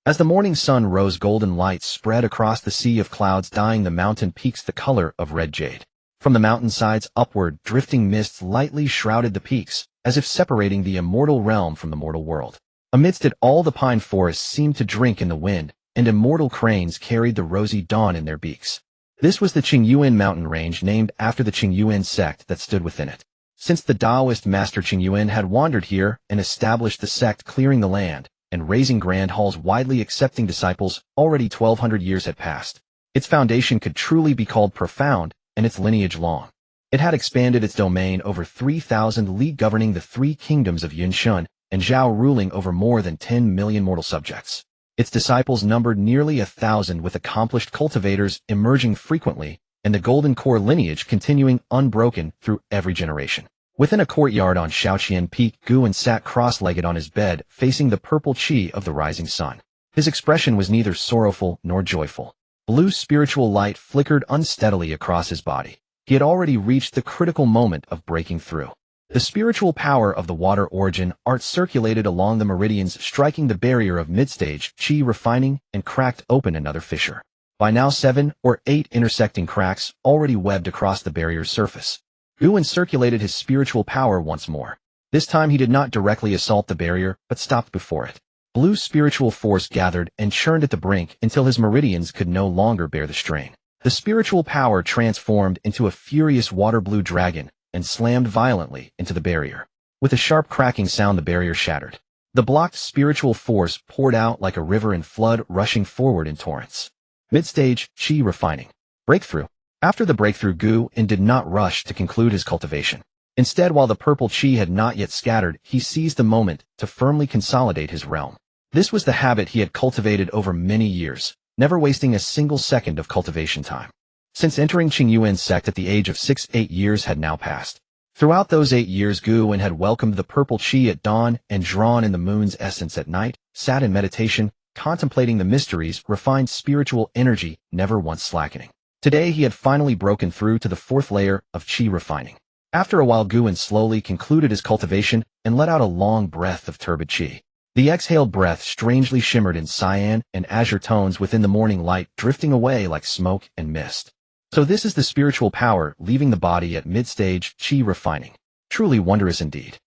As the morning sun rose, golden light spread across the sea of clouds, dyeing the mountain peaks the color of red jade. From the mountainsides upward, drifting mists lightly shrouded the peaks, as if separating the immortal realm from the mortal world. Amidst it all, the pine forests seemed to drink in the wind, and immortal cranes carried the rosy dawn in their beaks. This was the Qingyuan mountain range, named after the Qingyuan Sect that stood within it. Since the Taoist master Qingyuan had wandered here and established the sect, clearing the land and raising grand halls, widely accepting disciples, already 1,200 years had passed. Its foundation could truly be called profound, and its lineage long. It had expanded its domain over 3,000 li, governing the three kingdoms of Yunshun and Zhao, ruling over more than 10 million mortal subjects. Its disciples numbered nearly 1,000, with accomplished cultivators emerging frequently, and the golden core lineage continuing unbroken through every generation. Within a courtyard on Shaoqian Peak, Qingyuan sat cross-legged on his bed, facing the purple qi of the rising sun. His expression was neither sorrowful nor joyful. Blue spiritual light flickered unsteadily across his body. He had already reached the critical moment of breaking through. The spiritual power of the water origin art circulated along the meridians, striking the barrier of mid-stage qi, refining, and cracked open another fissure. By now 7 or 8 intersecting cracks already webbed across the barrier's surface. Qingyuan circulated his spiritual power once more. This time he did not directly assault the barrier, but stopped before it. Blue spiritual force gathered and churned at the brink until his meridians could no longer bear the strain. The spiritual power transformed into a furious water-blue dragon and slammed violently into the barrier. With a sharp cracking sound, the barrier shattered. The blocked spiritual force poured out like a river in flood, rushing forward in torrents. Mid-stage, qi refining. Breakthrough. After the breakthrough, Qingyuan did not rush to conclude his cultivation. Instead, while the purple qi had not yet scattered, he seized the moment to firmly consolidate his realm. This was the habit he had cultivated over many years, never wasting a single second of cultivation time. Since entering Qingyuan Sect at the age of 6, 8 years had now passed. Throughout those 8 years, Qingyuan had welcomed the purple qi at dawn and drawn in the moon's essence at night, sat in meditation, contemplating the mysteries, refined spiritual energy, never once slackening. Today he had finally broken through to the 4th layer of qi refining. After a while, Qingyuan slowly concluded his cultivation and let out a long breath of turbid qi. The exhaled breath strangely shimmered in cyan and azure tones within the morning light, drifting away like smoke and mist. So this is the spiritual power leaving the body at mid-stage qi refining. Truly wondrous indeed.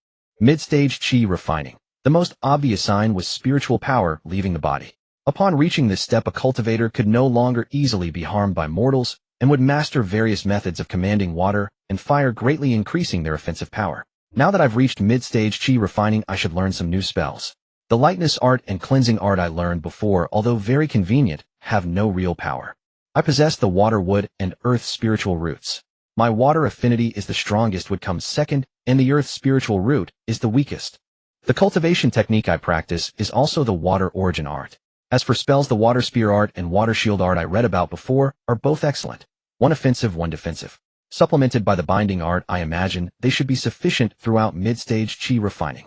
Mid-stage qi refining. The most obvious sign was spiritual power leaving the body. Upon reaching this step, a cultivator could no longer easily be harmed by mortals and would master various methods of commanding water and fire, greatly increasing their offensive power. Now that I've reached mid-stage qi refining, I should learn some new spells. The lightness art and cleansing art I learned before, although very convenient, have no real power. I possess the water, wood, and earth spiritual roots. My water affinity is the strongest, wood comes second, and the earth spiritual root is the weakest. The cultivation technique I practice is also the water origin art. As for spells, the water spear art and water shield art I read about before are both excellent. One offensive, one defensive. Supplemented by the binding art, I imagine they should be sufficient throughout mid-stage qi refining.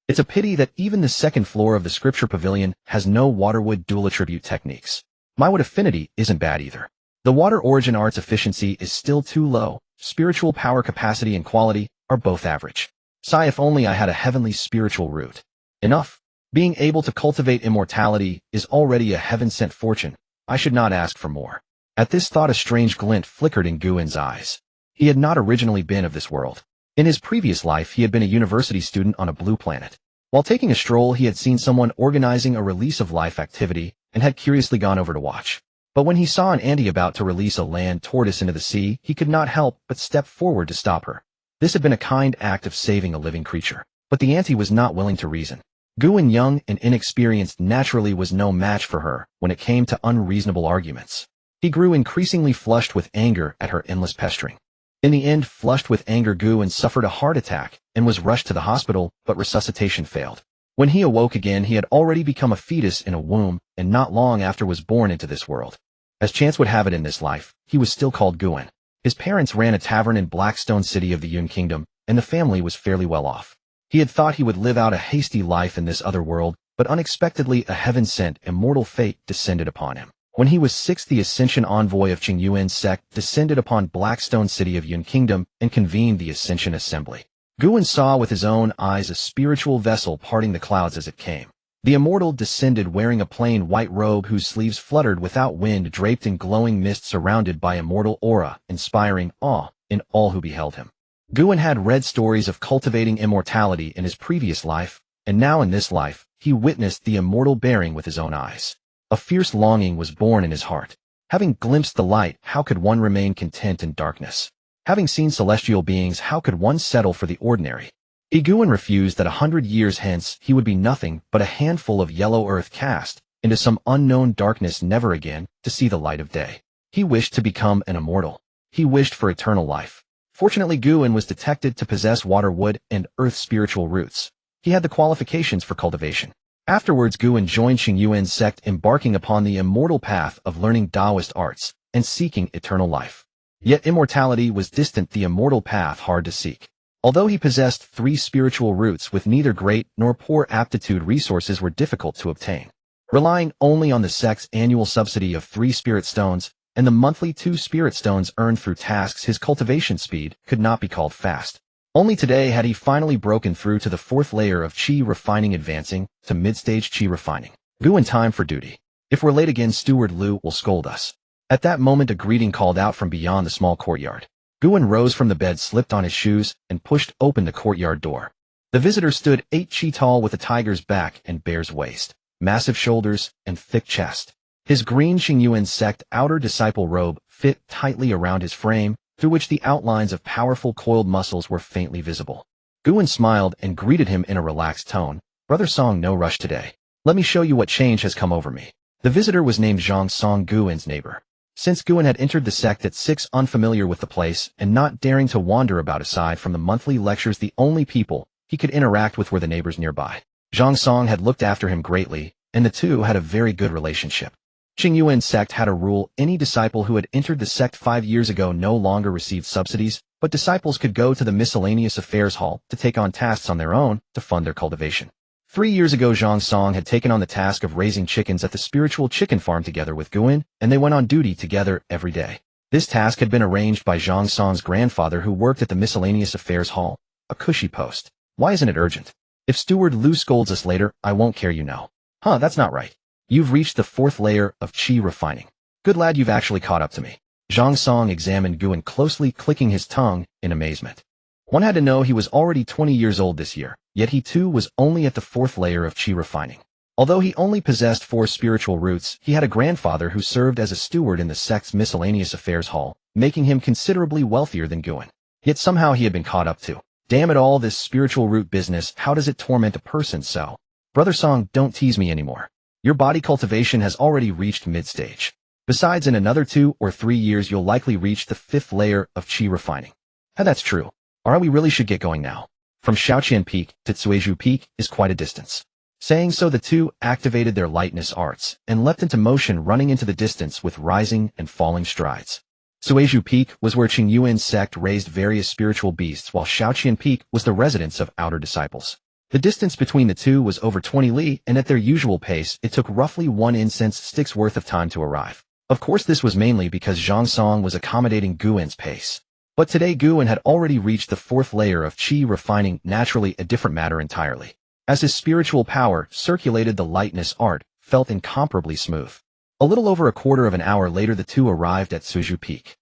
It's a pity that even the 2nd floor of the scripture pavilion has no water-wood dual attribute techniques. My wood affinity isn't bad either. The water origin art's efficiency is still too low. Spiritual power capacity and quality are both average. Sigh, if only I had a heavenly spiritual root. Enough. Being able to cultivate immortality is already a heaven-sent fortune. I should not ask for more. At this thought, a strange glint flickered in Qingyuan's eyes. He had not originally been of this world. In his previous life, he had been a university student on a blue planet. While taking a stroll, he had seen someone organizing a release of life activity and had curiously gone over to watch. But when he saw an ant about to release a land tortoise into the sea, he could not help but step forward to stop her. This had been a kind act of saving a living creature. But the auntie was not willing to reason. Qingyuan, young and inexperienced, naturally was no match for her when it came to unreasonable arguments. He grew increasingly flushed with anger at her endless pestering. In the end, flushed with anger, Qingyuan suffered a heart attack and was rushed to the hospital, but resuscitation failed. When he awoke again, he had already become a fetus in a womb, and not long after was born into this world. As chance would have it in this life, he was still called Qingyuan. His parents ran a tavern in Blackstone City of the Yun Kingdom, and the family was fairly well off. He had thought he would live out a hasty life in this other world, but unexpectedly a heaven-sent immortal fate descended upon him. When he was 6, the Ascension Envoy of Qingyuan Sect descended upon Blackstone City of Yun Kingdom and convened the Ascension Assembly. Qingyuan saw with his own eyes a spiritual vessel parting the clouds as it came. The Immortal descended wearing a plain white robe whose sleeves fluttered without wind, draped in glowing mist, surrounded by immortal aura, inspiring awe in all who beheld him. Qingyuan had read stories of cultivating immortality in his previous life, and now in this life, he witnessed the Immortal bearing with his own eyes. A fierce longing was born in his heart. Having glimpsed the light, how could one remain content in darkness? Having seen celestial beings, how could one settle for the ordinary? Qingyuan refused that 100 years hence he would be nothing but a handful of yellow earth cast into some unknown darkness, never again to see the light of day. He wished to become an immortal. He wished for eternal life. Fortunately, Qingyuan was detected to possess water, wood, and earth spiritual roots. He had the qualifications for cultivation. Afterwards, Qingyuan joined Qingyuan Sect, embarking upon the immortal path of learning Taoist arts and seeking eternal life. Yet immortality was distant, the immortal path hard to seek. Although he possessed 3 spiritual roots, with neither great nor poor aptitude, resources were difficult to obtain. Relying only on the sect's annual subsidy of 3 spirit stones and the monthly 2 spirit stones earned through tasks, his cultivation speed could not be called fast. Only today had he finally broken through to the 4th layer of Qi refining, advancing to mid-stage Qi refining. Qingyuan, time for duty. If we're late again, Steward Liu will scold us. At that moment, a greeting called out from beyond the small courtyard. Qingyuan rose from the bed, slipped on his shoes, and pushed open the courtyard door. The visitor stood 8 Qi tall, with a tiger's back and bear's waist, massive shoulders, and thick chest. His green Qingyuan Sect outer disciple robe fit tightly around his frame, through which the outlines of powerful coiled muscles were faintly visible. Qingyuan smiled and greeted him in a relaxed tone. Brother Song, no rush today. Let me show you what change has come over me. The visitor was named Zhang Song, Qingyuan's neighbor. Since Qingyuan had entered the sect at 6, unfamiliar with the place and not daring to wander about aside from the monthly lectures, the only people he could interact with were the neighbors nearby. Zhang Song had looked after him greatly, and the two had a very good relationship. Qingyuan Sect had a rule: any disciple who had entered the sect 5 years ago no longer received subsidies, but disciples could go to the miscellaneous affairs hall to take on tasks on their own to fund their cultivation. 3 years ago, Zhang Song had taken on the task of raising chickens at the spiritual chicken farm together with Qingyuan, and they went on duty together every day. This task had been arranged by Zhang Song's grandfather, who worked at the miscellaneous affairs hall, a cushy post. Why isn't it urgent? If Steward Liu scolds us later, I won't care, you know. Huh, that's not right. You've reached the 4th layer of Qi refining. Good lad, you've actually caught up to me. Zhang Song examined Qingyuan closely, clicking his tongue in amazement. One had to know he was already 20 years old this year, yet he too was only at the 4th layer of Qi refining. Although he only possessed 4 spiritual roots, he had a grandfather who served as a steward in the sect's miscellaneous affairs hall, making him considerably wealthier than Qingyuan. Yet somehow he had been caught up too. Damn it all, this spiritual root business, how does it torment a person so? Brother Song, don't tease me anymore. Your body cultivation has already reached mid-stage. Besides, in another 2 or 3 years you'll likely reach the 5th layer of Qi refining. That's true. Alright, we really should get going now. From Shaoqian Peak to Cuizhu Peak is quite a distance. Saying so, the two activated their lightness arts and leapt into motion, running into the distance with rising and falling strides. Cuizhu Peak was where Qingyuan Sect raised various spiritual beasts, while Shaoqian Peak was the residence of outer disciples. The distance between the two was over 20 li, and at their usual pace, it took roughly 1 incense stick's worth of time to arrive. Of course, this was mainly because Zhang Song was accommodating Qingyuan's pace. But today Qingyuan had already reached the 4th layer of Qi refining, naturally a different matter entirely. As his spiritual power circulated, the lightness art felt incomparably smooth. A little over a quarter of an hour later, the two arrived at Cuizhu Peak.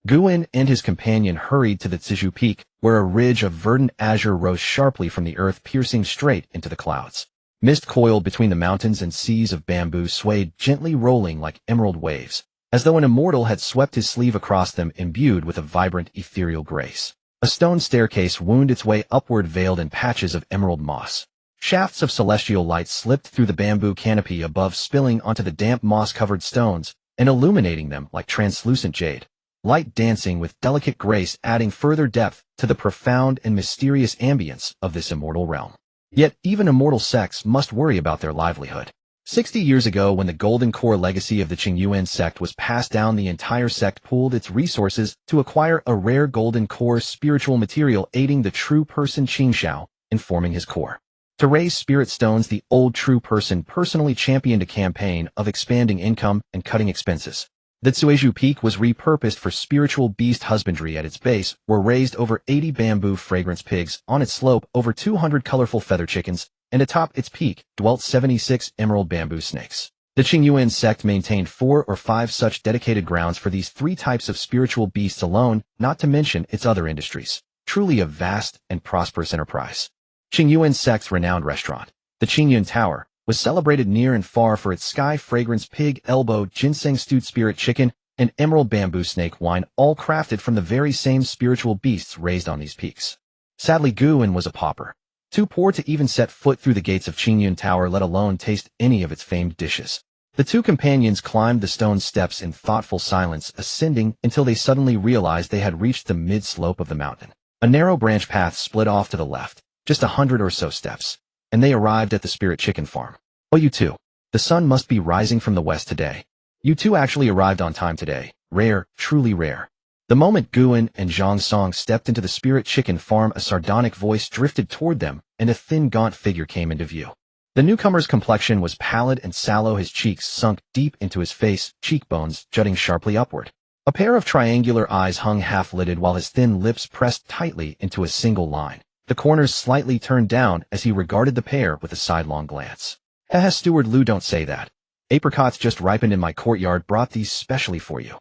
Qingyuan and his companion hurried to the Cuizhu Peak, where a ridge of verdant azure rose sharply from the earth, piercing straight into the clouds. Mist coiled between the mountains, and seas of bamboo swayed, gently rolling like emerald waves, as though an immortal had swept his sleeve across them, imbued with a vibrant, ethereal grace. A stone staircase wound its way upward, veiled in patches of emerald moss. Shafts of celestial light slipped through the bamboo canopy above, spilling onto the damp moss-covered stones and illuminating them like translucent jade. Light dancing with delicate grace, adding further depth to the profound and mysterious ambience of this immortal realm. Yet, even immortal sects must worry about their livelihood. 60 years ago, when the golden core legacy of the Qingyuan Sect was passed down, the entire sect pooled its resources to acquire a rare golden core spiritual material, aiding the true person Qingxiao in forming his core. To raise spirit stones, the old true person personally championed a campaign of expanding income and cutting expenses. The Cuizhu Peak was repurposed for spiritual beast husbandry. At its base were raised over 80 bamboo fragrance pigs, on its slope over 200 colorful feather chickens, and atop its peak dwelt 76 emerald bamboo snakes. The Qingyuan Sect maintained 4 or 5 such dedicated grounds for these 3 types of spiritual beasts alone, not to mention its other industries. Truly a vast and prosperous enterprise. Qingyuan Sect's renowned restaurant, the Qingyuan Tower, was celebrated near and far for its sky fragrance pig elbow, ginseng stewed spirit chicken, and emerald bamboo snake wine, all crafted from the very same spiritual beasts raised on these peaks. Sadly, Guan was a pauper, too poor to even set foot through the gates of Qingyuan Tower, let alone taste any of its famed dishes. The 2 companions climbed the stone steps in thoughtful silence, ascending until they suddenly realized they had reached the mid-slope of the mountain. A narrow branch path split off to the left, just 100 or so steps, and they arrived at the spirit chicken farm. Oh, you two. The sun must be rising from the west today. You two actually arrived on time today. Rare, truly rare. The moment Guan and Zhang Song stepped into the spirit chicken farm, a sardonic voice drifted toward them, and a thin, gaunt figure came into view. The newcomer's complexion was pallid and sallow, his cheeks sunk deep into his face, cheekbones jutting sharply upward. A pair of triangular eyes hung half-lidded while his thin lips pressed tightly into a single line, the corners slightly turned down as he regarded the pair with a sidelong glance. Haha, Steward Lu, don't say that. Apricots just ripened in my courtyard, brought these specially for you.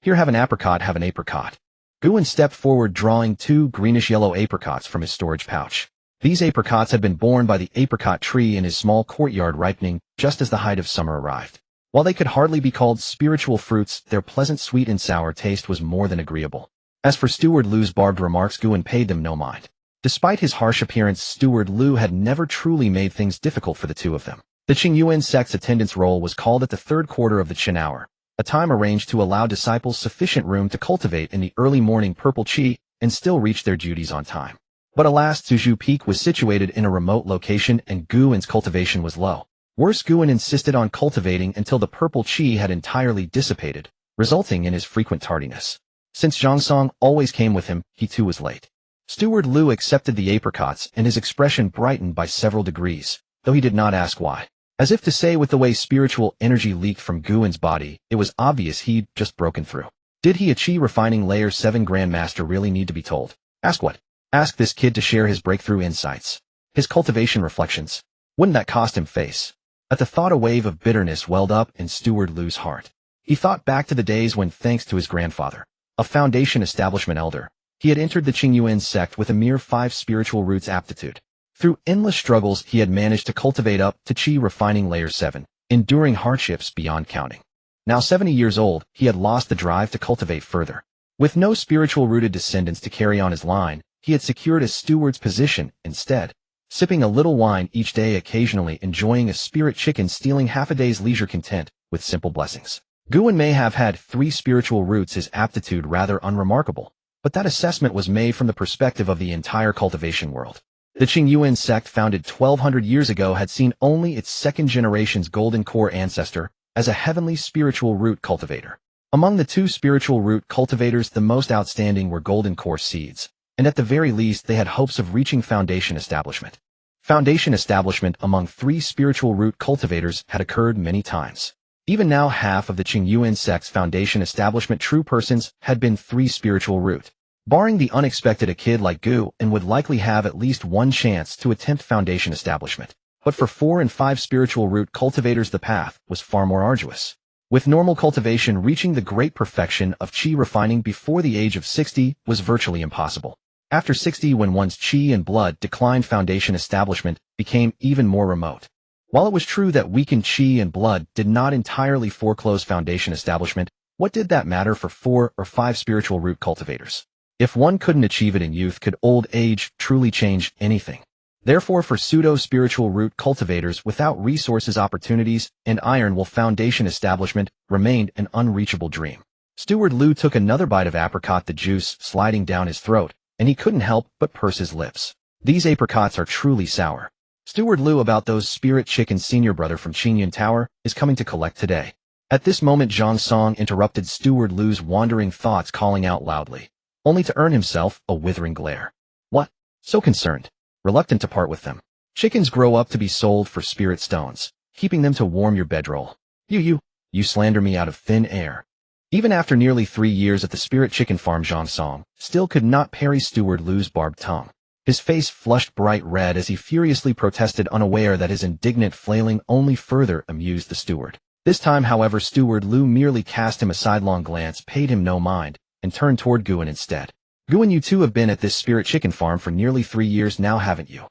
Here, have an apricot, have an apricot. Guan stepped forward, drawing 2 greenish-yellow apricots from his storage pouch. These apricots had been borne by the apricot tree in his small courtyard, ripening just as the height of summer arrived. While they could hardly be called spiritual fruits, their pleasant sweet and sour taste was more than agreeable. As for Steward Lu's barbed remarks, Guan paid them no mind. Despite his harsh appearance, Steward Lu had never truly made things difficult for the 2 of them. The Qingyuan Sect's attendance roll was called at the 3rd quarter of the Qin hour, a time arranged to allow disciples sufficient room to cultivate in the early morning purple qi and still reach their duties on time. But alas, Zhuzhu Peak was situated in a remote location and Guan's cultivation was low. Worse, Guan insisted on cultivating until the purple qi had entirely dissipated, resulting in his frequent tardiness. Since Zhang Song always came with him, he too was late. Steward Lu accepted the apricots and his expression brightened by several degrees, though he did not ask why. As if to say, with the way spiritual energy leaked from Guan's body, it was obvious he'd just broken through. Did he, a Qi refining layer 7 grandmaster, really need to be told? Ask what? Ask this kid to share his breakthrough insights. His cultivation reflections. Wouldn't that cost him face? At the thought, a wave of bitterness welled up in Steward Lu's heart. He thought back to the days when, thanks to his grandfather, a foundation establishment elder, he had entered the Qingyuan Sect with a mere 5 spiritual roots aptitude. Through endless struggles, he had managed to cultivate up to Qi refining layer 7, enduring hardships beyond counting. Now 70 years old, he had lost the drive to cultivate further. With no spiritual-rooted descendants to carry on his line, he had secured a steward's position instead, sipping a little wine each day, occasionally enjoying a spirit chicken, stealing half a day's leisure content with simple blessings. Guan may have had 3 spiritual roots, his aptitude rather unremarkable, but that assessment was made from the perspective of the entire cultivation world. The Qingyuan Sect, founded 1200 years ago, had seen only its 2nd generation's golden core ancestor as a heavenly spiritual root cultivator. Among the 2 spiritual root cultivators, the most outstanding were golden core seeds, and at the very least they had hopes of reaching foundation establishment. Foundation establishment among 3 spiritual root cultivators had occurred many times. Even now, half of the Qingyuan Sect's foundation establishment true persons had been 3 spiritual root. Barring the unexpected, a kid like Gu and would likely have at least 1 chance to attempt foundation establishment. But for 4 and 5 spiritual root cultivators, the path was far more arduous. With normal cultivation, reaching the great perfection of qi refining before the age of 60 was virtually impossible. After 60, when one's qi and blood declined, foundation establishment became even more remote. While it was true that weakened qi and blood did not entirely foreclose foundation establishment, what did that matter for 4 or 5 spiritual root cultivators? If one couldn't achieve it in youth, could old age truly change anything? Therefore, for pseudo-spiritual root cultivators without resources, opportunities, and iron will foundation establishment remained an unreachable dream. Steward Lu took another bite of apricot, the juice sliding down his throat, and he couldn't help but purse his lips. These apricots are truly sour. Steward Lu, about those spirit chickens, senior brother from Qingyuan Tower, is coming to collect today. At this moment, Zhang Song interrupted Steward Lu's wandering thoughts, calling out loudly, only to earn himself a withering glare. What? So concerned, reluctant to part with them. Chickens grow up to be sold for spirit stones, keeping them to warm your bedroll. You slander me out of thin air. Even after nearly 3 years at the spirit chicken farm, Zhang Song still could not parry Steward Lu's barbed tongue. His face flushed bright red as he furiously protested, unaware that his indignant flailing only further amused the steward. This time, however, Steward Lu merely cast him a sidelong glance, paid him no mind, and turned toward Guan instead. Guan, you two have been at this spirit chicken farm for nearly 3 years now, haven't you?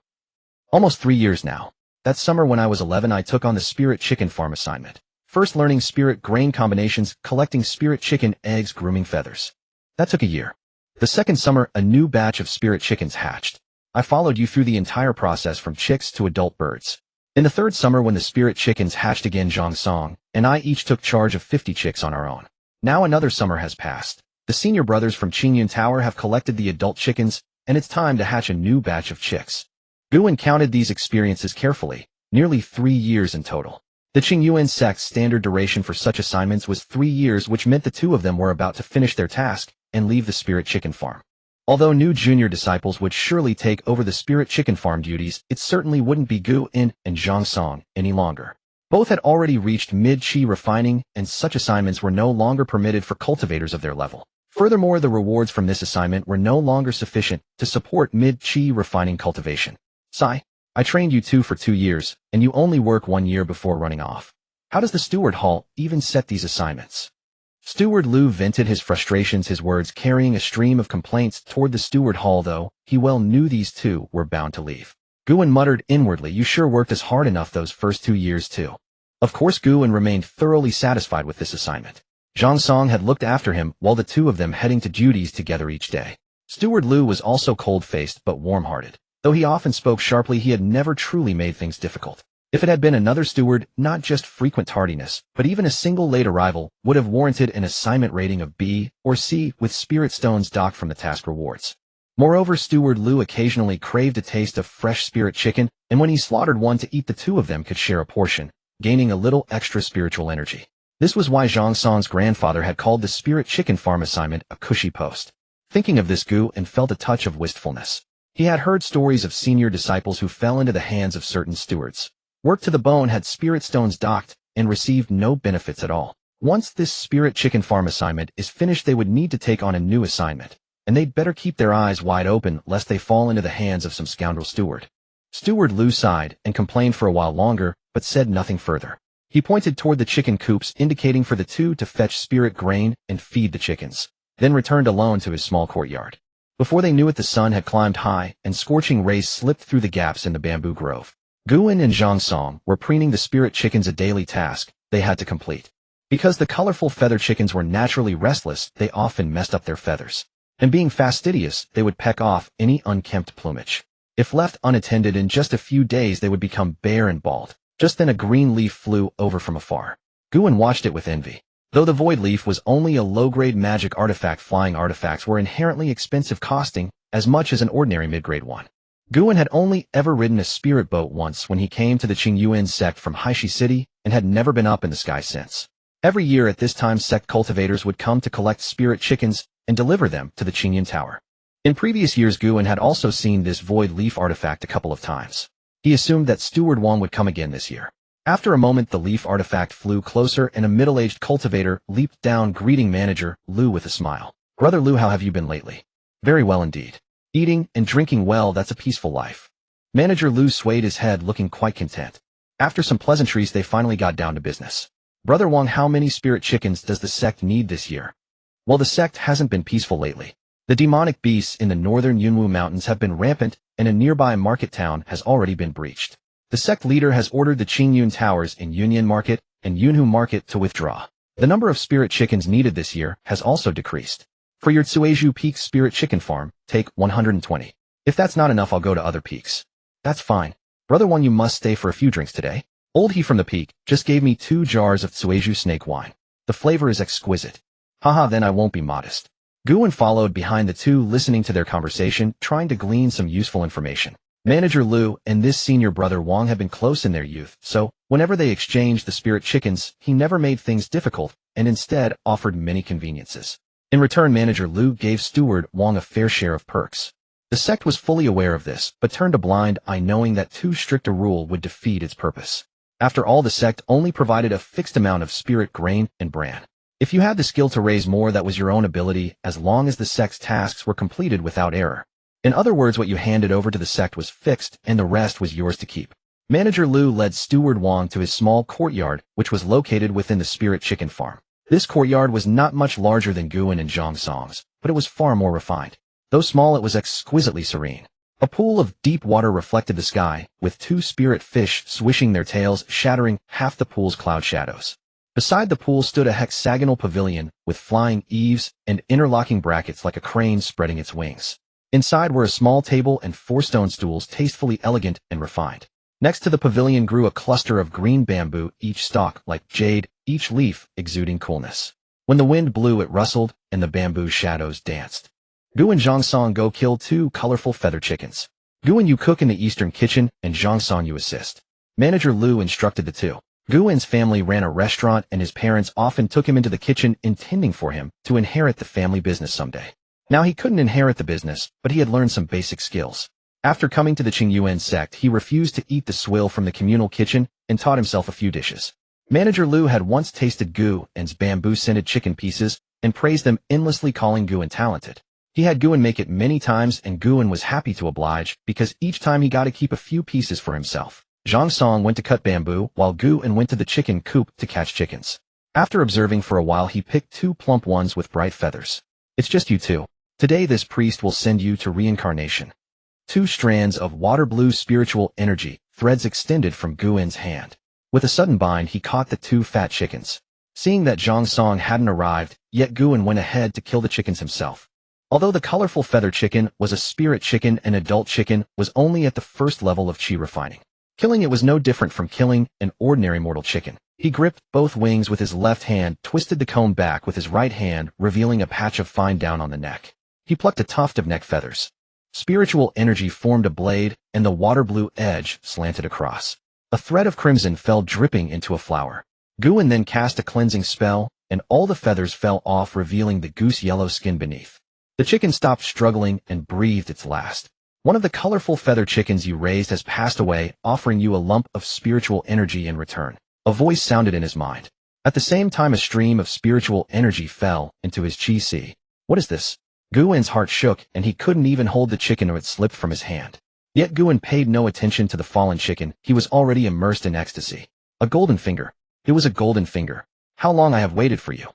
Almost 3 years now. That summer when I was 11, I took on the spirit chicken farm assignment. First learning spirit grain combinations, collecting spirit chicken eggs, grooming feathers. That took a year. The second summer, a new batch of spirit chickens hatched. I followed you through the entire process from chicks to adult birds. In the third summer, when the spirit chickens hatched again, Zhang Song and I each took charge of 50 chicks on our own. Now another summer has passed. The senior brothers from Qingyuan Tower have collected the adult chickens, and it's time to hatch a new batch of chicks. Guan counted these experiences carefully, nearly 3 years in total. The Qingyuan Sect's standard duration for such assignments was 3 years, which meant the two of them were about to finish their task and leave the spirit chicken farm. Although new junior disciples would surely take over the spirit chicken farm duties, it certainly wouldn't be Guan and Zhang Song any longer. Both had already reached mid-chi refining, and such assignments were no longer permitted for cultivators of their level. Furthermore, the rewards from this assignment were no longer sufficient to support mid-chi refining cultivation. Sai, I trained you two for 2 years, and you only work 1 year before running off. How does the steward hall even set these assignments? Steward Lu vented his frustrations, his words carrying a stream of complaints toward the steward hall, though he well knew these two were bound to leave. Guan muttered inwardly, you sure worked us hard enough those first 2 years too. Of course, Guan remained thoroughly satisfied with this assignment. Zhang Song had looked after him while the two of them heading to duties together each day. Steward Lu was also cold-faced but warm-hearted. Though he often spoke sharply, he had never truly made things difficult. If it had been another steward, not just frequent tardiness, but even a single late arrival, would have warranted an assignment rating of B or C with spirit stones docked from the task rewards. Moreover, Steward Lu occasionally craved a taste of fresh spirit chicken, and when he slaughtered one to eat, the two of them could share a portion, gaining a little extra spiritual energy. This was why Zhang Song's grandfather had called the spirit chicken farm assignment a cushy post. Thinking of this, Guan felt a touch of wistfulness. He had heard stories of senior disciples who fell into the hands of certain stewards, worked to the bone, had spirit stones docked, and received no benefits at all. Once this spirit chicken farm assignment is finished, they would need to take on a new assignment, and they'd better keep their eyes wide open lest they fall into the hands of some scoundrel steward. Steward Lu sighed and complained for a while longer, but said nothing further. He pointed toward the chicken coops, indicating for the two to fetch spirit grain and feed the chickens, then returned alone to his small courtyard. Before they knew it, the sun had climbed high, and scorching rays slipped through the gaps in the bamboo grove. Guan and Zhang Song were preening the spirit chickens, a daily task they had to complete. Because the colorful feathered chickens were naturally restless, they often messed up their feathers. And being fastidious, they would peck off any unkempt plumage. If left unattended, in just a few days they would become bare and bald. Just then a green leaf flew over from afar. Guan watched it with envy. Though the void leaf was only a low-grade magic artifact, flying artifacts were inherently expensive, costing as much as an ordinary mid-grade one. Guan had only ever ridden a spirit boat once when he came to the Qingyuan Sect from Haishi City and had never been up in the sky since. Every year at this time, sect cultivators would come to collect spirit chickens and deliver them to the Qingyuan Tower. In previous years, Guan had also seen this void leaf artifact a couple of times. He assumed that Steward Wang would come again this year. After a moment, the leaf artifact flew closer and a middle-aged cultivator leaped down, greeting Manager Lu with a smile. Brother Lu, how have you been lately? Very well indeed. Eating and drinking well, that's a peaceful life. Manager Lu swayed his head, looking quite content. After some pleasantries, they finally got down to business. Brother Wang, how many spirit chickens does the sect need this year? Well, the sect hasn't been peaceful lately. The demonic beasts in the northern Yunwu Mountains have been rampant, and a nearby market town has already been breached. The sect leader has ordered the Qingyuan Towers in Yunyan Market and Yunhu Market to withdraw. The number of spirit chickens needed this year has also decreased. For your Tsueju Peak Spirit Chicken Farm, take 120. If that's not enough, I'll go to other peaks. That's fine. Brother One, you must stay for a few drinks today. Old He from the peak just gave me 2 jars of Tsueju snake wine. The flavor is exquisite. Haha, then I won't be modest. Guan followed behind the two, listening to their conversation, trying to glean some useful information. Manager Lu and this senior brother Wang had been close in their youth, so whenever they exchanged the spirit chickens, he never made things difficult and instead offered many conveniences. In return, Manager Lu gave Steward Wang a fair share of perks. The sect was fully aware of this, but turned a blind eye, knowing that too strict a rule would defeat its purpose. After all, the sect only provided a fixed amount of spirit grain and bran. If you had the skill to raise more, that was your own ability, as long as the sect's tasks were completed without error. In other words, what you handed over to the sect was fixed, and the rest was yours to keep. Manager Lu led Steward Wang to his small courtyard, which was located within the spirit chicken farm. This courtyard was not much larger than Guan and Zhang Song's, but it was far more refined. Though small, it was exquisitely serene. A pool of deep water reflected the sky, with two spirit fish swishing their tails, shattering half the pool's cloud shadows. Beside the pool stood a hexagonal pavilion with flying eaves and interlocking brackets like a crane spreading its wings. Inside were a small table and 4 stone stools, tastefully elegant and refined. Next to the pavilion grew a cluster of green bamboo, each stalk like jade, each leaf exuding coolness. When the wind blew, it rustled, and the bamboo shadows danced. Gu and Zhang Song go kill 2 colorful feather chickens. Gu and you cook in the eastern kitchen, and Zhang Song you assist. Manager Lu instructed the 2. Guan's family ran a restaurant, and his parents often took him into the kitchen, intending for him to inherit the family business someday. Now he couldn't inherit the business, but he had learned some basic skills. After coming to the Qingyuan Sect, he refused to eat the swill from the communal kitchen and taught himself a few dishes. Manager Lu had once tasted Guan's bamboo-scented chicken pieces and praised them endlessly, calling Guan talented. He had Guan make it many times, and Guan was happy to oblige because each time he got to keep a few pieces for himself. Zhang Song went to cut bamboo, while Guan went to the chicken coop to catch chickens. After observing for a while, he picked 2 plump ones with bright feathers. It's just you 2. Today this priest will send you to reincarnation. 2 strands of water blue spiritual energy, threads extended from Guan's hand. With a sudden bind, he caught the 2 fat chickens. Seeing that Zhang Song hadn't arrived, yet Guan went ahead to kill the chickens himself. Although the colorful feather chicken was a spirit chicken, an adult chicken was only at the first level of qi refining. Killing it was no different from killing an ordinary mortal chicken. He gripped both wings with his left hand, twisted the comb back with his right hand, revealing a patch of fine down on the neck. He plucked a tuft of neck feathers. Spiritual energy formed a blade, and the water blue edge slanted across. A thread of crimson fell dripping into a flower. Guan then cast a cleansing spell, and all the feathers fell off, revealing the goose yellow skin beneath. The chicken stopped struggling and breathed its last. One of the colorful feather chickens you raised has passed away, offering you a lump of spiritual energy in return. A voice sounded in his mind. At the same time, a stream of spiritual energy fell into his chi si. What is this? Guan's heart shook, and he couldn't even hold the chicken, or it slipped from his hand. Yet Guan paid no attention to the fallen chicken. He was already immersed in ecstasy. A golden finger. It was a golden finger. How long I have waited for you.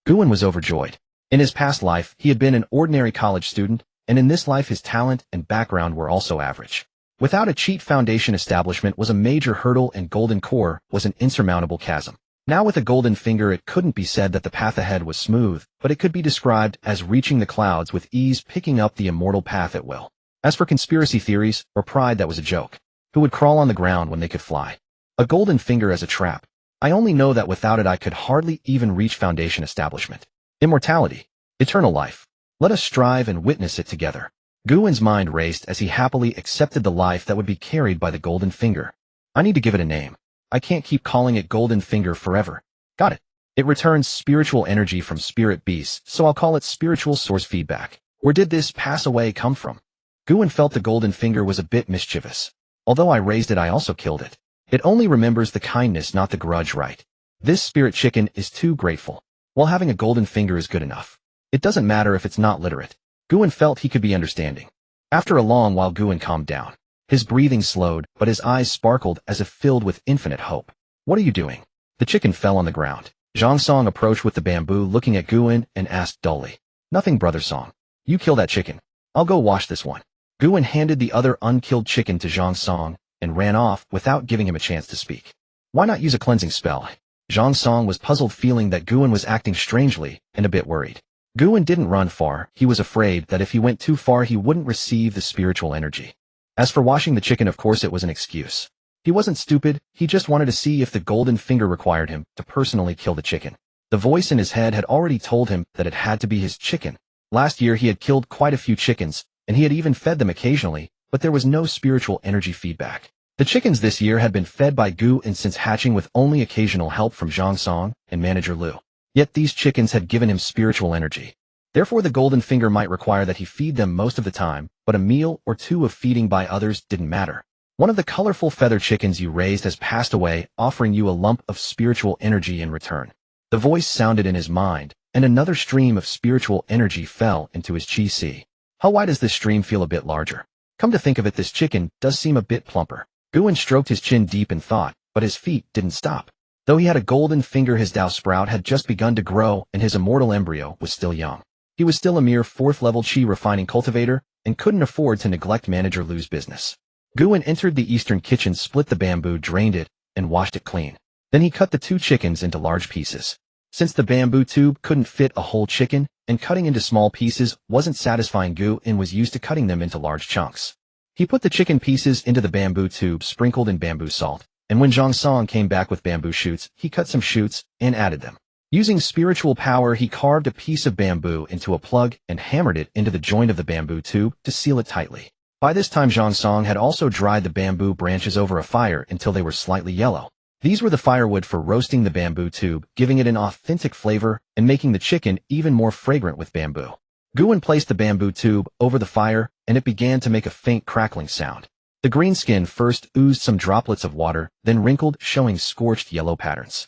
Guan was overjoyed. In his past life, he had been an ordinary college student, and in this life his talent and background were also average. Without a cheat, foundation establishment was a major hurdle, and golden core was an insurmountable chasm. Now with a golden finger, it couldn't be said that the path ahead was smooth, but it could be described as reaching the clouds with ease, picking up the immortal path at will. As for conspiracy theories or pride, that was a joke. Who would crawl on the ground when they could fly? A golden finger as a trap. I only know that without it I could hardly even reach foundation establishment. Immortality. Eternal life. Let us strive and witness it together. Guan's mind raced as he happily accepted the life that would be carried by the golden finger. I need to give it a name. I can't keep calling it golden finger forever. Got it. It returns spiritual energy from spirit beasts, so I'll call it spiritual source feedback. Where did this pass away come from? Guan felt the golden finger was a bit mischievous. Although I raised it, I also killed it. It only remembers the kindness, not the grudge, right? This spirit chicken is too grateful. While having a golden finger is good enough. It doesn't matter if it's not literate. Guan felt he could be understanding. After a long while, Guan calmed down. His breathing slowed, but his eyes sparkled as if filled with infinite hope. What are you doing? The chicken fell on the ground. Zhang Song approached with the bamboo, looking at Guan, and asked dully. Nothing, brother Song. You kill that chicken. I'll go wash this one. Guan handed the other unkilled chicken to Zhang Song and ran off without giving him a chance to speak. Why not use a cleansing spell? Zhang Song was puzzled, feeling that Guan was acting strangely and a bit worried. Guan didn't run far. He was afraid that if he went too far he wouldn't receive the spiritual energy. As for washing the chicken, of course it was an excuse. He wasn't stupid, he just wanted to see if the golden finger required him to personally kill the chicken. The voice in his head had already told him that it had to be his chicken. Last year he had killed quite a few chickens, and he had even fed them occasionally, but there was no spiritual energy feedback. The chickens this year had been fed by Guan since hatching with only occasional help from Zhang Song and Manager Lu. Yet these chickens had given him spiritual energy. Therefore the golden finger might require that he feed them most of the time, but a meal or two of feeding by others didn't matter. One of the colorful feather chickens you raised has passed away, offering you a lump of spiritual energy in return. The voice sounded in his mind, and another stream of spiritual energy fell into his chi si. How why does this stream feel a bit larger? Come to think of it, this chicken does seem a bit plumper. Guan stroked his chin deep in thought, but his feet didn't stop. Though he had a golden finger, his Dao sprout had just begun to grow and his immortal embryo was still young. He was still a mere 4th-level Qi refining cultivator and couldn't afford to neglect Manager Lu's business. Guan entered the eastern kitchen, split the bamboo, drained it, and washed it clean. Then he cut the 2 chickens into large pieces. Since the bamboo tube couldn't fit a whole chicken, and cutting into small pieces wasn't satisfying, Guan was used to cutting them into large chunks. He put the chicken pieces into the bamboo tube sprinkled in bamboo salt, and when Zhang Song came back with bamboo shoots, he cut some shoots and added them. Using spiritual power, he carved a piece of bamboo into a plug and hammered it into the joint of the bamboo tube to seal it tightly. By this time, Zhang Song had also dried the bamboo branches over a fire until they were slightly yellow. These were the firewood for roasting the bamboo tube, giving it an authentic flavor and making the chicken even more fragrant with bamboo. Guan placed the bamboo tube over the fire, and it began to make a faint crackling sound. The green skin first oozed some droplets of water, then wrinkled, showing scorched yellow patterns.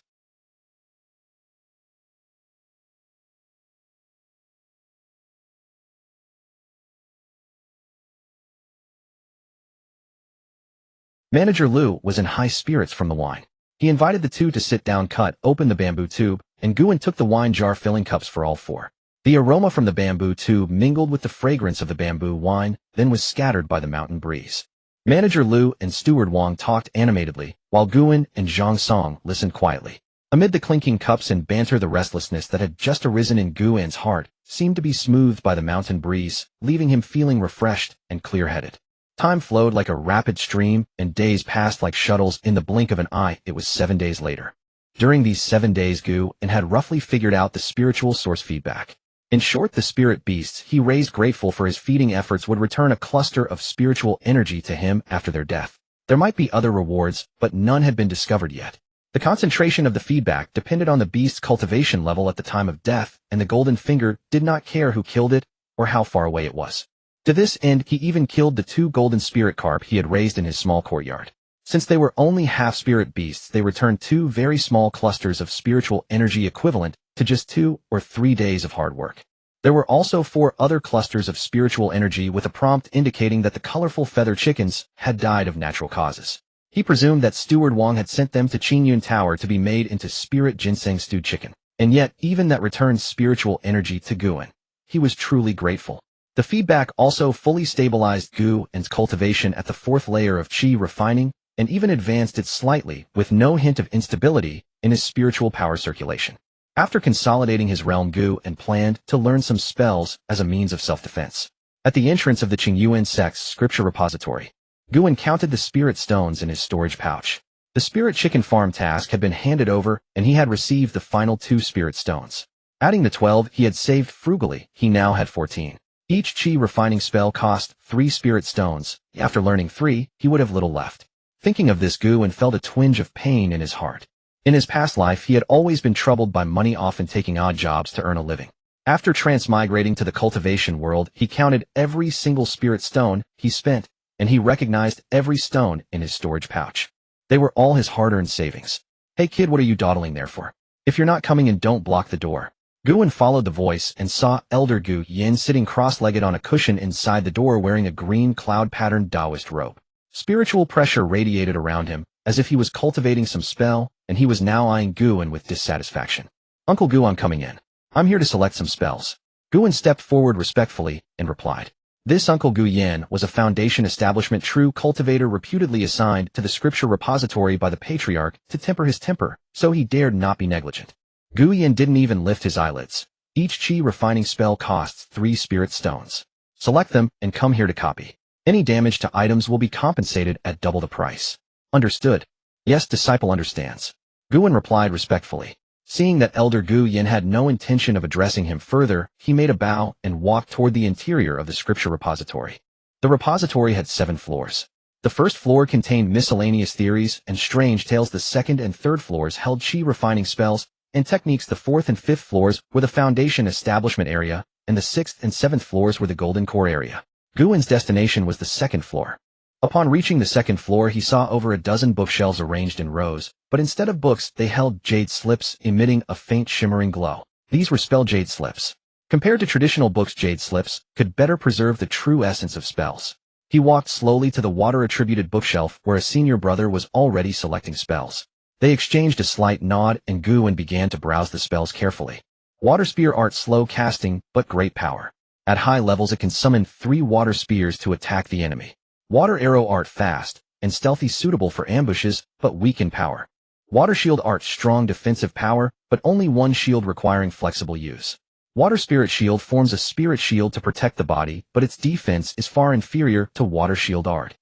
Manager Lu was in high spirits from the wine. He invited the 2 to sit down, cut open the bamboo tube, and Guan took the wine jar filling cups for all 4. The aroma from the bamboo tube mingled with the fragrance of the bamboo wine, then was scattered by the mountain breeze. Manager Lu and Steward Wang talked animatedly, while Guan and Zhang Song listened quietly. Amid the clinking cups and banter, the restlessness that had just arisen in Guan's heart seemed to be smoothed by the mountain breeze, leaving him feeling refreshed and clear-headed. Time flowed like a rapid stream, and days passed like shuttles in the blink of an eye. It was 7 days later. During these 7 days, Guan had roughly figured out the spiritual source feedback. In short, the spirit beasts he raised, grateful for his feeding efforts, would return a cluster of spiritual energy to him after their death. There might be other rewards, but none had been discovered yet. The concentration of the feedback depended on the beast's cultivation level at the time of death, and the golden finger did not care who killed it or how far away it was. To this end, he even killed the 2 golden spirit carp he had raised in his small courtyard. Since they were only half-spirit beasts, they returned 2 very small clusters of spiritual energy equivalent to just 2 or 3 days of hard work. There were also 4 other clusters of spiritual energy with a prompt indicating that the colorful feather chickens had died of natural causes. He presumed that Steward Wang had sent them to Qingyuan Tower to be made into spirit ginseng stewed chicken. And yet, even that returned spiritual energy to Guan. He was truly grateful. The feedback also fully stabilized Guan's cultivation at the 4th layer of Qi refining, and even advanced it slightly, with no hint of instability in his spiritual power circulation. After consolidating his realm, Guan planned to learn some spells as a means of self-defense. At the entrance of the Qingyuan Sect's scripture repository, Guan counted the spirit stones in his storage pouch. The spirit chicken farm task had been handed over, and he had received the final 2 spirit stones. Adding the 12 he had saved frugally, he now had 14. Each Qi refining spell cost 3 spirit stones. After learning 3, he would have little left. Thinking of this, Guan felt a twinge of pain in his heart. In his past life, he had always been troubled by money, often taking odd jobs to earn a living. After transmigrating to the cultivation world, he counted every single spirit stone he spent, and he recognized every stone in his storage pouch. They were all his hard-earned savings. "Hey kid, what are you dawdling there for? If you're not coming in, don't block the door." Guan followed the voice and saw Elder Gu Yin sitting cross-legged on a cushion inside the door, wearing a green cloud-patterned Taoist robe. Spiritual pressure radiated around him, as if he was cultivating some spell, and he was now eyeing Guan with dissatisfaction. "Uncle Gu, I'm coming in. I'm here to select some spells." Guan stepped forward respectfully and replied. This Uncle Gu Yin was a Foundation establishment true cultivator reputedly assigned to the scripture repository by the patriarch to temper his temper, so he dared not be negligent. Gu Yin didn't even lift his eyelids. "Each Qi refining spell costs 3 spirit stones. Select them and come here to copy. Any damage to items will be compensated at double the price." "Understood." "Yes, disciple understands." Guan replied respectfully. Seeing that Elder Gu Yin had no intention of addressing him further, he made a bow and walked toward the interior of the scripture repository. The repository had 7 floors. The first floor contained miscellaneous theories and strange tales. The second and third floors held Qi refining spells and techniques. The 4th and 5th floors were the Foundation establishment area, and the 6th and 7th floors were the Golden Core area. Guan's destination was the 2nd floor. Upon reaching the 2nd floor, he saw over a dozen bookshelves arranged in rows, but instead of books, they held jade slips emitting a faint shimmering glow. These were spell jade slips. Compared to traditional books, jade slips could better preserve the true essence of spells. He walked slowly to the water-attributed bookshelf where a senior brother was already selecting spells. They exchanged a slight nod, and Qingyuan began to browse the spells carefully. Water spear art, slow casting, but great power. At high levels it can summon 3 water spears to attack the enemy. Water arrow art, fast and stealthy, suitable for ambushes, but weak in power. Water shield art, strong defensive power, but only 1 shield requiring flexible use. Water spirit shield forms a spirit shield to protect the body, but its defense is far inferior to water shield art.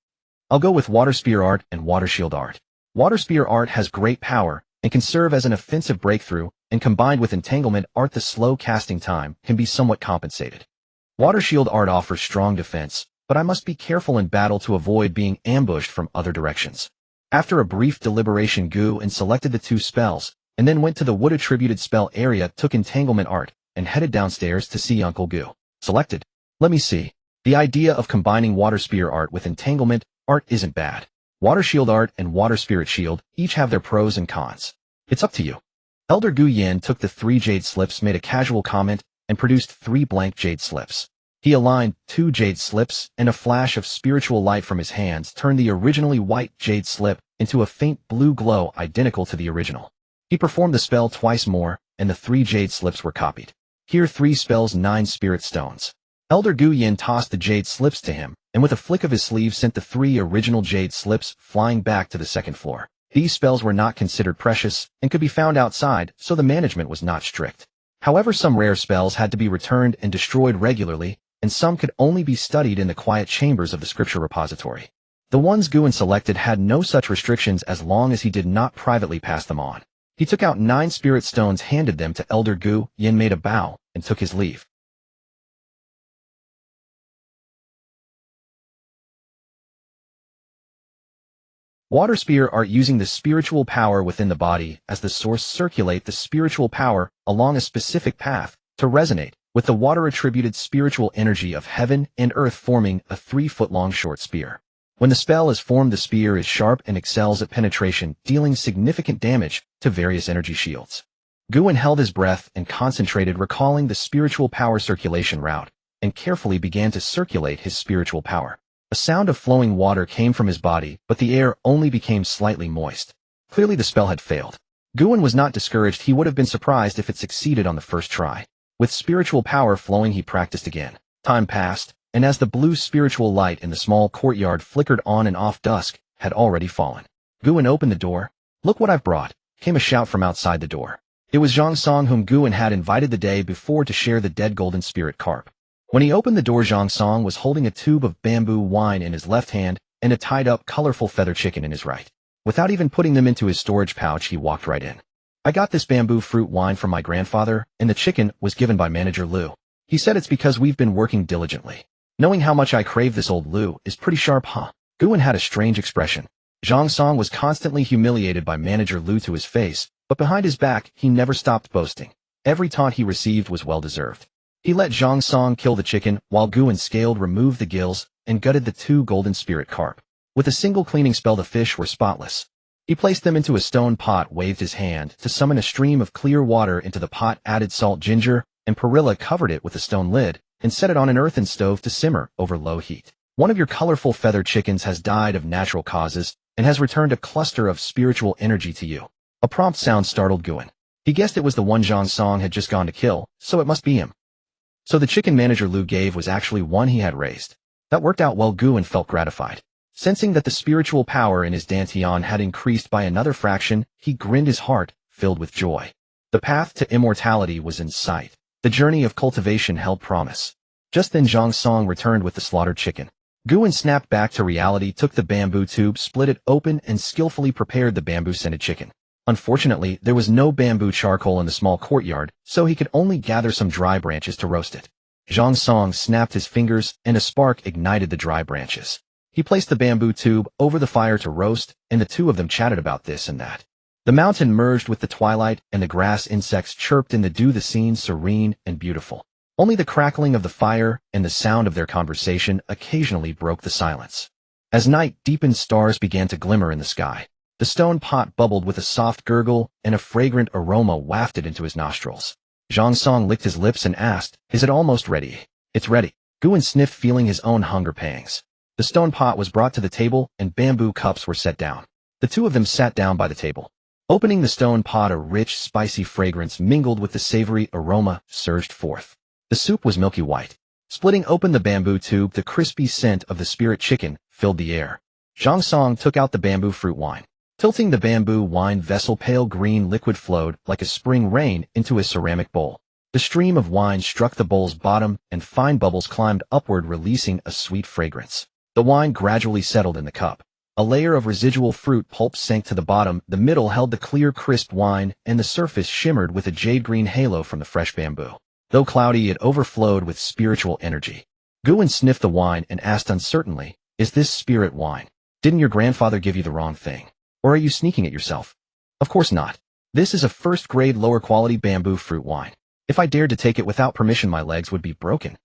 I'll go with water spear art and water shield art. Water spear art has great power and can serve as an offensive breakthrough, and combined with entanglement art, the slow casting time can be somewhat compensated. Water shield art offers strong defense, but I must be careful in battle to avoid being ambushed from other directions. After a brief deliberation, Qingyuan selected the 2 spells, and then went to the wood-attributed spell area, took entanglement art, and headed downstairs to see Uncle Gu. Selected. Let me see. The idea of combining water spear art with entanglement art isn't bad. Water shield art and water spirit shield each have their pros and cons. It's up to you. Elder Gu Yan took the 3 jade slips, made a casual comment, and produced 3 blank jade slips. He aligned 2 jade slips, and a flash of spiritual light from his hands turned the originally white jade slip into a faint blue glow identical to the original. He performed the spell twice more, and the 3 jade slips were copied. Here 3 spells, 9 spirit stones. Elder Gu Yan tossed the jade slips to him, and with a flick of his sleeve sent the 3 original jade slips flying back to the 2nd floor. These spells were not considered precious, and could be found outside, so the management was not strict. However, some rare spells had to be returned and destroyed regularly, and some could only be studied in the quiet chambers of the scripture repository. The ones Qingyuan selected had no such restrictions as long as he did not privately pass them on. He took out 9 spirit stones, handed them to Elder Gu Yan, made a bow, and took his leave. Water spear art, using the spiritual power within the body as the source, circulate the spiritual power along a specific path to resonate with the water-attributed spiritual energy of heaven and earth, forming a 3-foot-long short spear. When the spell is formed, the spear is sharp and excels at penetration, dealing significant damage to various energy shields. Qingyuan held his breath and concentrated, recalling the spiritual power circulation route, and carefully began to circulate his spiritual power. A sound of flowing water came from his body, but the air only became slightly moist. Clearly the spell had failed. Qingyuan was not discouraged. He would have been surprised if it succeeded on the first try. With spiritual power flowing, he practiced again. Time passed, and as the blue spiritual light in the small courtyard flickered on and off, dusk had already fallen. Qingyuan opened the door. "Look what I've brought," came a shout from outside the door. It was Zhang Song, whom Qingyuan had invited the day before to share the dead golden spirit carp. When he opened the door, Zhang Song was holding a tube of bamboo wine in his left hand and a tied-up, colorful feather chicken in his right. Without even putting them into his storage pouch, he walked right in. "I got this bamboo fruit wine from my grandfather, and the chicken was given by Manager Liu. He said it's because we've been working diligently. Knowing how much I crave this, old Liu is pretty sharp, huh?" Qingyuan had a strange expression. Zhang Song was constantly humiliated by Manager Liu to his face, but behind his back, he never stopped boasting. Every taunt he received was well-deserved. He let Zhang Song kill the chicken, while Qingyuan scaled, removed the gills, and gutted the 2 golden spirit carp. With a single cleaning spell, the fish were spotless. He placed them into a stone pot, waved his hand to summon a stream of clear water into the pot, added salt, ginger, and perilla, covered it with a stone lid, and set it on an earthen stove to simmer over low heat. "One of your colorful feathered chickens has died of natural causes and has returned a cluster of spiritual energy to you." A prompt sound startled Qingyuan. He guessed it was the one Zhang Song had just gone to kill, so it must be him. So the chicken Manager Liu gave was actually one he had raised. That worked out well. Qingyuan felt gratified. Sensing that the spiritual power in his dantian had increased by another fraction, he grinned, his heart filled with joy. The path to immortality was in sight. The journey of cultivation held promise. Just then Zhang Song returned with the slaughtered chicken. Qingyuan snapped back to reality, took the bamboo tube, split it open, and skillfully prepared the bamboo-scented chicken. Unfortunately, there was no bamboo charcoal in the small courtyard, so he could only gather some dry branches to roast it. Zhang Song snapped his fingers, and a spark ignited the dry branches. He placed the bamboo tube over the fire to roast, and the 2 of them chatted about this and that. The mountain merged with the twilight, and the grass insects chirped in the dew, the scene serene and beautiful. Only the crackling of the fire and the sound of their conversation occasionally broke the silence. As night deepened, stars began to glimmer in the sky. The stone pot bubbled with a soft gurgle, and a fragrant aroma wafted into his nostrils. Zhang Song licked his lips and asked, "Is it almost ready?" "It's ready." Guan sniffed, feeling his own hunger pangs. The stone pot was brought to the table and bamboo cups were set down. The two of them sat down by the table. Opening the stone pot, a rich, spicy fragrance mingled with the savory aroma surged forth. The soup was milky white. Splitting open the bamboo tube, the crispy scent of the spirit chicken filled the air. Zhang Song took out the bamboo fruit wine. Tilting the bamboo wine vessel, pale green liquid flowed like a spring rain into a ceramic bowl. The stream of wine struck the bowl's bottom and fine bubbles climbed upward, releasing a sweet fragrance. The wine gradually settled in the cup. A layer of residual fruit pulp sank to the bottom, the middle held the clear, crisp wine, and the surface shimmered with a jade-green halo from the fresh bamboo. Though cloudy, it overflowed with spiritual energy. Guan sniffed the wine and asked uncertainly, "Is this spirit wine? Didn't your grandfather give you the wrong thing? Or are you sneaking it yourself?" "Of course not. This is a first-grade, lower-quality bamboo fruit wine. If I dared to take it without permission, my legs would be broken."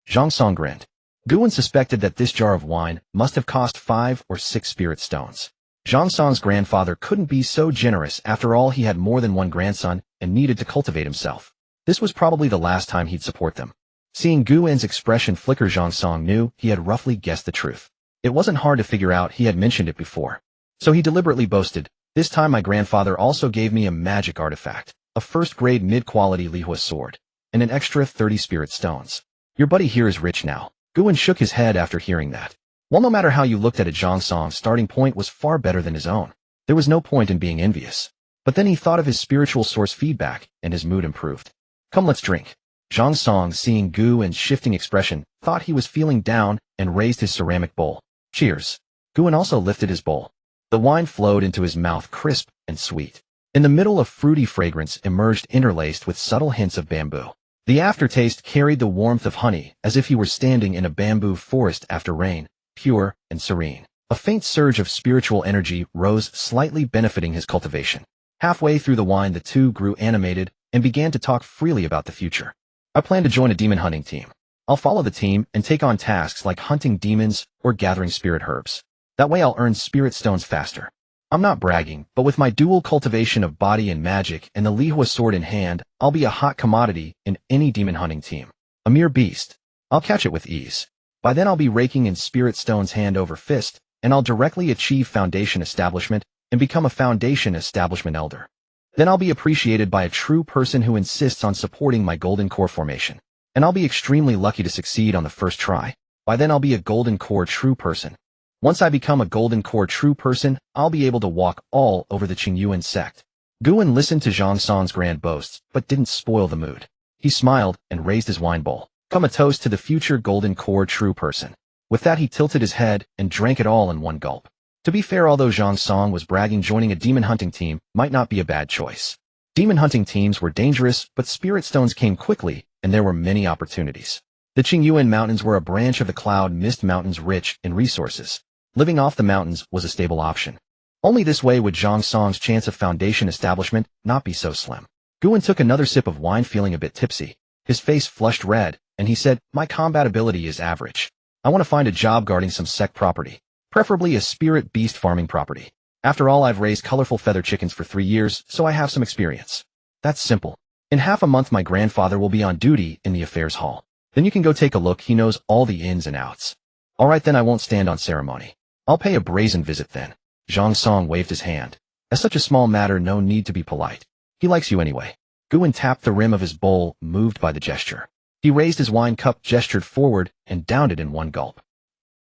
Zhang Song grinned. Guan suspected that this jar of wine must have cost 5 or 6 spirit stones. Zhang Song's grandfather couldn't be so generous. After all, he had more than one grandson and needed to cultivate himself. This was probably the last time he'd support them. Seeing Guan's expression flicker, Zhang Song knew he had roughly guessed the truth. It wasn't hard to figure out, he had mentioned it before. So he deliberately boasted, "This time my grandfather also gave me a magic artifact, a first-grade mid-quality Lihua sword, and an extra 30 spirit stones. Your buddy here is rich now." Guan shook his head after hearing that. Well, no matter how you looked at it, Zhang Song's starting point was far better than his own. There was no point in being envious. But then he thought of his spiritual source feedback, and his mood improved. "Come, let's drink." Zhang Song, seeing Guan's shifting expression, thought he was feeling down and raised his ceramic bowl. "Cheers." Guan also lifted his bowl. The wine flowed into his mouth, crisp and sweet. In the middle, a fruity fragrance emerged, interlaced with subtle hints of bamboo. The aftertaste carried the warmth of honey, as if he were standing in a bamboo forest after rain, pure and serene. A faint surge of spiritual energy rose, slightly benefiting his cultivation. Halfway through the wine, the two grew animated and began to talk freely about the future. "I plan to join a demon hunting team. I'll follow the team and take on tasks like hunting demons or gathering spirit herbs. That way I'll earn spirit stones faster. I'm not bragging, but with my dual cultivation of body and magic and the Lihua sword in hand, I'll be a hot commodity in any demon hunting team. A mere beast. I'll catch it with ease. By then I'll be raking in spirit stones hand over fist, and I'll directly achieve foundation establishment and become a foundation establishment elder. Then I'll be appreciated by a true person who insists on supporting my golden core formation. And I'll be extremely lucky to succeed on the first try. By then I'll be a golden core true person. Once I become a golden core true person, I'll be able to walk all over the Qingyuan Sect." Guan listened to Zhang Song's grand boasts, but didn't spoil the mood. He smiled and raised his wine bowl. "Come, a toast to the future golden core true person." With that, he tilted his head and drank it all in one gulp. To be fair, although Zhang Song was bragging, joining a demon hunting team might not be a bad choice. Demon hunting teams were dangerous, but spirit stones came quickly, and there were many opportunities. The Qingyuan Mountains were a branch of the Cloud Mist Mountains, rich in resources. Living off the mountains was a stable option. Only this way would Zhang Song's chance of foundation establishment not be so slim. Guan took another sip of wine, feeling a bit tipsy. His face flushed red, and he said, "My combat ability is average. I want to find a job guarding some sect property, preferably a spirit beast farming property. After all, I've raised colorful feather chickens for 3 years, so I have some experience. That's simple. In half a month, my grandfather will be on duty in the affairs hall. Then you can go take a look. He knows all the ins and outs." "All right, then I won't stand on ceremony. I'll pay a brazen visit then." Zhang Song waved his hand. "As such a small matter, no need to be polite. He likes you anyway." Guan tapped the rim of his bowl, moved by the gesture. He raised his wine cup, gestured forward, and downed it in one gulp.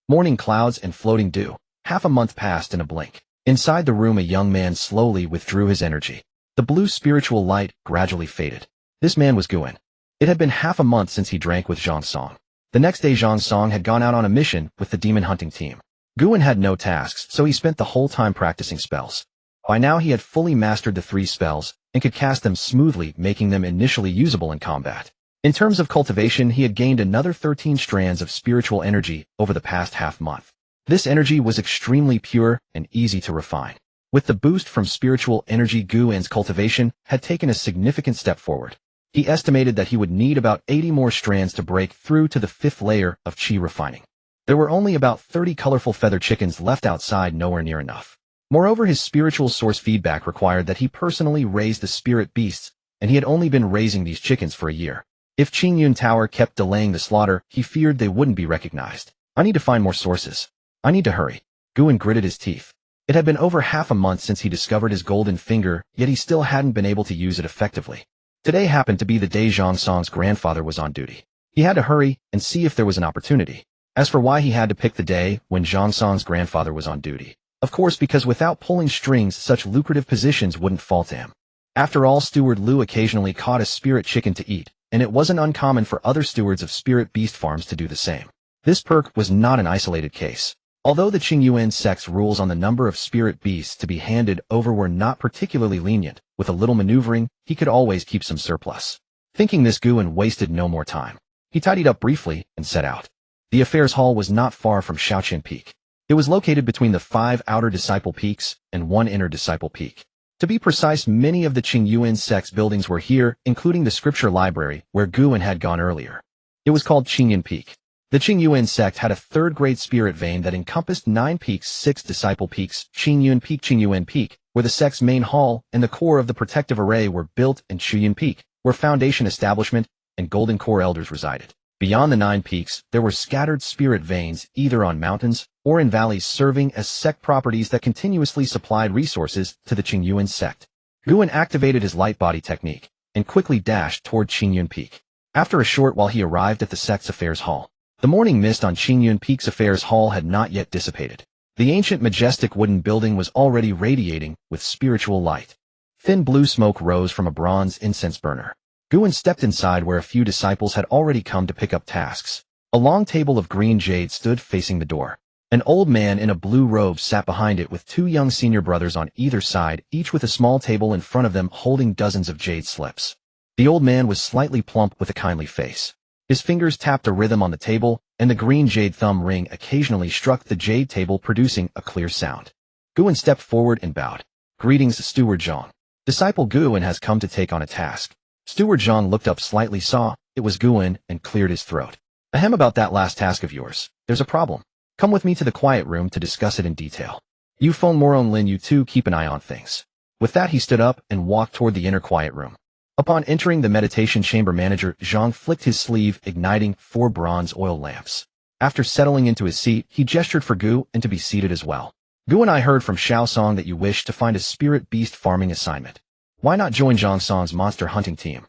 Morning clouds and floating dew. Half a month passed in a blink. Inside the room, a young man slowly withdrew his energy. The blue spiritual light gradually faded. This man was Guan. It had been half a month since he drank with Zhang Song. The next day, Zhang Song had gone out on a mission with the demon hunting team. Guan had no tasks, so he spent the whole time practicing spells. By now he had fully mastered the 3 spells and could cast them smoothly, making them initially usable in combat. In terms of cultivation, he had gained another 13 strands of spiritual energy over the past half-month. This energy was extremely pure and easy to refine. With the boost from spiritual energy, Guan's cultivation had taken a significant step forward. He estimated that he would need about 80 more strands to break through to the 5th layer of chi refining. There were only about 30 colorful feather chickens left outside, nowhere near enough. Moreover, his spiritual source feedback required that he personally raise the spirit beasts and he had only been raising these chickens for a year. If Qingyuan Tower kept delaying the slaughter, he feared they wouldn't be recognized. I need to find more sources. I need to hurry. Guan gritted his teeth. It had been over half a month since he discovered his golden finger, yet he still hadn't been able to use it effectively. Today happened to be the day Zhang Song's grandfather was on duty. He had to hurry and see if there was an opportunity. As for why he had to pick the day when Zhang Song's grandfather was on duty, of course because without pulling strings such lucrative positions wouldn't fall to him. After all, Steward Liu occasionally caught a spirit chicken to eat, and it wasn't uncommon for other stewards of spirit beast farms to do the same. This perk was not an isolated case. Although the Qingyuan Sect's rules on the number of spirit beasts to be handed over were not particularly lenient, with a little maneuvering, he could always keep some surplus. Thinking this, Guan wasted no more time. He tidied up briefly and set out. The affairs hall was not far from Shaoqin Peak. It was located between the 5 outer disciple peaks and 1 inner disciple peak. To be precise, many of the Qingyuan Sect's buildings were here, including the scripture library, where Guan had gone earlier. It was called Qingyuan Peak. The Qingyuan Sect had a third-grade spirit vein that encompassed 9 peaks, 6 disciple peaks. Qingyuan Peak, where the sect's main hall and the core of the protective array were built, and Qingyuan Peak, where foundation establishment and golden core elders resided. Beyond the 9 peaks, there were scattered spirit veins, either on mountains or in valleys, serving as sect properties that continuously supplied resources to the Qingyuan Sect. Guan activated his light body technique and quickly dashed toward Qingyuan Peak. After a short while, he arrived at the sect's affairs hall. The morning mist on Qingyuan Peak's affairs hall had not yet dissipated. The ancient majestic wooden building was already radiating with spiritual light. Thin blue smoke rose from a bronze incense burner. Guan stepped inside, where a few disciples had already come to pick up tasks. A long table of green jade stood facing the door. An old man in a blue robe sat behind it with 2 young senior brothers on either side, each with a small table in front of them holding dozens of jade slips. The old man was slightly plump with a kindly face. His fingers tapped a rhythm on the table, and the green jade thumb ring occasionally struck the jade table, producing a clear sound. Guan stepped forward and bowed. "Greetings, Steward Zhang. Disciple Guan has come to take on a task." Steward Zhang looked up slightly, saw it was Guan, and cleared his throat. "Ahem, about that last task of yours. There's a problem. Come with me to the quiet room to discuss it in detail. You Feng Moron Lin, you two keep an eye on things." With that, he stood up and walked toward the inner quiet room. Upon entering the meditation chamber, manager Zhang flicked his sleeve, igniting 4 bronze oil lamps. After settling into his seat, he gestured for Gu and to be seated as well. "Gu and I heard from Xiao Song that you wish to find a spirit beast farming assignment. Why not join Zhang Song's monster hunting team?"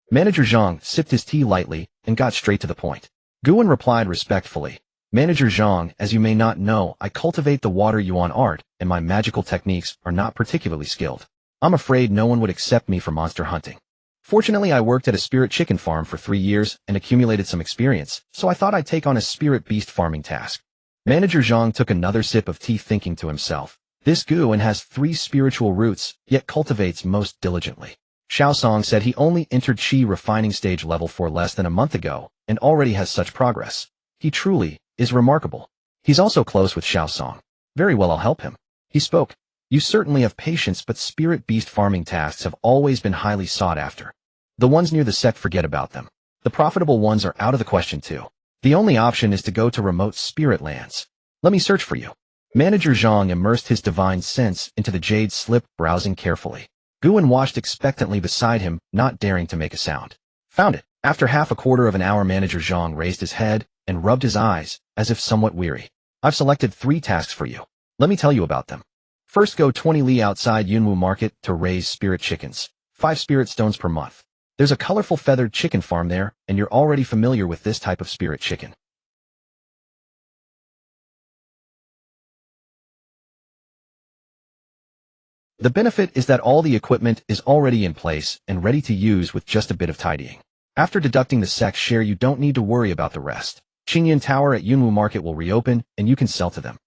Manager Zhang sipped his tea lightly and got straight to the point. Guan replied respectfully, "Manager Zhang, as you may not know, I cultivate the water yuan art, and my magical techniques are not particularly skilled. I'm afraid no one would accept me for monster hunting. Fortunately, I worked at a spirit chicken farm for 3 years and accumulated some experience, so I thought I'd take on a spirit beast farming task." Manager Zhang took another sip of tea, thinking to himself, "This Guan has 3 spiritual roots, yet cultivates most diligently. Xiao Song said he only entered Qi refining stage level 4 less than a month ago, and already has such progress. He truly is remarkable. He's also close with Xiao Song. Very well, I'll help him." He spoke. "You certainly have patience, but spirit beast farming tasks have always been highly sought after. The ones near the sect, forget about them. The profitable ones are out of the question too. The only option is to go to remote spirit lands. Let me search for you." Manager Zhang immersed his divine sense into the jade slip, browsing carefully. Guan watched expectantly beside him, not daring to make a sound. "Found it." After half a quarter of an hour, Manager Zhang raised his head and rubbed his eyes, as if somewhat weary. "I've selected 3 tasks for you. Let me tell you about them. First, go 20 li outside Yunwu Market to raise spirit chickens. 5 spirit stones per month. There's a colorful feathered chicken farm there, and you're already familiar with this type of spirit chicken. The benefit is that all the equipment is already in place and ready to use with just a bit of tidying. After deducting the sect's share, you don't need to worry about the rest. Qingyuan Tower at Yunwu Market will reopen, and you can sell to them.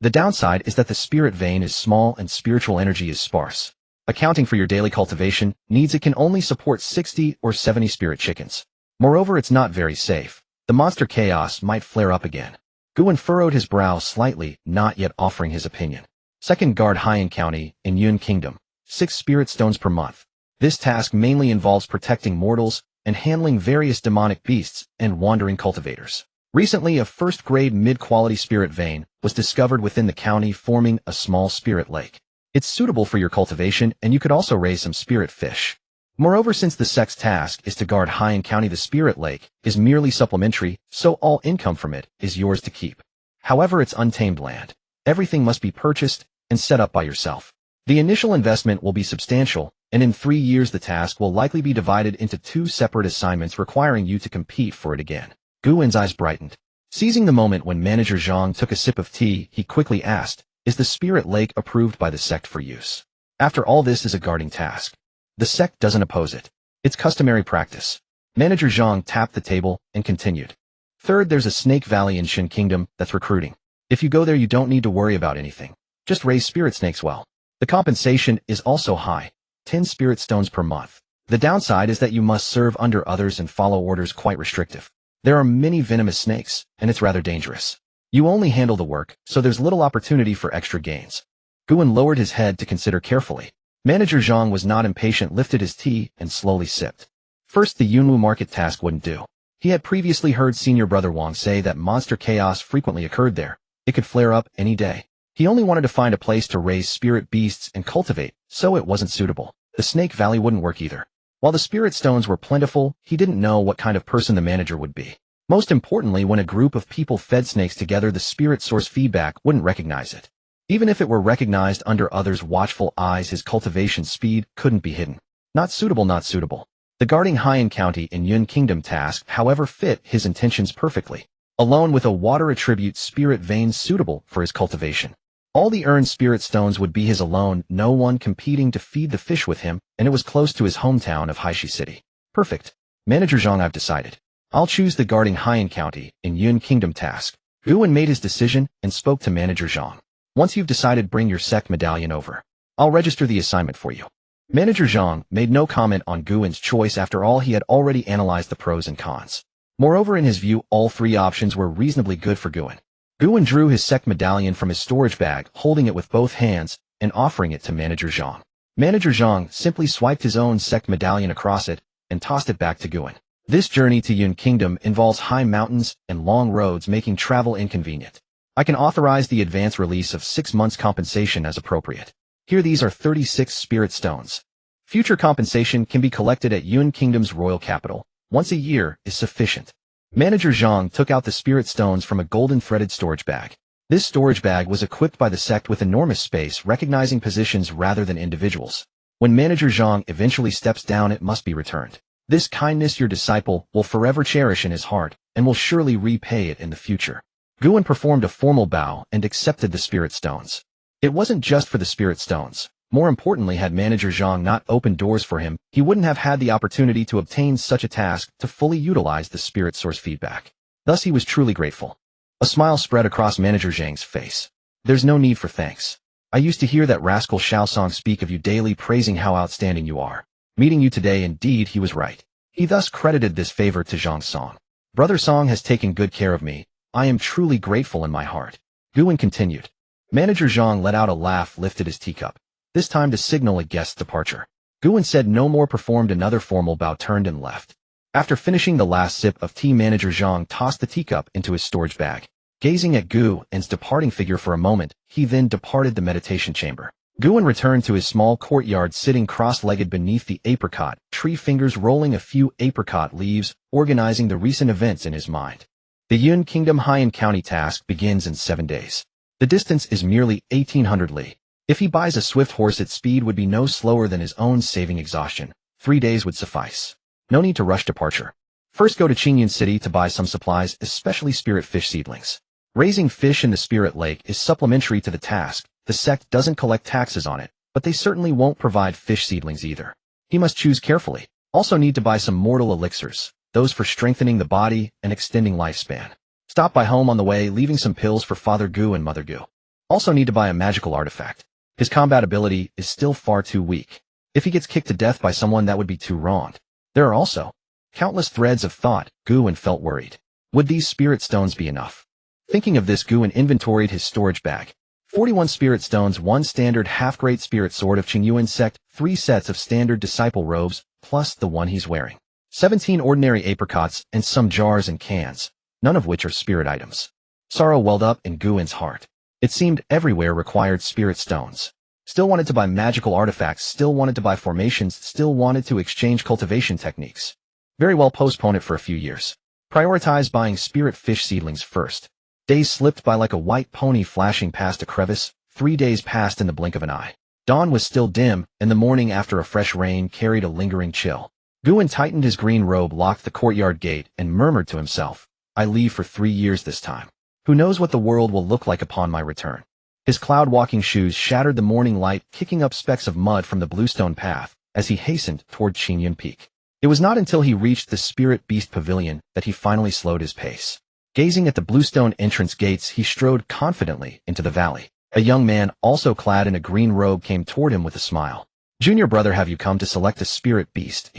The downside is that the spirit vein is small and spiritual energy is sparse. Accounting for your daily cultivation needs, it can only support 60 or 70 spirit chickens. Moreover, it's not very safe. The monster chaos might flare up again." Guan furrowed his brow slightly, not yet offering his opinion. Second, guard Haiyan County in Yun Kingdom. 6 spirit stones per month. This task mainly involves protecting mortals and handling various demonic beasts and wandering cultivators. Recently, a first-grade mid-quality spirit vein was discovered within the county, forming a small spirit lake. It's suitable for your cultivation, and you could also raise some spirit fish. Moreover, since the sect's task is to guard Haiyan County, the spirit lake is merely supplementary, so all income from it is yours to keep. However, it's untamed land. Everything must be purchased and set up by yourself. The initial investment will be substantial, and in 3 years the task will likely be divided into 2 separate assignments requiring you to compete for it again. Guwen's eyes brightened. Seizing the moment when Manager Zhang took a sip of tea, he quickly asked, "Is the spirit lake approved by the sect for use? After all, this is a guarding task. The sect doesn't oppose it. It's customary practice." Manager Zhang tapped the table and continued. "Third, there's a snake valley in Shin Kingdom that's recruiting. If you go there, you don't need to worry about anything. Just raise spirit snakes well. The compensation is also high, 10 spirit stones per month. The downside is that you must serve under others and follow orders quite restrictive. There are many venomous snakes, and it's rather dangerous. You only handle the work, so there's little opportunity for extra gains." Guwen lowered his head to consider carefully. Manager Zhang was not impatient, lifted his tea, and slowly sipped. First, the Yunwu market task wouldn't do. He had previously heard senior brother Wang say that monster chaos frequently occurred there. It could flare up any day. He only wanted to find a place to raise spirit beasts and cultivate, so it wasn't suitable. The Snake Valley wouldn't work either. While the spirit stones were plentiful, he didn't know what kind of person the manager would be. Most importantly, when a group of people fed snakes together, the spirit source feedback wouldn't recognize it. Even if it were recognized under others' watchful eyes, his cultivation speed couldn't be hidden. Not suitable, not suitable. The guarding Haiyan County in Yun Kingdom task, however, fit his intentions perfectly. Alone with a water attribute spirit vein suitable for his cultivation. All the earned spirit stones would be his alone, no one competing to feed the fish with him, and it was close to his hometown of Haishi City. Perfect. Manager Zhang, I've decided. I'll choose the guarding Haiyan County in Yun Kingdom task. Guwen made his decision and spoke to Manager Zhang. Once you've decided, bring your sect medallion over. I'll register the assignment for you. Manager Zhang made no comment on Guwen's choice. After all, he had already analyzed the pros and cons. Moreover, in his view, all 3 options were reasonably good for Guwen. Guwen drew his sect medallion from his storage bag, holding it with both hands and offering it to Manager Zhang. Manager Zhang simply swiped his own sect medallion across it and tossed it back to Guwen. This journey to Yun Kingdom involves high mountains and long roads, making travel inconvenient. I can authorize the advance release of 6 months compensation as appropriate. Here, these are 36 spirit stones. Future compensation can be collected at Yun Kingdom's royal capital. Once a year is sufficient. Manager Zhang took out the spirit stones from a golden threaded storage bag. This storage bag was equipped by the sect with enormous space, recognizing positions rather than individuals. When Manager Zhang eventually steps down, it must be returned. This kindness your disciple will forever cherish in his heart and will surely repay it in the future. Guwen performed a formal bow and accepted the spirit stones. It wasn't just for the spirit stones. More importantly, had Manager Zhang not opened doors for him, he wouldn't have had the opportunity to obtain such a task to fully utilize the spirit source feedback. Thus, he was truly grateful. A smile spread across Manager Zhang's face. There's no need for thanks. I used to hear that rascal Xiaosong speak of you daily, praising how outstanding you are. Meeting you today, indeed, he was right. He thus credited this favor to Zhang Song. Brother Song has taken good care of me. I am truly grateful in my heart. Guwen continued. Manager Zhang let out a laugh, lifted his teacup. This time to signal a guest's departure. Guwen said no more, performed another formal bow, turned and left. After finishing the last sip of tea, Manager Zhang tossed the teacup into his storage bag. Gazing at Guwen's departing figure for a moment, he then departed the meditation chamber. Guwen returned to his small courtyard, sitting cross-legged beneath the apricot tree, fingers rolling a few apricot leaves, organizing the recent events in his mind. The Yun Kingdom Haiyan County task begins in 7 days. The distance is merely 1,800 li. If he buys a swift horse, its speed would be no slower than his own, saving exhaustion. 3 days would suffice. No need to rush departure. First, go to Qingyuan City to buy some supplies, especially spirit fish seedlings. Raising fish in the spirit lake is supplementary to the task. The sect doesn't collect taxes on it, but they certainly won't provide fish seedlings either. He must choose carefully. Also need to buy some mortal elixirs, those for strengthening the body and extending lifespan. Stop by home on the way, leaving some pills for Father Gu and Mother Gu. Also need to buy a magical artifact. His combat ability is still far too weak. If he gets kicked to death by someone, that would be too wrong. There are also countless threads of thought. Guwen felt worried. Would these spirit stones be enough? Thinking of this, Guwen inventoried his storage bag. 41 spirit stones, 1 standard half-great spirit sword of Qingyuan Sect, 3 sets of standard disciple robes, plus the one he's wearing. 17 ordinary apricots, and some jars and cans, none of which are spirit items. Sorrow welled up in Guwen's heart. It seemed everywhere required spirit stones. Still wanted to buy magical artifacts, still wanted to buy formations, still wanted to exchange cultivation techniques. Very well, postpone it for a few years. Prioritize buying spirit fish seedlings first. Days slipped by like a white pony flashing past a crevice. 3 days passed in the blink of an eye. Dawn was still dim, and the morning after a fresh rain carried a lingering chill. Guan tightened his green robe, locked the courtyard gate, and murmured to himself, I leave for 3 years this time. Who knows what the world will look like upon my return? His cloud-walking shoes shattered the morning light, kicking up specks of mud from the bluestone path as he hastened toward Qingyuan Peak. It was not until he reached the Spirit Beast Pavilion that he finally slowed his pace. Gazing at the bluestone entrance gates, he strode confidently into the valley. A young man, also clad in a green robe, came toward him with a smile. Junior brother, have you come to select a spirit beast?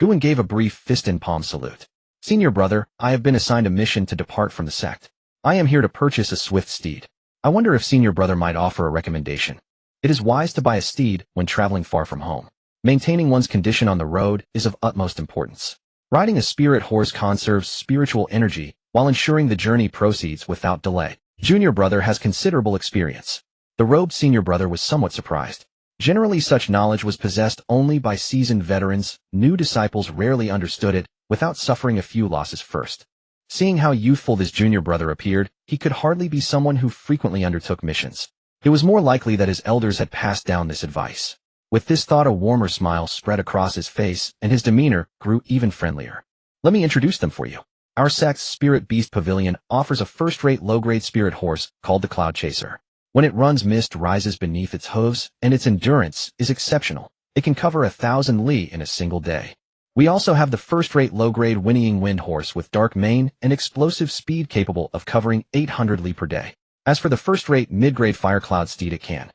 Guan gave a brief fist-in-palm salute. Senior brother, I have been assigned a mission to depart from the sect. I am here to purchase a swift steed. I wonder if senior brother might offer a recommendation. It is wise to buy a steed when traveling far from home. Maintaining one's condition on the road is of utmost importance. Riding a spirit horse conserves spiritual energy while ensuring the journey proceeds without delay. Junior brother has considerable experience. The robed senior brother was somewhat surprised. Generally, such knowledge was possessed only by seasoned veterans. New disciples rarely understood it without suffering a few losses first. Seeing how youthful this junior brother appeared, he could hardly be someone who frequently undertook missions. It was more likely that his elders had passed down this advice. With this thought, a warmer smile spread across his face, and his demeanor grew even friendlier. Let me introduce them for you. Our sect's Spirit Beast Pavilion offers a first-rate low-grade spirit horse called the Cloud Chaser. When it runs, mist rises beneath its hooves, and its endurance is exceptional. It can cover 1,000 li in a single day. We also have the first-rate low-grade whinnying wind horse with dark mane and explosive speed capable of covering 800 li per day. As for the first-rate mid-grade Firecloud steed, it can.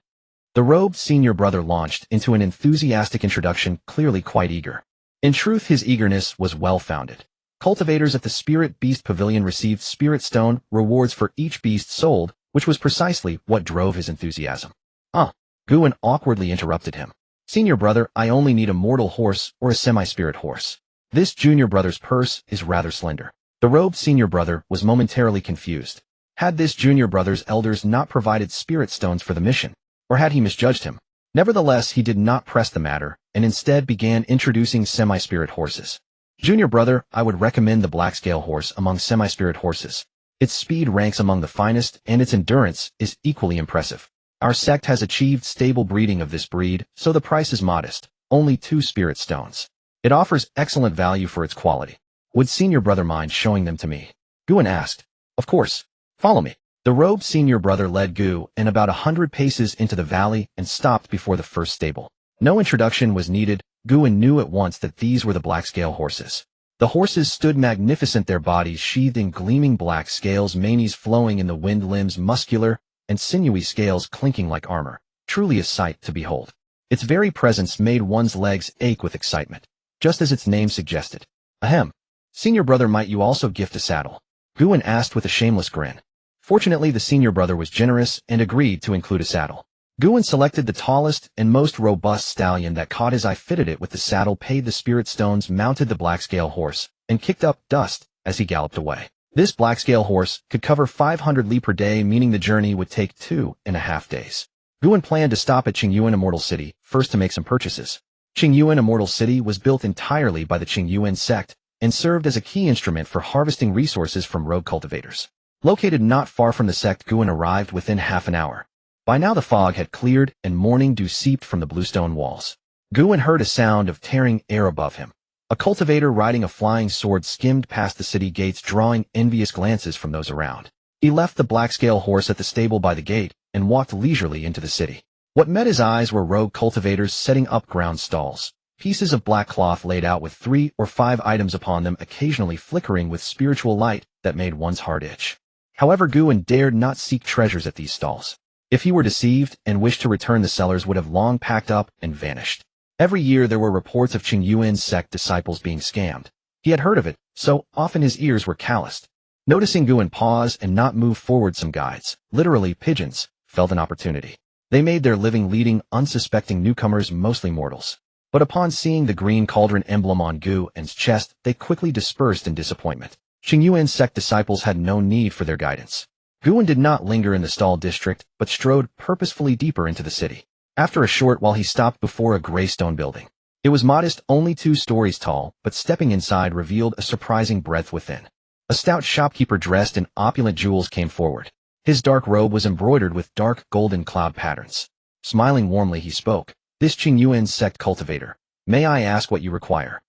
The robed senior brother launched into an enthusiastic introduction, clearly quite eager. In truth, his eagerness was well-founded. Cultivators at the Spirit Beast Pavilion received Spirit Stone rewards for each beast sold, which was precisely what drove his enthusiasm. Guan awkwardly interrupted him. Senior brother, I only need a mortal horse or a semi-spirit horse. This junior brother's purse is rather slender. The robed senior brother was momentarily confused. Had this junior brother's elders not provided spirit stones for the mission? Or had he misjudged him? Nevertheless, he did not press the matter, and instead began introducing semi-spirit horses. Junior brother, I would recommend the Black Scale horse among semi-spirit horses. Its speed ranks among the finest, and its endurance is equally impressive. Our sect has achieved stable breeding of this breed, so the price is modest, only 2 spirit stones. It offers excellent value for its quality. Would senior brother mind showing them to me? Guan asked. Of course. Follow me. The robed senior brother led Gu and about 100 paces into the valley and stopped before the first stable. No introduction was needed. Guan knew at once that these were the Black Scale horses. The horses stood magnificent, their bodies sheathed in gleaming black scales, manes flowing in the wind, limbs muscular, and sinewy scales clinking like armor. Truly a sight to behold. Its very presence made one's legs ache with excitement, just as its name suggested. Ahem. Senior brother, might you also gift a saddle? Guan asked with a shameless grin. Fortunately, the senior brother was generous and agreed to include a saddle. Guan selected the tallest and most robust stallion that caught his eye, fitted it with the saddle, paid the spirit stones, mounted the Black Scale horse, and kicked up dust as he galloped away. This Black Scale horse could cover 500 li per day, meaning the journey would take 2.5 days. Guan planned to stop at Qingyuan Immortal City first to make some purchases. Qingyuan Immortal City was built entirely by the Qingyuan Sect and served as a key instrument for harvesting resources from rogue cultivators. Located not far from the sect, Guan arrived within half an hour. By now the fog had cleared and morning dew seeped from the bluestone walls. Guan heard a sound of tearing air above him. A cultivator riding a flying sword skimmed past the city gates, drawing envious glances from those around. He left the Black Scale horse at the stable by the gate and walked leisurely into the city. What met his eyes were rogue cultivators setting up ground stalls. Pieces of black cloth laid out with 3 or 5 items upon them, occasionally flickering with spiritual light that made one's heart itch. However, Guan dared not seek treasures at these stalls. If he were deceived and wished to return, the sellers would have long packed up and vanished. Every year there were reports of Qingyuan Sect disciples being scammed. He had heard of it, so often his ears were calloused. Noticing Guan pause and not move forward, some guides, literally pigeons, felt an opportunity. They made their living leading unsuspecting newcomers, mostly mortals. But upon seeing the green cauldron emblem on Guan's chest, they quickly dispersed in disappointment. Qingyuan Sect disciples had no need for their guidance. Guan did not linger in the stall district, but strode purposefully deeper into the city. After a short while he stopped before a gray stone building. It was modest, only 2 stories tall, but stepping inside revealed a surprising breadth within. A stout shopkeeper dressed in opulent jewels came forward. His dark robe was embroidered with dark golden cloud patterns. Smiling warmly he spoke, "This Qingyuan Sect cultivator. May I ask what you require?"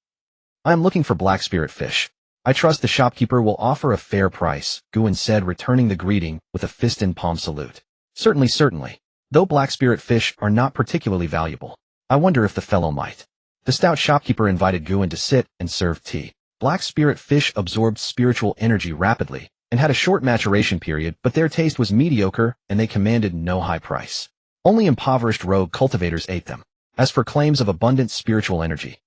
"I am looking for black spirit fish. I trust the shopkeeper will offer a fair price," Guan said, returning the greeting with a fist in palm salute. Certainly, certainly. Though black spirit fish are not particularly valuable, I wonder if the fellow might." The stout shopkeeper invited Guan to sit and served tea. Black spirit fish absorbed spiritual energy rapidly and had a short maturation period, but their taste was mediocre and they commanded no high price. Only impoverished rogue cultivators ate them. As for claims of abundant spiritual energy,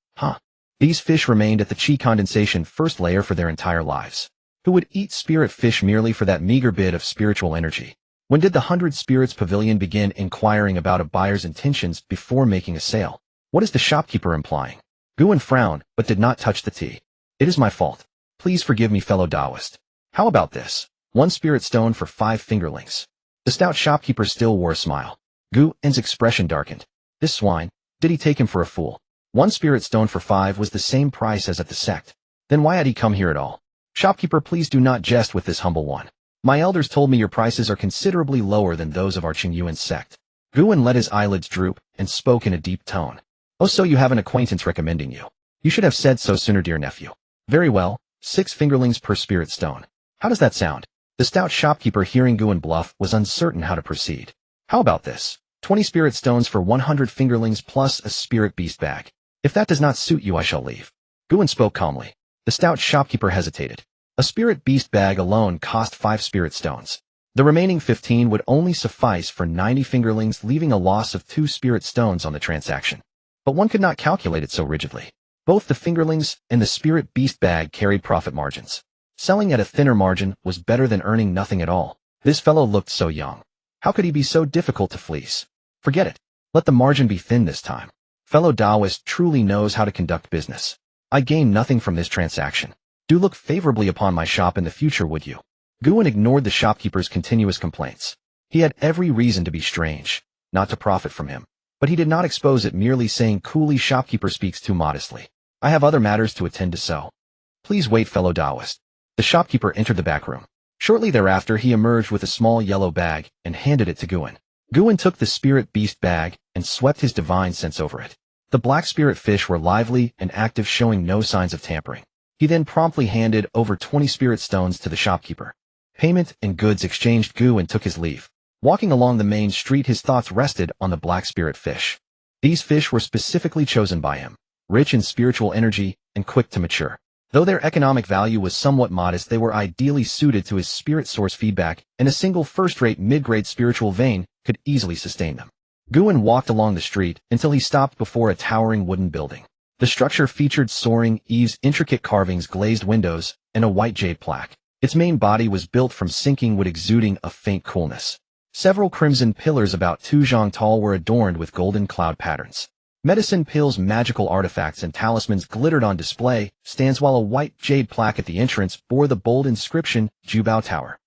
these fish remained at the chi condensation first layer for their entire lives. Who would eat spirit fish merely for that meager bit of spiritual energy? When did the 100 Spirits Pavilion begin inquiring about a buyer's intentions before making a sale? What is the shopkeeper implying? Guan frowned, but did not touch the tea. "It is my fault. Please forgive me, fellow Taoist. How about this? 1 spirit stone for 5 fingerlings." The stout shopkeeper still wore a smile. Guan's expression darkened. This swine, did he take him for a fool? 1 spirit stone for 5 was the same price as at the sect. Then why had he come here at all? "Shopkeeper, please do not jest with this humble one. My elders told me your prices are considerably lower than those of our Qingyuan sect." Guan let his eyelids droop and spoke in a deep tone. "Oh, so you have an acquaintance recommending you. You should have said so sooner, dear nephew. Very well, 6 fingerlings per spirit stone. How does that sound?" The stout shopkeeper, hearing Guan bluff, was uncertain how to proceed. "How about this? 20 spirit stones for 100 fingerlings plus a spirit beast bag. If that does not suit you, I shall leave." Guan spoke calmly. The stout shopkeeper hesitated. A spirit beast bag alone cost 5 spirit stones. The remaining 15 would only suffice for 90 fingerlings, leaving a loss of 2 spirit stones on the transaction. But one could not calculate it so rigidly. Both the fingerlings and the spirit beast bag carried profit margins. Selling at a thinner margin was better than earning nothing at all. This fellow looked so young. How could he be so difficult to fleece? Forget it. Let the margin be thin this time. Fellow Taoist truly knows how to conduct business. I gain nothing from this transaction. Do look favorably upon my shop in the future, would you? Guan ignored the shopkeeper's continuous complaints. He had every reason to be strange, not to profit from him. But he did not expose it, merely saying coolly, "Shopkeeper speaks too modestly. I have other matters to attend to, so please wait, fellow Taoist." The shopkeeper entered the back room. Shortly thereafter, he emerged with a small yellow bag and handed it to Guan. Guan took the spirit beast bag and swept his divine sense over it. The black spirit fish were lively and active, showing no signs of tampering. He then promptly handed over 20 spirit stones to the shopkeeper. Payment and goods exchanged, Guan took his leave. Walking along the main street, his thoughts rested on the black spirit fish. These fish were specifically chosen by him, rich in spiritual energy and quick to mature. Though their economic value was somewhat modest, they were ideally suited to his spirit source feedback, and a single first-rate mid-grade spiritual vein could easily sustain them. Guan walked along the street until he stopped before a towering wooden building. The structure featured soaring eaves, intricate carvings, glazed windows, and a white jade plaque. Its main body was built from sinking wood, exuding a faint coolness. Several crimson pillars about 2 zhang tall were adorned with golden cloud patterns. Medicine pills, magical artifacts, and talismans glittered on display stands, while a white jade plaque at the entrance bore the bold inscription, Jubao Tower.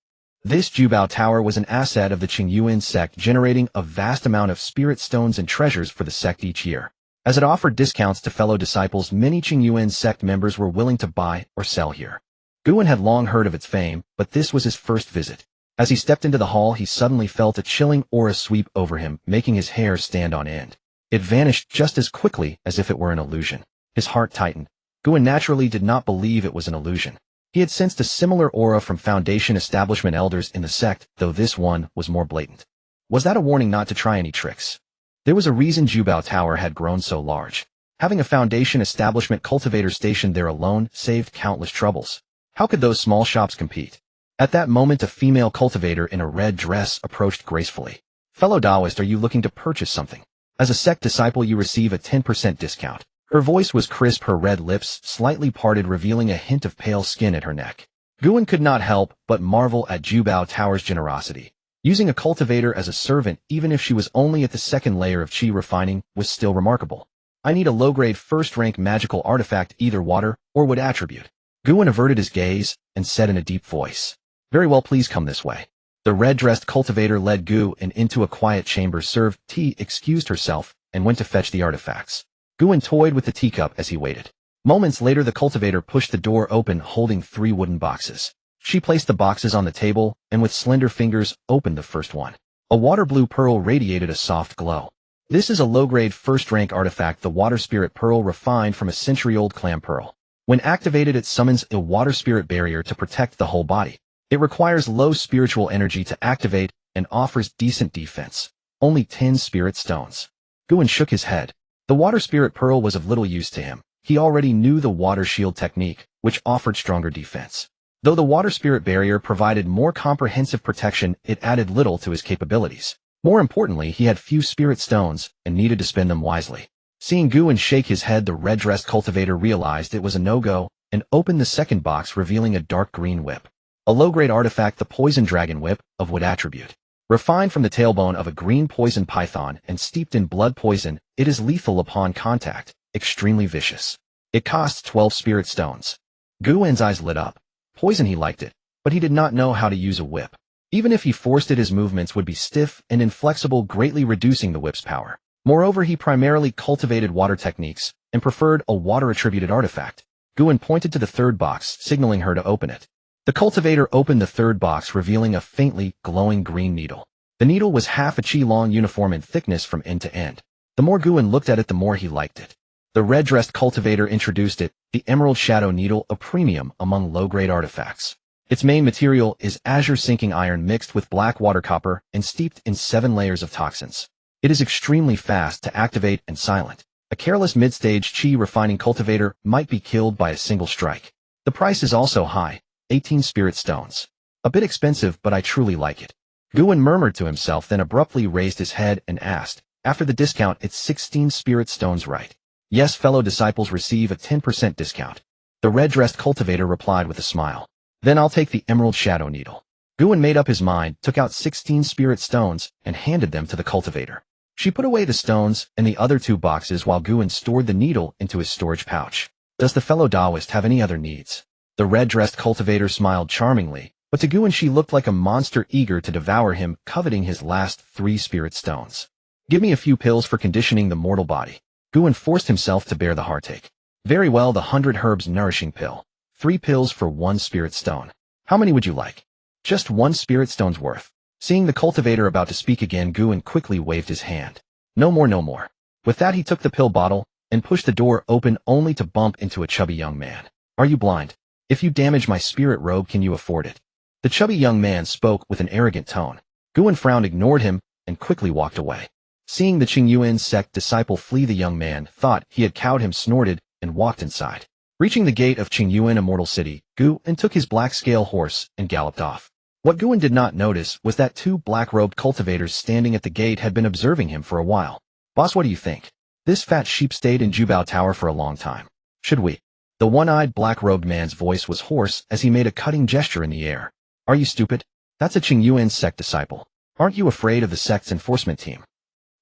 This Jubao Tower was an asset of the Qingyuan Sect, generating a vast amount of spirit stones and treasures for the sect each year. As it offered discounts to fellow disciples, many Qingyuan Sect members were willing to buy or sell here. Guan had long heard of its fame, but this was his first visit. As he stepped into the hall, he suddenly felt a chilling aura sweep over him, making his hair stand on end. It vanished just as quickly as if it were an illusion. His heart tightened. Guan naturally did not believe it was an illusion. He had sensed a similar aura from Foundation establishment elders in the sect, though this one was more blatant. Was that a warning not to try any tricks? There was a reason Jubao Tower had grown so large. Having a Foundation establishment cultivator stationed there alone saved countless troubles. How could those small shops compete? At that moment, a female cultivator in a red dress approached gracefully. "Fellow Taoist, are you looking to purchase something? As a sect disciple, you receive a 10% discount." Her voice was crisp, her red lips slightly parted, revealing a hint of pale skin at her neck. Guan could not help but marvel at Jubao Tower's generosity. Using a cultivator as a servant, even if she was only at the second layer of chi refining, was still remarkable. "I need a low-grade first-rank magical artifact, either water or wood attribute." Guan averted his gaze and said in a deep voice, "Very well, please come this way." The red-dressed cultivator led Qingyuan into a quiet chamber, served tea, excused herself, and went to fetch the artifacts. Qingyuan toyed with the teacup as he waited. Moments later, the cultivator pushed the door open, holding 3 wooden boxes. She placed the boxes on the table, and with slender fingers, opened the first one. A water blue pearl radiated a soft glow. This is a low-grade first-rank artifact, the water spirit pearl, refined from a century-old clam pearl. When activated, it summons a water spirit barrier to protect the whole body. It requires low spiritual energy to activate and offers decent defense. Only 10 spirit stones. Qingyuan shook his head. The water spirit pearl was of little use to him. He already knew the water shield technique, which offered stronger defense. Though the water spirit barrier provided more comprehensive protection, it added little to his capabilities. More importantly, he had few spirit stones and needed to spend them wisely. Seeing Qingyuan shake his head, the red-dressed cultivator realized it was a no-go and opened the second box, revealing a dark green whip. A low-grade artifact, the poison dragon whip, of wood attribute. Refined from the tailbone of a green poison python and steeped in blood poison, it is lethal upon contact, extremely vicious. It costs 12 spirit stones. Qingyuan's eyes lit up. Poison, he liked it, but he did not know how to use a whip. Even if he forced it, his movements would be stiff and inflexible, greatly reducing the whip's power. Moreover, he primarily cultivated water techniques and preferred a water-attributed artifact. Qingyuan pointed to the third box, signaling her to open it. The cultivator opened the third box, revealing a faintly glowing green needle. The needle was half a chi long, uniform in thickness from end to end. The more Qingyuan looked at it, the more he liked it. The red-dressed cultivator introduced it, the Emerald Shadow Needle, a premium among low-grade artifacts. Its main material is azure sinking iron mixed with black water copper and steeped in 7 layers of toxins. It is extremely fast to activate and silent. A careless mid-stage chi refining cultivator might be killed by a single strike. The price is also high, 18 spirit stones. A bit expensive, but I truly like it. Qingyuan murmured to himself, then abruptly raised his head and asked, after the discount, it's 16 spirit stones, right? Yes, fellow disciples receive a 10% discount. The red-dressed cultivator replied with a smile. Then I'll take the Emerald Shadow Needle. Qingyuan made up his mind, took out 16 spirit stones, and handed them to the cultivator. She put away the stones and the other 2 boxes while Qingyuan stored the needle into his storage pouch. Does the fellow Taoist have any other needs? The red-dressed cultivator smiled charmingly, but to Qingyuan she looked like a monster eager to devour him, coveting his last 3 spirit stones. Give me a few pills for conditioning the mortal body. Qingyuan forced himself to bear the heartache. Very well, the 100 herbs nourishing pill. 3 pills for 1 spirit stone. How many would you like? Just 1 spirit stone's worth. Seeing the cultivator about to speak again, Qingyuan quickly waved his hand. No more, no more. With that, he took the pill bottle and pushed the door open, only to bump into a chubby young man. Are you blind? If you damage my spirit robe, can you afford it? The chubby young man spoke with an arrogant tone. Qingyuan frowned, ignored him, and quickly walked away. Seeing the Qingyuan Sect disciple flee, the young man thought he had cowed him, snorted, and walked inside. Reaching the gate of Qingyuan Immortal City, Qingyuan took his black scale horse and galloped off. What Qingyuan did not notice was that 2 black-robed cultivators standing at the gate had been observing him for a while. Boss, what do you think? This fat sheep stayed in Jubao Tower for a long time. Should we? The one-eyed black-robed man's voice was hoarse as he made a cutting gesture in the air. Are you stupid? That's a Qingyuan Sect disciple. Aren't you afraid of the sect's enforcement team?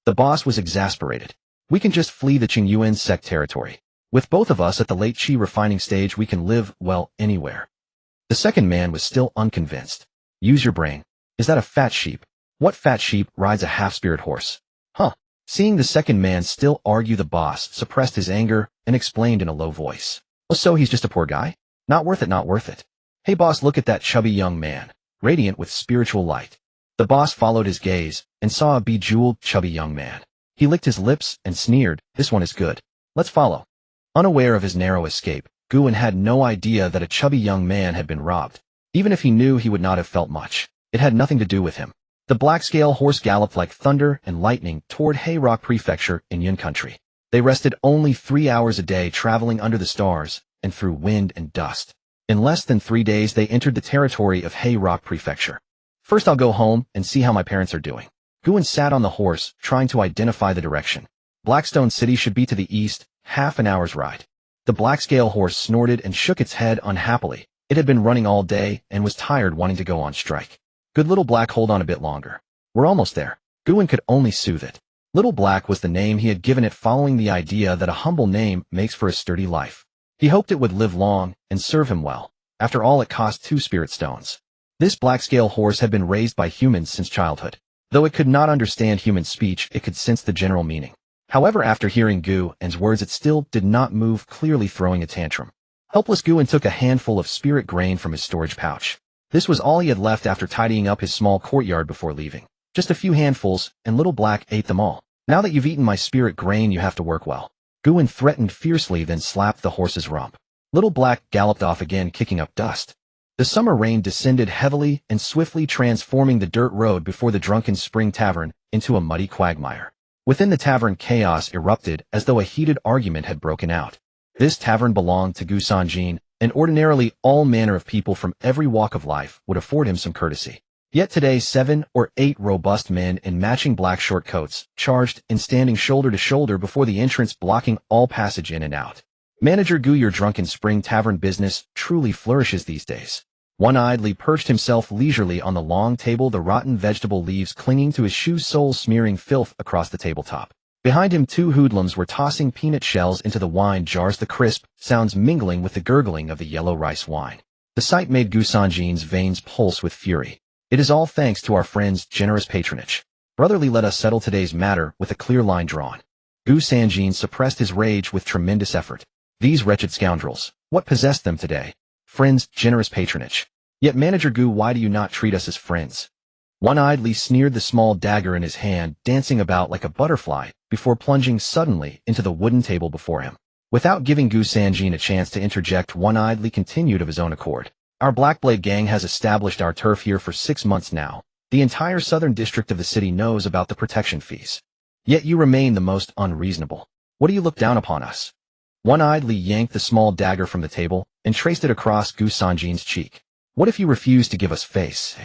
The boss was exasperated. We can just flee the Qingyuan Sect territory. With both of us at the late chi refining stage, we can live, well, anywhere. The second man was still unconvinced. Use your brain. Is that a fat sheep? What fat sheep rides a half-spirit horse? Huh. Seeing the second man still argue, the boss suppressed his anger and explained in a low voice. Oh, so he's just a poor guy? Not worth it, not worth it. Hey boss, look at that chubby young man, radiant with spiritual light. The boss followed his gaze and saw a bejeweled, chubby young man. He licked his lips and sneered, this one is good. Let's follow. Unaware of his narrow escape, Qingyuan had no idea that a chubby young man had been robbed. Even if he knew, he would not have felt much. It had nothing to do with him. The black-scale horse galloped like thunder and lightning toward Hayrock Prefecture in Yun Country. They rested only 3 hours a day, traveling under the stars and through wind and dust. In less than 3 days, they entered the territory of Hayrock Prefecture. First, I'll go home and see how my parents are doing. Qingyuan sat on the horse, trying to identify the direction. Blackstone City should be to the east, half an hour's ride. The black-scale horse snorted and shook its head unhappily. It had been running all day and was tired, wanting to go on strike. Good little black, hold on a bit longer. We're almost there. Qingyuan could only soothe it. Little Black was the name he had given it, following the idea that a humble name makes for a sturdy life. He hoped it would live long and serve him well. After all, it cost 2 spirit stones. This black-scale horse had been raised by humans since childhood. Though it could not understand human speech, it could sense the general meaning. However, after hearing Guan's words, it still did not move, clearly throwing a tantrum. Helpless Guan took a handful of spirit grain from his storage pouch. This was all he had left after tidying up his small courtyard before leaving. Just a few handfuls, and Little Black ate them all. Now that you've eaten my spirit grain, you have to work well. Guan threatened fiercely, then slapped the horse's rump. Little Black galloped off again, kicking up dust. The summer rain descended heavily and swiftly, transforming the dirt road before the Drunken Spring Tavern into a muddy quagmire. Within the tavern, chaos erupted as though a heated argument had broken out. This tavern belonged to Gu Sanjin, and ordinarily all manner of people from every walk of life would afford him some courtesy. Yet today 7 or 8 robust men in matching black short coats charged and standing shoulder to shoulder before the entrance, blocking all passage in and out. Manager Gu, your Drunken Spring Tavern business truly flourishes these days. One-Eyed Lee perched himself leisurely on the long table, the rotten vegetable leaves clinging to his shoe soles, smearing filth across the tabletop. Behind him, 2 hoodlums were tossing peanut shells into the wine jars, the crisp sounds mingling with the gurgling of the yellow rice wine. The sight made Gu Sanjin's veins pulse with fury. It is all thanks to our friend's generous patronage. Brotherly, let us settle today's matter with a clear line drawn. Gu Sanjin suppressed his rage with tremendous effort. These wretched scoundrels, what possessed them today? Friends, generous patronage. Yet Manager Gu, why do you not treat us as friends? One-Eyed Lee sneered, the small dagger in his hand dancing about like a butterfly before plunging suddenly into the wooden table before him. Without giving Gu Sanjin a chance to interject, One-Eyed Lee continued of his own accord. Our Blackblade gang has established our turf here for 6 months now. The entire southern district of the city knows about the protection fees. Yet you remain the most unreasonable. What do you look down upon us? One-Eyed Lee yanked the small dagger from the table and traced it across Gu Sanjin's cheek. What if you refuse to give us face?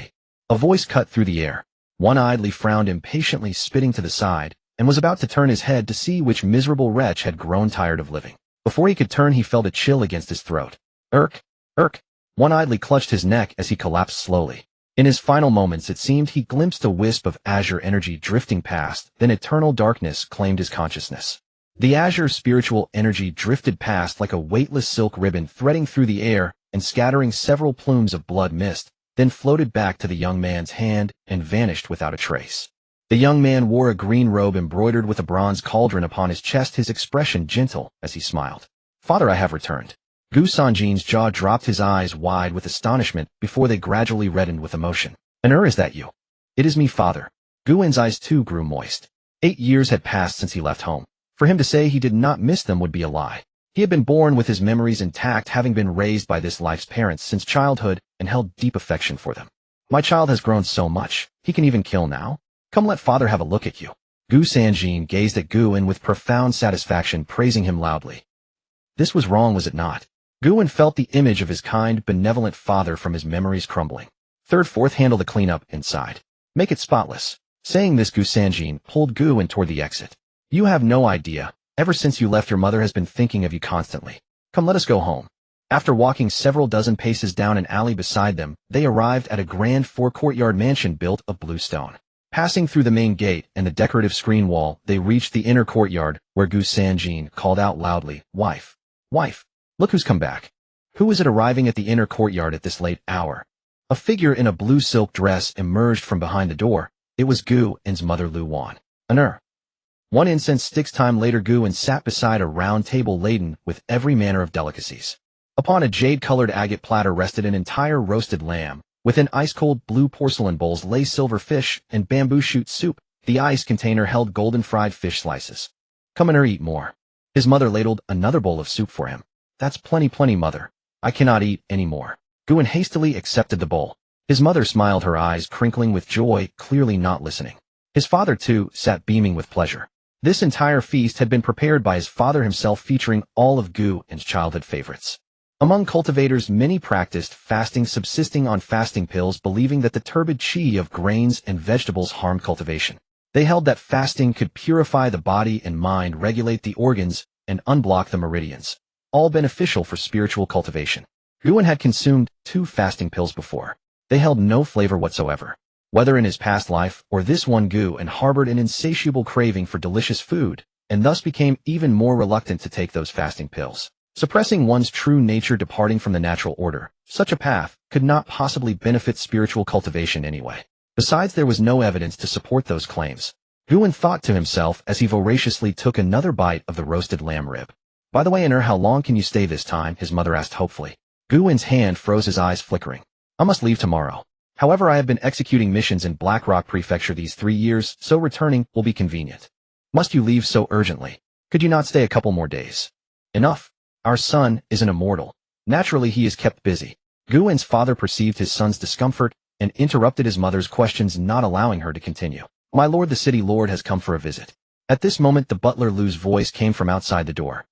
A voice cut through the air. One-Eyed Lee frowned impatiently, spitting to the side, and was about to turn his head to see which miserable wretch had grown tired of living. Before he could turn, he felt a chill against his throat. Irk! Irk! One-Eyed Lee clutched his neck as he collapsed slowly. In his final moments, it seemed he glimpsed a wisp of azure energy drifting past, then eternal darkness claimed his consciousness. The azure spiritual energy drifted past like a weightless silk ribbon, threading through the air and scattering several plumes of blood mist, then floated back to the young man's hand and vanished without a trace. The young man wore a green robe embroidered with a bronze cauldron upon his chest, his expression gentle as he smiled. Father, I have returned. Gu Sanjin's jaw dropped, his eyes wide with astonishment before they gradually reddened with emotion. Is that you? It is me, father. Guan's eyes too grew moist. 8 years had passed since he left home. For him to say he did not miss them would be a lie. He had been born with his memories intact, having been raised by this life's parents since childhood and held deep affection for them. My child has grown so much, he can even kill now? Come, let father have a look at you. Gu Sanjin gazed at Guan with profound satisfaction, praising him loudly. This was wrong, was it not? Guan felt the image of his kind, benevolent father from his memories crumbling. Third, fourth, handle the cleanup inside. Make it spotless. Saying this, Gu Sanjin pulled Guan toward the exit. You have no idea. Ever since you left, your mother has been thinking of you constantly. Come, let us go home. After walking several dozen paces down an alley beside them, they arrived at a grand 4-courtyard mansion built of blue stone. Passing through the main gate and the decorative screen wall, they reached the inner courtyard, where Gu Sanjin called out loudly, Wife! Wife! Look who's come back. Who is it arriving at the inner courtyard at this late hour? A figure in a blue silk dress emerged from behind the door. It was Guan's mother, Lu Wan. One incense stick's time later, Guan sat beside a round table laden with every manner of delicacies. Upon a jade-colored agate platter rested an entire roasted lamb. Within ice-cold blue porcelain bowls lay silver fish and bamboo shoot soup. The ice container held golden fried fish slices. Come and eat more. His mother ladled another bowl of soup for him. That's plenty, mother. I cannot eat any more. Guan hastily accepted the bowl. His mother smiled, her eyes crinkling with joy, clearly not listening. His father, too, sat beaming with pleasure. This entire feast had been prepared by his father himself, featuring all of Guan's childhood favorites. Among cultivators, many practiced fasting, subsisting on fasting pills, believing that the turbid qi of grains and vegetables harmed cultivation. They held that fasting could purify the body and mind, regulate the organs, and unblock the meridians, all beneficial for spiritual cultivation. Guan had consumed 2 fasting pills before. They held no flavor whatsoever. Whether in his past life or this one, Guan harbored an insatiable craving for delicious food, and thus became even more reluctant to take those fasting pills. Suppressing one's true nature, departing from the natural order, such a path could not possibly benefit spiritual cultivation anyway. Besides, there was no evidence to support those claims. Guan thought to himself as he voraciously took another bite of the roasted lamb rib. By the way, how long can you stay this time? His mother asked hopefully. Guan's hand froze, his eyes flickering. I must leave tomorrow. However, I have been executing missions in Blackrock Prefecture these 3 years, so returning will be convenient. Must you leave so urgently? Could you not stay a couple more days? Enough. Our son is an immortal. Naturally, he is kept busy. Guan's father perceived his son's discomfort and interrupted his mother's questions, not allowing her to continue. My lord, the city lord has come for a visit. At this moment, the butler Lu's voice came from outside the door.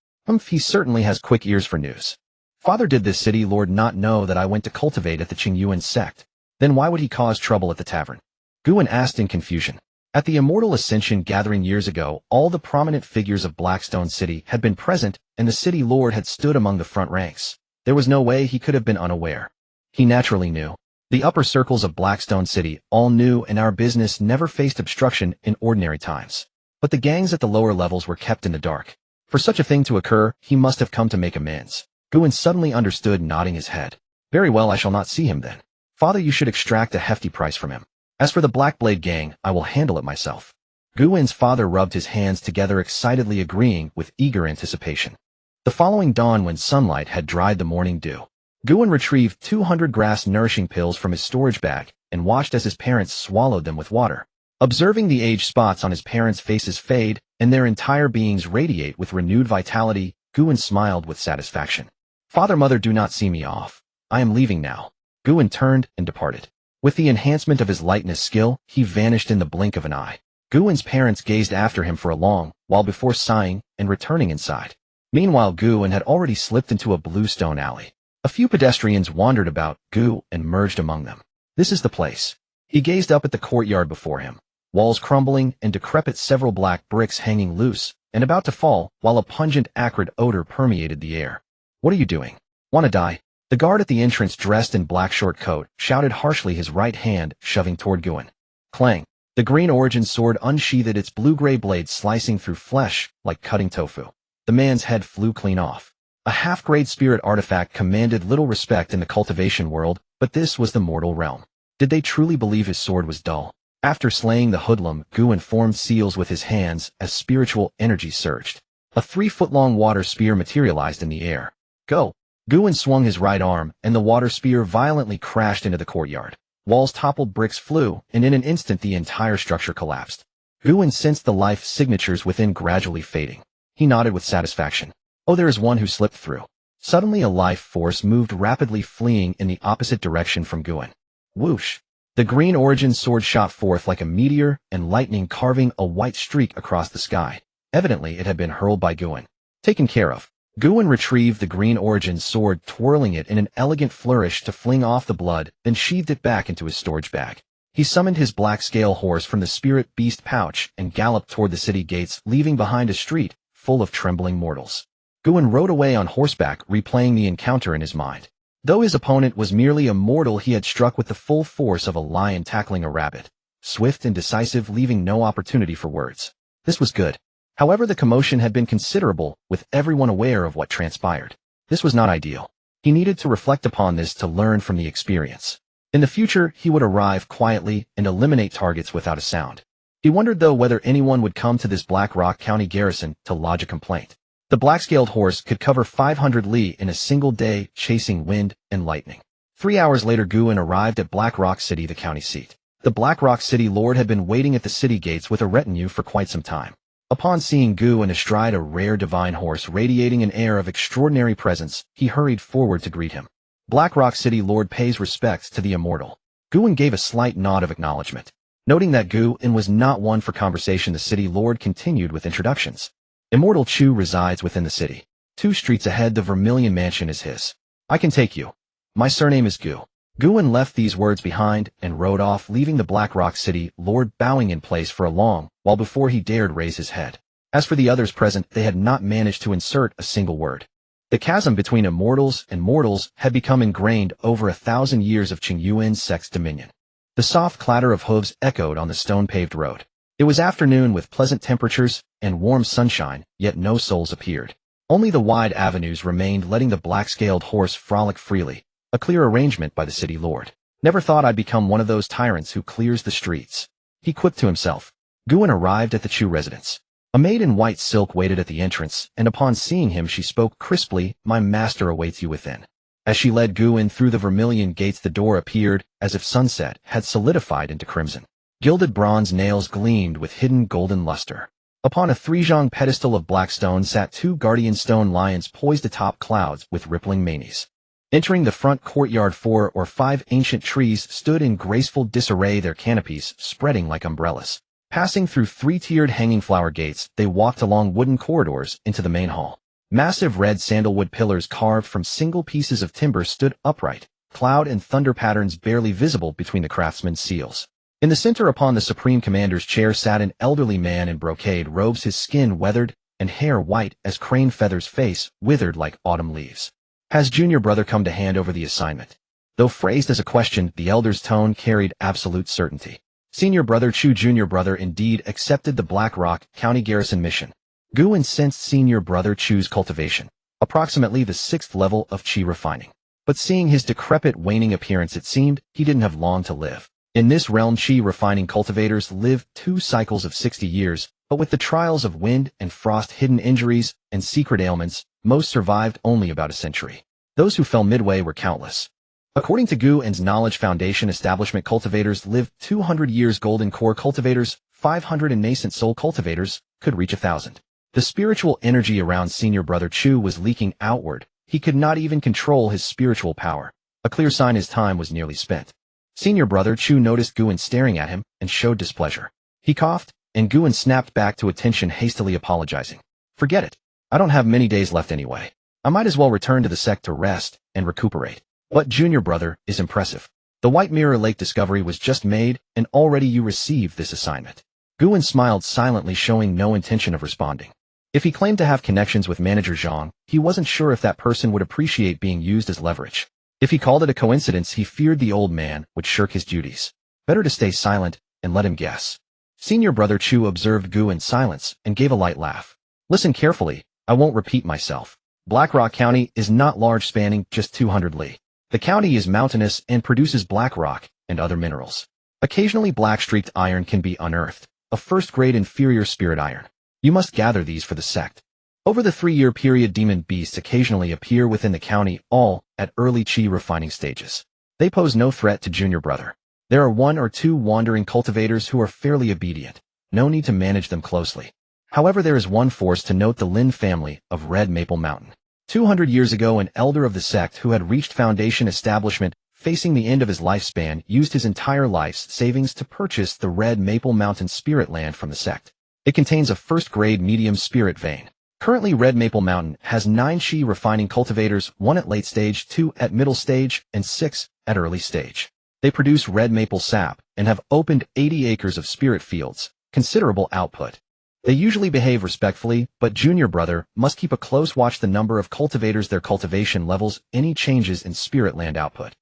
He certainly has quick ears for news. Father, did this city lord not know that I went to cultivate at the Qingyuan Sect? Then why would he cause trouble at the tavern? Guan asked in confusion. At the Immortal Ascension gathering years ago, all the prominent figures of Blackstone City had been present, and the city lord had stood among the front ranks. There was no way he could have been unaware. He naturally knew. The upper circles of Blackstone City all knew, and our business never faced obstruction in ordinary times. But the gangs at the lower levels were kept in the dark. For such a thing to occur, he must have come to make amends. Guan suddenly understood, nodding his head. Very well, I shall not see him then. Father, you should extract a hefty price from him. As for the Blackblade gang, I will handle it myself. Guan's father rubbed his hands together, excitedly agreeing with eager anticipation. The following dawn, when sunlight had dried the morning dew, Guan retrieved 200 grass nourishing pills from his storage bag and watched as his parents swallowed them with water. Observing the age spots on his parents' faces fade and their entire beings radiate with renewed vitality, Guan smiled with satisfaction. Father, mother, do not see me off. I am leaving now. Guan turned and departed. With the enhancement of his lightness skill, he vanished in the blink of an eye. Guan's parents gazed after him for a long while before sighing and returning inside. Meanwhile, Guan had already slipped into a blue stone alley. A few pedestrians wandered about Guan and merged among them. This is the place. He gazed up at the courtyard before him. Walls crumbling and decrepit, several black bricks hanging loose and about to fall, while a pungent, acrid odor permeated the air. What are you doing? Wanna die? The guard at the entrance, dressed in black short coat, shouted harshly, his right hand shoving toward Guan. Clang! The green origin sword unsheathed, its blue-gray blade slicing through flesh like cutting tofu. The man's head flew clean off. A half-grade spirit artifact commanded little respect in the cultivation world, but this was the mortal realm. Did they truly believe his sword was dull? After slaying the hoodlum, Guan formed seals with his hands as spiritual energy surged. A 3-foot-long water spear materialized in the air. Go! Guan swung his right arm, and the water spear violently crashed into the courtyard. Walls toppled, bricks flew, and in an instant the entire structure collapsed. Guan sensed the life signatures within gradually fading. He nodded with satisfaction. Oh, there is one who slipped through. Suddenly a life force moved rapidly, fleeing in the opposite direction from Guan. Whoosh! The green origin sword shot forth like a meteor, and lightning carving a white streak across the sky. Evidently it had been hurled by Guan. Taken care of. Guan retrieved the green origin sword, twirling it in an elegant flourish to fling off the blood, then sheathed it back into his storage bag. He summoned his black scale horse from the spirit beast pouch and galloped toward the city gates, leaving behind a street full of trembling mortals. Guan rode away on horseback, replaying the encounter in his mind. Though his opponent was merely a mortal, he had struck with the full force of a lion tackling a rabbit. Swift and decisive, leaving no opportunity for words. This was good. However, the commotion had been considerable, with everyone aware of what transpired. This was not ideal. He needed to reflect upon this to learn from the experience. In the future, he would arrive quietly and eliminate targets without a sound. He wondered, though, whether anyone would come to this Black Rock County garrison to lodge a complaint. The black-scaled horse could cover 500 li in a single day, chasing wind and lightning. 3 hours later, Guan arrived at Black Rock City, the county seat. The Black Rock City lord had been waiting at the city gates with a retinue for quite some time. Upon seeing Guan astride a rare divine horse radiating an air of extraordinary presence, he hurried forward to greet him. Black Rock City lord pays respects to the Immortal. Guan gave a slight nod of acknowledgement. Noting that Guan was not one for conversation, the city lord continued with introductions. Immortal Chu resides within the city. 2 streets ahead, the Vermilion Mansion is his. I can take you. My surname is Gu. Guan left these words behind and rode off, leaving the Black Rock City lord bowing in place for a long while before he dared raise his head. As for the others present, they had not managed to insert a single word. The chasm between immortals and mortals had become ingrained over 1,000 years of Qingyuan Sect's dominion. The soft clatter of hooves echoed on the stone-paved road. It was afternoon with pleasant temperatures and warm sunshine, yet no souls appeared. Only the wide avenues remained, letting the black-scaled horse frolic freely, a clear arrangement by the city lord. Never thought I'd become one of those tyrants who clears the streets, he quipped to himself. Guan arrived at the Chu residence. A maid in white silk waited at the entrance, and upon seeing him she spoke crisply, "My master awaits you within." As she led Guan through the vermilion gates, the door appeared, as if sunset had solidified into crimson. Gilded bronze nails gleamed with hidden golden luster. Upon a three-zhang pedestal of black stone sat two guardian stone lions poised atop clouds with rippling manes. Entering the front courtyard, 4 or 5 ancient trees stood in graceful disarray, their canopies spreading like umbrellas. Passing through 3-tiered hanging flower gates, they walked along wooden corridors into the main hall. Massive red sandalwood pillars carved from single pieces of timber stood upright, cloud and thunder patterns barely visible between the craftsman's seals. In the center, upon the Supreme Commander's chair, sat an elderly man in brocade robes, his skin weathered and hair white as crane feathers, face withered like autumn leaves. Has junior brother come to hand over the assignment? Though phrased as a question, the elder's tone carried absolute certainty. Senior brother Chu. Junior brother indeed accepted the Black Rock County Garrison mission. Guan sensed senior brother Chu's cultivation, approximately the 6th level of Qi refining. But seeing his decrepit, waning appearance, it seemed he didn't have long to live. In this realm, Qi refining cultivators live 2 cycles of 60 years, but with the trials of wind and frost, hidden injuries, and secret ailments, most survived only about a century. Those who fell midway were countless. According to Guan's Knowledge Foundation establishment, cultivators live 200 years. Golden core cultivators, 500, and nascent soul cultivators could reach 1,000. The spiritual energy around senior brother Chu was leaking outward. He could not even control his spiritual power, a clear sign his time was nearly spent. Senior brother Chu noticed Guan staring at him and showed displeasure. He coughed, and Guan snapped back to attention, hastily apologizing. "Forget it. I don't have many days left anyway. I might as well return to the sect to rest and recuperate." "But junior brother is impressive. The White Mirror Lake discovery was just made, and already you received this assignment." Guan smiled silently, showing no intention of responding. If he claimed to have connections with Manager Zhang, he wasn't sure if that person would appreciate being used as leverage. If he called it a coincidence, he feared the old man would shirk his duties. Better to stay silent and let him guess. Senior brother Chu observed Guan's silence and gave a light laugh. "Listen carefully, I won't repeat myself. Black Rock County is not large, spanning just 200 li. The county is mountainous and produces black rock and other minerals. Occasionally black-streaked iron can be unearthed, a first-grade inferior spirit iron. You must gather these for the sect. Over the 3-year period, demon beasts occasionally appear within the county, all at early Qi refining stages. They pose no threat to junior brother. There are 1 or 2 wandering cultivators who are fairly obedient. No need to manage them closely. However, there is one force to note: the Lin family of Red Maple Mountain. 200 years ago, an elder of the sect who had reached foundation establishment, facing the end of his lifespan, used his entire life's savings to purchase the Red Maple Mountain spirit land from the sect. It contains a first-grade medium spirit vein. Currently, Red Maple Mountain has 9 Qi refining cultivators, 1 at late stage, 2 at middle stage, and 6 at early stage. They produce red maple sap and have opened 80 acres of spirit fields, considerable output. They usually behave respectfully, but junior brother must keep a close watch the number of cultivators, their cultivation levels, any changes in spirit land output.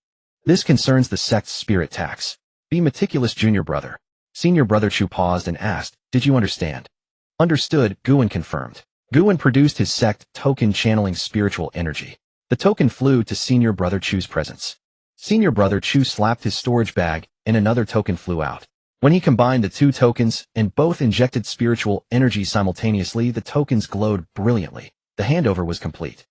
This concerns the sect's spirit tax. Be meticulous, junior brother. Senior brother Chu paused and asked, "Did you understand?" "Understood," Guan confirmed. Guan produced his sect token, channeling spiritual energy. The token flew to senior brother Chu's presence. Senior brother Chu slapped his storage bag, and another token flew out. When he combined the 2 tokens and both injected spiritual energy simultaneously, the tokens glowed brilliantly. The handover was complete.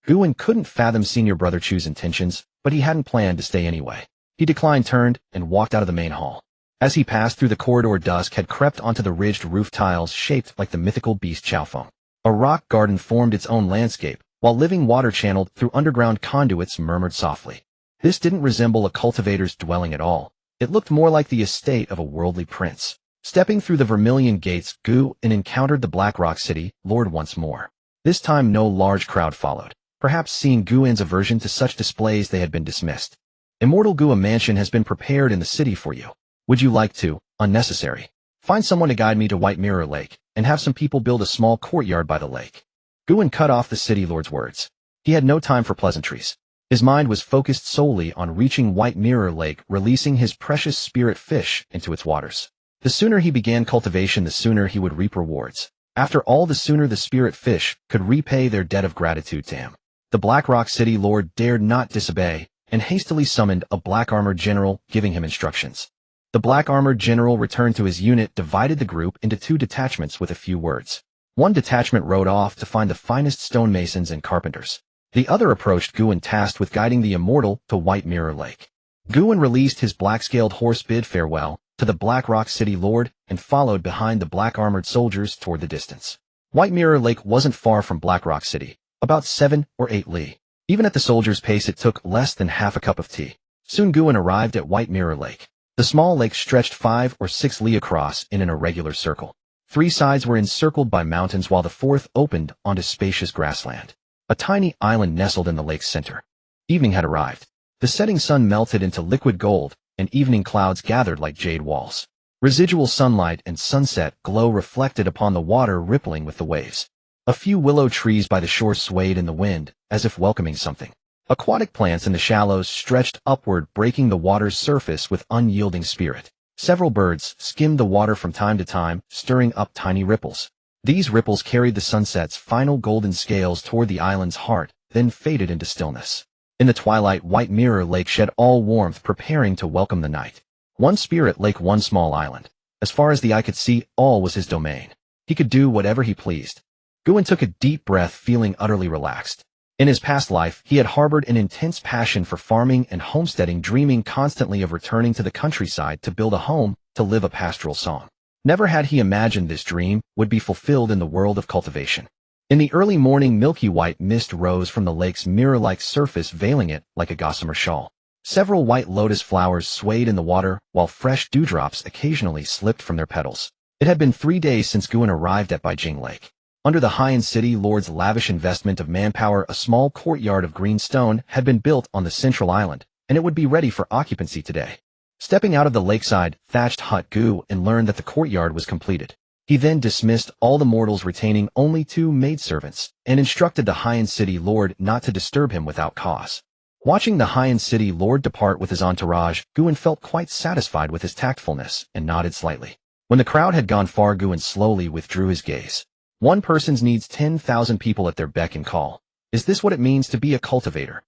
Guan couldn't fathom senior brother Chu's intentions, but he hadn't planned to stay anyway. He declined, turned, and walked out of the main hall. As he passed through the corridor, dusk had crept onto the ridged roof tiles shaped like the mythical beast Chaofeng. A rock garden formed its own landscape, while living water channeled through underground conduits murmured softly. This didn't resemble a cultivator's dwelling at all. It looked more like the estate of a worldly prince. Stepping through the vermilion gates, Guan encountered the Black Rock City Lord once more. This time no large crowd followed. Perhaps seeing Guan's aversion to such displays, they had been dismissed. "Immortal Gu, a mansion has been prepared in the city for you. Would you like to, unnecessary, find someone to guide me to White Mirror Lake, and have some people build a small courtyard by the lake?" Guan cut off the city lord's words. He had no time for pleasantries. His mind was focused solely on reaching White Mirror Lake, releasing his precious spirit fish into its waters. The sooner he began cultivation, the sooner he would reap rewards. After all, the sooner the spirit fish could repay their debt of gratitude to him. The Black Rock City Lord dared not disobey, and hastily summoned a black-armored general, giving him instructions. The black-armored general returned to his unit, divided the group into 2 detachments with a few words. One detachment rode off to find the finest stonemasons and carpenters. The other approached Qingyuan, tasked with guiding the Immortal to White Mirror Lake. Qingyuan released his black-scaled horse, bid farewell to the Black Rock City Lord, and followed behind the black-armored soldiers toward the distance. White Mirror Lake wasn't far from Black Rock City, about 7 or 8 li. Even at the soldiers' pace, it took less than half a cup of tea. Soon Qingyuan arrived at White Mirror Lake. The small lake stretched 5 or 6 li across in an irregular circle. 3 sides were encircled by mountains, while the 4th opened onto spacious grassland. A tiny island nestled in the lake's center. Evening had arrived. The setting sun melted into liquid gold, and evening clouds gathered like jade walls. Residual sunlight and sunset glow reflected upon the water, rippling with the waves. A few willow trees by the shore swayed in the wind, as if welcoming something. Aquatic plants in the shallows stretched upward, breaking the water's surface with unyielding spirit. Several birds skimmed the water from time to time, stirring up tiny ripples. These ripples carried the sunset's final golden scales toward the island's heart, then faded into stillness. In the twilight, White Mirror Lake shed all warmth, preparing to welcome the night. One spirit lake, one small island. As far as the eye could see, all was his domain. He could do whatever he pleased. Qingyuan took a deep breath, feeling utterly relaxed. In his past life, he had harbored an intense passion for farming and homesteading, dreaming constantly of returning to the countryside to build a home, to live a pastoral song. Never had he imagined this dream would be fulfilled in the world of cultivation. In the early morning, milky white mist rose from the lake's mirror-like surface, veiling it like a gossamer shawl. Several white lotus flowers swayed in the water, while fresh dewdrops occasionally slipped from their petals. It had been 3 days since Qingyuan arrived at Beijing Lake. Under the Haiyan City Lord's lavish investment of manpower, a small courtyard of green stone had been built on the central island, and it would be ready for occupancy today. Stepping out of the lakeside, thatched hut, Qingyuan learned that the courtyard was completed. He then dismissed all the mortals, retaining only 2 maidservants, and instructed the Haiyan City Lord not to disturb him without cause. Watching the Haiyan City Lord depart with his entourage, Qingyuan felt quite satisfied with his tactfulness and nodded slightly. When the crowd had gone far, Qingyuan slowly withdrew his gaze. One person needs 10,000 people at their beck and call. Is this what it means to be a cultivator?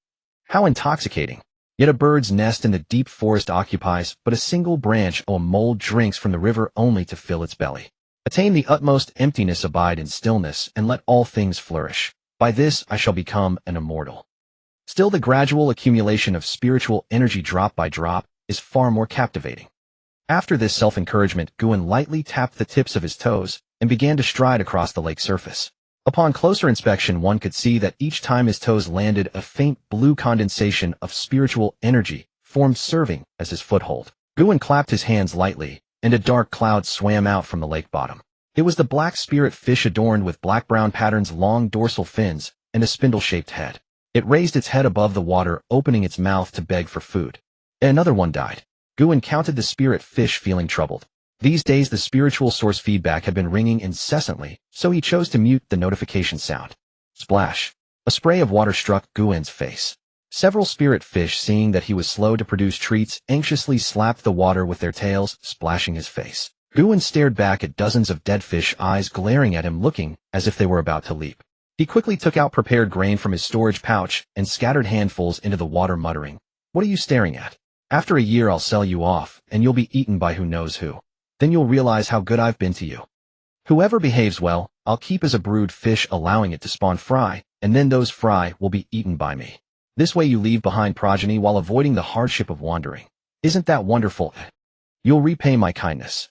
How intoxicating! Yet a bird's nest in the deep forest occupies but a single branch, a mole drinks from the river only to fill its belly. Attain the utmost emptiness, abide in stillness, and let all things flourish. By this I shall become an immortal. Still, the gradual accumulation of spiritual energy, drop by drop, is far more captivating. After this self-encouragement, Qingyuan lightly tapped the tips of his toes and began to stride across the lake surface. Upon closer inspection, one could see that each time his toes landed, a faint blue condensation of spiritual energy formed, serving as his foothold. Qingyuan clapped his hands lightly, and a dark cloud swam out from the lake bottom. It was the black spirit fish, adorned with black-brown patterns, long dorsal fins, and a spindle-shaped head. It raised its head above the water, opening its mouth to beg for food. Another one died. Qingyuan counted the spirit fish, feeling troubled. These days the spiritual source feedback had been ringing incessantly, so he chose to mute the notification sound. Splash! A spray of water struck Qingyuan's face. Several spirit fish, seeing that he was slow to produce treats, anxiously slapped the water with their tails, splashing his face. Qingyuan stared back at dozens of dead fish, eyes glaring at him, looking as if they were about to leap. He quickly took out prepared grain from his storage pouch and scattered handfuls into the water, muttering, "What are you staring at? After a year I'll sell you off, and you'll be eaten by who knows who. Then you'll realize how good I've been to you. Whoever behaves well, I'll keep as a brood fish, allowing it to spawn fry, and then those fry will be eaten by me. This way you leave behind progeny while avoiding the hardship of wandering. Isn't that wonderful? You'll repay my kindness."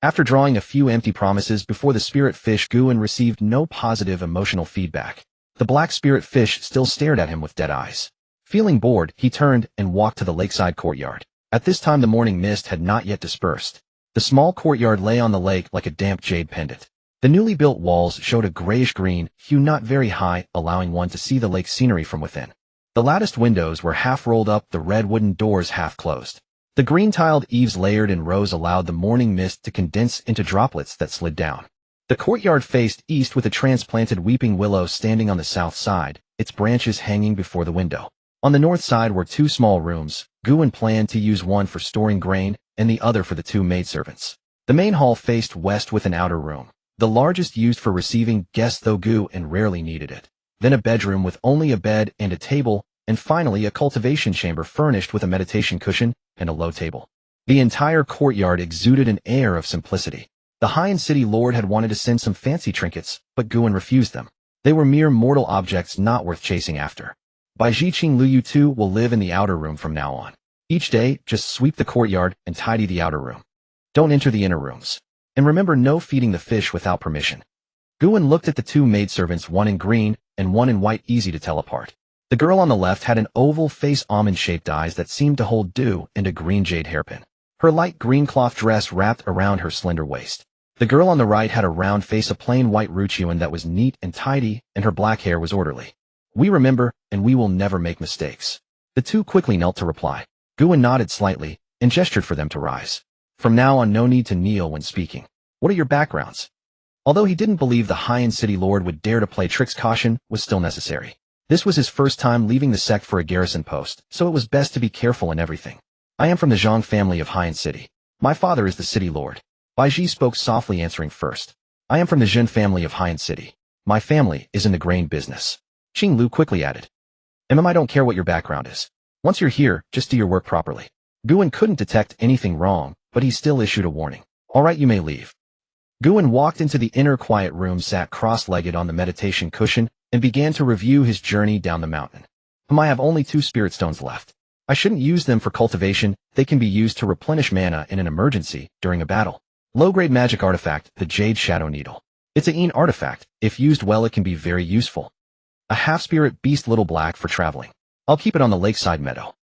After drawing a few empty promises before the spirit fish, Qingyuan received no positive emotional feedback. The black spirit fish still stared at him with dead eyes. Feeling bored, he turned and walked to the lakeside courtyard. At this time the morning mist had not yet dispersed. The small courtyard lay on the lake like a damp jade pendant. The newly built walls showed a grayish-green hue, not very high, allowing one to see the lake scenery from within. The latticed windows were half rolled up, the red wooden doors half closed. The green-tiled eaves, layered in rows, allowed the morning mist to condense into droplets that slid down. The courtyard faced east, with a transplanted weeping willow standing on the south side, its branches hanging before the window. On the north side were two small rooms. Guan planned to use one for storing grain and the other for the two maidservants. The main hall faced west with an outer room, the largest used for receiving guests though Guan rarely needed it. Then a bedroom with only a bed and a table, and finally a cultivation chamber furnished with a meditation cushion and a low table. The entire courtyard exuded an air of simplicity. The High City Lord had wanted to send some fancy trinkets, but Guan refused them. They were mere mortal objects not worth chasing after. By Jiqing Lu, you two will live in the outer room from now on. Each day, just sweep the courtyard and tidy the outer room. Don't enter the inner rooms. And remember, no feeding the fish without permission. Guan looked at the two maidservants, one in green and one in white, easy to tell apart. The girl on the left had an oval face, almond-shaped eyes that seemed to hold dew, and a green jade hairpin. Her light green cloth dress wrapped around her slender waist. The girl on the right had a round face, a plain white ruchuan that was neat and tidy, and her black hair was orderly. We remember, and we will never make mistakes. The two quickly knelt to reply. Guan nodded slightly and gestured for them to rise. From now on, no need to kneel when speaking. What are your backgrounds? Although he didn't believe the High City Lord would dare to play tricks, caution was still necessary. This was his first time leaving the sect for a garrison post, so it was best to be careful in everything. I am from the Zhang family of High City. My father is the city lord. Bai Ji spoke softly, answering first. I am from the Zhen family of High City. My family is in the grain business. Qing Lu quickly added. I don't care what your background is. Once you're here, just do your work properly. Guan couldn't detect anything wrong, but he still issued a warning. All right, you may leave. Guan walked into the inner quiet room, sat cross-legged on the meditation cushion, and began to review his journey down the mountain. I have only 2 spirit stones left. I shouldn't use them for cultivation. They can be used to replenish mana in an emergency during a battle. Low-grade magic artifact, the Jade Shadow Needle. It's a Yin artifact. If used well, it can be very useful. A half-spirit beast, little black, for traveling. I'll keep it on the lakeside meadow.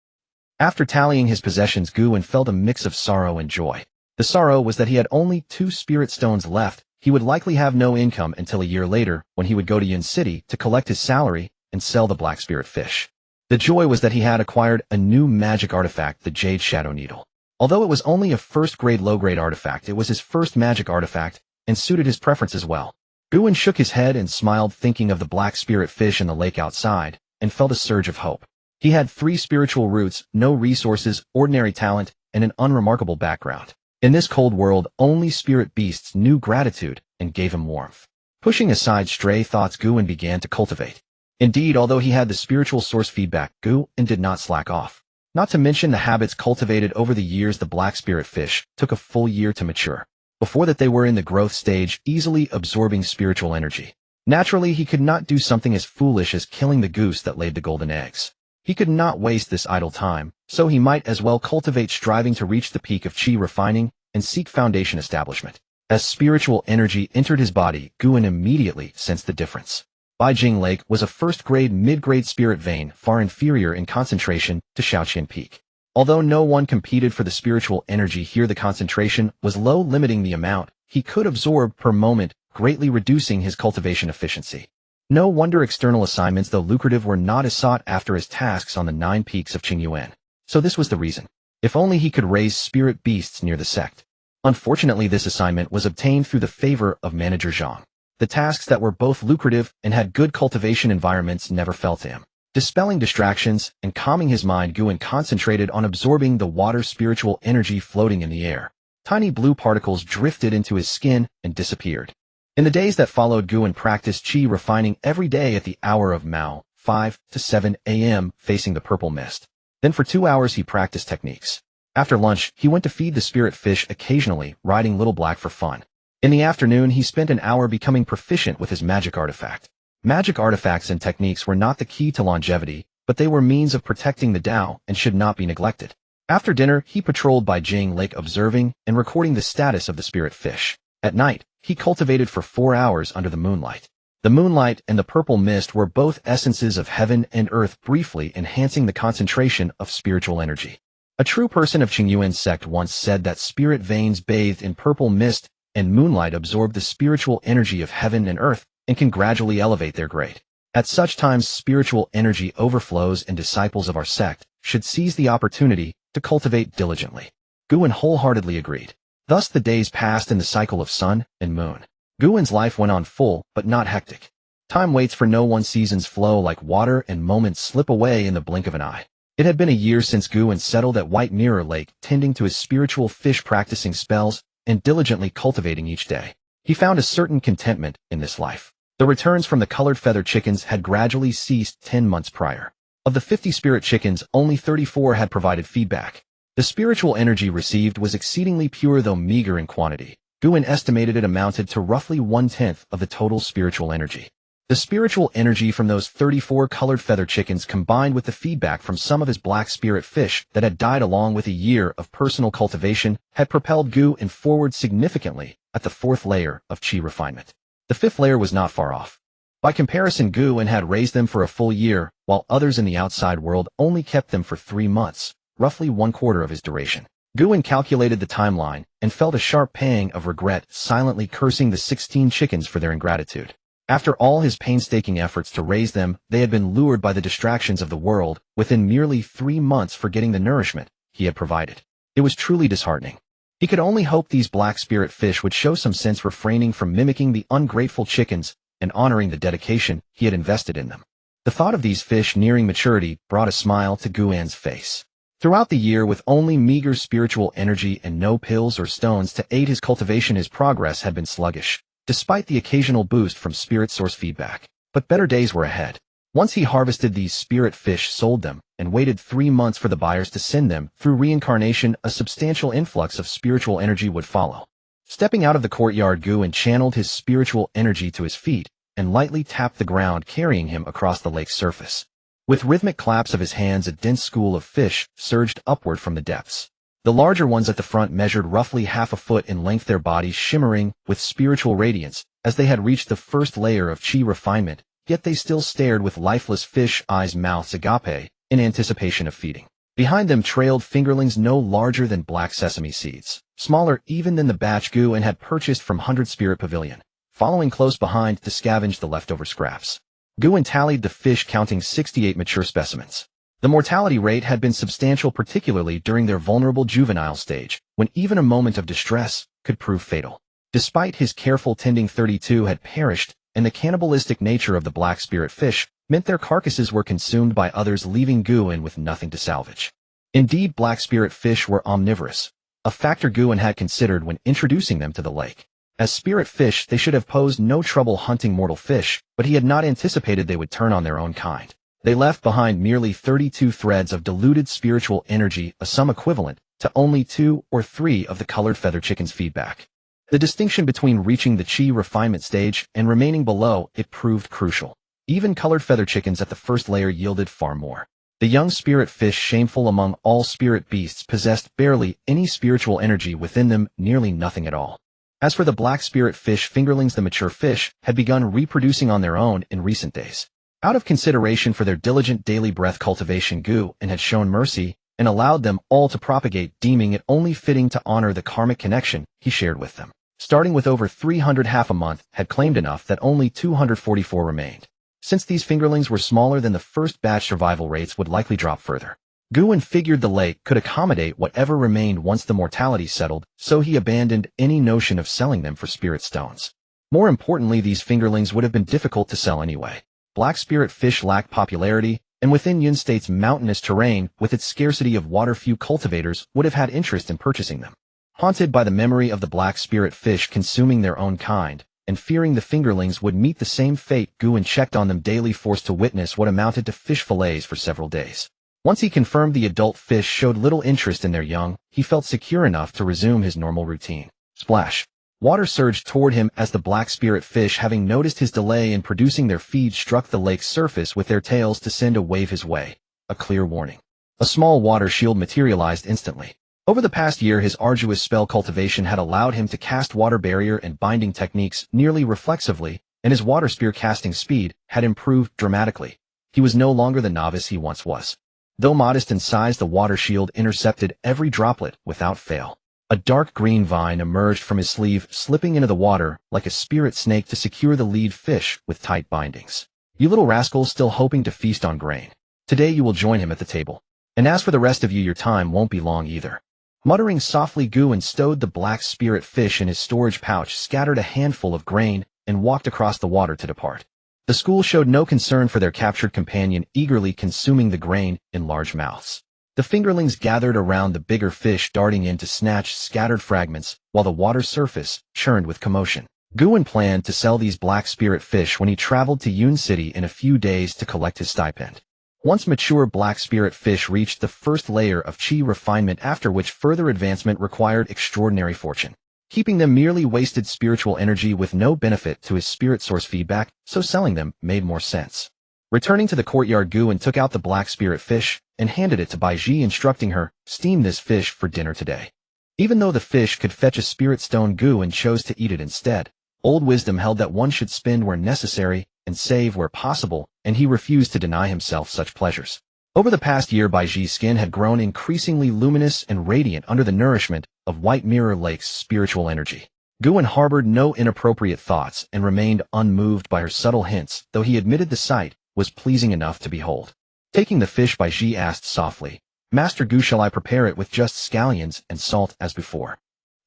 After tallying his possessions, Guan felt a mix of sorrow and joy. The sorrow was that he had only 2 spirit stones left. He would likely have no income until a year later, when he would go to Yin City to collect his salary and sell the black spirit fish. The joy was that he had acquired a new magic artifact, the Jade Shadow Needle. Although it was only a first-grade low-grade artifact, it was his first magic artifact and suited his preferences well. Guan shook his head and smiled, thinking of the black spirit fish in the lake outside, and felt a surge of hope. He had 3 spiritual roots, no resources, ordinary talent, and an unremarkable background. In this cold world, only spirit beasts knew gratitude and gave him warmth. Pushing aside stray thoughts, Guan began to cultivate. Indeed, although he had the spiritual source feedback, Guan did not slack off. Not to mention the habits cultivated over the years. The black spirit fish took a full year to mature. Before that, they were in the growth stage, easily absorbing spiritual energy. Naturally, he could not do something as foolish as killing the goose that laid the golden eggs. He could not waste this idle time, so he might as well cultivate, striving to reach the peak of qi refining and seek foundation establishment. As spiritual energy entered his body, Guan immediately sensed the difference. Baijing Lake was a first-grade, mid-grade spirit vein, far inferior in concentration to Shaoqian Peak. Although no one competed for the spiritual energy here, the concentration was low, limiting the amount he could absorb per moment, greatly reducing his cultivation efficiency. No wonder external assignments, though lucrative, were not as sought after as tasks on the 9 peaks of Qingyuan. So this was the reason. If only he could raise spirit beasts near the sect. Unfortunately, this assignment was obtained through the favor of Manager Zhang. The tasks that were both lucrative and had good cultivation environments never fell to him. Dispelling distractions and calming his mind, Guan concentrated on absorbing the water spiritual energy floating in the air. Tiny blue particles drifted into his skin and disappeared. In the days that followed, Guan practiced qi refining every day at the hour of Mao, 5 to 7 a.m., facing the purple mist. Then for 2 hours he practiced techniques. After lunch, he went to feed the spirit fish, occasionally riding Little Black for fun. In the afternoon, he spent an hour becoming proficient with his magic artifact. Magic artifacts and techniques were not the key to longevity, but they were means of protecting the Tao and should not be neglected. After dinner, he patrolled Baijing Lake, observing and recording the status of the spirit fish. At night, he cultivated for 4 hours under the moonlight. The moonlight and the purple mist were both essences of heaven and earth, briefly enhancing the concentration of spiritual energy. A true person of Qingyuan Sect once said that spirit veins bathed in purple mist and moonlight absorb the spiritual energy of heaven and earth and can gradually elevate their grade. At such times, spiritual energy overflows, and disciples of our sect should seize the opportunity to cultivate diligently. Guan wholeheartedly agreed. Thus the days passed in the cycle of sun and moon. Guan's life went on full, but not hectic. Time waits for no one, seasons flow like water and moments slip away in the blink of an eye. It had been a year since Qingyuan settled at White Mirror Lake, tending to his spiritual fish, practicing spells, and diligently cultivating each day. He found a certain contentment in this life. The returns from the colored feather chickens had gradually ceased 10 months prior. Of the 50 spirit chickens, only 34 had provided feedback. The spiritual energy received was exceedingly pure, though meager in quantity. Qingyuan estimated it amounted to roughly 1/10 of the total spiritual energy. The spiritual energy from those 34 colored feather chickens, combined with the feedback from some of his black spirit fish that had died along with a year of personal cultivation, had propelled Qingyuan forward significantly at the 4th layer of Qi refinement. The 5th layer was not far off. By comparison, Qingyuan had raised them for a full year, while others in the outside world only kept them for 3 months, roughly 1/4 of his duration. Qingyuan calculated the timeline and felt a sharp pang of regret, silently cursing the 16 chickens for their ingratitude. After all his painstaking efforts to raise them, they had been lured by the distractions of the world, within merely 3 months, forgetting the nourishment he had provided. It was truly disheartening. He could only hope these black spirit fish would show some sense, refraining from mimicking the ungrateful chickens and honoring the dedication he had invested in them. The thought of these fish nearing maturity brought a smile to Qingyuan's face. Throughout the year, with only meager spiritual energy and no pills or stones to aid his cultivation, his progress had been sluggish, despite the occasional boost from spirit source feedback. But better days were ahead. Once he harvested these spirit fish, sold them, and waited 3 months for the buyers to send them through reincarnation, a substantial influx of spiritual energy would follow. Stepping out of the courtyard, Qingyuan channeled his spiritual energy to his feet and lightly tapped the ground, carrying him across the lake's surface. With rhythmic claps of his hands, a dense school of fish surged upward from the depths. The larger ones at the front measured roughly half a foot in length, their bodies shimmering with spiritual radiance as they had reached the 1st layer of Qi refinement, yet they still stared with lifeless fish eyes, mouths agape, in anticipation of feeding. Behind them trailed fingerlings no larger than black sesame seeds, smaller even than the batch Qingyuan had purchased from 100 Spirit Pavilion, following close behind to scavenge the leftover scraps. Qingyuan tallied the fish, counting 68 mature specimens. The mortality rate had been substantial, particularly during their vulnerable juvenile stage, when even a moment of distress could prove fatal. Despite his careful tending, 32 had perished, and the cannibalistic nature of the black spirit fish meant their carcasses were consumed by others, leaving Qingyuan with nothing to salvage. Indeed, black spirit fish were omnivorous, a factor Qingyuan had considered when introducing them to the lake. As spirit fish, they should have posed no trouble hunting mortal fish, but he had not anticipated they would turn on their own kind. They left behind merely 32 threads of diluted spiritual energy, a sum equivalent to only 2 or 3 of the colored feather chicken's feedback. The distinction between reaching the Qi refinement stage and remaining below it proved crucial. Even colored feather chickens at the 1st layer yielded far more. The young spirit fish, shameful among all spirit beasts, possessed barely any spiritual energy within them, nearly nothing at all. As for the black spirit fish fingerlings, the mature fish had begun reproducing on their own in recent days. Out of consideration for their diligent daily breath cultivation, Qingyuan had shown mercy and allowed them all to propagate, deeming it only fitting to honor the karmic connection he shared with them. Starting with over 300, half a month had claimed enough that only 244 remained. Since these fingerlings were smaller than the first batch, survival rates would likely drop further. Qingyuan figured the lake could accommodate whatever remained once the mortality settled, so he abandoned any notion of selling them for spirit stones. More importantly, these fingerlings would have been difficult to sell anyway. Black spirit fish lacked popularity, and within Yun State's mountainous terrain, with its scarcity of water, few cultivators would have had interest in purchasing them. Haunted by the memory of the black spirit fish consuming their own kind, and fearing the fingerlings would meet the same fate, Qingyuan checked on them daily, forced to witness what amounted to fish fillets for several days. Once he confirmed the adult fish showed little interest in their young, he felt secure enough to resume his normal routine. Splash! Water surged toward him as the black spirit fish, having noticed his delay in producing their feed, struck the lake's surface with their tails to send a wave his way. A clear warning. A small water shield materialized instantly. Over the past year, his arduous spell cultivation had allowed him to cast water barrier and binding techniques nearly reflexively, and his water spear casting speed had improved dramatically. He was no longer the novice he once was. Though modest in size, the water shield intercepted every droplet without fail. A dark green vine emerged from his sleeve, slipping into the water like a spirit snake to secure the lead fish with tight bindings. You little rascals, still hoping to feast on grain. Today you will join him at the table. And as for the rest of you, your time won't be long either. Muttering softly, Qingyuan stowed the black spirit fish in his storage pouch, scattered a handful of grain, and walked across the water to depart. The school showed no concern for their captured companion eagerly consuming the grain in large mouths. The fingerlings gathered around the bigger fish darting in to snatch scattered fragments, while the water's surface churned with commotion. Qingyuan planned to sell these black spirit fish when he traveled to Yun City in a few days to collect his stipend. Once mature black spirit fish reached the first layer of qi refinement, after which further advancement required extraordinary fortune. Keeping them merely wasted spiritual energy with no benefit to his spirit source feedback, so selling them made more sense. Returning to the courtyard, Qingyuan took out the black spirit fish and handed it to Baiji, instructing her, "Steam this fish for dinner today." Even though the fish could fetch a spirit stone, Qingyuan chose to eat it instead. Old wisdom held that one should spend where necessary and save where possible, and he refused to deny himself such pleasures. Over the past year, Baiji's skin had grown increasingly luminous and radiant under the nourishment of White Mirror Lake's spiritual energy. Qingyuan harbored no inappropriate thoughts and remained unmoved by her subtle hints, though he admitted the sight was pleasing enough to behold. Taking the fish, Baiji asked softly, "Master Gu, shall I prepare it with just scallions and salt as before?"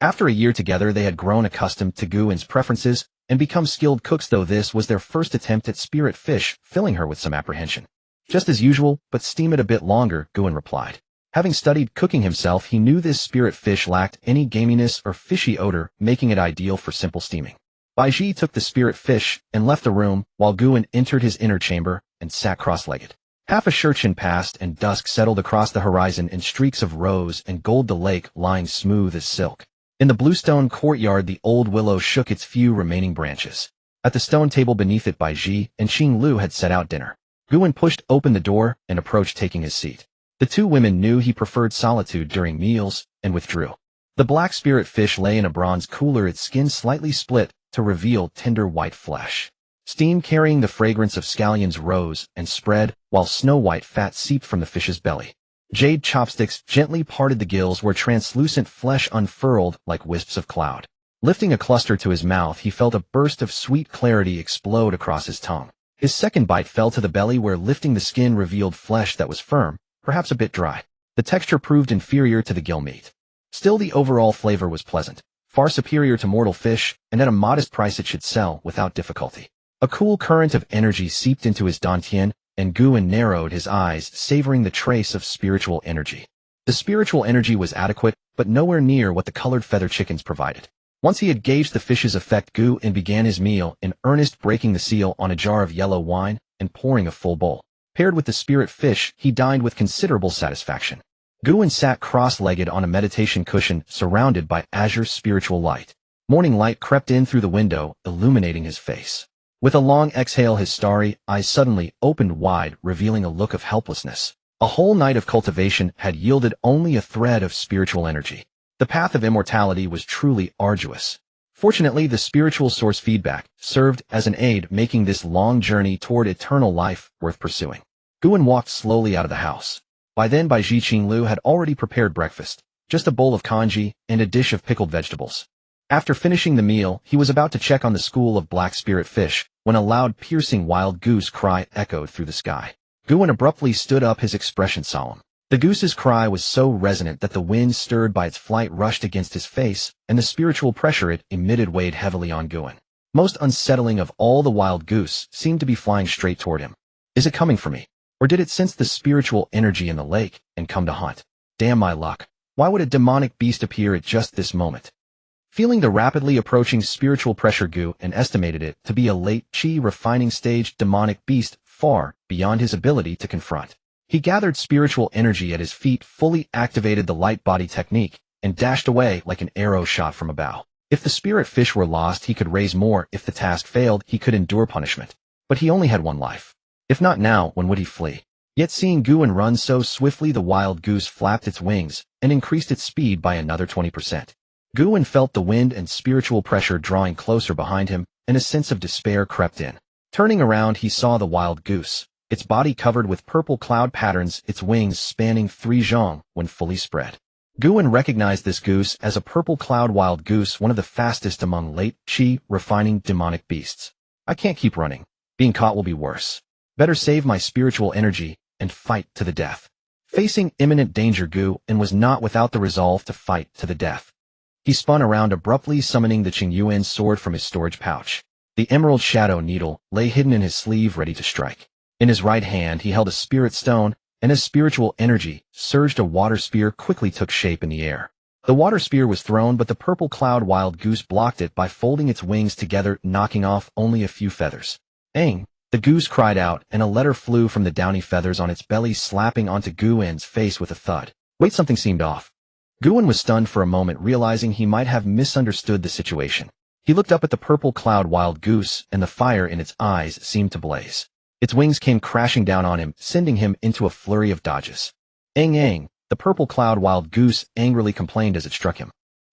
After a year together, they had grown accustomed to Qingyuan's preferences and become skilled cooks, though this was their first attempt at spirit fish, filling her with some apprehension. "Just as usual, but steam it a bit longer," Qingyuan replied. Having studied cooking himself, he knew this spirit fish lacked any gaminess or fishy odor, making it ideal for simple steaming. Baiji took the spirit fish and left the room, while Qingyuan entered his inner chamber and sat cross-legged. Half a shurchen passed and dusk settled across the horizon in streaks of rose and gold, the lake lying smooth as silk. In the bluestone courtyard, the old willow shook its few remaining branches. At the stone table beneath it, Baiji and Xing Lu had set out dinner. Qingyuan pushed open the door and approached, taking his seat. The two women knew he preferred solitude during meals and withdrew. The black spirit fish lay in a bronze cooler, its skin slightly split to reveal tender white flesh. Steam carrying the fragrance of scallions rose and spread, while snow-white fat seeped from the fish's belly. Jade chopsticks gently parted the gills where translucent flesh unfurled like wisps of cloud. Lifting a cluster to his mouth, he felt a burst of sweet clarity explode across his tongue. His second bite fell to the belly, where lifting the skin revealed flesh that was firm, perhaps a bit dry. The texture proved inferior to the gill meat. Still, the overall flavor was pleasant, far superior to mortal fish, and at a modest price it should sell without difficulty. A cool current of energy seeped into his dantian, and Qingyuan narrowed his eyes, savoring the trace of spiritual energy. The spiritual energy was adequate, but nowhere near what the colored feather chickens provided. Once he had gauged the fish's effect, Qingyuan began his meal in earnest, breaking the seal on a jar of yellow wine and pouring a full bowl. Paired with the spirit fish, he dined with considerable satisfaction. Qingyuan sat cross-legged on a meditation cushion, surrounded by azure spiritual light. Morning light crept in through the window, illuminating his face. With a long exhale, his starry eyes suddenly opened wide, revealing a look of helplessness. A whole night of cultivation had yielded only a thread of spiritual energy. The path of immortality was truly arduous. Fortunately, the spiritual source feedback served as an aid, making this long journey toward eternal life worth pursuing. Qingyuan walked slowly out of the house. By then, Baiji Qing Lu had already prepared breakfast, just a bowl of congee and a dish of pickled vegetables. After finishing the meal, he was about to check on the school of black spirit fish, when a loud, piercing wild goose cry echoed through the sky. Qingyuan abruptly stood up, his expression solemn. The goose's cry was so resonant that the wind stirred by its flight rushed against his face, and the spiritual pressure it emitted weighed heavily on Qingyuan. Most unsettling of all, the wild goose seemed to be flying straight toward him. Is it coming for me? Or did it sense the spiritual energy in the lake and come to hunt? Damn my luck. Why would a demonic beast appear at just this moment? Feeling the rapidly approaching spiritual pressure, Qingyuan estimated it to be a late qi refining stage demonic beast, far beyond his ability to confront. He gathered spiritual energy at his feet, fully activated the light body technique, and dashed away like an arrow shot from a bow. If the spirit fish were lost, he could raise more. If the task failed, he could endure punishment. But he only had one life. If not now, when would he flee? Yet seeing Qingyuan run so swiftly, the wild goose flapped its wings and increased its speed by another 20%. Qingyuan felt the wind and spiritual pressure drawing closer behind him, and a sense of despair crept in. Turning around, he saw the wild goose, its body covered with purple cloud patterns, its wings spanning 3 zhong when fully spread. Qingyuan recognized this goose as a purple cloud wild goose, one of the fastest among late qi refining demonic beasts. I can't keep running. Being caught will be worse. Better save my spiritual energy and fight to the death. Facing imminent danger, Qingyuan was not without the resolve to fight to the death. He spun around abruptly, summoning the Qingyuan sword from his storage pouch. The emerald shadow needle lay hidden in his sleeve ready to strike. In his right hand he held a spirit stone, and as spiritual energy surged, a water spear quickly took shape in the air. The water spear was thrown, but the purple cloud wild goose blocked it by folding its wings together, knocking off only a few feathers. "Aang!" The goose cried out, and a letter flew from the downy feathers on its belly, slapping onto Guwen's face with a thud. Wait, something seemed off. Guwen was stunned for a moment, realizing he might have misunderstood the situation. He looked up at the purple cloud wild goose, and the fire in its eyes seemed to blaze. Its wings came crashing down on him, sending him into a flurry of dodges. "Aang, Aang!" The purple cloud wild goose angrily complained as it struck him.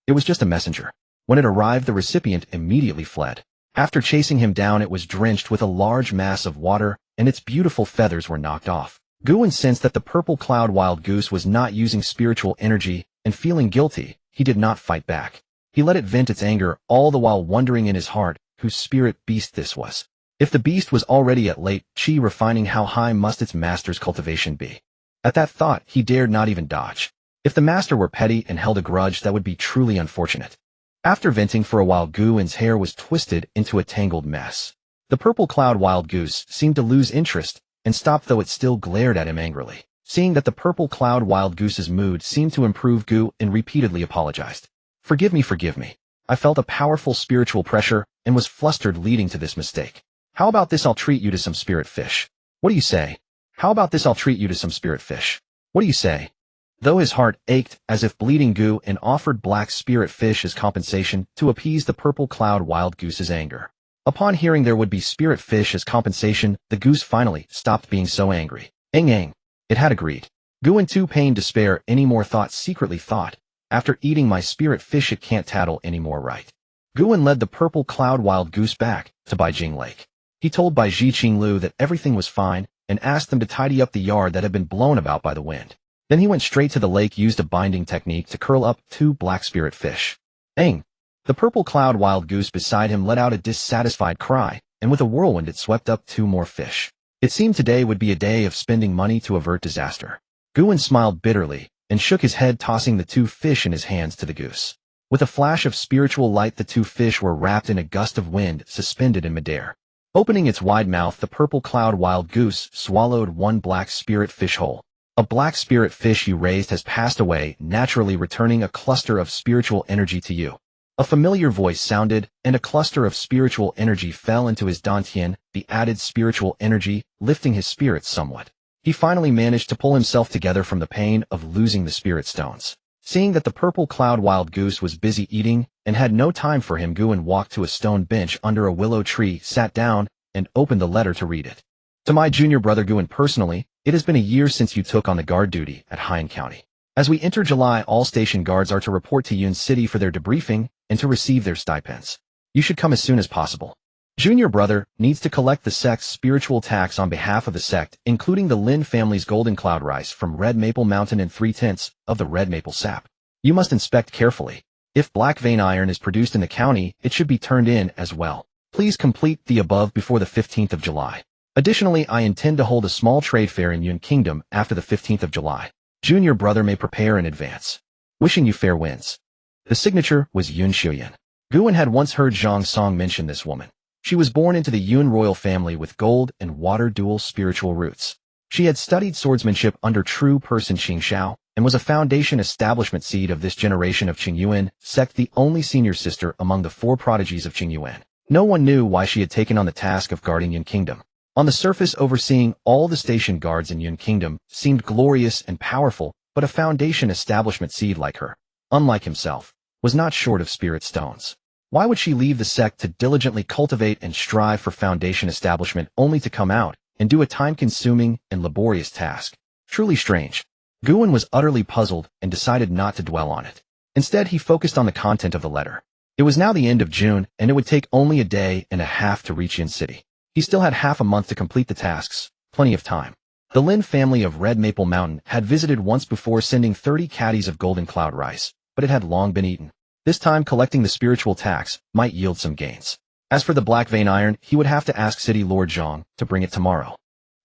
It was just a messenger. When it arrived, the recipient immediately fled. After chasing him down, it was drenched with a large mass of water, and its beautiful feathers were knocked off. Guwen sensed that the purple cloud wild goose was not using spiritual energy, and feeling guilty, he did not fight back. He let it vent its anger, all the while wondering in his heart whose spirit beast this was. If the beast was already at late chi refining, how high must its master's cultivation be? At that thought, he dared not even dodge. If the master were petty and held a grudge, that would be truly unfortunate. After venting for a while, Guwen's hair was twisted into a tangled mess. The purple cloud wild goose seemed to lose interest and stopped, though it still glared at him angrily. Seeing that the purple cloud wild goose's mood seemed to improve, Guwen repeatedly apologized. Forgive me. I felt a powerful spiritual pressure and was flustered, leading to this mistake. How about this? I'll treat you to some spirit fish. What do you say? How about this? I'll treat you to some spirit fish. What do you say? Though his heart ached as if bleeding, Guwen offered black spirit fish as compensation to appease the purple cloud wild goose's anger. Upon hearing there would be spirit fish as compensation, the goose finally stopped being so angry. Aang. It had agreed. Guwen, too pained to spare any more thought, secretly thought, after eating my spirit fish it can't tattle anymore, right? Guwen led the purple cloud wild goose back to Beijing Lake. He told Bai Qinglu that everything was fine and asked them to tidy up the yard that had been blown about by the wind. Then he went straight to the lake, used a binding technique to curl up 2 black spirit fish. Aang! The purple cloud wild goose beside him let out a dissatisfied cry, and with a whirlwind it swept up 2 more fish. It seemed today would be a day of spending money to avert disaster. Guwen smiled bitterly and shook his head, tossing the 2 fish in his hands to the goose. With a flash of spiritual light, the 2 fish were wrapped in a gust of wind, suspended in midair. Opening its wide mouth, the purple cloud wild goose swallowed 1 black spirit fish whole. A black spirit fish you raised has passed away, naturally returning a cluster of spiritual energy to you. A familiar voice sounded, and a cluster of spiritual energy fell into his dantian, the added spiritual energy, lifting his spirits somewhat. He finally managed to pull himself together from the pain of losing the spirit stones. Seeing that the purple cloud wild goose was busy eating and had no time for him, Guwen walked to a stone bench under a willow tree, sat down, and opened the letter to read it. To my junior brother Guwen, personally, it has been a year since you took on the guard duty at Haiyan County. As we enter July, all station guards are to report to Yun City for their debriefing and to receive their stipends. You should come as soon as possible. Junior brother needs to collect the sect's spiritual tax on behalf of the sect, including the Lin family's golden cloud rice from Red Maple Mountain and 3/10 of the red maple sap. You must inspect carefully. If black vein iron is produced in the county, it should be turned in as well. Please complete the above before the 15th of July. Additionally, I intend to hold a small trade fair in Yun Kingdom after the 15th of July. Junior brother may prepare in advance. Wishing you fair winds. The signature was Yun Xiuyan. Guwen had once heard Zhang Song mention this woman. She was born into the Yun royal family with gold and water dual spiritual roots. She had studied swordsmanship under true person Qing Shao, and was a foundation establishment seed of this generation of Qingyuan Sect, the only senior sister among the 4 prodigies of Qingyuan. No one knew why she had taken on the task of guarding Yun Kingdom. On the surface, overseeing all the station guards in Yun Kingdom seemed glorious and powerful, but a foundation establishment seed like her, unlike himself, was not short of spirit stones. Why would she leave the sect to diligently cultivate and strive for foundation establishment, only to come out and do a time-consuming and laborious task? Truly strange. Guwen was utterly puzzled and decided not to dwell on it. Instead, he focused on the content of the letter. It was now the end of June, and it would take only a day and a half to reach Yin City. He still had half a month to complete the tasks, plenty of time. The Lin family of Red Maple Mountain had visited once before, sending 30 caddies of golden cloud rice, but it had long been eaten. This time, collecting the spiritual tax might yield some gains. As for the black vein iron, he would have to ask City Lord Zhang to bring it tomorrow.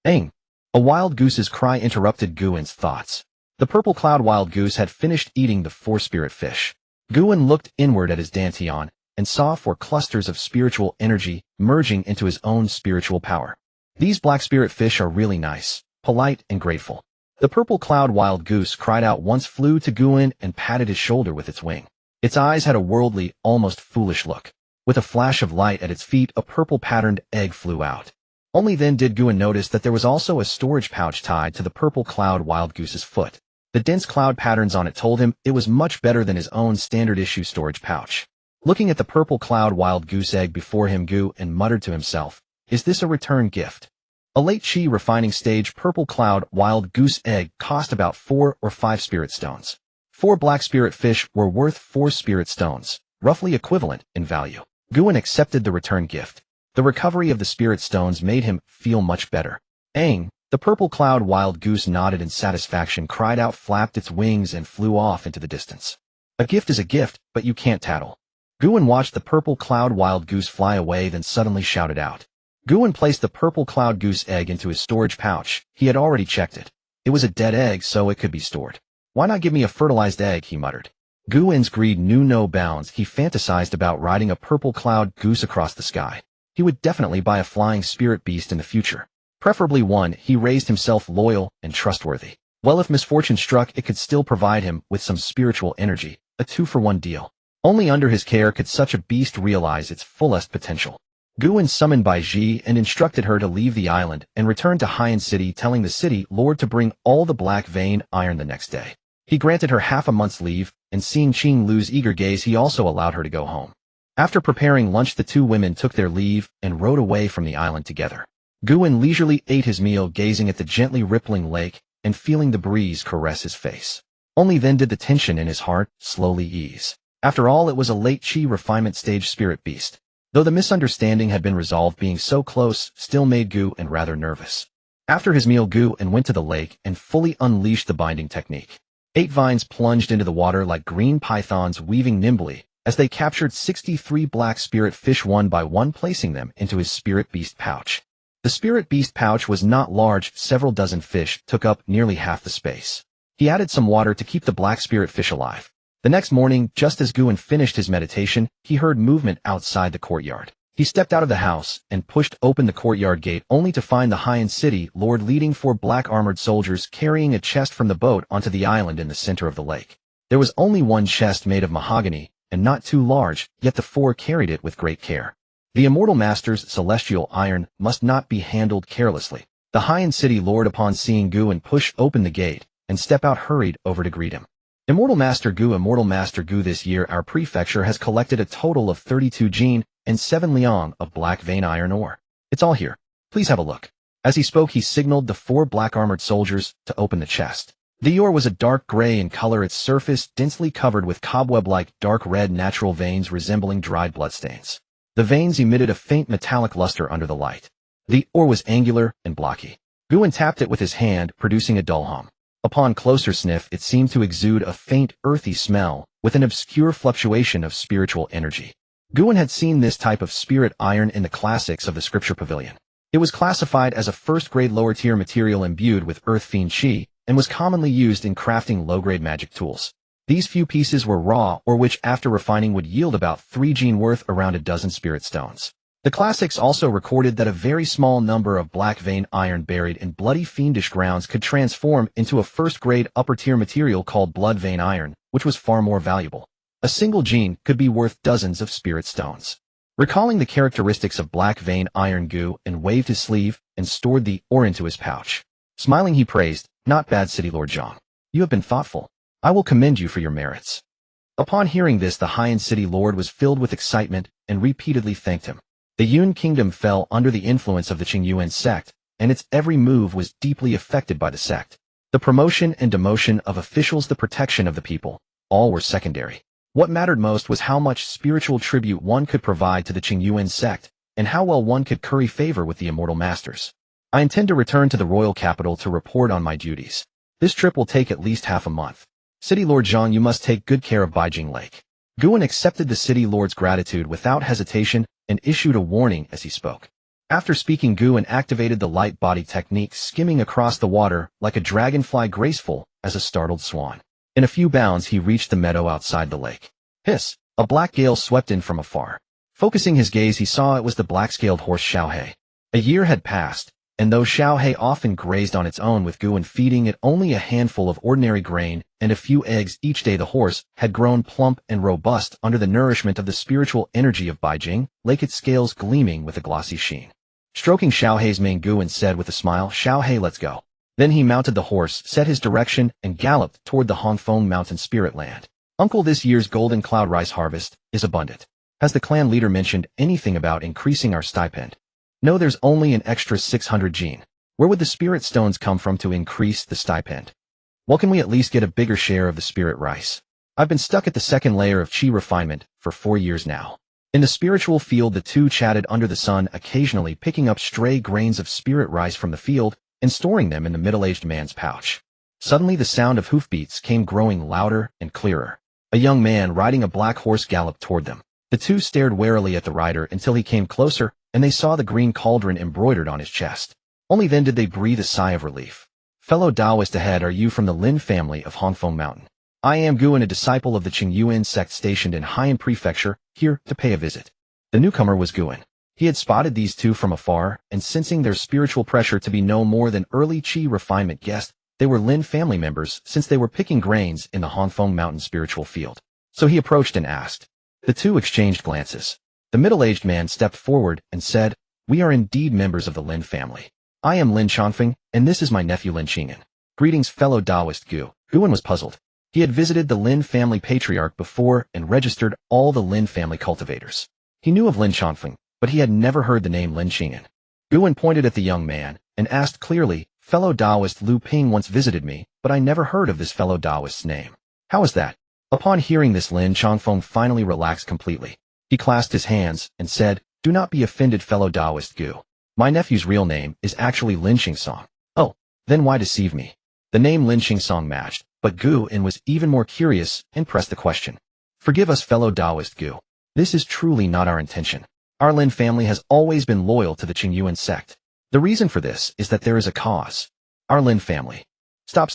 Aang! A wild goose's cry interrupted Guwen's thoughts. The purple cloud wild goose had finished eating the 4 spirit fish. Guwen looked inward at his dantian and saw 4 clusters of spiritual energy merging into his own spiritual power. These black spirit fish are really nice, polite, and grateful. The purple cloud wild goose cried out once, flew to Qingyuan and patted his shoulder with its wing. Its eyes had a worldly, almost foolish look. With a flash of light at its feet, a purple-patterned egg flew out. Only then did Qingyuan notice that there was also a storage pouch tied to the purple cloud wild goose's foot. The dense cloud patterns on it told him it was much better than his own standard-issue storage pouch. Looking at the purple cloud wild goose egg before him, Qingyuan muttered to himself, "Is this a return gift?" A late Qi refining stage purple cloud wild goose egg cost about 4 or 5 spirit stones. 4 black spirit fish were worth 4 spirit stones, roughly equivalent in value. Qingyuan accepted the return gift. The recovery of the spirit stones made him feel much better. "Aang!" The purple cloud wild goose nodded in satisfaction, cried out, flapped its wings, and flew off into the distance. A gift is a gift, but you can't tattle. Qingyuan watched the purple cloud wild goose fly away, then suddenly shouted out. Qingyuan placed the purple cloud goose egg into his storage pouch. He had already checked it. It was a dead egg, so it could be stored. "Why not give me a fertilized egg?" he muttered. Qingyuan's greed knew no bounds. He fantasized about riding a purple cloud goose across the sky. He would definitely buy a flying spirit beast in the future. Preferably one he raised himself loyal and trustworthy. Well, if misfortune struck, it could still provide him with some spiritual energy, a 2-for-1 deal. Only under his care could such a beast realize its fullest potential. Qingyuan summoned Bai Ji and instructed her to leave the island and return to Haiyan City, telling the city lord to bring all the black vein iron the next day. He granted her half a month's leave, and seeing Qing Lu's eager gaze, he also allowed her to go home. After preparing lunch, the 2 women took their leave and rode away from the island together. Qingyuan leisurely ate his meal, gazing at the gently rippling lake and feeling the breeze caress his face. Only then did the tension in his heart slowly ease. After all, it was a late Qi refinement stage spirit beast. Though the misunderstanding had been resolved, being so close still made Qingyuan rather nervous. After his meal, Qingyuan went to the lake and fully unleashed the binding technique. 8 vines plunged into the water like green pythons, weaving nimbly, as they captured 63 black spirit fish one by one, placing them into his spirit beast pouch. The spirit beast pouch was not large. Several dozen fish took up nearly half the space. He added some water to keep the black spirit fish alive. The next morning, just as Qingyuan finished his meditation, he heard movement outside the courtyard. He stepped out of the house and pushed open the courtyard gate, only to find the Haiyan City lord leading 4 black armored soldiers carrying a chest from the boat onto the island in the center of the lake. There was only one chest made of mahogany, and not too large, yet the 4 carried it with great care. The Immortal Master's celestial iron must not be handled carelessly. The Haiyan City lord, upon seeing Qingyuan push open the gate and step out, hurried over to greet him. Immortal Master Gu, this year our prefecture has collected a total of 32 Jin and 7 Liang of black vein iron ore. It's all here. Please have a look. As he spoke, he signaled the 4 black armored soldiers to open the chest. The ore was a dark gray in color, its surface densely covered with cobweb-like dark red natural veins resembling dried bloodstains. The veins emitted a faint metallic luster under the light. The ore was angular and blocky. Qingyuan tapped it with his hand, producing a dull hum. Upon closer sniff, it seemed to exude a faint, earthy smell, with an obscure fluctuation of spiritual energy. Qingyuan had seen this type of spirit iron in the classics of the scripture pavilion. It was classified as a first-grade lower-tier material imbued with earth fiend chi, and was commonly used in crafting low-grade magic tools. These few pieces were raw, or which after refining would yield about 3 Jin worth, around a dozen spirit stones. The classics also recorded that a very small number of black vein iron buried in bloody fiendish grounds could transform into a first-grade upper-tier material called blood vein iron, which was far more valuable. A single Jin could be worth dozens of spirit stones. Recalling the characteristics of black vein iron, Qingyuan waved his sleeve and stored the ore into his pouch. Smiling, he praised, "Not bad, City Lord Zhang. You have been thoughtful. I will commend you for your merits." Upon hearing this, the Haiyan City Lord was filled with excitement and repeatedly thanked him. The Yun Kingdom fell under the influence of the Qingyuan Sect, and its every move was deeply affected by the sect. The promotion and demotion of officials, the protection of the people, all were secondary. What mattered most was how much spiritual tribute one could provide to the Qingyuan Sect, and how well one could curry favor with the Immortal Masters. I intend to return to the royal capital to report on my duties. This trip will take at least half a month. City Lord Zhang, you must take good care of Baijing Lake. Qingyuan accepted the city lord's gratitude without hesitation and issued a warning as he spoke. After speaking, Qingyuan activated the light body technique, skimming across the water like a dragonfly, graceful as a startled swan. In a few bounds, he reached the meadow outside the lake. Hiss! A black gale swept in from afar. Focusing his gaze, he saw it was the black-scaled horse Xiaohe. A year had passed, and though Xiaohe often grazed on its own with Gu and feeding it only a handful of ordinary grain and a few eggs each day, the horse had grown plump and robust under the nourishment of the spiritual energy of Beijing, like its scales gleaming with a glossy sheen. Stroking Xiaohe's mane, Gu said with a smile, "Xiaohe, let's go." Then he mounted the horse, set his direction, and galloped toward the Hongfeng Mountain Spirit Land. "Uncle, this year's golden cloud rice harvest is abundant. Has the clan leader mentioned anything about increasing our stipend?" "No, there's only an extra 600 gene. Where would the spirit stones come from to increase the stipend?" "Well, can we at least get a bigger share of the spirit rice? I've been stuck at the second layer of Qi refinement for 4 years now." In the spiritual field, the two chatted under the sun, occasionally picking up stray grains of spirit rice from the field and storing them in the middle-aged man's pouch. Suddenly the sound of hoofbeats came, growing louder and clearer. A young man riding a black horse galloped toward them. The two stared warily at the rider until he came closer, and they saw the green cauldron embroidered on his chest. Only then did they breathe a sigh of relief. "Fellow Taoist ahead, are you from the Lin family of Hongfeng Mountain?" "I am Gu, a disciple of the Qingyuan Sect stationed in Haiyan Prefecture, here to pay a visit." The newcomer was Gu. He had spotted these two from afar, and sensing their spiritual pressure to be no more than early Qi refinement guests, they were Lin family members since they were picking grains in the Hongfeng Mountain spiritual field. So he approached and asked. The two exchanged glances. The middle-aged man stepped forward and said, "We are indeed members of the Lin family. I am Lin Chongfeng, and this is my nephew Lin Qingyuan." "Greetings, fellow Taoist Gu." Guan was puzzled. He had visited the Lin family patriarch before and registered all the Lin family cultivators. He knew of Lin Chongfeng, but he had never heard the name Lin Qingyuan. Guan pointed at the young man and asked clearly, "Fellow Taoist Lu Ping once visited me, but I never heard of this fellow Taoist's name. How is that?" Upon hearing this, Lin Chongfeng finally relaxed completely. He clasped his hands and said, "Do not be offended, fellow Taoist Gu. My nephew's real name is actually Lin Xingsong." "Oh, then why deceive me?" The name Lin Xingsong matched, but Gu was even more curious and pressed the question. "Forgive us, fellow Taoist Gu. This is truly not our intention. Our Lin family has always been loyal to the Qingyuan Sect. The reason for this is that there is a cause. Our Lin family." Stop.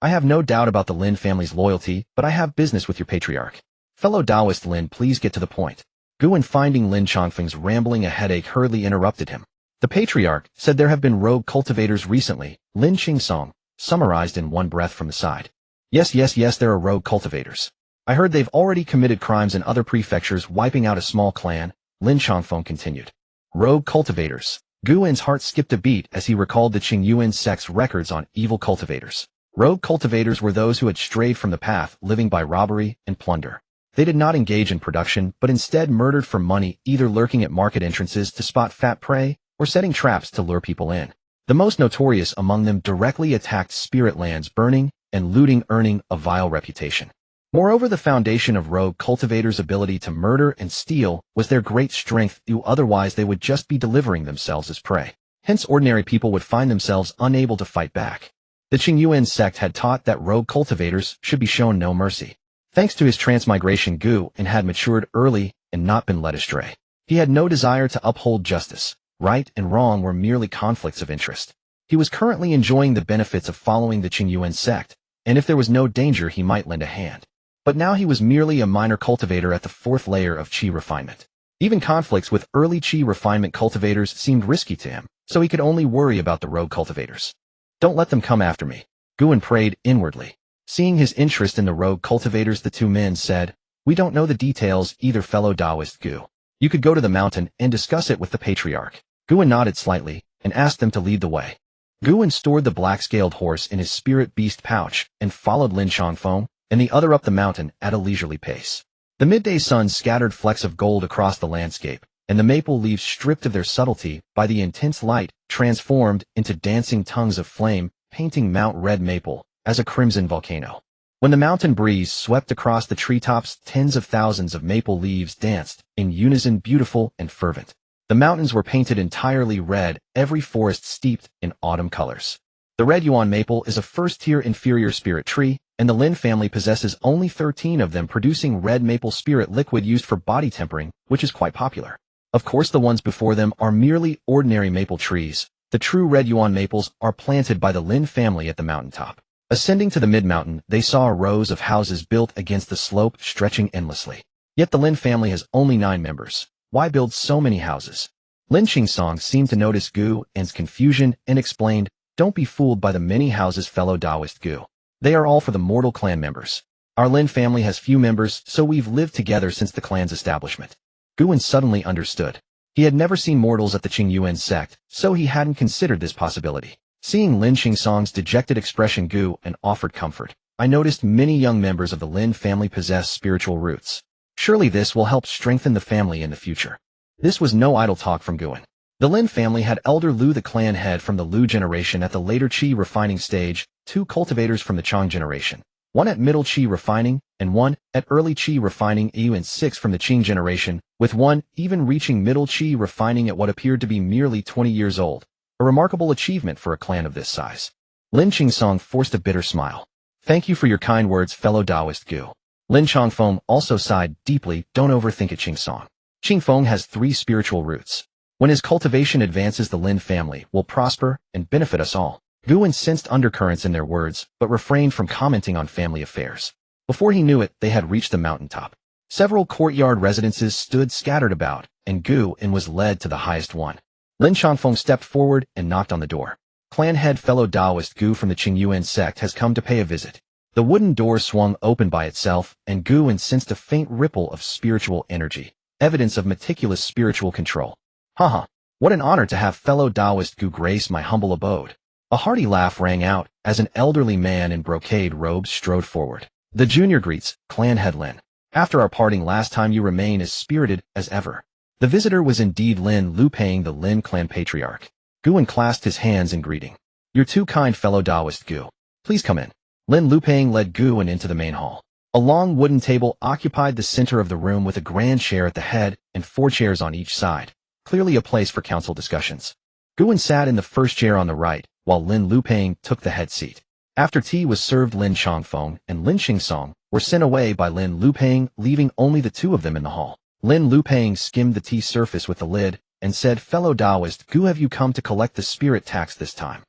"I have no doubt about the Lin family's loyalty, but I have business with your patriarch. Fellow Taoist Lin, please get to the point." Gu, finding Lin Chongfeng's rambling a headache, hurriedly interrupted him. "The patriarch said there have been rogue cultivators recently," Lin Xingsong summarized in one breath from the side. Yes, there are rogue cultivators. I heard they've already committed crimes in other prefectures, wiping out a small clan," Lin Chongfeng continued. Rogue cultivators. Gu's heart skipped a beat as he recalled the Qingyuan Sect's records on evil cultivators. Rogue cultivators were those who had strayed from the path, living by robbery and plunder. They did not engage in production, but instead murdered for money, either lurking at market entrances to spot fat prey or setting traps to lure people in. The most notorious among them directly attacked spirit lands, burning and looting, earning a vile reputation. Moreover, the foundation of rogue cultivators' ability to murder and steal was their great strength, otherwise they would just be delivering themselves as prey. Hence, ordinary people would find themselves unable to fight back. The Qingyuan Sect had taught that rogue cultivators should be shown no mercy. Thanks to his transmigration, Gu had matured early and not been led astray. He had no desire to uphold justice. Right and wrong were merely conflicts of interest. He was currently enjoying the benefits of following the Qingyuan Sect, and if there was no danger, he might lend a hand. But now he was merely a minor cultivator at the 4th layer of Qi refinement. Even conflicts with early Qi refinement cultivators seemed risky to him, so he could only worry about the rogue cultivators. "Don't let them come after me," Gu prayed inwardly. Seeing his interest in the rogue cultivators, the two men said, "We don't know the details either, fellow Taoist Gu. You could go to the mountain and discuss it with the patriarch." Gu nodded slightly and asked them to lead the way. Gu stored the black-scaled horse in his spirit beast pouch and followed Lin Chongfeng and the other up the mountain at a leisurely pace. The midday sun scattered flecks of gold across the landscape, and the maple leaves, stripped of their subtlety by the intense light, transformed into dancing tongues of flame, painting Mount Red Maple as a crimson volcano. When the mountain breeze swept across the treetops, tens of thousands of maple leaves danced in unison, beautiful and fervent. The mountains were painted entirely red, every forest steeped in autumn colors. The red yuan maple is a first-tier inferior spirit tree, and the Lin family possesses only 13 of them, producing red maple spirit liquid used for body tempering, which is quite popular. Of course, the ones before them are merely ordinary maple trees. The true red yuan maples are planted by the Lin family at the mountaintop. Ascending to the mid-mountain, they saw rows of houses built against the slope, stretching endlessly. Yet the Lin family has only 9 members. Why build so many houses? Lin Qingsong seemed to notice Gu En's confusion and explained, "Don't be fooled by the many houses, fellow Taoist Gu. They are all for the mortal clan members. Our Lin family has few members, so we've lived together since the clan's establishment." Gu En suddenly understood. He had never seen mortals at the Qingyuan Sect, so he hadn't considered this possibility. Seeing Lin Qingsong's dejected expression, Gu En offered comfort. "I noticed many young members of the Lin family possess spiritual roots. Surely this will help strengthen the family in the future." This was no idle talk from Gu En. The Lin family had Elder Lu, the clan head from the Lu generation, at the later Qi refining stage, 2 cultivators from the Chang generation, 1 at middle Qi refining, and 1 at early Qi refining, and 6 from the Qing generation, with 1 even reaching middle Qi refining at what appeared to be merely 20 years old. A remarkable achievement for a clan of this size. Lin Qingsong forced a bitter smile. "Thank you for your kind words, fellow Taoist Gu." Lin Changfeng also sighed deeply. "Don't overthink it, Qingsong. Qingfeng has 3 spiritual roots. When his cultivation advances, the Lin family will prosper and benefit us all." Gu En sensed undercurrents in their words, but refrained from commenting on family affairs. Before he knew it, they had reached the mountaintop. Several courtyard residences stood scattered about, and Gu En was led to the highest one. Lin Changfeng stepped forward and knocked on the door. "Clan head, fellow Taoist Gu from the Qingyuan Sect has come to pay a visit." The wooden door swung open by itself, and Gu En sensed a faint ripple of spiritual energy, evidence of meticulous spiritual control. "Haha, what an honor to have fellow Taoist Gu grace my humble abode." A hearty laugh rang out as an elderly man in brocade robes strode forward. "The junior greets, clan head Lin. After our parting last time, you remain as spirited as ever." The visitor was indeed Lin Lupeng, the Lin clan patriarch. Gu En clasped his hands in greeting. "You're too kind, fellow Taoist Gu. Please come in." Lin Lupeng led Gu En into the main hall. A long wooden table occupied the center of the room with a grand chair at the head and 4 chairs on each side, clearly a place for council discussions. Gu En sat in the first chair on the right, while Lin Lupeng took the head seat. After tea was served, Lin Changfeng and Lin Qingsong were sent away by Lin Lupeng, leaving only the 2 of them in the hall. Lin Lupeng skimmed the tea surface with the lid and said, "Fellow Taoist Gu, have you come to collect the spirit tax this time?"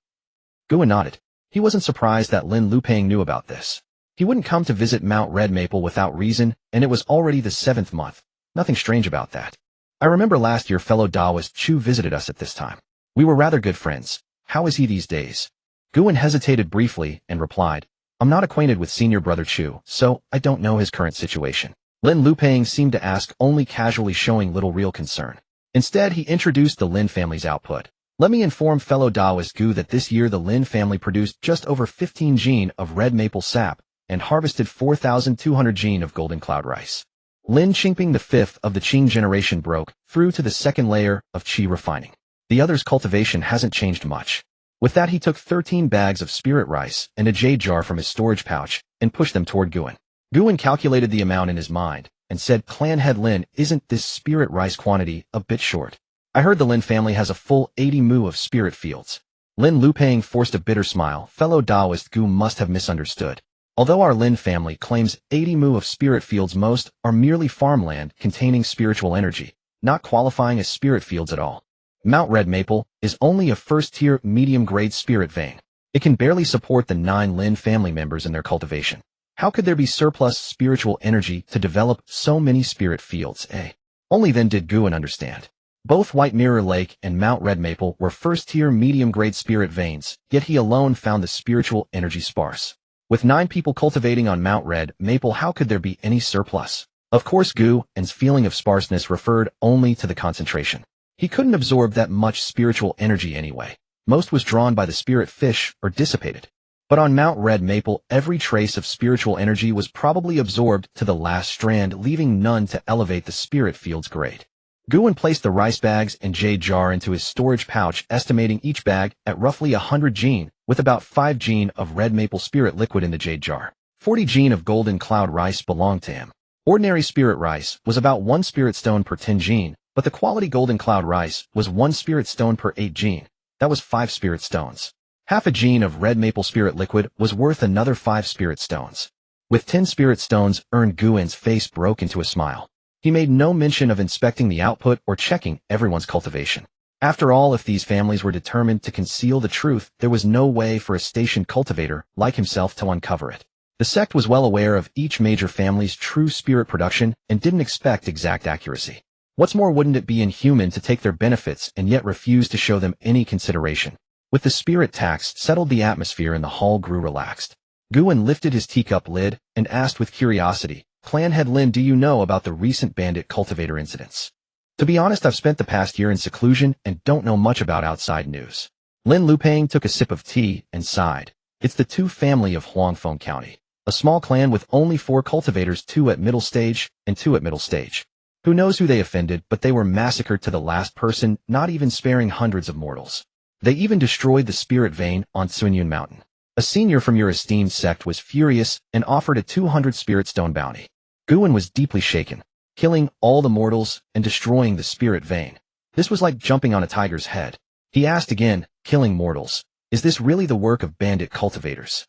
Gu En nodded. He wasn't surprised that Lin Lupeng knew about this. He wouldn't come to visit Mount Red Maple without reason, and it was already the 7th month. Nothing strange about that. "I remember last year fellow Taoist Chu visited us at this time. We were rather good friends. How is he these days?" Gu En hesitated briefly and replied, "I'm not acquainted with senior brother Chu, so I don't know his current situation." Lin Lupeng seemed to ask only casually, showing little real concern. Instead, he introduced the Lin family's output. "Let me inform fellow Taoist Gu that this year the Lin family produced just over 15 gene of red maple sap and harvested 4,200 gene of golden cloud rice." Lin Qingping, the 5th of the Qing generation, broke through to the 2nd layer of Qi refining. The other's cultivation hasn't changed much. With that, he took 13 bags of spirit rice and a jade jar from his storage pouch and pushed them toward Gu En. Gu En calculated the amount in his mind and said, "Clan head Lin, isn't this spirit rice quantity a bit short? I heard the Lin family has a full 80 mu of spirit fields." Lin Lupeng forced a bitter smile. Fellow Taoist Gu must have misunderstood. Although our Lin family claims 80 mu of spirit fields, most are merely farmland containing spiritual energy, not qualifying as spirit fields at all. Mount Red Maple is only a first-tier medium-grade spirit vein. It can barely support the 9 Lin family members in their cultivation. How could there be surplus spiritual energy to develop so many spirit fields, eh? Only then did Gu En understand. Both White Mirror Lake and Mount Red Maple were first-tier medium-grade spirit veins, yet he alone found the spiritual energy sparse. With 9 people cultivating on Mount Red Maple, how could there be any surplus? Of course, Gu En's feeling of sparseness referred only to the concentration. He couldn't absorb that much spiritual energy anyway. Most was drawn by the spirit fish or dissipated. But on Mount Red Maple, every trace of spiritual energy was probably absorbed to the last strand, leaving none to elevate the spirit field's grade. Gu En placed the rice bags and jade jar into his storage pouch, estimating each bag at roughly 100 gene, with about 5 gene of red maple spirit liquid in the jade jar. 40 gene of golden cloud rice belonged to him. Ordinary spirit rice was about 1 spirit stone per 10 gene, but the quality golden cloud rice was 1 spirit stone per 8 gene. That was 5 spirit stones. Half a gene of red maple spirit liquid was worth another 5 spirit stones. With 10 spirit stones earned, Gu En's face broke into a smile. He made no mention of inspecting the output or checking everyone's cultivation. After all, if these families were determined to conceal the truth, there was no way for a stationed cultivator like himself to uncover it. The sect was well aware of each major family's true spirit production and didn't expect exact accuracy. What's more, wouldn't it be inhuman to take their benefits and yet refuse to show them any consideration? With the spirit tax settled, the atmosphere in the hall grew relaxed. Guan lifted his teacup lid and asked with curiosity, "Clan Head Lin, do you know about the recent bandit cultivator incidents?" "To be honest, I've spent the past year in seclusion and don't know much about outside news." Lin Lupang took a sip of tea and sighed. "It's the Tu family of Huangfeng County. A small clan with only 4 cultivators, 2 at middle stage and 2 at middle stage. Who knows who they offended, but they were massacred to the last person, not even sparing hundreds of mortals. They even destroyed the spirit vein on Qingyuan Mountain. A senior from your esteemed sect was furious and offered a 200 spirit stone bounty." Guan was deeply shaken. Killing all the mortals and destroying the spirit vein. This was like jumping on a tiger's head. He asked again, "Killing mortals. Is this really the work of bandit cultivators?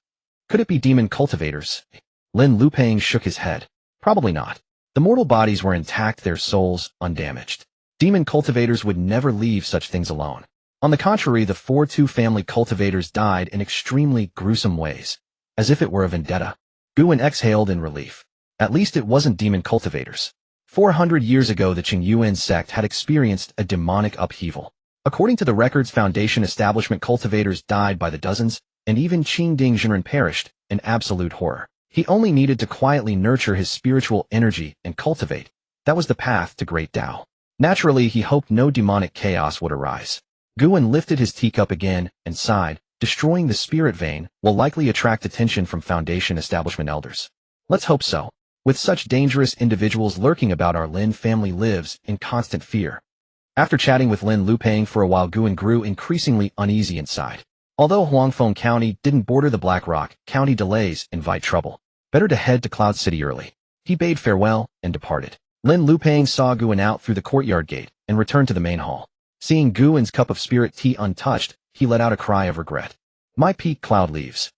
Could it be demon cultivators?" Lin Lupang shook his head. "Probably not. The mortal bodies were intact, their souls undamaged. Demon cultivators would never leave such things alone. On the contrary, the 4 Tu family cultivators died in extremely gruesome ways, as if it were a vendetta." Guan exhaled in relief. At least it wasn't demon cultivators. 400 years ago, the Qingyuan Sect had experienced a demonic upheaval. According to the records, Foundation establishment cultivators died by the dozens, and even Qingding Zhenren perished, in absolute horror. He only needed to quietly nurture his spiritual energy and cultivate. That was the path to great Tao. Naturally, he hoped no demonic chaos would arise. Guan lifted his teacup again and sighed. "Destroying the spirit vein will likely attract attention from Foundation establishment elders. Let's hope so. With such dangerous individuals lurking about, our Lin family lives in constant fear." After chatting with Lin Lupang for a while, Guan grew increasingly uneasy inside. Although Huangfeng County didn't border the Black Rock, county delays invite trouble. Better to head to Cloud City early. He bade farewell and departed. Lin Lupang saw Guan out through the courtyard gate and returned to the main hall. Seeing Guan's cup of spirit tea untouched, he let out a cry of regret. "My peak cloud leaves."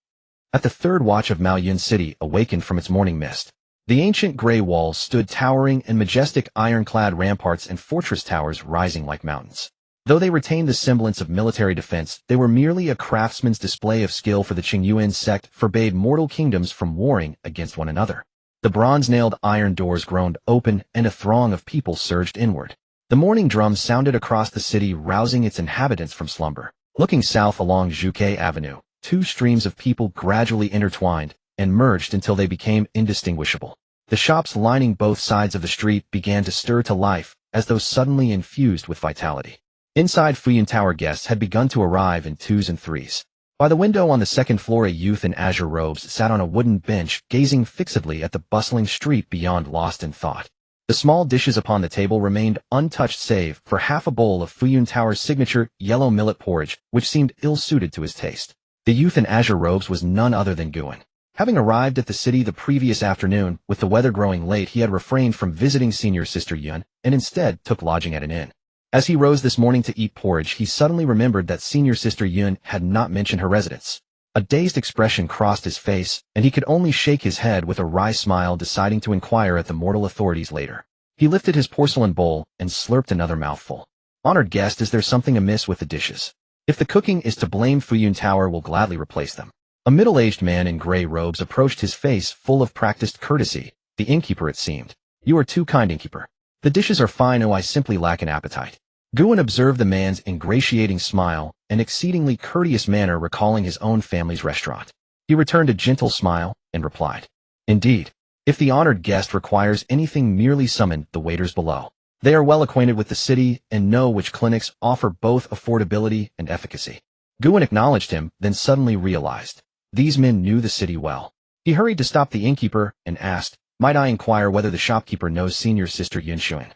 At the third watch of Maoyun City awakened from its morning mist. The ancient gray walls stood towering and majestic, ironclad ramparts and fortress towers rising like mountains. Though they retained the semblance of military defense, they were merely a craftsman's display of skill, for the Qingyuan Sect forbade mortal kingdoms from warring against one another. The bronze-nailed iron doors groaned open and a throng of people surged inward. The morning drums sounded across the city, rousing its inhabitants from slumber. Looking south along Zhuke Avenue, 2 streams of people gradually intertwined and merged until they became indistinguishable. The shops lining both sides of the street began to stir to life, as though suddenly infused with vitality. Inside, Fuyun Tower guests had begun to arrive in 2s and 3s. By the window on the second floor, a youth in azure robes sat on a wooden bench, gazing fixedly at the bustling street beyond, lost in thought. The small dishes upon the table remained untouched save for half a bowl of Fuyun Tower's signature yellow millet porridge, which seemed ill-suited to his taste. The youth in azure robes was none other than Guan. Having arrived at the city the previous afternoon, with the weather growing late, he had refrained from visiting senior sister Yun, and instead took lodging at an inn. As he rose this morning to eat porridge, he suddenly remembered that senior sister Yun had not mentioned her residence. A dazed expression crossed his face, and he could only shake his head with a wry smile, deciding to inquire at the mortal authorities later. He lifted his porcelain bowl and slurped another mouthful. "Honored guest, is there something amiss with the dishes? If the cooking is to blame, Fuyun Tower will gladly replace them." A middle-aged man in gray robes approached, his face full of practiced courtesy. The innkeeper, it seemed. "You are too kind, innkeeper. The dishes are fine, oh, I simply lack an appetite." Guan observed the man's ingratiating smile and exceedingly courteous manner, recalling his own family's restaurant. He returned a gentle smile and replied, "Indeed. If the honored guest requires anything, merely summon the waiters below. They are well acquainted with the city and know which clinics offer both affordability and efficacy." Guan acknowledged him, then suddenly realized. These men knew the city well. He hurried to stop the innkeeper and asked, "Might I inquire whether the shopkeeper knows senior sister Yunshuan?"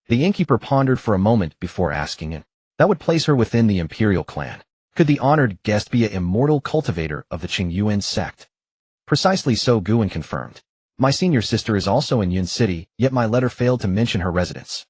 The innkeeper pondered for a moment before asking it. That would place her within the imperial clan. Could the honored guest be an immortal cultivator of the Qingyuan Sect? Precisely so, Guan confirmed. "My senior sister is also in Yun City, yet my letter failed to mention her residence."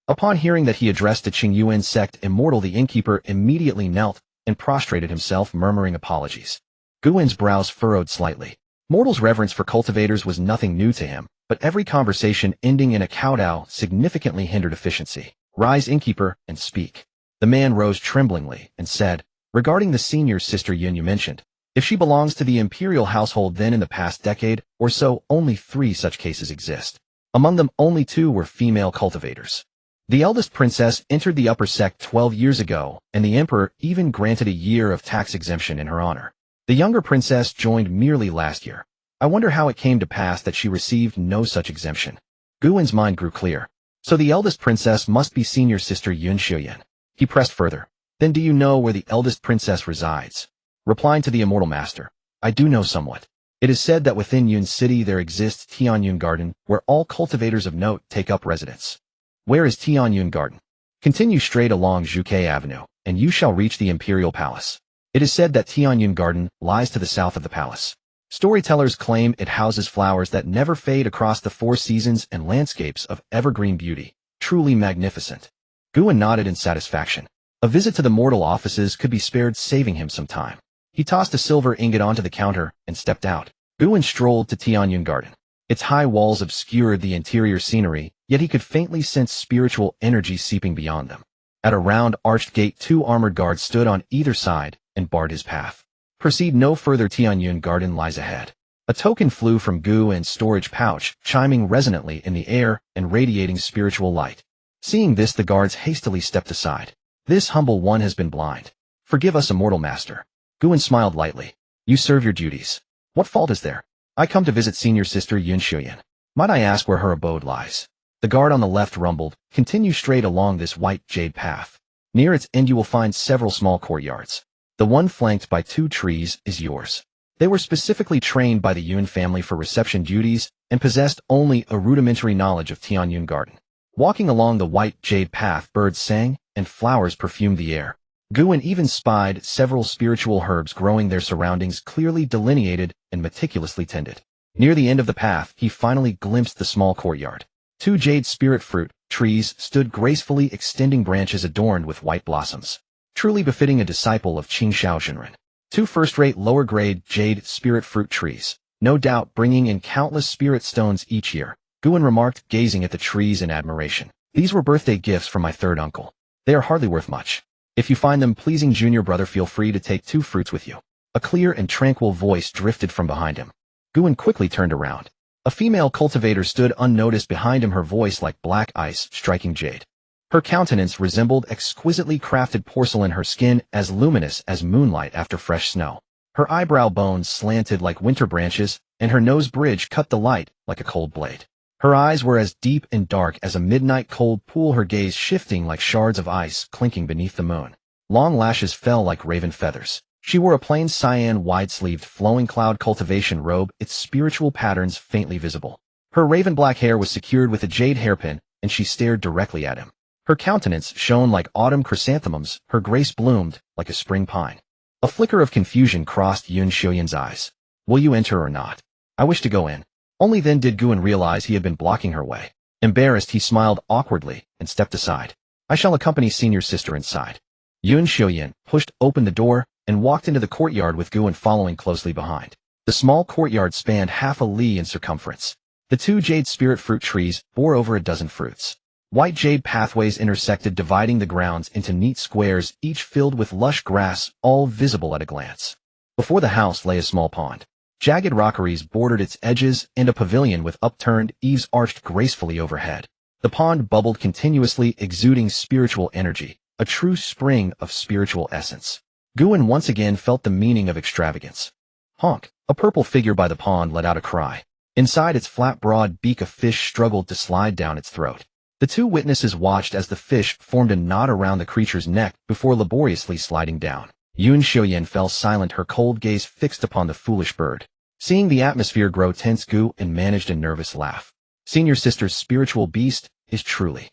Upon hearing that he addressed the Qingyuan Sect Immortal, the innkeeper immediately knelt and prostrated himself, murmuring apologies. Guan's brows furrowed slightly. Mortal's reverence for cultivators was nothing new to him, but every conversation ending in a kowtow significantly hindered efficiency. "Rise, innkeeper, and speak." The man rose tremblingly and said, "Regarding the senior sister Yun you mentioned, If she belongs to the imperial household, then in the past decade or so, only 3 such cases exist. Among them, only 2 were female cultivators. The eldest princess entered the upper sect 12 years ago, and the emperor even granted a year of tax exemption in her honor. The younger princess joined merely last year. I wonder how it came to pass that she received no such exemption. Guwen's mind grew clear. So the eldest princess must be senior sister Yun Xiuyan. He pressed further. Then do you know where the eldest princess resides? Replying to the immortal master, I do know somewhat. It is said that within Yun City there exists Qingyuan Garden, where all cultivators of note take up residence. Where is Qingyuan Garden? Continue straight along Zhuke Avenue, and you shall reach the imperial palace. It is said that Qingyuan Garden lies to the south of the palace. Storytellers claim it houses flowers that never fade across the 4 seasons and landscapes of evergreen beauty. Truly magnificent. Guwen nodded in satisfaction. A visit to the mortal offices could be spared, saving him some time. He tossed a silver ingot onto the counter and stepped out. Guwen strolled to Tianyun Garden. Its high walls obscured the interior scenery, yet he could faintly sense spiritual energy seeping beyond them. At a round arched gate, 2 armored guards stood on either side and barred his path. Proceed no further, Tianyun Garden lies ahead. A token flew from Guwen's storage pouch, chiming resonantly in the air and radiating spiritual light. Seeing this, the guards hastily stepped aside. This humble one has been blind. Forgive us, immortal master. Guwen smiled lightly. You serve your duties. What fault is there? I come to visit senior sister Yun Xiuyan. Might I ask where her abode lies? The guard on the left rumbled. Continue straight along this white jade path. Near its end you will find several small courtyards. The one flanked by 2 trees is yours. They were specifically trained by the Yun family for reception duties and possessed only a rudimentary knowledge of Tianyun Garden. Walking along the white jade path, birds sang and flowers perfumed the air. Guwen even spied several spiritual herbs growing, their surroundings clearly delineated and meticulously tended. Near the end of the path, he finally glimpsed the small courtyard. 2 jade spirit fruit trees stood gracefully, extending branches adorned with white blossoms. Truly befitting a disciple of Qingxiao Zhenren. 2 first-rate lower-grade jade spirit fruit trees, no doubt bringing in countless spirit stones each year. Guwen remarked, gazing at the trees in admiration. These were birthday gifts from my 3rd uncle. They are hardly worth much. If you find them pleasing, junior brother, feel free to take 2 fruits with you. A clear and tranquil voice drifted from behind him. Guwen quickly turned around. A female cultivator stood unnoticed behind him, her voice like black ice striking jade. Her countenance resembled exquisitely crafted porcelain, her skin as luminous as moonlight after fresh snow. Her eyebrow bones slanted like winter branches, and her nose bridge cut the light like a cold blade. Her eyes were as deep and dark as a midnight cold pool, her gaze shifting like shards of ice clinking beneath the moon. Long lashes fell like raven feathers. She wore a plain cyan wide-sleeved flowing cloud cultivation robe, its spiritual patterns faintly visible. Her raven black hair was secured with a jade hairpin, and she stared directly at him. Her countenance shone like autumn chrysanthemums, her grace bloomed like a spring pine. A flicker of confusion crossed Yun Xiuyan's eyes. Will you enter or not? I wish to go in. Only then did Guwen realize he had been blocking her way. Embarrassed, he smiled awkwardly and stepped aside. I shall accompany senior sister inside. Yun Xiuyan pushed open the door and walked into the courtyard with Guwen following closely behind. The small courtyard spanned half a li in circumference. The 2 jade spirit fruit trees bore over a dozen fruits. White jade pathways intersected, dividing the grounds into neat squares, each filled with lush grass, all visible at a glance. Before the house lay a small pond. Jagged rockeries bordered its edges, and a pavilion with upturned eaves arched gracefully overhead. The pond bubbled continuously, exuding spiritual energy, a true spring of spiritual essence. Guwen once again felt the meaning of extravagance. Honk! A purple figure by the pond let out a cry. Inside its flat, broad beak, a fish struggled to slide down its throat. The 2 witnesses watched as the fish formed a knot around the creature's neck before laboriously sliding down. Yun Xiuyan fell silent, her cold gaze fixed upon the foolish bird. Seeing the atmosphere grow tense, Guwen managed a nervous laugh. Senior sister's spiritual beast is truly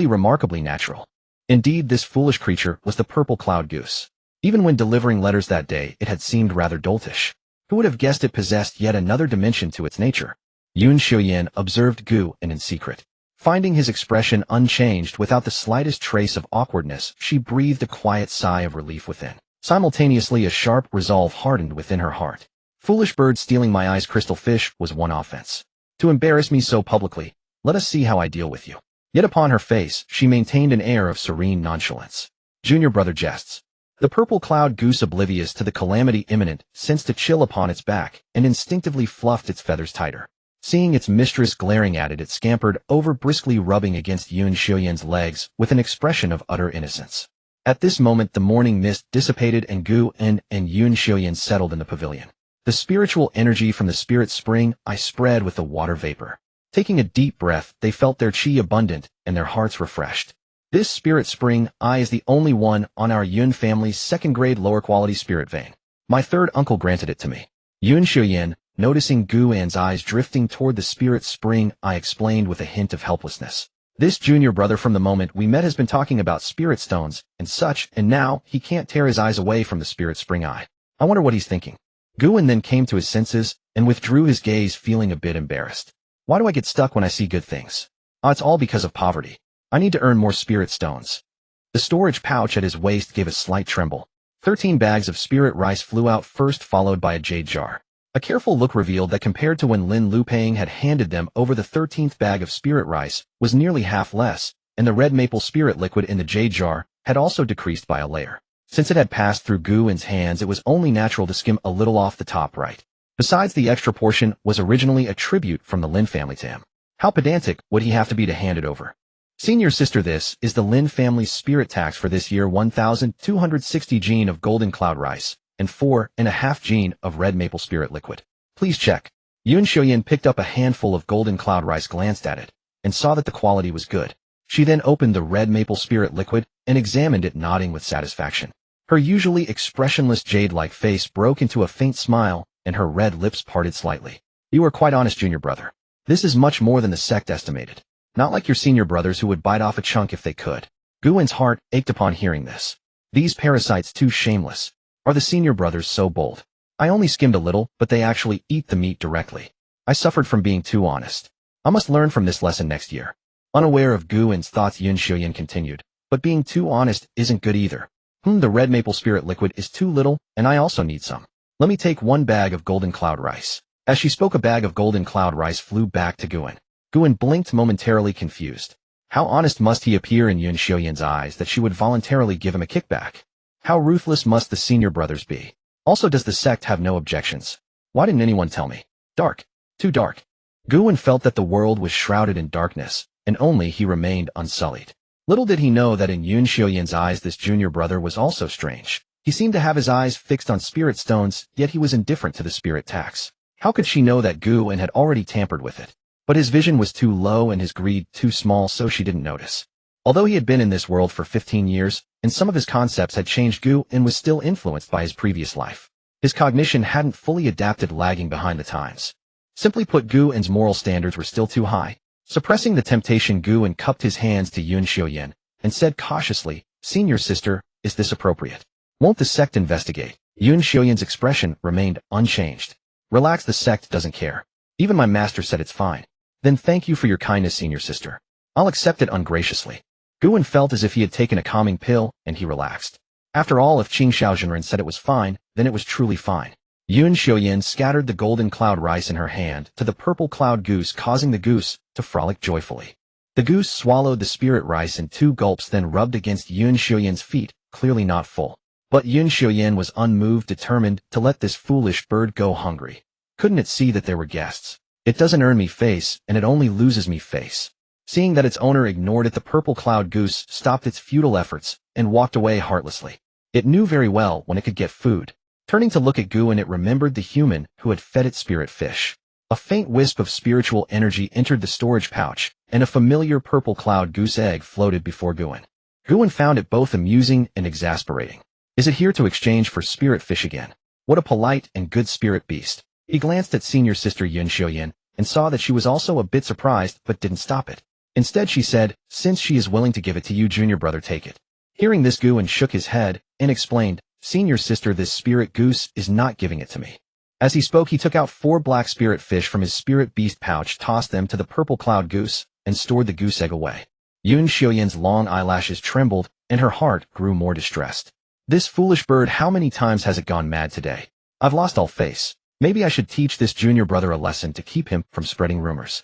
remarkably natural. Indeed, this foolish creature was the purple cloud goose. Even when delivering letters that day, it had seemed rather doltish. Who would have guessed it possessed yet another dimension to its nature? Yun Xiuyan observed Guwen in secret. Finding his expression unchanged, without the slightest trace of awkwardness, she breathed a quiet sigh of relief within. Simultaneously, a sharp resolve hardened within her heart. Foolish bird, stealing my eyes, crystal fish, was one offense. To embarrass me so publicly, let us see how I deal with you. Yet upon her face, she maintained an air of serene nonchalance. Junior brother jests. The purple cloud goose, oblivious to the calamity imminent, sensed a chill upon its back and instinctively fluffed its feathers tighter. Seeing its mistress glaring at it, it scampered over, briskly rubbing against Yun Xiuyan's legs with an expression of utter innocence. At this moment the morning mist dissipated and Gu En and Yun Xiuyan settled in the pavilion. The spiritual energy from the spirit spring I spread with the water vapor. Taking a deep breath, they felt their qi abundant and their hearts refreshed. This spirit spring I is the only one on our Yun family's second-grade lower-quality spirit vein. My third uncle granted it to me. Yun Xiuyan, noticing Gu An's eyes drifting toward the spirit spring, I explained with a hint of helplessness. This junior brother from the moment we met has been talking about spirit stones and such, and now he can't tear his eyes away from the spirit spring eye. I wonder what he's thinking. Gu An then came to his senses and withdrew his gaze, feeling a bit embarrassed. Why do I get stuck when I see good things? It's all because of poverty. I need to earn more spirit stones. The storage pouch at his waist gave a slight tremble. 13 bags of spirit rice flew out first, followed by a jade jar. A careful look revealed that compared to when Lin Lupang had handed them over, the 13th bag of spirit rice was nearly half less, and the red maple spirit liquid in the jade jar had also decreased by a layer. Since it had passed through Gu An's hands, it was only natural to skim a little off the top right. Besides, the extra portion was originally a tribute from the Lin family to him. How pedantic would he have to be to hand it over? Senior sister, this is the Lin family's spirit tax for this year: 1,260 jin of golden cloud rice and 4.5 jin of red maple spirit liquid. Please check. Yun Xiuyan picked up a handful of golden cloud rice, glanced at it, and saw that the quality was good. She then opened the red maple spirit liquid and examined it, nodding with satisfaction. Her usually expressionless jade-like face broke into a faint smile, and her red lips parted slightly. You are quite honest, junior brother. This is much more than the sect estimated. Not like your senior brothers, who would bite off a chunk if they could. Gu An's heart ached upon hearing this. These parasites, too shameless. Are the senior brothers so bold? I only skimmed a little, but they actually eat the meat directly. I suffered from being too honest. I must learn from this lesson next year. Unaware of Gu An's thoughts, Yun Xiuyan continued. But being too honest isn't good either. The red maple spirit liquid is too little, and I also need some. Let me take 1 bag of golden cloud rice. As she spoke, a bag of golden cloud rice flew back to Gu An. Gu An blinked, momentarily confused. How honest must he appear in Yun Xiuyan's eyes that she would voluntarily give him a kickback? How ruthless must the senior brothers be? Also, does the sect have no objections? Why didn't anyone tell me? Dark. Too dark. Gu An felt that the world was shrouded in darkness, and only he remained unsullied. Little did he know that in Yun Xiuyan's eyes this junior brother was also strange. He seemed to have his eyes fixed on spirit stones, yet he was indifferent to the spirit tax. How could she know that Gu An had already tampered with it? But his vision was too low and his greed too small, so she didn't notice. Although he had been in this world for 15 years, and some of his concepts had changed, Gu An was still influenced by his previous life. His cognition hadn't fully adapted, lagging behind the times. Simply put, Gu An's moral standards were still too high. Suppressing the temptation, Gu An cupped his hands to Yun Xiuyan and said cautiously, "Senior sister, is this appropriate? Won't the sect investigate?" Yun Xiuyan's expression remained unchanged. "Relax, the sect doesn't care. Even my master said it's fine." "Then thank you for your kindness, senior sister. I'll accept it ungraciously." Gu An felt as if he had taken a calming pill, and he relaxed. After all, if Qing Xiaozhenren said it was fine, then it was truly fine. Yun Xiuyan scattered the golden cloud rice in her hand to the purple cloud goose, causing the goose to frolic joyfully. The goose swallowed the spirit rice in 2 gulps, then rubbed against Yun Xiuyan's feet, clearly not full. But Yun Xiuyan was unmoved, determined to let this foolish bird go hungry. Couldn't it see that there were guests? "It doesn't earn me face, and it only loses me face." Seeing that its owner ignored it, the purple cloud goose stopped its futile efforts and walked away heartlessly. It knew very well when it could get food. Turning to look at Gu An, it remembered the human who had fed its spirit fish. A faint wisp of spiritual energy entered the storage pouch, and a familiar purple cloud goose egg floated before Gu An. Gu An found it both amusing and exasperating. Is it here to exchange for spirit fish again? What a polite and good spirit beast. He glanced at senior sister Yun Xiuyan and saw that she was also a bit surprised, but didn't stop it. Instead, she said, "Since she is willing to give it to you, junior brother, take it." Hearing this, Gu An shook his head and explained, "Senior sister, this spirit goose is not giving it to me." As he spoke, he took out 4 black spirit fish from his spirit beast pouch, tossed them to the purple cloud goose, and stored the goose egg away. Yun Xiuyan's long eyelashes trembled, and her heart grew more distressed. This foolish bird, how many times has it gone mad today? I've lost all face. Maybe I should teach this junior brother a lesson to keep him from spreading rumors.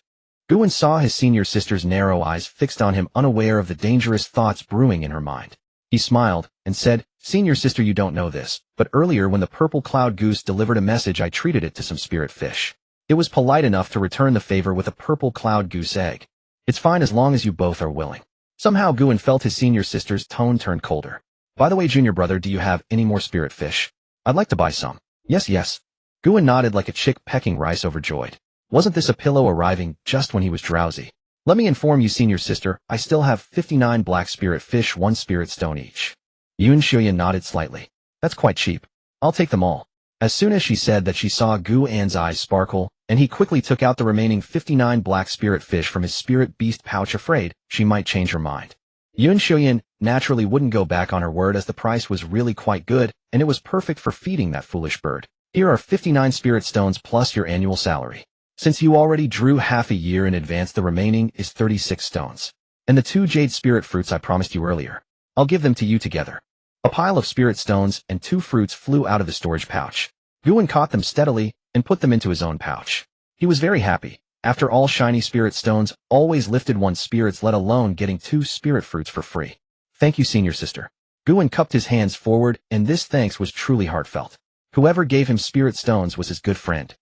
Gu An saw his senior sister's narrow eyes fixed on him, unaware of the dangerous thoughts brewing in her mind. He smiled and said, Senior sister, you don't know this, but earlier when the purple cloud goose delivered a message, I treated it to some spirit fish. It was polite enough to return the favor with a purple cloud goose egg. It's fine as long as you both are willing. Somehow Guan felt his senior sister's tone turned colder. By the way, junior brother, do you have any more spirit fish? I'd like to buy some. Yes. Guan nodded like a chick pecking rice overjoyed. Wasn't this a pillow arriving just when he was drowsy? Let me inform you, senior sister, I still have 59 black spirit fish, 1 spirit stone each. Qingyuan nodded slightly. That's quite cheap. I'll take them all. As soon as she said that, she saw Guan's eyes sparkle, and he quickly took out the remaining 59 black spirit fish from his spirit beast pouch, afraid she might change her mind. Qingyuan naturally wouldn't go back on her word, as the price was really quite good, and it was perfect for feeding that foolish bird. Here are 59 spirit stones plus your annual salary. Since you already drew half a year in advance, the remaining is 36 stones. And the 2 jade spirit fruits I promised you earlier. I'll give them to you together. A pile of spirit stones and 2 fruits flew out of the storage pouch. Guan caught them steadily and put them into his own pouch. He was very happy. After all, shiny spirit stones always lifted one's spirits, let alone getting 2 spirit fruits for free. Thank you, senior sister. Guan cupped his hands forward, and this thanks was truly heartfelt. Whoever gave him spirit stones was his good friend.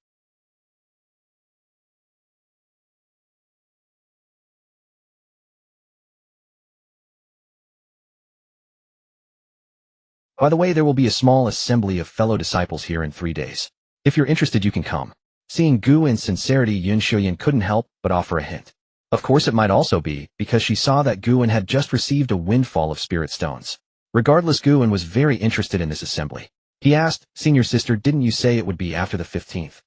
By the way, there will be a small assembly of fellow disciples here in 3 days. If you're interested, you can come. Seeing Guan's sincerity, Qingyuan couldn't help but offer a hint. Of course, it might also be because she saw that Guan had just received a windfall of spirit stones. Regardless, Guan was very interested in this assembly. He asked, Senior sister, didn't you say it would be after the 15th?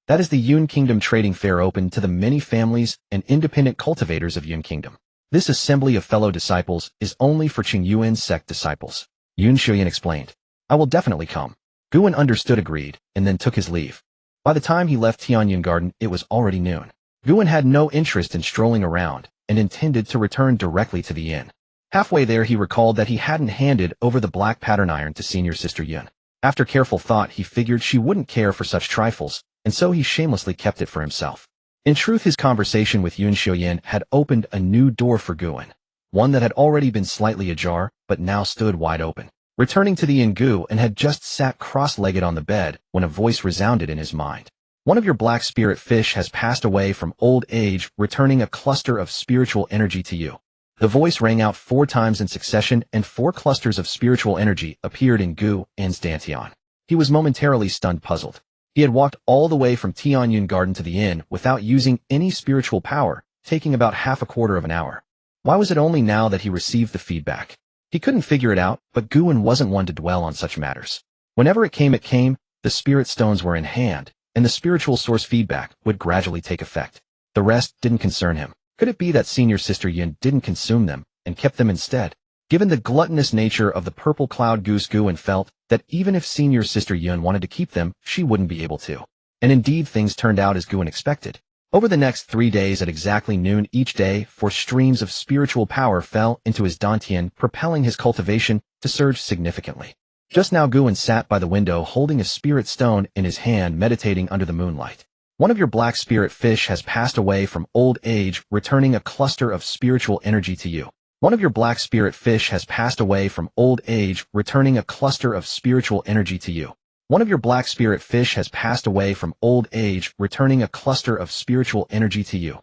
That is the Yun Kingdom Trading Fair, open to the many families and independent cultivators of Yun Kingdom. This assembly of fellow disciples is only for Qingyuan Sect disciples. Qingyuan explained. I will definitely come. Guan understood, agreed, and then took his leave. By the time he left Tianyun Garden, it was already noon. Guan had no interest in strolling around and intended to return directly to the inn. Halfway there, he recalled that he hadn't handed over the black pattern iron to senior sister Yun. After careful thought, he figured she wouldn't care for such trifles, and so he shamelessly kept it for himself. In truth, his conversation with Qingyuan had opened a new door for Guan. One that had already been slightly ajar, but now stood wide open. Returning to the inn, Guan had just sat cross-legged on the bed when a voice resounded in his mind. One of your black spirit fish has passed away from old age, returning a cluster of spiritual energy to you. The voice rang out 4 times in succession, and 4 clusters of spiritual energy appeared in Guan's dantian. He was momentarily stunned, puzzled. He had walked all the way from Tianyun Garden to the inn without using any spiritual power, taking about half a quarter of an hour. Why was it only now that he received the feedback? He couldn't figure it out, but Guan wasn't one to dwell on such matters. Whenever it came, the spirit stones were in hand, and the spiritual source feedback would gradually take effect. The rest didn't concern him. Could it be that senior sister Yun didn't consume them and kept them instead? Given the gluttonous nature of the purple cloud goose, Guan felt that even if senior sister Yun wanted to keep them, she wouldn't be able to. And indeed, things turned out as Guan expected. Over the next 3 days at exactly noon each day, 4 streams of spiritual power fell into his dantian, propelling his cultivation to surge significantly. Just now, Guan sat by the window holding a spirit stone in his hand, meditating under the moonlight. One of your black spirit fish has passed away from old age, returning a cluster of spiritual energy to you. One of your black spirit fish has passed away from old age, returning a cluster of spiritual energy to you. One of your black spirit fish has passed away from old age, returning a cluster of spiritual energy to you.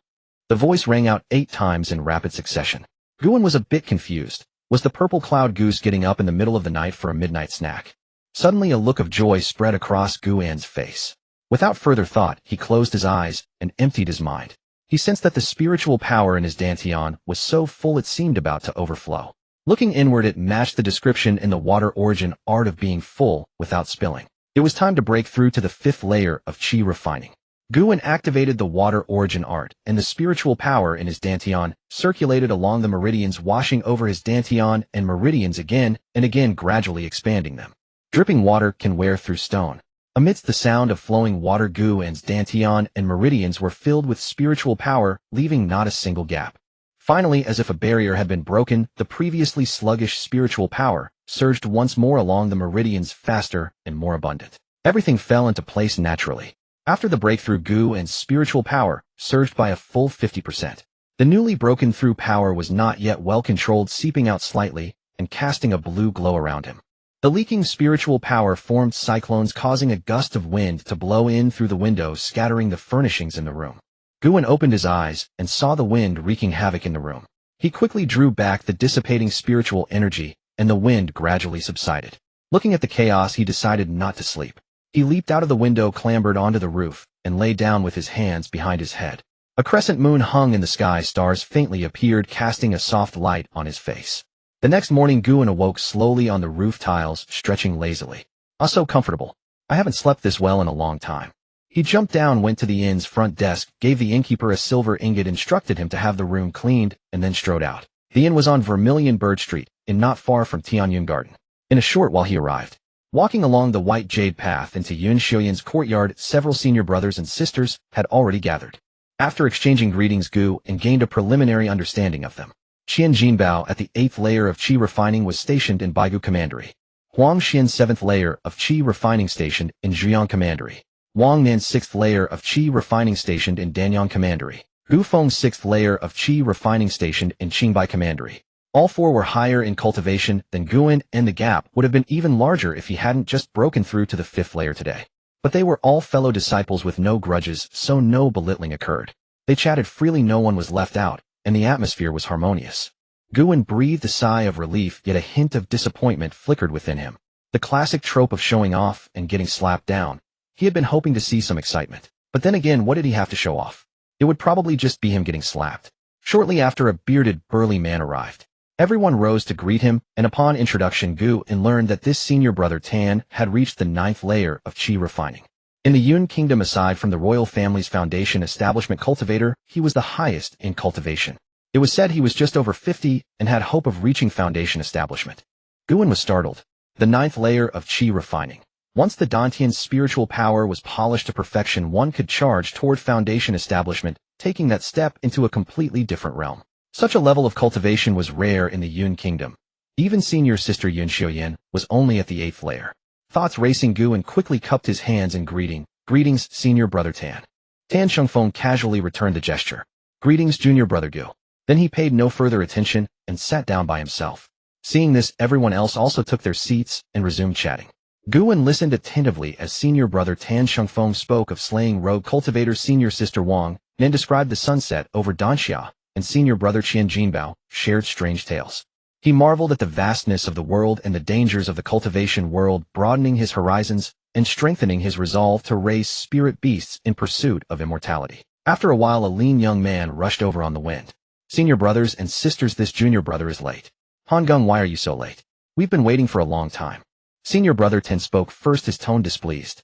The voice rang out 8 times in rapid succession. Guan was a bit confused. Was the purple cloud goose getting up in the middle of the night for a midnight snack? Suddenly a look of joy spread across Guan's face. Without further thought, he closed his eyes and emptied his mind. He sensed that the spiritual power in his dantian was so full it seemed about to overflow. Looking inward, it matched the description in the water origin art of being full without spilling. It was time to break through to the 5th layer of Qi refining. Guan activated the water origin art, and the spiritual power in his dantian circulated along the meridians, washing over his dantian and meridians again and again, gradually expanding them. Dripping water can wear through stone. Amidst the sound of flowing water, Guan's dantian and meridians were filled with spiritual power, leaving not a single gap. Finally, as if a barrier had been broken, the previously sluggish spiritual power surged once more along the meridians, faster and more abundant. Everything fell into place naturally. After the breakthrough, Guan's spiritual power surged by a full 50%. The newly broken through power was not yet well controlled, seeping out slightly and casting a blue glow around him. The leaking spiritual power formed cyclones, causing a gust of wind to blow in through the windows, scattering the furnishings in the room. Guan opened his eyes and saw the wind wreaking havoc in the room. He quickly drew back the dissipating spiritual energy, and the wind gradually subsided. Looking at the chaos, he decided not to sleep. He leaped out of the window, clambered onto the roof, and lay down with his hands behind his head. A crescent moon hung in the sky. Stars faintly appeared, casting a soft light on his face. The next morning, Guan awoke slowly on the roof tiles, stretching lazily. "Ah, so comfortable. I haven't slept this well in a long time." He jumped down, went to the inn's front desk, gave the innkeeper a silver ingot, instructed him to have the room cleaned, and then strode out. The inn was on Vermilion Bird Street, and not far from Tianyun Garden. In a short while he arrived. Walking along the white jade path into Yun Xiuyan's courtyard, several senior brothers and sisters had already gathered. After exchanging greetings, Gu and gained a preliminary understanding of them. Qian Jinbao at the 8th layer of Qi refining was stationed in Baigu Commandery. Huang Xian 7th layer of Qi refining stationed in Zhuyan Commandery. Wang Nan 6th layer of Qi refining stationed in Danyang Commandery. Gu Feng 6th layer of Qi refining stationed in Qingbai Commandery. All four were higher in cultivation than Guan, and the gap would have been even larger if he hadn't just broken through to the 5th layer today. But they were all fellow disciples with no grudges, so no belittling occurred. They chatted freely, no one was left out, and the atmosphere was harmonious. Guan breathed a sigh of relief, yet a hint of disappointment flickered within him. The classic trope of showing off and getting slapped down. He had been hoping to see some excitement. But then again, what did he have to show off? It would probably just be him getting slapped. Shortly after, a bearded, burly man arrived. Everyone rose to greet him, and upon introduction, Guan learned that this senior brother Tan had reached the 9th layer of Qi refining. In the Yun Kingdom, aside from the royal family's foundation establishment cultivator, he was the highest in cultivation. It was said he was just over 50 and had hope of reaching foundation establishment. Guan was startled. The 9th layer of Qi refining. Once the Dantian's spiritual power was polished to perfection, one could charge toward foundation establishment, taking that step into a completely different realm. Such a level of cultivation was rare in the Yun Kingdom. Even senior sister Yun Xiuyan was only at the 8th layer. Thoughts racing, Guan quickly cupped his hands in greetings, senior brother Tan. Tan Shengfeng casually returned the gesture. Greetings, junior brother Gu. Then he paid no further attention and sat down by himself. Seeing this, everyone else also took their seats and resumed chatting. Guan listened attentively as senior brother Tan Shengfeng spoke of slaying rogue cultivators. Senior sister Wang Nan described the sunset over Danxia, and senior brother Qian Jinbao shared strange tales. He marveled at the vastness of the world and the dangers of the cultivation world, broadening his horizons and strengthening his resolve to raise spirit beasts in pursuit of immortality. After a while, a lean young man rushed over on the wind. Senior brothers and sisters, this junior brother is late. Honggung, why are you so late? We've been waiting for a long time. Senior brother Tan spoke first, his tone displeased.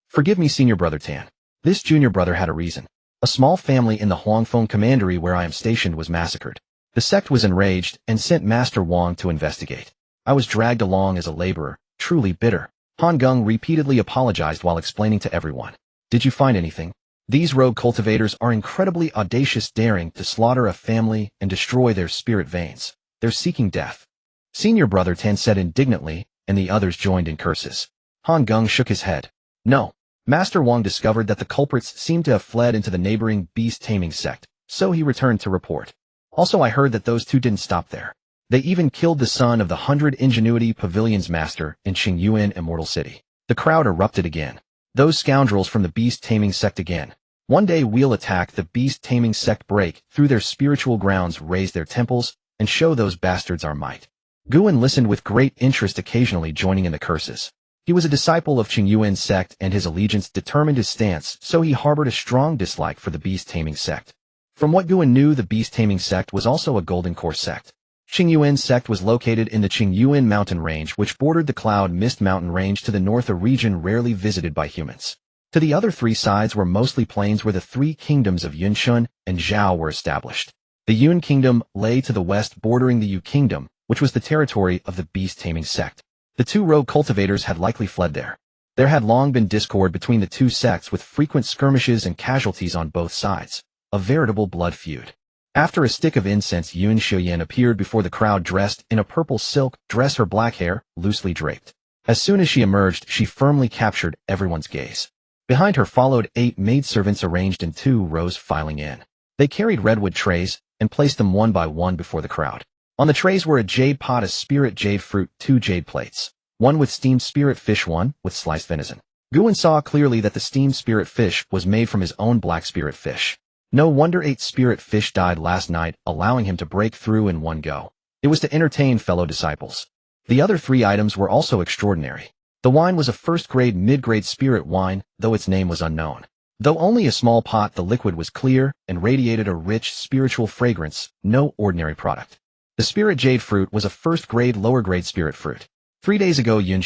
Forgive me, senior brother Tan. This junior brother had a reason. A small family in the Huangfeng Commandery where I am stationed was massacred. The sect was enraged and sent Master Wang to investigate. I was dragged along as a laborer, truly bitter. Honggung repeatedly apologized while explaining to everyone. Did you find anything? These rogue cultivators are incredibly audacious, daring to slaughter a family and destroy their spirit veins. They're seeking death. Senior brother Tan said indignantly, and the others joined in curses. Honggung shook his head. No. Master Wang discovered that the culprits seemed to have fled into the neighboring beast-taming sect, so he returned to report. Also, I heard that those two didn't stop there. They even killed the son of the 100 Ingenuity Pavilion's master in Qingyuan Immortal City. The crowd erupted again. Those scoundrels from the beast-taming sect again. One day we'll attack the beast-taming sect, break through their spiritual grounds, raise their temples, and show those bastards our might. Guan listened with great interest, occasionally joining in the curses. He was a disciple of Qingyuan Sect, and his allegiance determined his stance, so he harbored a strong dislike for the beast-taming sect. From what Guan knew, the beast-taming sect was also a golden core sect. Qingyuan Sect was located in the Qingyuan mountain range, which bordered the Cloud Mist mountain range to the north, a region rarely visited by humans. To the other three sides were mostly plains where the three kingdoms of Yunshun and Zhao were established. The Yun Kingdom lay to the west, bordering the Yu Kingdom, which was the territory of the beast-taming sect. The two rogue cultivators had likely fled there. There had long been discord between the two sects, with frequent skirmishes and casualties on both sides. A veritable blood feud. After a stick of incense, Yun Xiuyan appeared before the crowd, dressed in a purple silk dress, her black hair loosely draped. As soon as she emerged, she firmly captured everyone's gaze. Behind her followed 8 maidservants arranged in 2 rows, filing in. They carried redwood trays and placed them one by one before the crowd. On the trays were a jade pot, a spirit jade fruit, 2 jade plates. one with steamed spirit fish, one with sliced venison. Qingyuan saw clearly that the steamed spirit fish was made from his own black spirit fish. No wonder 8 spirit fish died last night, allowing him to break through in one go. It was to entertain fellow disciples. The other 3 items were also extraordinary. The wine was a first-grade mid-grade spirit wine, though its name was unknown. Though only a small pot, the liquid was clear and radiated a rich spiritual fragrance, no ordinary product. The spirit jade fruit was a first-grade lower-grade spirit fruit. 3 days ago Yun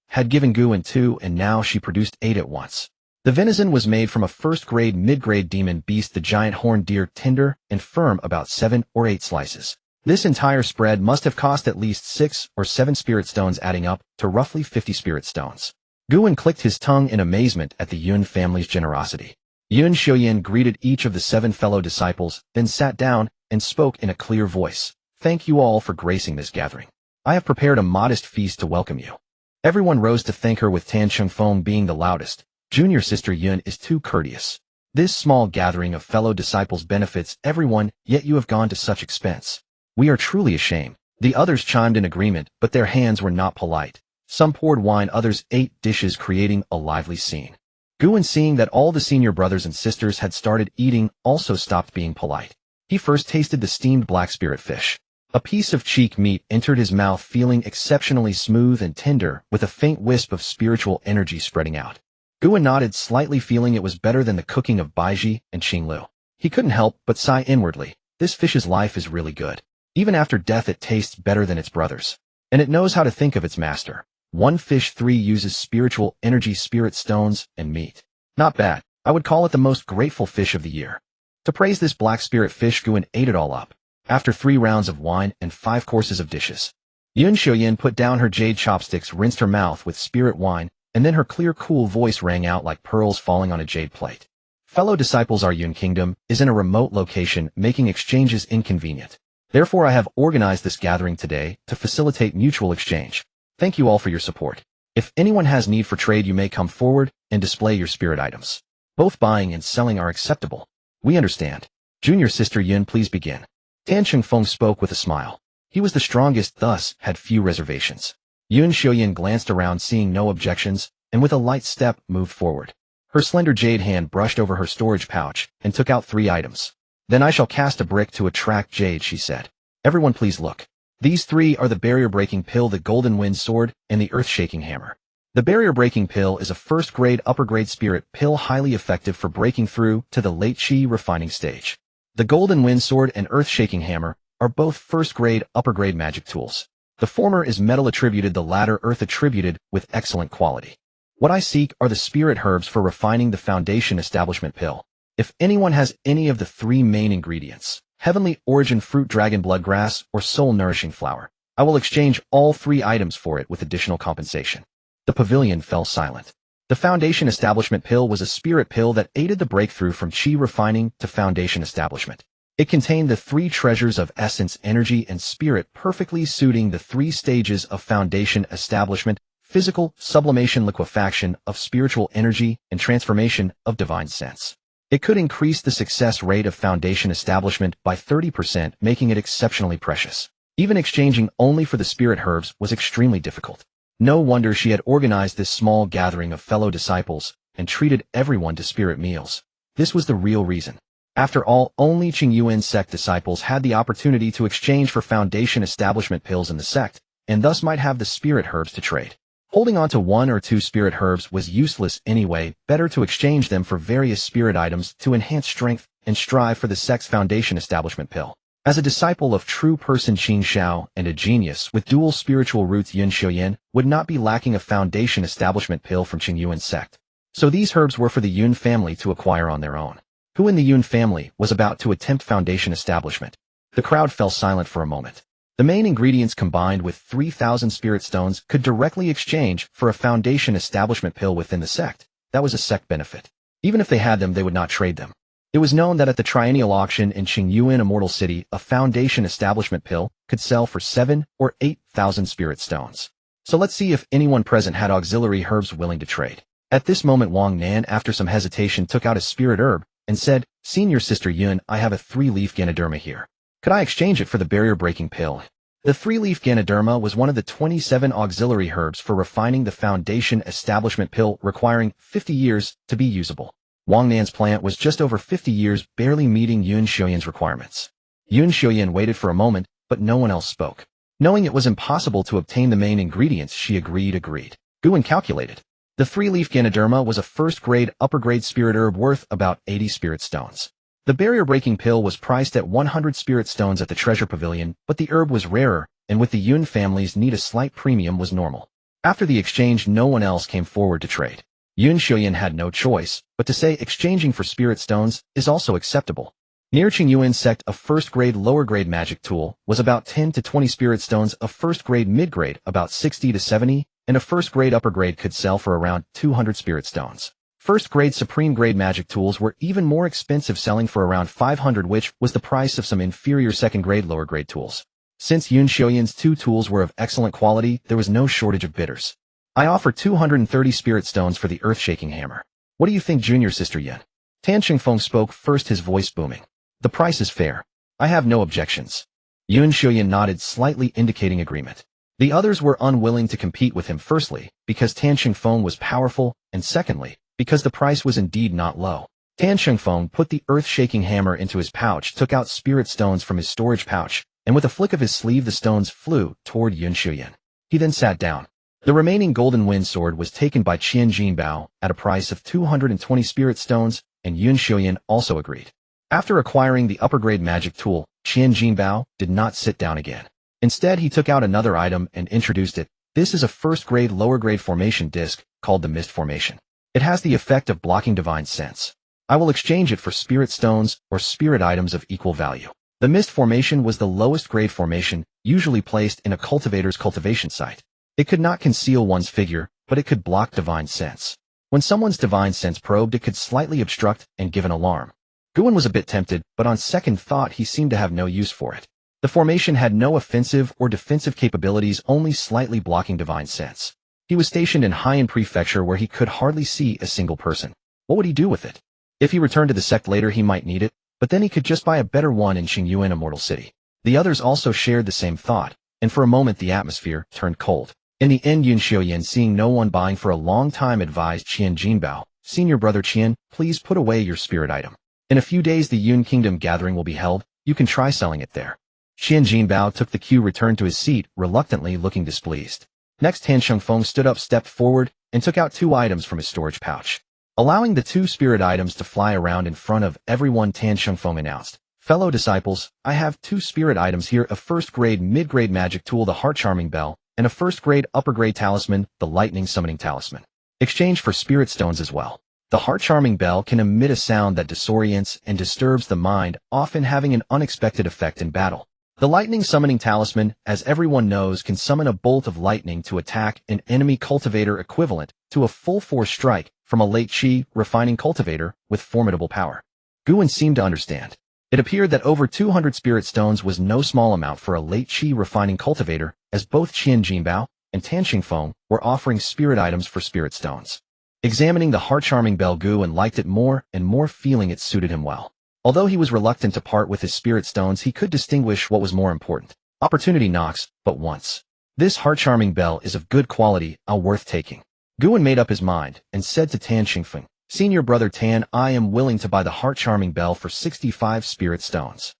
had given Qingyuan 2 and now she produced 8 at once. The venison was made from a first-grade mid-grade demon beast, the giant horned deer, tender and firm, about 7 or 8 slices. This entire spread must have cost at least 6 or 7 spirit stones, adding up to roughly 50 spirit stones. Qingyuan clicked his tongue in amazement at the Yun family's generosity. Yun greeted each of the 7 fellow disciples, then sat down and spoke in a clear voice. Thank you all for gracing this gathering. I have prepared a modest feast to welcome you. Everyone rose to thank her, with Tan Chengfeng being the loudest. Junior sister Yun is too courteous. This small gathering of fellow disciples benefits everyone, yet you have gone to such expense. We are truly ashamed. The others chimed in agreement, but their hands were not polite. Some poured wine, others ate dishes, creating a lively scene. Qingyuan, seeing that all the senior brothers and sisters had started eating, also stopped being polite. He first tasted the steamed black spirit fish. A piece of cheek meat entered his mouth, feeling exceptionally smooth and tender, with a faint wisp of spiritual energy spreading out. Qingyuan nodded slightly, feeling it was better than the cooking of Baiji and Qinglu. He couldn't help but sigh inwardly. This fish's life is really good. Even after death it tastes better than its brothers. And it knows how to think of its master. One fish 3 uses spiritual energy, spirit stones, and meat. Not bad. I would call it the most grateful fish of the year. To praise this black spirit fish, Qingyuan ate it all up. After 3 rounds of wine and 5 courses of dishes, Yun put down her jade chopsticks, rinsed her mouth with spirit wine, and then her clear, cool voice rang out like pearls falling on a jade plate. Fellow disciples, our Yun kingdom is in a remote location, making exchanges inconvenient. Therefore, I have organized this gathering today to facilitate mutual exchange. Thank you all for your support. If anyone has need for trade, you may come forward and display your spirit items. Both buying and selling are acceptable. We understand. Junior sister Yun, please begin. Tan Chengfeng spoke with a smile. He was the strongest, thus had few reservations. Yun glanced around, seeing no objections, and with a light step moved forward. Her slender jade hand brushed over her storage pouch and took out 3 items. Then I shall cast a brick to attract jade, she said. Everyone please look. These 3 are the barrier-breaking pill, the golden wind sword, and the earth-shaking hammer. The barrier-breaking pill is a first-grade, upper-grade spirit pill, highly effective for breaking through to the late chi refining stage. The golden wind sword and earth-shaking hammer are both first-grade, upper-grade magic tools. The former is metal attributed, the latter earth attributed, with excellent quality. What I seek are the spirit herbs for refining the foundation establishment pill. If anyone has any of the 3 main ingredients, heavenly origin fruit, dragon blood grass, or soul nourishing flower, I will exchange all 3 items for it with additional compensation. The pavilion fell silent. The foundation establishment pill was a spirit pill that aided the breakthrough from chi refining to foundation establishment. It contained the 3 treasures of essence, energy, and spirit, perfectly suiting the 3 stages of foundation establishment: physical, sublimation, liquefaction of spiritual energy, and transformation of divine sense. It could increase the success rate of foundation establishment by 30%, making it exceptionally precious. Even exchanging only for the spirit herbs was extremely difficult. No wonder she had organized this small gathering of fellow disciples and treated everyone to spirit meals. This was the real reason. After all, only Qingyuan Sect disciples had the opportunity to exchange for foundation establishment pills in the sect, and thus might have the spirit herbs to trade. Holding on to 1 or 2 spirit herbs was useless anyway, better to exchange them for various spirit items to enhance strength and strive for the sect's foundation establishment pill. As a disciple of true person Qin Shao and a genius with dual spiritual roots, Yun would not be lacking a foundation establishment pill from Qingyuan Sect. So these herbs were for the Yun family to acquire on their own. Who in the Yun family was about to attempt foundation establishment? The crowd fell silent for a moment. The main ingredients combined with 3,000 spirit stones could directly exchange for a foundation establishment pill within the sect. That was a sect benefit. Even if they had them, they would not trade them. It was known that at the triennial auction in Qingyuan Immortal City, a foundation establishment pill could sell for 7 or 8,000 spirit stones. So let's see if anyone present had auxiliary herbs willing to trade. At this moment, Wang Nan, after some hesitation, took out a spirit herb and said, "Senior sister Yun, I have a 3-leaf Ganoderma here. Could I exchange it for the barrier-breaking pill?" The three-leaf Ganoderma was one of the 27 auxiliary herbs for refining the foundation establishment pill, requiring 50 years to be usable. Wang Nan's plant was just over 50 years, barely meeting Yun Xiuyan's requirements. Yun Xiuyan waited for a moment, but no one else spoke. Knowing it was impossible to obtain the main ingredients, she agreed. Guan calculated. The three-leaf Ganoderma was a first-grade, upper-grade spirit herb worth about 80 spirit stones. The barrier-breaking pill was priced at 100 spirit stones at the treasure pavilion, but the herb was rarer, and with the Yun family's need, a slight premium was normal. After the exchange, no one else came forward to trade. Yun Xiuyan had no choice but to say exchanging for spirit stones is also acceptable. Near Qingyuan Sect, a first-grade lower-grade magic tool was about 10 to 20 spirit stones, a first-grade mid-grade about 60 to 70, and a first-grade upper-grade could sell for around 200 spirit stones. First-grade supreme-grade magic tools were even more expensive, selling for around 500, which was the price of some inferior second-grade lower-grade tools. Since Yun Xiuyan's two tools were of excellent quality, there was no shortage of bidders. I offer 230 spirit stones for the earth-shaking hammer. What do you think, junior sister Yun? Tan Xingfeng spoke first, his voice booming. The price is fair. I have no objections. Yun Xiuyan nodded, slightly indicating agreement. The others were unwilling to compete with him, firstly, because Tan Xingfeng was powerful, and secondly, because the price was indeed not low. Tan Xingfeng put the earth-shaking hammer into his pouch, took out spirit stones from his storage pouch, and with a flick of his sleeve the stones flew toward Yun Xiuyan. He then sat down. The remaining golden wind sword was taken by Qian Jinbao at a price of 220 spirit stones, and Yun Xiuyan also agreed. After acquiring the upper-grade magic tool, Qian Jinbao did not sit down again. Instead, he took out another item and introduced it. This is a first-grade lower-grade formation disc called the Mist Formation. It has the effect of blocking divine sense. I will exchange it for spirit stones or spirit items of equal value. The Mist Formation was the lowest grade formation, usually placed in a cultivator's cultivation site. It could not conceal one's figure, but it could block divine sense. When someone's divine sense probed, it could slightly obstruct and give an alarm. Guan was a bit tempted, but on second thought he seemed to have no use for it. The formation had no offensive or defensive capabilities, only slightly blocking divine sense. He was stationed in Haiyan Prefecture, where he could hardly see a single person. What would he do with it? If he returned to the sect later, he might need it, but then he could just buy a better one in Qingyuan Immortal City. The others also shared the same thought, and for a moment the atmosphere turned cold. In the end, Yun Xiuyan, seeing no one buying for a long time, advised Qian Jinbao, "Senior brother Qian, please put away your spirit item. In a few days the Yun Kingdom gathering will be held, you can try selling it there." Qian Jinbao took the cue, returned to his seat, reluctantly, looking displeased. Next, Tan Xingfeng stood up, stepped forward, and took out two items from his storage pouch. Allowing the two spirit items to fly around in front of everyone, Tan Xingfeng announced, "Fellow disciples, I have two spirit items here, a first-grade mid-grade magic tool, the Heart-Charming Bell, and a first-grade upper-grade talisman, the Lightning Summoning Talisman. Exchange for spirit stones as well." The Heart-Charming Bell can emit a sound that disorients and disturbs the mind, often having an unexpected effect in battle. The Lightning Summoning Talisman, as everyone knows, can summon a bolt of lightning to attack an enemy cultivator, equivalent to a full-force strike from a late Qi refining cultivator with formidable power. Guan seemed to understand. It appeared that over 200 spirit stones was no small amount for a late Qi refining cultivator, as both Qian Jinbao and Tan Xingfeng were offering spirit items for spirit stones. Examining the Heart-Charming Bell, Guan liked it more and more, feeling it suited him well. Although he was reluctant to part with his spirit stones, he could distinguish what was more important. Opportunity knocks but once. This Heart-Charming Bell is of good quality, worth taking. Guan made up his mind and said to Tan Xingfeng, "Senior brother Tan, I am willing to buy the Heart-Charming Bell for 65 spirit stones."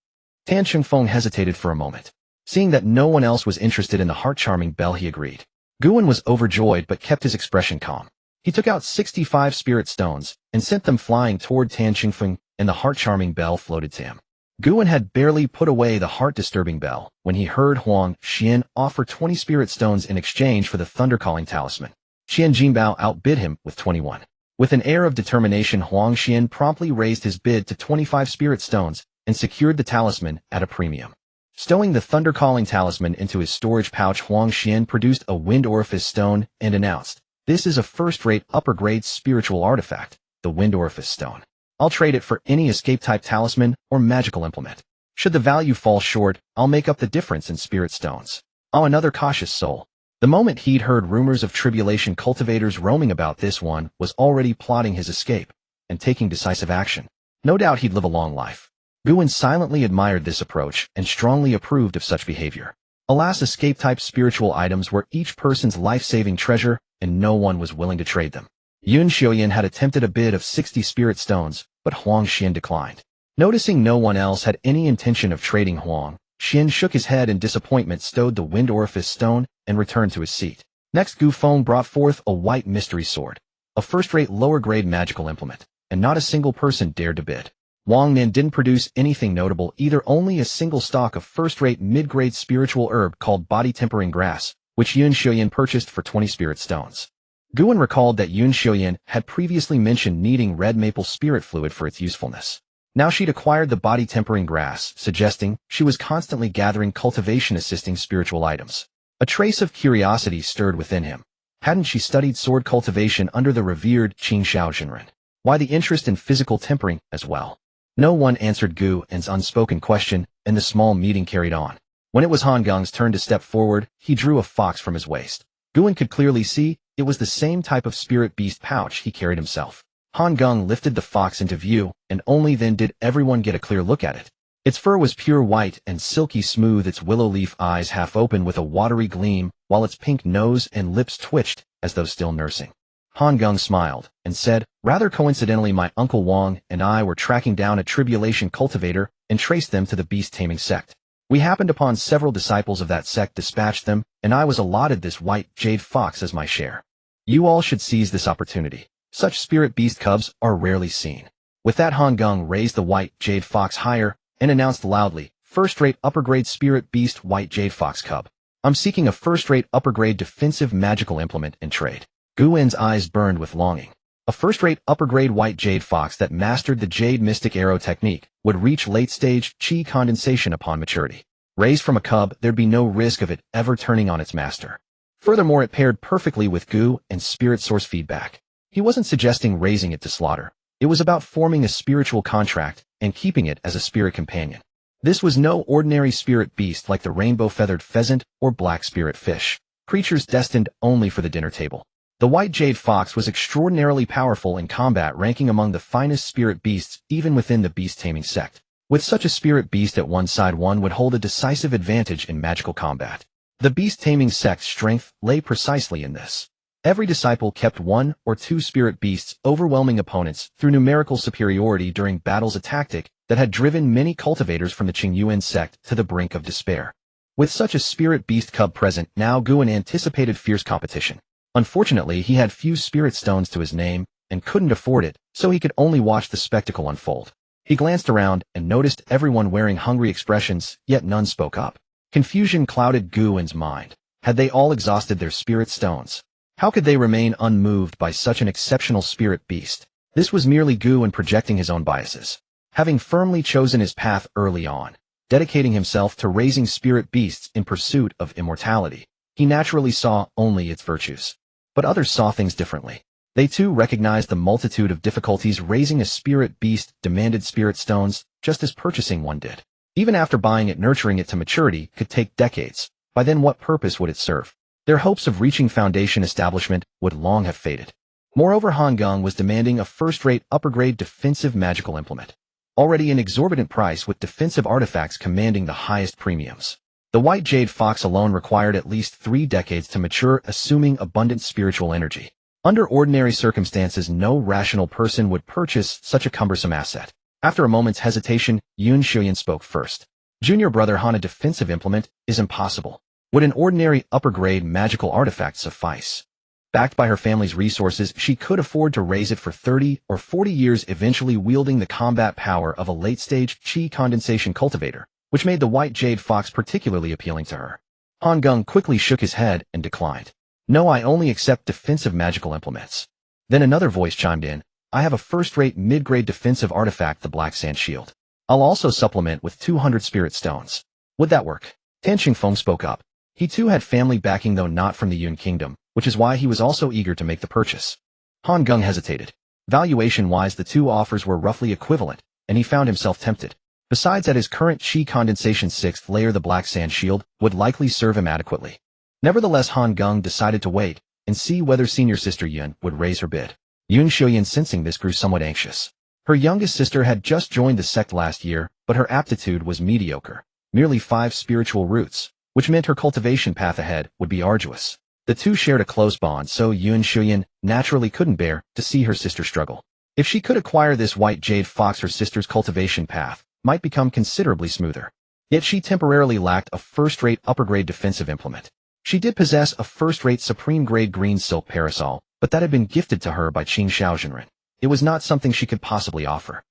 Tan Xingfeng hesitated for a moment. Seeing that no one else was interested in the Heart-Charming Bell, he agreed. Guan was overjoyed but kept his expression calm. He took out 65 spirit stones and sent them flying toward Tan Xingfeng, and the Heart-Charming Bell floated to him. Guan had barely put away the heart-disturbing bell when he heard Huang Xian offer 20 spirit stones in exchange for the Thunder-Calling Talisman. Qian Jinbao outbid him with 21. With an air of determination, Huang Xian promptly raised his bid to 25 spirit stones and secured the talisman at a premium. Stowing the Thunder-Calling Talisman into his storage pouch, Huang Xian produced a Wind Orifice Stone and announced, "This is a first-rate upper-grade spiritual artifact, the Wind Orifice Stone. I'll trade it for any escape-type talisman or magical implement. Should the value fall short, I'll make up the difference in spirit stones." Oh, another cautious soul. The moment he'd heard rumors of tribulation cultivators roaming about, this one was already plotting his escape and taking decisive action. No doubt he'd live a long life. Guan silently admired this approach and strongly approved of such behavior. Alas, escape-type spiritual items were each person's life-saving treasure, and no one was willing to trade them. Yun Xiuyan had attempted a bid of 60 spirit stones, but Huang Xian declined. Noticing no one else had any intention of trading Huang, Xian shook his head in disappointment, stowed the wind orifice stone, and returned to his seat. Next, Gu Feng brought forth a white mystery sword, a first-rate lower-grade magical implement, and not a single person dared to bid. Wang Nin didn't produce anything notable either, only a single stalk of first-rate mid-grade spiritual herb called body-tempering grass, which Yun Xiuyan purchased for 20 spirit stones. Guan recalled that Yun Xiuyan had previously mentioned needing red maple spirit fluid for its usefulness. Now she'd acquired the body-tempering grass, suggesting she was constantly gathering cultivation-assisting spiritual items. A trace of curiosity stirred within him. Hadn't she studied sword cultivation under the revered Qin Xiaozhenren? Why the interest in physical tempering as well? No one answered Guan's unspoken question, and the small meeting carried on. When it was Han Gung's turn to step forward, he drew a fox from his waist. Guan could clearly see it was the same type of spirit beast pouch he carried himself. Han Gung lifted the fox into view, and only then did everyone get a clear look at it. Its fur was pure white and silky smooth, its willow leaf eyes half open with a watery gleam, while its pink nose and lips twitched, as though still nursing. Han Gung smiled, and said, "Rather coincidentally, my uncle Wang and I were tracking down a tribulation cultivator and traced them to the beast-taming sect. We happened upon several disciples of that sect, dispatched them, and I was allotted this white jade fox as my share. You all should seize this opportunity. Such spirit beast cubs are rarely seen." With that, Han Gung raised the white jade fox higher and announced loudly, "First-rate upper-grade spirit beast white jade fox cub. I'm seeking a first-rate upper-grade defensive magical implement in trade." Guan's eyes burned with longing. A first-rate upper-grade white jade fox that mastered the jade mystic arrow technique would reach late-stage qi condensation upon maturity. Raised from a cub, there'd be no risk of it ever turning on its master. Furthermore, it paired perfectly with Gu and spirit source feedback. He wasn't suggesting raising it to slaughter. It was about forming a spiritual contract and keeping it as a spirit companion. This was no ordinary spirit beast like the rainbow-feathered pheasant or black spirit fish, creatures destined only for the dinner table. The white jade fox was extraordinarily powerful in combat, ranking among the finest spirit beasts even within the beast-taming sect. With such a spirit beast at one side, one would hold a decisive advantage in magical combat. The beast-taming sect's strength lay precisely in this. Every disciple kept one or two spirit beasts, overwhelming opponents through numerical superiority during battles, a tactic that had driven many cultivators from the Qingyuan Sect to the brink of despair. With such a spirit beast cub present, now Guan anticipated fierce competition. Unfortunately, he had few spirit stones to his name and couldn't afford it, so he could only watch the spectacle unfold. He glanced around and noticed everyone wearing hungry expressions, yet none spoke up. Confusion clouded Guan's mind. Had they all exhausted their spirit stones? How could they remain unmoved by such an exceptional spirit beast? This was merely Guan projecting his own biases. Having firmly chosen his path early on, dedicating himself to raising spirit beasts in pursuit of immortality, he naturally saw only its virtues. But others saw things differently. They too recognized the multitude of difficulties raising a spirit beast demanded spirit stones, just as purchasing one did. Even after buying it, nurturing it to maturity could take decades. By then, what purpose would it serve? Their hopes of reaching foundation establishment would long have faded. Moreover, Han Gung was demanding a first-rate upper-grade defensive magical implement, already an exorbitant price, with defensive artifacts commanding the highest premiums. The white jade fox alone required at least 3 decades to mature, assuming abundant spiritual energy. Under ordinary circumstances, no rational person would purchase such a cumbersome asset. After a moment's hesitation, Yun Xiuyan spoke first. "Junior brother Han, a defensive implement is impossible. Would an ordinary upper-grade magical artifact suffice?" Backed by her family's resources, she could afford to raise it for 30 or 40 years, eventually wielding the combat power of a late-stage qi condensation cultivator, which made the white jade fox particularly appealing to her. Han Gung quickly shook his head and declined. "No, I only accept defensive magical implements." Then another voice chimed in. "I have a first-rate mid-grade defensive artifact, the Black Sand Shield. I'll also supplement with 200 spirit stones. Would that work?" Tan Xingfeng spoke up. He too had family backing, though not from the Yun Kingdom, which is why he was also eager to make the purchase. Han Gung hesitated. Valuation-wise, the two offers were roughly equivalent, and he found himself tempted. Besides, at his current qi condensation 6th layer, the Black Sand Shield would likely serve him adequately. Nevertheless, Han Gung decided to wait and see whether senior sister Yun would raise her bid. Yun Xiuyan, sensing this, grew somewhat anxious. Her youngest sister had just joined the sect last year, but her aptitude was mediocre, merely 5 spiritual roots, which meant her cultivation path ahead would be arduous. The two shared a close bond, so Yuan Shuyan naturally couldn't bear to see her sister struggle. If she could acquire this white jade fox, her sister's cultivation path might become considerably smoother. Yet she temporarily lacked a first-rate upper-grade defensive implement. She did possess a first-rate supreme-grade green silk parasol, but that had been gifted to her by Qing Xiaozhenren. It was not something she could possibly offer.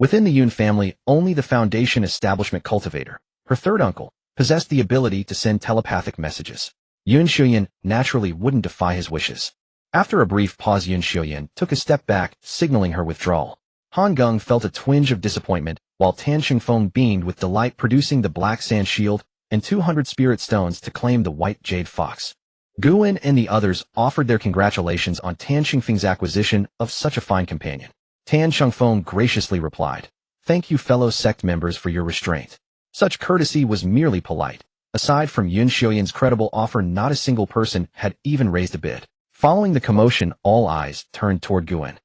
Within the Yun family, only the Foundation Establishment Cultivator, her third uncle, possessed the ability to send telepathic messages. Yuan Shuyan naturally wouldn't defy his wishes. After a brief pause, Yuan Shuyan took a step back, signaling her withdrawal. Han Geng felt a twinge of disappointment, while Tan Xingfeng beamed with delight, producing the black sand shield and 200 spirit stones to claim the white jade fox. Guwen and the others offered their congratulations on Tan Xingfeng's acquisition of such a fine companion. Tan Xingfeng graciously replied, "Thank you, fellow sect members, for your restraint." Such courtesy was merely polite. Aside from Yuan Shuyan's credible offer, not a single person had even raised a bid. Following the commotion, all eyes turned toward Guwen.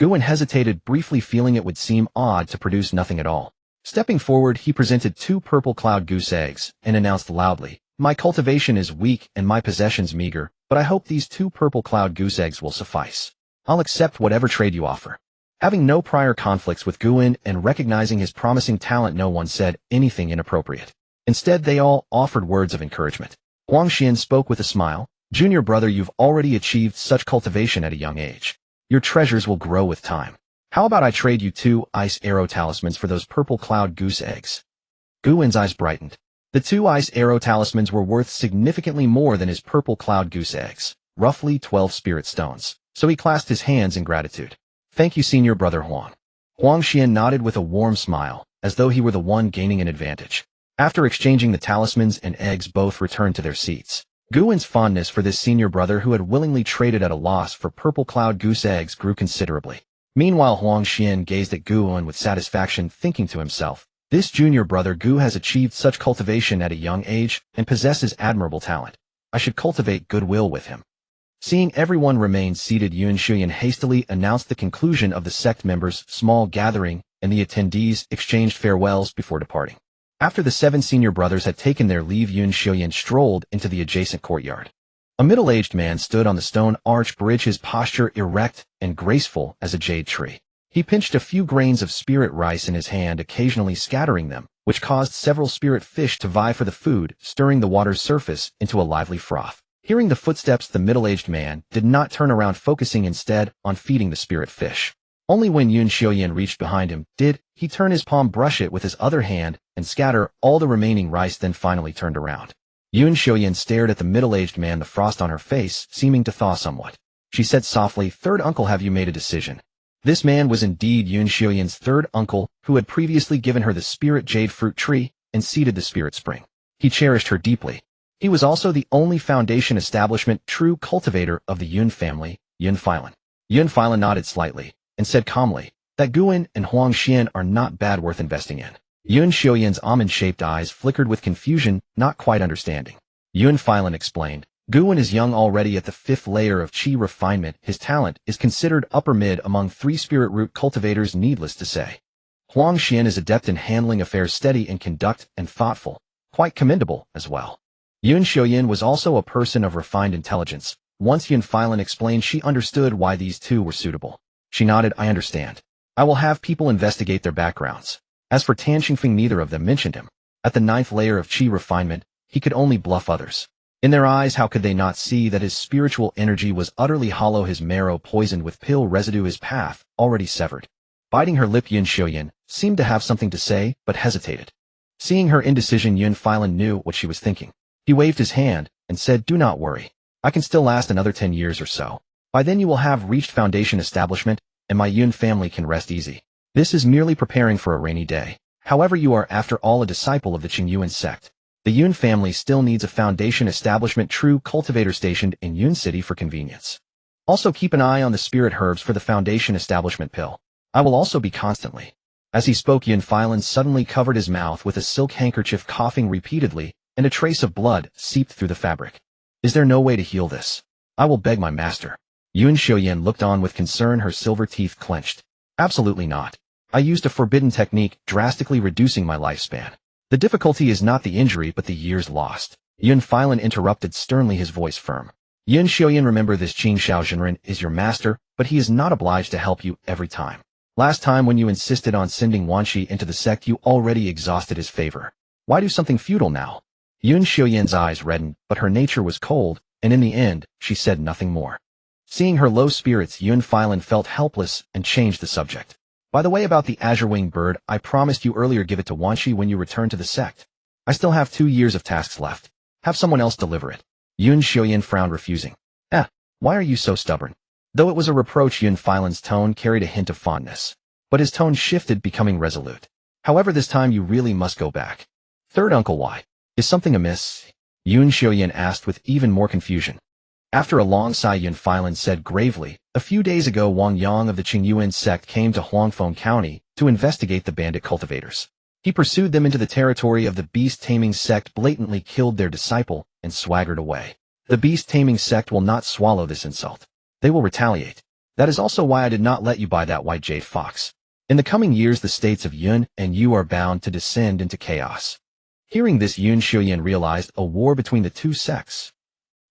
Guwen hesitated briefly, feeling it would seem odd to produce nothing at all. Stepping forward, he presented 2 purple cloud goose eggs and announced loudly, "My cultivation is weak and my possessions meager, but I hope these 2 purple cloud goose eggs will suffice. I'll accept whatever trade you offer." Having no prior conflicts with Guwen and recognizing his promising talent, no one said anything inappropriate. Instead, they all offered words of encouragement. Huang Xian spoke with a smile. "Junior brother, you've already achieved such cultivation at a young age. Your treasures will grow with time. How about I trade you 2 ice arrow talismans for those purple cloud goose eggs?" Guwen's eyes brightened. The 2 ice arrow talismans were worth significantly more than his purple cloud goose eggs, roughly 12 spirit stones, so he clasped his hands in gratitude. "Thank you, senior brother Huang." Huang Xian nodded with a warm smile, as though he were the one gaining an advantage. After exchanging the talismans and eggs, both returned to their seats. Guwen's fondness for this senior brother who had willingly traded at a loss for purple cloud goose eggs grew considerably. Meanwhile, Huang Xian gazed at Guwen with satisfaction, thinking to himself, "This junior brother Gu has achieved such cultivation at a young age and possesses admirable talent. I should cultivate goodwill with him." Seeing everyone remain seated, Yuan Shuyan hastily announced the conclusion of the sect members' small gathering, and the attendees exchanged farewells before departing. After the 7 senior brothers had taken their leave, Yuan Shuyan strolled into the adjacent courtyard. A middle-aged man stood on the stone arch bridge, his posture erect and graceful as a jade tree. He pinched a few grains of spirit rice in his hand, occasionally scattering them, which caused several spirit fish to vie for the food, stirring the water's surface into a lively froth. Hearing the footsteps, the middle-aged man did not turn around, focusing instead on feeding the spirit fish. Only when Yuan Shuyan reached behind him did he turn his palm, brush it with his other hand, and scatter all the remaining rice, then finally turned around. Yuan Shuyan stared at the middle-aged man, the frost on her face seeming to thaw somewhat. She said softly, "Third uncle, have you made a decision?" This man was indeed Yuan Shuyan's third uncle, who had previously given her the spirit jade fruit tree and seeded the spirit spring. He cherished her deeply. He was also the only Foundation Establishment true cultivator of the Yun family, Yun Filan. Yun Filan nodded slightly and said calmly that Guwen and Huang Xian are not bad, worth investing in. Yuan Shuyan's almond-shaped eyes flickered with confusion, not quite understanding. Yun Filan explained, "Guwen is young, already at the 5th layer of qi refinement. His talent is considered upper mid among 3 spirit root cultivators, needless to say. Huang Xian is adept in handling affairs, steady in conduct and thoughtful, quite commendable as well." Yuan Shuyan was also a person of refined intelligence. Once Yun Filan explained, she understood why these 2 were suitable. She nodded, "I understand. I will have people investigate their backgrounds." As for Tan Xingfeng, neither of them mentioned him. At the 9th layer of qi refinement, he could only bluff others. In their eyes, how could they not see that his spiritual energy was utterly hollow, his marrow poisoned with pill residue, his path already severed? Biting her lip, Yuan Shuyan seemed to have something to say, but hesitated. Seeing her indecision, Yun Filan knew what she was thinking. He waved his hand and said, "Do not worry. I can still last another 10 years or so. By then you will have reached Foundation Establishment, and my Yun family can rest easy. This is merely preparing for a rainy day. However, you are after all a disciple of the Qingyuan Sect. The Yun family still needs a Foundation Establishment true cultivator stationed in Yun City for convenience. Also keep an eye on the spirit herbs for the Foundation Establishment pill. I will also be constantly." As he spoke, Yun Filan suddenly covered his mouth with a silk handkerchief, coughing repeatedly, and a trace of blood seeped through the fabric. "Is there no way to heal this? I will beg my master." Yuan Shuyan looked on with concern, her silver teeth clenched. Absolutely not. I used a forbidden technique, drastically reducing my lifespan. The difficulty is not the injury but the years lost. Yun Filan interrupted sternly, his voice firm. Yun Xiaoyan, remember, this Qin Xiaozhenren is your master, but he is not obliged to help you every time. Last time when you insisted on sending Wanxi into the sect, you already exhausted his favor. Why do something futile now? Yun Xiaoyan's eyes reddened, but her nature was cold, and in the end, she said nothing more. Seeing her low spirits, Yun Filan felt helpless and changed the subject. By the way, about the azure-winged bird, I promised you earlier, give it to Wanxi when you return to the sect. I still have 2 years of tasks left. Have someone else deliver it. Yun Xiaoyan frowned, refusing. Why are you so stubborn? Though it was a reproach, Yun Filan's tone carried a hint of fondness. But his tone shifted, becoming resolute. However, this time you really must go back. Third uncle, why? Is something amiss? Yun Xiaoyan asked with even more confusion. After a long sigh, Yun Filan said gravely, a few days ago Wang Yang of the Qingyuan Sect came to Huangfeng County to investigate the bandit cultivators. He pursued them into the territory of the beast-taming sect, blatantly killed their disciple, and swaggered away. The beast-taming sect will not swallow this insult. They will retaliate. That is also why I did not let you buy that white jade fox. In the coming years, the states of Yun and Yu are bound to descend into chaos. Hearing this, Yun Xiaoyan realized a war between the two sects.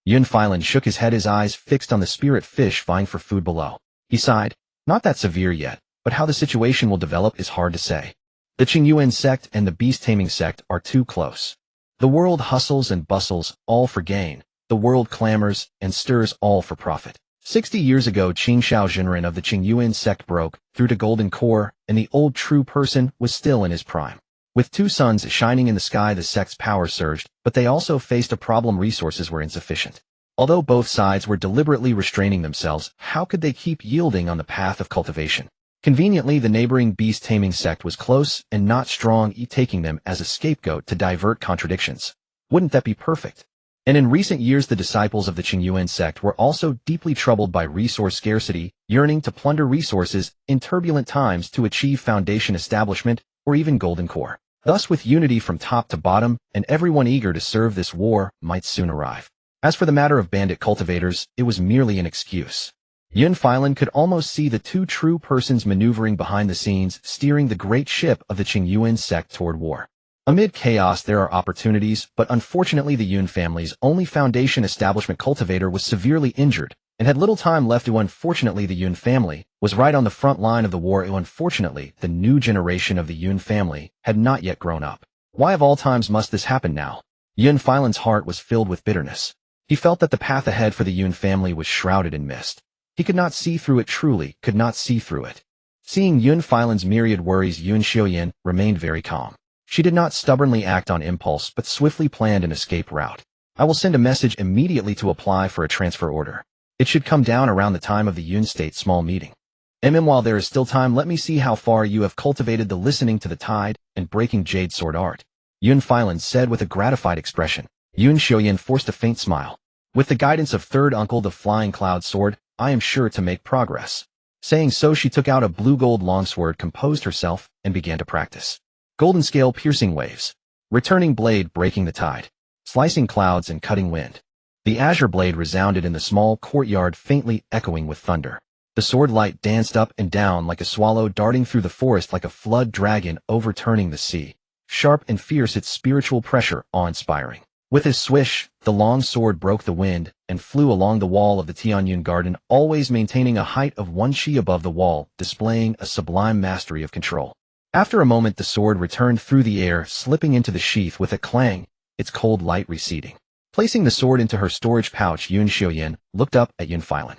Yun Filan shook his head, his eyes fixed on the spirit fish vying for food below. He sighed. Not that severe yet, but how the situation will develop is hard to say. The Qingyuan Sect and the beast-taming sect are too close. The world hustles and bustles, all for gain. The world clamors and stirs, all for profit. 60 years ago, Qin Xiaozhenren of the Qingyuan Sect broke through to golden core, and the old true person was still in his prime. With 2 suns shining in the sky, the sect's power surged, but they also faced a problem: resources were insufficient. Although both sides were deliberately restraining themselves, how could they keep yielding on the path of cultivation? Conveniently, the neighboring beast-taming sect was close and not strong, taking them as a scapegoat to divert contradictions. Wouldn't that be perfect? And in recent years, the disciples of the Qingyuan sect were also deeply troubled by resource scarcity, yearning to plunder resources in turbulent times to achieve foundation establishment or even golden core. Thus, with unity from top to bottom and everyone eager to serve, this war might soon arrive. As for the matter of bandit cultivators, it was merely an excuse. Yun Filan could almost see the 2 true persons maneuvering behind the scenes, steering the great ship of the Qingyuan sect toward war. Amid chaos, there are opportunities, but unfortunately the Yun family's only foundation establishment cultivator was severely injured and had little time left. Unfortunately, the Yun family was right on the front line of the war. Unfortunately, the new generation of the Yun family had not yet grown up. Why of all times must this happen now? Yun Filan's heart was filled with bitterness. He felt that the path ahead for the Yun family was shrouded in mist. He could not see through it, truly could not see through it. Seeing Yun Filan's myriad worries, Yun Xiaoyan remained very calm. She did not stubbornly act on impulse, but swiftly planned an escape route. I will send a message immediately to apply for a transfer order. It should come down around the time of the Yun State small meeting. While there is still time, let me see how far you have cultivated the listening to the tide and breaking jade sword art. Yun Filan said with a gratified expression. Yun Xiaoyan forced a faint smile. With the guidance of third uncle the flying cloud sword, I am sure to make progress. Saying so, she took out a blue-gold longsword, composed herself, and began to practice. Golden scale piercing waves. Returning blade breaking the tide. Slicing clouds and cutting wind. The azure blade resounded in the small courtyard, faintly echoing with thunder. The sword light danced up and down like a swallow darting through the forest, like a flood dragon overturning the sea. Sharp and fierce, its spiritual pressure awe-inspiring. With his swish, the long sword broke the wind and flew along the wall of the Tianyun garden, always maintaining a height of 1 shi above the wall, displaying a sublime mastery of control. After a moment, the sword returned through the air, slipping into the sheath with a clang, its cold light receding. Placing the sword into her storage pouch, Yun Xiaoyan looked up at Yun Filan.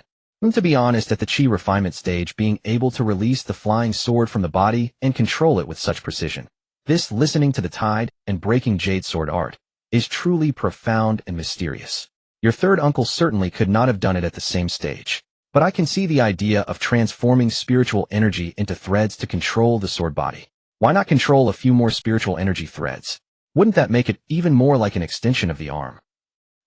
To be honest, at the chi refinement stage, being able to release the flying sword from the body and control it with such precision, this listening to the tide and breaking jade sword art, is truly profound and mysterious. Your third uncle certainly could not have done it at the same stage. But I can see the idea of transforming spiritual energy into threads to control the sword body. Why not control a few more spiritual energy threads? Wouldn't that make it even more like an extension of the arm?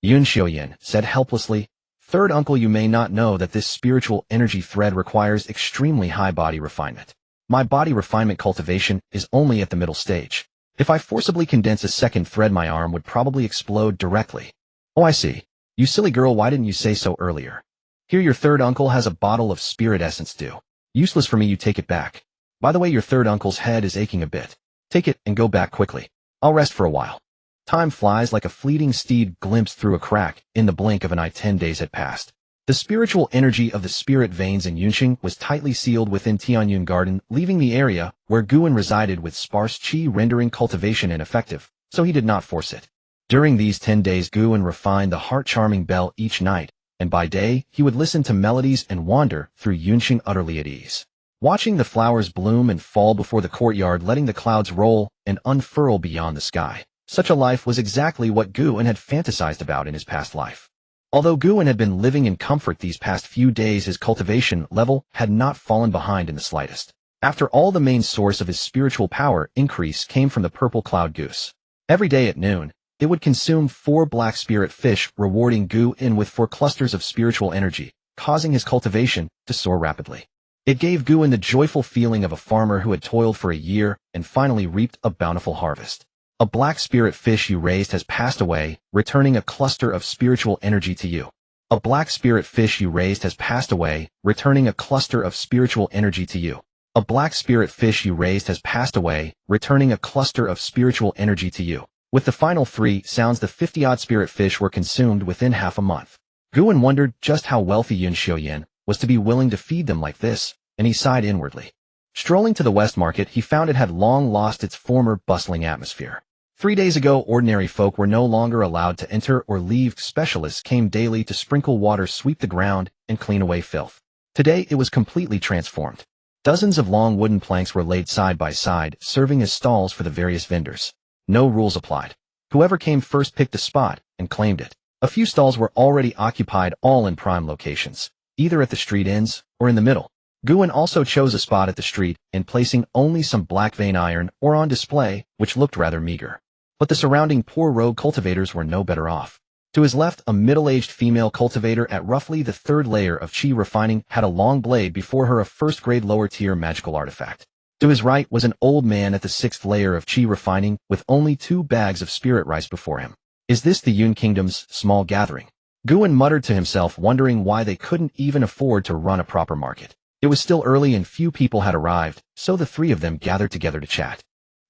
Yun Xiaoyan said helplessly, Third uncle, you may not know that this spiritual energy thread requires extremely high body refinement. My body refinement cultivation is only at the middle stage. If I forcibly condense a second thread, my arm would probably explode directly. Oh, I see. You silly girl, why didn't you say so earlier? Here, your third uncle has a bottle of spirit essence. Do Useless for me, you take it back. By the way, your third uncle's head is aching a bit. Take it and go back quickly. I'll rest for a while. Time flies like a fleeting steed glimpsed through a crack. In the blink of an eye, 10 days had passed. The spiritual energy of the spirit veins in Yunxing was tightly sealed within Tianyun Garden, leaving the area where Guan resided with sparse qi, rendering cultivation ineffective, so he did not force it. During these 10 days, Guan refined the heart-charming bell each night, and by day, he would listen to melodies and wander through Yunxing utterly at ease. Watching the flowers bloom and fall before the courtyard, letting the clouds roll and unfurl beyond the sky. Such a life was exactly what Guan had fantasized about in his past life. Although Guan had been living in comfort these past few days, his cultivation level had not fallen behind in the slightest. After all, the main source of his spiritual power increase came from the purple cloud goose. Every day at noon, it would consume 4 black spirit fish, rewarding Guan with 4 clusters of spiritual energy, causing his cultivation to soar rapidly. It gave Guan the joyful feeling of a farmer who had toiled for a year and finally reaped a bountiful harvest. A black spirit fish you raised has passed away, returning a cluster of spiritual energy to you. A black spirit fish you raised has passed away, returning a cluster of spiritual energy to you. A black spirit fish you raised has passed away, returning a cluster of spiritual energy to you. With the final 3 sounds, the 50-odd spirit fish were consumed within half a month. Guan wondered just how wealthy Yun Xiuyan was to be willing to feed them like this, and he sighed inwardly. Strolling to the West Market, he found it had long lost its former bustling atmosphere. 3 days ago, ordinary folk were no longer allowed to enter or leave. Specialists came daily to sprinkle water, sweep the ground, and clean away filth. Today, it was completely transformed. Dozens of long wooden planks were laid side by side, serving as stalls for the various vendors. No rules applied. Whoever came first picked a spot and claimed it. A few stalls were already occupied, all in prime locations, either at the street ends or in the middle. Guan also chose a spot at the street and placing only some black vein iron or on display, which looked rather meager. But the surrounding poor rogue cultivators were no better off. To his left, a middle-aged female cultivator at roughly the 3rd layer of qi refining had a long blade before her, a first-grade lower-tier magical artifact. To his right was an old man at the 6th layer of qi refining with only 2 bags of spirit rice before him. Is this the Yun Kingdom's small gathering? Guan muttered to himself, wondering why they couldn't even afford to run a proper market. It was still early and few people had arrived, so the 3 of them gathered together to chat.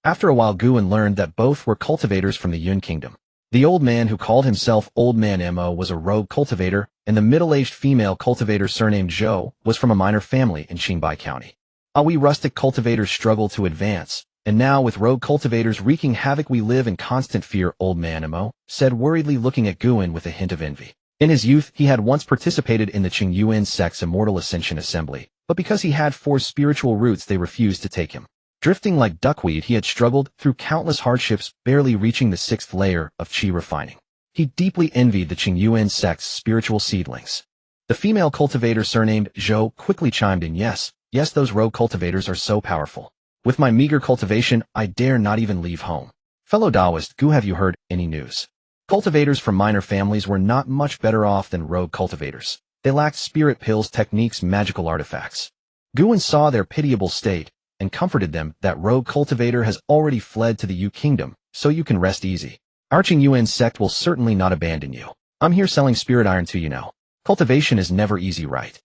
After a while, Guan learned that both were cultivators from the Yun Kingdom. The old man, who called himself Old Man Mo, was a rogue cultivator, and the middle-aged female cultivator surnamed Zhou was from a minor family in Qingyuan County. We rustic cultivators struggle to advance, and now with rogue cultivators wreaking havoc we live in constant fear, Old Man Mo said worriedly, looking at Guan with a hint of envy. In his youth, he had once participated in the Qingyuan Sect's Immortal Ascension Assembly, but because he had 4 spiritual roots, they refused to take him. Drifting like duckweed, he had struggled through countless hardships, barely reaching the 6th layer of qi refining. He deeply envied the Qingyuan Sect's spiritual seedlings. The female cultivator surnamed Zhou quickly chimed in, yes, those rogue cultivators are so powerful. With my meager cultivation, I dare not even leave home. Fellow Taoist, Gu, have you heard any news? Cultivators from minor families were not much better off than rogue cultivators. They lacked spirit pills, techniques, magical artifacts. Guan saw their pitiable state and comforted them that rogue cultivator has already fled to the Yu Kingdom, so you can rest easy. Our Qingyuan Sect will certainly not abandon you. I'm here selling spirit iron to you now. Cultivation is never easy, right?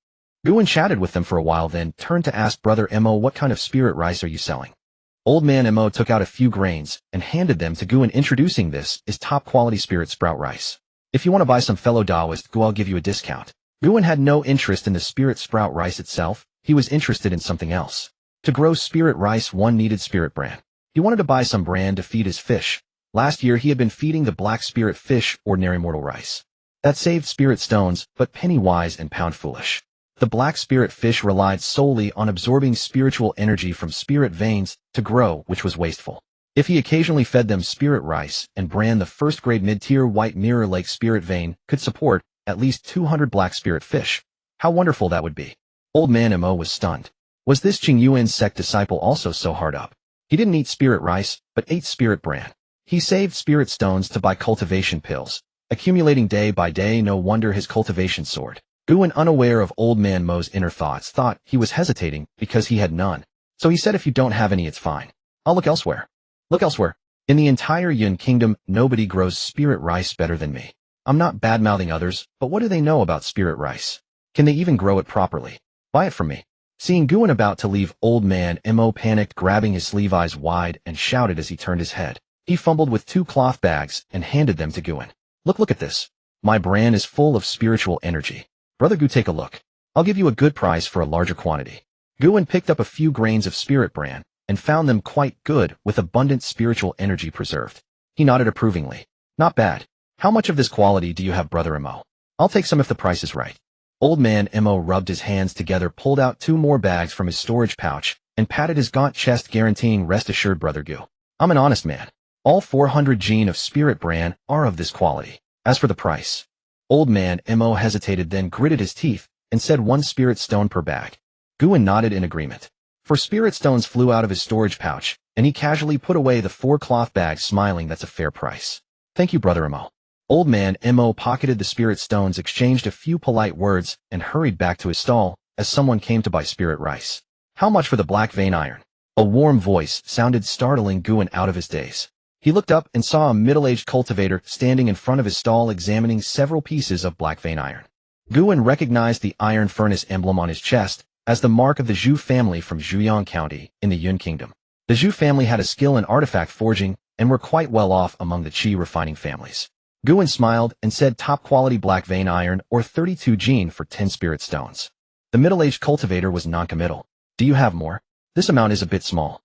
Guan chatted with them for a while, then turned to ask Brother Mo, what kind of spirit rice are you selling? Old Man Mo took out a few grains and handed them to Guan, introducing, this is top-quality spirit sprout rice. If you want to buy some, fellow Taoist, Gu, I'll give you a discount. Guan had no interest in the spirit sprout rice itself. He was interested in something else. To grow spirit rice, one needed spirit bran. He wanted to buy some bran to feed his fish. Last year, he had been feeding the black spirit fish ordinary mortal rice. That saved spirit stones, but penny-wise and pound-foolish. The black spirit fish relied solely on absorbing spiritual energy from spirit veins to grow, which was wasteful. If he occasionally fed them spirit rice and bran, the first-grade mid-tier white mirror lake spirit vein could support at least 200 black spirit fish. How wonderful that would be. Old Man Mo was stunned. Was this Qingyuan Sect disciple also so hard up? He didn't eat spirit rice, but ate spirit bran. He saved spirit stones to buy cultivation pills, accumulating day by day. No wonder his cultivation soared. Guan, unaware of Old Man Mo's inner thoughts, thought he was hesitating because he had none. So he said, if you don't have any, it's fine. I'll look elsewhere. Look elsewhere. In the entire Yun Kingdom, nobody grows spirit rice better than me. I'm not bad-mouthing others, but what do they know about spirit rice? Can they even grow it properly? Buy it from me. Seeing Guin about to leave, Old Man Mo panicked, grabbing his sleeve, eyes wide, and shouted as he turned his head. He fumbled with 2 cloth bags and handed them to Guin. Look at this. My brand is full of spiritual energy. Brother Gu, take a look. I'll give you a good price for a larger quantity. Guin picked up a few grains of spirit bran and found them quite good, with abundant spiritual energy preserved. He nodded approvingly. Not bad. How much of this quality do you have, Brother Mo? I'll take some if the price is right. Old Man Mo rubbed his hands together, pulled out 2 more bags from his storage pouch, and patted his gaunt chest, guaranteeing, rest assured, Brother Gu. I'm an honest man. All 400 gene of spirit bran are of this quality. As for the price. Old Man Mo hesitated, then gritted his teeth and said 1 spirit stone per bag. Guin nodded in agreement. 4 spirit stones flew out of his storage pouch, and he casually put away the 4 cloth bags, smiling, that's a fair price. Thank you, Brother Mo. Old Man Mo pocketed the spirit stones, exchanged a few polite words, and hurried back to his stall as someone came to buy spirit rice. How much for the black vein iron? A warm voice sounded, startling Guin out of his daze. He looked up and saw a middle-aged cultivator standing in front of his stall, examining several pieces of black vein iron. Guin recognized the iron furnace emblem on his chest as the mark of the Zhu family from Zhujiang County in the Yun Kingdom. The Zhu family had a skill in artifact forging and were quite well off among the Qi refining families. Guin smiled and said, top-quality black vein iron, or 32 gene for 10 spirit stones. The middle-aged cultivator was non-committal. Do you have more? This amount is a bit small.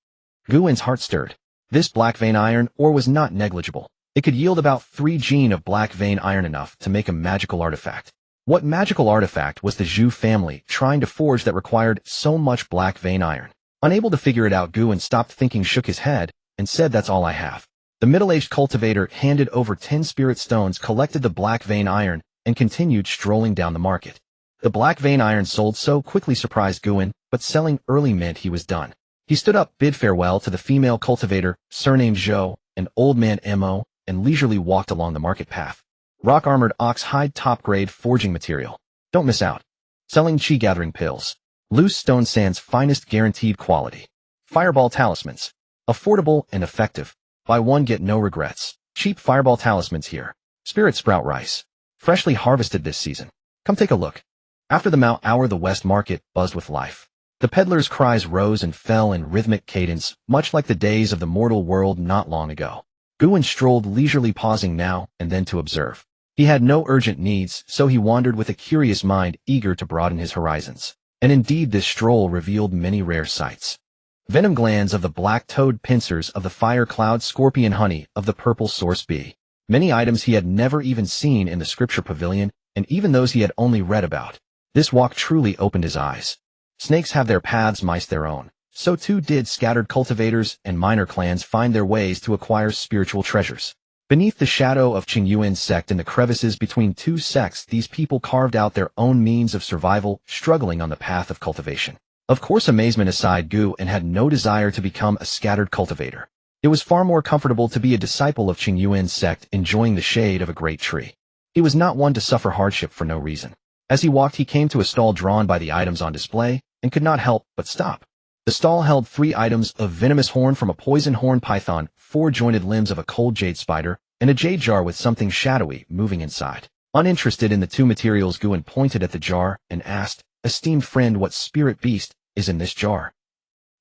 Guin's heart stirred. This black vein iron ore was not negligible. It could yield about 3 gene of black vein iron, enough to make a magical artifact. What magical artifact was the Zhu family trying to forge that required so much black vein iron? Unable to figure it out, Guin stopped thinking, shook his head, and said, that's all I have. The middle-aged cultivator handed over 10 spirit stones, collected the black vein iron, and continued strolling down the market. The black vein iron sold so quickly surprised Guin, but selling early meant he was done. He stood up, bid farewell to the female cultivator, surnamed Zhou, and Old Man Mo, and leisurely walked along the market path. Rock-armored ox-hide, top-grade forging material. Don't miss out. Selling chi gathering pills. Loose stone sand's finest, guaranteed quality. Fireball talismans. Affordable and effective. Buy one, get no regrets. Cheap fireball talismans here. Spirit sprout rice. Freshly harvested this season. Come take a look. After the Mao hour, the West Market buzzed with life. The peddlers' cries rose and fell in rhythmic cadence, much like the days of the mortal world not long ago. Guin strolled leisurely, pausing now and then to observe. He had no urgent needs, so he wandered with a curious mind, eager to broaden his horizons. And indeed, this stroll revealed many rare sights. Venom glands of the black toad, pincers of the fire cloud, scorpion honey of the purple source bee. Many items he had never even seen in the scripture pavilion, and even those he had only read about. This walk truly opened his eyes. Snakes have their paths, mice their own. So too did scattered cultivators and minor clans find their ways to acquire spiritual treasures. Beneath the shadow of Qingyuan Sect, in the crevices between 2 sects, these people carved out their own means of survival, struggling on the path of cultivation. Of course, amazement aside, Guin had no desire to become a scattered cultivator. It was far more comfortable to be a disciple of Qingyuan Sect, enjoying the shade of a great tree. He was not one to suffer hardship for no reason. As he walked, he came to a stall drawn by the items on display, and could not help but stop. The stall held 3 items: a venomous horn from a poison horn python, 4 jointed limbs of a cold jade spider, and a jade jar with something shadowy moving inside. Uninterested in the 2 materials, Guin pointed at the jar and asked, esteemed friend, what spirit beast is in this jar?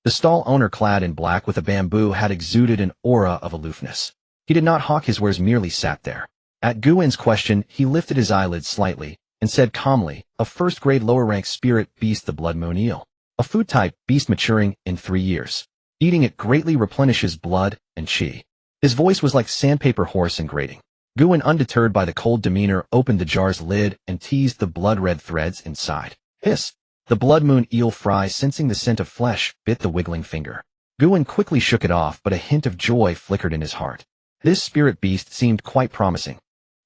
The stall owner, clad in black with a bamboo hat, exuded an aura of aloofness. He did not hawk his wares, merely sat there. At Guin's question, he lifted his eyelids slightly and said calmly, a first-grade lower-rank spirit beast, the blood moon eel. A food-type beast maturing in 3 years. Eating it greatly replenishes blood and chi. His voice was like sandpaper, hoarse and grating. Guin, undeterred by the cold demeanor, opened the jar's lid and teased the blood-red threads inside. Hiss! The blood moon eel fry, sensing the scent of flesh, bit the wiggling finger. Guin quickly shook it off, but a hint of joy flickered in his heart. This spirit beast seemed quite promising.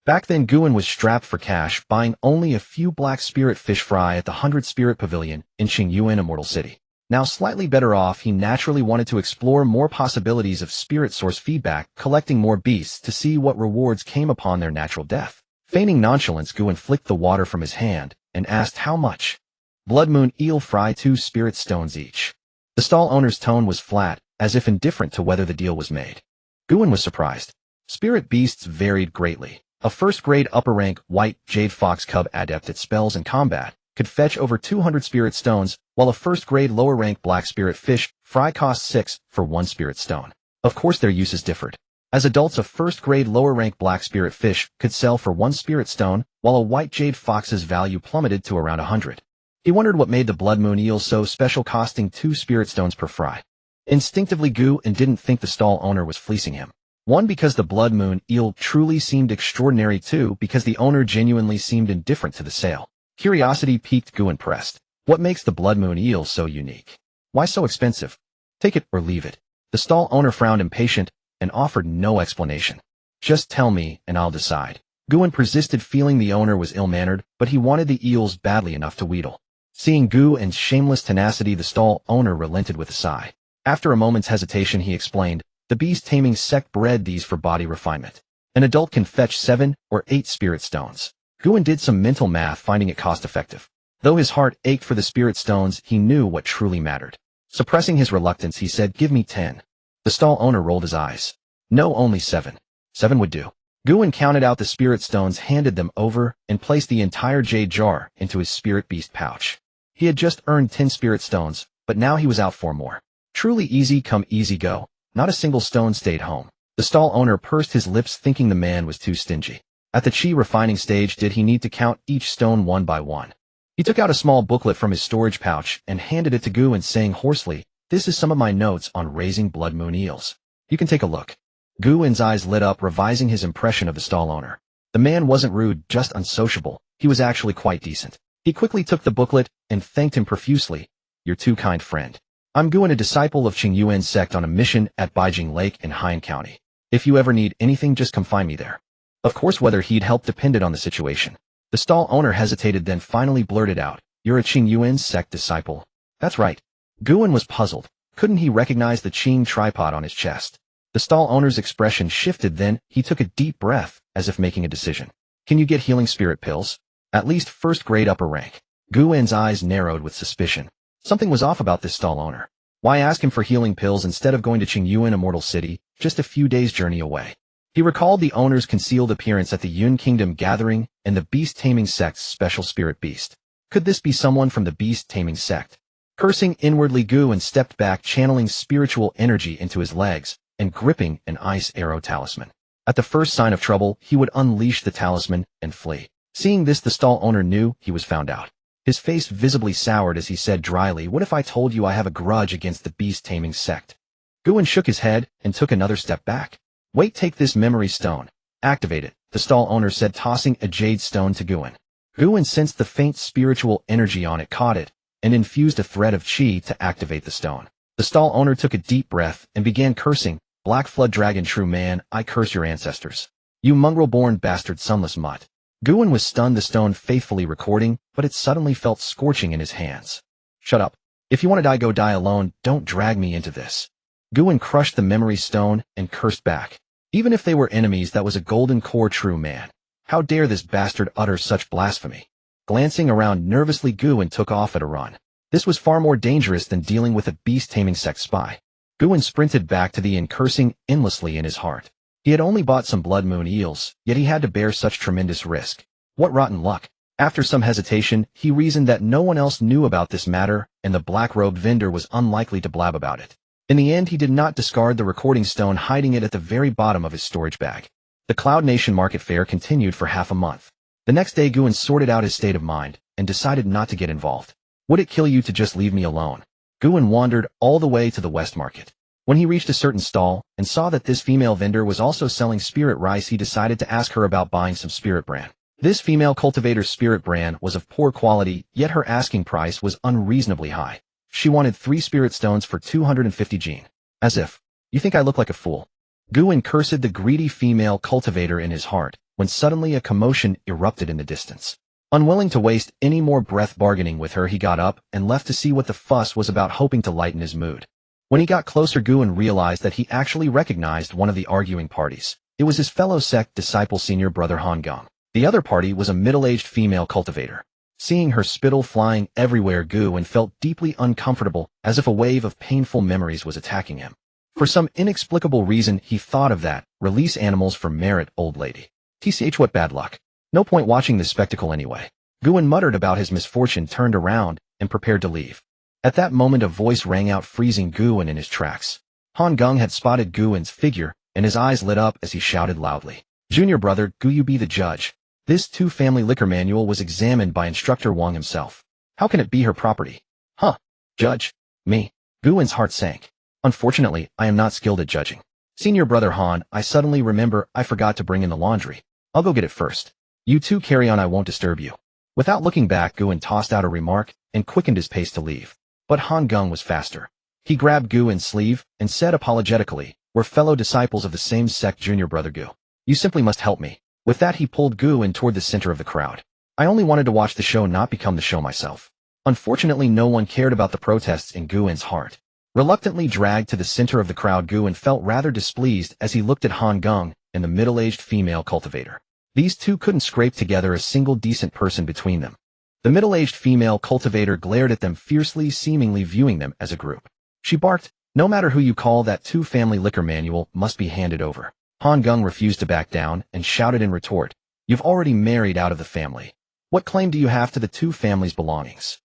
Back then, Guin was strapped for cash, buying only a few black spirit fish fry at the 100 Spirit Pavilion in Qingyuan Immortal City. Now slightly better off, he naturally wanted to explore more possibilities of spirit source feedback, collecting more beasts to see what rewards came upon their natural death. Feigning nonchalance, Guin flicked the water from his hand and asked how much. Blood moon eel fry, 2 spirit stones each. The stall owner's tone was flat, as if indifferent to whether the deal was made. Guin was surprised. Spirit beasts varied greatly. A first-grade upper-rank white jade fox cub adept at spells and combat, could fetch over 200 spirit stones, while a first-grade lower-rank black spirit fish fry cost 6 for 1 spirit stone. Of course their uses differed. As adults, a first-grade lower-rank black spirit fish could sell for 1 spirit stone, while a white jade fox's value plummeted to around 100. He wondered what made the blood moon eel so special, costing 2 spirit stones per fry. Instinctively, Qingyuan didn't think the stall owner was fleecing him. 1, because the blood moon eel truly seemed extraordinary. 2, because the owner genuinely seemed indifferent to the sale. Curiosity piqued. Qingyuan pressed. What makes the blood moon eel so unique? Why so expensive? Take it or leave it. The stall owner frowned, impatient, and offered no explanation. Just tell me, and I'll decide. Qingyuan persisted, feeling the owner was ill-mannered, but he wanted the eels badly enough to wheedle. Seeing Qingyuan's shameless tenacity, the stall owner relented with a sigh. After a moment's hesitation, he explained, the beast taming sect bred these for body refinement. An adult can fetch 7 or 8 spirit stones. Qingyuan did some mental math, finding it cost-effective. Though his heart ached for the spirit stones, he knew what truly mattered. Suppressing his reluctance, he said, give me 10. The stall owner rolled his eyes. No, only 7. 7 would do. Qingyuan counted out the spirit stones, handed them over, and placed the entire jade jar into his spirit beast pouch. He had just earned 10 spirit stones, but now he was out 4 more. Truly easy come, easy go. Not a single stone stayed home. The stall owner pursed his lips, thinking the man was too stingy. At the chi refining stage, did he need to count each stone one by one? He took out a small booklet from his storage pouch and handed it to Qingyuan, saying hoarsely, this is some of my notes on raising blood moon eels. You can take a look. Qingyuan's eyes lit up, revising his impression of the stall owner. The man wasn't rude, just unsociable. He was actually quite decent. He quickly took the booklet and thanked him profusely. You're too kind, friend. I'm Qingyuan, a disciple of Qingyuan Sect on a mission at Beijing Lake in Haiyan County. If you ever need anything, just come find me there. Of course, whether he'd help depended on the situation. The stall owner hesitated, then finally blurted out, you're a Qingyuan Sect disciple? That's right. Qingyuan was puzzled. Couldn't he recognize the Qing tripod on his chest? The stall owner's expression shifted, then he took a deep breath, as if making a decision. Can you get healing spirit pills? At least first grade upper rank. Qingyuan's eyes narrowed with suspicion. Something was off about this stall owner. Why ask him for healing pills instead of going to Qingyuan Immortal City, just a few days' journey away? He recalled the owner's concealed appearance at the Yun Kingdom gathering and the beast taming sect's special spirit beast. Could this be someone from the beast taming sect? Cursing inwardly, Qingyuan stepped back, channeling spiritual energy into his legs and gripping an ice arrow talisman. At the first sign of trouble, he would unleash the talisman and flee. Seeing this, the stall owner knew he was found out. His face visibly soured as he said dryly, what if I told you I have a grudge against the beast taming sect? Qingyuan shook his head and took another step back. Wait, take this memory stone. Activate it, the stall owner said, tossing a jade stone to Qingyuan. Qingyuan sensed the faint spiritual energy on it, caught it, and infused a thread of chi to activate the stone. The stall owner took a deep breath and began cursing, Black Flood Dragon, true man, I curse your ancestors. You mongrel-born bastard, sunless mutt. Qingyuan was stunned, the stone faithfully recording, but it suddenly felt scorching in his hands. Shut up. If you want to die, go die alone, don't drag me into this. Qingyuan crushed the memory stone and cursed back. Even if they were enemies, that was a golden core, true man. How dare this bastard utter such blasphemy? Glancing around nervously, Qingyuan took off at a run. This was far more dangerous than dealing with a beast-taming sect spy. Qingyuan sprinted back to the inn, cursing endlessly in his heart. He had only bought some blood moon eels, yet he had to bear such tremendous risk. What rotten luck. After some hesitation, he reasoned that no one else knew about this matter, and the black-robed vendor was unlikely to blab about it. In the end, he did not discard the recording stone, hiding it at the very bottom of his storage bag. The Cloud Nation market fair continued for half a month. The next day, Qingyuan sorted out his state of mind and decided not to get involved. Would it kill you to just leave me alone? Qingyuan wandered all the way to the West Market. When he reached a certain stall and saw that this female vendor was also selling spirit rice, he decided to ask her about buying some spirit bran. This female cultivator's spirit bran was of poor quality, yet her asking price was unreasonably high. She wanted 3 spirit stones for 250 jin. As if. You think I look like a fool? Qingyuan cursed the greedy female cultivator in his heart, when suddenly a commotion erupted in the distance. Unwilling to waste any more breath bargaining with her, he got up and left to see what the fuss was about, hoping to lighten his mood. When he got closer, Qingyuan realized that he actually recognized one of the arguing parties. It was his fellow sect disciple, senior brother Han Gong. The other party was a middle-aged female cultivator. Seeing her spittle flying everywhere, Qingyuan felt deeply uncomfortable, as if a wave of painful memories was attacking him. For some inexplicable reason, he thought of that, release animals for merit, old lady. TCH, what bad luck. No point watching this spectacle anyway. Guan muttered about his misfortune, turned around, and prepared to leave. At that moment a voice rang out, freezing Guan in his tracks. Han Geng had spotted Guan's figure, and his eyes lit up as he shouted loudly. Junior brother, Gu, you be the judge. This two-family liquor manual was examined by Instructor Wang himself. How can it be her property? Huh? Judge? Me? Guan's heart sank. Unfortunately, I am not skilled at judging. Senior brother Han, I suddenly remember I forgot to bring in the laundry. I'll go get it first. You two carry on, I won't disturb you. Without looking back, Guan tossed out a remark and quickened his pace to leave. But Han Geng was faster. He grabbed Guan's sleeve and said apologetically, "We're fellow disciples of the same sect, Junior brother Gu. You simply must help me." With that he pulled Guan toward the center of the crowd. I only wanted to watch the show, not become the show myself. Unfortunately, no one cared about the protests in Guan's heart. Reluctantly dragged to the center of the crowd, Guan felt rather displeased as he looked at Han Geng and the middle-aged female cultivator. These two couldn't scrape together a single decent person between them. The middle-aged female cultivator glared at them fiercely, seemingly viewing them as a group. She barked, "No matter who you call, that two-family liquor manual must be handed over." Han Geng refused to back down and shouted in retort, "You've already married out of the family. What claim do you have to the two families' belongings?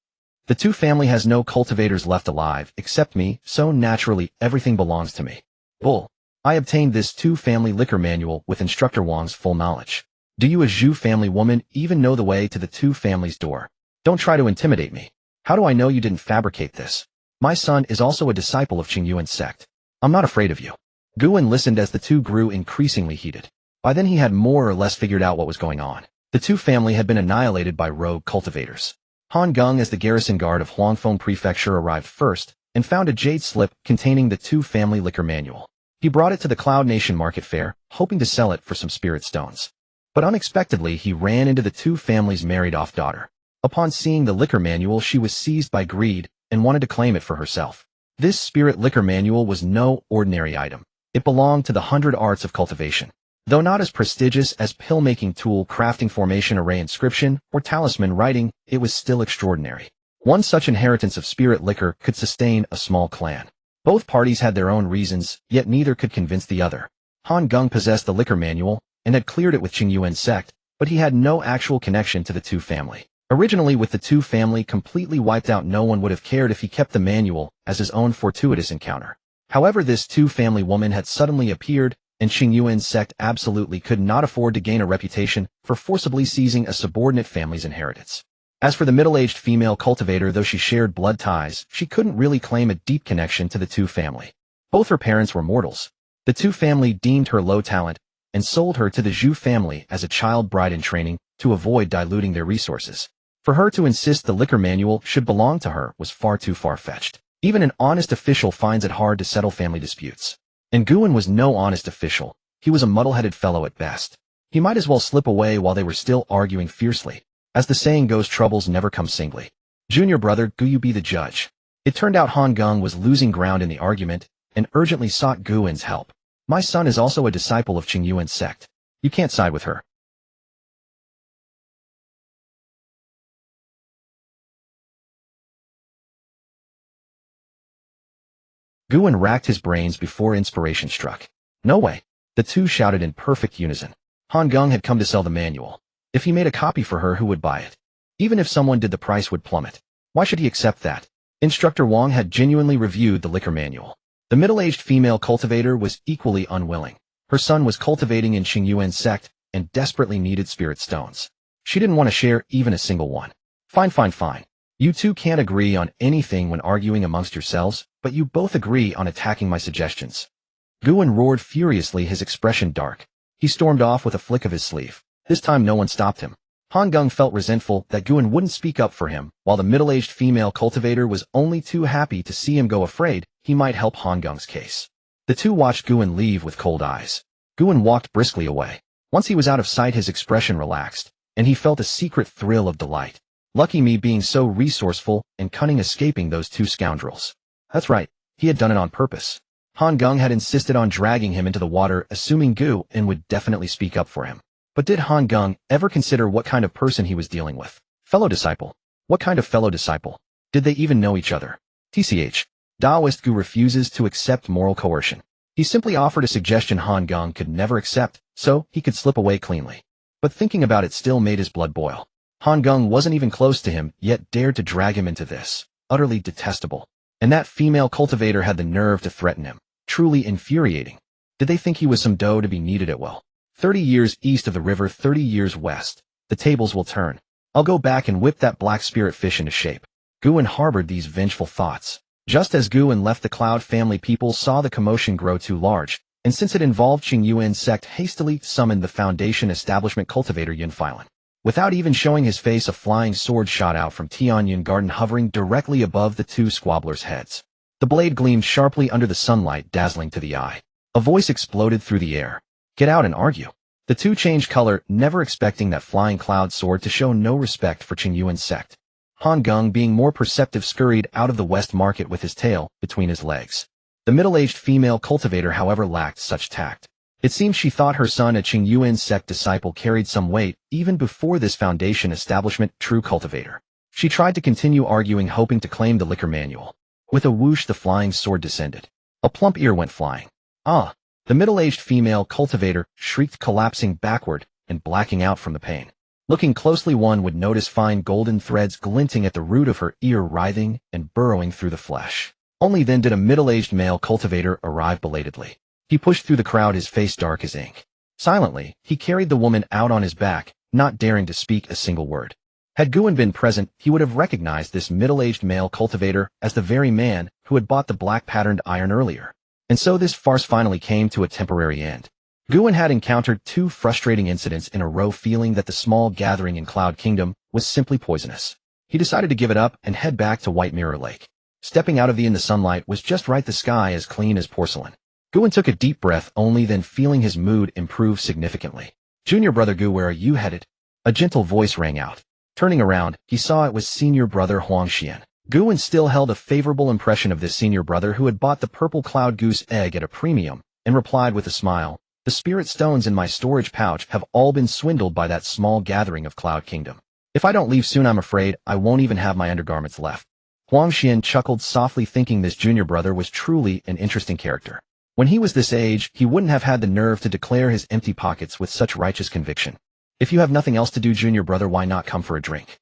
The two family has no cultivators left alive except me, so naturally everything belongs to me." Bull. I obtained this two-family liquor manual with Instructor Wang's full knowledge. Do you, a Zhu family woman, even know the way to the two families' door? Don't try to intimidate me. How do I know you didn't fabricate this? My son is also a disciple of Qingyuan Sect. I'm not afraid of you. Guan listened as the two grew increasingly heated. By then he had more or less figured out what was going on. The two family had been annihilated by rogue cultivators. Han Geng, as the garrison guard of Huangfeng Prefecture, arrived first and found a jade slip containing the two-family liquor manual. He brought it to the Cloud Nation market fair, hoping to sell it for some spirit stones. But unexpectedly he ran into the two families' married-off daughter. Upon seeing the liquor manual, she was seized by greed and wanted to claim it for herself. This spirit liquor manual was no ordinary item. It belonged to the 100 arts of cultivation. Though not as prestigious as pill-making, tool crafting, formation array, inscription, or talisman writing, it was still extraordinary. One such inheritance of spirit liquor could sustain a small clan. Both parties had their own reasons, yet neither could convince the other. Han Geng possessed the liquor manual and had cleared it with Qingyuan Sect, but he had no actual connection to the two family. Originally, with the two family completely wiped out, no one would have cared if he kept the manual as his own fortuitous encounter. However, this two-family woman had suddenly appeared, and Qingyuan Sect absolutely could not afford to gain a reputation for forcibly seizing a subordinate family's inheritance. As for the middle-aged female cultivator, though she shared blood ties, she couldn't really claim a deep connection to the two family. Both her parents were mortals. The two family deemed her low talent and sold her to the Zhu family as a child bride in training to avoid diluting their resources. For her to insist the liquor manual should belong to her was far too far-fetched. Even an honest official finds it hard to settle family disputes. And Guan was no honest official. He was a muddle-headed fellow at best. He might as well slip away while they were still arguing fiercely. As the saying goes, troubles never come singly. Junior brother, Gu, you be the judge. It turned out Han Geng was losing ground in the argument and urgently sought Guan's help. My son is also a disciple of Qingyuan Sect. You can't side with her. Guan racked his brains before inspiration struck. No way. The two shouted in perfect unison. Han Geng had come to sell the manual. If he made a copy for her, who would buy it? Even if someone did, the price would plummet. Why should he accept that? Instructor Wang had genuinely reviewed the liquor manual. The middle-aged female cultivator was equally unwilling. Her son was cultivating in Qingyuan Sect and desperately needed spirit stones. She didn't want to share even a single one. Fine, fine, fine. You two can't agree on anything when arguing amongst yourselves, but you both agree on attacking my suggestions. Guan roared furiously, his expression dark. He stormed off with a flick of his sleeve. This time no one stopped him. Han Geng felt resentful that Guan wouldn't speak up for him, while the middle-aged female cultivator was only too happy to see him go, afraid he might help Han Geng's case. The two watched Guan leave with cold eyes. Guan walked briskly away. Once he was out of sight, his expression relaxed, and he felt a secret thrill of delight. Lucky me, being so resourceful and cunning, escaping those two scoundrels. That's right, he had done it on purpose. Han Geng had insisted on dragging him into the water, assuming Guan would definitely speak up for him. But did Han Geng ever consider what kind of person he was dealing with? Fellow disciple. What kind of fellow disciple? Did they even know each other? TCH. Taoist Gu refuses to accept moral coercion. He simply offered a suggestion Han Geng could never accept, so he could slip away cleanly. But thinking about it still made his blood boil. Han Geng wasn't even close to him, yet dared to drag him into this. Utterly detestable. And that female cultivator had the nerve to threaten him. Truly infuriating. Did they think he was some dough to be kneaded at will? 30 years east of the river, 30 years west. The tables will turn. I'll go back and whip that black spirit fish into shape. Guan harbored these vengeful thoughts. Just as Guan left, the Cloud family people saw the commotion grow too large, and since it involved Qingyuan Sect, hastily summoned the Foundation establishment cultivator Yun Filan. Without even showing his face, a flying sword shot out from Tianyun Garden, hovering directly above the two squabblers' heads. The blade gleamed sharply under the sunlight, dazzling to the eye. A voice exploded through the air. Get out and argue. The two changed color, never expecting that flying cloud sword to show no respect for Qingyuan Sect. Han Geng, being more perceptive, scurried out of the west market with his tail between his legs. The middle-aged female cultivator, however, lacked such tact. It seemed she thought her son, a Qingyuan Sect disciple, carried some weight, even before this Foundation establishment true cultivator. She tried to continue arguing, hoping to claim the liquor manual. With a whoosh, the flying sword descended. A plump ear went flying. Ah! The middle-aged female cultivator shrieked, collapsing backward and blacking out from the pain. Looking closely, one would notice fine golden threads glinting at the root of her ear, writhing and burrowing through the flesh. Only then did a middle-aged male cultivator arrive belatedly. He pushed through the crowd, his face dark as ink. Silently, he carried the woman out on his back, not daring to speak a single word. Had Guan been present, he would have recognized this middle-aged male cultivator as the very man who had bought the black-patterned iron earlier. And so this farce finally came to a temporary end. Guan had encountered two frustrating incidents in a row, feeling that the small gathering in Cloud Kingdom was simply poisonous. He decided to give it up and head back to White Mirror Lake. Stepping out of the sunlight was just right, the sky as clean as porcelain. Guan took a deep breath, only then feeling his mood improve significantly. Junior brother Gu, where are you headed? A gentle voice rang out. Turning around, he saw it was senior brother Huang Xian. Guan still held a favorable impression of this senior brother who had bought the purple cloud goose egg at a premium, and replied with a smile, "The spirit stones in my storage pouch have all been swindled by that small gathering of Cloud Kingdom. If I don't leave soon, I'm afraid I won't even have my undergarments left." Huang Xian chuckled softly, thinking this junior brother was truly an interesting character. When he was this age, he wouldn't have had the nerve to declare his empty pockets with such righteous conviction. "If you have nothing else to do, junior brother, why not come for a drink?"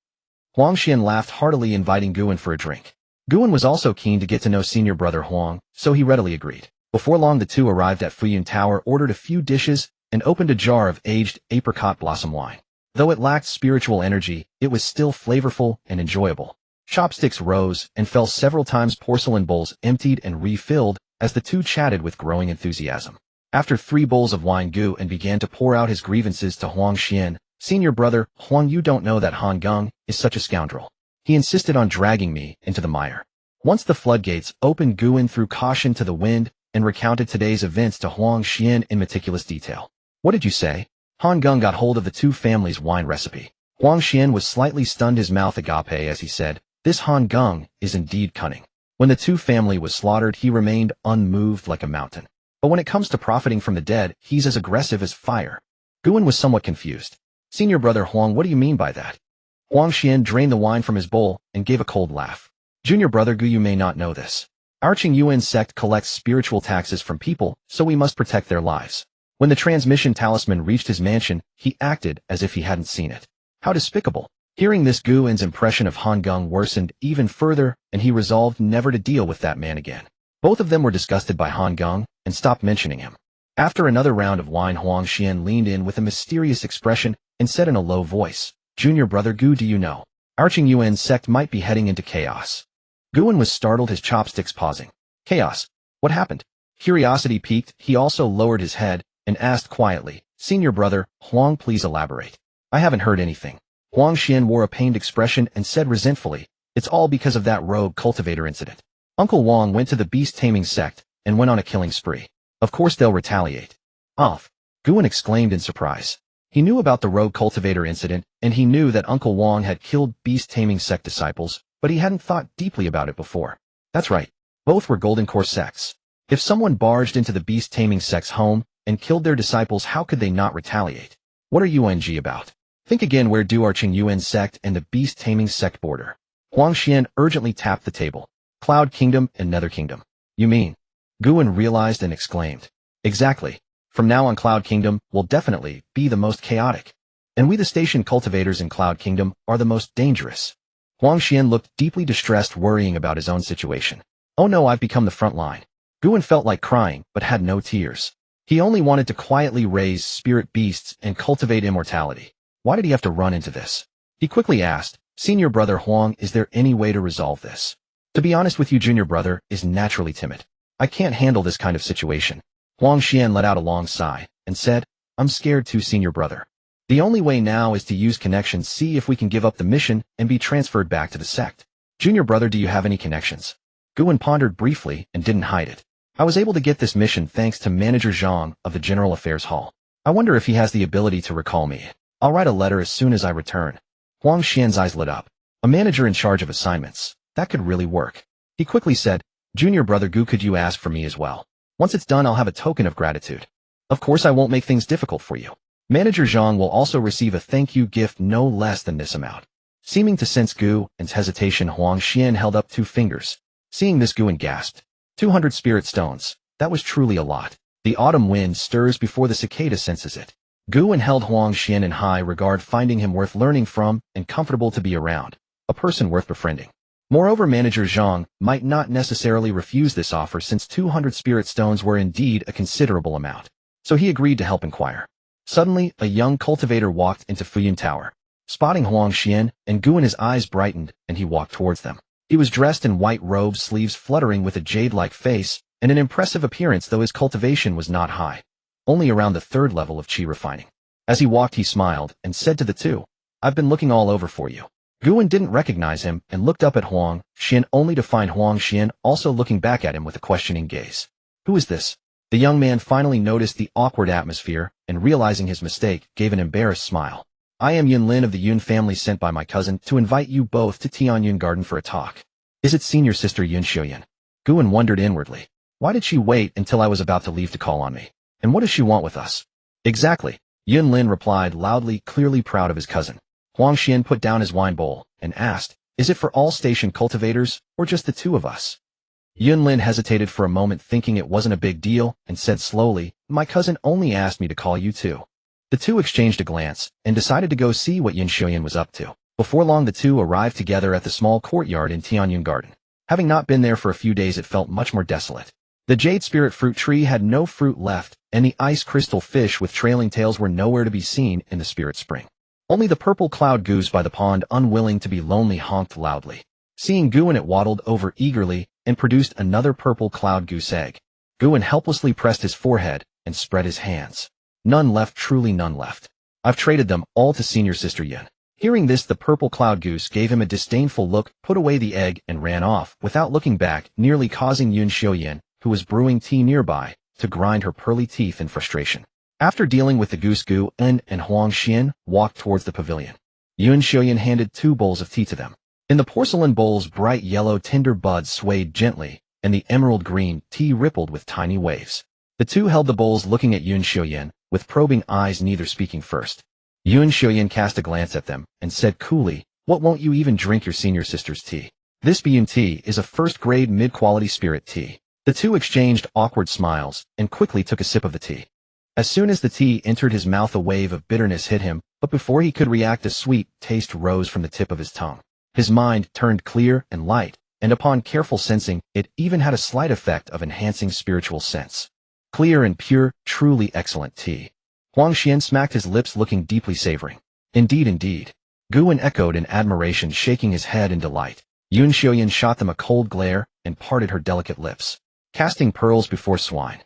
Huang Xian laughed heartily, inviting Guan for a drink. Guan was also keen to get to know senior brother Huang, so he readily agreed. Before long, the two arrived at Fuyun Tower, ordered a few dishes, and opened a jar of aged apricot blossom wine. Though it lacked spiritual energy, it was still flavorful and enjoyable. Chopsticks rose and fell several times, porcelain bowls emptied and refilled, as the two chatted with growing enthusiasm. After 3 bowls of wine, Guan began to pour out his grievances to Huang Xian. "Senior brother, Huang, you don't know that Han Geng is such a scoundrel. He insisted on dragging me into the mire." Once the floodgates opened, Guan threw caution to the wind and recounted today's events to Huang Xian in meticulous detail. "What did you say?" Han Geng got hold of the two families' wine recipe. Huang Xian was slightly stunned, his mouth agape as he said, "This Han Geng is indeed cunning." When the two family was slaughtered, he remained unmoved like a mountain. But when it comes to profiting from the dead, he's as aggressive as fire. Guan was somewhat confused. "Senior brother Huang, what do you mean by that?" Huang Xian drained the wine from his bowl and gave a cold laugh. "Junior brother Gu, you may not know this. Our Qingyuan Sect collects spiritual taxes from people, so we must protect their lives." When the transmission talisman reached his mansion, he acted as if he hadn't seen it. How despicable. Hearing this, Guan's impression of Han Geng worsened even further, and he resolved never to deal with that man again. Both of them were disgusted by Han Geng and stopped mentioning him. After another round of wine, Huang Xian leaned in with a mysterious expression and said in a low voice, "Junior brother Gu, do you know? Our Qingyuan Sect might be heading into chaos." Guan was startled, his chopsticks pausing. "Chaos? What happened?" Curiosity piqued, he also lowered his head and asked quietly, "Senior brother Huang, please elaborate." "I haven't heard anything." Huang Xian wore a pained expression and said resentfully, "It's all because of that rogue cultivator incident. Uncle Wang went to the beast-taming sect and went on a killing spree. Of course they'll retaliate." "Off!" Guan exclaimed in surprise. He knew about the rogue cultivator incident, and he knew that Uncle Wang had killed beast-taming sect disciples, but he hadn't thought deeply about it before. That's right. Both were golden core sects. If someone barged into the beast-taming sect's home and killed their disciples, how could they not retaliate? What are UNG about? Think again, where do our Qingyuan Sect and the beast-taming sect border? Huang Xian urgently tapped the table. Cloud Kingdom and Nether Kingdom. You mean? Guan realized and exclaimed. Exactly. From now on, Cloud Kingdom will definitely be the most chaotic. And we the station cultivators in Cloud Kingdom are the most dangerous. Huang Xian looked deeply distressed, worrying about his own situation. Oh no, I've become the front line. Guan felt like crying, but had no tears. He only wanted to quietly raise spirit beasts and cultivate immortality. Why did he have to run into this? He quickly asked, Senior brother Huang, is there any way to resolve this? To be honest with you, junior brother is naturally timid. I can't handle this kind of situation. Huang Xian let out a long sigh and said, I'm scared too, senior brother. The only way now is to use connections, see if we can give up the mission and be transferred back to the sect. Junior brother, do you have any connections? Guan pondered briefly and didn't hide it. I was able to get this mission thanks to Manager Zhang of the General Affairs Hall. I wonder if he has the ability to recall me. I'll write a letter as soon as I return. Huang Xian's eyes lit up. A manager in charge of assignments. That could really work. He quickly said, Junior brother Gu, could you ask for me as well? Once it's done, I'll have a token of gratitude. Of course, I won't make things difficult for you. Manager Zhang will also receive a thank you gift no less than this amount. Seeming to sense Gu's hesitation, Huang Xian held up 2 fingers. Seeing this, Guan gasped. 200 spirit stones. That was truly a lot. The autumn wind stirs before the cicada senses it. Guan held Huang Xian in high regard, finding him worth learning from and comfortable to be around. A person worth befriending. Moreover, Manager Zhang might not necessarily refuse this offer since 200 spirit stones were indeed a considerable amount. So he agreed to help inquire. Suddenly, a young cultivator walked into Fuyun Tower. Spotting Huang Xian and Guan, his eyes brightened and he walked towards them. He was dressed in white robes, sleeves fluttering, with a jade-like face and an impressive appearance, though his cultivation was not high. Only around the 3rd level of qi refining. As he walked, he smiled and said to the 2, I've been looking all over for you. Guan didn't recognize him and looked up at Huang Xian only to find Huang Xian also looking back at him with a questioning gaze. Who is this? The young man finally noticed the awkward atmosphere and, realizing his mistake, gave an embarrassed smile. I am Yun Lin of the Yun family, sent by my cousin to invite you both to Tianyun Garden for a talk. Is it senior sister Yun Xiaoyan? Guan wondered inwardly. Why did she wait until I was about to leave to call on me? And what does she want with us? Exactly, Yun Lin replied loudly, clearly proud of his cousin. Huang Xian put down his wine bowl and asked, Is it for all station cultivators or just the 2 of us? Yun Lin hesitated for a moment, thinking it wasn't a big deal, and said slowly, My cousin only asked me to call you 2. The 2 exchanged a glance and decided to go see what Yun Xiaoyan was up to. Before long, the 2 arrived together at the small courtyard in Tianyun Garden. Having not been there for a few days, it felt much more desolate. The jade spirit fruit tree had no fruit left, and the ice crystal fish with trailing tails were nowhere to be seen in the spirit spring. Only the purple cloud goose by the pond, unwilling to be lonely, honked loudly. Seeing Guan, it waddled over eagerly and produced another purple cloud goose egg. Guan helplessly pressed his forehead and spread his hands. None left, truly none left. I've traded them all to senior sister Yun. Hearing this, the purple cloud goose gave him a disdainful look, put away the egg, and ran off without looking back, nearly causing Yun Xiaoyan, who was brewing tea nearby, to grind her pearly teeth in frustration. After dealing with the goose, Guan and Huang Xian walked towards the pavilion. Yun Xiaoyan handed 2 bowls of tea to them. In the porcelain bowls, bright yellow tender buds swayed gently, and the emerald green tea rippled with tiny waves. The 2 held the bowls, looking at Yun Xiaoyan with probing eyes, neither speaking first. Yun Xiaoyan cast a glance at them and said coolly, What, won't you even drink your senior sister's tea? This Biyun tea is a first-grade mid-quality spirit tea. The 2 exchanged awkward smiles and quickly took a sip of the tea. As soon as the tea entered his mouth, a wave of bitterness hit him, but before he could react, a sweet taste rose from the tip of his tongue. His mind turned clear and light, and upon careful sensing, it even had a slight effect of enhancing spiritual sense. Clear and pure, truly excellent tea. Huang Xian smacked his lips, looking deeply savoring. Indeed, indeed. Guan echoed in admiration, shaking his head in delight. Yun Xiaoyan shot them a cold glare and parted her delicate lips. Casting pearls before swine.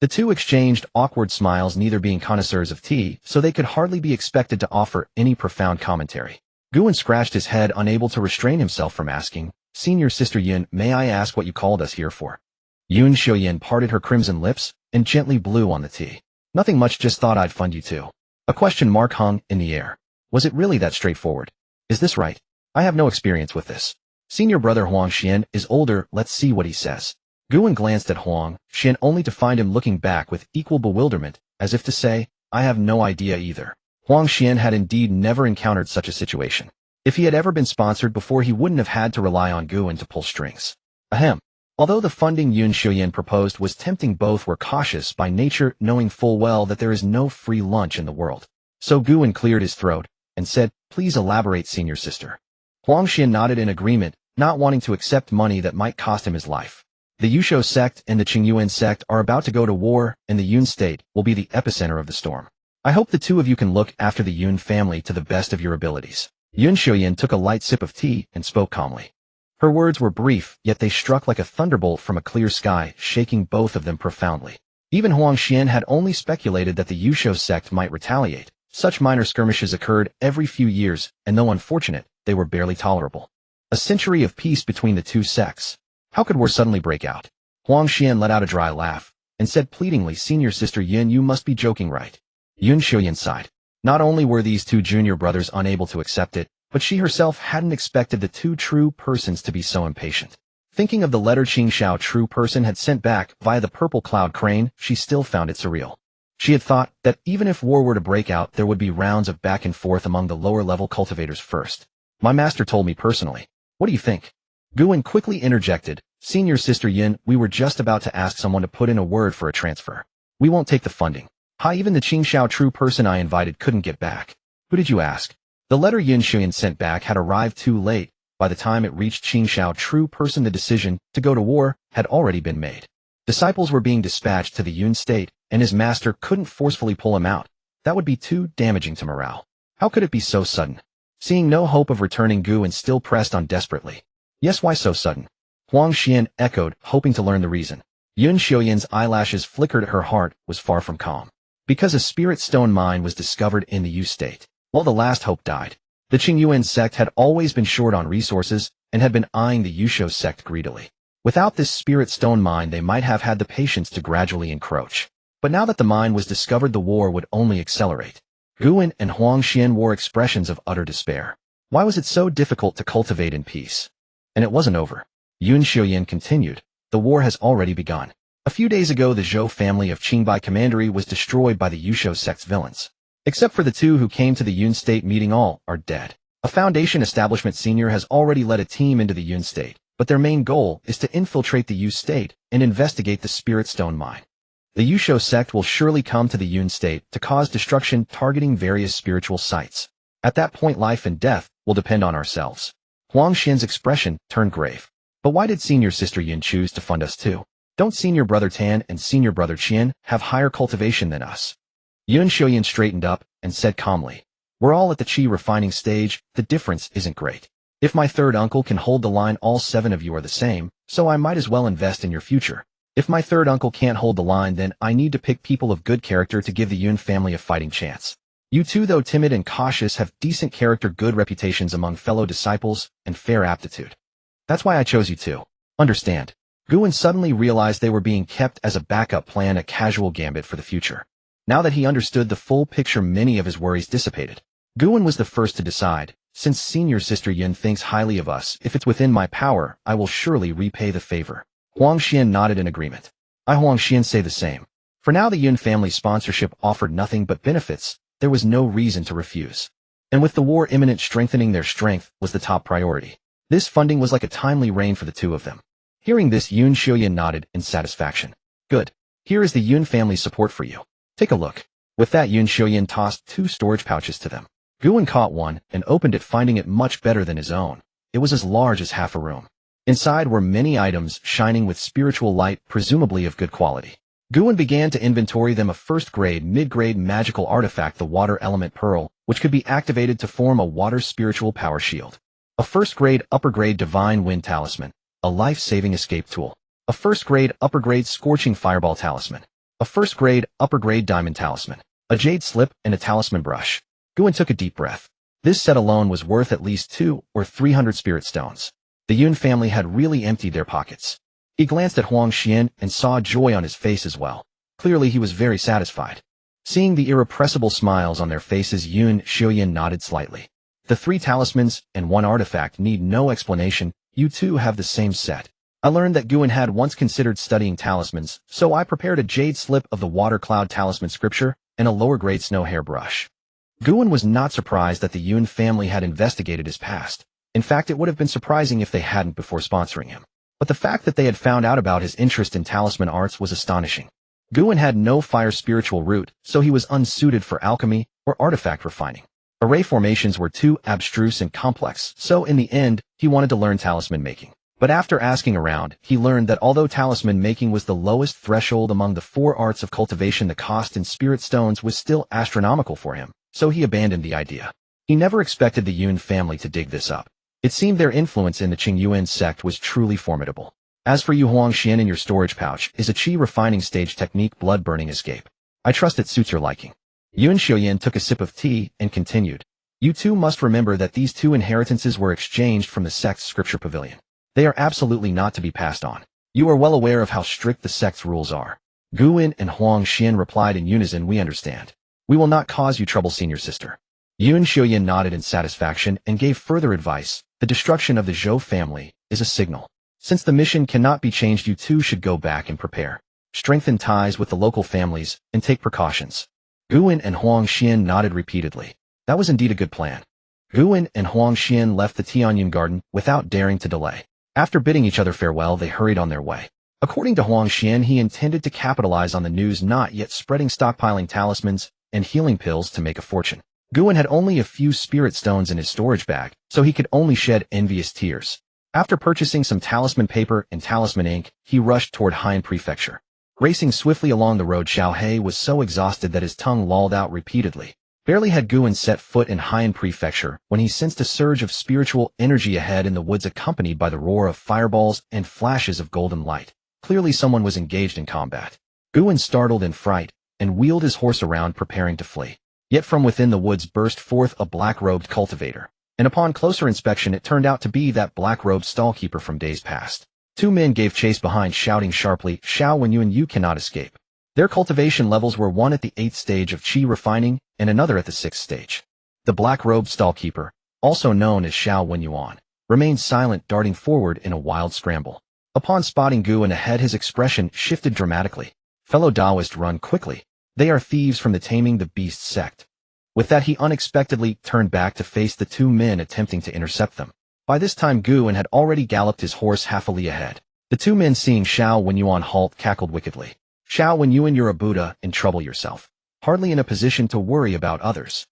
The 2 exchanged awkward smiles, neither being connoisseurs of tea, so they could hardly be expected to offer any profound commentary. Guan scratched his head, unable to restrain himself from asking, Senior sister Yun, may I ask what you called us here for? Yun Xiaoyan parted her crimson lips and gently blew on the tea. Nothing much, just thought I'd fund you too. A question mark hung in the air. Was it really that straightforward? Is this right? I have no experience with this. Senior brother Huang Xian is older, let's see what he says. Guan glanced at Huang Xian only to find him looking back with equal bewilderment, as if to say, I have no idea either. Huang Xian had indeed never encountered such a situation. If he had ever been sponsored before, he wouldn't have had to rely on Guan to pull strings. Ahem. Although the funding Yun Xiaoyan proposed was tempting, both were cautious by nature, knowing full well that there is no free lunch in the world. So Guan cleared his throat and said, "Please elaborate, senior sister." Huang Xian nodded in agreement, not wanting to accept money that might cost him his life. The Yusho sect and the Qingyuan sect are about to go to war, and the Yun state will be the epicenter of the storm. I hope the two of you can look after the Yun family to the best of your abilities. Yun Xiaoyan took a light sip of tea and spoke calmly. Her words were brief, yet they struck like a thunderbolt from a clear sky, shaking both of them profoundly. Even Huang Xian had only speculated that the Yusho sect might retaliate. Such minor skirmishes occurred every few years, and though unfortunate, they were barely tolerable. A century of peace between the two sects. How could war suddenly break out? Huang Xian let out a dry laugh and said pleadingly, "Senior sister Yin, you must be joking, right?" Yun Xiaoyan sighed. Not only were these two junior brothers unable to accept it, but she herself hadn't expected the two true persons to be so impatient. Thinking of the letter Qingxiao true person had sent back via the purple cloud crane, she still found it surreal. She had thought that even if war were to break out, there would be rounds of back and forth among the lower-level cultivators first. My master told me personally. What do you think? Guan quickly interjected, "Senior sister Yin, we were just about to ask someone to put in a word for a transfer. We won't take the funding. Even the Qingxiao true person I invited couldn't get back." "Who did you ask?" The letter Yun Xiaoyan sent back had arrived too late. By the time it reached Qingxiao true person, the decision to go to war had already been made. Disciples were being dispatched to the Yun state, and his master couldn't forcefully pull him out. That would be too damaging to morale. How could it be so sudden? Seeing no hope of returning, Guan still pressed on desperately. "Yes, why so sudden?" Huang Xian echoed, hoping to learn the reason. Yun Xiaoyan's eyelashes flickered. Her heart was far from calm. Because a spirit stone mine was discovered in the Yu state. While the last hope died, the Qingyuan sect had always been short on resources and had been eyeing the Yusho sect greedily. Without this spirit stone mine, they might have had the patience to gradually encroach. But now that the mine was discovered, the war would only accelerate. Guan and Huang Xian wore expressions of utter despair. Why was it so difficult to cultivate in peace? And it wasn't over. Yun Xiaoyan continued. The war has already begun. A few days ago, the Zhou family of Qingbai Commandery was destroyed by the Yusho sect's villains. Except for the two who came to the Yun state meeting, all are dead. A Foundation establishment senior has already led a team into the Yun state, but their main goal is to infiltrate the Yu state and investigate the spirit stone mine. The Yusho sect will surely come to the Yun state to cause destruction, targeting various spiritual sites. At that point, life and death will depend on ourselves. Huang Xian's expression turned grave. But why did senior sister Yin choose to fund us too? Don't senior brother Tan and senior brother Qian have higher cultivation than us? Yun Xiaoyan straightened up and said calmly, "We're all at the qi refining stage. The difference isn't great. If my third uncle can hold the line, all 7 of you are the same, so I might as well invest in your future. If my third uncle can't hold the line, then I need to pick people of good character to give the Yun family a fighting chance. You two, though timid and cautious, have decent character, good reputations among fellow disciples, and fair aptitude. That's why I chose you two. Understand?" Guan suddenly realized they were being kept as a backup plan, a casual gambit for the future. Now that he understood the full picture, many of his worries dissipated. Guan was the first to decide. "Since senior sister Yin thinks highly of us, if it's within my power, I will surely repay the favor." Huang Xian nodded in agreement. I, Huang Xian, say the same. For now, the Yun family sponsorship offered nothing but benefits. There was no reason to refuse. And with the war imminent, strengthening their strength was the top priority. This funding was like a timely rain for the two of them. Hearing this, Yun Xiaoyan nodded in satisfaction. "Good. Here is the Yun family's support for you. Take a look." With that, Yun Xiaoyan tossed 2 storage pouches to them. Guan caught one and opened it, finding it much better than his own. It was as large as half a room. Inside were many items shining with spiritual light, presumably of good quality. Guan began to inventory them. A first-grade, mid-grade magical artifact, the water element pearl, which could be activated to form a water spiritual power shield. A first-grade, upper-grade divine wind talisman, a life-saving escape tool. A first-grade, upper-grade scorching fireball talisman. A first-grade, upper-grade diamond talisman. A jade slip and a talisman brush. Guan took a deep breath. This set alone was worth at least 200 or 300 spirit stones. The Yun family had really emptied their pockets. He glanced at Huang Xian and saw joy on his face as well. Clearly he was very satisfied. Seeing the irrepressible smiles on their faces, Yun Xiaoyan nodded slightly. The 3 talismans and 1 artifact need no explanation. You two have the same set. I learned that Guan had once considered studying talismans, so I prepared a jade slip of the water cloud talisman scripture and a lower-grade snow hair brush. Guan was not surprised that the Yun family had investigated his past. In fact, it would have been surprising if they hadn't before sponsoring him. But the fact that they had found out about his interest in talisman arts was astonishing. Guan had no fire spiritual root, so he was unsuited for alchemy or artifact refining. Array formations were too abstruse and complex, so in the end, he wanted to learn talisman making. But after asking around, he learned that although talisman making was the lowest threshold among the 4 arts of cultivation, the cost in spirit stones was still astronomical for him, so he abandoned the idea. He never expected the Yun family to dig this up. It seemed their influence in the Qingyuan Sect was truly formidable. As for Yu Huangxian in your storage pouch is a qi refining stage technique blood-burning escape. I trust it suits your liking. Yun Xiuyan took a sip of tea and continued. You too must remember that these 2 inheritances were exchanged from the sect's scripture pavilion. They are absolutely not to be passed on. You are well aware of how strict the sect's rules are. Guan and Huang Xian replied in unison, we understand. We will not cause you trouble, senior sister. Yun Xiuyan nodded in satisfaction and gave further advice. The destruction of the Zhou family is a signal. Since the mission cannot be changed, you two should go back and prepare. Strengthen ties with the local families and take precautions. Guan and Huang Xian nodded repeatedly. That was indeed a good plan. Guan and Huang Xian left the Tianyun garden without daring to delay. After bidding each other farewell, they hurried on their way. According to Huang Xian, he intended to capitalize on the news not yet spreading, stockpiling talismans and healing pills to make a fortune. Guan had only a few spirit stones in his storage bag, so he could only shed envious tears. After purchasing some talisman paper and talisman ink, he rushed toward Han Prefecture. Racing swiftly along the road, Xiao He was so exhausted that his tongue lolled out repeatedly. Barely had Guan set foot in Han Prefecture when he sensed a surge of spiritual energy ahead in the woods, accompanied by the roar of fireballs and flashes of golden light. Clearly someone was engaged in combat. Guan startled in fright and wheeled his horse around, preparing to flee. Yet from within the woods burst forth a black-robed cultivator, and upon closer inspection it turned out to be that black-robed stallkeeper from days past. 2 men gave chase behind, shouting sharply, Xiao Wenyuan, you cannot escape. Their cultivation levels were one at the 8th stage of qi refining and another at the 6th stage. The black-robed stallkeeper, also known as Xiao Wenyuan, remained silent, darting forward in a wild scramble. Upon spotting Guan ahead, his expression shifted dramatically. Fellow Taoist, run quickly. They are thieves from the Taming the Beast sect. With that, he unexpectedly turned back to face the 2 men attempting to intercept them. By this time, Guan had already galloped his horse half a li ahead. The 2 men, seeing Xiao Wenyuan halt, cackled wickedly. Xiao Wenyuan, you're a Buddha in trouble yourself. Hardly in a position to worry about others.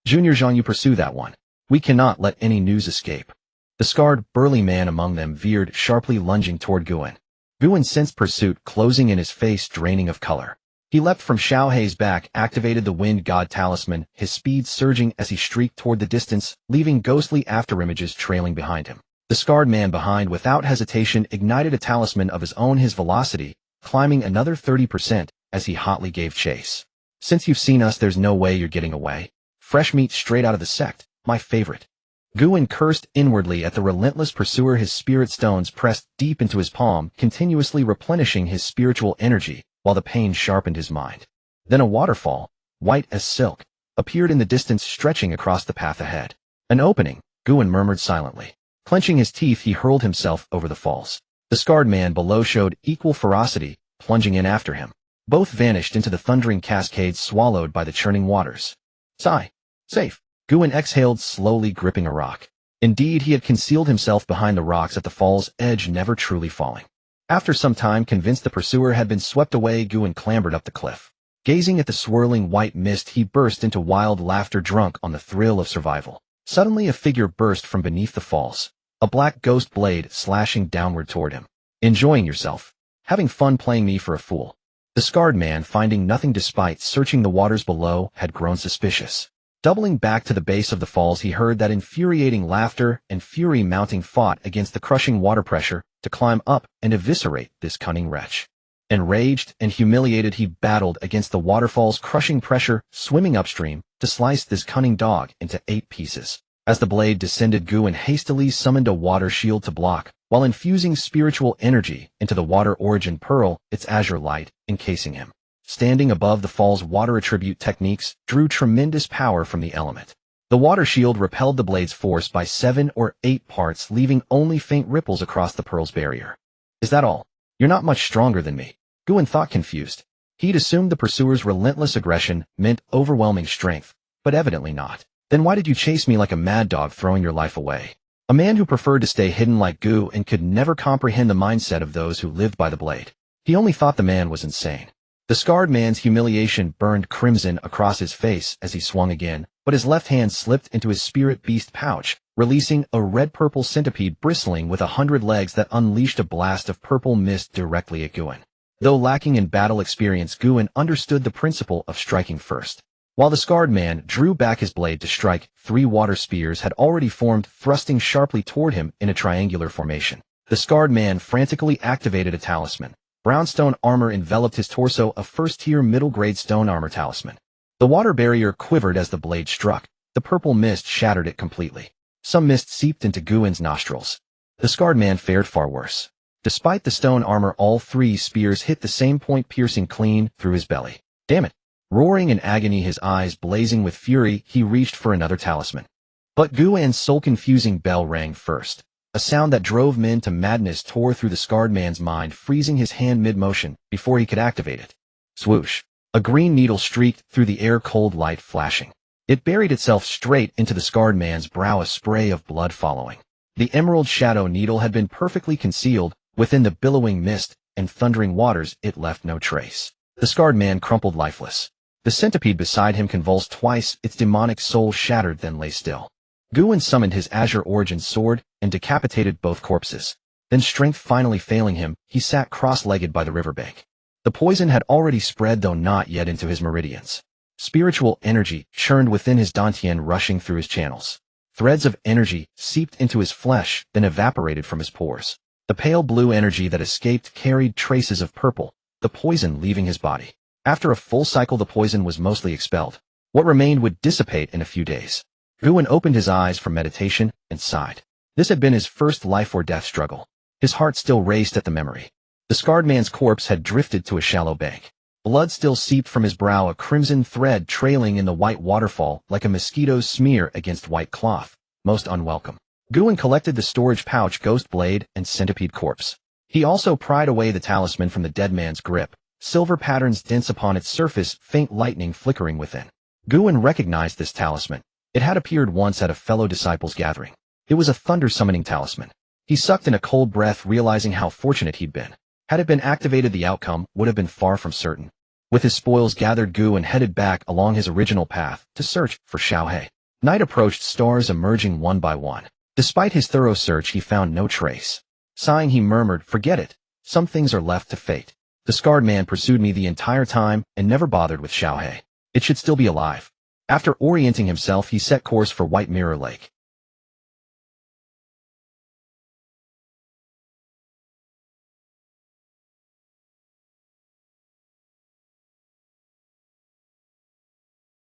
Junior Zhang, you pursue that one. We cannot let any news escape. The scarred, burly man among them veered sharply, lunging toward Guan. Guan sensed pursuit closing in his face, draining of color. He leapt from Xiao He's back, activated the Wind God Talisman, his speed surging as he streaked toward the distance, leaving ghostly afterimages trailing behind him. The scarred man behind, without hesitation, ignited a talisman of his own, his velocity climbing another 30% as he hotly gave chase. Since you've seen us, there's no way you're getting away. Fresh meat straight out of the sect, my favorite. Guan cursed inwardly at the relentless pursuer, his spirit stones pressed deep into his palm, continuously replenishing his spiritual energy, while the pain sharpened his mind. Then a waterfall, white as silk, appeared in the distance, stretching across the path ahead. An opening, Guan murmured silently. Clenching his teeth, he hurled himself over the falls. The scarred man below showed equal ferocity, plunging in after him. Both vanished into the thundering cascades, swallowed by the churning waters. Sigh. Safe. Guan exhaled, slowly gripping a rock. Indeed, he had concealed himself behind the rocks at the fall's edge, never truly falling. After some time, convinced the pursuer had been swept away, Guan clambered up the cliff. Gazing at the swirling white mist, he burst into wild laughter, drunk on the thrill of survival. Suddenly a figure burst from beneath the falls, a black ghost blade slashing downward toward him. Enjoying yourself? Having fun playing me for a fool? The scarred man, finding nothing despite searching the waters below, had grown suspicious. Doubling back to the base of the falls, he heard that infuriating laughter, and fury mounting fought against the crushing water pressure to climb up and eviscerate this cunning wretch. Enraged and humiliated, he battled against the waterfall's crushing pressure, swimming upstream to slice this cunning dog into 8 pieces. As the blade descended, Guan hastily summoned a water shield to block, while infusing spiritual energy into the water origin pearl, its azure light encasing him. Standing above the fall's water attribute techniques drew tremendous power from the element. The water shield repelled the blade's force by 7 or 8 parts, leaving only faint ripples across the pearl's barrier. Is that all? You're not much stronger than me, Guan thought, confused. He'd assumed the pursuer's relentless aggression meant overwhelming strength, but evidently not. Then why did you chase me like a mad dog, throwing your life away? A man who preferred to stay hidden like Gu and could never comprehend the mindset of those who lived by the blade. He only thought the man was insane. The scarred man's humiliation burned crimson across his face as he swung again, but his left hand slipped into his spirit beast pouch, releasing a red-purple centipede bristling with 100 legs that unleashed a blast of purple mist directly at Qingyuan. Though lacking in battle experience, Qingyuan understood the principle of striking first. While the scarred man drew back his blade to strike, 3 water spears had already formed, thrusting sharply toward him in a triangular formation. The scarred man frantically activated a talisman. Brownstone armor enveloped his torso, a first-tier middle-grade stone armor talisman. The water barrier quivered as the blade struck. The purple mist shattered it completely. Some mist seeped into Qingyuan's nostrils. The scarred man fared far worse. Despite the stone armor, all 3 spears hit the same point, piercing clean through his belly. Damn it! Roaring in agony, his eyes blazing with fury, he reached for another talisman. But Qingyuan's soul-confusing bell rang first. A sound that drove men to madness tore through the scarred man's mind, freezing his hand mid-motion before he could activate it. Swoosh! A green needle streaked through the air, cold light flashing. It buried itself straight into the scarred man's brow, a spray of blood following. The emerald shadow needle had been perfectly concealed within the billowing mist and thundering waters. It left no trace. The scarred man crumpled lifeless. The centipede beside him convulsed twice, its demonic soul shattered, then lay still. Qingyuan summoned his Azure Origin sword and decapitated both corpses. Then, strength finally failing him, he sat cross-legged by the riverbank. The poison had already spread, though not yet into his meridians. Spiritual energy churned within his dantian, rushing through his channels. Threads of energy seeped into his flesh, then evaporated from his pores. The pale blue energy that escaped carried traces of purple, the poison leaving his body. After a full cycle, the poison was mostly expelled. What remained would dissipate in a few days. Qingyuan opened his eyes from meditation and sighed. This had been his first life-or-death struggle. His heart still raced at the memory. The scarred man's corpse had drifted to a shallow bank. Blood still seeped from his brow, a crimson thread trailing in the white waterfall like a mosquito's smear against white cloth. Most unwelcome. Qingyuan collected the storage pouch, ghost blade, and centipede corpse. He also pried away the talisman from the dead man's grip. Silver patterns dense upon its surface, faint lightning flickering within. Qingyuan recognized this talisman. It had appeared once at a fellow disciples' gathering. It was a thunder-summoning talisman. He sucked in a cold breath, realizing how fortunate he'd been. Had it been activated, the outcome would have been far from certain. With his spoils gathered, Qingyuan headed back along his original path to search for Xiaohe. Night approached, stars emerging one by one. Despite his thorough search, he found no trace. Sighing, he murmured, "Forget it. Some things are left to fate. The scarred man pursued me the entire time and never bothered with Xiaohe. It should still be alive." After orienting himself, he set course for White Mirror Lake.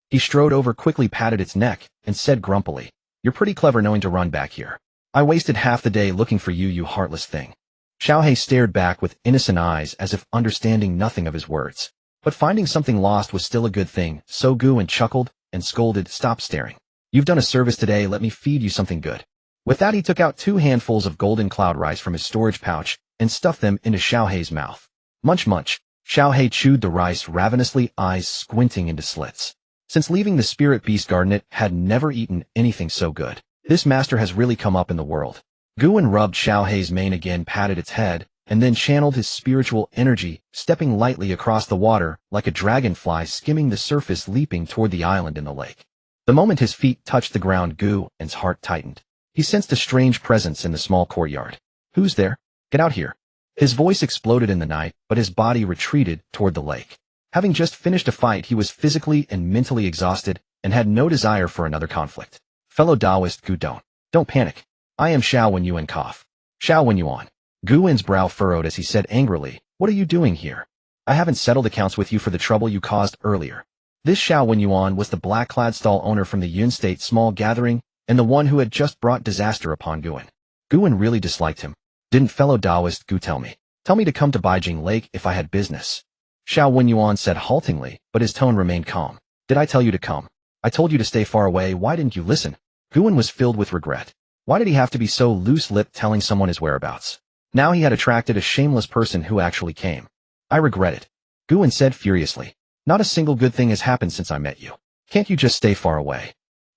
He strode over, quickly patted its neck, and said grumpily, "You're pretty clever knowing to run back here. I wasted half the day looking for you, you heartless thing." Xiaohe stared back with innocent eyes as if understanding nothing of his words. But finding something lost was still a good thing, so Qingyuan chuckled and scolded, "Stop staring. You've done a service today, let me feed you something good." With that, he took out 2 handfuls of golden cloud rice from his storage pouch and stuffed them into Xiaohe's mouth. Munch munch. Xiaohe chewed the rice ravenously, eyes squinting into slits. Since leaving the spirit beast garden, it had never eaten anything so good. This master has really come up in the world. Qingyuan rubbed Xiaohe's mane again, patted its head, and then channeled his spiritual energy, stepping lightly across the water like a dragonfly skimming the surface, leaping toward the island in the lake. The moment his feet touched the ground, Qingyuan's heart tightened. He sensed a strange presence in the small courtyard. "Who's there? Get out here." His voice exploded in the night, but his body retreated toward the lake. Having just finished a fight, he was physically and mentally exhausted and had no desire for another conflict. "Fellow Taoist Gu, don't panic. I am Xiao Wenyuan Cough. Xiao Wenyuan." Qingyuan's brow furrowed as he said angrily, "What are you doing here? I haven't settled accounts with you for the trouble you caused earlier." This Xiao Wenyuan was the black-clad stall owner from the Yun State small gathering and the one who had just brought disaster upon Qingyuan. Qingyuan really disliked him. "Didn't fellow Taoist Gu tell me to come to Beijing Lake if I had business?" Xiao Wenyuan said haltingly, but his tone remained calm. "Did I tell you to come? I told you to stay far away. Why didn't you listen?" Qingyuan was filled with regret. Why did he have to be so loose-lipped telling someone his whereabouts? Now he had attracted a shameless person who actually came. "I regret it," Qingyuan said furiously. "Not a single good thing has happened since I met you. Can't you just stay far away?"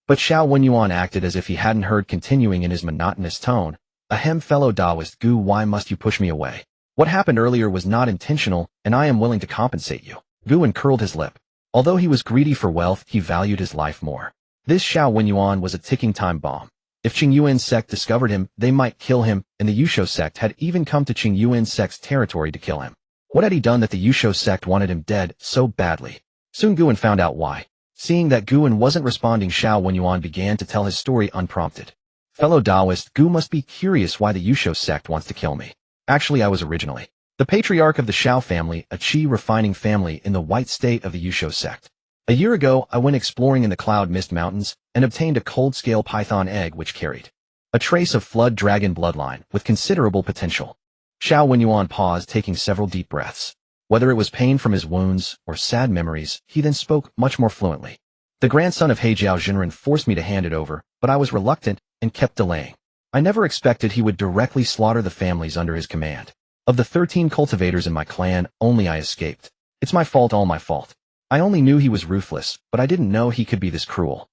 But Xiao Wenyuan acted as if he hadn't heard, continuing in his monotonous tone. "Ahem, fellow Taoist Gu, why must you push me away? What happened earlier was not intentional, and I am willing to compensate you." Guan curled his lip. Although he was greedy for wealth, he valued his life more. This Xiao Wenyuan was a ticking time bomb. If Qingyuan Sect discovered him, they might kill him, and the Yusho Sect had even come to Qingyuan Sect's territory to kill him. What had he done that the Yusho Sect wanted him dead so badly? Soon Guan found out why. Seeing that Guan wasn't responding, Xiao Wenyuan began to tell his story unprompted. Fellow Taoist, Gu must be curious why the Yusho Sect wants to kill me. Actually, I was originally the patriarch of the Xiao family, a qi refining family in the white state of the Yusho Sect. A year ago, I went exploring in the Cloud Mist Mountains and obtained a cold-scale python egg which carried a trace of flood dragon bloodline with considerable potential. Xiao Wenyuan paused, taking several deep breaths. Whether it was pain from his wounds or sad memories, he then spoke much more fluently. The grandson of Hejiao Jinren forced me to hand it over, but I was reluctant and kept delaying. I never expected he would directly slaughter the families under his command. Of the 13 cultivators in my clan, only I escaped. It's my fault, all my fault. I only knew he was ruthless, but I didn't know he could be this cruel.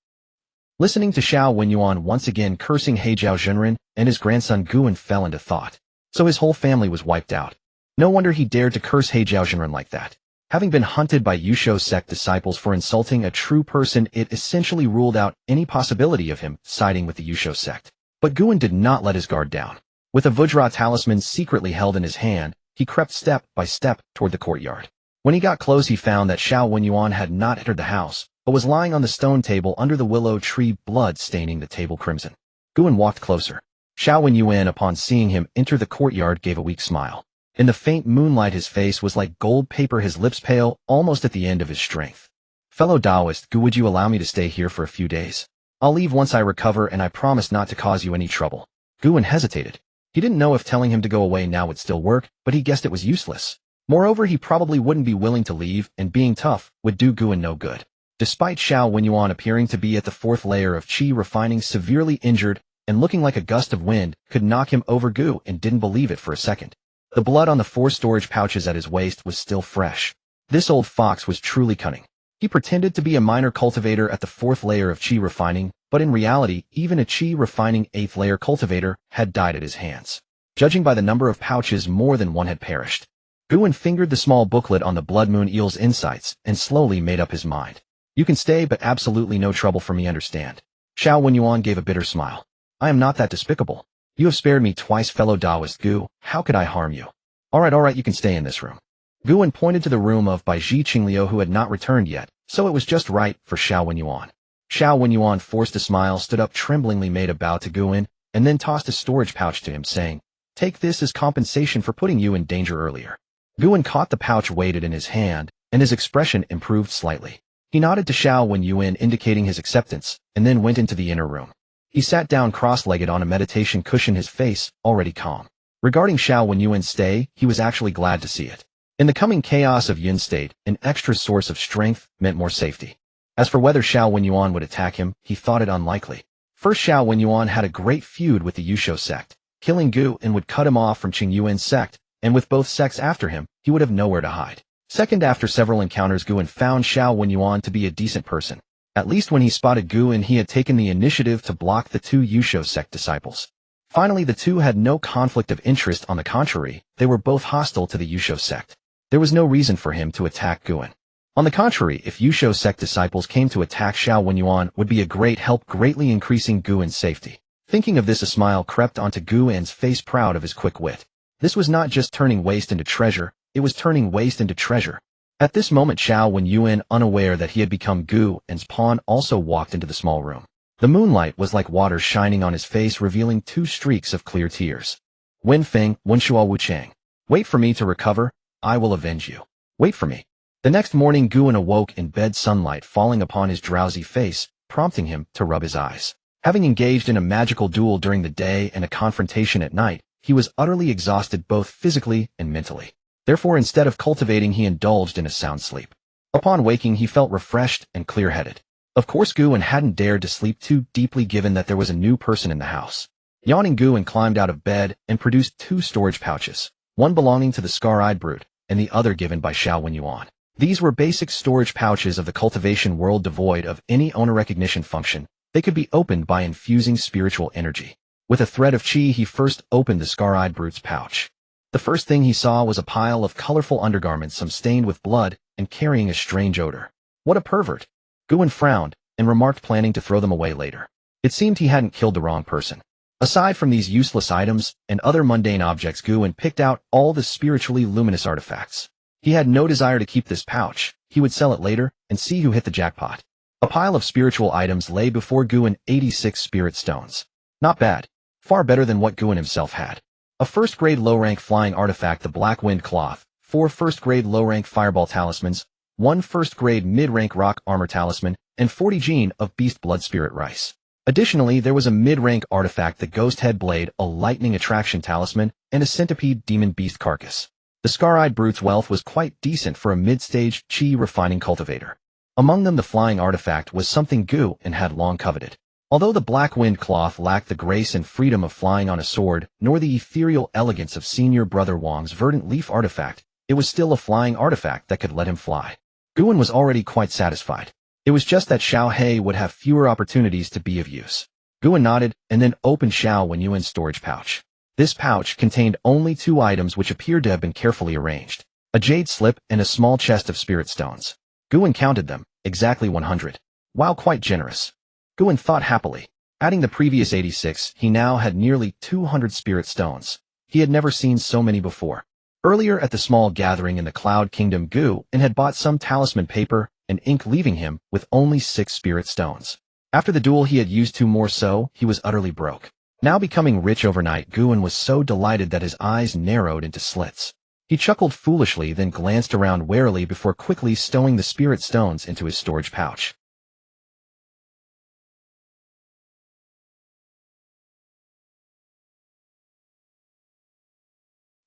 Listening to Xiao Wenyuan once again cursing Hejiao Jinren and his grandson Guan fell into thought. So his whole family was wiped out. No wonder he dared to curse Hejiao Jinren like that. Having been hunted by Yusho Sect disciples for insulting a true person, it essentially ruled out any possibility of him siding with the Yusho Sect. But Guan did not let his guard down. With a Vajra talisman secretly held in his hand, he crept step by step toward the courtyard. When he got close, he found that Xiao Wenyuan had not entered the house, but was lying on the stone table under the willow tree, blood staining the table crimson. Guan walked closer. Xiao Wenyuan, upon seeing him enter the courtyard, gave a weak smile. In the faint moonlight, his face was like gold paper, his lips pale, almost at the end of his strength. Fellow Taoist, Gu, would you allow me to stay here for a few days? I'll leave once I recover, and I promise not to cause you any trouble. Guan hesitated. He didn't know if telling him to go away now would still work, but he guessed it was useless. Moreover, he probably wouldn't be willing to leave, and being tough would do Guan no good. Despite Xiao Wenyuan appearing to be at the 4th layer of qi refining, severely injured, and looking like a gust of wind could knock him over, Gu and didn't believe it for a second. The blood on the 4 storage pouches at his waist was still fresh. This old fox was truly cunning. He pretended to be a minor cultivator at the 4th layer of qi refining, but in reality, even a qi refining 8th layer cultivator had died at his hands. Judging by the number of pouches, more than one had perished. Guan fingered the small booklet on the Blood Moon Eel's insights and slowly made up his mind. You can stay, but absolutely no trouble for me, understand? Xiao Wenyuan gave a bitter smile. I am not that despicable. You have spared me twice, fellow Taoist Gu. How could I harm you? Alright, you can stay in this room. Guan pointed to the room of Baiji Qingliu, who had not returned yet, so it was just right for Xiao Wenyuan. Xiao Wenyuan forced a smile, stood up tremblingly, made a bow to Guan, and then tossed a storage pouch to him, saying, Take this as compensation for putting you in danger earlier. Guan caught the pouch, weighed it in his hand, and his expression improved slightly. He nodded to Xiao Wenyuan, indicating his acceptance, and then went into the inner room. He sat down cross-legged on a meditation cushion, his face already calm. Regarding Xiao Wenyuan's stay, he was actually glad to see it. In the coming chaos of Yun State, an extra source of strength meant more safety. As for whether Xiao Wenyuan would attack him, he thought it unlikely. First, Xiao Wenyuan had a great feud with the Yusho Sect. Killing Gu and would cut him off from Qingyuan Sect, and with both sects after him, he would have nowhere to hide. Second, after several encounters, Guan found Xiao Wenyuan to be a decent person. At least when he spotted Guan, he had taken the initiative to block the 2 Yusho Sect disciples. Finally, the 2 had no conflict of interest. On the contrary, they were both hostile to the Yusho Sect. There was no reason for him to attack Guan. On the contrary, if Yusho Sect disciples came to attack Xiao Wenyuan, would be a great help, greatly increasing Guan's safety. Thinking of this, a smile crept onto Guan's face, proud of his quick wit. This was not just turning waste into treasure, it was turning waste into treasure. At this moment, Xiao Wenyuan, unaware that he had become Guan's pawn, also walked into the small room. The moonlight was like water shining on his face, revealing 2 streaks of clear tears. Wen Feng, Wenshua Wu Chang. Wait for me to recover, I will avenge you. Wait for me. The next morning, Guan awoke in bed, sunlight falling upon his drowsy face, prompting him to rub his eyes. Having engaged in a magical duel during the day and a confrontation at night, he was utterly exhausted both physically and mentally. Therefore, instead of cultivating, he indulged in a sound sleep. Upon waking, he felt refreshed and clear-headed. Of course, Guan hadn't dared to sleep too deeply, given that there was a new person in the house. Yawning, Guan climbed out of bed and produced 2 storage pouches, one belonging to the scar-eyed brute, and the other given by Xiao Wenyuan. These were basic storage pouches of the cultivation world, devoid of any owner recognition function. They could be opened by infusing spiritual energy. With a thread of qi, he first opened the scar-eyed brute's pouch. The first thing he saw was a pile of colorful undergarments, some stained with blood, and carrying a strange odor. What a pervert! Guan frowned and remarked, planning to throw them away later. It seemed he hadn't killed the wrong person. Aside from these useless items and other mundane objects, Guan picked out all the spiritually luminous artifacts. He had no desire to keep this pouch. He would sell it later and see who hit the jackpot. A pile of spiritual items lay before Guan, 86 spirit stones. Not bad. Far better than what Guan himself had. A first-grade low-rank flying artifact, the Black Wind Cloth, 4 first-grade low-rank fireball talismans, 1 first-grade mid-rank rock armor talisman, and 40 gene of beast blood spirit rice. Additionally, there was a mid-rank artifact, the Ghost Head Blade, a lightning attraction talisman, and a centipede demon beast carcass. The Scar-Eyed Brute's wealth was quite decent for a mid-stage Qi refining cultivator. Among them, the flying artifact was something Gu and had long coveted. Although the Black Wind Cloth lacked the grace and freedom of flying on a sword, nor the ethereal elegance of Senior Brother Wang's verdant leaf artifact, it was still a flying artifact that could let him fly. Guan was already quite satisfied. It was just that Xiao He would have fewer opportunities to be of use. Guan nodded and then opened Xiao Wenyuan's storage pouch. This pouch contained only 2 items which appeared to have been carefully arranged: a jade slip and a small chest of spirit stones. Guan counted them, exactly 100. Wow, quite generous. Guan thought happily. Adding the previous 86, he now had nearly 200 spirit stones. He had never seen so many before. Earlier at the small gathering in the Cloud Kingdom, Guan had bought some talisman paper and ink, leaving him with only 6 spirit stones. After the duel, he had used 2 more, so he was utterly broke. Now becoming rich overnight, Guan was so delighted that his eyes narrowed into slits. He chuckled foolishly, then glanced around warily before quickly stowing the spirit stones into his storage pouch.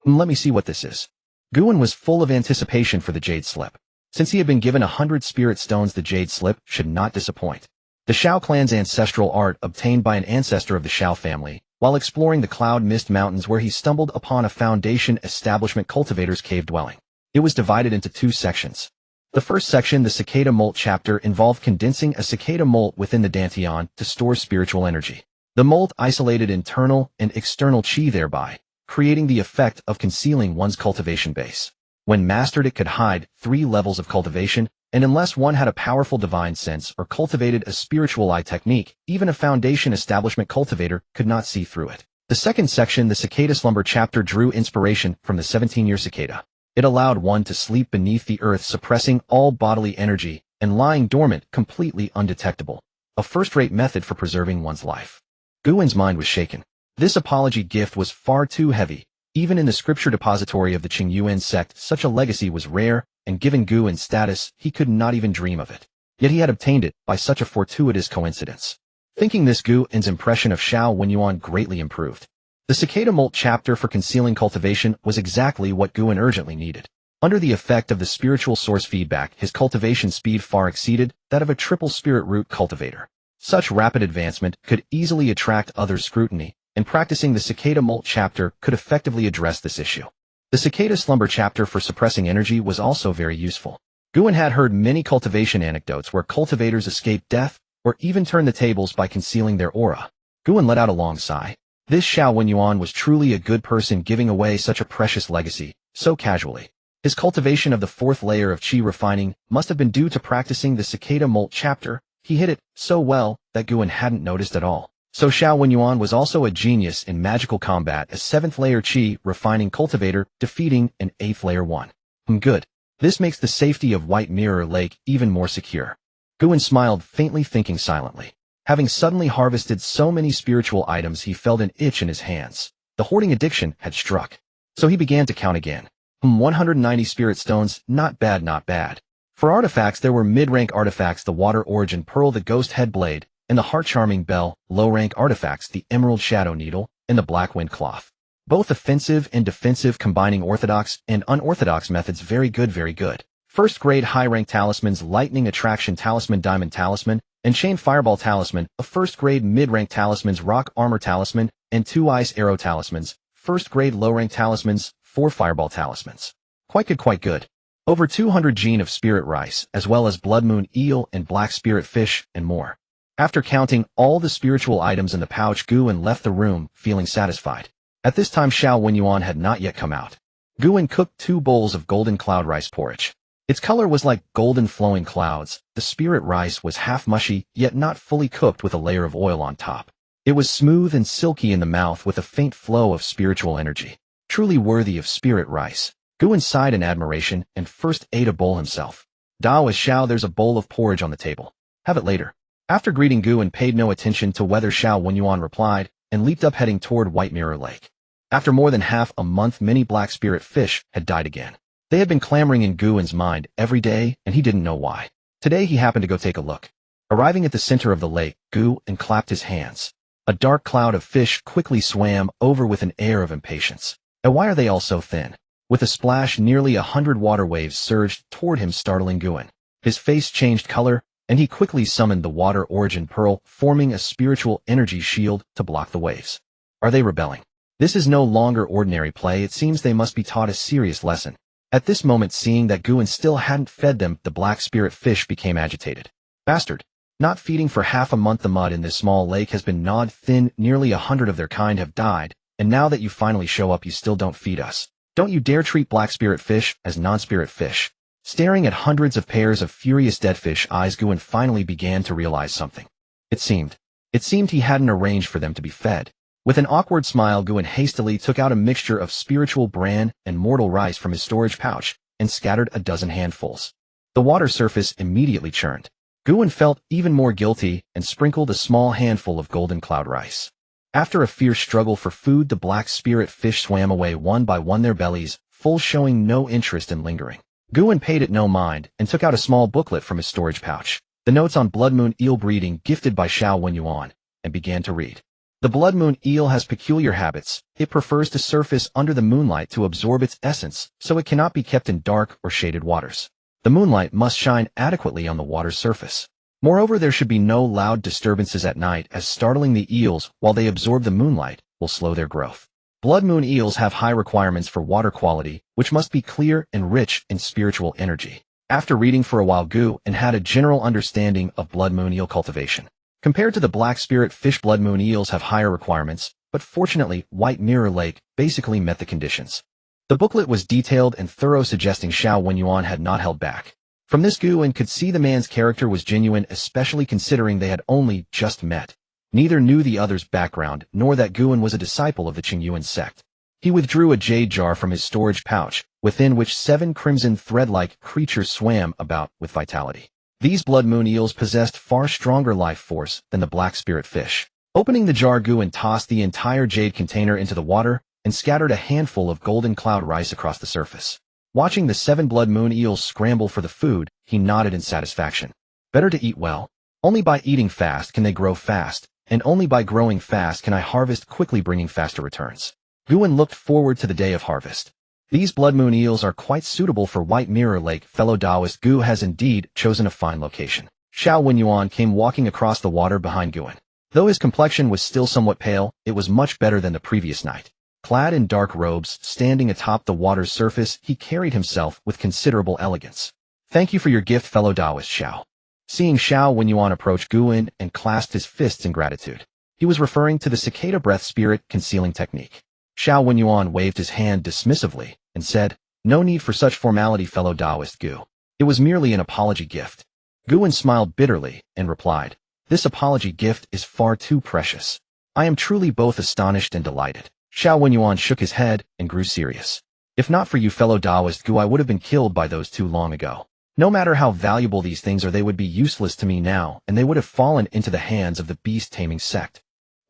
Let me see what this is. Guan was full of anticipation for the jade slip. Since he had been given 100 spirit stones, the jade slip should not disappoint. The Shao clan's ancestral art, obtained by an ancestor of the Shao family, while exploring the Cloud Mist Mountains, where he stumbled upon a Foundation establishment cultivator's cave dwelling. It was divided into 2 sections. The first section, the Cicada Molt chapter, involved condensing a cicada molt within the Dantian to store spiritual energy. The molt isolated internal and external qi, thereby creating the effect of concealing one's cultivation base. When mastered, it could hide 3 levels of cultivation, and unless one had a powerful divine sense or cultivated a spiritual eye technique, even a Foundation establishment cultivator could not see through it. The second section, the Cicada Slumber chapter, drew inspiration from the 17-year cicada. It allowed one to sleep beneath the earth, suppressing all bodily energy and lying dormant, completely undetectable. A first-rate method for preserving one's life. Guan's mind was shaken. This apology gift was far too heavy. Even in the scripture depository of the Qingyuan Sect, such a legacy was rare, and given Guan's status, he could not even dream of it. Yet he had obtained it by such a fortuitous coincidence. Thinking this, Guan's impression of Xiao Wenyuan greatly improved. The Cicada Molt chapter for concealing cultivation was exactly what Guan urgently needed. Under the effect of the spiritual source feedback, his cultivation speed far exceeded that of a triple spirit root cultivator. Such rapid advancement could easily attract others' scrutiny, and practicing the Cicada Molt chapter could effectively address this issue. The Cicada Slumber chapter for suppressing energy was also very useful. Guan had heard many cultivation anecdotes where cultivators escaped death or even turned the tables by concealing their aura. Guan let out a long sigh. This Xiao Wenyuan was truly a good person, giving away such a precious legacy so casually. His cultivation of the 4th layer of qi refining must have been due to practicing the Cicada Molt chapter. He hit it so well that Guan hadn't noticed at all. So Xiao Wenyuan was also a genius in magical combat, a 7th layer qi refining cultivator, defeating an 8th layer one. Good. This makes the safety of White Mirror Lake even more secure. Guan smiled faintly, thinking silently. Having suddenly harvested so many spiritual items, he felt an itch in his hands. The hoarding addiction had struck. So he began to count again. 190 spirit stones, not bad, not bad. For artifacts, there were mid-rank artifacts, the Water Origin Pearl, the Ghost Head Blade, and the Heart-Charming Bell. Low-rank artifacts, the Emerald Shadow Needle, and the Black Wind Cloth. Both offensive and defensive, combining orthodox and unorthodox methods. Very good, very good. First-grade high-rank talismans, Lightning Attraction Talisman, Diamond Talisman, and Chain Fireball Talisman. A first-grade mid-rank talismans, Rock Armor Talisman, and 2 Ice Arrow Talismans. First-grade low-rank talismans, 4 Fireball Talismans. Quite good, quite good. Over 200 gene of Spirit Rice, as well as Blood Moon Eel and Black Spirit Fish, and more. After counting all the spiritual items in the pouch, Guan left the room, feeling satisfied. At this time, Xiao Wenyuan had not yet come out. Guan cooked 2 bowls of golden cloud rice porridge. Its color was like golden flowing clouds. The spirit rice was half mushy, yet not fully cooked with a layer of oil on top. It was smooth and silky in the mouth with a faint flow of spiritual energy. Truly worthy of spirit rice. Guan sighed in admiration and first ate a bowl himself. Daoist Xiao, there's a bowl of porridge on the table. Have it later. After greeting Guan paid no attention to whether Xiao Wenyuan replied and leaped up heading toward White Mirror Lake. After more than half a month, many black spirit fish had died again. They had been clamoring in Guan's mind every day, and he didn't know why. Today he happened to go take a look. Arriving at the center of the lake, Guan clapped his hands. A dark cloud of fish quickly swam over with an air of impatience. And why are they all so thin? With a splash, nearly 100 water waves surged toward him, startling Guan. His face changed color, and he quickly summoned the water origin pearl, forming a spiritual energy shield to block the waves. Are they rebelling? This is no longer ordinary play. It seems they must be taught a serious lesson. At this moment, seeing that Guan still hadn't fed them, the black spirit fish became agitated. Bastard! Not feeding for half a month. The mud in this small lake has been gnawed thin. Nearly 100 of their kind have died, and now that you finally show up, you still don't feed us. Don't you dare treat black spirit fish as non-spirit fish. Staring at hundreds of pairs of furious dead fish eyes, Guan finally began to realize something. It seemed he hadn't arranged for them to be fed. With an awkward smile, Guan hastily took out a mixture of spiritual bran and mortal rice from his storage pouch and scattered a dozen handfuls. The water surface immediately churned. Guan felt even more guilty and sprinkled a small handful of golden cloud rice. After a fierce struggle for food, the black spirit fish swam away one by one, their bellies full, showing no interest in lingering. Guan paid it no mind and took out a small booklet from his storage pouch, the notes on blood moon eel breeding gifted by Xiao Wenyuan, and began to read. The blood moon eel has peculiar habits. It prefers to surface under the moonlight to absorb its essence, so it cannot be kept in dark or shaded waters. The moonlight must shine adequately on the water's surface. Moreover, there should be no loud disturbances at night, as startling the eels while they absorb the moonlight will slow their growth. Blood moon eels have high requirements for water quality, which must be clear and rich in spiritual energy. After reading for a while, Guan had a general understanding of blood moon eel cultivation. Compared to the black spirit fish, blood moon eels have higher requirements, but fortunately, White Mirror Lake basically met the conditions. The booklet was detailed and thorough, suggesting Xiao Wenyuan had not held back. From this, Guan could see the man's character was genuine, especially considering they had only just met. Neither knew the other's background, nor that Guan was a disciple of the Qingyuan Sect. He withdrew a jade jar from his storage pouch, within which 7 crimson thread-like creatures swam about with vitality. These blood moon eels possessed far stronger life force than the black spirit fish. Opening the jar, Guan tossed the entire jade container into the water and scattered a handful of golden cloud rice across the surface. Watching the 7 blood moon eels scramble for the food, he nodded in satisfaction. Better to eat well. Only by eating fast can they grow fast, and only by growing fast can I harvest quickly, bringing faster returns. Guan looked forward to the day of harvest. These blood moon eels are quite suitable for White Mirror Lake. Fellow Daoist, Gu has indeed chosen a fine location. Xiao Wenyuan came walking across the water behind Guan. Though his complexion was still somewhat pale, it was much better than the previous night. Clad in dark robes, standing atop the water's surface, he carried himself with considerable elegance. Thank you for your gift, fellow Daoist Xiao. Seeing Xiao Wenyuan approach, Guan and clasped his fists in gratitude. He was referring to the cicada breath spirit concealing technique. Xiao Wenyuan waved his hand dismissively and said, "No need for such formality, fellow Daoist Gu. It was merely an apology gift." Guan smiled bitterly and replied, "This apology gift is far too precious. I am truly both astonished and delighted." Xiao Wenyuan shook his head and grew serious. "If not for you, fellow Daoist Gu, I would have been killed by those 2 long ago. No matter how valuable these things are, they would be useless to me now, and they would have fallen into the hands of the beast-taming sect.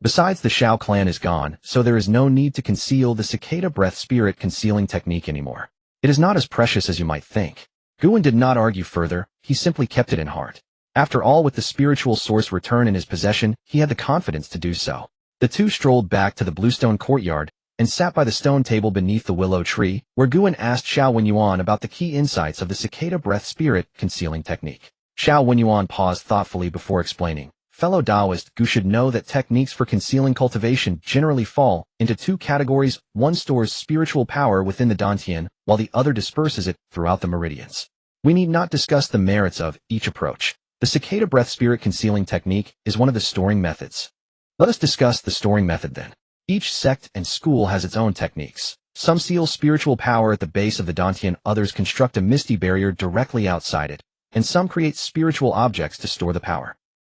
Besides, the Xiao clan is gone, so there is no need to conceal the cicada breath spirit concealing technique anymore. It is not as precious as you might think." Guan did not argue further, he simply kept it in heart. After all, with the spiritual source return in his possession, he had the confidence to do so. The 2 strolled back to the bluestone courtyard and sat by the stone table beneath the willow tree, where Guan asked Xiao Wenyuan about the key insights of the cicada breath spirit concealing technique. Xiao Wenyuan paused thoughtfully before explaining. Fellow Daoist Gu should know that techniques for concealing cultivation generally fall into 2 categories. One stores spiritual power within the dantian, while the other disperses it throughout the meridians. We need not discuss the merits of each approach. The cicada breath spirit concealing technique is one of the storing methods. Let us discuss the storing method then. Each sect and school has its own techniques. Some seal spiritual power at the base of the dantian, others construct a misty barrier directly outside it, and some create spiritual objects to store the power.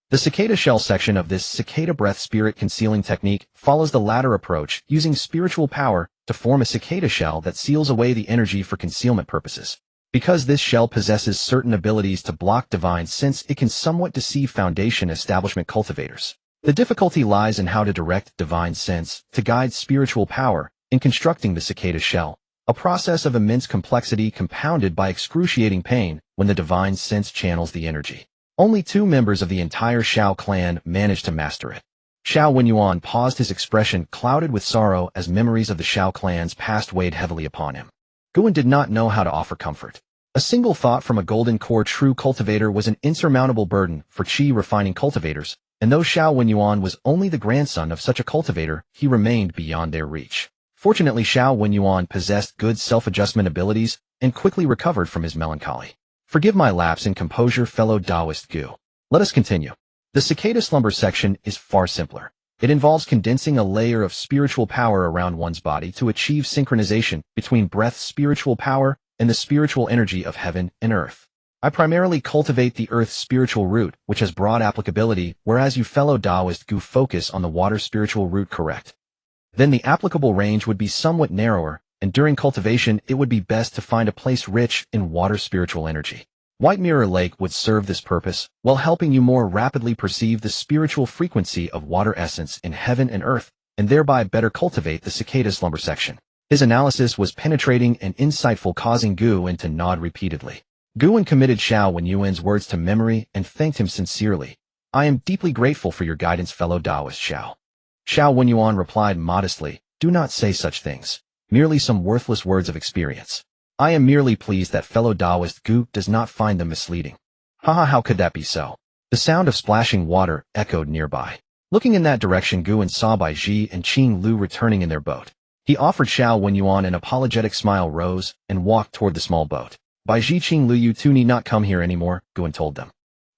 The cicada shell section of this cicada breath spirit concealing technique follows the latter approach, using spiritual power to form a cicada shell that seals away the energy for concealment purposes. Because this shell possesses certain abilities to block divine sense, it can somewhat deceive foundation establishment cultivators. The difficulty lies in how to direct divine sense to guide spiritual power in constructing the cicada shell, a process of immense complexity compounded by excruciating pain when the divine sense channels the energy. Only 2 members of the entire Shao clan managed to master it. Xiao Wenyuan paused, his expression clouded with sorrow as memories of the Shao clan's past weighed heavily upon him. Guan did not know how to offer comfort. A single thought from a golden core true cultivator was an insurmountable burden for qi refining cultivators, and though Xiao Wenyuan was only the grandson of such a cultivator, he remained beyond their reach. Fortunately, Xiao Wenyuan possessed good self-adjustment abilities and quickly recovered from his melancholy. Forgive my lapse in composure, fellow Taoist Gu. Let us continue. The cicada slumber section is far simpler. It involves condensing a layer of spiritual power around one's body to achieve synchronization between breath's spiritual power and the spiritual energy of heaven and earth. I primarily cultivate the earth's spiritual root, which has broad applicability, whereas you fellow Taoist Gu focus on the water spiritual root, correct? Then the applicable range would be somewhat narrower, and during cultivation it would be best to find a place rich in water spiritual energy. White Mirror Lake would serve this purpose, while helping you more rapidly perceive the spiritual frequency of water essence in heaven and earth, and thereby better cultivate the cicada slumber section. His analysis was penetrating and insightful, causing Guan to nod repeatedly. Guan committed Xiao Wenyuan's words to memory and thanked him sincerely. I am deeply grateful for your guidance, fellow Taoist Xiao. Xiao Wenyuan replied modestly, do not say such things. Merely some worthless words of experience. I am merely pleased that fellow Taoist Gu does not find them misleading. Haha, how could that be so? The sound of splashing water echoed nearby. Looking in that direction, Guan saw Bai Ji and Qing Lu returning in their boat. He offered Xiao Wenyuan an apologetic smile, rose, and walked toward the small boat. Bai Ji, Qing Lu, you two need not come here anymore, Guan told them.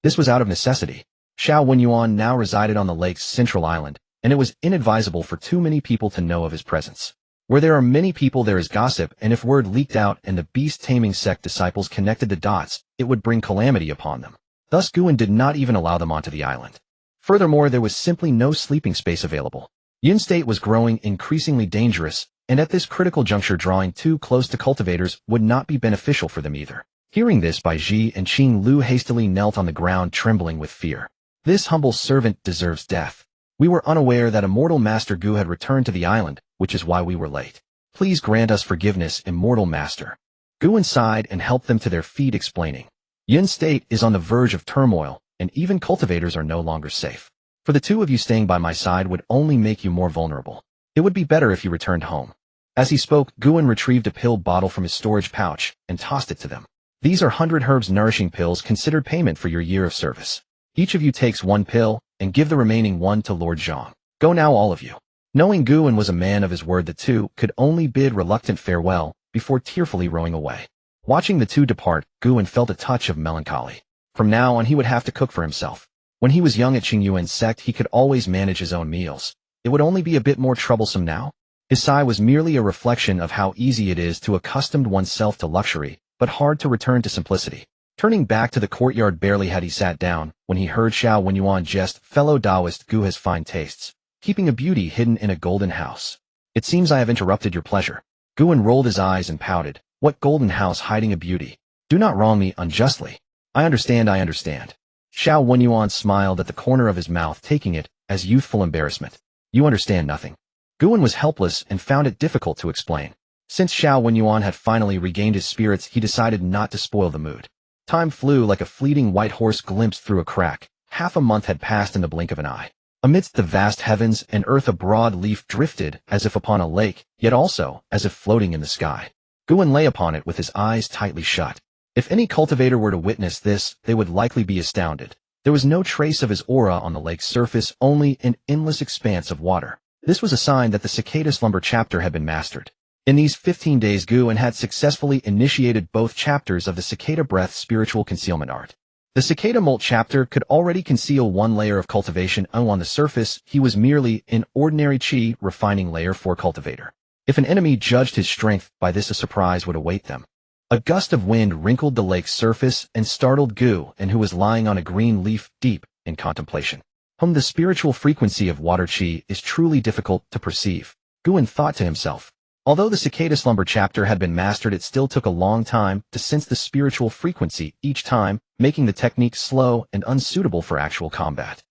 This was out of necessity. Xiao Wenyuan now resided on the lake's central island, and it was inadvisable for too many people to know of his presence. Where there are many people, there is gossip, and if word leaked out and the beast-taming sect disciples connected the dots, it would bring calamity upon them. Thus Guan did not even allow them onto the island. Furthermore, there was simply no sleeping space available. Yun's state was growing increasingly dangerous, and at this critical juncture drawing too close to cultivators would not be beneficial for them either. Hearing this, Bai Ji and Qing Lu hastily knelt on the ground, trembling with fear. This humble servant deserves death. We were unaware that Immortal Master Gu had returned to the island, which is why we were late. Please grant us forgiveness, Immortal Master. Guan sighed and helped them to their feet, explaining. Yun's state is on the verge of turmoil, and even cultivators are no longer safe. For the two of you, staying by my side would only make you more vulnerable. It would be better if you returned home. As he spoke, Guan retrieved a pill bottle from his storage pouch and tossed it to them. These are 100 herbs nourishing pills considered payment for your year of service. Each of you takes 1 pill, and give the remaining 1 to Lord Zhang. Go now, all of you. Knowing Guan was a man of his word, the two could only bid reluctant farewell before tearfully rowing away. Watching the two depart, Guan felt a touch of melancholy. From now on he would have to cook for himself. When he was young at Qingyuan Sect he could always manage his own meals. It would only be a bit more troublesome now. His sigh was merely a reflection of how easy it is to accustom oneself to luxury, but hard to return to simplicity. Turning back to the courtyard, barely had he sat down when he heard Xiao Wenyuan jest, fellow Taoist Gu has fine tastes, keeping a beauty hidden in a golden house. It seems I have interrupted your pleasure. Guan rolled his eyes and pouted. What golden house hiding a beauty? Do not wrong me unjustly. I understand. Xiao Wenyuan smiled at the corner of his mouth, taking it as youthful embarrassment. You understand nothing. Guan was helpless and found it difficult to explain. Since Xiao Wenyuan had finally regained his spirits, he decided not to spoil the mood. Time flew like a fleeting white horse glimpsed through a crack. Half a month had passed in the blink of an eye. Amidst the vast heavens and earth a broad leaf drifted as if upon a lake, yet also as if floating in the sky. Guan lay upon it with his eyes tightly shut. If any cultivator were to witness this, they would likely be astounded. There was no trace of his aura on the lake's surface, only an endless expanse of water. This was a sign that the cicada slumber chapter had been mastered. In these 15 days Guan had successfully initiated both chapters of the cicada breath spiritual concealment art. The cicada molt chapter could already conceal 1 layer of cultivation, and on the surface he was merely an ordinary qi refining layer for cultivator. If an enemy judged his strength by this, a surprise would await them. A gust of wind wrinkled the lake's surface and startled Gu, and who was lying on a green leaf deep in contemplation. The spiritual frequency of water chi is truly difficult to perceive, Guan thought to himself. Although the cicada slumber chapter had been mastered, it still took a long time to sense the spiritual frequency each time, making the technique slow and unsuitable for actual combat.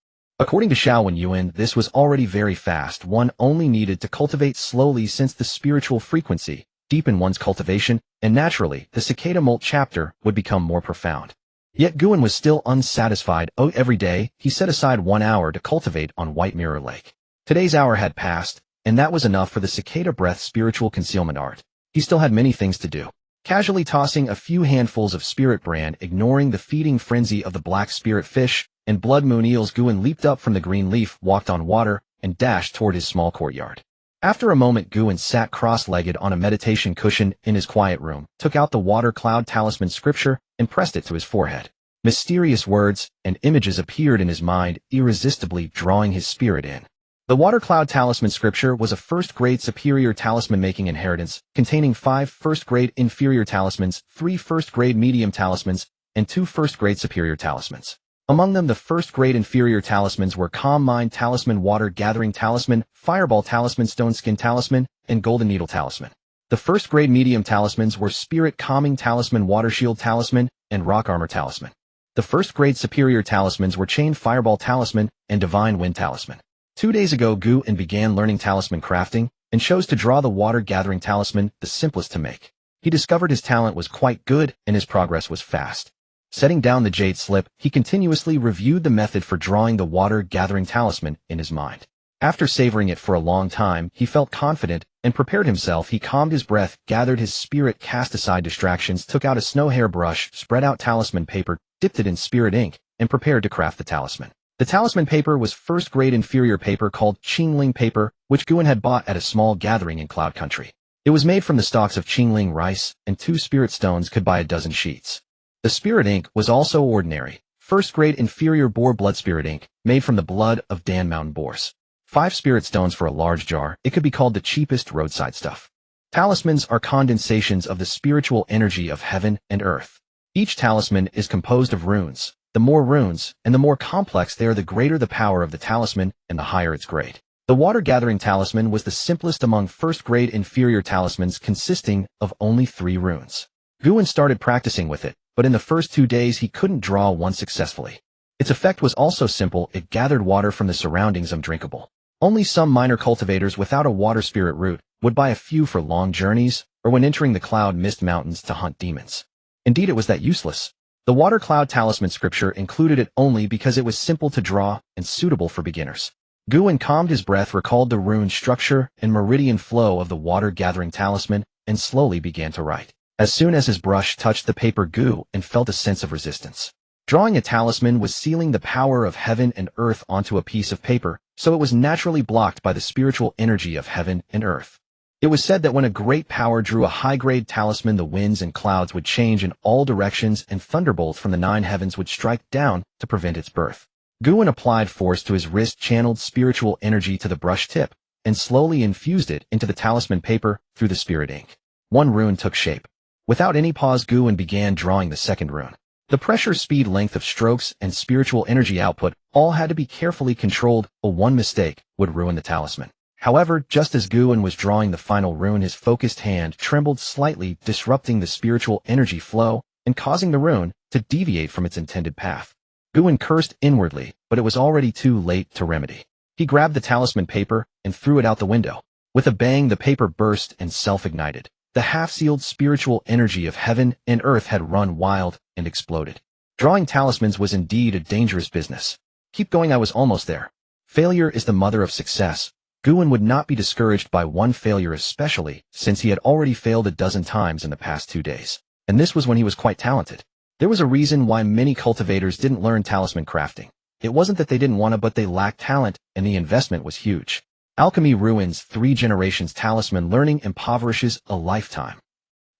According to Xiao Yuan, this was already very fast. One only needed to cultivate slowly, since the spiritual frequency deepen one's cultivation, and naturally, the cicada molt chapter would become more profound. Yet Guan was still unsatisfied. Every day, he set aside 1 hour to cultivate on White Mirror Lake. Today's hour had passed, and that was enough for the cicada breath spiritual concealment art. He still had many things to do. Casually tossing a few handfuls of spirit brand, ignoring the feeding frenzy of the black spirit fish and blood moon eels, Guan leaped up from the green leaf, walked on water, and dashed toward his small courtyard. After a moment, Guan sat cross-legged on a meditation cushion in his quiet room, took out the water cloud talisman scripture, and pressed it to his forehead. Mysterious words and images appeared in his mind, irresistibly drawing his spirit in. The water cloud talisman scripture was a first-grade superior talisman-making inheritance, containing 5 first-grade inferior talismans, 3 first-grade medium talismans, and 2 first-grade superior talismans. Among them, the first-grade inferior talismans were Calm Mind Talisman, Water Gathering Talisman, Fireball Talisman, Stone Skin Talisman, and Golden Needle Talisman. The first-grade medium talismans were Spirit Calming Talisman, Water Shield Talisman, and Rock Armor Talisman. The first-grade superior talismans were Chain Fireball Talisman and Divine Wind Talisman. 2 days ago, Guan began learning talisman crafting and chose to draw the Water Gathering Talisman, the simplest to make. He discovered his talent was quite good and his progress was fast. Setting down the jade slip, he continuously reviewed the method for drawing the Water Gathering Talisman in his mind. After savoring it for a long time, he felt confident and prepared himself. He calmed his breath, gathered his spirit, cast aside distractions, took out a snow hair brush, spread out talisman paper, dipped it in spirit ink, and prepared to craft the talisman. The talisman paper was first-grade inferior paper called Qingling paper, which Guan had bought at a small gathering in Cloud Country. It was made from the stalks of Qingling rice, and 2 spirit stones could buy a dozen sheets. The spirit ink was also ordinary, first-grade inferior boar blood spirit ink, made from the blood of Dan Mountain boars. 5 spirit stones for a large jar. It could be called the cheapest roadside stuff. Talismans are condensations of the spiritual energy of heaven and earth. Each talisman is composed of runes. The more runes, and the more complex they are, the greater the power of the talisman, and the higher its grade. The Water Gathering Talisman was the simplest among first-grade inferior talismans, consisting of only 3 runes. Guan started practicing with it, but in the first 2 days he couldn't draw one successfully. Its effect was also simple. It gathered water from the surroundings undrinkable. Only some minor cultivators without a water spirit root would buy a few for long journeys, or when entering the Cloud Mist Mountains to hunt demons. Indeed, it was that useless. The Water Cloud Talisman scripture included it only because it was simple to draw and suitable for beginners. Guan calmed his breath, recalled the rune structure and meridian flow of the Water Gathering Talisman, and slowly began to write. As soon as his brush touched the paper, Guan felt a sense of resistance. Drawing a talisman was sealing the power of heaven and earth onto a piece of paper, so it was naturally blocked by the spiritual energy of heaven and earth. It was said that when a great power drew a high-grade talisman, the winds and clouds would change in all directions and thunderbolts from the 9 heavens would strike down to prevent its birth. Guan applied force to his wrist, channeled spiritual energy to the brush tip, and slowly infused it into the talisman paper through the spirit ink. 1 rune took shape. Without any pause, Guan began drawing the 2nd rune. The pressure, speed, length of strokes, and spiritual energy output all had to be carefully controlled, or one mistake would ruin the talisman. However, just as Guan was drawing the final rune, his focused hand trembled slightly, disrupting the spiritual energy flow and causing the rune to deviate from its intended path. Guan cursed inwardly, but it was already too late to remedy. He grabbed the talisman paper and threw it out the window. With a bang, the paper burst and self-ignited. The half-sealed spiritual energy of heaven and earth had run wild and exploded. Drawing talismans was indeed a dangerous business. Keep going, I was almost there. Failure is the mother of success. Guan would not be discouraged by one failure, especially since he had already failed a dozen times in the past 2 days. And this was when he was quite talented. There was a reason why many cultivators didn't learn talisman crafting. It wasn't that they didn't want to, but they lacked talent, and the investment was huge. Alchemy ruins 3 generations. Talisman learning impoverishes a lifetime.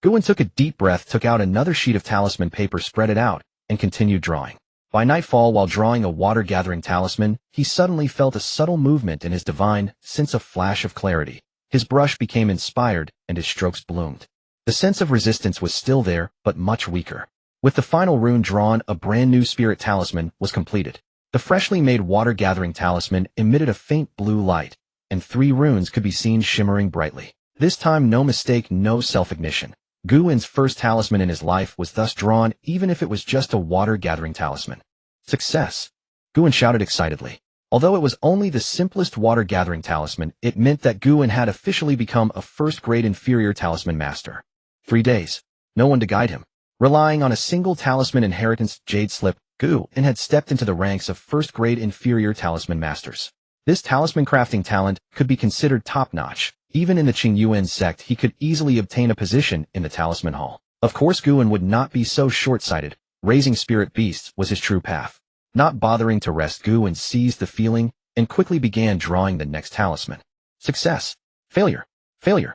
Guan took a deep breath, took out another sheet of talisman paper, spread it out, and continued drawing. By nightfall, while drawing a water-gathering talisman, he suddenly felt a subtle movement in his divine sense, a flash of clarity. His brush became inspired and his strokes bloomed. The sense of resistance was still there, but much weaker. With the final rune drawn, a brand new spirit talisman was completed. The freshly made water-gathering talisman emitted a faint blue light, and 3 runes could be seen shimmering brightly. This time no mistake, no self-ignition. Guwen's first talisman in his life was thus drawn, even if it was just a water-gathering talisman. Success! Guwen shouted excitedly. Although it was only the simplest water-gathering talisman, it meant that Guwen had officially become a first-grade inferior talisman master. 3 days. No one to guide him. Relying on a single talisman inheritance jade slip, Guwen had stepped into the ranks of first-grade inferior talisman masters. This talisman crafting talent could be considered top-notch. Even in the Qingyuan Sect, he could easily obtain a position in the Talisman Hall. Of course, Guwen would not be so short-sighted. Raising spirit beasts was his true path. Not bothering to rest, Guwen seized the feeling and quickly began drawing the next talisman. Success. Failure. Failure.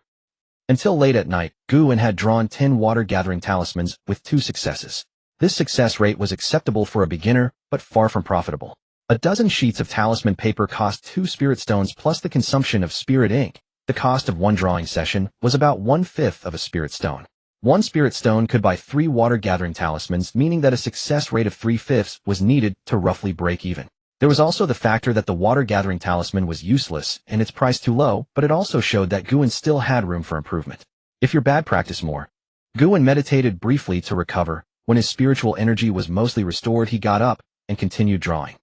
Until late at night, Guwen had drawn 10 water-gathering talismans with 2 successes. This success rate was acceptable for a beginner, but far from profitable. A dozen sheets of talisman paper cost 2 spirit stones plus the consumption of spirit ink. The cost of 1 drawing session was about 1/5 of a spirit stone. 1 spirit stone could buy 3 water-gathering talismans, meaning that a success rate of 3/5 was needed to roughly break even. There was also the factor that the water-gathering talisman was useless and its price too low, but it also showed that Guwen still had room for improvement. If your bad, practice more. Guwen meditated briefly to recover. When his spiritual energy was mostly restored, he got up and continued drawing.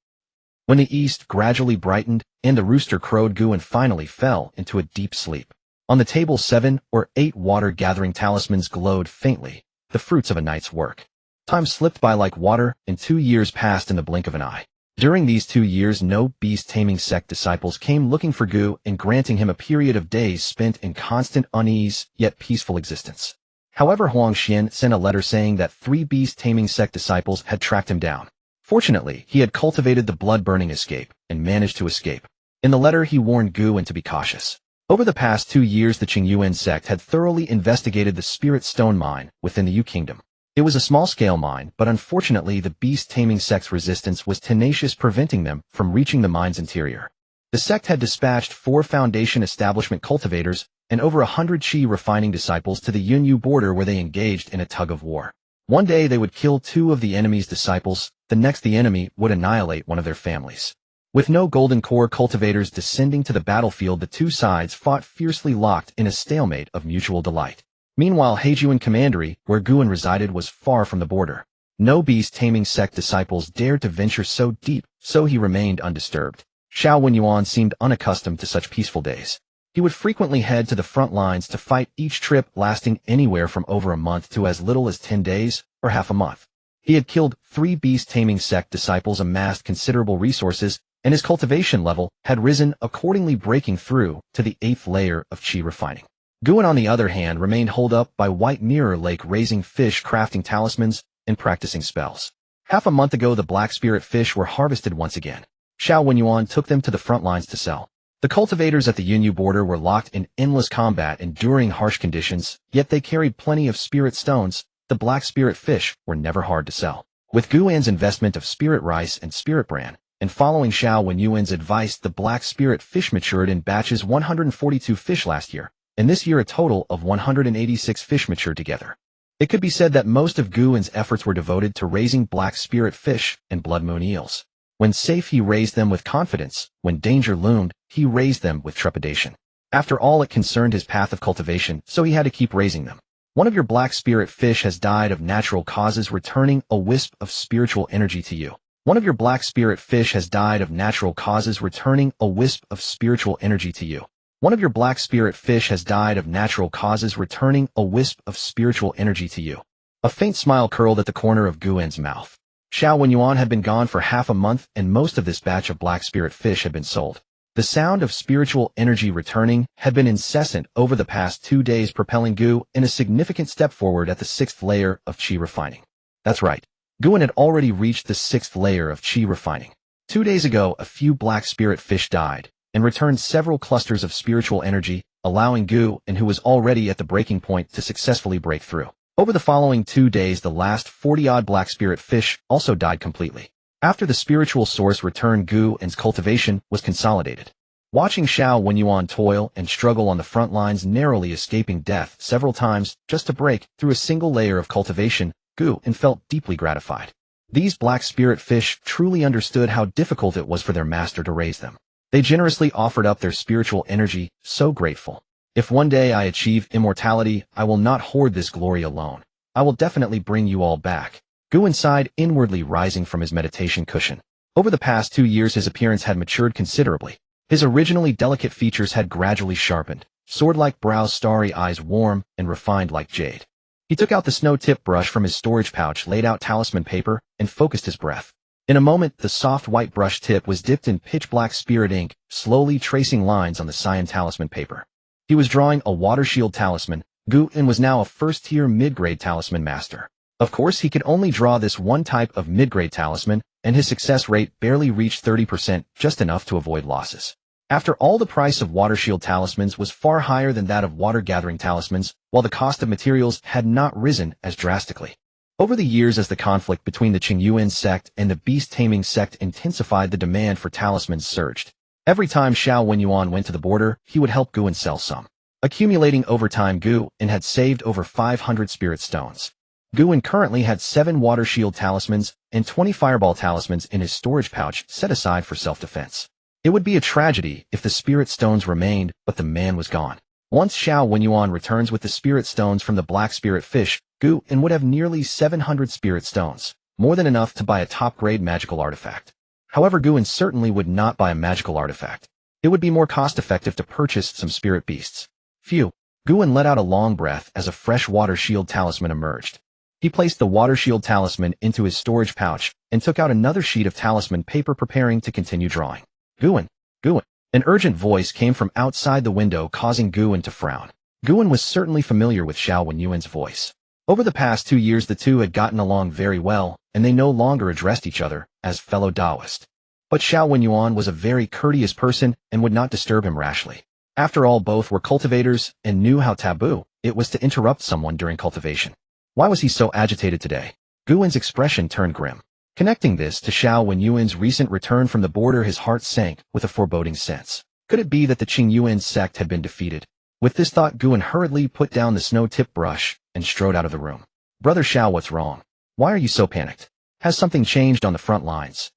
When the east gradually brightened and the rooster crowed, Guwen finally fell into a deep sleep. On the table 7 or 8 water-gathering talismans glowed faintly, the fruits of a night's work. Time slipped by like water, and 2 years passed in the blink of an eye. During these 2 years, no beast-taming sect disciples came looking for Gu and granting him a period of days spent in constant unease, yet peaceful existence. However, Huang Xian sent a letter saying that 3 beast-taming sect disciples had tracked him down. Fortunately, he had cultivated the blood-burning escape and managed to escape. In the letter, he warned Guwen to be cautious. Over the past 2 years, the Qingyuan Sect had thoroughly investigated the Spirit Stone Mine within the Yu Kingdom. It was a small-scale mine, but unfortunately the beast-taming sect's resistance was tenacious, preventing them from reaching the mine's interior. The sect had dispatched 4 Foundation establishment cultivators and over 100 Qi refining disciples to the Yunyu border, where they engaged in a tug-of-war. One day they would kill 2 of the enemy's disciples, the next the enemy would annihilate one of their families. With no golden core cultivators descending to the battlefield, the 2 sides fought fiercely, locked in a stalemate of mutual delight. Meanwhile, Heijuan Commandery, where Guwen resided, was far from the border. No beast-taming sect disciples dared to venture so deep, so he remained undisturbed. Xiao Wenyuan seemed unaccustomed to such peaceful days. He would frequently head to the front lines to fight, each trip lasting anywhere from over a month to as little as 10 days or half a month. He had killed 3 beast-taming sect disciples, amassed considerable resources, and his cultivation level had risen accordingly, breaking through to the 8th layer of Qi refining. Guwen, on the other hand, remained holed up by White Mirror Lake, raising fish, crafting talismans, and practicing spells. Half a month ago, the black spirit fish were harvested once again. Xiao Wenyuan took them to the front lines to sell. The cultivators at the Yunyu border were locked in endless combat, enduring harsh conditions, yet they carried plenty of spirit stones. The black spirit fish were never hard to sell. With Guwen's investment of spirit rice and spirit bran, and following Xiao Wenyuan's advice, the black spirit fish matured in batches. 142 fish last year, and this year a total of 186 fish matured together. It could be said that most of Guwen's efforts were devoted to raising black spirit fish and blood moon eels. When safe, he raised them with confidence. When danger loomed, he raised them with trepidation. After all, it concerned his path of cultivation, so he had to keep raising them. One of your black spirit fish has died of natural causes, returning a wisp of spiritual energy to you. One of your black spirit fish has died of natural causes, returning a wisp of spiritual energy to you. One of your black spirit fish has died of natural causes, returning a wisp of spiritual energy to you. A faint smile curled at the corner of Guwen's mouth. Xiao Wenyuan had been gone for half a month, and most of this batch of black spirit fish had been sold. The sound of spiritual energy returning had been incessant over the past 2 days, propelling Gu in a significant step forward at the 6th layer of Qi refining. That's right. Guwen had already reached the 6th layer of Qi refining. 2 days ago, a few black spirit fish died and returned several clusters of spiritual energy, allowing Gu, and who was already at the breaking point, to successfully break through. Over the following 2 days, the last 40-odd black spirit fish also died completely. After the spiritual source returned, Guwen's cultivation was consolidated. Watching Xiao Wenyuan toil and struggle on the front lines, narrowly escaping death several times just to break through a single layer of cultivation, Gu-en felt deeply gratified. These black spirit fish truly understood how difficult it was for their master to raise them. They generously offered up their spiritual energy, so grateful. If one day I achieve immortality, I will not hoard this glory alone. I will definitely bring you all back. Gu-en sighed, inwardly rising from his meditation cushion. Over the past 2 years his appearance had matured considerably. His originally delicate features had gradually sharpened, sword-like brows, starry eyes warm and refined like jade. He took out the snow-tip brush from his storage pouch, laid out talisman paper, and focused his breath. In a moment, the soft white brush tip was dipped in pitch-black spirit ink, slowly tracing lines on the cyan talisman paper. He was drawing a water shield talisman. Gu-en was now a first-tier mid-grade talisman master. Of course, he could only draw this one type of mid-grade talisman, and his success rate barely reached 30%, just enough to avoid losses. After all, the price of water shield talismans was far higher than that of water-gathering talismans, while the cost of materials had not risen as drastically. Over the years, as the conflict between the Qingyuan Sect and the beast-taming sect intensified, the demand for talismans surged. Every time Xiao Wenyuan went to the border, he would help Gu-en sell some. Accumulating over time, Gu-en had saved over 500 spirit stones. Gu-en currently had 7 water shield talismans and 20 fireball talismans in his storage pouch set aside for self-defense. It would be a tragedy if the spirit stones remained, but the man was gone. Once Xiao Wenyuan returns with the spirit stones from the black spirit fish, Gu-en would have nearly 700 spirit stones, more than enough to buy a top-grade magical artifact. However, Gu-en certainly would not buy a magical artifact. It would be more cost-effective to purchase some spirit beasts. Phew! Gu-en let out a long breath as a fresh water shield talisman emerged. He placed the water shield talisman into his storage pouch and took out another sheet of talisman paper, preparing to continue drawing. Gu-en, Gu-en. An urgent voice came from outside the window, causing Gu-en to frown. Gu-en was certainly familiar with Xiao Wenyuan's voice. Over the past 2 years the two had gotten along very well, and they no longer addressed each other as fellow Taoist. But Xiao Wenyuan was a very courteous person and would not disturb him rashly. After all, both were cultivators and knew how taboo it was to interrupt someone during cultivation. Why was he so agitated today? Gu-en's expression turned grim. Connecting this to Xiao Wenyuan's recent return from the border, his heart sank with a foreboding sense. Could it be that the Qingyuan Sect had been defeated? With this thought, Gu-en hurriedly put down the snow-tip brush and strode out of the room. Brother Xiao, what's wrong? Why are you so panicked? Has something changed on the front lines?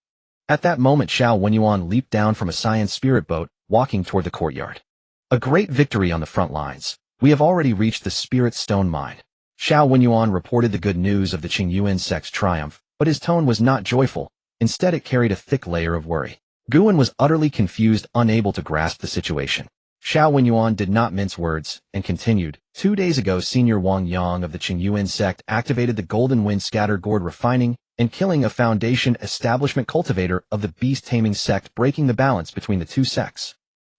At that moment, Xiao Wenyuan leaped down from a cyan spirit boat, walking toward the courtyard. A great victory on the front lines. We have already reached the spirit stone mine. Xiao Wenyuan reported the good news of the Qingyuan Sect's triumph, but his tone was not joyful. Instead, it carried a thick layer of worry. Gu-en was utterly confused, unable to grasp the situation. Xiao Wenyuan did not mince words, and continued. 2 days ago, Senior Wang Yang of the Qingyuan Sect activated the Golden Wind Scatter Gourd, refining and killing a foundation establishment cultivator of the beast-taming sect, breaking the balance between the two sects.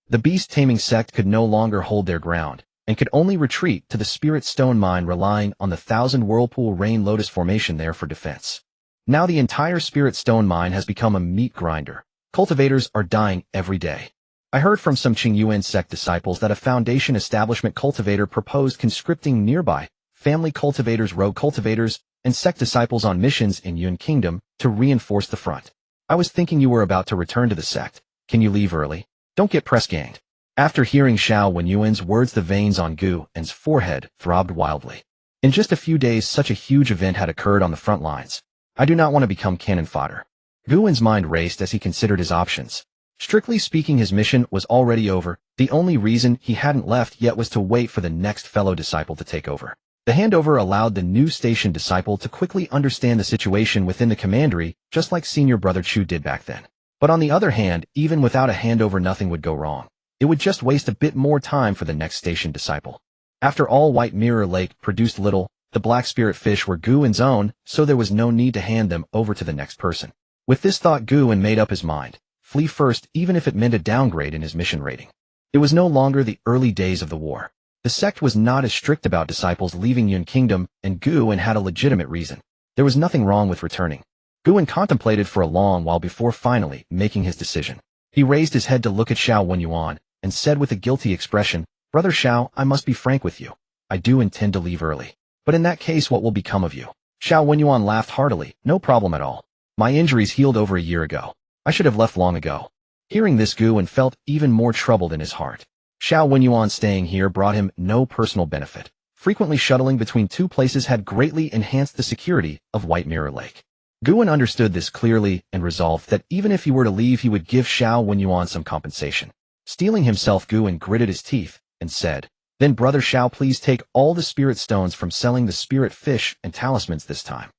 The beast-taming sect could no longer hold their ground, and could only retreat to the Spirit Stone Mine, relying on the Thousand Whirlpool Rain Lotus Formation there for defense. Now the entire Spirit Stone Mine has become a meat grinder. Cultivators are dying every day. I heard from some Qingyuan Sect disciples that a foundation establishment cultivator proposed conscripting nearby family cultivators, rogue cultivators, and sect disciples on missions in Yuan Kingdom to reinforce the front. I was thinking you were about to return to the sect. Can you leave early? Don't get press-ganged. After hearing Xiao Wenyuan's words, the veins on Gu-en's forehead throbbed wildly. In just a few days, such a huge event had occurred on the front lines. I do not want to become cannon fodder. Gu-en's mind raced as he considered his options. Strictly speaking, his mission was already over. The only reason he hadn't left yet was to wait for the next fellow disciple to take over. The handover allowed the new station disciple to quickly understand the situation within the commandery, just like Senior Brother Chu did back then. But on the other hand, even without a handover, nothing would go wrong. It would just waste a bit more time for the next station disciple. After all, White Mirror Lake produced little. The black spirit fish were Gu-en's own, so there was no need to hand them over to the next person. With this thought, Gu-en made up his mind. Flee first, even if it meant a downgrade in his mission rating. It was no longer the early days of the war. The sect was not as strict about disciples leaving Yuan Kingdom, and Gu-en had a legitimate reason. There was nothing wrong with returning. Gu-en contemplated for a long while before finally making his decision. He raised his head to look at Xiao Wenyuan, and said with a guilty expression, "Brother Xiao, I must be frank with you. I do intend to leave early. But in that case, what will become of you?" Xiao Wenyuan laughed heartily. "No problem at all. My injuries healed over a year ago. I should have left long ago. Hearing this, Guan felt even more troubled in his heart. Xiao Wenyuan staying here brought him no personal benefit. Frequently shuttling between two places had greatly enhanced the security of White Mirror Lake. Guan understood this clearly and resolved that even if he were to leave, he would give Xiao Wenyuan some compensation. Steeling himself, Guan gritted his teeth and said, "Then Brother Xiao, please take all the spirit stones from selling the spirit fish and talismans this time.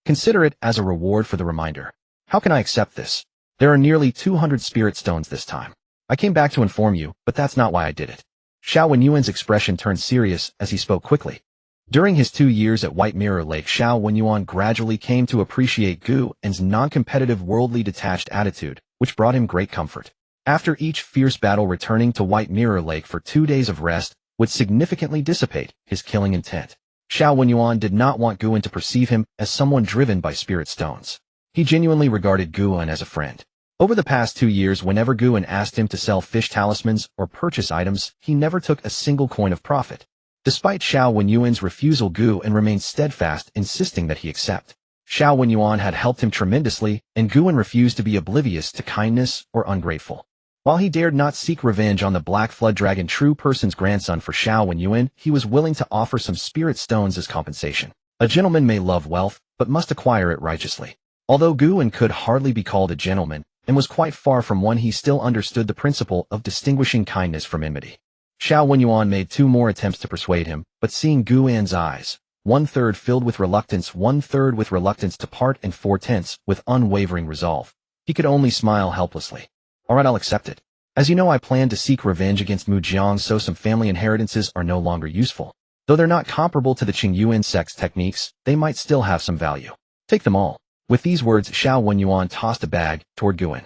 Consider it as a reward for the reminder." "How can I accept this? There are nearly 200 spirit stones this time. I came back to inform you, but that's not why I did it." Xiao Wenyuan's expression turned serious as he spoke quickly. During his 2 years at White Mirror Lake, Xiao Wenyuan gradually came to appreciate Guan's non-competitive, worldly detached attitude, which brought him great comfort. After each fierce battle, returning to White Mirror Lake for 2 days of rest would significantly dissipate his killing intent. Xiao Wenyuan did not want Guan to perceive him as someone driven by spirit stones. He genuinely regarded Guan as a friend. Over the past 2 years, whenever Guan asked him to sell fish talismans or purchase items, he never took a single coin of profit. Despite Xiao Wenyuan's refusal, Guan remained steadfast, insisting that he accept. Xiao Wenyuan had helped him tremendously, and Guan refused to be oblivious to kindness or ungrateful. While he dared not seek revenge on the Black Flood Dragon, true person's grandson, for Xiao Wenyuan, he was willing to offer some spirit stones as compensation. A gentleman may love wealth, but must acquire it righteously. Although Guan could hardly be called a gentleman, and was quite far from one, he still understood the principle of distinguishing kindness from enmity. Xiao Wenyuan made 2 more attempts to persuade him, but seeing Guan's eyes, 1/3 filled with reluctance, 1/3 with reluctance to part, and 4/10 with unwavering resolve, he could only smile helplessly. "All right, I'll accept it. As you know, I plan to seek revenge against Mujiang, so some family inheritances are no longer useful. Though they're not comparable to the Qingyuan Sect's techniques, they might still have some value. Take them all." With these words, Xiao Wenyuan tossed a bag toward Guan.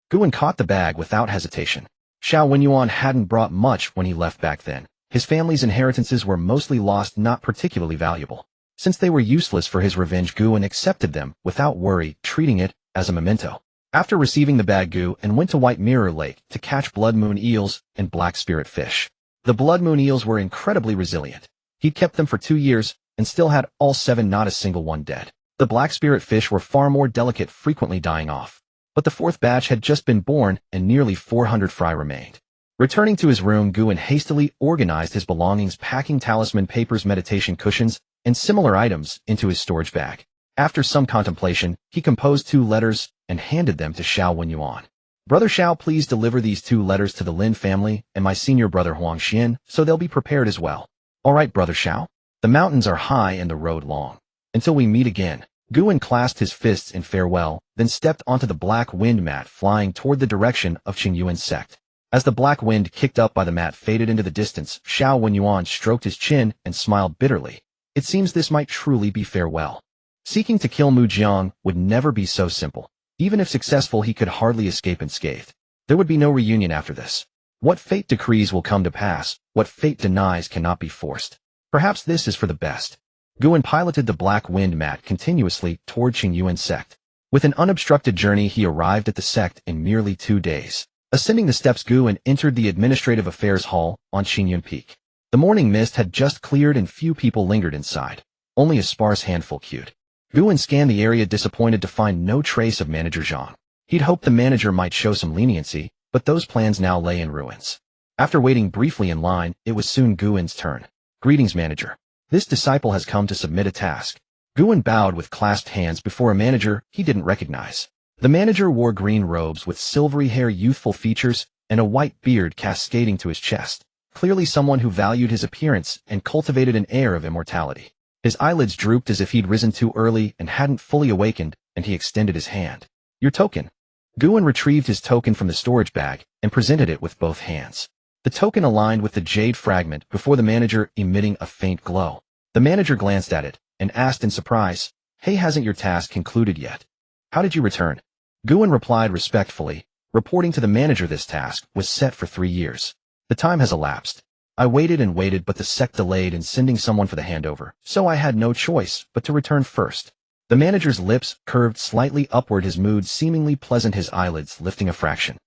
Guan caught the bag without hesitation. Xiao Wenyuan hadn't brought much when he left back then. His family's inheritances were mostly lost, not particularly valuable. Since they were useless for his revenge, Guan accepted them without worry, treating it as a memento. After receiving the bag, Guan went to White Mirror Lake to catch blood moon eels and black spirit fish. The blood moon eels were incredibly resilient. He'd kept them for 2 years and still had all 7, not a single one, dead. The black spirit fish were far more delicate, frequently dying off. But the 4th batch had just been born, and nearly 400 fry remained. Returning to his room, Guan hastily organized his belongings, packing talisman papers, meditation cushions, and similar items into his storage bag. After some contemplation, he composed 2 letters and handed them to Xiao Wenyuan. "Brother Xiao, please deliver these 2 letters to the Lin family and my senior brother Huang Xian, so they'll be prepared as well." "All right, Brother Xiao. The mountains are high and the road long. Until we meet again." Guan clasped his fists in farewell, then stepped onto the black wind mat, flying toward the direction of Qingyuan Sect. As the black wind kicked up by the mat faded into the distance, Xiao Wenyuan stroked his chin and smiled bitterly. It seems this might truly be farewell. Seeking to kill Mujiang would never be so simple. Even if successful, he could hardly escape unscathed. There would be no reunion after this. What fate decrees will come to pass, what fate denies cannot be forced. Perhaps this is for the best. Guan piloted the black wind mat continuously toward Qingyuan Sect. With an unobstructed journey, he arrived at the sect in merely 2 days. Ascending the steps, Guan entered the Administrative Affairs Hall on Qingyuan Peak. The morning mist had just cleared and few people lingered inside. Only a sparse handful queued. Guan scanned the area, disappointed to find no trace of Manager Zhang. He'd hoped the manager might show some leniency, but those plans now lay in ruins. After waiting briefly in line, it was soon Guan's turn. "Greetings, manager. This disciple has come to submit a task." Guan bowed with clasped hands before a manager he didn't recognize. The manager wore green robes with silvery hair, youthful features, and a white beard cascading to his chest. Clearly someone who valued his appearance and cultivated an air of immortality. His eyelids drooped as if he'd risen too early and hadn't fully awakened, and he extended his hand. "Your token." Guan retrieved his token from the storage bag and presented it with both hands. The token aligned with the jade fragment before the manager, emitting a faint glow. The manager glanced at it and asked in surprise, "Hey, hasn't your task concluded yet? How did you return?" Guan replied respectfully, reporting to the manager this task was set for 3 years. "The time has elapsed. I waited and waited, but the sect delayed in sending someone for the handover, so I had no choice but to return first." The manager's lips curved slightly upward, his mood seemingly pleasant, his eyelids lifting a fraction.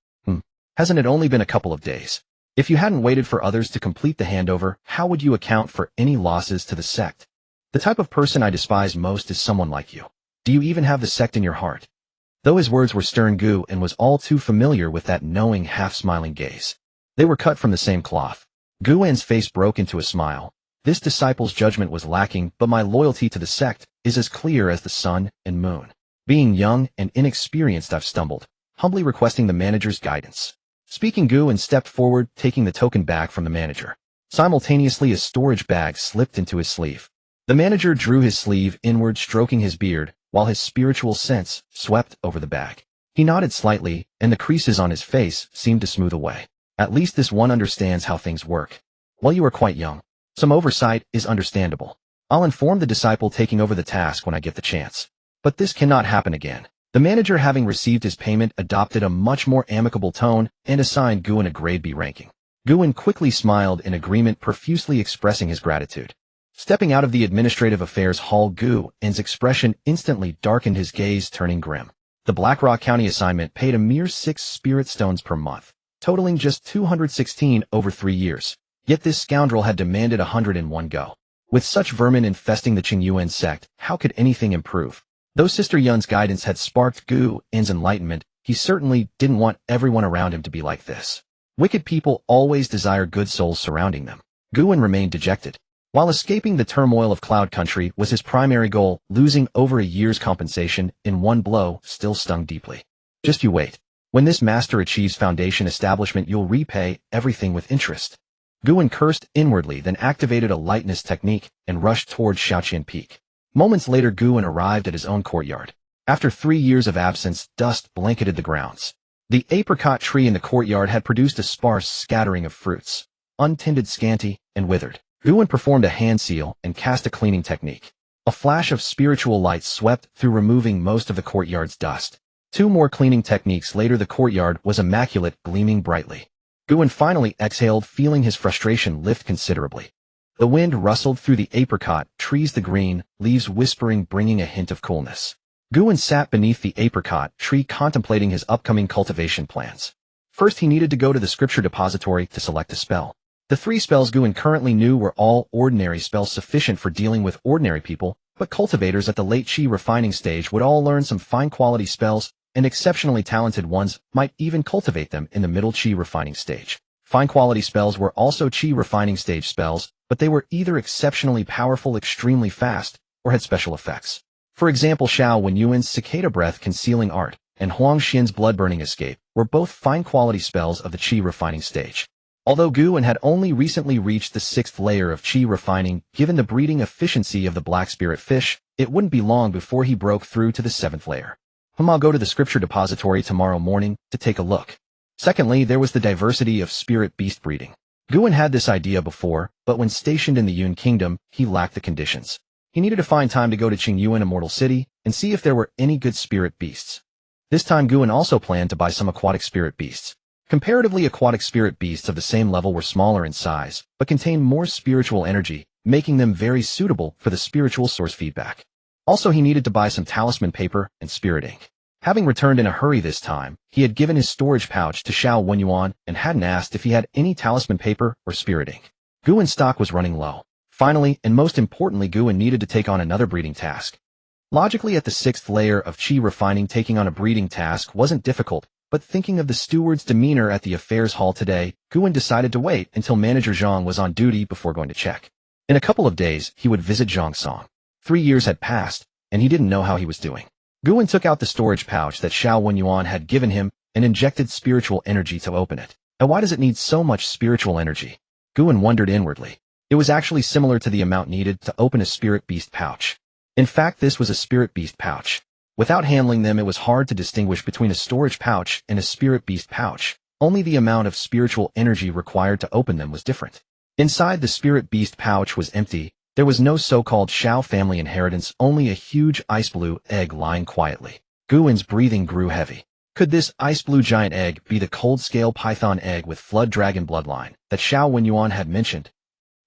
Hasn't it only been a couple of days? If you hadn't waited for others to complete the handover, how would you account for any losses to the sect? The type of person I despise most is someone like you. Do you even have the sect in your heart?" Though his words were stern, Qingyuan was all too familiar with that knowing, half-smiling gaze. They were cut from the same cloth. Qingyuan's face broke into a smile. This disciple's judgment was lacking, but my loyalty to the sect is as clear as the sun and moon. Being young and inexperienced, I've stumbled, humbly requesting the manager's guidance. Speaking, Qingyuan stepped forward, taking the token bag from the manager. Simultaneously, a storage bag slipped into his sleeve. The manager drew his sleeve inward, stroking his beard, while his spiritual sense swept over the bag. He nodded slightly, and the creases on his face seemed to smooth away. At least this one understands how things work. Well, you are quite young. Some oversight is understandable. I'll inform the disciple taking over the task when I get the chance. But this cannot happen again. The manager, having received his payment, adopted a much more amicable tone and assigned Qingyuan a grade B ranking. Qingyuan quickly smiled in agreement, profusely expressing his gratitude. Stepping out of the administrative affairs hall, Qingyuan's expression instantly darkened, his gaze turning grim. The Blackrock County assignment paid a mere 6 spirit stones per month, totaling just 216 over 3 years. Yet this scoundrel had demanded 100 in one go. With such vermin infesting the Qingyuan Sect, how could anything improve? Though Sister Yun's guidance had sparked Qingyuan's enlightenment, he certainly didn't want everyone around him to be like this. Wicked people always desire good souls surrounding them. Qingyuan remained dejected. While escaping the turmoil of Cloud Country was his primary goal, losing over a year's compensation in one blow still stung deeply. Just you wait. When this master achieves foundation establishment, you'll repay everything with interest. Qingyuan cursed inwardly, then activated a lightness technique and rushed towards Shaoqian Peak. Moments later, Qingyuan arrived at his own courtyard. After 3 years of absence, dust blanketed the grounds. The apricot tree in the courtyard had produced a sparse scattering of fruits, untended, scanty, and withered. Qingyuan performed a hand seal and cast a cleaning technique. A flash of spiritual light swept through, removing most of the courtyard's dust. 2 more cleaning techniques later, the courtyard was immaculate, gleaming brightly. Qingyuan finally exhaled, feeling his frustration lift considerably. The wind rustled through the apricot trees, the green leaves whispering, bringing a hint of coolness. Qingyuan sat beneath the apricot tree, contemplating his upcoming cultivation plans. First, he needed to go to the scripture depository to select a spell. The 3 spells Qingyuan currently knew were all ordinary spells, sufficient for dealing with ordinary people, but cultivators at the late Qi refining stage would all learn some fine-quality spells, and exceptionally talented ones might even cultivate them in the middle Qi refining stage. Fine-quality spells were also Qi refining stage spells, but they were either exceptionally powerful, extremely fast, or had special effects. For example, Xiao Wenyuan's Cicada Breath Concealing Art and Huang Xin's Blood-Burning Escape were both fine-quality spells of the Qi refining stage. Although Qingyuan had only recently reached the 6th layer of Qi refining, given the breeding efficiency of the black spirit fish, it wouldn't be long before he broke through to the 7th layer. I'll go to the scripture depository tomorrow morning to take a look. Secondly, there was the diversity of spirit beast breeding. Qingyuan had this idea before, but when stationed in the Yun Kingdom, he lacked the conditions. He needed to find time to go to Qingyuan Immortal City and see if there were any good spirit beasts. This time, Qingyuan also planned to buy some aquatic spirit beasts. Comparatively, aquatic spirit beasts of the same level were smaller in size, but contained more spiritual energy, making them very suitable for the spiritual source feedback. Also, he needed to buy some talisman paper and spirit ink. Having returned in a hurry this time, he had given his storage pouch to Xiao Wenyuan and hadn't asked if he had any talisman paper or spirit ink. Qingyuan's stock was running low. Finally, and most importantly, Qingyuan needed to take on another breeding task. Logically, at the 6th layer of Qi refining, taking on a breeding task wasn't difficult, but thinking of the steward's demeanor at the affairs hall today, Qingyuan decided to wait until Manager Zhang was on duty before going to check. In a couple of days, he would visit Zhang Song. 3 years had passed, and he didn't know how he was doing. Qingyuan took out the storage pouch that Xiao Wenyuan had given him and injected spiritual energy to open it. And why does it need so much spiritual energy? Qingyuan wondered inwardly. It was actually similar to the amount needed to open a spirit beast pouch. In fact, this was a spirit beast pouch. Without handling them, it was hard to distinguish between a storage pouch and a spirit beast pouch. Only the amount of spiritual energy required to open them was different. Inside the spirit beast pouch was empty. There was no so-called Shao family inheritance, only a huge ice blue egg lying quietly. Qingyuan's breathing grew heavy. Could this ice blue giant egg be the cold scale python egg with flood dragon bloodline that Xiao Wenyuan had mentioned?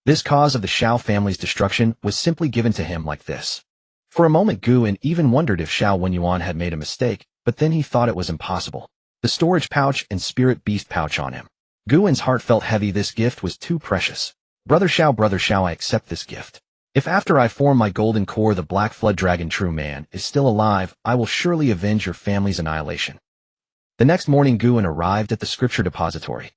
This cause of the Shao family's destruction was simply given to him like this. For a moment, Qingyuan even wondered if Xiao Wenyuan had made a mistake, but then he thought it was impossible. The storage pouch and spirit beast pouch on him. Qingyuan's heart felt heavy. This gift was too precious. Brother Xiao, I accept this gift. If after I form my golden core the Black Flood Dragon True Man is still alive, I will surely avenge your family's annihilation. The next morning Guan arrived at the scripture depository.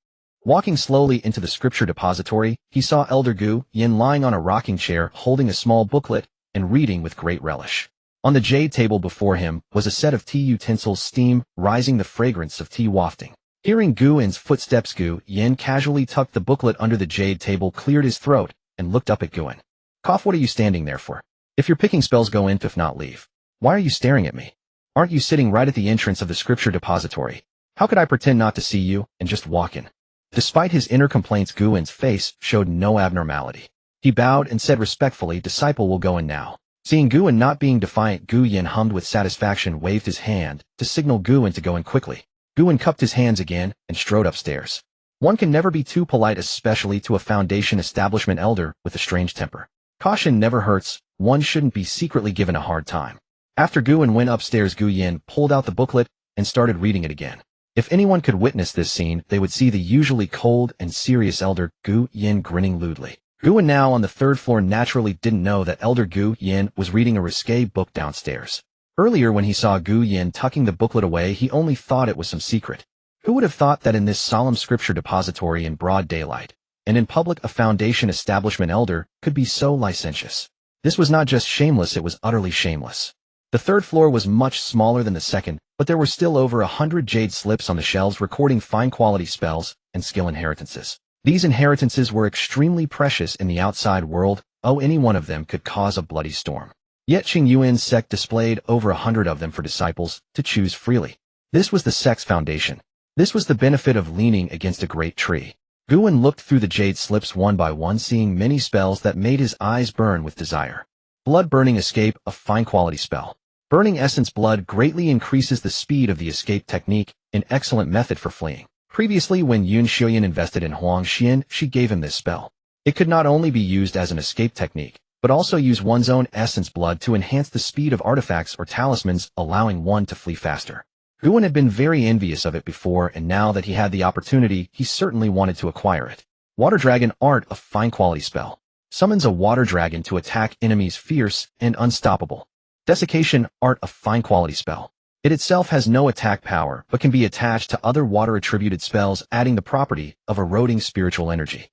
Walking slowly into the scripture depository, he saw Elder Gu Yin lying on a rocking chair holding a small booklet and reading with great relish. On the jade table before him was a set of tea utensils, steam rising, the fragrance of tea wafting. Hearing Gu Yin's footsteps, Gu Yin casually tucked the booklet under the jade table, cleared his throat, and looked up at Guan. Cough, what are you standing there for? If you're picking spells, go in, if not leave. Why are you staring at me? Aren't you sitting right at the entrance of the scripture depository? How could I pretend not to see you and just walk in? Despite his inner complaints, Gu Yin's face showed no abnormality. He bowed and said respectfully, "Disciple will go in now." Seeing Gu Yin not being defiant, Gu Yin hummed with satisfaction, waved his hand to signal Gu Yin to go in quickly. Gu Yin cupped his hands again and strode upstairs. One can never be too polite, especially to a Foundation establishment elder with a strange temper. Caution never hurts, one shouldn't be secretly given a hard time. After Gu Yin went upstairs, Gu Yin pulled out the booklet and started reading it again. If anyone could witness this scene, they would see the usually cold and serious Elder Gu Yin grinning lewdly. Gu Yin, now on the third floor, naturally didn't know that Elder Gu Yin was reading a risque book downstairs. Earlier, when he saw Gu Yin tucking the booklet away, he only thought it was some secret. Who would have thought that in this solemn scripture depository in broad daylight, and in public, a Foundation establishment elder could be so licentious? This was not just shameless, it was utterly shameless. The third floor was much smaller than the second, but there were still over 100 jade slips on the shelves recording fine-quality spells and skill inheritances. These inheritances were extremely precious in the outside world. Any one of them could cause a bloody storm. Yet Qingyuan Sect displayed over 100 of them for disciples to choose freely. This was the sect's foundation. This was the benefit of leaning against a great tree. Gu Yin looked through the jade slips one by one, seeing many spells that made his eyes burn with desire. Blood Burning Escape, a fine-quality spell. Burning Essence Blood greatly increases the speed of the escape technique, an excellent method for fleeing. Previously, when Yun Xiuyan invested in Huang Xian, she gave him this spell. It could not only be used as an escape technique, but also use one's own essence blood to enhance the speed of artifacts or talismans, allowing one to flee faster. Gu Yin had been very envious of it before, and now that he had the opportunity, he certainly wanted to acquire it. Water Dragon Art, a fine-quality spell. Summons a water dragon to attack enemies fierce and unstoppable. Desiccation Art, a fine-quality spell. It itself has no attack power, but can be attached to other water-attributed spells, adding the property of eroding spiritual energy.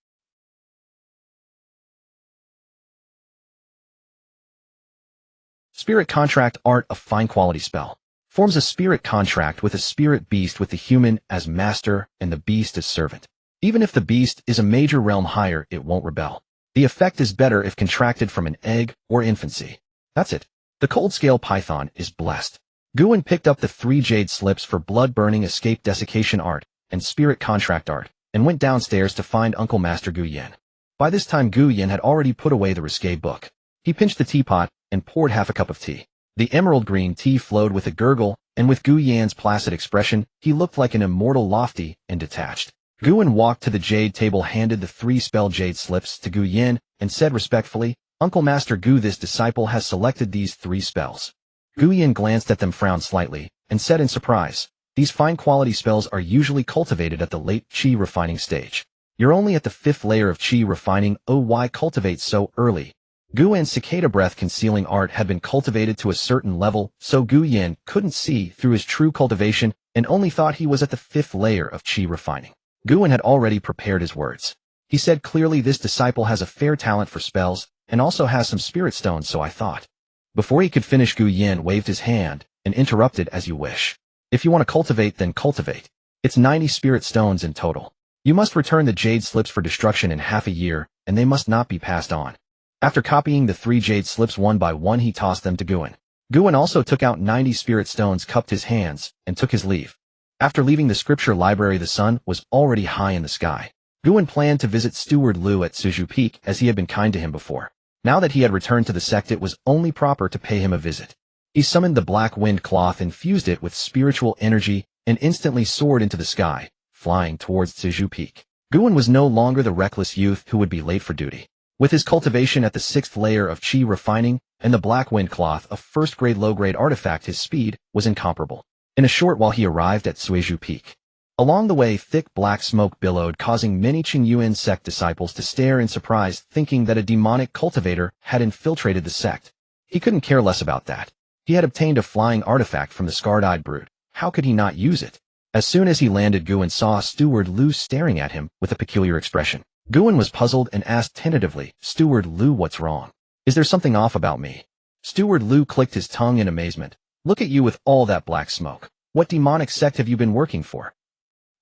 Spirit Contract Art, a fine-quality spell. Forms a spirit contract with a spirit beast with the human as master and the beast as servant. Even if the beast is a major realm higher, it won't rebel. The effect is better if contracted from an egg or infancy. That's it. The Cold Scale Python is blessed. Gu Yin picked up the 3 jade slips for Blood Burning Escape, Desiccation Art, and Spirit Contract Art, and went downstairs to find Uncle Master Gu Yin. By this time, Gu Yin had already put away the risque book. He pinched the teapot and poured half a cup of tea. The emerald green tea flowed with a gurgle, and with Gu Yin's placid expression, he looked like an immortal, lofty and detached. Gu Yin walked to the jade table, handed the 3 spell jade slips to Gu Yin, and said respectfully, "Uncle Master Gu, this disciple has selected these 3 spells." Gu Yin glanced at them, frowned slightly, and said in surprise, "These fine-quality spells are usually cultivated at the late Qi refining stage. You're only at the 5th layer of Qi refining. Why cultivate so early?" Gu Yin's cicada breath concealing art had been cultivated to a certain level, so Gu Yin couldn't see through his true cultivation and only thought he was at the 5th layer of Qi refining. Gu Yin had already prepared his words. He said clearly, "This disciple has a fair talent for spells and also has some spirit stones, so I thought." Before he could finish, Gu Yin waved his hand and interrupted, "As you wish. If you want to cultivate, then cultivate. It's 90 spirit stones in total. You must return the jade slips for destruction in half a year, and they must not be passed on." After copying the 3 jade slips one by one, he tossed them to Gu Yin. Gu Yin also took out 90 spirit stones, cupped his hands, and took his leave. After leaving the scripture library, the sun was already high in the sky. Gu Yin planned to visit Steward Liu at Suju Peak, as he had been kind to him before. Now that he had returned to the sect, it was only proper to pay him a visit. He summoned the black wind cloth, infused it with spiritual energy, and instantly soared into the sky, flying towards Suju Peak. Gu Yin was no longer the reckless youth who would be late for duty. With his cultivation at the 6th layer of Qi refining and the black wind cloth, a first-grade low-grade artifact, his speed was incomparable. In a short while he arrived at Suju Peak. Along the way, thick black smoke billowed, causing many Qingyuan Sect disciples to stare in surprise, thinking that a demonic cultivator had infiltrated the sect. He couldn't care less about that. He had obtained a flying artifact from the scarred-eyed brute. How could he not use it? As soon as he landed, Guan saw Steward Lu staring at him with a peculiar expression. Guan was puzzled and asked tentatively, "Steward Lu, what's wrong? Is there something off about me?" Steward Lu clicked his tongue in amazement. "Look at you with all that black smoke. What demonic sect have you been working for?"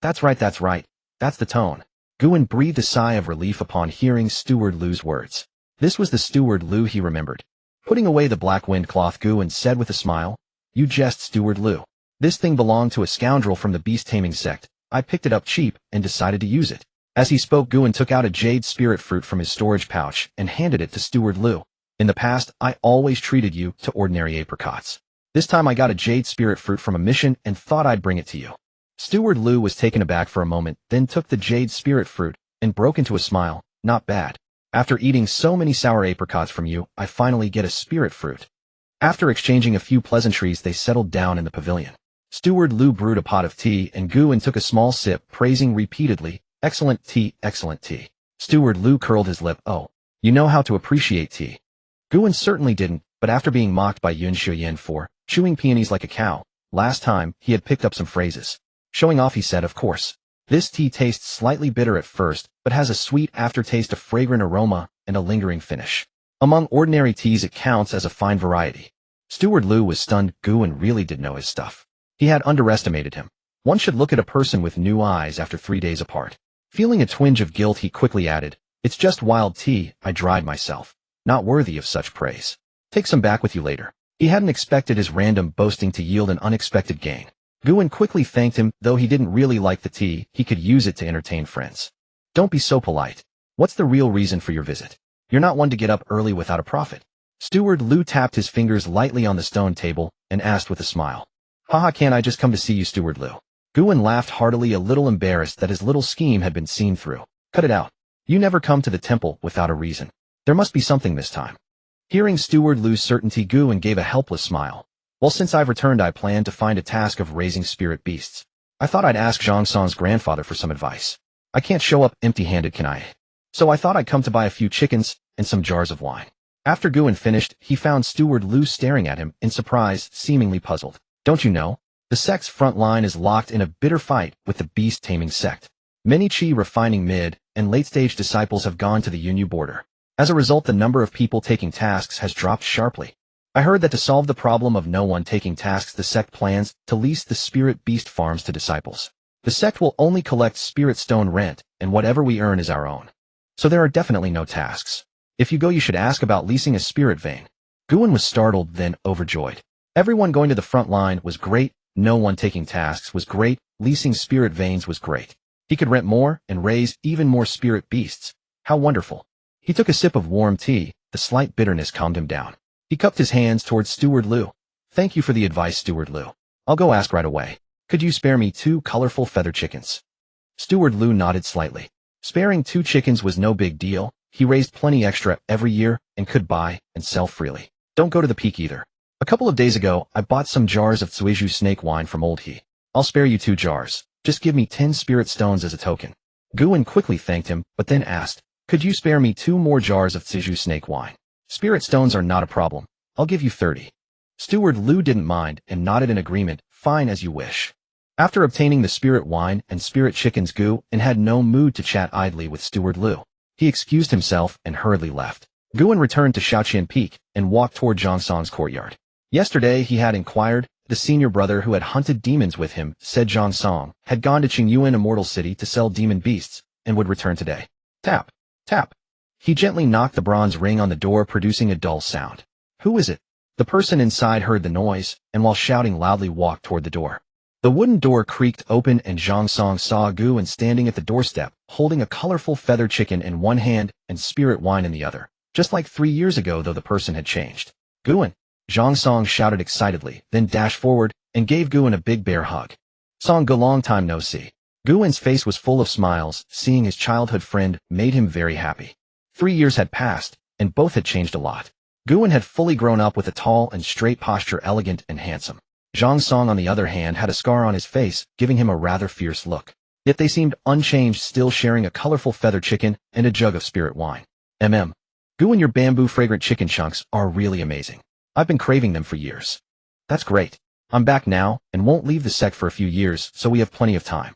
That's right. That's the tone." Guan breathed a sigh of relief upon hearing Steward Lu's words. This was the Steward Lu he remembered. Putting away the black wind cloth, Guan said with a smile, "You jest, Steward Lu. This thing belonged to a scoundrel from the beast-taming sect. I picked it up cheap and decided to use it." As he spoke, Guan took out a jade spirit fruit from his storage pouch and handed it to Steward Lu. "In the past, I always treated you to ordinary apricots. This time I got a jade spirit fruit from a mission and thought I'd bring it to you." Steward Lu was taken aback for a moment, then took the jade spirit fruit and broke into a smile. "Not bad. After eating so many sour apricots from you, I finally get a spirit fruit." After exchanging a few pleasantries, they settled down in the pavilion. Steward Lu brewed a pot of tea, and Guan took a small sip, praising repeatedly, "Excellent tea, excellent tea." Steward Lu curled his lip. "Oh, you know how to appreciate tea." Guan certainly didn't, but after being mocked by Yun Xiuyan for chewing peonies like a cow last time, he had picked up some phrases. Showing off, he said, "Of course. This tea tastes slightly bitter at first, but has a sweet aftertaste, a fragrant aroma, and a lingering finish. Among ordinary teas, it counts as a fine variety." Steward Lu was stunned. Guan really did know his stuff. He had underestimated him. One should look at a person with new eyes after 3 days apart. Feeling a twinge of guilt, he quickly added, "It's just wild tea. I dried myself. Not worthy of such praise. Take some back with you later." He hadn't expected his random boasting to yield an unexpected gain. Guan quickly thanked him. Though he didn't really like the tea, he could use it to entertain friends. "Don't be so polite. What's the real reason for your visit? You're not one to get up early without a profit." Steward Lu tapped his fingers lightly on the stone table and asked with a smile, "Haha, can't I just come to see you, Steward Lu?" Guan laughed heartily, a little embarrassed that his little scheme had been seen through. "Cut it out. You never come to the temple without a reason. There must be something this time." Hearing Steward Lu's certainty, Guan gave a helpless smile. "Well, since I've returned, I plan to find a task of raising spirit beasts. I thought I'd ask Zhang Song's grandfather for some advice. I can't show up empty-handed, can I? So I thought I'd come to buy a few chickens and some jars of wine." After Guan finished, he found Steward Lu staring at him in surprise, seemingly puzzled. "Don't you know? The sect's front line is locked in a bitter fight with the beast-taming sect. Many Qi refining mid and late-stage disciples have gone to the Yunyu border. As a result, the number of people taking tasks has dropped sharply. I heard that to solve the problem of no one taking tasks, the sect plans to lease the spirit beast farms to disciples. The sect will only collect spirit stone rent, and whatever we earn is our own. So there are definitely no tasks. If you go, you should ask about leasing a spirit vein." Guan was startled, then overjoyed. Everyone going to the front line was great, no one taking tasks was great, leasing spirit veins was great. He could rent more and raise even more spirit beasts. How wonderful. He took a sip of warm tea, the slight bitterness calmed him down. He cupped his hands towards Steward Lu. "Thank you for the advice, Steward Lu. I'll go ask right away. Could you spare me 2 colorful feather chickens?" Steward Lu nodded slightly. Sparing 2 chickens was no big deal. He raised plenty extra every year and could buy and sell freely. "Don't go to the peak either. A couple of days ago, I bought some jars of Zuizhu snake wine from Old He. I'll spare you 2 jars. Just give me 10 spirit stones as a token." Guan quickly thanked him, but then asked, "Could you spare me 2 more jars of Zuizhu snake wine?" "Spirit stones are not a problem. I'll give you 30. Steward Lu didn't mind and nodded in agreement. "Fine, as you wish." After obtaining the spirit wine and spirit chickens, Guan had no mood to chat idly with Steward Lu. He excused himself and hurriedly left. Guan returned to Shaoqian Peak and walked toward Zhang Song's courtyard. Yesterday he had inquired. The senior brother who had hunted demons with him, said Zhang Song, had gone to Qingyuan Immortal City to sell demon beasts and would return today. Tap, tap. He gently knocked the bronze ring on the door, producing a dull sound. "Who is it?" The person inside heard the noise, and while shouting loudly walked toward the door. The wooden door creaked open and Zhang Song saw Guan standing at the doorstep, holding a colorful feather chicken in one hand and spirit wine in the other. Just like 3 years ago, though the person had changed. "Guan!" Zhang Song shouted excitedly, then dashed forward and gave Guan a big bear hug. "Song, go, long time no see." Guan's face was full of smiles. Seeing his childhood friend made him very happy. 3 years had passed, and both had changed a lot. Guan had fully grown up with a tall and straight posture, elegant and handsome. Zhang Song, on the other hand, had a scar on his face, giving him a rather fierce look. Yet they seemed unchanged, still sharing a colorful feathered chicken and a jug of spirit wine. Gu and your bamboo fragrant chicken chunks are really amazing. I've been craving them for years. That's great. I'm back now, and won't leave the sect for a few years, so we have plenty of time.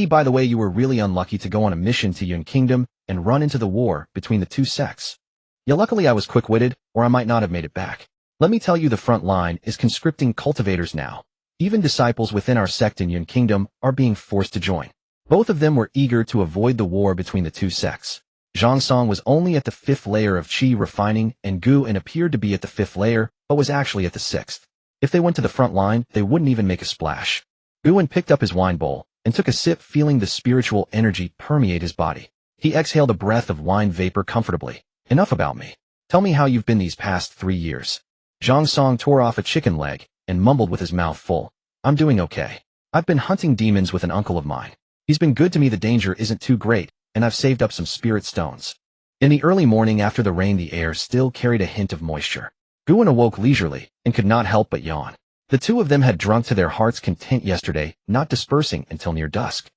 By the way, you were really unlucky to go on a mission to Yun Kingdom and run into the war between the two sects. Yeah, luckily I was quick-witted, or I might not have made it back. Let me tell you, the front line is conscripting cultivators now. Even disciples within our sect in Yun Kingdom are being forced to join. Both of them were eager to avoid the war between the two sects. Zhang Song was only at the 5th layer of qi refining, and Gu and appeared to be at the 5th layer, but was actually at the 6th. If they went to the front line, they wouldn't even make a splash. Gu picked up his wine bowl and took a sip, feeling the spiritual energy permeate his body. He exhaled a breath of wine vapor comfortably. Enough about me. Tell me how you've been these past 3 years. Zhang Song tore off a chicken leg and mumbled with his mouth full. I'm doing okay. I've been hunting demons with an uncle of mine. He's been good to me. The danger isn't too great, and I've saved up some spirit stones. In the early morning after the rain, the air still carried a hint of moisture. Gu awoke leisurely and could not help but yawn. The two of them had drunk to their heart's content yesterday, not dispersing until near dusk.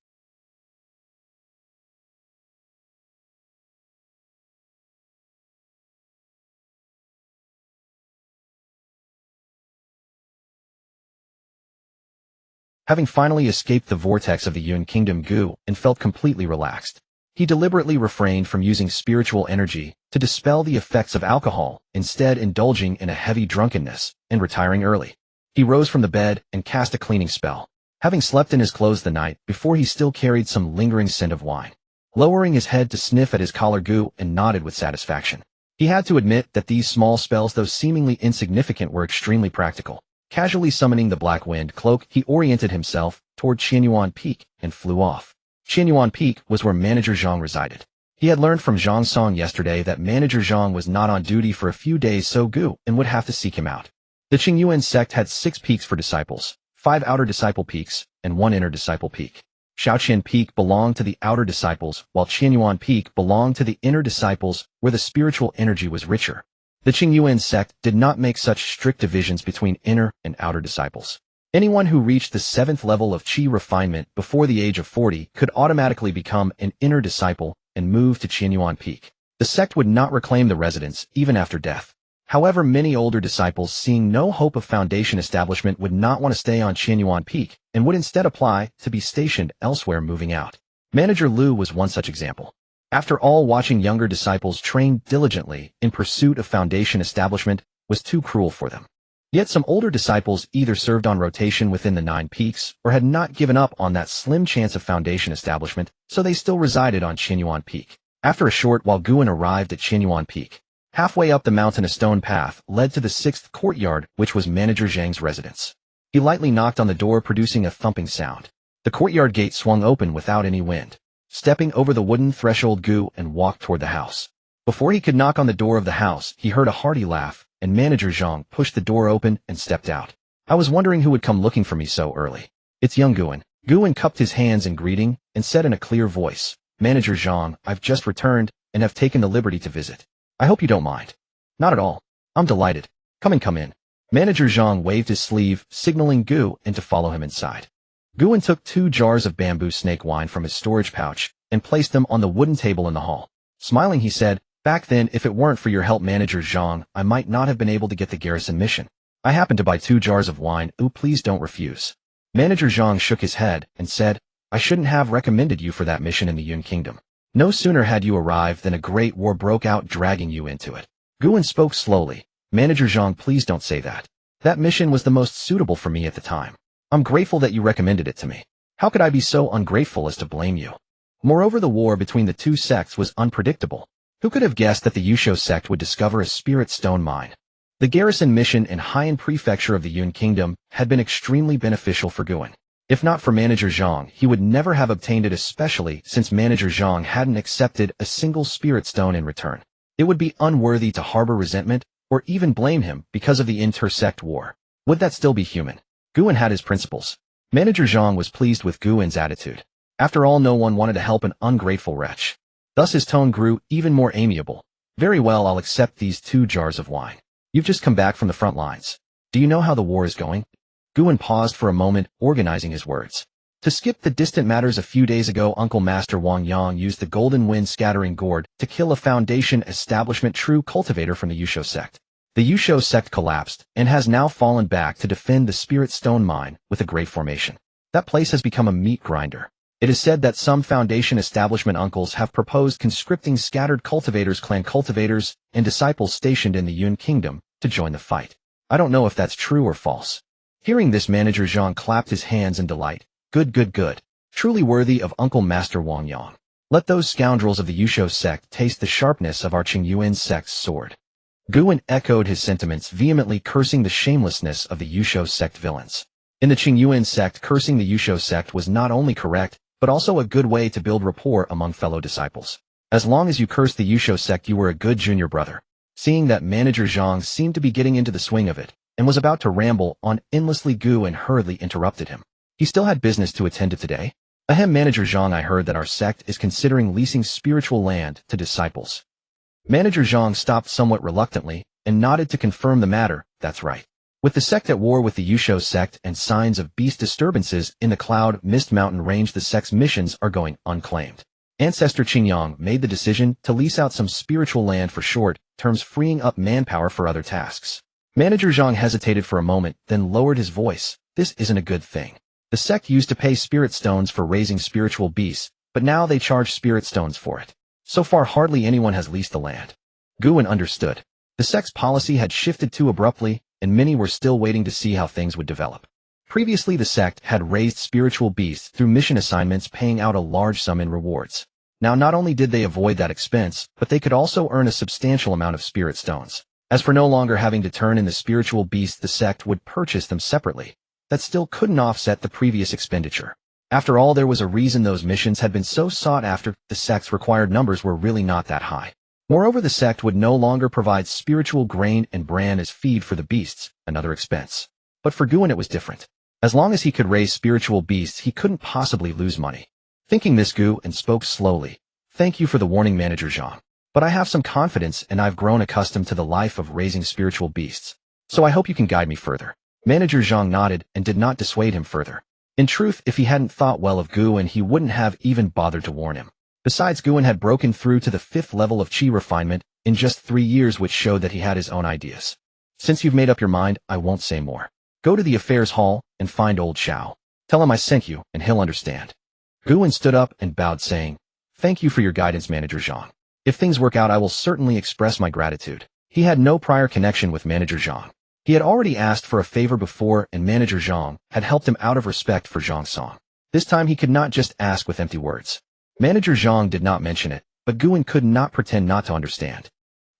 Having finally escaped the vortex of the Yun Kingdom, Gu felt completely relaxed. He deliberately refrained from using spiritual energy to dispel the effects of alcohol, instead indulging in a heavy drunkenness and retiring early. He rose from the bed and cast a cleaning spell. Having slept in his clothes the night before, he still carried some lingering scent of wine. Lowering his head to sniff at his collar, Gu nodded with satisfaction. He had to admit that these small spells, though seemingly insignificant, were extremely practical. Casually summoning the Black Wind cloak, he oriented himself toward Qingyuan Peak and flew off. Qingyuan Peak was where Manager Zhang resided. He had learned from Zhang Song yesterday that Manager Zhang was not on duty for a few days, so Gu would have to seek him out. The Qingyuan Sect had 6 peaks for disciples, 5 outer disciple peaks, and 1 inner disciple peak. Shaoqian Peak belonged to the outer disciples, while Qingyuan Peak belonged to the inner disciples, where the spiritual energy was richer. The Qingyuan Sect did not make such strict divisions between inner and outer disciples. Anyone who reached the 7th level of qi refinement before the age of 40 could automatically become an inner disciple and move to Qingyuan Peak. The sect would not reclaim the residents even after death. However, many older disciples, seeing no hope of foundation establishment, would not want to stay on Qingyuan Peak and would instead apply to be stationed elsewhere, moving out. Manager Lu was one such example. After all, watching younger disciples train diligently in pursuit of foundation establishment was too cruel for them. Yet some older disciples either served on rotation within the 9 peaks or had not given up on that slim chance of foundation establishment, so they still resided on Qingyuan Peak. After a short while, Gu arrived at Qingyuan Peak. Halfway up the mountain, a stone path led to the 6th courtyard, which was Manager Zhang's residence. He lightly knocked on the door, producing a thumping sound. The courtyard gate swung open without any wind. Stepping over the wooden threshold, Gu walked toward the house. Before he could knock on the door of the house, he heard a hearty laugh, and Manager Zhang pushed the door open and stepped out. I was wondering who would come looking for me so early. It's young Gu. Gu cupped his hands in greeting and said in a clear voice, Manager Zhang, I've just returned and have taken the liberty to visit. I hope you don't mind. Not at all. I'm delighted. Come in. Manager Zhang waved his sleeve, signaling Gu to follow him inside. Gu took 2 jars of bamboo snake wine from his storage pouch and placed them on the wooden table in the hall. Smiling, he said, back then, if it weren't for your help, Manager Zhang, I might not have been able to get the garrison mission. I happened to buy 2 jars of wine. Please don't refuse. Manager Zhang shook his head and said, I shouldn't have recommended you for that mission in the Yun Kingdom. No sooner had you arrived than a great war broke out, dragging you into it. Gu spoke slowly. Manager Zhang, please don't say that. That mission was the most suitable for me at the time. I'm grateful that you recommended it to me. How could I be so ungrateful as to blame you? Moreover, the war between the 2 sects was unpredictable. Who could have guessed that the Yusho sect would discover a spirit stone mine? The garrison mission in Haiyan Prefecture of the Yun Kingdom had been extremely beneficial for Gu. If not for Manager Zhang, he would never have obtained it, especially since Manager Zhang hadn't accepted a single spirit stone in return. It would be unworthy to harbor resentment or even blame him because of the inter-sect war. Would that still be human? Gu had his principles. Manager Zhang was pleased with Gu's attitude. After all, no one wanted to help an ungrateful wretch. Thus his tone grew even more amiable. Very well, I'll accept these 2 jars of wine. You've just come back from the front lines. Do you know how the war is going? Guan paused for a moment, organizing his words. To skip the distant matters, a few days ago Uncle Master Wang Yang used the golden wind scattering gourd to kill a foundation establishment true cultivator from the Yusho sect. The Yusho sect collapsed and has now fallen back to defend the Spirit Stone mine with a great formation. That place has become a meat grinder. It is said that some foundation establishment uncles have proposed conscripting scattered cultivators, clan cultivators, and disciples stationed in the Yun kingdom to join the fight. I don't know if that's true or false. Hearing this, Manager Zhang clapped his hands in delight. Good, good, good. Truly worthy of Uncle Master Wang Yang. Let those scoundrels of the Yusho sect taste the sharpness of our Qingyuan sect's sword. Guan echoed his sentiments, vehemently cursing the shamelessness of the Yusho sect villains. In the Qingyuan sect, cursing the Yusho sect was not only correct, but also a good way to build rapport among fellow disciples. As long as you cursed the Yusho sect, you were a good junior brother. Seeing that Manager Zhang seemed to be getting into the swing of it, and was about to ramble on endlessly, Guan hurriedly interrupted him. He still had business to attend to today. Ahem, Manager Zhang, I heard that our sect is considering leasing spiritual land to disciples. Manager Zhang stopped somewhat reluctantly and nodded to confirm the matter. That's right. With the sect at war with the Yusho sect and signs of beast disturbances in the Cloud Mist Mountain range, the sect's missions are going unclaimed. Ancestor Qingyang made the decision to lease out some spiritual land for short terms, freeing up manpower for other tasks. Manager Zhang hesitated for a moment, then lowered his voice. This isn't a good thing. The sect used to pay spirit stones for raising spiritual beasts, but now they charge spirit stones for it. So far, hardly anyone has leased the land. Guan understood. The sect's policy had shifted too abruptly, and many were still waiting to see how things would develop. Previously, the sect had raised spiritual beasts through mission assignments, paying out a large sum in rewards. Now, not only did they avoid that expense, but they could also earn a substantial amount of spirit stones. As for no longer having to turn in the spiritual beasts, the sect would purchase them separately. That still couldn't offset the previous expenditure. After all, there was a reason those missions had been so sought after. The sect's required numbers were really not that high. Moreover, the sect would no longer provide spiritual grain and bran as feed for the beasts, another expense. But for Guan it was different. As long as he could raise spiritual beasts, he couldn't possibly lose money. Thinking this, Guan spoke slowly. Thank you for the warning, Manager Zhang. But I have some confidence, and I've grown accustomed to the life of raising spiritual beasts. So I hope you can guide me further. Manager Zhang nodded and did not dissuade him further. In truth, if he hadn't thought well of Guan, he wouldn't have even bothered to warn him. Besides, Guan had broken through to the 5th level of Qi refinement in just 3 years, which showed that he had his own ideas. Since you've made up your mind, I won't say more. Go to the affairs hall and find old Xiao. Tell him I sent you, and he'll understand. Guan stood up and bowed, saying, Thank you for your guidance, Manager Zhang. If things work out, I will certainly express my gratitude. He had no prior connection with Manager Zhang. He had already asked for a favor before, and Manager Zhang had helped him out of respect for Zhang Song. This time he could not just ask with empty words. Manager Zhang did not mention it, but Guan could not pretend not to understand.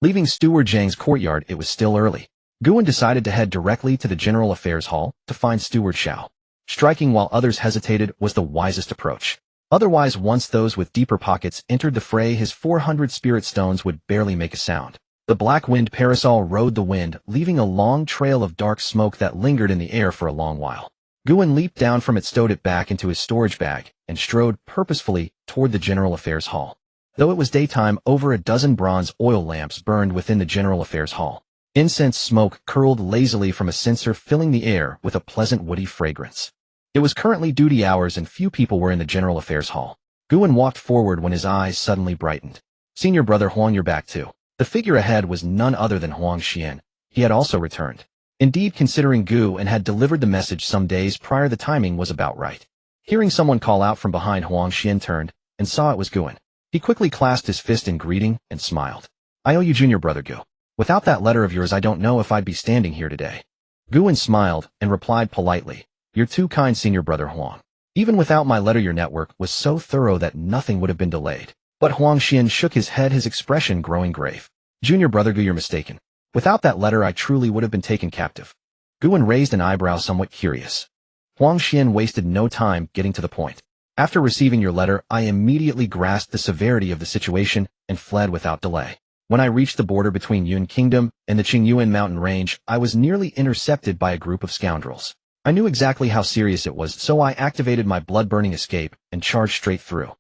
Leaving Steward Zhang's courtyard, it was still early. Guan decided to head directly to the General Affairs Hall to find Steward Xiao. Striking while others hesitated was the wisest approach. Otherwise, once those with deeper pockets entered the fray, his 400 spirit stones would barely make a sound. The black wind parasol rode the wind, leaving a long trail of dark smoke that lingered in the air for a long while. Guan leaped down from it, stowed it back into his storage bag, and strode purposefully toward the General Affairs Hall. Though it was daytime, over a dozen bronze oil lamps burned within the General Affairs Hall. Incense smoke curled lazily from a censer, filling the air with a pleasant woody fragrance. It was currently duty hours and few people were in the General Affairs Hall. Guan walked forward when his eyes suddenly brightened. Senior Brother Huang, you're back too. The figure ahead was none other than Huang Xian. He had also returned. Indeed, considering Guan had delivered the message some days prior, the timing was about right. Hearing someone call out from behind, Huang Xian turned and saw it was Guan. He quickly clasped his fist in greeting and smiled. I owe you, Junior Brother Gu. Without that letter of yours, I don't know if I'd be standing here today. Guan smiled and replied politely, You're too kind, Senior Brother Huang. Even without my letter, your network was so thorough that nothing would have been delayed. But Huang Xian shook his head, his expression growing grave. Junior Brother Gu, you're mistaken. Without that letter, I truly would have been taken captive. Guan raised an eyebrow, somewhat curious. Huang Xian wasted no time getting to the point. After receiving your letter, I immediately grasped the severity of the situation and fled without delay. When I reached the border between Yun Kingdom and the Qingyuan Mountain Range, I was nearly intercepted by a group of scoundrels. I knew exactly how serious it was, so I activated my blood-burning escape and charged straight through.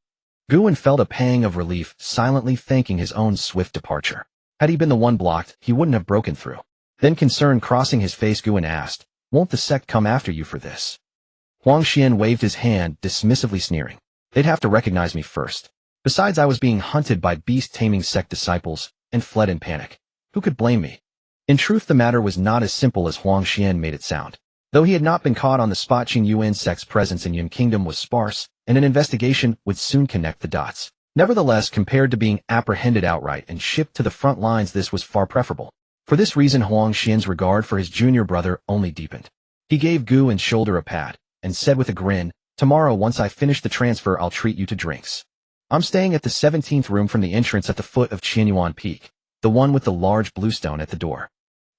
Guan felt a pang of relief, silently thanking his own swift departure. Had he been the one blocked, he wouldn't have broken through. Then, concern crossing his face, Guan asked, Won't the sect come after you for this? Huang Xian waved his hand, dismissively sneering. They'd have to recognize me first. Besides, I was being hunted by beast-taming sect disciples, and fled in panic. Who could blame me? In truth, the matter was not as simple as Huang Xian made it sound. Though he had not been caught on the spot, Qingyuan Sect's presence in Yun Kingdom was sparse, and an investigation would soon connect the dots. Nevertheless, compared to being apprehended outright and shipped to the front lines, this was far preferable. For this reason, Huang Xian's regard for his junior brother only deepened. He gave Gu and shoulder a pat, and said with a grin, "Tomorrow, once I finish the transfer, I'll treat you to drinks. I'm staying at the 17th room from the entrance at the foot of Qingyuan Peak, the one with the large bluestone at the door."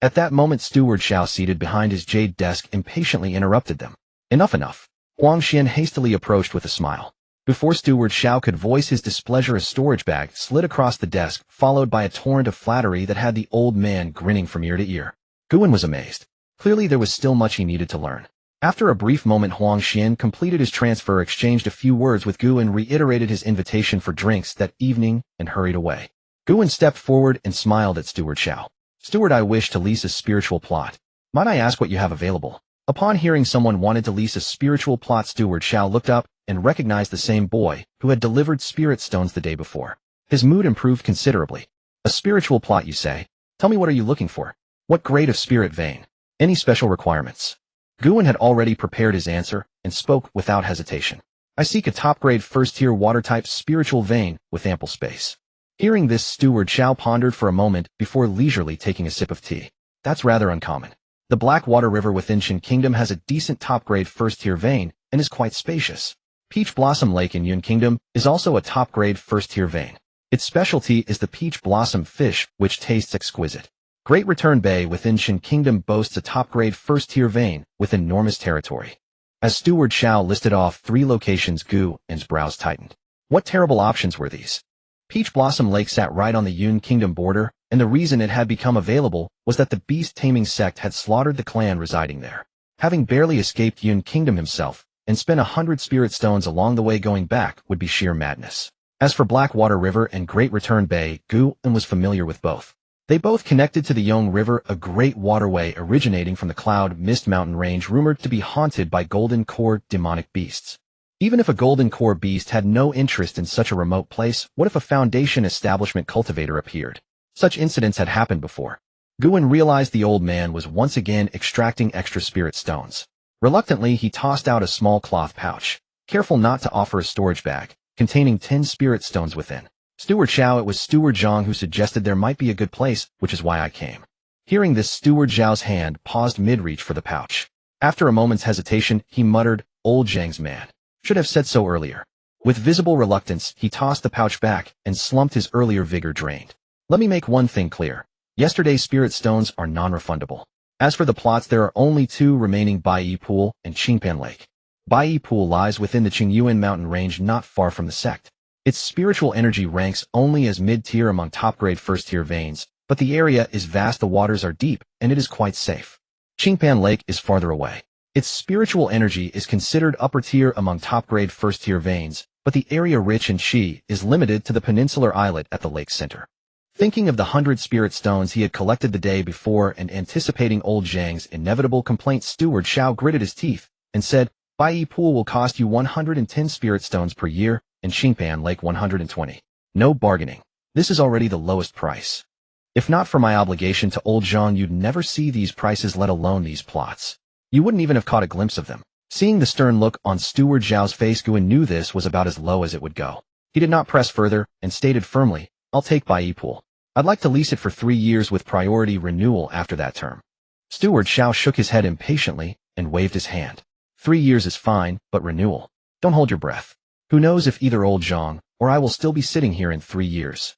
At that moment, Steward Xiao, seated behind his jade desk, impatiently interrupted them. Enough. Huang Xian hastily approached with a smile. Before Steward Xiao could voice his displeasure, a storage bag slid across the desk, followed by a torrent of flattery that had the old man grinning from ear to ear. Guan was amazed. Clearly there was still much he needed to learn. After a brief moment, Huang Xian completed his transfer, exchanged a few words with Gu, and reiterated his invitation for drinks that evening, and hurried away. Guan stepped forward and smiled at Steward Xiao. "Steward, I wish to lease a spiritual plot. Might I ask what you have available?" Upon hearing someone wanted to lease a spiritual plot, Steward Xiao looked up and recognized the same boy who had delivered spirit stones the day before. His mood improved considerably. "A spiritual plot, you say? Tell me, what are you looking for? What grade of spirit vein? Any special requirements?" Guan had already prepared his answer and spoke without hesitation. "I seek a top-grade first-tier water-type spiritual vein with ample space." Hearing this, Steward Xiao pondered for a moment before leisurely taking a sip of tea. "That's rather uncommon. The Blackwater River within Qin Kingdom has a decent top-grade first-tier vein and is quite spacious. Peach Blossom Lake in Yun Kingdom is also a top-grade first-tier vein. Its specialty is the peach blossom fish, which tastes exquisite. Great Return Bay within Qin Kingdom boasts a top-grade first-tier vein with enormous territory." As Steward Xiao listed off 3 locations, Gu's brows tightened. What terrible options were these? Peach Blossom Lake sat right on the Yun Kingdom border, and the reason it had become available was that the beast-taming sect had slaughtered the clan residing there. Having barely escaped Yun Kingdom himself, and spent 100 spirit stones along the way going back, would be sheer madness. As for Blackwater River and Great Return Bay, Gu was familiar with both. They both connected to the Yong River, a great waterway originating from the Cloud Mist mountain range rumored to be haunted by golden core demonic beasts. Even if a golden core beast had no interest in such a remote place, what if a Foundation establishment cultivator appeared? Such incidents had happened before. Guan realized the old man was once again extracting extra spirit stones. Reluctantly, he tossed out a small cloth pouch, careful not to offer a storage bag, containing 10 spirit stones within. "Steward Xiao, it was Steward Zhang who suggested there might be a good place, which is why I came." Hearing this, Steward Zhao's hand paused mid-reach for the pouch. After a moment's hesitation, he muttered, "Old Zhang's man. Should have said so earlier." With visible reluctance, he tossed the pouch back and slumped, his earlier vigor drained. "Let me make one thing clear. Yesterday's spirit stones are non-refundable. As for the plots, there are only 2 remaining: Baiyi Pool and Qingpan Lake. Baiyi Pool lies within the Qingyuan mountain range not far from the sect. Its spiritual energy ranks only as mid-tier among top-grade first-tier veins, but the area is vast, the waters are deep, and it is quite safe. Qingpan Lake is farther away. Its spiritual energy is considered upper-tier among top-grade first-tier veins, but the area rich in qi is limited to the peninsular islet at the lake's center." Thinking of the 100 spirit stones he had collected the day before and anticipating old Zhang's inevitable complaint, Steward Xiao gritted his teeth and said, "Baiyi Pool will cost you 110 spirit stones per year, and Qingpan Lake 120. No bargaining. This is already the lowest price. If not for my obligation to old Zhang, you'd never see these prices, let alone these plots. You wouldn't even have caught a glimpse of them." Seeing the stern look on Steward Zhao's face, Guan knew this was about as low as it would go. He did not press further and stated firmly, "I'll take Baiyi Pool. I'd like to lease it for 3 years with priority renewal after that term." Steward Xiao shook his head impatiently and waved his hand. 3 years is fine, but renewal. Don't hold your breath. Who knows if either old Zhang or I will still be sitting here in 3 years.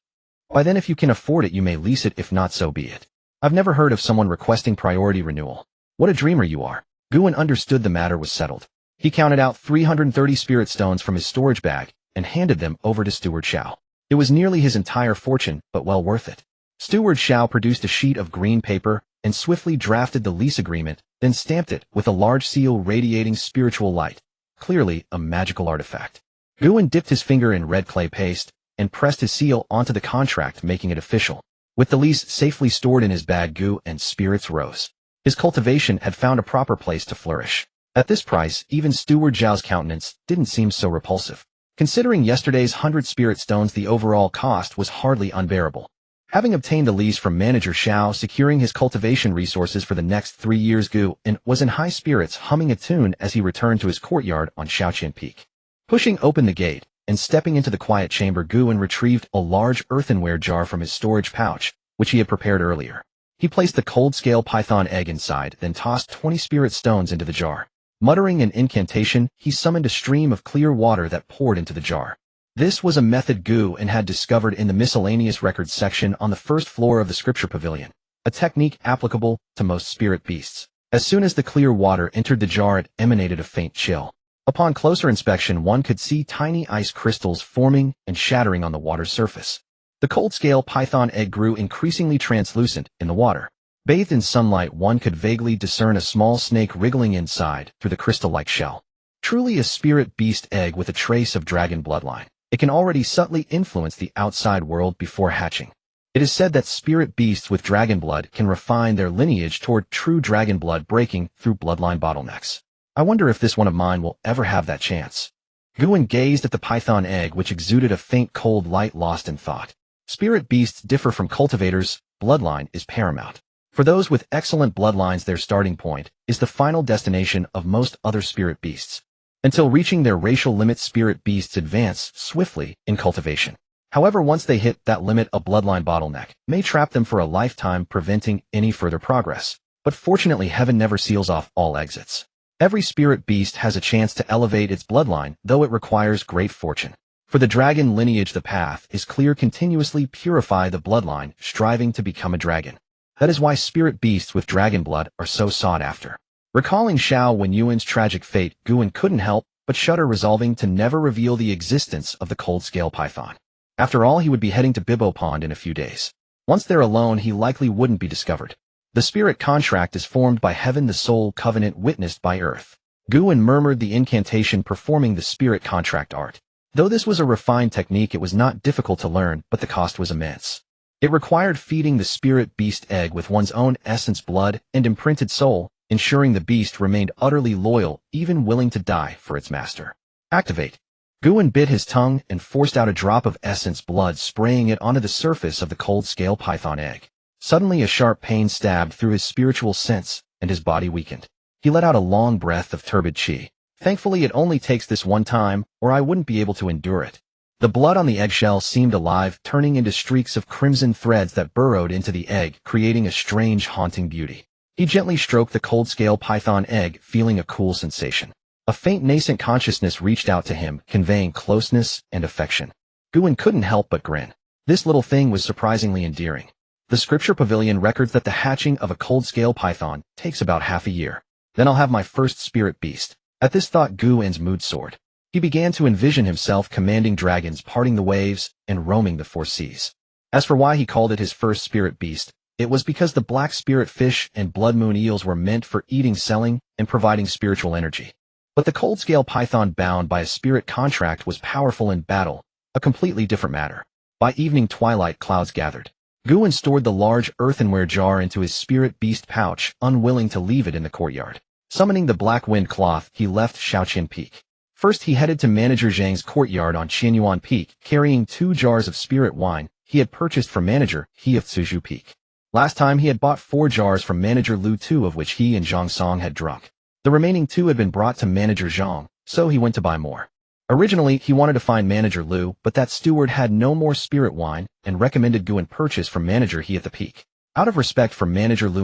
By then, if you can afford it, you may lease it. If not, so be it. I've never heard of someone requesting priority renewal. What a dreamer you are. Guan understood the matter was settled. He counted out 330 spirit stones from his storage bag and handed them over to Steward Xiao. It was nearly his entire fortune, but well worth it. Steward Xiao produced a sheet of green paper and swiftly drafted the lease agreement, then stamped it with a large seal radiating spiritual light. Clearly a magical artifact. Guan dipped his finger in red clay paste and pressed his seal onto the contract, making it official. With the lease safely stored in his bag, Guan's spirits rose. His cultivation had found a proper place to flourish. At this price, even Steward Zhao's countenance didn't seem so repulsive. Considering yesterday's 100 spirit stones, the overall cost was hardly unbearable. Having obtained a lease from Manager Xiao, securing his cultivation resources for the next 3 years, Gu was in high spirits, humming a tune as he returned to his courtyard on Shaoqian Peak. Pushing open the gate and stepping into the quiet chamber, Gu retrieved a large earthenware jar from his storage pouch, which he had prepared earlier. He placed the cold-scale python egg inside, then tossed 20 spirit stones into the jar. Muttering an incantation, he summoned a stream of clear water that poured into the jar. This was a method Gu had discovered in the miscellaneous records section on the first floor of the scripture pavilion, a technique applicable to most spirit beasts. As soon as the clear water entered the jar, it emanated a faint chill. Upon closer inspection, one could see tiny ice crystals forming and shattering on the water's surface. The cold-scale python egg grew increasingly translucent in the water. Bathed in sunlight, one could vaguely discern a small snake wriggling inside through the crystal-like shell. Truly a spirit beast egg with a trace of dragon bloodline. It can already subtly influence the outside world before hatching. It is said that spirit beasts with dragon blood can refine their lineage toward true dragon blood, breaking through bloodline bottlenecks. I wonder if this one of mine will ever have that chance. Gu gazed at the python egg, which exuded a faint cold light, lost in thought. Spirit beasts differ from cultivators. Bloodline is paramount. For those with excellent bloodlines, their starting point is the final destination of most other spirit beasts. Until reaching their racial limit, spirit beasts advance swiftly in cultivation. However, once they hit that limit, a bloodline bottleneck may trap them for a lifetime, preventing any further progress. But fortunately, heaven never seals off all exits. Every spirit beast has a chance to elevate its bloodline, though it requires great fortune. For the dragon lineage, the path is clear: continuously purify the bloodline, striving to become a dragon. That is why spirit beasts with dragon blood are so sought after. Recalling Xiao Wenyuan's tragic fate, Gu couldn't help but shudder, resolving to never reveal the existence of the cold-scale python. After all, he would be heading to Bibbo Pond in a few days. Once there alone, he likely wouldn't be discovered. The spirit contract is formed by heaven, the soul covenant witnessed by earth. Gu murmured the incantation, performing the spirit contract art. Though this was a refined technique, it was not difficult to learn, but the cost was immense. It required feeding the spirit beast egg with one's own essence, blood, and imprinted soul, ensuring the beast remained utterly loyal, even willing to die for its master. Activate. Gu bit his tongue and forced out a drop of essence blood, spraying it onto the surface of the cold-scale python egg. Suddenly, a sharp pain stabbed through his spiritual sense, and his body weakened. He let out a long breath of turbid qi. Thankfully, it only takes this one time, or I wouldn't be able to endure it. The blood on the eggshell seemed alive, turning into streaks of crimson threads that burrowed into the egg, creating a strange, haunting beauty. He gently stroked the cold-scale python egg, feeling a cool sensation. A faint nascent consciousness reached out to him, conveying closeness and affection. Gu couldn't help but grin. This little thing was surprisingly endearing. The scripture pavilion records that the hatching of a cold-scale python takes about half a year. Then I'll have my first spirit beast. At this thought, Gu's mood soared. He began to envision himself commanding dragons, parting the waves, and roaming the four seas. As for why he called it his first spirit beast, it was because the black spirit fish and blood moon eels were meant for eating, selling, and providing spiritual energy. But the cold-scale python, bound by a spirit contract, was powerful in battle, a completely different matter. By evening, twilight clouds gathered. Gu stored the large earthenware jar into his spirit beast pouch, unwilling to leave it in the courtyard. Summoning the black wind cloth, he left Shaoqian Peak. First, he headed to Manager Zhang's courtyard on Qingyuan Peak, carrying 2 jars of spirit wine he had purchased from Manager He of Zhuzhou Peak. Last time, he had bought 4 jars from Manager Lu, 2 of which he and Zhang Song had drunk. The remaining 2 had been brought to Manager Zhang, so he went to buy more. Originally, he wanted to find Manager Lu, but that steward had no more spirit wine and recommended Gu purchase from Manager He at the Peak. Out of respect for Manager Lu,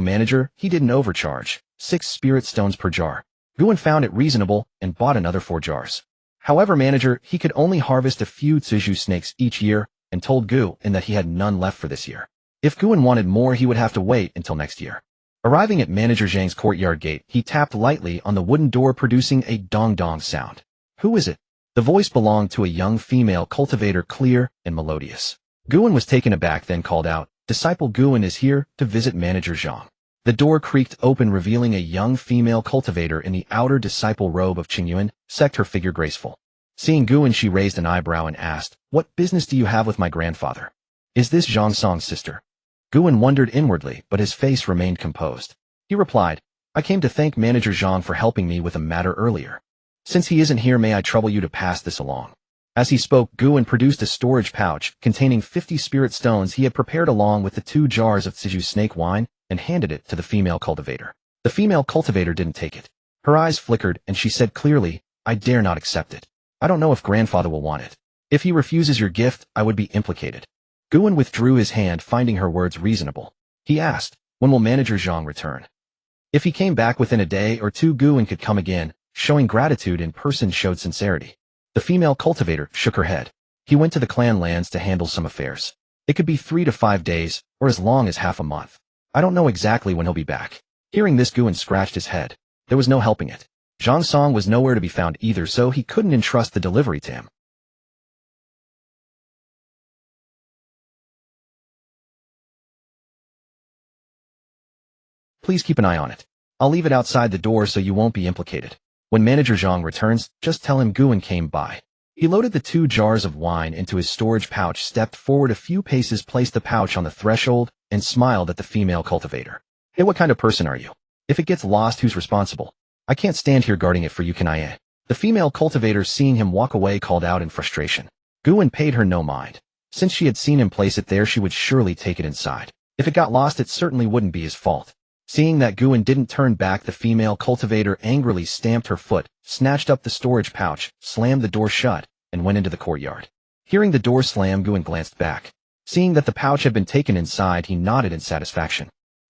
He didn't overcharge, 6 spirit stones per jar. Gu found it reasonable and bought another 4 jars. However, Manager He could only harvest a few Zhuzhou snakes each year and told Gu that he had none left for this year. If Gu wanted more, he would have to wait until next year. Arriving at Manager Zhang's courtyard gate, he tapped lightly on the wooden door, producing a dong-dong sound. Who is it? The voice belonged to a young female cultivator, clear and melodious. Gu was taken aback, then called out, "Disciple Gu is here to visit Manager Zhang." The door creaked open, revealing a young female cultivator in the outer disciple robe of Qingyuan Sect, her figure graceful. Seeing Gu, she raised an eyebrow and asked, "What business do you have with my grandfather? Is this Zhang Song's sister?" Gu wondered inwardly, but his face remained composed. He replied, I came to thank Manager Zhang for helping me with a matter earlier. Since he isn't here, may I trouble you to pass this along. As he spoke, Guan produced a storage pouch containing 50 spirit stones he had prepared along with the 2 jars of Tsiju's snake wine and handed it to the female cultivator. The female cultivator didn't take it. Her eyes flickered and she said clearly, I dare not accept it. I don't know if grandfather will want it. If he refuses your gift, I would be implicated. Guan withdrew his hand, finding her words reasonable. He asked, when will Manager Zhang return? If he came back within a day or two, Guan could come again. Showing gratitude in person showed sincerity. The female cultivator shook her head. He went to the clan lands to handle some affairs. It could be 3 to 5 days, or as long as half a month. I don't know exactly when he'll be back. Hearing this, Guan scratched his head. There was no helping it. Zhang Song was nowhere to be found either, so he couldn't entrust the delivery to him. Please keep an eye on it. I'll leave it outside the door so you won't be implicated. When Manager Zhang returns, just tell him Guan came by. He loaded the 2 jars of wine into his storage pouch, stepped forward a few paces, placed the pouch on the threshold, and smiled at the female cultivator. Hey, what kind of person are you? If it gets lost, who's responsible? I can't stand here guarding it for you, can I? The female cultivator, seeing him walk away, called out in frustration. Guan paid her no mind. Since she had seen him place it there, she would surely take it inside. If it got lost, it certainly wouldn't be his fault. Seeing that Guan didn't turn back, the female cultivator angrily stamped her foot, snatched up the storage pouch, slammed the door shut, and went into the courtyard. Hearing the door slam, Guan glanced back. Seeing that the pouch had been taken inside, he nodded in satisfaction.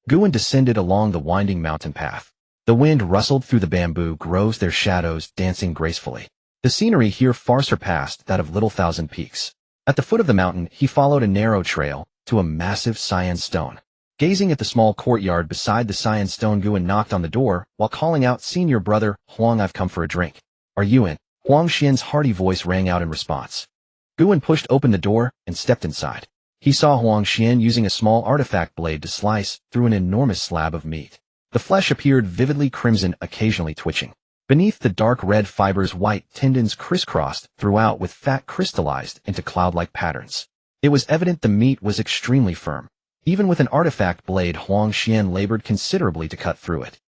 Guan descended along the winding mountain path. The wind rustled through the bamboo groves, their shadows dancing gracefully. The scenery here far surpassed that of Little Thousand Peaks. At the foot of the mountain, he followed a narrow trail to a massive cyan stone. Gazing at the small courtyard beside the cyan stone, Guan knocked on the door while calling out, Senior brother, Huang, I've come for a drink. Are you in? Huang Xian's hearty voice rang out in response. Guan pushed open the door and stepped inside. He saw Huang Xian using a small artifact blade to slice through an enormous slab of meat. The flesh appeared vividly crimson, occasionally twitching. Beneath the dark red fibers, white tendons crisscrossed throughout with fat crystallized into cloud-like patterns. It was evident the meat was extremely firm. Even with an artifact blade, Huang Xian labored considerably to cut through it.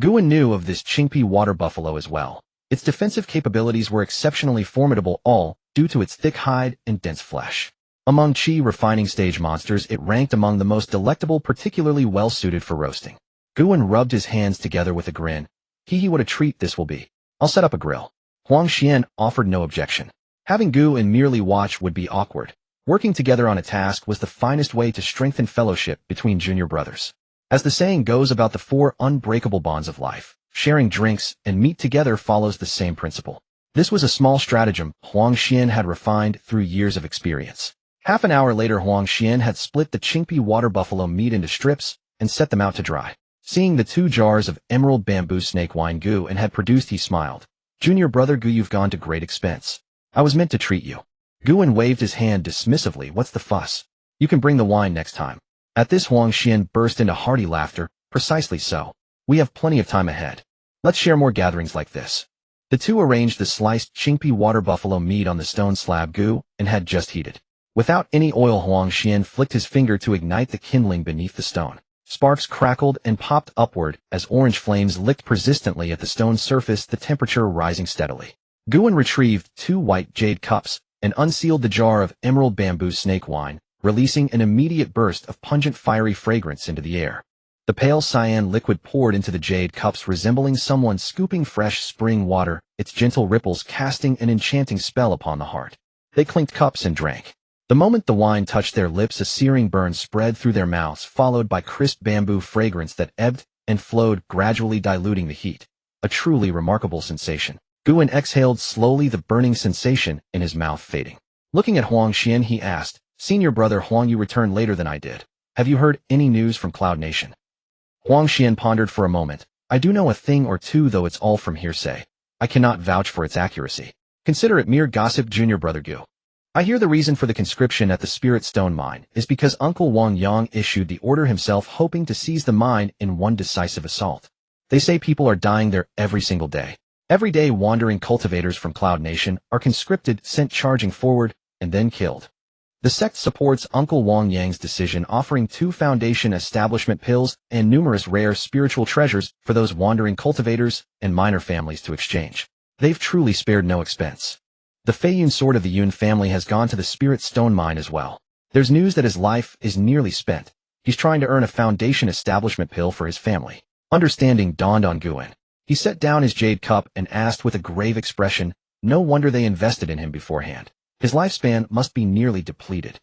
Guan knew of this Qingpi water buffalo as well. Its defensive capabilities were exceptionally formidable, all due to its thick hide and dense flesh. Among Qi refining stage monsters, it ranked among the most delectable, particularly well-suited for roasting. Guan rubbed his hands together with a grin. What a treat this will be. I'll set up a grill. Huang Xian offered no objection. Having Guan merely watch would be awkward. Working together on a task was the finest way to strengthen fellowship between junior brothers. As the saying goes about the 4 unbreakable bonds of life, sharing drinks and meat together follows the same principle. This was a small stratagem Huang Xian had refined through years of experience. Half an hour later, Huang Xian had split the Qingpi water buffalo meat into strips and set them out to dry. Seeing the 2 jars of emerald bamboo snake wine Guan had produced, he smiled. Junior brother Gu, you've gone to great expense. I was meant to treat you. Guan waved his hand dismissively. What's the fuss? You can bring the wine next time. At this, Huang Xian burst into hearty laughter. Precisely so. We have plenty of time ahead. Let's share more gatherings like this. The two arranged the sliced Qingpi water buffalo meat on the stone slab Gu and had just heated. Without any oil, Huang Xian flicked his finger to ignite the kindling beneath the stone. Sparks crackled and popped upward as orange flames licked persistently at the stone's surface, the temperature rising steadily. Guan retrieved 2 white jade cups and unsealed the jar of emerald bamboo snake wine, releasing an immediate burst of pungent fiery fragrance into the air. The pale cyan liquid poured into the jade cups, resembling someone scooping fresh spring water, its gentle ripples casting an enchanting spell upon the heart. They clinked cups and drank. The moment the wine touched their lips, a searing burn spread through their mouths, followed by crisp bamboo fragrance that ebbed and flowed, gradually diluting the heat. A truly remarkable sensation. Guan exhaled slowly, the burning sensation in his mouth fading. Looking at Huang Xian, he asked, "Senior brother Huang, you returned later than I did. Have you heard any news from Cloud Nation?" Huang Xian pondered for a moment. "I do know a thing or two, though it's all from hearsay. I cannot vouch for its accuracy. Consider it mere gossip, junior brother Gu. I hear the reason for the conscription at the Spirit Stone Mine is because Uncle Wang Yang issued the order himself, hoping to seize the mine in one decisive assault. They say people are dying there every single day. Every day wandering cultivators from Cloud Nation are conscripted, sent charging forward, and then killed. The sect supports Uncle Wang Yang's decision, offering 2 Foundation establishment pills and numerous rare spiritual treasures for those wandering cultivators and minor families to exchange. They've truly spared no expense. The Feiyun sword of the Yun family has gone to the Spirit Stone mine as well. There's news that his life is nearly spent. He's trying to earn a Foundation establishment pill for his family. Understanding dawned on Guan. He set down his jade cup and asked with a grave expression, no wonder they invested in him beforehand. His lifespan must be nearly depleted.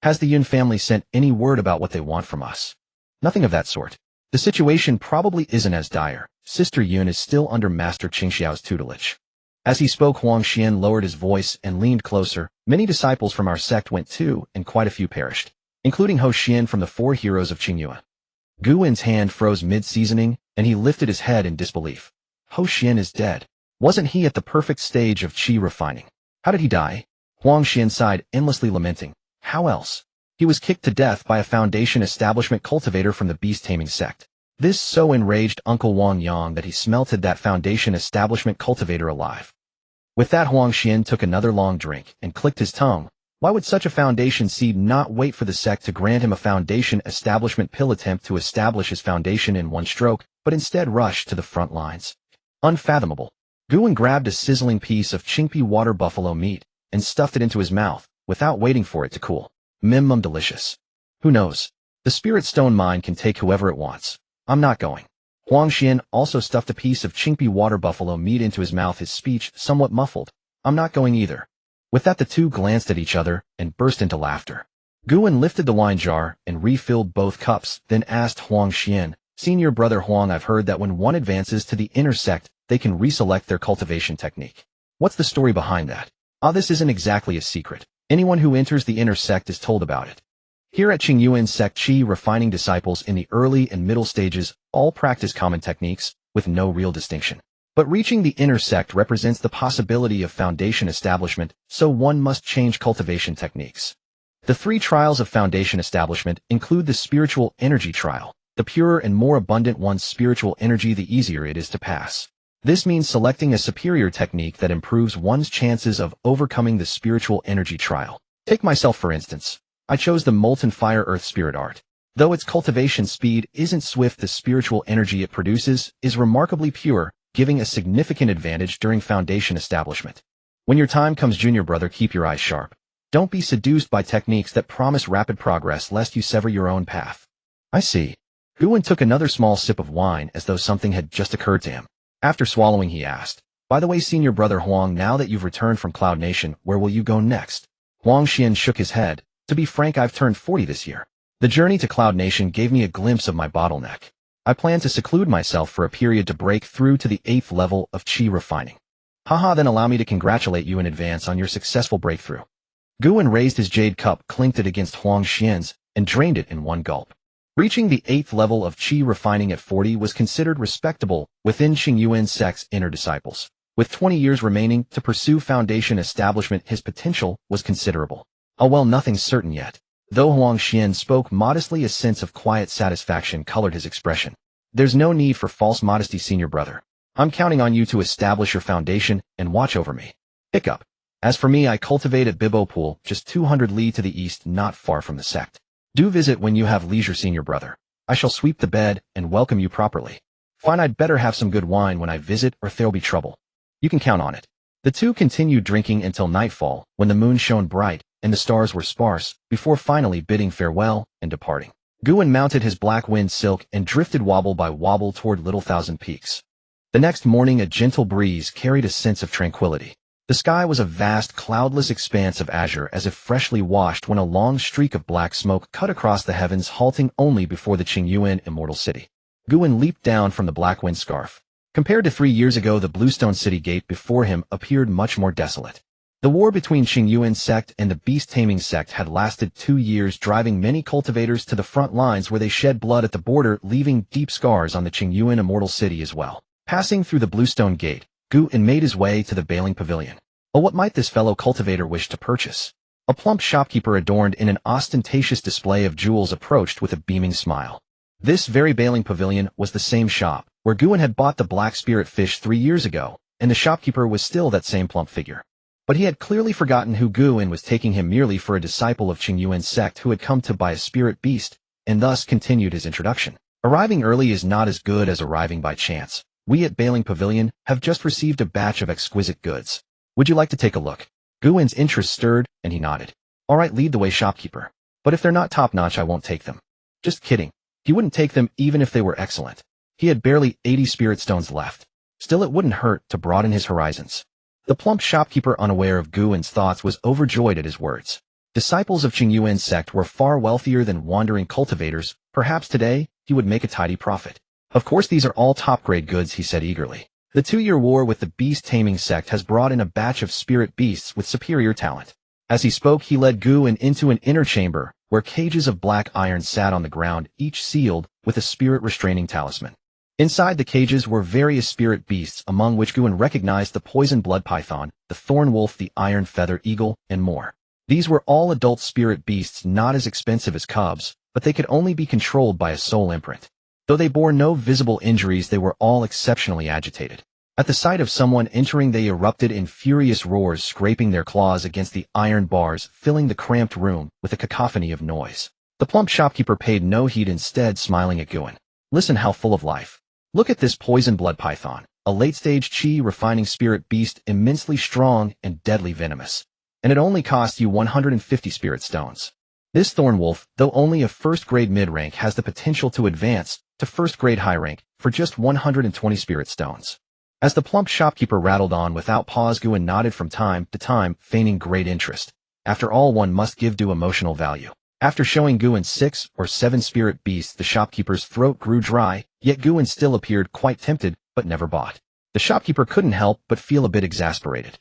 Has the Yun family sent any word about what they want from us? Nothing of that sort. The situation probably isn't as dire. Sister Yun is still under Master Qingxiao's tutelage. As he spoke, Huang Xian lowered his voice and leaned closer. Many disciples from our sect went too, and quite a few perished, including Ho Xian from the 4 heroes of Qingyuan. Guwen's hand froze mid-seasoning, and he lifted his head in disbelief. Ho Xian is dead. Wasn't he at the perfect stage of qi refining? How did he die? Huang Xian sighed, endlessly lamenting. How else? He was kicked to death by a Foundation establishment cultivator from the beast-taming sect. This so enraged Uncle Wang Yang that he smelted that Foundation establishment cultivator alive. With that, Huang Xian took another long drink and clicked his tongue. Why would such a Foundation seed not wait for the sect to grant him a Foundation establishment pill, attempt to establish his Foundation in one stroke, but instead rush to the front lines? Unfathomable. Guwen grabbed a sizzling piece of Qingpi water buffalo meat and stuffed it into his mouth, without waiting for it to cool. Delicious. Who knows? The Spirit Stone mine can take whoever it wants. I'm not going. Huang Xian also stuffed a piece of Qingpi water buffalo meat into his mouth, his speech somewhat muffled. I'm not going either. With that, the two glanced at each other and burst into laughter. Guwen lifted the wine jar and refilled both cups, then asked Huang Xian, Senior Brother Huang, I've heard that when one advances to the inner sect, they can reselect their cultivation technique. What's the story behind that? This isn't exactly a secret. Anyone who enters the inner sect is told about it. Here at Qingyuan Sect, qi refining disciples in the early and middle stages all practice common techniques, with no real distinction. But reaching the inner sect represents the possibility of Foundation establishment, so one must change cultivation techniques. The 3 trials of Foundation establishment include the spiritual energy trial. The purer and more abundant one's spiritual energy, the easier it is to pass. This means selecting a superior technique that improves one's chances of overcoming the spiritual energy trial. Take myself for instance. I chose the Molten Fire Earth Spirit Art. Though its cultivation speed isn't swift, the spiritual energy it produces is remarkably pure, giving a significant advantage during Foundation establishment. When your time comes, junior brother, keep your eyes sharp. Don't be seduced by techniques that promise rapid progress, lest you sever your own path. I see. Guwen took another small sip of wine as though something had just occurred to him. After swallowing, he asked, By the way, Senior Brother Huang, now that you've returned from Cloud Nation, where will you go next? Huang Xian shook his head. To be frank, I've turned 40 this year. The journey to Cloud Nation gave me a glimpse of my bottleneck. I plan to seclude myself for a period to break through to the 8th level of qi refining. Haha, then allow me to congratulate you in advance on your successful breakthrough. Guwen raised his jade cup, clinked it against Huang Xian's, and drained it in one gulp. Reaching the 8th level of qi refining at 40 was considered respectable within Qingyuan Sect's inner disciples. With 20 years remaining to pursue Foundation establishment, his potential was considerable. Well, nothing's certain yet. Though Huang Xian spoke modestly, a sense of quiet satisfaction colored his expression. There's no need for false modesty, Senior Brother. I'm counting on you to establish your Foundation and watch over me. Hiccup. As for me, I cultivate at Bibo Pool, just 200 li to the east, not far from the sect. Do visit when you have leisure, Senior Brother. I shall sweep the bed and welcome you properly. Fine, I'd better have some good wine when I visit, or there'll be trouble. You can count on it. The two continued drinking until nightfall, when the moon shone bright and the stars were sparse, before finally bidding farewell and departing. Guwen mounted his black wind silk and drifted wobble by wobble toward Little Thousand Peaks. The next morning, a gentle breeze carried a sense of tranquility. The sky was a vast, cloudless expanse of azure, as if freshly washed, when a long streak of black smoke cut across the heavens, halting only before the Qingyuan Immortal City. Guwen leaped down from the black wind scarf. Compared to 3 years ago, the Bluestone City gate before him appeared much more desolate. The war between Qingyuan Sect and the beast-taming sect had lasted 2 years, driving many cultivators to the front lines, where they shed blood at the border, leaving deep scars on the Qingyuan Immortal City as well. Passing through the Bluestone Gate, Guwen made his way to the Baling Pavilion. What might this fellow cultivator wish to purchase? A plump shopkeeper adorned in an ostentatious display of jewels approached with a beaming smile. This very Baling Pavilion was the same shop where Guan had bought the black spirit fish 3 years ago, and the shopkeeper was still that same plump figure. But he had clearly forgotten who Guan was, taking him merely for a disciple of Qingyuan Sect who had come to buy a spirit beast, and thus continued his introduction. Arriving early is not as good as arriving by chance. We at Bailing Pavilion have just received a batch of exquisite goods. Would you like to take a look? Guan's interest stirred, and he nodded. All right, lead the way, shopkeeper. But if they're not top-notch, I won't take them. Just kidding. He wouldn't take them even if they were excellent. He had barely 80 spirit stones left. Still, it wouldn't hurt to broaden his horizons. The plump shopkeeper, unaware of Guan's thoughts, was overjoyed at his words. Disciples of Qingyuan Sect were far wealthier than wandering cultivators. Perhaps today, he would make a tidy profit. Of course, these are all top-grade goods, he said eagerly. The 2-year war with the beast-taming sect has brought in a batch of spirit beasts with superior talent. As he spoke, he led Guan into an inner chamber, where cages of black iron sat on the ground, each sealed with a spirit-restraining talisman. Inside the cages were various spirit beasts, among which Guan recognized the poison blood python, the thorn wolf, the iron feather eagle, and more. These were all adult spirit beasts, not as expensive as cubs, but they could only be controlled by a soul imprint. Though they bore no visible injuries, they were all exceptionally agitated. At the sight of someone entering, they erupted in furious roars, scraping their claws against the iron bars, filling the cramped room with a cacophony of noise. The plump shopkeeper paid no heed, instead smiling at Guan. Listen, how full of life. Look at this poison blood python, a late-stage Qi refining spirit beast, immensely strong and deadly venomous. And it only cost you 150 spirit stones. This thorn wolf, though only a first-grade mid-rank, has the potential to advance to first-grade high rank for just 120 spirit stones. As the plump shopkeeper rattled on without pause, Guan nodded from time to time, feigning great interest. After all, one must give due emotional value. After showing Guan 6 or 7 spirit beasts, the shopkeeper's throat grew dry, yet Guan still appeared quite tempted, but never bought. The shopkeeper couldn't help but feel a bit exasperated.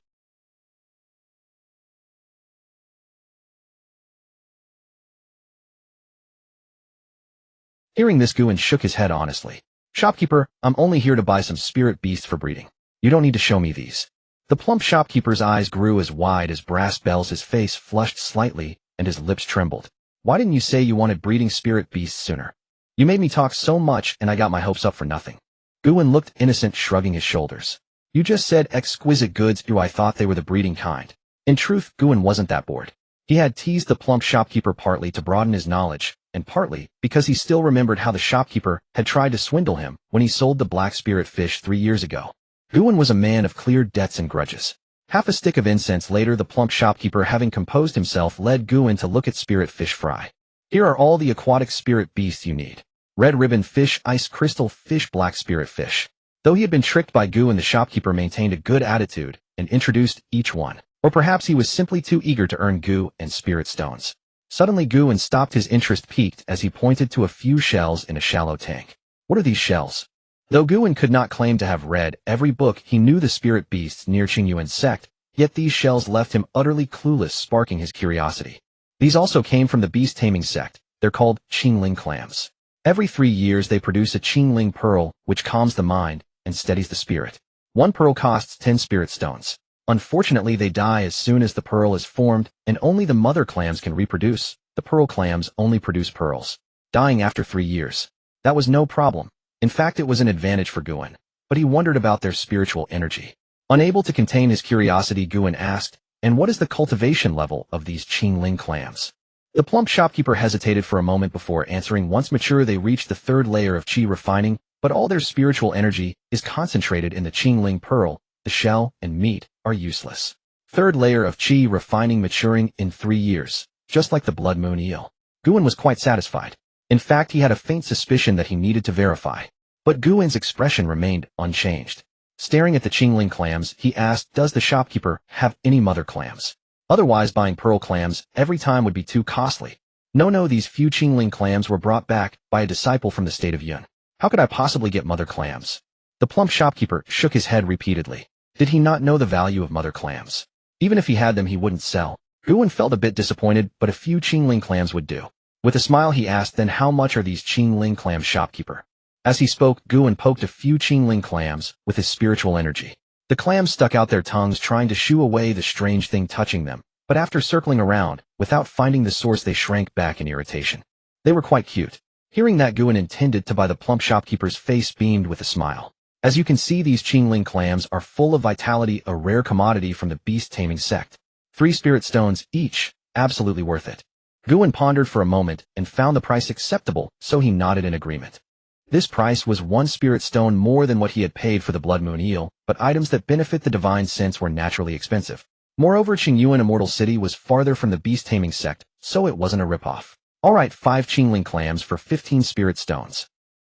Hearing this, Guan shook his head honestly. Shopkeeper, I'm only here to buy some spirit beasts for breeding. You don't need to show me these. The plump shopkeeper's eyes grew as wide as brass bells, his face flushed slightly, and his lips trembled. Why didn't you say you wanted breeding spirit beasts sooner? You made me talk so much, and I got my hopes up for nothing. Guan looked innocent, shrugging his shoulders. You just said exquisite goods, I thought they were the breeding kind. In truth, Guan wasn't that bored. He had teased the plump shopkeeper partly to broaden his knowledge, and partly because he still remembered how the shopkeeper had tried to swindle him when he sold the black spirit fish 3 years ago. Guan was a man of clear debts and grudges. Half a stick of incense later, the plump shopkeeper, having composed himself, led Guan to look at spirit fish fry. Here are all the aquatic spirit beasts you need. Red ribbon fish, ice crystal fish, black spirit fish. Though he had been tricked by Guan, the shopkeeper maintained a good attitude and introduced each one. Or perhaps he was simply too eager to earn Gu and spirit stones. Suddenly Guan stopped, his interest piqued as he pointed to a few shells in a shallow tank. What are these shells? Though Guan could not claim to have read every book he knew the spirit beasts near Qingyuan Sect, yet these shells left him utterly clueless, sparking his curiosity. These also came from the beast-taming sect. They're called Qingling clams. Every 3 years they produce a Qingling pearl, which calms the mind and steadies the spirit. 1 pearl costs 10 spirit stones. Unfortunately, they die as soon as the pearl is formed, and only the mother clams can reproduce. The pearl clams only produce pearls, dying after 3 years. That was no problem. In fact, it was an advantage for Guan. But he wondered about their spiritual energy. Unable to contain his curiosity, Guan asked, and what is the cultivation level of these Qingling clams? The plump shopkeeper hesitated for a moment before answering. Once mature, they reach the 3rd layer of Qi refining, but all their spiritual energy is concentrated in the Qingling pearl. The shell and meat are useless. 3rd layer of Qi refining, maturing in 3 years, just like the blood moon eel. Guan was quite satisfied. In fact, he had a faint suspicion that he needed to verify. But Guan's expression remained unchanged. Staring at the Qingling clams, he asked, does the shopkeeper have any mother clams? Otherwise, buying pearl clams every time would be too costly. No, these few Qingling clams were brought back by a disciple from the state of Yun. How could I possibly get mother clams? The plump shopkeeper shook his head repeatedly. Did he not know the value of mother clams? Even if he had them, he wouldn't sell. Guan felt a bit disappointed, but a few Qingling clams would do. With a smile, he asked, then how much are these Qingling clams, shopkeeper? As he spoke, Guan poked a few Qingling clams with his spiritual energy. The clams stuck out their tongues, trying to shoo away the strange thing touching them, but after circling around, without finding the source, they shrank back in irritation. They were quite cute. Hearing that, Guan intended to buy the plump shopkeeper's face beamed with a smile. As you can see, these Qingyuan clams are full of vitality, a rare commodity from the beast-taming sect. 3 spirit stones each, absolutely worth it. Guan pondered for a moment and found the price acceptable, so he nodded in agreement. This price was 1 spirit stone more than what he had paid for the blood moon eel, but items that benefit the divine sense were naturally expensive. Moreover, Qingyuan Immortal City was farther from the beast-taming sect, so it wasn't a rip-off. Alright, 5 Qingyuan clams for 15 spirit stones.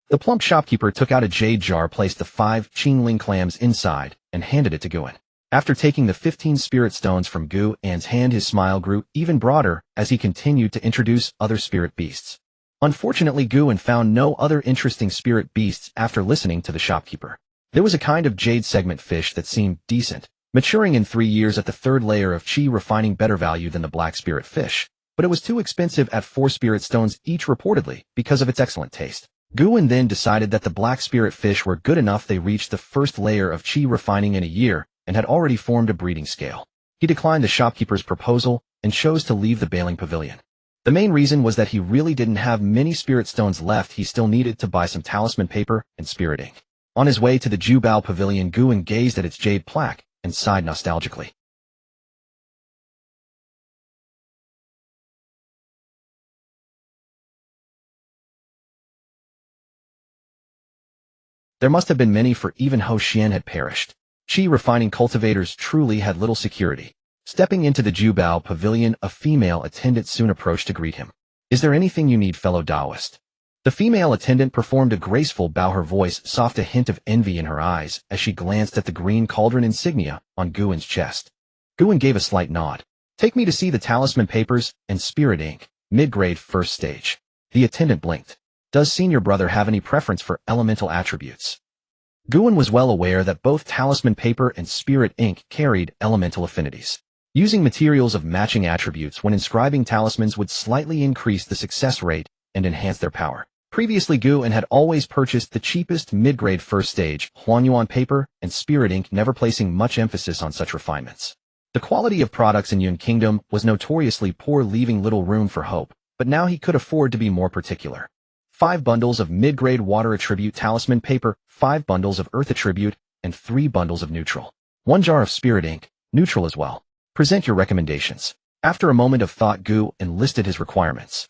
The plump shopkeeper took out a jade jar, placed the 5 Qingyuan clams inside, and handed it to Guan. After taking the 15 spirit stones from Guan's hand, his smile grew even broader as he continued to introduce other spirit beasts. Unfortunately, Guan found no other interesting spirit beasts after listening to the shopkeeper. There was a kind of jade segment fish that seemed decent, maturing in 3 years at the 3rd layer of chi, refining better value than the black spirit fish, but it was too expensive at 4 spirit stones each reportedly because of its excellent taste. Guan then decided that the black spirit fish were good enough. They reached the 1st layer of chi refining in a year and had already formed a breeding scale. He declined the shopkeeper's proposal and chose to leave the bailing pavilion. The main reason was that he really didn't have many spirit stones left. He still needed to buy some talisman paper and spirit ink. On his way to the Jubao pavilion, Guan gazed at its jade plaque and sighed nostalgically. There must have been many, for even Ho Xian had perished. Chi refining cultivators truly had little security. Stepping into the Jubao pavilion, a female attendant soon approached to greet him. "Is there anything you need, fellow Taoist?" The female attendant performed a graceful bow, her voice soft, a hint of envy in her eyes as she glanced at the green cauldron insignia on Guan's chest. Guan gave a slight nod. "Take me to see the talisman papers and spirit ink, mid-grade 1st stage." The attendant blinked. "Does senior brother have any preference for elemental attributes?" Guan was well aware that both talisman paper and spirit ink carried elemental affinities. Using materials of matching attributes when inscribing talismans would slightly increase the success rate and enhance their power. Previously, Guan had always purchased the cheapest mid-grade 1st stage Huanyuan paper and spirit ink, never placing much emphasis on such refinements. The quality of products in Yuan Kingdom was notoriously poor, leaving little room for hope, but now he could afford to be more particular. 5 bundles of mid-grade water attribute talisman paper, 5 bundles of earth attribute, and 3 bundles of neutral. 1 jar of spirit ink, neutral as well. Present your recommendations. After a moment of thought, Guan listed his requirements.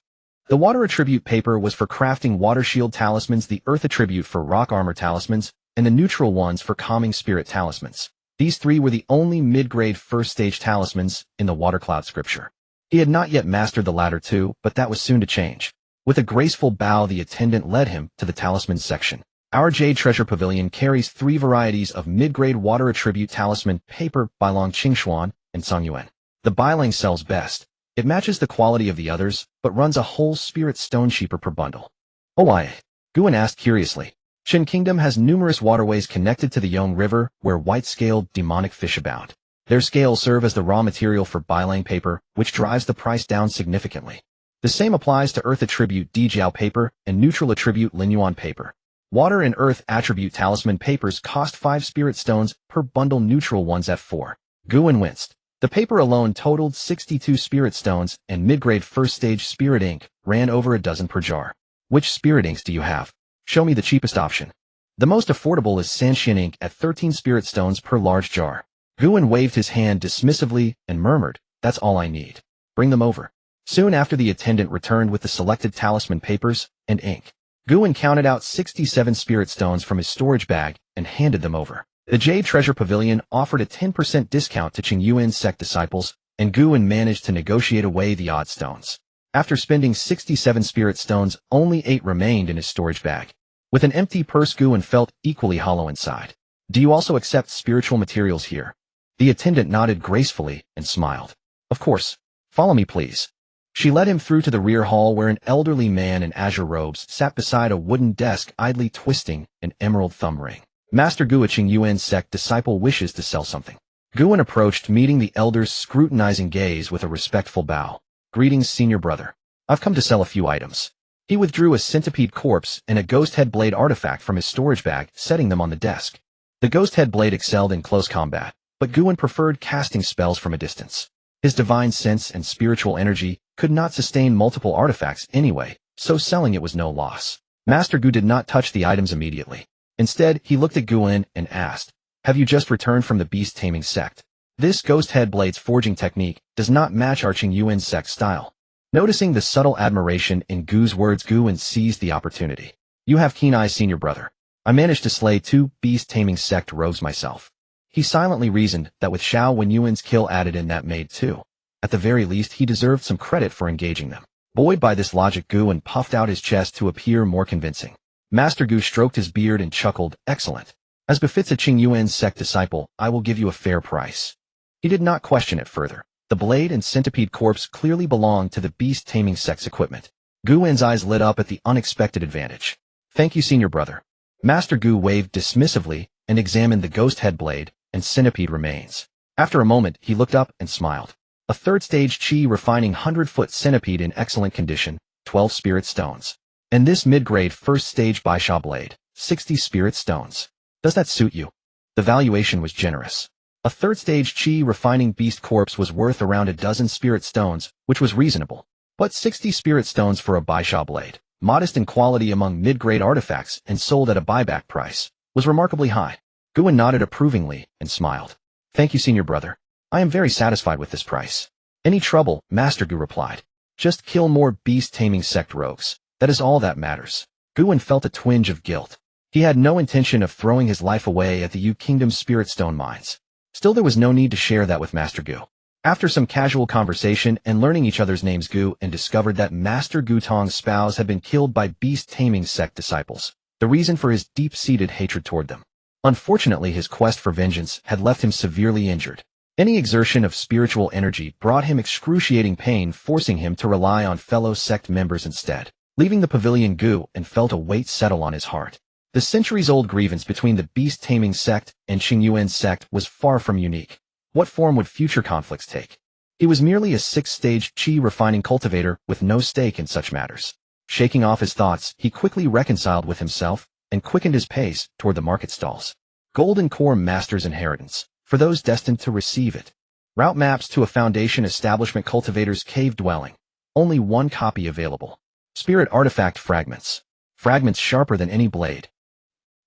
The water attribute paper was for crafting water shield talismans, the earth attribute for rock armor talismans, and the neutral ones for calming spirit talismans. These 3 were the only mid-grade 1st stage talismans in the water cloud scripture. He had not yet mastered the latter 2, but that was soon to change. With a graceful bow, the attendant led him to the talisman section. Our Jade Treasure Pavilion carries 3 varieties of mid-grade water attribute talisman paper, Bailang Qingshuan and Songyuan. The Bailang sells best. It matches the quality of the others, but runs a whole spirit stone cheaper per bundle. "Oh, why?" Guan asked curiously. Qin Kingdom has numerous waterways connected to the Yong River where white-scaled demonic fish abound. Their scales serve as the raw material for Bailang paper, which drives the price down significantly. The same applies to earth attribute Dijiao paper and neutral attribute Linyuan paper. Water and earth attribute talisman papers cost 5 spirit stones per bundle, neutral ones at 4. Guan winced. The paper alone totaled 62 spirit stones, and mid-grade 1st stage spirit ink ran over a dozen per jar. "Which spirit inks do you have? Show me the cheapest option." "The most affordable is Sanxian ink at 13 spirit stones per large jar." Guan waved his hand dismissively and murmured, "That's all I need. Bring them over." Soon after, the attendant returned with the selected talisman papers and ink. Guan counted out 67 spirit stones from his storage bag and handed them over. The Jade Treasure Pavilion offered a 10% discount to Qingyuan Sect disciples, and Guan managed to negotiate away the odd stones. After spending 67 spirit stones, only 8 remained in his storage bag. With an empty purse, Guan felt equally hollow inside. "Do you also accept spiritual materials here?" The attendant nodded gracefully and smiled. "Of course. Follow me, please." She led him through to the rear hall, where an elderly man in azure robes sat beside a wooden desk, idly twisting an emerald thumb ring. "Master Gu, a Qingyuan Sect disciple wishes to sell something." Guan approached, meeting the elder's scrutinizing gaze with a respectful bow. "Greetings, senior brother. I've come to sell a few items." He withdrew a centipede corpse and a ghost head blade artifact from his storage bag, setting them on the desk. The ghost head blade excelled in close combat, but Guan preferred casting spells from a distance. His divine sense and spiritual energy could not sustain multiple artifacts anyway, so selling it was no loss. Master Gu did not touch the items immediately. Instead, he looked at Guan and asked, "Have you just returned from the beast-taming sect? This ghost head blade's forging technique does not match our Qingyuan Sect style." Noticing the subtle admiration in Gu's words, Guan seized the opportunity. "You have keen eyes, senior brother. I managed to slay 2 beast-taming sect rogues myself." He silently reasoned that with Xiao Wenyuan's kill added in, that made 2. At the very least, he deserved some credit for engaging them. Buoyed by this logic, Guan puffed out his chest to appear more convincing. Master Gu stroked his beard and chuckled, "Excellent. As befits a Qingyuan Sect disciple, I will give you a fair price." He did not question it further. The blade and centipede corpse clearly belonged to the beast-taming sect's equipment. Guan's eyes lit up at the unexpected advantage. "Thank you, senior brother." Master Gu waved dismissively and examined the ghost head blade and centipede remains. After a moment, he looked up and smiled. A third-stage Qi refining 100-foot centipede in excellent condition, 12 spirit stones. And this mid-grade first-stage Baisha blade, 60 spirit stones. Does that suit you? The valuation was generous. A third-stage Qi refining beast corpse was worth around a dozen spirit stones, which was reasonable. But 60 spirit stones for a Baisha blade, modest in quality among mid-grade artifacts and sold at a buyback price, was remarkably high. Guan nodded approvingly and smiled. "Thank you, senior brother. I am very satisfied with this price." "Any trouble?" Master Gu replied. "Just kill more beast-taming sect rogues. That is all that matters." Guan felt a twinge of guilt. He had no intention of throwing his life away at the Yu Kingdom's spirit stone mines. Still, there was no need to share that with Master Gu. After some casual conversation and learning each other's names, Gu and discovered that Master Gu Tong's spouse had been killed by beast-taming sect disciples, the reason for his deep-seated hatred toward them. Unfortunately, his quest for vengeance had left him severely injured. Any exertion of spiritual energy brought him excruciating pain, forcing him to rely on fellow sect members instead. Leaving the pavilion, Gu and felt a weight settle on his heart. The centuries-old grievance between the beast-taming sect and Qingyuan Sect was far from unique. What form would future conflicts take? He was merely a 6th-stage Qi refining cultivator with no stake in such matters. Shaking off his thoughts, he quickly reconciled with himself and quickened his pace toward the market stalls. Golden Core Master's Inheritance, for those destined to receive it. Route maps to a Foundation Establishment Cultivator's Cave Dwelling. Only 1 copy available. Spirit Artifact Fragments. Fragments sharper than any blade.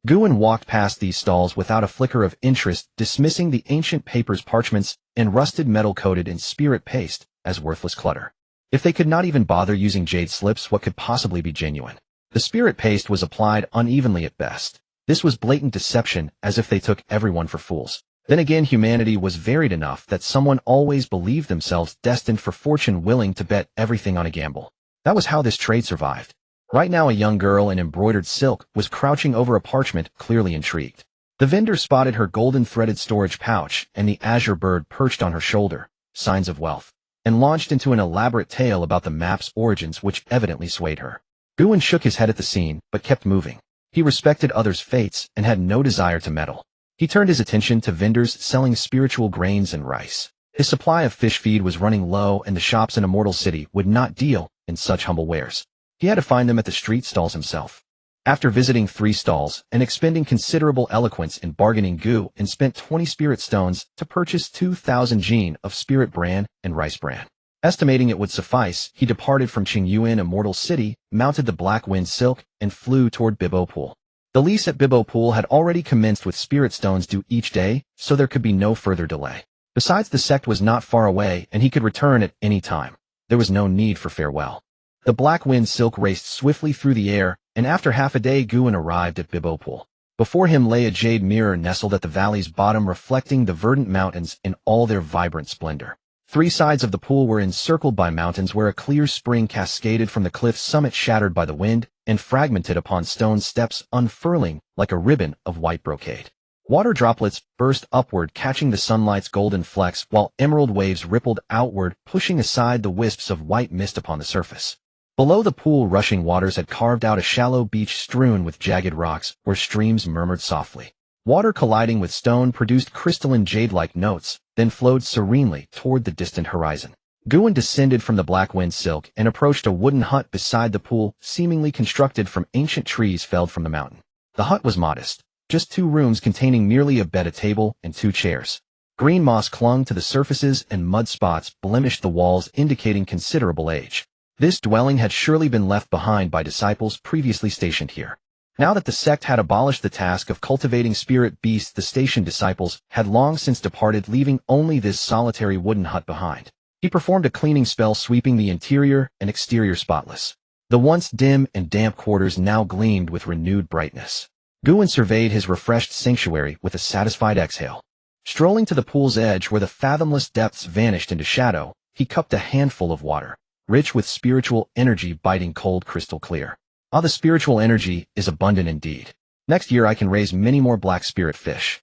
Guan walked past these stalls without a flicker of interest, dismissing the ancient papers, parchments, and rusted metal coated in spirit paste as worthless clutter. If they could not even bother using jade slips, what could possibly be genuine? The spirit paste was applied unevenly at best. This was blatant deception, as if they took everyone for fools. Then again, humanity was varied enough that someone always believed themselves destined for fortune, willing to bet everything on a gamble. That was how this trade survived. Right now, a young girl in embroidered silk was crouching over a parchment, clearly intrigued. The vendor spotted her golden threaded storage pouch and the azure bird perched on her shoulder, signs of wealth, and launched into an elaborate tale about the map's origins, which evidently swayed her. Guan shook his head at the scene, but kept moving. He respected others' fates and had no desire to meddle. He turned his attention to vendors selling spiritual grains and rice. His supply of fish feed was running low, and the shops in Immortal City would not deal in such humble wares. He had to find them at the street stalls himself. After visiting 3 stalls and expending considerable eloquence in bargaining, Gu and spent 20 spirit stones to purchase 2,000 jin of spirit bran and rice bran. Estimating it would suffice, he departed from Qingyuan Immortal City, mounted the Black Wind Silk, and flew toward Bibo Pool. The lease at Bibo Pool had already commenced, with spirit stones due each day, so there could be no further delay. Besides, the sect was not far away, and he could return at any time. There was no need for farewell. The Black Wind Silk raced swiftly through the air, and after half a day, Guan arrived at Bibo Pool. Before him lay a jade mirror nestled at the valley's bottom, reflecting the verdant mountains in all their vibrant splendor. 3 sides of the pool were encircled by mountains, where a clear spring cascaded from the cliff's summit, shattered by the wind and fragmented upon stone steps, unfurling like a ribbon of white brocade. Water droplets burst upward, catching the sunlight's golden flecks, while emerald waves rippled outward, pushing aside the wisps of white mist upon the surface. Below the pool, rushing waters had carved out a shallow beach strewn with jagged rocks, where streams murmured softly. Water colliding with stone produced crystalline jade-like notes, then flowed serenely toward the distant horizon. Guan descended from the Black Wind Silk and approached a wooden hut beside the pool, seemingly constructed from ancient trees felled from the mountain. The hut was modest, just 2 rooms containing merely a bed, a table, and 2 chairs. Green moss clung to the surfaces, and mud spots blemished the walls, indicating considerable age. This dwelling had surely been left behind by disciples previously stationed here. Now that the sect had abolished the task of cultivating spirit beasts, the stationed disciples had long since departed, leaving only this solitary wooden hut behind. He performed a cleaning spell, sweeping the interior and exterior spotless. The once dim and damp quarters now gleamed with renewed brightness. Qingyuan surveyed his refreshed sanctuary with a satisfied exhale. Strolling to the pool's edge where the fathomless depths vanished into shadow, he cupped a handful of water, rich with spiritual energy, biting cold crystal clear. Ah, the spiritual energy is abundant indeed. Next year I can raise many more black spirit fish.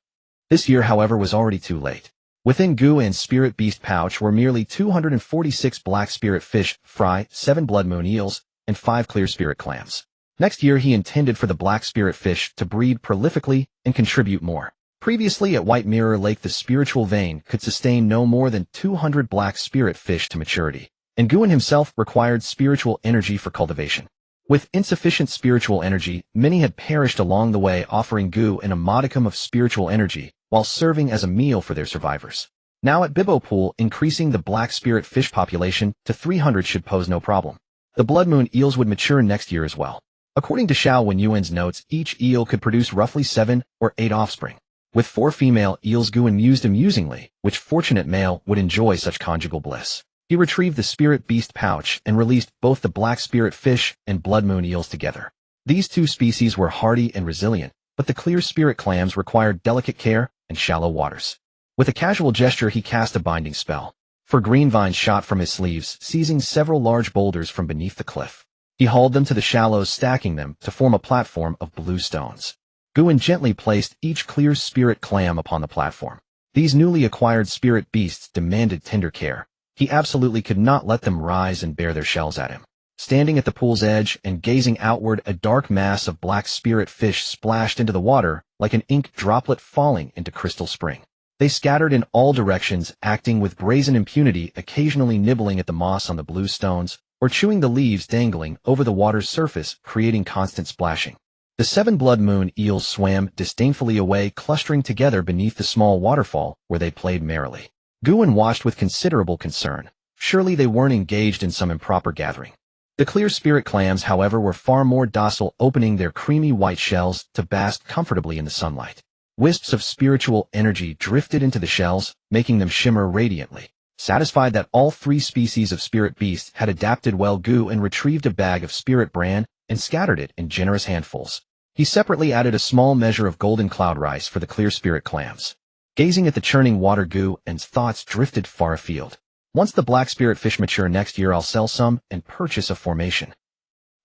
This year, however, was already too late. Within Qingyuan's spirit beast pouch were merely 246 black spirit fish, fry, 7 blood moon eels, and 5 clear spirit clams. Next year he intended for the black spirit fish to breed prolifically and contribute more. Previously at White Mirror Lake, the spiritual vein could sustain no more than 200 black spirit fish to maturity, and Qingyuan himself required spiritual energy for cultivation. With insufficient spiritual energy, many had perished along the way, offering Qingyuan a modicum of spiritual energy while serving as a meal for their survivors. Now at Bibbo Pool, increasing the black spirit fish population to 300 should pose no problem. The blood moon eels would mature next year as well. According to Xiao Wenyuan's notes, each eel could produce roughly 7 or 8 offspring. With 4 female eels, Qingyuan mused amusingly, which fortunate male would enjoy such conjugal bliss. He retrieved the spirit beast pouch and released both the black spirit fish and blood moon eels together. These two species were hardy and resilient, but the clear spirit clams required delicate care and shallow waters. With a casual gesture he cast a binding spell. For green vines shot from his sleeves, seizing several large boulders from beneath the cliff. He hauled them to the shallows, stacking them to form a platform of blue stones. Qingyuan gently placed each clear spirit clam upon the platform. These newly acquired spirit beasts demanded tender care. He absolutely could not let them rise and bare their shells at him. Standing at the pool's edge and gazing outward, a dark mass of black spirit fish splashed into the water like an ink droplet falling into crystal spring. They scattered in all directions, acting with brazen impunity, occasionally nibbling at the moss on the blue stones or chewing the leaves dangling over the water's surface, creating constant splashing. The 7 blood moon eels swam disdainfully away, clustering together beneath the small waterfall where they played merrily. Qingyuan watched with considerable concern. Surely they weren't engaged in some improper gathering. The clear spirit clams, however, were far more docile, opening their creamy white shells to bask comfortably in the sunlight. Wisps of spiritual energy drifted into the shells, making them shimmer radiantly. Satisfied that all 3 species of spirit beasts had adapted well, Qingyuan retrieved a bag of spirit bran and scattered it in generous handfuls. He separately added a small measure of golden cloud rice for the clear spirit clams. Gazing at the churning water, Qingyuan's thoughts drifted far afield. Once the black spirit fish mature next year, I'll sell some and purchase a formation.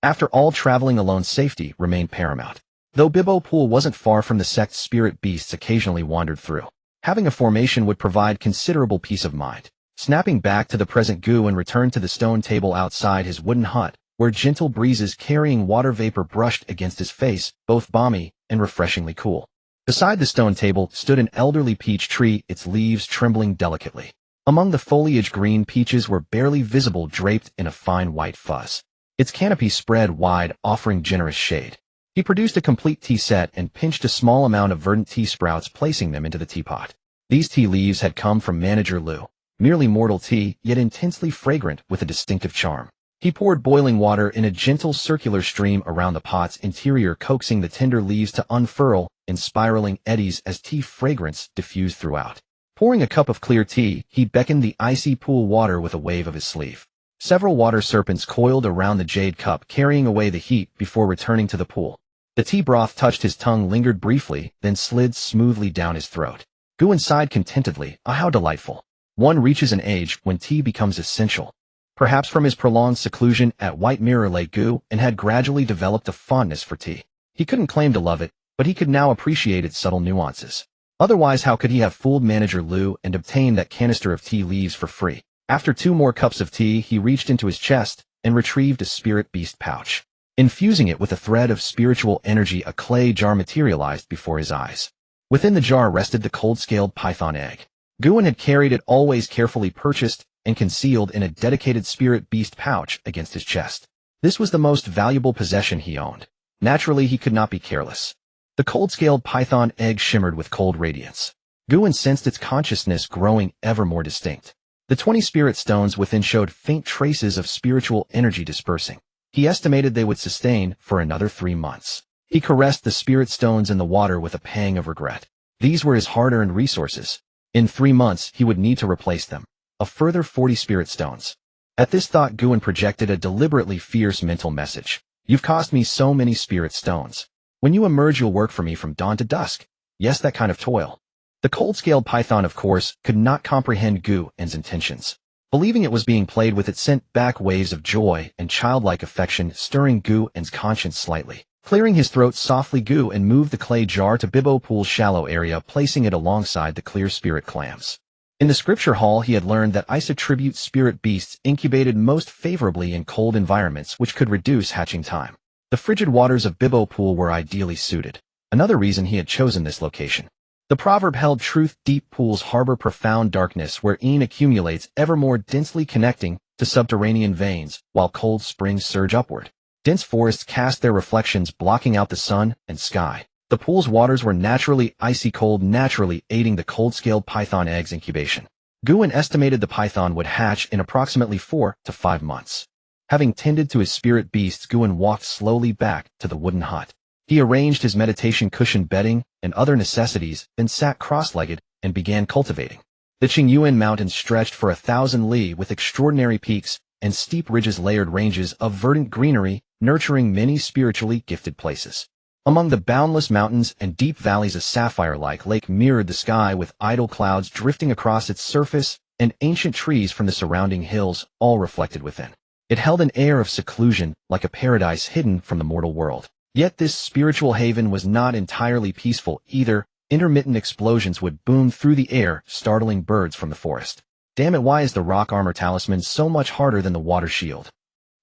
After all, traveling alone, safety remained paramount. Though Bibbo Pool wasn't far from the sect's spirit beasts occasionally wandered through. Having a formation would provide considerable peace of mind. Snapping back to the present, Qingyuan returned to the stone table outside his wooden hut, where gentle breezes carrying water vapor brushed against his face, both balmy and refreshingly cool. Beside the stone table stood an elderly peach tree, its leaves trembling delicately. Among the foliage, green peaches were barely visible, draped in a fine white fuzz. Its canopy spread wide, offering generous shade. He produced a complete tea set and pinched a small amount of verdant tea sprouts, placing them into the teapot. These tea leaves had come from Manager Liu, merely mortal tea, yet intensely fragrant with a distinctive charm. He poured boiling water in a gentle circular stream around the pot's interior, coaxing the tender leaves to unfurl in spiraling eddies as tea fragrance diffused throughout. Pouring a cup of clear tea, he beckoned the icy pool water with a wave of his sleeve. Several water serpents coiled around the jade cup, carrying away the heat before returning to the pool. The tea broth touched his tongue, lingered briefly, then slid smoothly down his throat. Qingyuan sighed contentedly. Ah, how delightful. One reaches an age when tea becomes essential. Perhaps from his prolonged seclusion at White Mirror Lake, Qingyuan had gradually developed a fondness for tea. He couldn't claim to love it, but he could now appreciate its subtle nuances. Otherwise, how could he have fooled Manager Liu and obtained that canister of tea leaves for free? After 2 more cups of tea, he reached into his chest and retrieved a spirit beast pouch. Infusing it with a thread of spiritual energy, a clay jar materialized before his eyes. Within the jar rested the cold-scaled python egg. Qingyuan had carried it, always carefully purchased and concealed in a dedicated spirit beast pouch against his chest. This was the most valuable possession he owned. Naturally, he could not be careless. The cold-scaled python egg shimmered with cold radiance. Qingyuan sensed its consciousness growing ever more distinct. The 20 spirit stones within showed faint traces of spiritual energy dispersing. He estimated they would sustain for another 3 months. He caressed the spirit stones in the water with a pang of regret. These were his hard-earned resources. In 3 months, he would need to replace them. A further 40 spirit stones. At this thought, Qingyuan projected a deliberately fierce mental message. You've cost me so many spirit stones. When you emerge, you'll work for me from dawn to dusk. Yes, that kind of toil. The cold-scaled python, of course, could not comprehend Qingyuan's intentions. Believing it was being played with, it sent back waves of joy and childlike affection, stirring Qingyuan's conscience slightly. Clearing his throat softly, Qingyuan moved the clay jar to Bibo Pool's shallow area, placing it alongside the clear spirit clams. In the scripture hall, he had learned that ice attribute spirit beasts incubated most favorably in cold environments, which could reduce hatching time. The frigid waters of Bibo Pool were ideally suited. Another reason he had chosen this location. The proverb held truth: deep pools harbor profound darkness, where Yin accumulates ever more densely, connecting to subterranean veins, while cold springs surge upward. Dense forests cast their reflections, blocking out the sun and sky. The pool's waters were naturally icy cold, naturally aiding the cold-scaled python eggs incubation. Qingyuan estimated the python would hatch in approximately 4 to 5 months. Having tended to his spirit beasts, Qingyuan walked slowly back to the wooden hut. He arranged his meditation cushion, bedding, and other necessities, then sat cross-legged and began cultivating. The Qingyuan Mountains stretched for 1,000 li with extraordinary peaks and steep ridges, layered ranges of verdant greenery, nurturing many spiritually gifted places. Among the boundless mountains and deep valleys, a sapphire-like lake mirrored the sky, with idle clouds drifting across its surface and ancient trees from the surrounding hills, all reflected within. It held an air of seclusion, like a paradise hidden from the mortal world. Yet this spiritual haven was not entirely peaceful either. Intermittent explosions would boom through the air, startling birds from the forest. Damn it, why is the rock armor talisman so much harder than the water shield?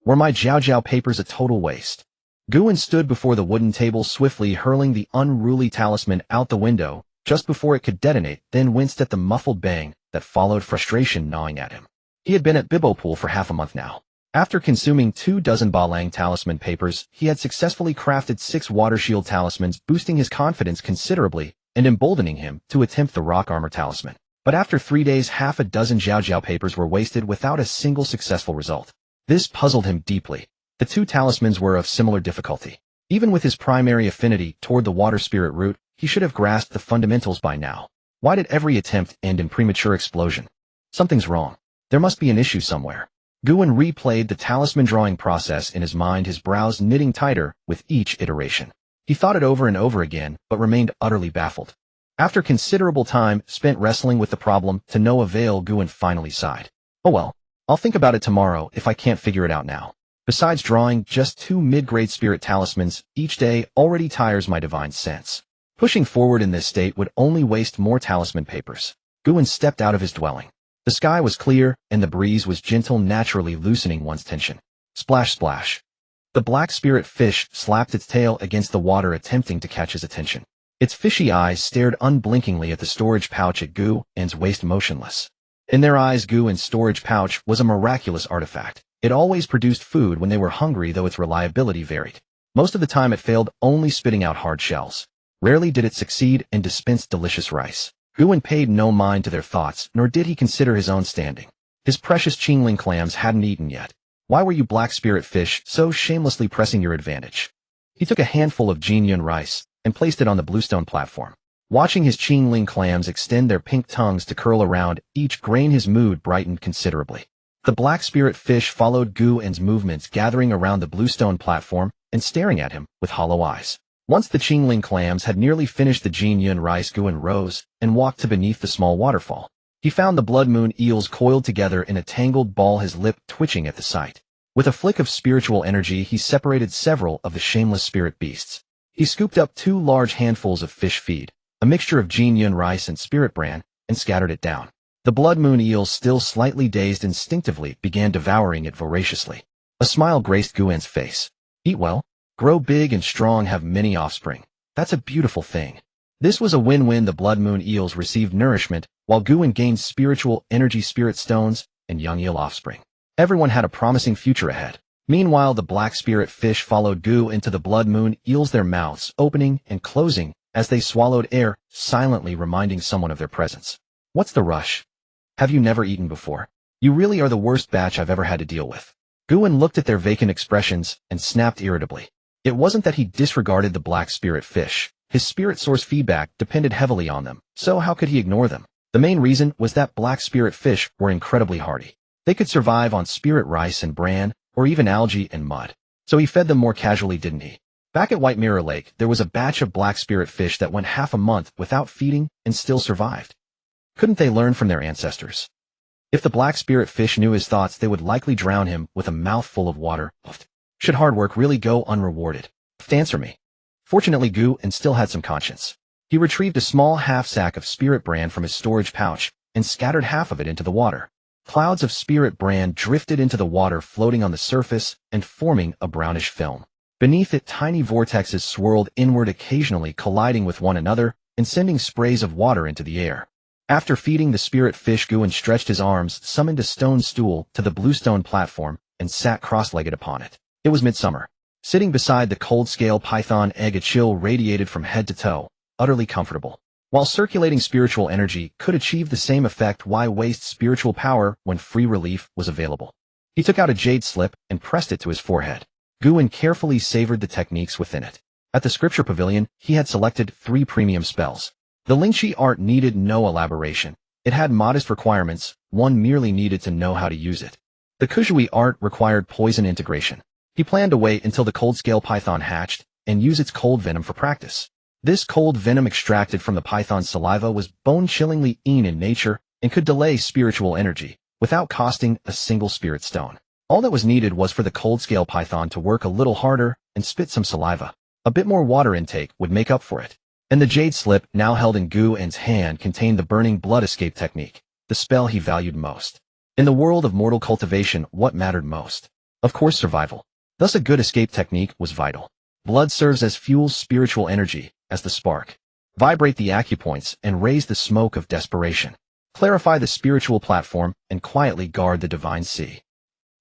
Were my Jiao papers a total waste? Qingyuan stood before the wooden table, swiftly hurling the unruly talisman out the window just before it could detonate, then winced at the muffled bang that followed, frustration gnawing at him. He had been at Bibo Pool for half a month now. After consuming 24 Balang talisman papers, he had successfully crafted 6 water shield talismans, boosting his confidence considerably and emboldening him to attempt the rock armor talisman. But after 3 days, half a dozen Jiao papers were wasted without a single successful result. This puzzled him deeply. The 2 talismans were of similar difficulty. Even with his primary affinity toward the water spirit root, he should have grasped the fundamentals by now. Why did every attempt end in premature explosion? Something's wrong. There must be an issue somewhere. Qingyuan replayed the talisman drawing process in his mind, his brows knitting tighter with each iteration. He thought it over and over again, but remained utterly baffled. After considerable time spent wrestling with the problem to no avail, Qingyuan finally sighed. Oh well, I'll think about it tomorrow if I can't figure it out now. Besides, drawing just 2 mid-grade spirit talismans each day already tires my divine sense. Pushing forward in this state would only waste more talisman papers. Qingyuan stepped out of his dwelling. The sky was clear, and the breeze was gentle, naturally loosening one's tension. Splash, splash. The black spirit fish slapped its tail against the water, attempting to catch his attention. Its fishy eyes stared unblinkingly at the storage pouch at Qingyuan's waist, motionless. In their eyes, Qingyuan's storage pouch was a miraculous artifact. It always produced food when they were hungry, though its reliability varied. Most of the time it failed, only spitting out hard shells. Rarely did it succeed and dispense delicious rice. Qingyuan paid no mind to their thoughts, nor did he consider his own standing. His precious Qingling clams hadn't eaten yet. Why were you black spirit fish so shamelessly pressing your advantage? He took a handful of Qingyuan rice and placed it on the bluestone platform. Watching his Qingling clams extend their pink tongues to curl around each grain, his mood brightened considerably. The black spirit fish followed Qingyuan's movements, gathering around the bluestone platform and staring at him with hollow eyes. Once the Qingling clams had nearly finished the Qingyuan rice, Qingyuan rose and walked to beneath the small waterfall. He found the blood moon eels coiled together in a tangled ball, his lip twitching at the sight. With a flick of spiritual energy, he separated several of the shameless spirit beasts. He scooped up 2 large handfuls of fish feed, a mixture of Qingyuan rice and spirit bran, and scattered it down. The blood moon eels, still slightly dazed, instinctively began devouring it voraciously. A smile graced Qingyuan's face. Eat well, grow big and strong, have many offspring. That's a beautiful thing. This was a win-win. The blood moon eels received nourishment, while Qingyuan gained spiritual energy, spirit stones, and young eel offspring. Everyone had a promising future ahead. Meanwhile, the black spirit fish followed Qingyuan into the blood moon eels, their mouths opening and closing as they swallowed air, silently reminding someone of their presence. What's the rush? Have you never eaten before? You really are the worst batch I've ever had to deal with. Guan looked at their vacant expressions and snapped irritably. It wasn't that he disregarded the black spirit fish. His spirit source feedback depended heavily on them, so how could he ignore them? The main reason was that black spirit fish were incredibly hardy. They could survive on spirit rice and bran, or even algae and mud. So he fed them more casually, didn't he? Back at White Mirror Lake, there was a batch of black spirit fish that went half a month without feeding and still survived. Couldn't they learn from their ancestors? If the black spirit fish knew his thoughts, they would likely drown him with a mouthful of water. Should hard work really go unrewarded? Answer me. Fortunately, Guan still had some conscience. He retrieved a small half-sack of spirit bran from his storage pouch and scattered half of it into the water. Clouds of spirit bran drifted into the water, floating on the surface and forming a brownish film. Beneath it, tiny vortexes swirled inward, occasionally colliding with one another and sending sprays of water into the air. After feeding the spirit fish, Guan stretched his arms, summoned a stone stool to the bluestone platform, and sat cross-legged upon it. It was midsummer. Sitting beside the cold-scale python egg, a chill radiated from head to toe, utterly comfortable. While circulating spiritual energy could achieve the same effect, why waste spiritual power when free relief was available? He took out a jade slip and pressed it to his forehead. Guan carefully savored the techniques within it. At the scripture pavilion, he had selected 3 premium spells. The Lingxi art needed no elaboration. It had modest requirements, one merely needed to know how to use it. The Qingyuan art required poison integration. He planned to wait until the cold-scale python hatched and use its cold venom for practice. This cold venom extracted from the python's saliva was bone-chillingly in nature and could delay spiritual energy without costing a single spirit stone. All that was needed was for the cold-scale python to work a little harder and spit some saliva. A bit more water intake would make up for it. And the jade slip, now held in Guan's hand, contained the burning blood escape technique, the spell he valued most. In the world of mortal cultivation, what mattered most? Of course, survival. Thus a good escape technique was vital. Blood serves as fuel, spiritual energy, as the spark. Vibrate the acupoints and raise the smoke of desperation. Clarify the spiritual platform and quietly guard the divine sea.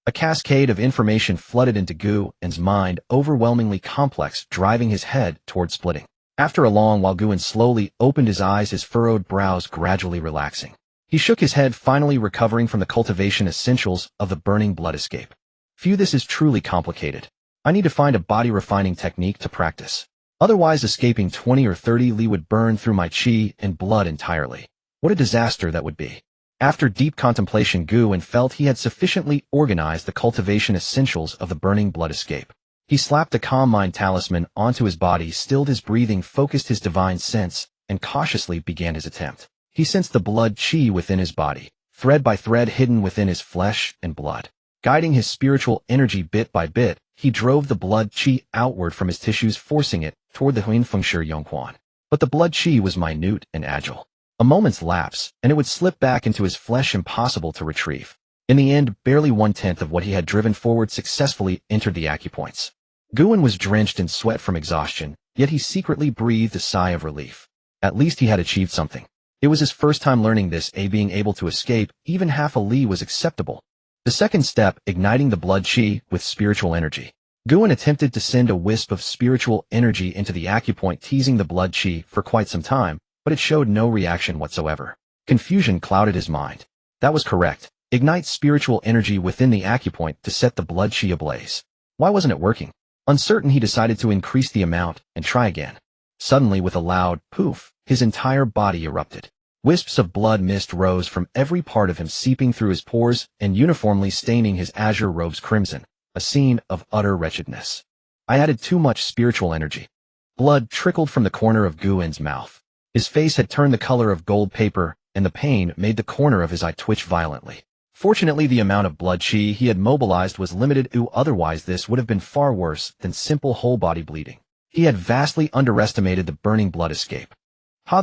A cascade of information flooded into Guan's mind, overwhelmingly complex, driving his head toward splitting. After a long while, Guan slowly opened his eyes, his furrowed brows gradually relaxing. He shook his head, finally recovering from the cultivation essentials of the burning blood escape. Phew, this is truly complicated. I need to find a body-refining technique to practice. Otherwise, escaping 20 or 30 li would burn through my qi and blood entirely. What a disaster that would be. After deep contemplation, Guan felt he had sufficiently organized the cultivation essentials of the burning blood escape. He slapped the calm mind talisman onto his body, stilled his breathing, focused his divine sense, and cautiously began his attempt. He sensed the blood qi within his body, thread by thread hidden within his flesh and blood. Guiding his spiritual energy bit by bit, he drove the blood qi outward from his tissues, forcing it toward the Huinfengshi Yongquan. But the blood qi was minute and agile. A moment's lapse, and it would slip back into his flesh, impossible to retrieve. In the end, barely 1/10 of what he had driven forward successfully entered the acupoints. Guan was drenched in sweat from exhaustion, yet he secretly breathed a sigh of relief. At least he had achieved something. It was his first time learning this, being able to escape even half a li was acceptable. The second step, igniting the blood qi with spiritual energy. Guan attempted to send a wisp of spiritual energy into the acupoint, teasing the blood qi for quite some time, but it showed no reaction whatsoever. Confusion clouded his mind. That was correct. Ignite spiritual energy within the acupoint to set the blood qi ablaze. Why wasn't it working? Uncertain, he decided to increase the amount and try again. Suddenly, with a loud poof, his entire body erupted. Wisps of blood mist rose from every part of him, seeping through his pores and uniformly staining his azure robes crimson, a scene of utter wretchedness. I added too much spiritual energy. Blood trickled from the corner of Guan's mouth. His face had turned the color of gold paper, and the pain made the corner of his eye twitch violently. Fortunately, the amount of blood qi he had mobilized was limited, otherwise this would have been far worse than simple whole-body bleeding. He had vastly underestimated the burning blood escape.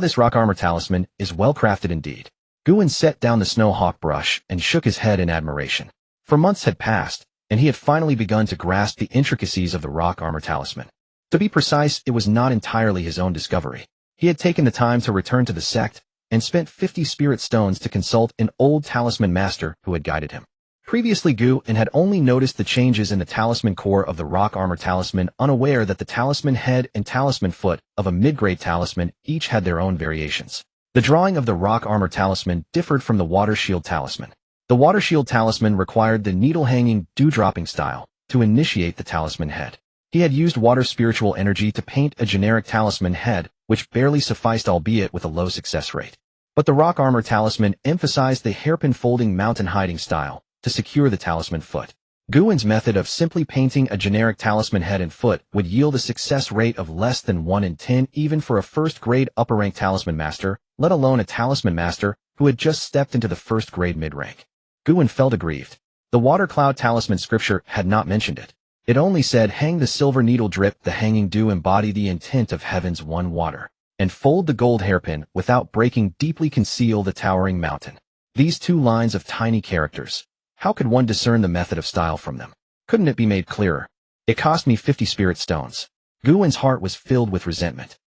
This rock armor talisman is well-crafted indeed. Guan set down the snow hawk brush and shook his head in admiration. For months had passed, and he had finally begun to grasp the intricacies of the rock armor talisman. To be precise, it was not entirely his own discovery. He had taken the time to return to the sect and spent 50 spirit stones to consult an old talisman master who had guided him. Previously, Guan had only noticed the changes in the talisman core of the rock armor talisman, unaware that the talisman head and talisman foot of a mid-grade talisman each had their own variations. The drawing of the rock armor talisman differed from the water shield talisman. The water shield talisman required the needle-hanging, dew-dropping style to initiate the talisman head. He had used water spiritual energy to paint a generic talisman head, which barely sufficed, albeit with a low success rate. But the rock armor talisman emphasized the hairpin-folding mountain hiding style to secure the talisman foot. Qingyuan's method of simply painting a generic talisman head and foot would yield a success rate of less than 1 in 10 even for a first-grade upper-rank talisman master, let alone a talisman master who had just stepped into the first-grade mid-rank. Qingyuan felt aggrieved. The water cloud talisman scripture had not mentioned it. It only said, "Hang the silver needle drip, the hanging dew embody the intent of heaven's one water, and fold the gold hairpin without breaking deeply conceal the towering mountain." These 2 lines of tiny characters. How could one discern the method of style from them? Couldn't it be made clearer? It cost me 50 spirit stones. Qingyuan's heart was filled with resentment.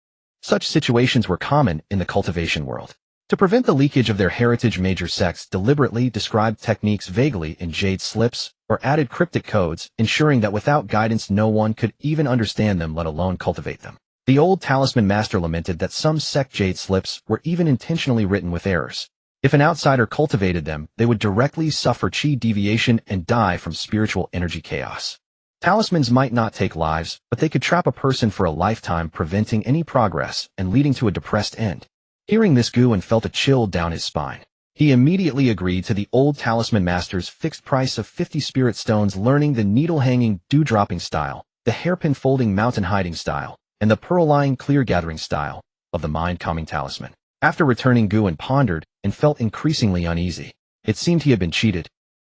Such situations were common in the cultivation world. To prevent the leakage of their heritage, major sects deliberately described techniques vaguely in jade slips or added cryptic codes, ensuring that without guidance no one could even understand them, let alone cultivate them. The old talisman master lamented that some sect jade slips were even intentionally written with errors. If an outsider cultivated them, they would directly suffer chi deviation and die from spiritual energy chaos. Talismans might not take lives, but they could trap a person for a lifetime, preventing any progress and leading to a depressed end. Hearing this, Qingyuan felt a chill down his spine. He immediately agreed to the old talisman master's fixed price of 50 spirit stones, learning the needle-hanging, dew-dropping style, the hairpin-folding mountain-hiding style, and the pearl-lying clear-gathering style of the mind-calming talisman. After returning, Qingyuan pondered and felt increasingly uneasy. It seemed he had been cheated.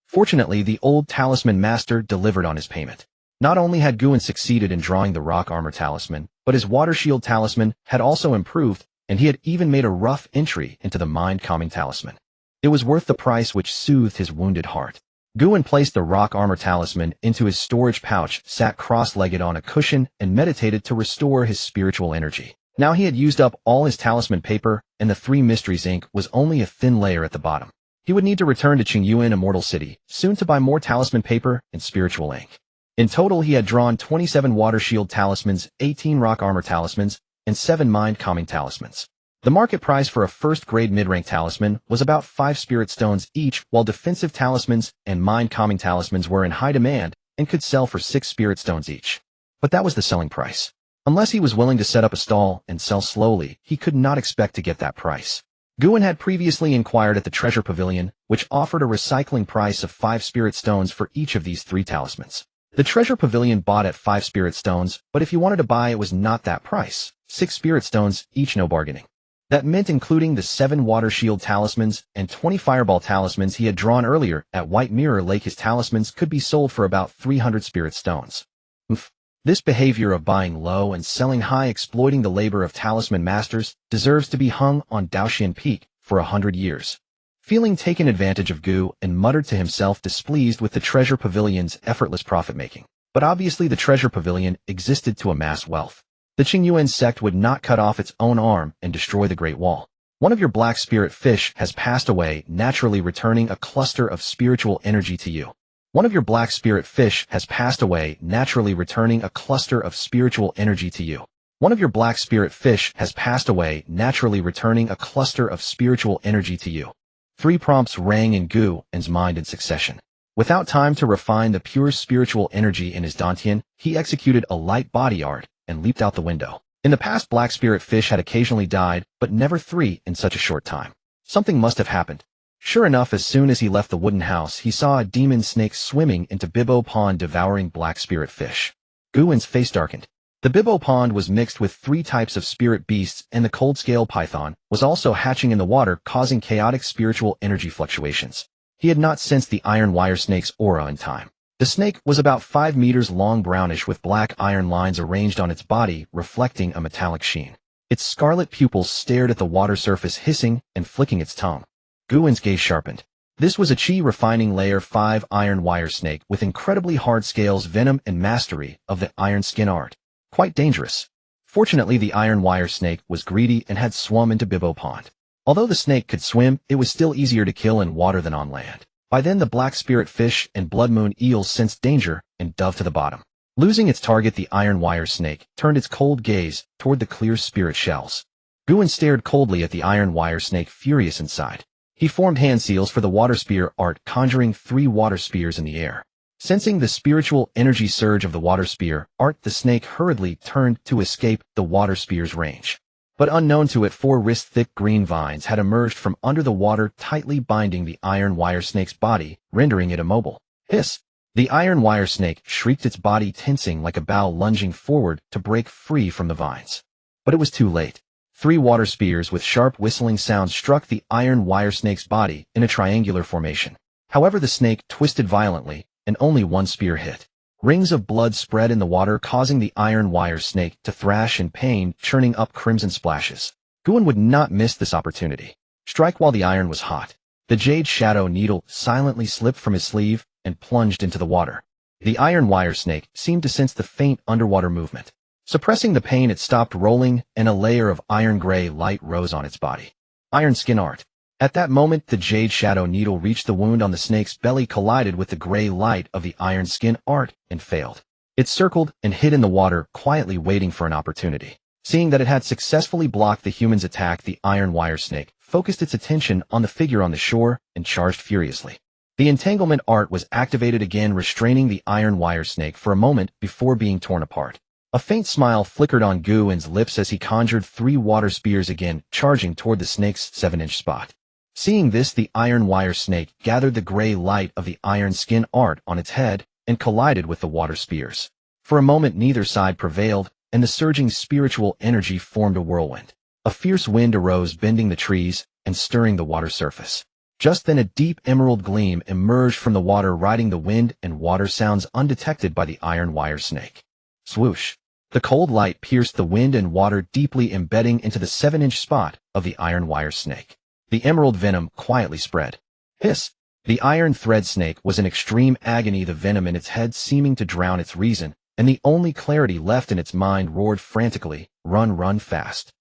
Fortunately, the old talisman master delivered on his payment. Not only had Qingyuan succeeded in drawing the rock armor talisman, but his water shield talisman had also improved, and he had even made a rough entry into the mind-calming talisman. It was worth the price, which soothed his wounded heart. Qingyuan placed the rock armor talisman into his storage pouch, sat cross-legged on a cushion, and meditated to restore his spiritual energy. Now he had used up all his talisman paper, and the 3 mysteries ink was only a thin layer at the bottom. He would need to return to Qingyuan Immortal City soon to buy more talisman paper and spiritual ink. In total, he had drawn 27 water shield talismans, 18 rock armor talismans, and 7 mind-calming talismans. The market price for a first-grade mid-rank talisman was about 5 spirit stones each, while defensive talismans and mind-calming talismans were in high demand and could sell for 6 spirit stones each. But that was the selling price. Unless he was willing to set up a stall and sell slowly, he could not expect to get that price. Qingyuan had previously inquired at the treasure pavilion, which offered a recycling price of 5 spirit stones for each of these 3 talismans. The treasure pavilion bought at 5 spirit stones, but if you wanted to buy, it was not that price. 6 spirit stones each, no bargaining. That meant including the 7 water shield talismans and 20 fireball talismans he had drawn earlier at White Mirror Lake, his talismans could be sold for about 300 spirit stones. Oof. This behavior of buying low and selling high, exploiting the labor of talisman masters, deserves to be hung on Daoxian Peak for 100 years. Feeling taken advantage of, Qingyuan muttered to himself, displeased with the treasure pavilion's effortless profit-making. But obviously the treasure pavilion existed to amass wealth. The Qingyuan Sect would not cut off its own arm and destroy the Great Wall. One of your black spirit fish has passed away, naturally returning a cluster of spiritual energy to you. One of your black spirit fish has passed away, naturally returning a cluster of spiritual energy to you. One of your black spirit fish has passed away, naturally returning a cluster of spiritual energy to you. 3 prompts rang in Qingyuan's mind in succession. Without time to refine the pure spiritual energy in his dantian, he executed a light body art and leaped out the window. In the past, black spirit fish had occasionally died, but never 3 in such a short time. Something must have happened. Sure enough, as soon as he left the wooden house, he saw a demon snake swimming into Bibbo Pond, devouring black spirit fish. Qingyuan's face darkened. The Bibbo Pond was mixed with 3 types of spirit beasts, and the cold scale python was also hatching in the water, causing chaotic spiritual energy fluctuations. He had not sensed the iron wire snake's aura in time. The snake was about 5 meters long, brownish, with black iron lines arranged on its body, reflecting a metallic sheen. Its scarlet pupils stared at the water surface, hissing and flicking its tongue. Qingyuan's gaze sharpened. This was a chi refining layer 5 iron wire snake with incredibly hard scales, venom, and mastery of the iron skin art. Quite dangerous. Fortunately, the iron wire snake was greedy and had swum into Bibbo Pond. Although the snake could swim, it was still easier to kill in water than on land. By then, the black spirit fish and blood moon eels sensed danger and dove to the bottom. Losing its target, the iron wire snake turned its cold gaze toward the clear spirit shells. Qingyuan stared coldly at the iron wire snake, furious inside. He formed hand seals for the water spear art, conjuring 3 water spears in the air. Sensing the spiritual energy surge of the water spear art, the snake hurriedly turned to escape the water spear's range. But unknown to it, 4 wrist-thick green vines had emerged from under the water, tightly binding the iron wire snake's body, rendering it immobile. Hiss! The iron wire snake shrieked, its body tensing like a bow, lunging forward to break free from the vines. But it was too late. 3 water spears with sharp whistling sounds struck the iron wire snake's body in a triangular formation. However, the snake twisted violently, and only 1 spear hit. Rings of blood spread in the water, causing the iron wire snake to thrash in pain, churning up crimson splashes. Qingyuan would not miss this opportunity. Strike while the iron was hot. The jade shadow needle silently slipped from his sleeve and plunged into the water. The iron wire snake seemed to sense the faint underwater movement. Suppressing the pain, it stopped rolling, and a layer of iron-gray light rose on its body. Iron skin art. At that moment, the jade shadow needle reached the wound on the snake's belly, collided with the gray light of the iron skin art, and failed. It circled and hid in the water, quietly waiting for an opportunity. Seeing that it had successfully blocked the human's attack, the iron wire snake focused its attention on the figure on the shore and charged furiously. The entanglement art was activated again, restraining the iron wire snake for a moment before being torn apart. A faint smile flickered on Qingyuan's lips as he conjured 3 water spears again, charging toward the snake's 7-inch spot. Seeing this, the iron wire snake gathered the gray light of the iron skin art on its head and collided with the water spears. For a moment, neither side prevailed, and the surging spiritual energy formed a whirlwind. A fierce wind arose, bending the trees and stirring the water surface. Just then, a deep emerald gleam emerged from the water, riding the wind and water sounds undetected by the iron wire snake. Swoosh! The cold light pierced the wind and water, deeply embedding into the 7-inch spot of the iron wire snake. The emerald venom quietly spread. Hiss! The iron thread snake was in extreme agony, the venom in its head seeming to drown its reason, and the only clarity left in its mind roared frantically, "Run, run fast."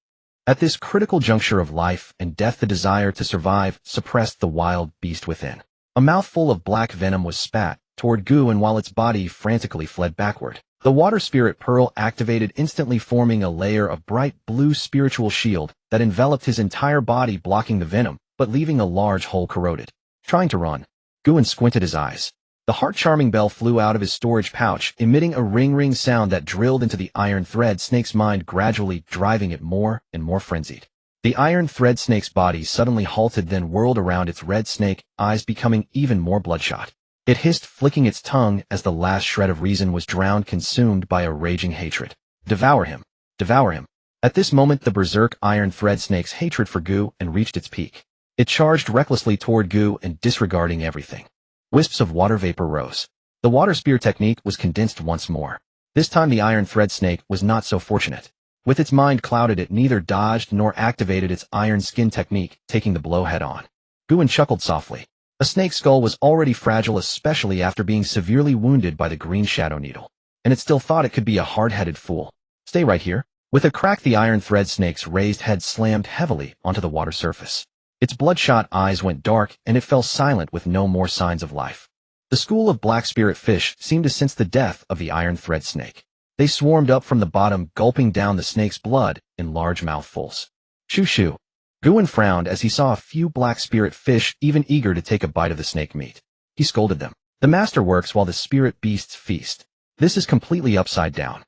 At this critical juncture of life and death, the desire to survive suppressed the wild beast within. A mouthful of black venom was spat toward Qingyuan while its body frantically fled backward. The water spirit pearl activated, instantly forming a layer of bright blue spiritual shield that enveloped his entire body, blocking the venom, but leaving a large hole corroded. Trying to run, Qingyuan squinted his eyes. The heart-charming bell flew out of his storage pouch, emitting a ring-ring sound that drilled into the iron thread snake's mind, gradually driving it more and more frenzied. The iron thread snake's body suddenly halted, then whirled around its red snake, eyes becoming even more bloodshot. It hissed, flicking its tongue as the last shred of reason was drowned, consumed by a raging hatred. Devour him! Devour him! At this moment, the berserk iron thread snake's hatred for Qingyuan reached its peak. It charged recklessly toward Qingyuan and disregarding everything. Wisps of water vapor rose. The water spear technique was condensed once more. This time the iron thread snake was not so fortunate. With its mind clouded, it neither dodged nor activated its iron skin technique, taking the blow head-on. Qingyuan chuckled softly. A snake's skull was already fragile, especially after being severely wounded by the green shadow needle. And it still thought it could be a hard-headed fool. Stay right here. With a crack, the iron thread snake's raised head slammed heavily onto the water surface. Its bloodshot eyes went dark, and it fell silent with no more signs of life. The school of black spirit fish seemed to sense the death of the iron thread snake. They swarmed up from the bottom, gulping down the snake's blood in large mouthfuls. Shoo shoo! Qingyuan frowned as he saw a few black spirit fish even eager to take a bite of the snake meat. He scolded them. The master works while the spirit beasts feast. This is completely upside down.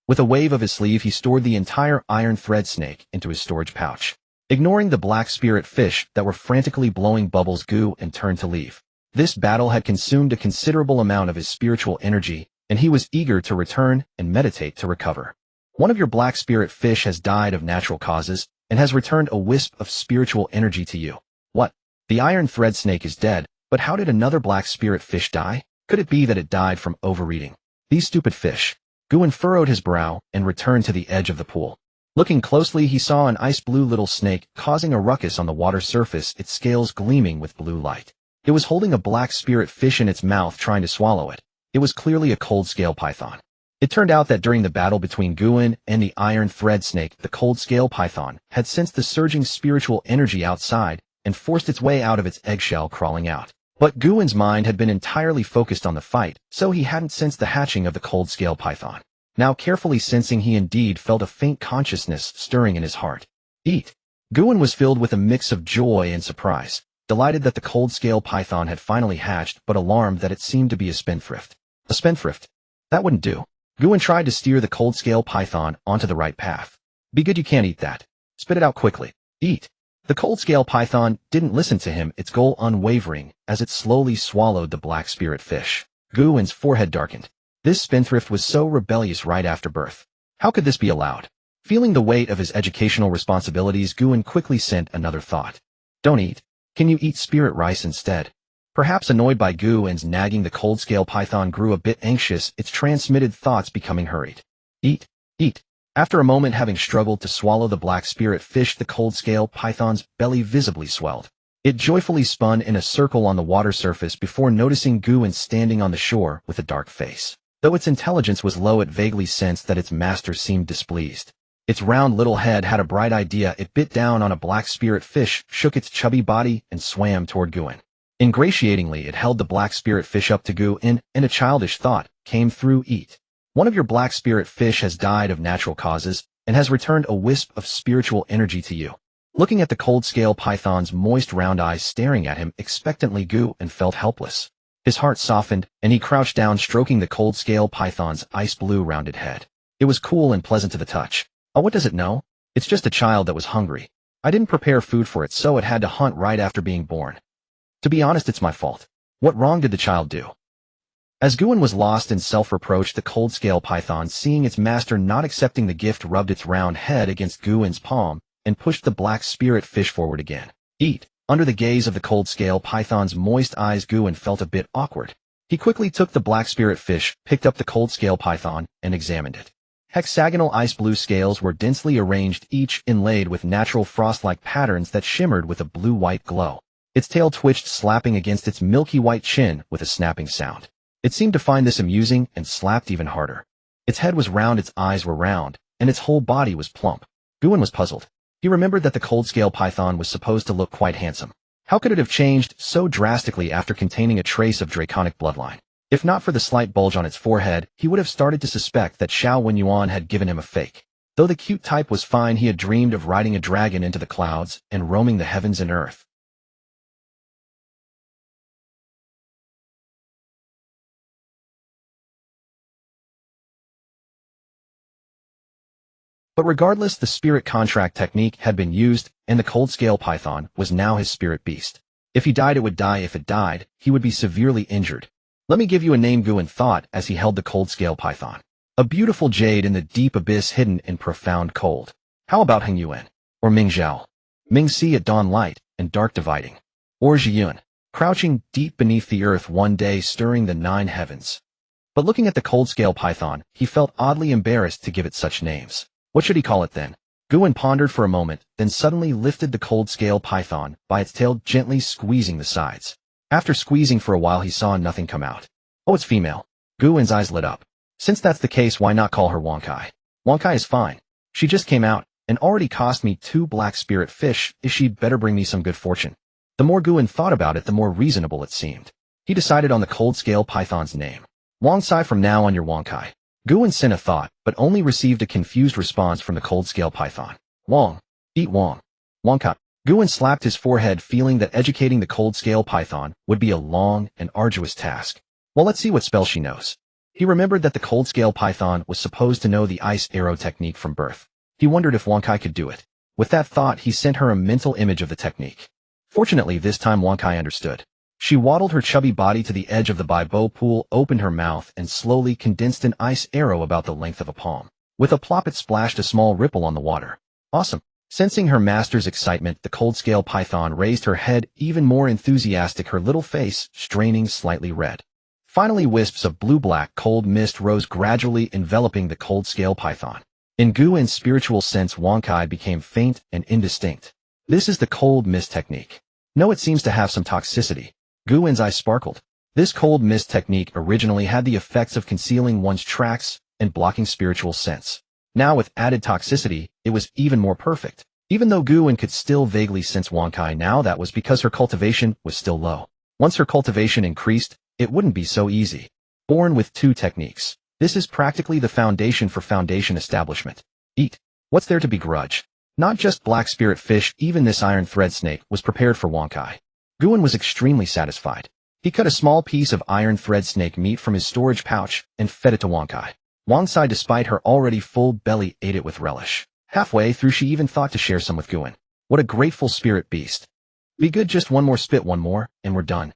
With a wave of his sleeve, he stored the entire iron thread snake into his storage pouch. Ignoring the black spirit fish that were frantically blowing bubbles, Qingyuan turned to leave. This battle had consumed a considerable amount of his spiritual energy, and he was eager to return and meditate to recover. One of your black spirit fish has died of natural causes, and has returned a wisp of spiritual energy to you. What? The iron thread snake is dead, but how did another black spirit fish die? Could it be that it died from overeating? These stupid fish. Qingyuan furrowed his brow and returned to the edge of the pool. Looking closely, he saw an ice-blue little snake causing a ruckus on the water surface, its scales gleaming with blue light. It was holding a black spirit fish in its mouth, trying to swallow it. It was clearly a cold-scale python. It turned out that during the battle between Qingyuan and the iron thread snake, the cold-scale python had sensed the surging spiritual energy outside and forced its way out of its eggshell, crawling out. But Qingyuan's mind had been entirely focused on the fight, so he hadn't sensed the hatching of the cold-scale python. Now, carefully sensing, he indeed felt a faint consciousness stirring in his heart. Eat! Qingyuan was filled with a mix of joy and surprise. delighted that the cold-scale python had finally hatched, but alarmed that it seemed to be a spendthrift. A spendthrift? That wouldn't do. Guan tried to steer the cold-scale python onto the right path. Be good, you can't eat that. Spit it out quickly. Eat. The cold-scale python didn't listen to him, its goal unwavering, as it slowly swallowed the black spirit fish. Guan's forehead darkened. This spendthrift was so rebellious right after birth. How could this be allowed? Feeling the weight of his educational responsibilities, Guan quickly sent another thought. Don't eat. Can you eat spirit rice instead? Perhaps annoyed by Guan's nagging, the cold-scale python grew a bit anxious, its transmitted thoughts becoming hurried. Eat. Eat. After a moment, having struggled to swallow the black spirit fish, the cold-scale python's belly visibly swelled. It joyfully spun in a circle on the water surface before noticing Guan standing on the shore with a dark face. Though its intelligence was low, it vaguely sensed that its master seemed displeased. Its round little head had a bright idea. It bit down on a black spirit fish, shook its chubby body, and swam toward Guan. Ingratiatingly, it held the black spirit fish up to Guan, and a childish thought came through. Eat. One of your black spirit fish has died of natural causes, and has returned a wisp of spiritual energy to you. Looking at the cold-scale python's moist round eyes staring at him expectantly, Guan felt helpless. His heart softened, and he crouched down, stroking the cold-scale python's ice-blue rounded head. It was cool and pleasant to the touch. Oh, what does it know? It's just a child that was hungry. I didn't prepare food for it, so it had to hunt right after being born. To be honest, it's my fault. What wrong did the child do? As Guan was lost in self-reproach, the cold-scale python, seeing its master not accepting the gift, rubbed its round head against Guan's palm and pushed the black spirit fish forward again. Eat. Under the gaze of the cold-scale python's moist eyes, Guan felt a bit awkward. He quickly took the black spirit fish, picked up the cold-scale python, and examined it. Hexagonal ice-blue scales were densely arranged, each inlaid with natural frost-like patterns that shimmered with a blue-white glow. Its tail twitched, slapping against its milky white chin with a snapping sound. It seemed to find this amusing and slapped even harder. Its head was round, its eyes were round, and its whole body was plump. Guan was puzzled. He remembered that the cold-scale python was supposed to look quite handsome. How could it have changed so drastically after containing a trace of draconic bloodline? If not for the slight bulge on its forehead, he would have started to suspect that Qingyuan had given him a fake. Though the cute type was fine, he had dreamed of riding a dragon into the clouds and roaming the heavens and earth. But regardless, the spirit contract technique had been used, and the cold-scale python was now his spirit beast. If he died, it would die. If it died, he would be severely injured. Let me give you a name, Guan thought as he held the cold-scale python. A beautiful jade in the deep abyss hidden in profound cold. How about Qingyuan? Or Mingzhao? Mingxi at dawn, light and dark dividing. Or Zhiyun, crouching deep beneath the earth, one day stirring the 9 heavens. But looking at the cold-scale python, he felt oddly embarrassed to give it such names. What should he call it then? Guan pondered for a moment, then suddenly lifted the cold-scale python by its tail, gently squeezing the sides. After squeezing for a while, he saw nothing come out. Oh, it's female. Guan's eyes lit up. Since that's the case, why not call her Wangkai? Wangkai is fine. She just came out, and already cost me 2 black spirit fish. She'd better bring me some good fortune. The more Guan thought about it, the more reasonable it seemed. He decided on the cold-scale python's name. Wangcai, from now on, your Wangkai. Guan sent a thought, but only received a confused response from the cold-scale python. Wang. Eat Wang. Wangkai. Guan slapped his forehead, feeling that educating the cold-scale python would be a long and arduous task. Well, let's see what spell she knows. He remembered that the cold-scale python was supposed to know the ice arrow technique from birth. He wondered if Wangkai could do it. With that thought, he sent her a mental image of the technique. Fortunately, this time Wangkai understood. She waddled her chubby body to the edge of the Baibo pool, opened her mouth, and slowly condensed an ice arrow about the length of a palm. With a plop, it splashed a small ripple on the water. Awesome. Sensing her master's excitement, the cold-scale python raised her head, even more enthusiastic, her little face straining slightly red. Finally, wisps of blue-black cold mist rose, gradually enveloping the cold-scale python. In Guan's spiritual sense, Wangkai became faint and indistinct. This is the cold mist technique. No, it seems to have some toxicity. Guan's eyes sparkled. This cold mist technique originally had the effects of concealing one's tracks and blocking spiritual sense. Now, with added toxicity, it was even more perfect. Even though Guan could still vaguely sense Wangkai now, that was because her cultivation was still low. Once her cultivation increased, it wouldn't be so easy. Born with 2 techniques. This is practically the foundation for foundation establishment. Eat. What's there to begrudge? Not just black spirit fish, even this iron thread snake was prepared for Wangkai. Guan was extremely satisfied. He cut a small piece of iron thread snake meat from his storage pouch and fed it to Wang Kai. Wang Kai, despite her already full belly, ate it with relish. Halfway through, she even thought to share some with Guan. What a grateful spirit beast. Be good, just one more spit, one more, and we're done.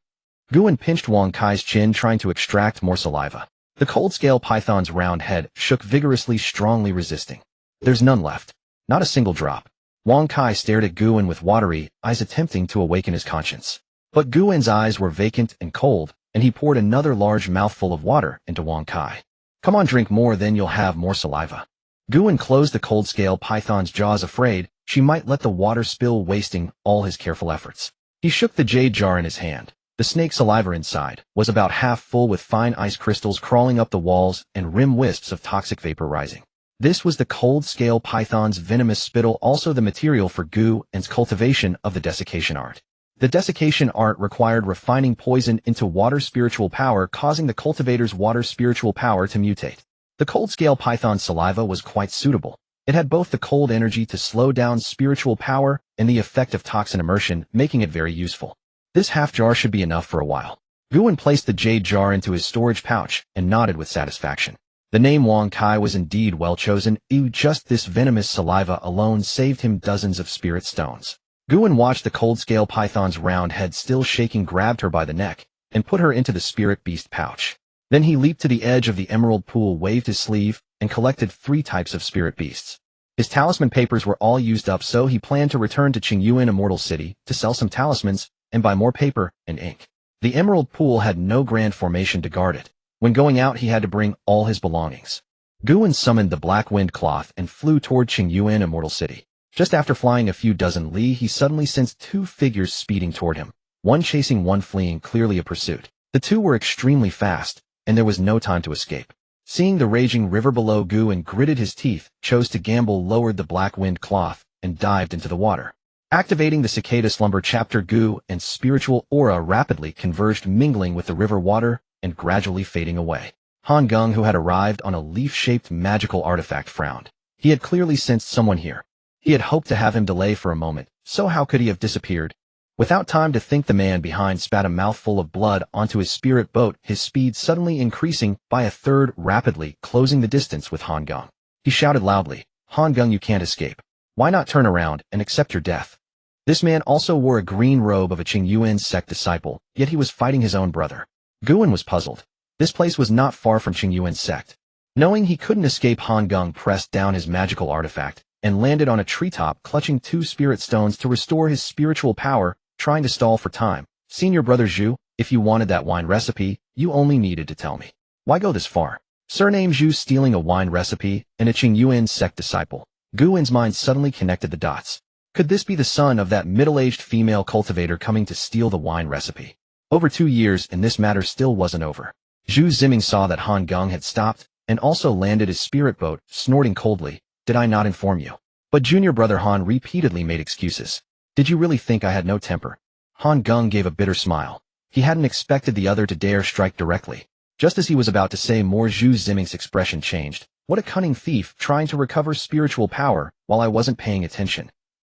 Guan pinched Wang Kai's chin, trying to extract more saliva. The cold-scale python's round head shook vigorously, strongly resisting. There's none left. Not a single drop. Wang Kai stared at Guan with watery eyes, attempting to awaken his conscience. But Guan's eyes were vacant and cold, and he poured another large mouthful of water into Wang Kai. Come on, drink more, then you'll have more saliva. Guan closed the cold-scale python's jaws, afraid she might let the water spill, wasting all his careful efforts. He shook the jade jar in his hand. The snake saliva inside was about half full, with fine ice crystals crawling up the walls and rim wisps of toxic vapor rising. This was the cold-scale python's venomous spittle, also the material for Guan's cultivation of the desiccation art. The desiccation art required refining poison into water spiritual power, causing the cultivator's water spiritual power to mutate. The cold-scale python's saliva was quite suitable. It had both the cold energy to slow down spiritual power and the effect of toxin immersion, making it very useful. This half jar should be enough for a while. Guan placed the jade jar into his storage pouch and nodded with satisfaction. The name Wang Kai was indeed well chosen. Just this venomous saliva alone saved him dozens of spirit stones. Guan watched the cold-scale python's round head still shaking, grabbed her by the neck, and put her into the spirit beast pouch. Then he leaped to the edge of the emerald pool, waved his sleeve, and collected 3 types of spirit beasts. His talisman papers were all used up, so he planned to return to Qingyuan Immortal City to sell some talismans and buy more paper and ink. The emerald pool had no grand formation to guard it. When going out, he had to bring all his belongings. Guan summoned the black wind cloth and flew toward Qingyuan Immortal City. Just after flying a few dozen li, he suddenly sensed 2 figures speeding toward him, one chasing, one fleeing, clearly a pursuit. The 2 were extremely fast, and there was no time to escape. Seeing the raging river below, Guan gritted his teeth, chose to gamble, lowered the black wind cloth, and dived into the water. Activating the cicada slumber chapter, Guan's spiritual aura rapidly converged, mingling with the river water and gradually fading away. Han Geng, who had arrived on a leaf-shaped magical artifact, frowned. He had clearly sensed someone here. He had hoped to have him delay for a moment, so how could he have disappeared? Without time to think, the man behind spat a mouthful of blood onto his spirit boat, his speed suddenly increasing by a third, rapidly closing the distance with Han Geng. He shouted loudly, Han Geng, you can't escape. Why not turn around and accept your death? This man also wore a green robe of a Qingyuan Sect disciple, yet he was fighting his own brother. Guan was puzzled. This place was not far from Qingyuan Sect. Knowing he couldn't escape, Han Geng pressed down his magical artifact and landed on a treetop, clutching 2 spirit stones to restore his spiritual power, trying to stall for time. Senior brother Zhu, if you wanted that wine recipe, you only needed to tell me. Why go this far? Surname Zhu, stealing a wine recipe, and a Qingyuan Sect disciple. Guan's mind suddenly connected the dots. Could this be the son of that middle-aged female cultivator coming to steal the wine recipe? Over 2 years, and this matter still wasn't over. Zhu Ziming saw that Han Geng had stopped and also landed his spirit boat, snorting coldly. Did I not inform you? But junior brother Han repeatedly made excuses. Did you really think I had no temper? Han Geng gave a bitter smile. He hadn't expected the other to dare strike directly. Just as he was about to say more, Zhu Ziming's expression changed. What a cunning thief, trying to recover spiritual power while I wasn't paying attention.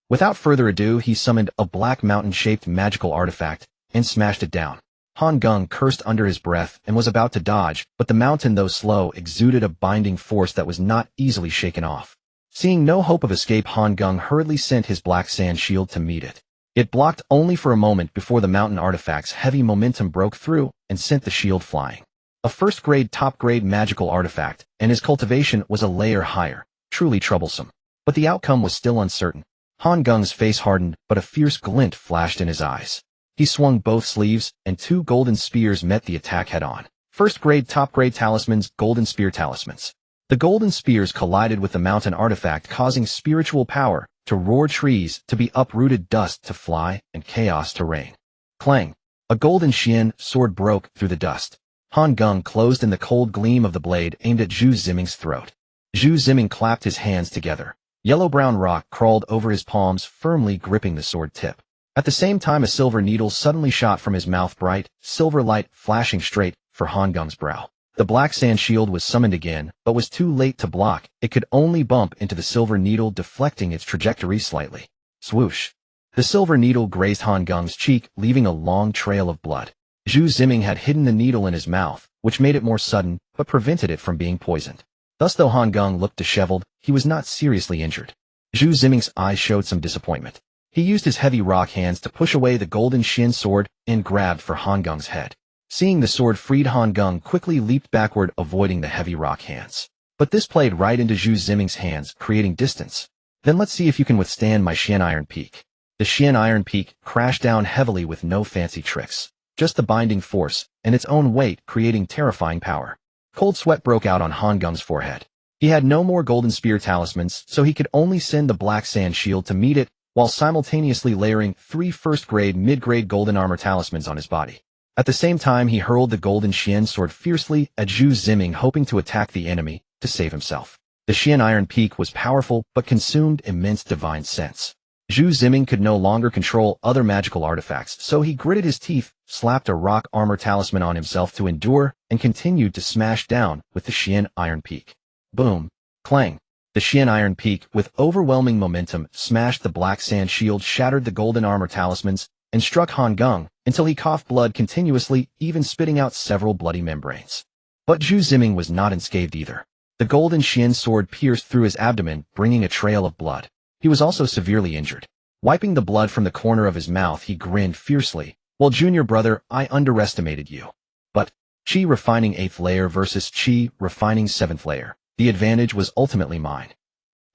Without further ado, he summoned a black mountain-shaped magical artifact and smashed it down. Han Geng cursed under his breath and was about to dodge, but the mountain, though slow, exuded a binding force that was not easily shaken off. Seeing no hope of escape, Han Geng hurriedly sent his black sand shield to meet it. It blocked only for a moment before the mountain artifact's heavy momentum broke through and sent the shield flying. A first-grade, top-grade magical artifact, and his cultivation was a layer higher, truly troublesome. But the outcome was still uncertain. Han Geng's face hardened, but a fierce glint flashed in his eyes. He swung both sleeves, and 2 golden spears met the attack head-on. First-grade, top-grade talismans, golden spear talismans. The golden spears collided with the mountain artifact, causing spiritual power to roar, trees to be uprooted, dust to fly, and chaos to reign. Clang! A golden Xian sword broke through the dust. Han Geng closed in the cold gleam of the blade aimed at Zhu Ziming's throat. Zhu Ziming clapped his hands together. Yellow-brown rock crawled over his palms, firmly gripping the sword tip. At the same time, a silver needle suddenly shot from his mouth, bright, silver light flashing straight for Han Geng's brow. The black sand shield was summoned again, but was too late to block. It could only bump into the silver needle, deflecting its trajectory slightly. Swoosh! The silver needle grazed Han Gung's cheek, leaving a long trail of blood. Zhu Ziming had hidden the needle in his mouth, which made it more sudden, but prevented it from being poisoned. Thus, though Han Gung looked disheveled, he was not seriously injured. Zhu Ziming's eyes showed some disappointment. He used his heavy rock hands to push away the golden Xin sword and grabbed for Han Gung's head. Seeing the sword freed, Han Gung quickly leaped backward, avoiding the heavy rock hands. But this played right into Zhu Ziming's hands, creating distance. Then let's see if you can withstand my Xian Iron Peak. The Xian Iron Peak crashed down heavily with no fancy tricks. Just the binding force, and its own weight, creating terrifying power. Cold sweat broke out on Han Gung's forehead. He had no more golden spear talismans, so he could only send the black sand shield to meet it, while simultaneously layering 3 first-grade, mid-grade golden armor talismans on his body. At the same time, he hurled the golden Xian sword fiercely at Zhu Ziming, hoping to attack the enemy to save himself. The Xian Iron Peak was powerful, but consumed immense divine sense. Zhu Ziming could no longer control other magical artifacts, so he gritted his teeth, slapped a rock armor talisman on himself to endure, and continued to smash down with the Xian Iron Peak. Boom. Clang. The Xian Iron Peak, with overwhelming momentum, smashed the black sand shield, shattered the golden armor talismans, and struck Han Gung until he coughed blood continuously, even spitting out several bloody membranes. But Zhu Ziming was not unscathed either. The golden Xian sword pierced through his abdomen, bringing a trail of blood. He was also severely injured. Wiping the blood from the corner of his mouth, he grinned fiercely. Well, junior brother, I underestimated you. But Qi refining 8th layer versus Qi refining 7th layer. The advantage was ultimately mine.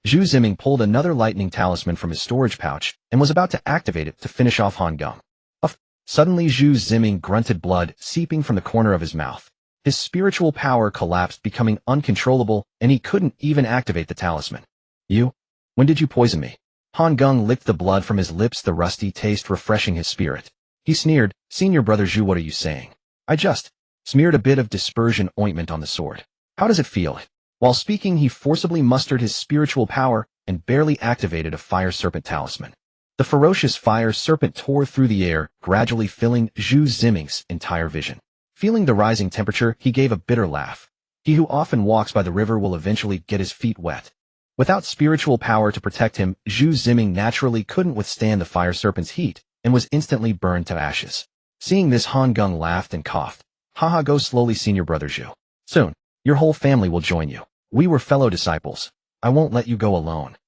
Zhu Ziming pulled another lightning talisman from his storage pouch and was about to activate it to finish off Han Gung. Suddenly Zhu Ziming grunted, blood seeping from the corner of his mouth. His spiritual power collapsed, becoming uncontrollable, and he couldn't even activate the talisman. You? When did you poison me? Han Gung licked the blood from his lips, the rusty taste refreshing his spirit. He sneered, Senior brother Zhu, what are you saying? I just smeared a bit of dispersion ointment on the sword. How does it feel? While speaking, he forcibly mustered his spiritual power and barely activated a fire serpent talisman. The ferocious fire serpent tore through the air, gradually filling Zhu Ziming's entire vision. Feeling the rising temperature, he gave a bitter laugh. He who often walks by the river will eventually get his feet wet. Without spiritual power to protect him, Zhu Ziming naturally couldn't withstand the fire serpent's heat and was instantly burned to ashes. Seeing this, Han Gung laughed and coughed. Haha, go slowly, senior brother Zhu. Soon, your whole family will join you. We were fellow disciples. I won't let you go alone.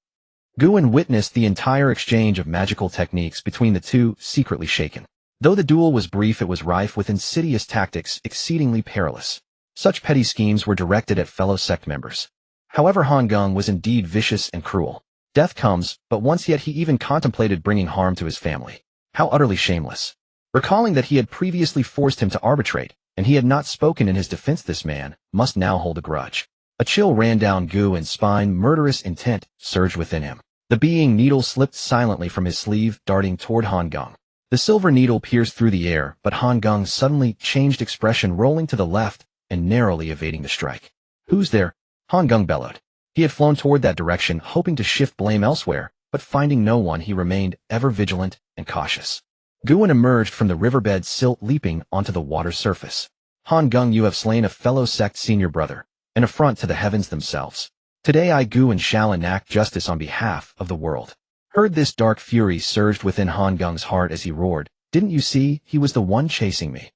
Guan witnessed the entire exchange of magical techniques between the two, secretly shaken. Though the duel was brief, it was rife with insidious tactics, exceedingly perilous. Such petty schemes were directed at fellow sect members. However, Han Gung was indeed vicious and cruel. Death comes, but once, yet he even contemplated bringing harm to his family. How utterly shameless. Recalling that he had previously forced him to arbitrate, and he had not spoken in his defense, this man must now hold a grudge. A chill ran down Guan's spine, murderous intent surged within him. The being needle slipped silently from his sleeve, darting toward Han Gung. The silver needle pierced through the air, but Han Gung suddenly changed expression, rolling to the left and narrowly evading the strike. Who's there? Han Gung bellowed. He had flown toward that direction, hoping to shift blame elsewhere, but finding no one, he remained ever vigilant and cautious. Guan emerged from the riverbed, silt leaping onto the water's surface. Han Gung, you have slain a fellow sect senior brother, an affront to the heavens themselves. Today I, Guan, shall enact justice on behalf of the world. Heard this, dark fury surged within Han Gung's heart as he roared. Didn't you see, he was the one chasing me?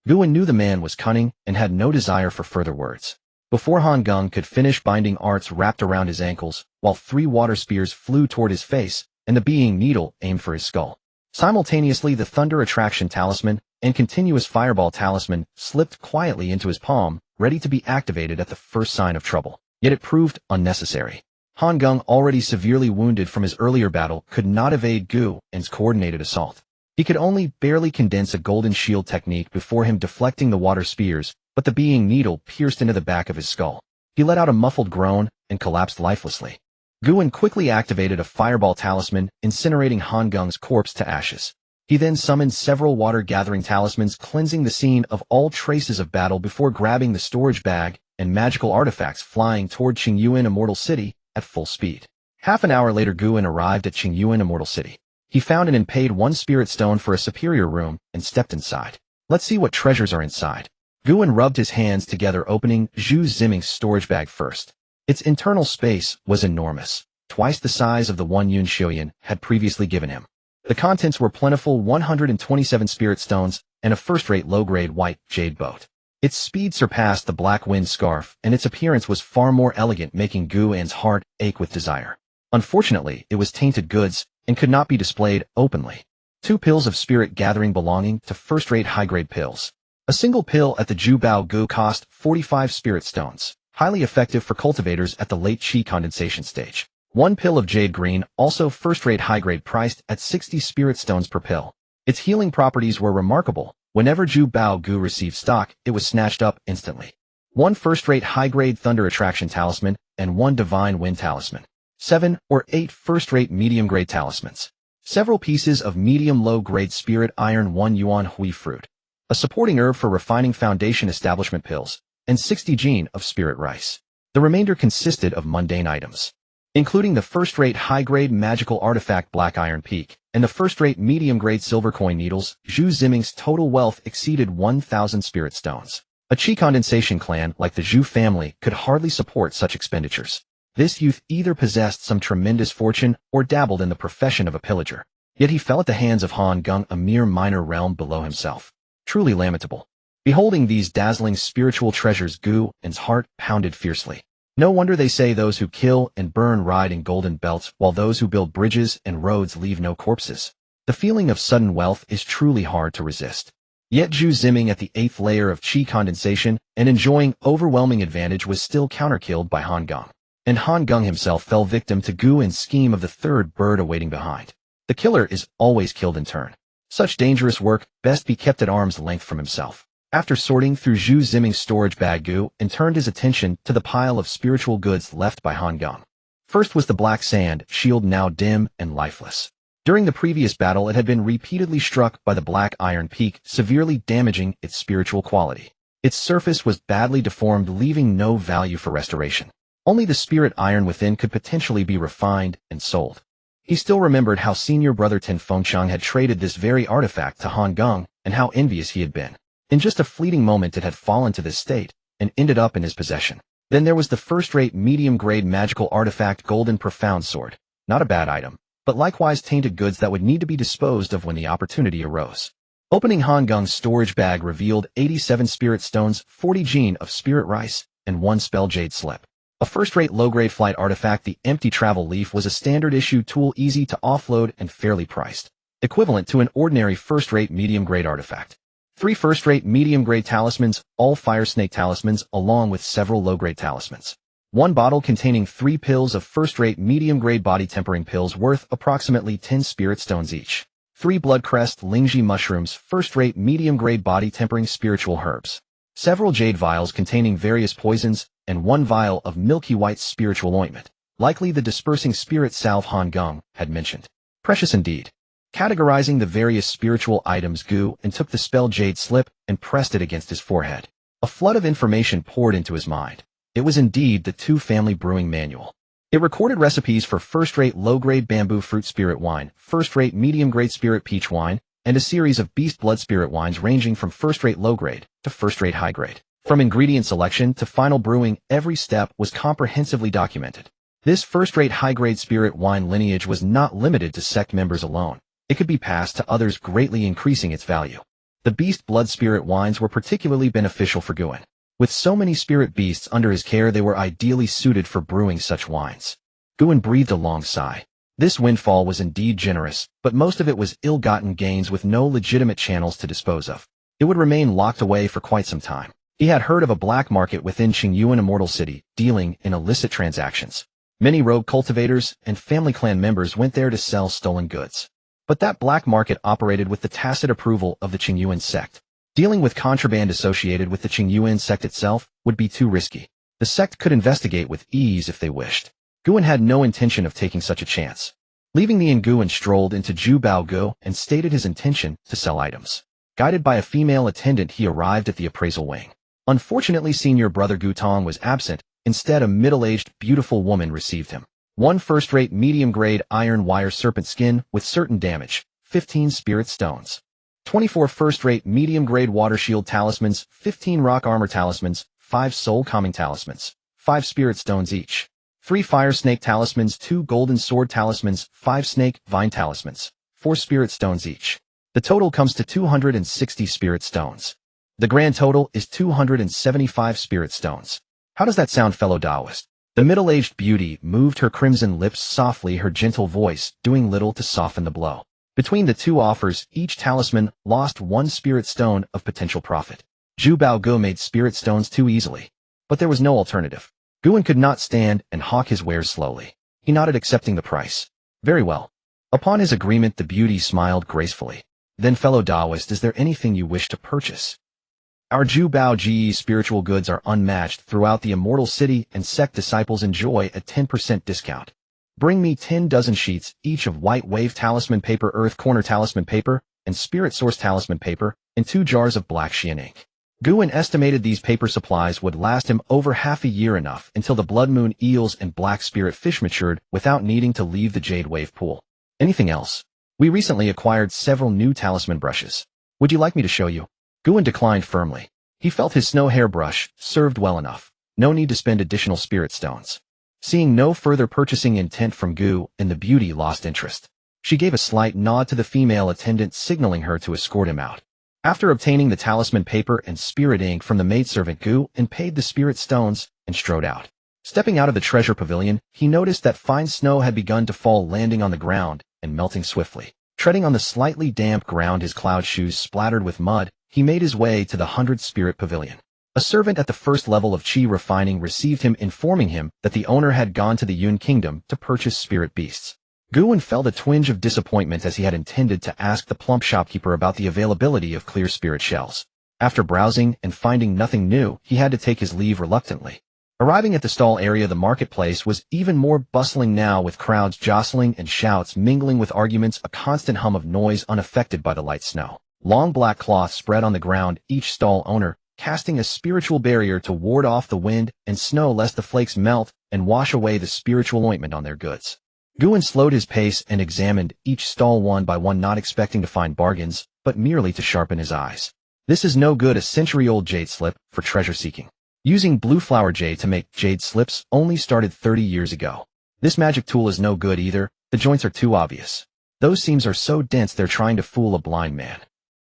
Guan knew the man was cunning and had no desire for further words. Before Han Gung could finish, binding arts wrapped around his ankles, while 3 water spears flew toward his face, and the being needle aimed for his skull. Simultaneously, the Thunder Attraction Talisman and Continuous Fireball Talisman slipped quietly into his palm, ready to be activated at the first sign of trouble. Yet it proved unnecessary. Han Gung, already severely wounded from his earlier battle, could not evade Guan's coordinated assault. He could only barely condense a golden shield technique before him deflecting the water spears, but the being needle pierced into the back of his skull. He let out a muffled groan and collapsed lifelessly. Guan quickly activated a fireball talisman, incinerating Han Gung's corpse to ashes. He then summoned several water-gathering talismans, cleansing the scene of all traces of battle before grabbing the storage bag and magical artifacts, flying toward Qingyuan Immortal City at full speed. Half an hour later, Guan arrived at Qingyuan Immortal City. He found and paid 1 spirit stone for a superior room and stepped inside. Let's see what treasures are inside. Guan rubbed his hands together, opening Zhu Ziming's storage bag first. Its internal space was enormous, twice the size of the one Yun Xiuyan had previously given him. The contents were plentiful 127 spirit stones and a first-rate low-grade white jade boat. Its speed surpassed the black wind scarf, and its appearance was far more elegant, making Guan's heart ache with desire. Unfortunately, it was tainted goods and could not be displayed openly. 2 pills of spirit gathering belonging to first-rate high-grade pills. A single pill at the Jubao Gu cost 45 spirit stones, highly effective for cultivators at the late Qi condensation stage. 1 pill of jade green, also first-rate high-grade, priced at 60 spirit stones per pill. Its healing properties were remarkable. Whenever Jubao Gu received stock, it was snatched up instantly. 1 first-rate high-grade thunder attraction talisman and 1 divine wind talisman. 7 or 8 first-rate medium-grade talismans. Several pieces of medium-low-grade spirit iron, 1 yuan hui fruit, a supporting herb for refining foundation establishment pills, and 60 gene of spirit rice. The remainder consisted of mundane items, including the first-rate high-grade magical artifact Black Iron Peak and the first-rate medium-grade silver coin needles. Zhu Ziming's total wealth exceeded 1,000 spirit stones. A Qi condensation clan like the Zhu family could hardly support such expenditures. This youth either possessed some tremendous fortune or dabbled in the profession of a pillager. Yet he fell at the hands of Han Geng, a mere minor realm below himself. Truly lamentable. Beholding these dazzling spiritual treasures, Guan's heart pounded fiercely. No wonder they say those who kill and burn ride in golden belts, while those who build bridges and roads leave no corpses. The feeling of sudden wealth is truly hard to resist. Yet Zhu Ziming, at the 8th layer of Qi condensation and enjoying overwhelming advantage, was still counterkilled by Han Geng. And Han Geng himself fell victim to Guan's scheme of the third bird awaiting behind. The killer is always killed in turn. Such dangerous work best be kept at arm's length from himself. After sorting through Zhu Ziming's storage bag, Guan turned his attention to the pile of spiritual goods left by Han Geng. First was the black sand shield, now dim and lifeless. During the previous battle, it had been repeatedly struck by the Black Iron Peak, severely damaging its spiritual quality. Its surface was badly deformed, leaving no value for restoration. Only the spirit iron within could potentially be refined and sold. He still remembered how senior brother Ten Fengcheng had traded this very artifact to Han Geng, and how envious he had been. In just a fleeting moment it had fallen to this state, and ended up in his possession. Then there was the first-rate medium-grade magical artifact Golden Profound Sword. Not a bad item, but likewise tainted goods that would need to be disposed of when the opportunity arose. Opening Han Geng's storage bag revealed 87 spirit stones, 40 gene of spirit rice, and 1 spell jade slip. A first-rate low-grade flight artifact, the empty travel leaf, was a standard-issue tool, easy to offload and fairly priced, equivalent to an ordinary first-rate medium-grade artifact. 3 first-rate medium-grade talismans, all fire snake talismans, along with several low-grade talismans. 1 bottle containing 3 pills of first-rate medium-grade body tempering pills worth approximately 10 spirit stones each. 3 blood crest Lingji mushrooms, first-rate medium-grade body tempering spiritual herbs. Several jade vials containing various poisons, and 1 vial of milky white spiritual ointment, likely the dispersing spirit salve Han Geng had mentioned. Precious indeed. Categorizing the various spiritual items, Guan took the spell jade slip and pressed it against his forehead. A flood of information poured into his mind. It was indeed the 2 family brewing manual. It recorded recipes for first-rate low-grade bamboo fruit spirit wine, first-rate medium-grade spirit peach wine, and a series of beast blood spirit wines ranging from first-rate low-grade to first-rate high-grade. From ingredient selection to final brewing, every step was comprehensively documented. This first-rate high-grade spirit wine lineage was not limited to sect members alone. It could be passed to others, greatly increasing its value. The beast blood spirit wines were particularly beneficial for Guan. With so many spirit beasts under his care, they were ideally suited for brewing such wines. Guan breathed a long sigh. This windfall was indeed generous, but most of it was ill-gotten gains with no legitimate channels to dispose of. It would remain locked away for quite some time. He had heard of a black market within Qingyuan Immortal City, dealing in illicit transactions. Many rogue cultivators and family clan members went there to sell stolen goods. But that black market operated with the tacit approval of the Qingyuan Sect. Dealing with contraband associated with the Qingyuan Sect itself would be too risky. The sect could investigate with ease if they wished. Guan had no intention of taking such a chance. Leaving the inn, Guan strolled into Jubao Gu and stated his intention to sell items. Guided by a female attendant, he arrived at the appraisal wing. Unfortunately, senior brother Gu Tong was absent. Instead, a middle-aged, beautiful woman received him. 1 first-rate medium-grade iron wire serpent skin with certain damage, 15 spirit stones. 24 first-rate medium-grade water shield talismans, 15 rock armor talismans, 5 soul calming talismans, 5 spirit stones each. 3 fire snake talismans, 2 golden sword talismans, 5 snake vine talismans, 4 spirit stones each. The total comes to 260 spirit stones. The grand total is 275 spirit stones. How does that sound, fellow Taoist? The middle-aged beauty moved her crimson lips softly, her gentle voice doing little to soften the blow. Between the two offers, each talisman lost 1 spirit stone of potential profit. Zhu Baogu made spirit stones too easily. But there was no alternative. Guan could not stand and hawk his wares slowly. He nodded, accepting the price. Very well. Upon his agreement, the beauty smiled gracefully. Then, fellow Taoist, is there anything you wish to purchase? Our Zhu Baoji's spiritual goods are unmatched throughout the Immortal City, and sect disciples enjoy a 10% discount. Bring me 10 dozen sheets, each of white wave talisman paper, earth corner talisman paper, and spirit source talisman paper, and 2 jars of black Xian ink. Guan estimated these paper supplies would last him over half a year, enough until the blood moon eels and black spirit fish matured without needing to leave the jade wave pool. Anything else? We recently acquired several new talisman brushes. Would you like me to show you? Guan declined firmly. He felt his snow hairbrush served well enough. No need to spend additional spirit stones. Seeing no further purchasing intent from Gu, and the beauty lost interest. She gave a slight nod to the female attendant, signaling her to escort him out. After obtaining the talisman paper and spirit ink from the maidservant Gu, and paid the spirit stones, and strode out. Stepping out of the treasure pavilion, he noticed that fine snow had begun to fall, landing on the ground and melting swiftly. Treading on the slightly damp ground, his cloud shoes splattered with mud, he made his way to the 100 Spirit Pavilion. A servant at the first level of Qi Refining received him, informing him that the owner had gone to the Yun Kingdom to purchase spirit beasts. Guan felt a twinge of disappointment, as he had intended to ask the plump shopkeeper about the availability of clear spirit shells. After browsing and finding nothing new, he had to take his leave reluctantly. Arriving at the stall area, the marketplace was even more bustling now, with crowds jostling and shouts mingling with arguments, a constant hum of noise unaffected by the light snow. Long black cloths spread on the ground, each stall owner casting a spiritual barrier to ward off the wind and snow, lest the flakes melt and wash away the spiritual ointment on their goods. Guan slowed his pace and examined each stall one by one, not expecting to find bargains, but merely to sharpen his eyes. This is no good, a century-old jade slip for treasure seeking. Using blue flower jade to make jade slips only started 30 years ago. This magic tool is no good either, the joints are too obvious. Those seams are so dense they're trying to fool a blind man.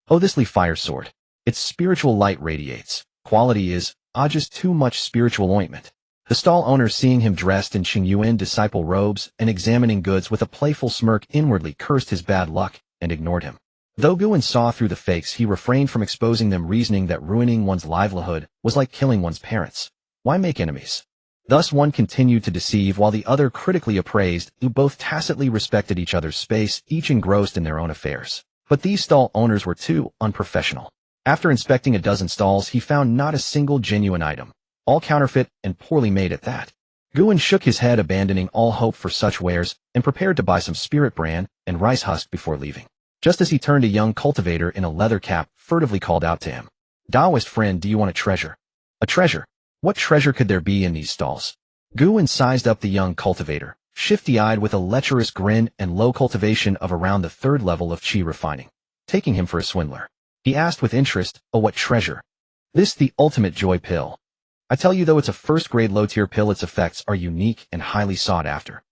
Oh, this Li fire sword. Its spiritual light radiates. Quality is, just too much spiritual ointment. The stall owner, seeing him dressed in Qingyuan disciple robes and examining goods with a playful smirk, inwardly cursed his bad luck and ignored him. Though Guan saw through the fakes, he refrained from exposing them, reasoning that ruining one's livelihood was like killing one's parents. Why make enemies? Thus one continued to deceive while the other critically appraised, who both tacitly respected each other's space, each engrossed in their own affairs. But these stall owners were too unprofessional. After inspecting a dozen stalls, he found not a single genuine item. All counterfeit and poorly made at that. Guan shook his head, abandoning all hope for such wares, and prepared to buy some spirit bran and rice husk before leaving. Just as he turned, a young cultivator in a leather cap furtively called out to him. Taoist friend, do you want a treasure? A treasure? What treasure could there be in these stalls? Guan sized up the young cultivator, shifty-eyed with a lecherous grin and low cultivation of around the 3rd level of Qi Refining. Taking him for a swindler, he asked with interest, oh, what treasure? This the ultimate joy pill. I tell you, though it's a first-grade low-tier pill, its effects are unique and highly sought after.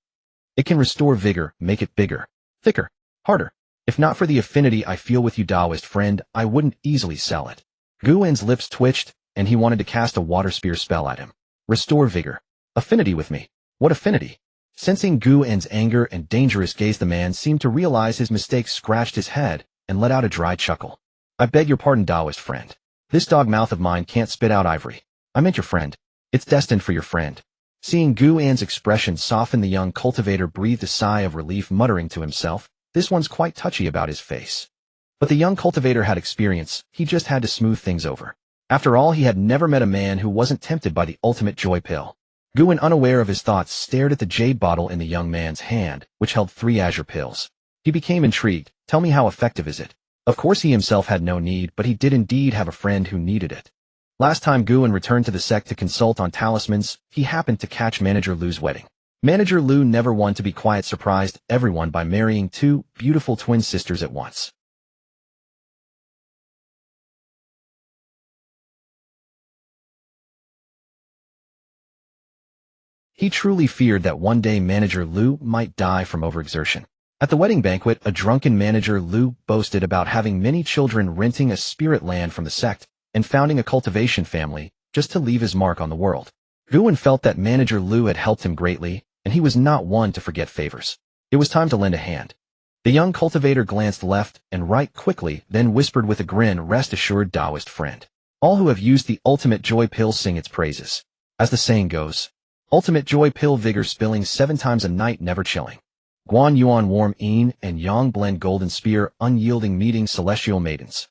It can restore vigor, make it bigger, thicker, harder. If not for the affinity I feel with you, Taoist friend, I wouldn't easily sell it. Guan's lips twitched, and he wanted to cast a water spear spell at him. Restore vigor. Affinity with me. What affinity? Sensing Guan's anger and dangerous gaze, the man seemed to realize his mistake, scratched his head, and let out a dry chuckle. I beg your pardon, Taoist friend. This dog mouth of mine can't spit out ivory. I meant your friend. It's destined for your friend. Seeing Guan's expression soften, the young cultivator breathed a sigh of relief, muttering to himself, this one's quite touchy about his face. But the young cultivator had experience, he just had to smooth things over. After all, he had never met a man who wasn't tempted by the ultimate joy pill. Guan, unaware of his thoughts, stared at the jade bottle in the young man's hand, which held 3 azure pills. He became intrigued. Tell me, how effective is it? Of course he himself had no need, but he did indeed have a friend who needed it. Last time Guan returned to the sect to consult on talismans, he happened to catch Manager Lu's wedding. Manager Lu, never one to be quiet, surprised everyone by marrying 2 beautiful twin sisters at once. He truly feared that one day Manager Lu might die from overexertion. At the wedding banquet, a drunken manager Lu boasted about having many children, renting a spirit land from the sect, and founding a cultivation family, just to leave his mark on the world. Qingyuan felt that manager Lu had helped him greatly, and he was not one to forget favors. It was time to lend a hand. The young cultivator glanced left and right quickly, then whispered with a grin, "Rest assured, Taoist friend. All who have used the ultimate joy pill sing its praises. As the saying goes, ultimate joy pill, vigor spilling 7 times a night, never chilling. Guan Yuan warm yin and yang blend, golden spear, unyielding meeting, celestial maidens."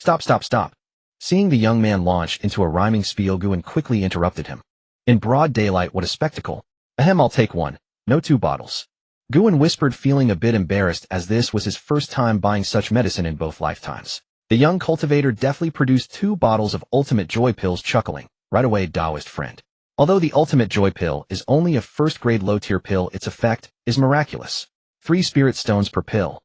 Stop, stop, stop. Seeing the young man launch into a rhyming spiel, Qingyuan quickly interrupted him. In broad daylight, what a spectacle. Ahem, I'll take one, no 2 bottles. Qingyuan whispered, feeling a bit embarrassed as this was his first time buying such medicine in both lifetimes. The young cultivator deftly produced 2 bottles of ultimate joy pills, chuckling, "Right away, Taoist friend. Although the ultimate joy pill is only a first-grade low-tier pill, its effect is miraculous. 3 spirit stones per pill."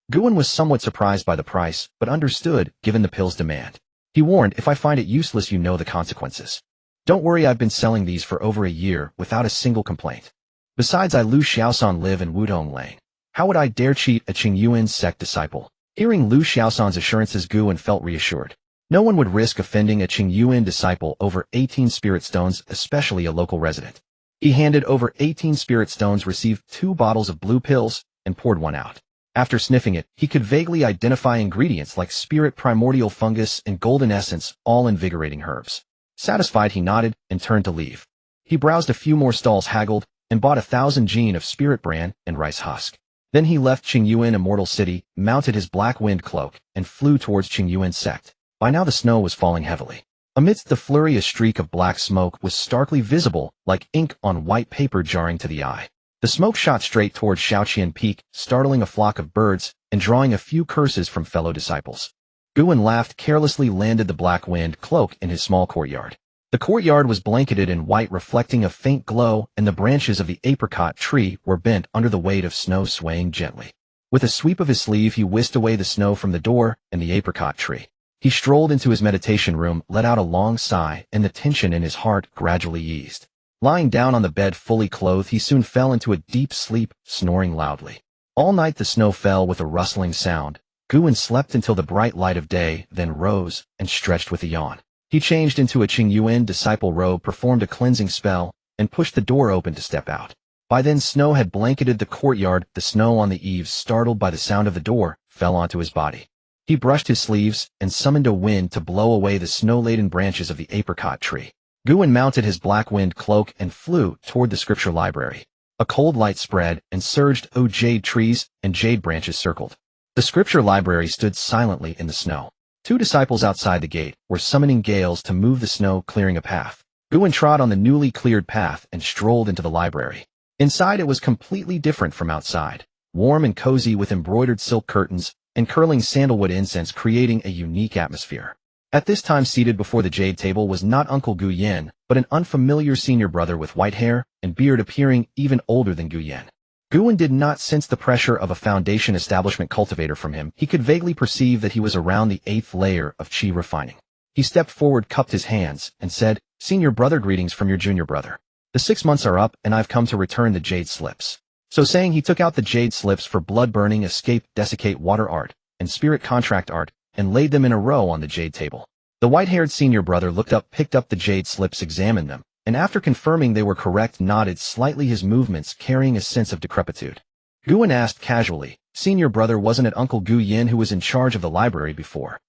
Qingyuan was somewhat surprised by the price, but understood, given the pill's demand. He warned, "If I find it useless, you know the consequences. Don't worry, I've been selling these for over a year without a single complaint. Besides, I Lu Xiaosan live in Wudong Lane. How would I dare cheat a Qingyuan Sect disciple?" Hearing Lu Xiaosan's assurances, Qingyuan felt reassured. No one would risk offending a Qingyuan disciple over 18 spirit stones, especially a local resident. He handed over 18 spirit stones, received 2 bottles of blue pills, and poured one out. After sniffing it, he could vaguely identify ingredients like spirit primordial fungus and golden essence, all invigorating herbs. Satisfied, he nodded and turned to leave. He browsed a few more stalls, haggled, and bought 1,000 jin of spirit bran and rice husk. Then he left Qingyuan Immortal City, mounted his black wind cloak, and flew towards Qingyuan Sect. By now the snow was falling heavily. Amidst the flurry, a streak of black smoke was starkly visible, like ink on white paper, jarring to the eye. The smoke shot straight towards Shaoqian Peak, startling a flock of birds and drawing a few curses from fellow disciples. Qingyuan laughed, carelessly landed the black wind cloak in his small courtyard. The courtyard was blanketed in white, reflecting a faint glow, and the branches of the apricot tree were bent under the weight of snow, swaying gently. With a sweep of his sleeve, he whisked away the snow from the door and the apricot tree. He strolled into his meditation room, let out a long sigh, and the tension in his heart gradually eased. Lying down on the bed, fully clothed, he soon fell into a deep sleep, snoring loudly. All night the snow fell with a rustling sound. Qingyuan slept until the bright light of day, then rose and stretched with a yawn. He changed into a Qingyuan disciple robe, performed a cleansing spell, and pushed the door open to step out. By then snow had blanketed the courtyard. The snow on the eaves, startled by the sound of the door, fell onto his body. He brushed his sleeves and summoned a wind to blow away the snow-laden branches of the apricot tree. Qingyuan mounted his black wind cloak and flew toward the scripture library. A cold light spread and surged. Jade trees and jade branches circled. The scripture library stood silently in the snow. 2 disciples outside the gate were summoning gales to move the snow, clearing a path. Qingyuan trod on the newly cleared path and strolled into the library. Inside, it was completely different from outside. Warm and cozy, with embroidered silk curtains and curling sandalwood incense, creating a unique atmosphere. At this time, seated before the jade table was not Uncle Qingyuan, but an unfamiliar senior brother with white hair and beard, appearing even older than Qingyuan. Qingyuan did not sense the pressure of a foundation establishment cultivator from him. He could vaguely perceive that he was around the 8th layer of qi refining. He stepped forward, cupped his hands, and said, "Senior brother, greetings from your junior brother. The 6 months are up, and I've come to return the jade slips." So saying, he took out the jade slips for blood burning, escape, desiccate, water art, and spirit contract art, and laid them in a row on the jade table. The white-haired senior brother looked up, picked up the jade slips, examined them, and after confirming they were correct, nodded slightly, his movements carrying a sense of decrepitude. Qingyuan asked casually, "Senior brother, wasn't it Uncle Qingyuan who was in charge of the library before?"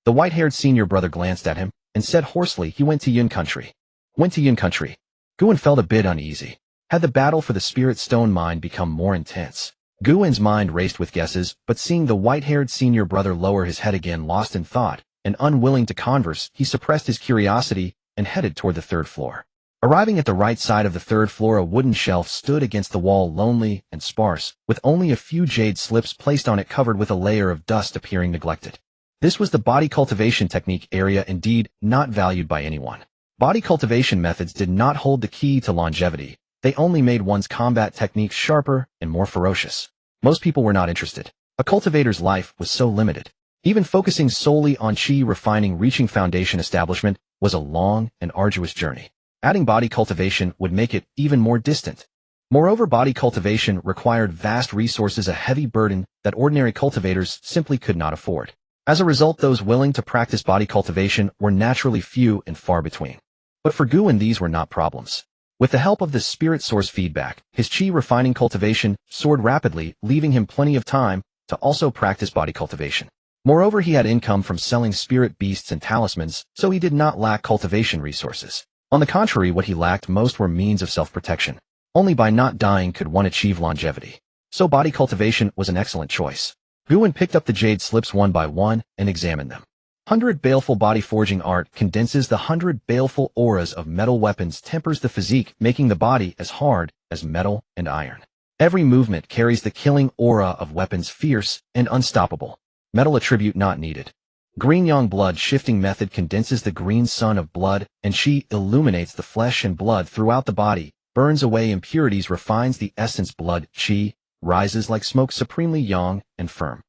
The white-haired senior brother glanced at him and said hoarsely, "He went to Yin country." Went to Yin country. Qingyuan felt a bit uneasy. Had the battle for the spirit stone mine become more intense? Qingyuan's mind raced with guesses, but seeing the white-haired senior brother lower his head again, lost in thought, and unwilling to converse, he suppressed his curiosity and headed toward the 3rd floor. Arriving at the right side of the 3rd floor, a wooden shelf stood against the wall, lonely and sparse, with only a few jade slips placed on it, covered with a layer of dust, appearing neglected. This was the body cultivation technique area, indeed, not valued by anyone. Body cultivation methods did not hold the key to longevity. They only made one's combat techniques sharper and more ferocious. Most people were not interested. A cultivator's life was so limited. Even focusing solely on qi refining, reaching foundation establishment, was a long and arduous journey. Adding body cultivation would make it even more distant. Moreover, body cultivation required vast resources, a heavy burden that ordinary cultivators simply could not afford. As a result, those willing to practice body cultivation were naturally few and far between. But for Guan, these were not problems. With the help of the spirit source feedback, his qi refining cultivation soared rapidly, leaving him plenty of time to also practice body cultivation. Moreover, he had income from selling spirit beasts and talismans, so he did not lack cultivation resources. On the contrary, what he lacked most were means of self-protection. Only by not dying could one achieve longevity. So body cultivation was an excellent choice. Guan picked up the jade slips one by one and examined them. 100 Baleful Body Forging Art condenses the 100 baleful auras of metal weapons, tempers the physique, making the body as hard as metal and iron. Every movement carries the killing aura of weapons, fierce and unstoppable. Metal attribute not needed. Green Yang Blood Shifting Method condenses the green sun of blood and Qi illuminates the flesh and blood throughout the body, burns away impurities, refines the essence. Blood, Qi, rises like smoke, supremely yang and firm.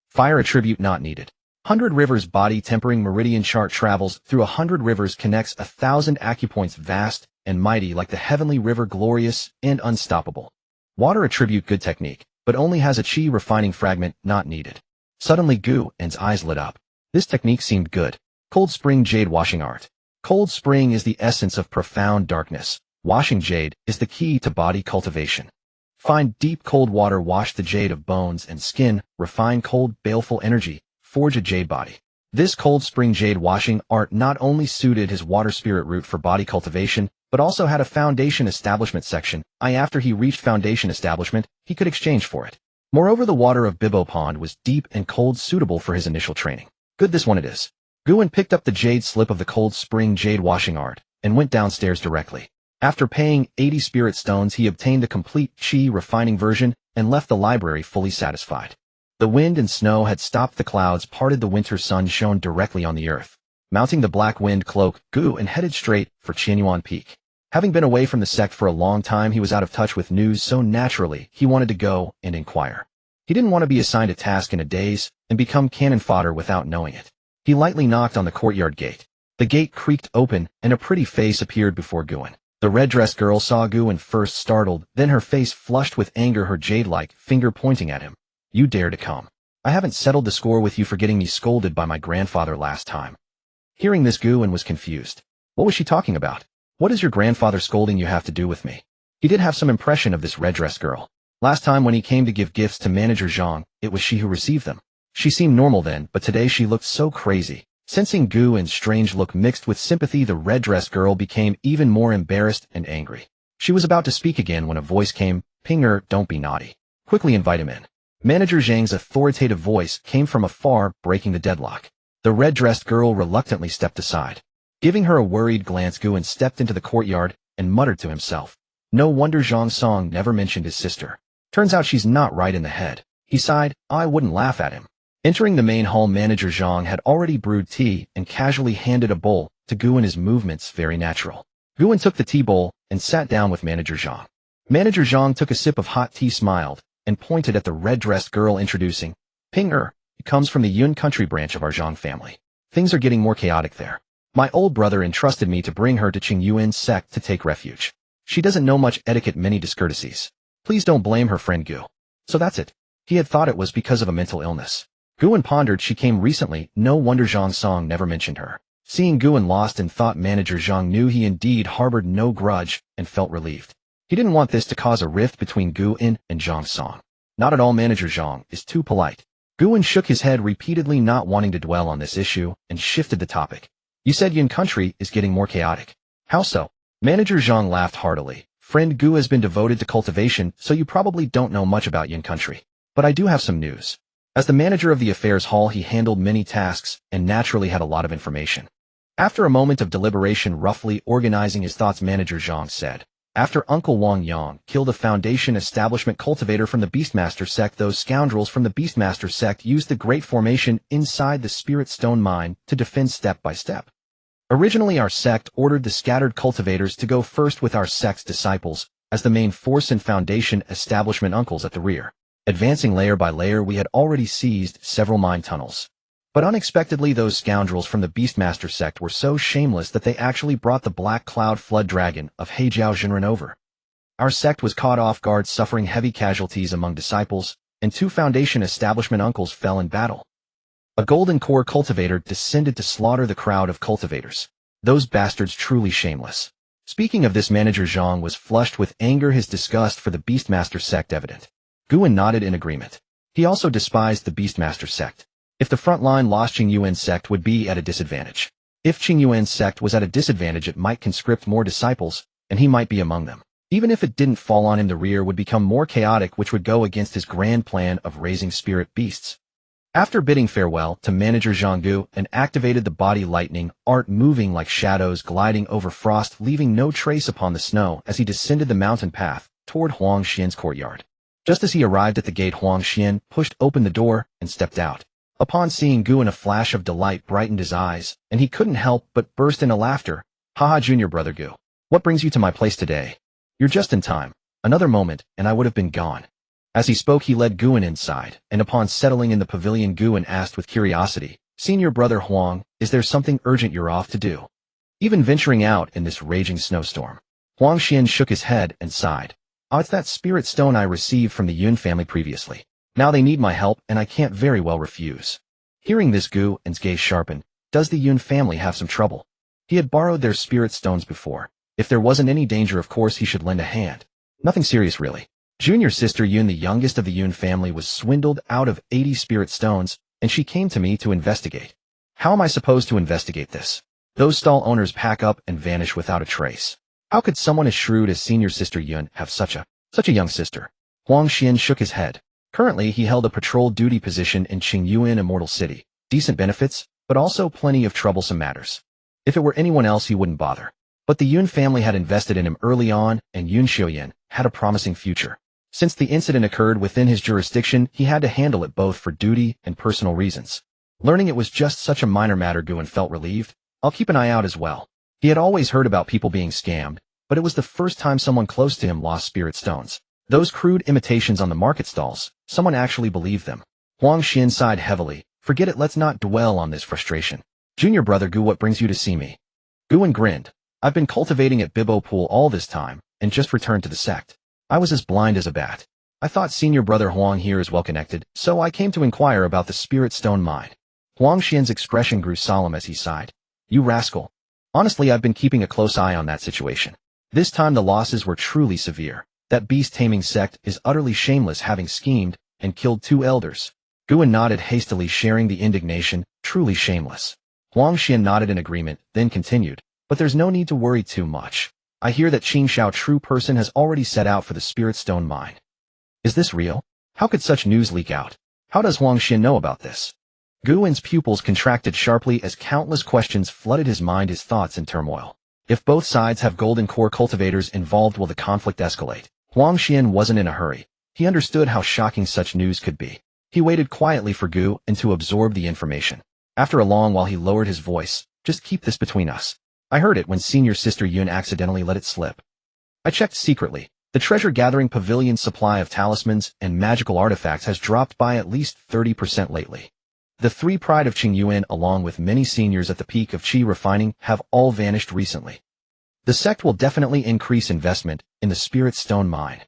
Fire attribute not needed. 100 Rivers Body Tempering Meridian Chart travels through 100 rivers, connects 1,000 acupoints, vast and mighty like the heavenly river, glorious and unstoppable. Water attribute good technique, but only has a Qi refining fragment not needed. Suddenly Guan's eyes lit up. This technique seemed good. Cold Spring Jade Washing Art. Cold spring is the essence of profound darkness. Washing jade is the key to body cultivation. Find deep cold water, wash the jade of bones and skin, refine cold baleful energy, forge a jade body. This Cold Spring Jade Washing Art not only suited his water spirit route for body cultivation, but also had a foundation establishment section. After he reached foundation establishment, he could exchange for it. Moreover, the water of Bibo Pond was deep and cold, suitable for his initial training. Good, this one it is. Guan picked up the jade slip of the Cold Spring Jade Washing Art and went downstairs directly. After paying 80 spirit stones, he obtained the complete Qi refining version and left the library fully satisfied. The wind and snow had stopped, the clouds parted, the winter sun shone directly on the earth. Mounting the black wind cloak, Guan headed straight for Qingyuan Peak. Having been away from the sect for a long time, he was out of touch with news, so naturally he wanted to go and inquire. He didn't want to be assigned a task in a daze and become cannon fodder without knowing it. He lightly knocked on the courtyard gate. The gate creaked open and a pretty face appeared before Guan. The red-dressed girl saw Guan first, startled, then her face flushed with anger, her jade-like finger pointing at him. You dare to come? I haven't settled the score with you for getting me scolded by my grandfather last time. Hearing this, Guan was confused. What was she talking about? What does your grandfather scolding you have to do with me? He did have some impression of this red-dressed girl. Last time when he came to give gifts to Manager Zhang, it was she who received them. She seemed normal then, but today she looked so crazy. Sensing Guan's strange look mixed with sympathy, the red-dressed girl became even more embarrassed and angry. She was about to speak again when a voice came. Pinger, don't be naughty. Quickly invite him in. Manager Zhang's authoritative voice came from afar, breaking the deadlock. The red-dressed girl reluctantly stepped aside. Giving her a worried glance, Guan stepped into the courtyard and muttered to himself. No wonder Zhang Song never mentioned his sister. Turns out she's not right in the head. He sighed. I wouldn't laugh at him. Entering the main hall, Manager Zhang had already brewed tea and casually handed a bowl to Guan, his movements very natural. Guan took the tea bowl and sat down with Manager Zhang. Manager Zhang took a sip of hot tea, smiled, and pointed at the red-dressed girl, introducing. Pinger, it comes from the Yun country branch of our Zhang family. Things are getting more chaotic there. My old brother entrusted me to bring her to Qingyuan Sect to take refuge. She doesn't know much etiquette, many discourtesies. Please don't blame her friend Gu. So that's it. He had thought it was because of a mental illness. Guan pondered. She came recently. No wonder Zhang Song never mentioned her. Seeing Guan lost in thought, Manager Zhang knew he indeed harbored no grudge and felt relieved. He didn't want this to cause a rift between Guan and Zhang Song. Not at all. Manager Zhang is too polite. Guan shook his head repeatedly, not wanting to dwell on this issue, and shifted the topic. You said Yun country is getting more chaotic. How so? Manager Zhang laughed heartily. Friend Gu has been devoted to cultivation, so you probably don't know much about Yun country. But I do have some news. As the manager of the affairs hall, he handled many tasks and naturally had a lot of information. After a moment of deliberation, roughly organizing his thoughts, Manager Zhang said, after Uncle Wang Yang killed a foundation establishment cultivator from the Beastmaster Sect, those scoundrels from the Beastmaster Sect used the Great Formation inside the Spirit Stone Mine to defend step by step. Originally, our sect ordered the scattered cultivators to go first with our sect's disciples as the main force and foundation establishment uncles at the rear. Advancing layer by layer, we had already seized several mine tunnels. But unexpectedly, those scoundrels from the Beastmaster Sect were so shameless that they actually brought the Black Cloud Flood Dragon of Heijiao Jinren over. Our sect was caught off guard, suffering heavy casualties among disciples, and 2 Foundation establishment uncles fell in battle. A golden core cultivator descended to slaughter the crowd of cultivators. Those bastards truly shameless. Speaking of this, Manager Zhang was flushed with anger, his disgust for the Beastmaster sect evident. Guan nodded in agreement. He also despised the Beastmaster sect. If the front line lost, Qingyuan Sect would be at a disadvantage. If Qingyuan Sect was at a disadvantage, it might conscript more disciples, and he might be among them. Even if it didn't fall on him, the rear would become more chaotic, which would go against his grand plan of raising spirit beasts. After bidding farewell to Manager Zhang, Guan activated the body lightning art, moving like shadows gliding over frost, leaving no trace upon the snow as he descended the mountain path toward Huang Xian's courtyard. Just as he arrived at the gate, Huang Xian pushed open the door and stepped out. Upon seeing Guan, a flash of delight brightened his eyes, and he couldn't help but burst into laughter. Haha, junior brother Gu. What brings you to my place today? You're just in time. Another moment, and I would have been gone. As he spoke, he led Guan inside, and upon settling in the pavilion, Guan asked with curiosity, Senior brother Huang, is there something urgent you're off to do? Even venturing out in this raging snowstorm? Huang Xian shook his head and sighed. Oh, it's that spirit stone I received from the Yun family previously. Now they need my help, and I can't very well refuse. Hearing this, Guan's gaze sharpened. Does the Yun family have some trouble? He had borrowed their spirit stones before. If there wasn't any danger, of course he should lend a hand. Nothing serious, really. Junior sister Yun, the youngest of the Yun family, was swindled out of 80 spirit stones, and she came to me to investigate. How am I supposed to investigate this? Those stall owners pack up and vanish without a trace. How could someone as shrewd as senior sister Yun have such a young sister? Huang Xian shook his head. Currently, he held a patrol duty position in Qingyuan Immortal City. Decent benefits, but also plenty of troublesome matters. If it were anyone else, he wouldn't bother. But the Yun family had invested in him early on, and Yun Xiuyan had a promising future. Since the incident occurred within his jurisdiction, he had to handle it both for duty and personal reasons. Learning it was just such a minor matter, Guan felt relieved. I'll keep an eye out as well. He had always heard about people being scammed, but it was the first time someone close to him lost spirit stones. Those crude imitations on the market stalls, someone actually believed them. Huang Xian sighed heavily. Forget it, let's not dwell on this frustration. Junior brother Gu, what brings you to see me? Guan grinned. I've been cultivating at Bibo Pool all this time, and just returned to the sect. I was as blind as a bat. I thought senior brother Huang here is well connected, so I came to inquire about the spirit stone mine. Huang Xian's expression grew solemn as he sighed. You rascal. Honestly, I've been keeping a close eye on that situation. This time the losses were truly severe. That beast-taming sect is utterly shameless, having schemed and killed 2 elders. Guan nodded hastily, sharing the indignation. Truly shameless. Huang Xian nodded in agreement, then continued. But there's no need to worry too much. I hear that Qing Xiao, true person, has already set out for the spirit stone mine. Is this real? How could such news leak out? How does Huang Xian know about this? Guan's pupils contracted sharply as countless questions flooded his mind, his thoughts in turmoil. If both sides have golden core cultivators involved, will the conflict escalate? Huang Xian wasn't in a hurry. He understood how shocking such news could be. He waited quietly for Guan to absorb the information. After a long while, he lowered his voice. Just keep this between us. I heard it when senior sister Yun accidentally let it slip. I checked secretly. The treasure-gathering pavilion's supply of talismans and magical artifacts has dropped by at least 30% lately. The 3 pride of Qingyuan, along with many seniors at the peak of Qi refining, have all vanished recently. The sect will definitely increase investment in the spirit stone mine.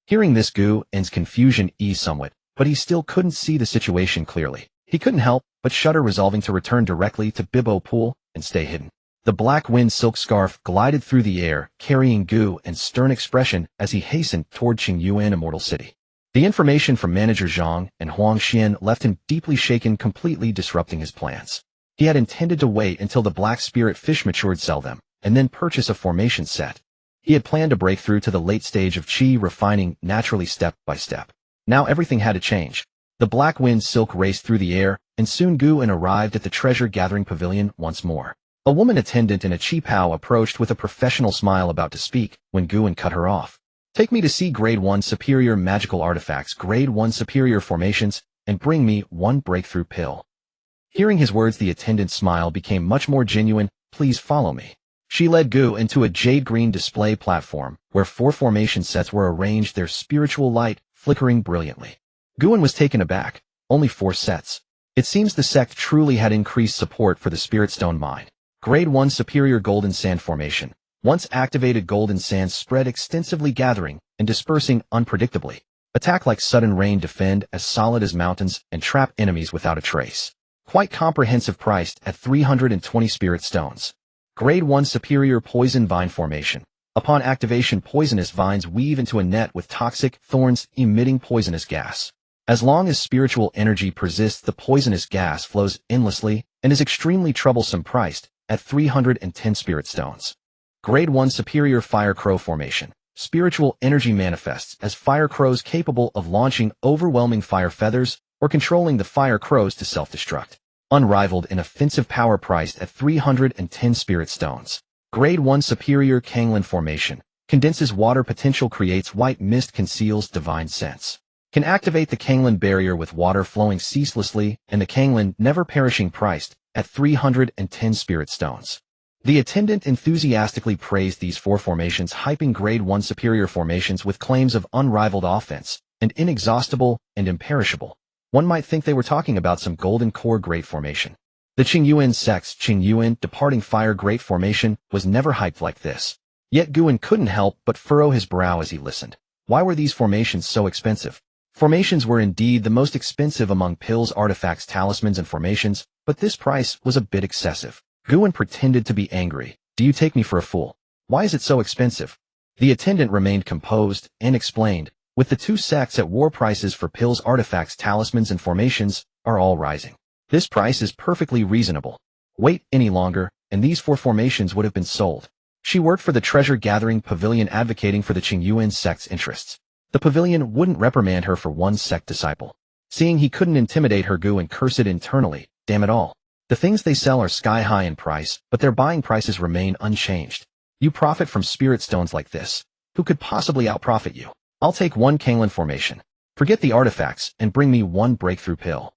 Hearing this, Guan's confusion eased somewhat, but he still couldn't see the situation clearly. He couldn't help but shudder, resolving to return directly to Bibo Pool and stay hidden. The black wind silk scarf glided through the air, carrying Guan's stern expression as he hastened toward Qingyuan Immortal City. The information from Manager Zhang and Huang Xian left him deeply shaken, completely disrupting his plans. He had intended to wait until the black spirit fish matured, sell them, and then purchase a formation set. He had planned to break through to the late stage of Qi refining naturally, step by step. Now everything had to change. The black wind silk raced through the air, and soon Guan arrived at the treasure-gathering pavilion once more. A woman attendant in a qipao approached with a professional smile, about to speak, when Guan cut her off. Take me to see grade 1 superior magical artifacts, grade 1 superior formations, and bring me 1 breakthrough pill. Hearing his words, the attendant's smile became much more genuine. Please follow me. She led Guan into a jade-green display platform, where 4 formation sets were arranged, their spiritual light flickering brilliantly. Guan was taken aback. Only 4 sets. It seems the sect truly had increased support for the spirit stone mine. Grade 1 superior golden sand formation. Once activated golden sands spread extensively, gathering and dispersing unpredictably. Attack like sudden rain, defend as solid as mountains, and trap enemies without a trace. Quite comprehensive, priced at 320 spirit stones. Grade 1 Superior Poison Vine Formation. Upon activation, poisonous vines weave into a net with toxic thorns emitting poisonous gas. As long as spiritual energy persists, the poisonous gas flows endlessly and is extremely troublesome, priced at 310 spirit stones. Grade 1 Superior Fire Crow Formation. Spiritual energy manifests as fire crows capable of launching overwhelming fire feathers or controlling the fire crows to self-destruct. Unrivaled in offensive power, priced at 310 spirit stones. Grade 1 Superior Qingyuan Formation. Condenses water potential, creates white mist, conceals divine sense. Can activate the Qingyuan barrier with water flowing ceaselessly and the Qingyuan never perishing, priced at 310 spirit stones. The attendant enthusiastically praised these 4 formations, hyping Grade 1 Superior formations with claims of unrivaled offense and inexhaustible and imperishable. One might think they were talking about some golden core great formation. The Qingyuan Sect's Qingyuan Departing Fire Great Formation was never hyped like this. Yet Guan couldn't help but furrow his brow as he listened. Why were these formations so expensive? Formations were indeed the most expensive among pills, artifacts, talismans, and formations, but this price was a bit excessive. Guan pretended to be angry. Do you take me for a fool? Why is it so expensive? The attendant remained composed and explained. With the 2 sects at war, prices for pills, artifacts, talismans, and formations are all rising. This price is perfectly reasonable. Wait any longer, and these 4 formations would have been sold. She worked for the treasure-gathering pavilion, advocating for the Qingyuan Sect's interests. The pavilion wouldn't reprimand her for one sect disciple. Seeing he couldn't intimidate her, Guan cursed internally. Damn it all. The things they sell are sky-high in price, but their buying prices remain unchanged. You profit from spirit stones like this. Who could possibly outprofit you? I'll take 1 Qingyuan formation. Forget the artifacts and bring me 1 breakthrough pill.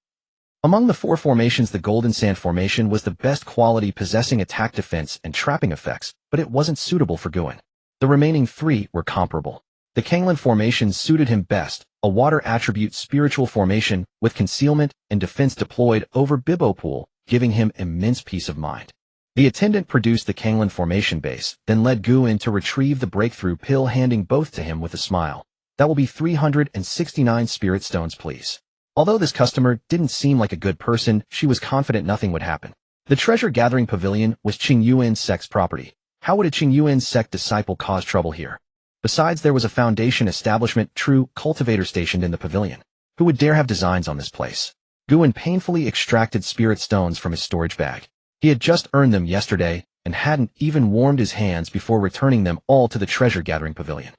Among the 4 formations, the Golden Sand formation was the best quality, possessing attack, defense, and trapping effects, but it wasn't suitable for Guan. The remaining 3 were comparable. The Qingyuan formation suited him best, a water attribute spiritual formation with concealment and defense deployed over Bibbo Pool, giving him immense peace of mind. The attendant produced the Qingyuan formation base, then led Guan to retrieve the breakthrough pill, handing both to him with a smile. That will be 369 spirit stones, please. Although this customer didn't seem like a good person, she was confident nothing would happen. The treasure-gathering pavilion was Qingyuan Sect's property. How would a Qingyuan Sect disciple cause trouble here? Besides, there was a foundation establishment, true cultivator, stationed in the pavilion. Who would dare have designs on this place? Guan painfully extracted spirit stones from his storage bag. He had just earned them yesterday and hadn't even warmed his hands before returning them all to the treasure-gathering pavilion.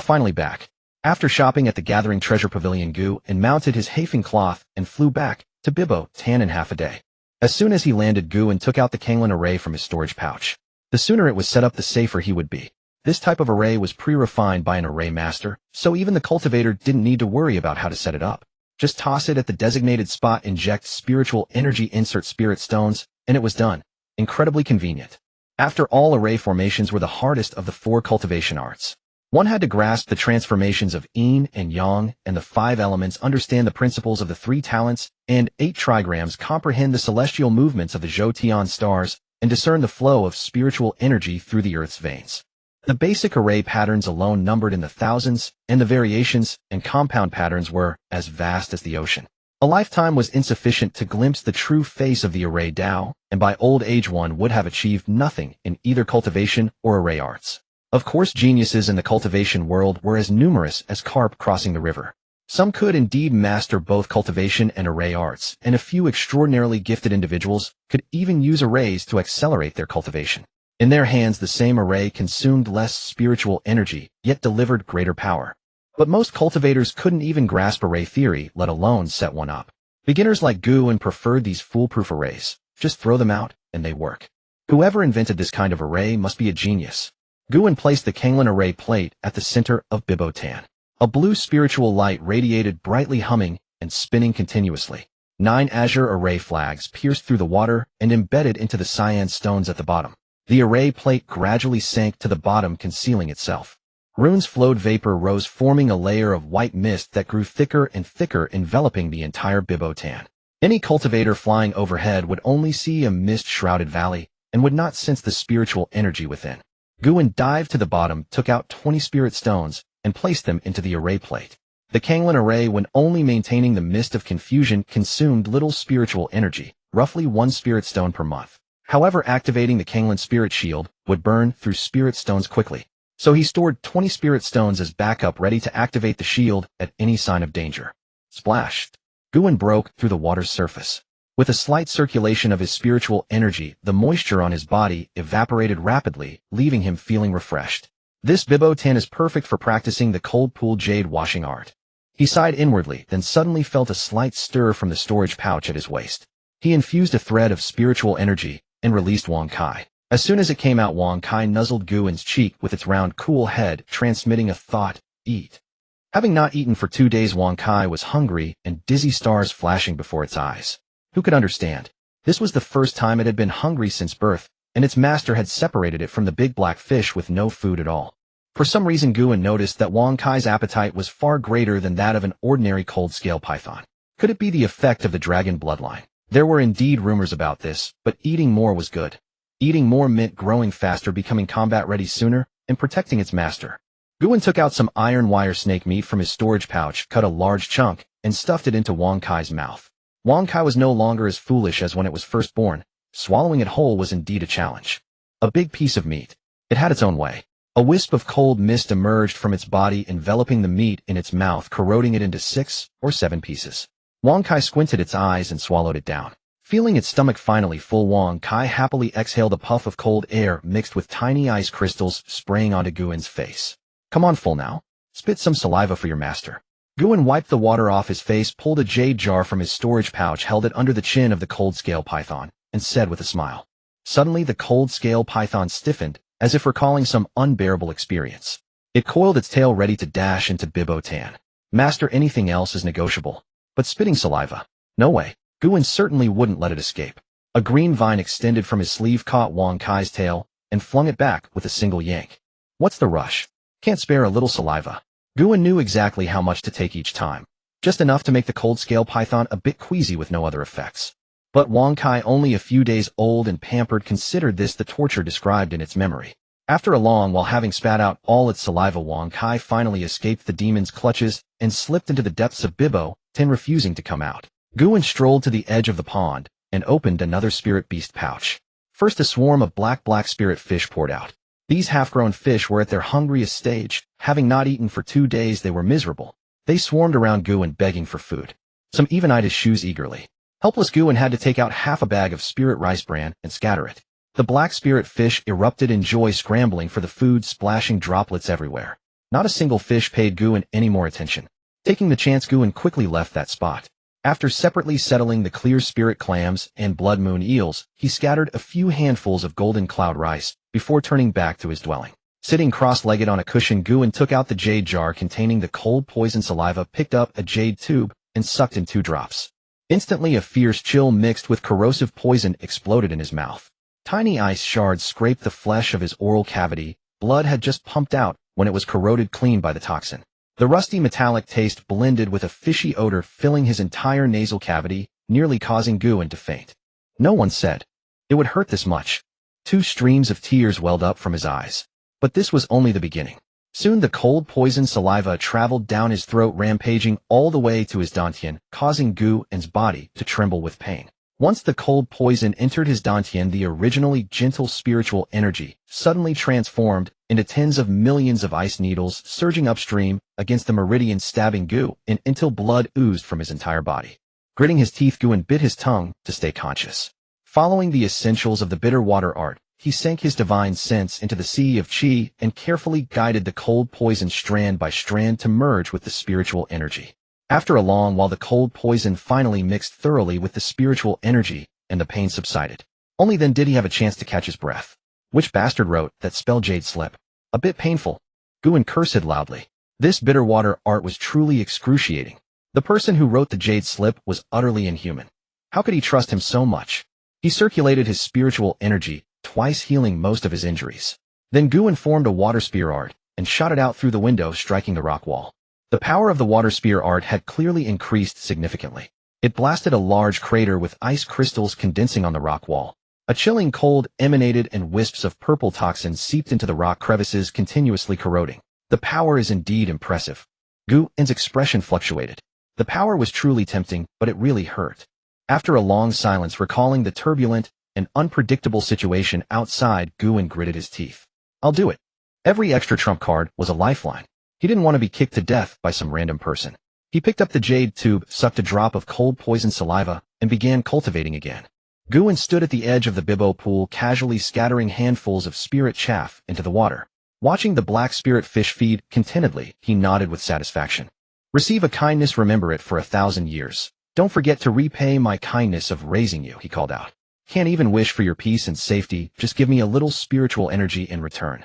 Finally back. After shopping at the gathering treasure pavilion, Guan mounted his hafing cloth and flew back to Bibbo Tan in half a day. As soon as he landed, Guan took out the Qingyuan array from his storage pouch. The sooner it was set up, the safer he would be. This type of array was pre-refined by an array master, so even the cultivator didn't need to worry about how to set it up. Just toss it at the designated spot, inject spiritual energy, insert spirit stones, and it was done. Incredibly convenient. After all, array formations were the hardest of the 4 cultivation arts. One had to grasp the transformations of yin and yang and the 5 elements, understand the principles of the 3 talents and 8 trigrams, comprehend the celestial movements of the Zhoutian stars, and discern the flow of spiritual energy through the Earth's veins. The basic array patterns alone numbered in the thousands, and the variations and compound patterns were as vast as the ocean. A lifetime was insufficient to glimpse the true face of the array Tao, and by old age one would have achieved nothing in either cultivation or array arts. Of course, geniuses in the cultivation world were as numerous as carp crossing the river. Some could indeed master both cultivation and array arts, and a few extraordinarily gifted individuals could even use arrays to accelerate their cultivation. In their hands, the same array consumed less spiritual energy, yet delivered greater power. But most cultivators couldn't even grasp array theory, let alone set one up. Beginners like Guan preferred these foolproof arrays. Just throw them out, and they work. Whoever invented this kind of array must be a genius. Guan placed the Qingyuan array plate at the center of Bibbo Tan. A blue spiritual light radiated brightly, humming and spinning continuously. 9 azure array flags pierced through the water and embedded into the cyan stones at the bottom. The array plate gradually sank to the bottom, concealing itself. Runes flowed, vapor rose, forming a layer of white mist that grew thicker and thicker, enveloping the entire Bibbo Tan. Any cultivator flying overhead would only see a mist-shrouded valley and would not sense the spiritual energy within. Qingyuan dived to the bottom, took out 20 spirit stones, and placed them into the array plate. The Qingyuan array, when only maintaining the mist of confusion, consumed little spiritual energy, roughly 1 spirit stone per month. However, activating the Qingyuan spirit shield would burn through spirit stones quickly. So he stored 20 spirit stones as backup, ready to activate the shield at any sign of danger. Splash! Qingyuan broke through the water's surface. With a slight circulation of his spiritual energy, the moisture on his body evaporated rapidly, leaving him feeling refreshed. This Bibo Tan is perfect for practicing the cold pool jade washing art. He sighed inwardly, then suddenly felt a slight stir from the storage pouch at his waist. He infused a thread of spiritual energy and released Wang Kai. As soon as it came out, Wang Kai nuzzled Qingyuan's cheek with its round, cool head, transmitting a thought, eat. Having not eaten for 2 days, Wang Kai was hungry and dizzy, stars flashing before its eyes. Who could understand? This was the first time it had been hungry since birth, and its master had separated it from the big black fish with no food at all. For some reason, Qingyuan noticed that Wang Kai's appetite was far greater than that of an ordinary cold-scale python. Could it be the effect of the dragon bloodline? There were indeed rumors about this, but eating more was good. Eating more meant growing faster, becoming combat-ready sooner, and protecting its master. Qingyuan took out some iron wire snake meat from his storage pouch, cut a large chunk, and stuffed it into Wang Kai's mouth. Wang Kai was no longer as foolish as when it was first born. Swallowing it whole was indeed a challenge. A big piece of meat. It had its own way. A wisp of cold mist emerged from its body, enveloping the meat in its mouth, corroding it into 6 or 7 pieces. Wang Kai squinted its eyes and swallowed it down. Feeling its stomach finally full, Wang Kai happily exhaled a puff of cold air mixed with tiny ice crystals, spraying onto Qingyuan's face. Come on, full now. Spit some saliva for your master. Qingyuan wiped the water off his face, pulled a jade jar from his storage pouch, held it under the chin of the cold-scale python, and said with a smile. Suddenly the cold-scale python stiffened, as if recalling some unbearable experience. It coiled its tail, ready to dash into Bibo Tan. Master, anything else is negotiable. But spitting saliva? No way. Qingyuan certainly wouldn't let it escape. A green vine extended from his sleeve, caught Wang Kai's tail, and flung it back with a single yank. What's the rush? Can't spare a little saliva. Qingyuan knew exactly how much to take each time. Just enough to make the cold-scale python a bit queasy with no other effects. But Wang Kai, only a few days old and pampered, considered this the torture described in its memory. After a long while, having spat out all its saliva, Wang Kai finally escaped the demon's clutches and slipped into the depths of Bibo Tan, refusing to come out. Qingyuan strolled to the edge of the pond and opened another spirit beast pouch. First, a swarm of black spirit fish poured out. These half-grown fish were at their hungriest stage. Having not eaten for 2 days, they were miserable. They swarmed around Qingyuan, begging for food. Some even eyed his shoes eagerly. Helpless Qingyuan had to take out half a bag of spirit rice bran and scatter it. The black spirit fish erupted in joy, scrambling for the food, splashing droplets everywhere. Not a single fish paid Qingyuan any more attention. Taking the chance, Qingyuan quickly left that spot. After separately settling the clear spirit clams and blood moon eels, he scattered a few handfuls of golden cloud rice before turning back to his dwelling. Sitting cross-legged on a cushion, Qingyuan took out the jade jar containing the cold poison saliva, picked up a jade tube, and sucked in 2 drops. Instantly, a fierce chill mixed with corrosive poison exploded in his mouth. Tiny ice shards scraped the flesh of his oral cavity. Blood had just pumped out when it was corroded clean by the toxin. The rusty metallic taste blended with a fishy odor, filling his entire nasal cavity, nearly causing Qingyuan to faint. No one said it would hurt this much. 2 streams of tears welled up from his eyes. But this was only the beginning. Soon the cold poison saliva traveled down his throat, rampaging all the way to his dantian, causing Qingyuan's body to tremble with pain. Once the cold poison entered his dantian, the originally gentle spiritual energy suddenly transformed into tens of millions of ice needles, surging upstream against the meridian, stabbing Qingyuan until blood oozed from his entire body. Gritting his teeth, Qingyuan bit his tongue to stay conscious. Following the essentials of the bitter water art, he sank his divine sense into the sea of qi and carefully guided the cold poison strand by strand to merge with the spiritual energy. After a long while, the cold poison finally mixed thoroughly with the spiritual energy, and the pain subsided. Only then did he have a chance to catch his breath. Which bastard wrote that spell jade slip? A bit painful. Qingyuan cursed loudly. This bitter water art was truly excruciating. The person who wrote the jade slip was utterly inhuman. How could he trust him so much? He circulated his spiritual energy, twice healing most of his injuries. Then Qingyuan formed a water spear art and shot it out through the window, striking the rock wall. The power of the water spear art had clearly increased significantly. It blasted a large crater with ice crystals condensing on the rock wall. A chilling cold emanated and wisps of purple toxin seeped into the rock crevices, continuously corroding. The power is indeed impressive. Gu's expression fluctuated. The power was truly tempting, but it really hurt. After a long silence, recalling the turbulent and unpredictable situation outside, Gu gritted his teeth. I'll do it. Every extra trump card was a lifeline. He didn't want to be kicked to death by some random person. He picked up the jade tube, sucked a drop of cold poison saliva, and began cultivating again. Gu stood at the edge of the bibbo pool, casually scattering handfuls of spirit chaff into the water. Watching the black spirit fish feed contentedly, he nodded with satisfaction. Receive a kindness, remember it for 1,000 years. Don't forget to repay my kindness of raising you, he called out. Can't even wish for your peace and safety, just give me a little spiritual energy in return.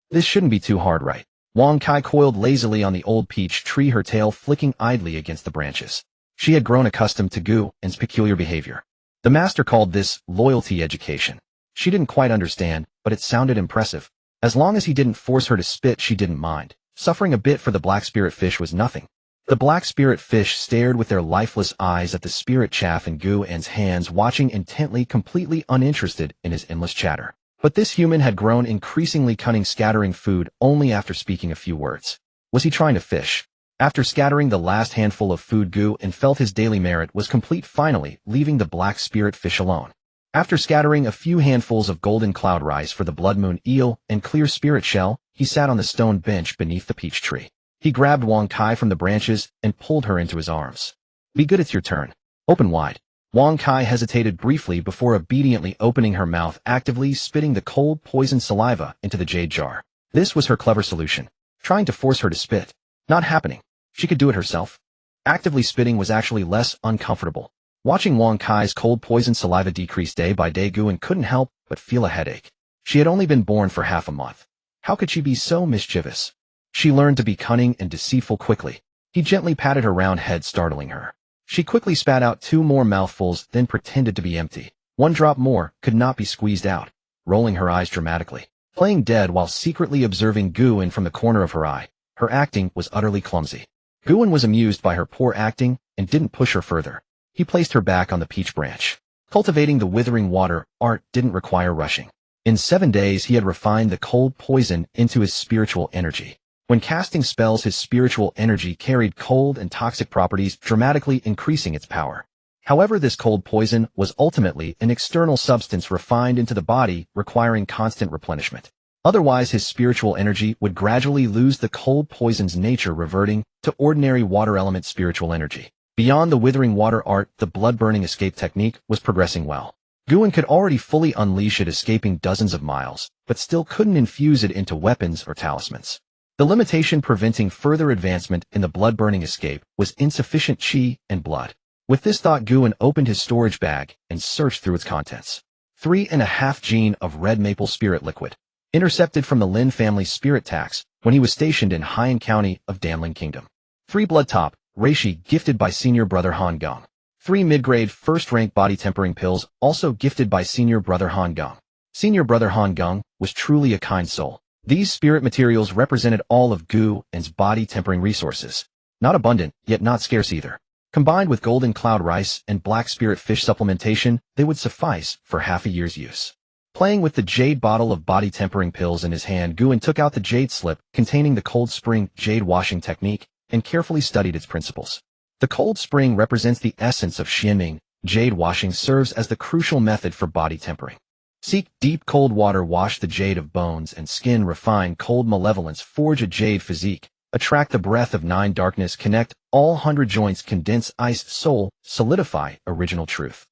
This shouldn't be too hard, right? Wang Kai coiled lazily on the old peach tree, her tail flicking idly against the branches. She had grown accustomed to Gu's peculiar behavior. The master called this loyalty education. She didn't quite understand, but it sounded impressive. As long as he didn't force her to spit, she didn't mind. Suffering a bit for the black spirit fish was nothing. The black spirit fish stared with their lifeless eyes at the spirit chaff in Gu's hands, watching intently, completely uninterested in his endless chatter. But this human had grown increasingly cunning, scattering food only after speaking a few words. Was he trying to fish? After scattering the last handful of food, Gu felt his daily merit was complete, finally leaving the black spirit fish alone. After scattering a few handfuls of golden cloud rice for the blood moon eel and clear spirit shell, he sat on the stone bench beneath the peach tree. He grabbed Wang Kai from the branches and pulled her into his arms. Be good, it's your turn. Open wide. Wang Kai hesitated briefly before obediently opening her mouth, actively spitting the cold poison saliva into the jade jar. This was her clever solution. Trying to force her to spit. Not happening. She could do it herself. Actively spitting was actually less uncomfortable. Watching Wang Kai's cold poison saliva decrease day by day, Gu couldn't help but feel a headache. She had only been born for half a month. How could she be so mischievous? She learned to be cunning and deceitful quickly. He gently patted her round head, startling her. She quickly spat out 2 more mouthfuls, then pretended to be empty. 1 drop more could not be squeezed out, rolling her eyes dramatically. Playing dead while secretly observing Gu from the corner of her eye. Her acting was utterly clumsy. Gu was amused by her poor acting and didn't push her further. He placed her back on the peach branch. Cultivating the withering water art didn't require rushing. In 7 days he had refined the cold poison into his spiritual energy. When casting spells, his spiritual energy carried cold and toxic properties, dramatically increasing its power. However, this cold poison was ultimately an external substance refined into the body, requiring constant replenishment. Otherwise, his spiritual energy would gradually lose the cold poison's nature, reverting to ordinary water element spiritual energy. Beyond the withering water art, the blood-burning escape technique was progressing well. Gu could already fully unleash it, escaping dozens of miles, but still couldn't infuse it into weapons or talismans. The limitation preventing further advancement in the blood-burning escape was insufficient chi and blood. With this thought, Gu opened his storage bag and searched through its contents. 3.5 gene of red maple spirit liquid. Intercepted from the Lin family spirit tax when he was stationed in Haiyan County of Danling Kingdom. 3 blood top, reishi, gifted by senior brother Han Gong. 3 mid-grade first-rank body tempering pills, also gifted by senior brother Han Gong. Senior brother Han Gong was truly a kind soul. These spirit materials represented all of Gu's body tempering resources. Not abundant, yet not scarce either. Combined with golden cloud rice and black spirit fish supplementation, they would suffice for half a year's use. Playing with the jade bottle of body tempering pills in his hand, Gu took out the jade slip containing the cold spring jade washing technique and carefully studied its principles. The cold spring represents the essence of Xianming. Jade washing serves as the crucial method for body tempering. Seek deep cold water, wash the jade of bones and skin, refine cold malevolence, forge a jade physique, attract the breath of 9 darkness, connect all 100 joints, condense ice soul, solidify original truth.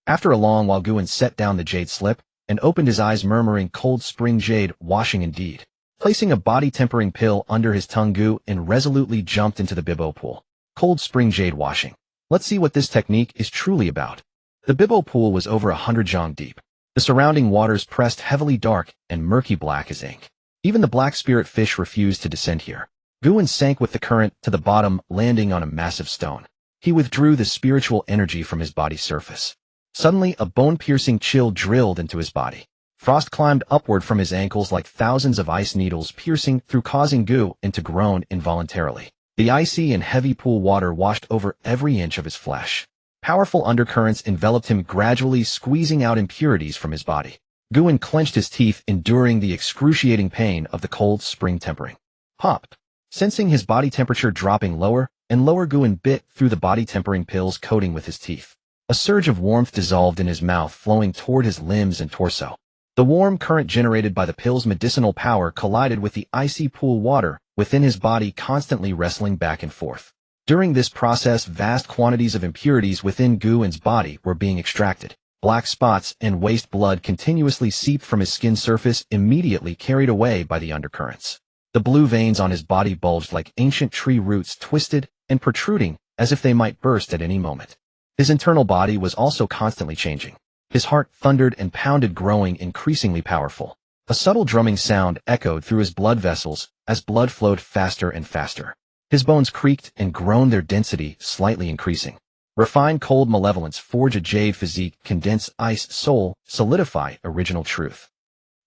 After a long while, Gu set down the jade slip and opened his eyes, murmuring cold spring jade washing indeed. Placing a body tempering pill under his tongue, Gu resolutely jumped into the bibbo pool. Cold spring jade washing. Let's see what this technique is truly about. The bibbo pool was over 100 zhang deep. The surrounding waters pressed heavily dark and murky black as ink. Even the black spirit fish refused to descend here. Gu sank with the current to the bottom, landing on a massive stone. He withdrew the spiritual energy from his body's surface. Suddenly, a bone-piercing chill drilled into his body. Frost climbed upward from his ankles like thousands of ice needles, piercing through, causing Gu to groan involuntarily. The icy and heavy pool water washed over every inch of his flesh. Powerful undercurrents enveloped him, gradually squeezing out impurities from his body. Qingyuan clenched his teeth, enduring the excruciating pain of the cold spring tempering. Pop! Sensing his body temperature dropping lower and lower, Qingyuan bit through the body tempering pill's coating with his teeth. A surge of warmth dissolved in his mouth, flowing toward his limbs and torso. The warm current generated by the pill's medicinal power collided with the icy pool water within his body, constantly wrestling back and forth. During this process, vast quantities of impurities within Qingyuan's body were being extracted. Black spots and waste blood continuously seeped from his skin surface, immediately carried away by the undercurrents. The blue veins on his body bulged like ancient tree roots, twisted and protruding as if they might burst at any moment. His internal body was also constantly changing. His heart thundered and pounded, growing increasingly powerful. A subtle drumming sound echoed through his blood vessels as blood flowed faster and faster. His bones creaked and groaned, their density slightly increasing. Refine cold malevolence, forge a jade physique, condense ice soul, solidify original truth.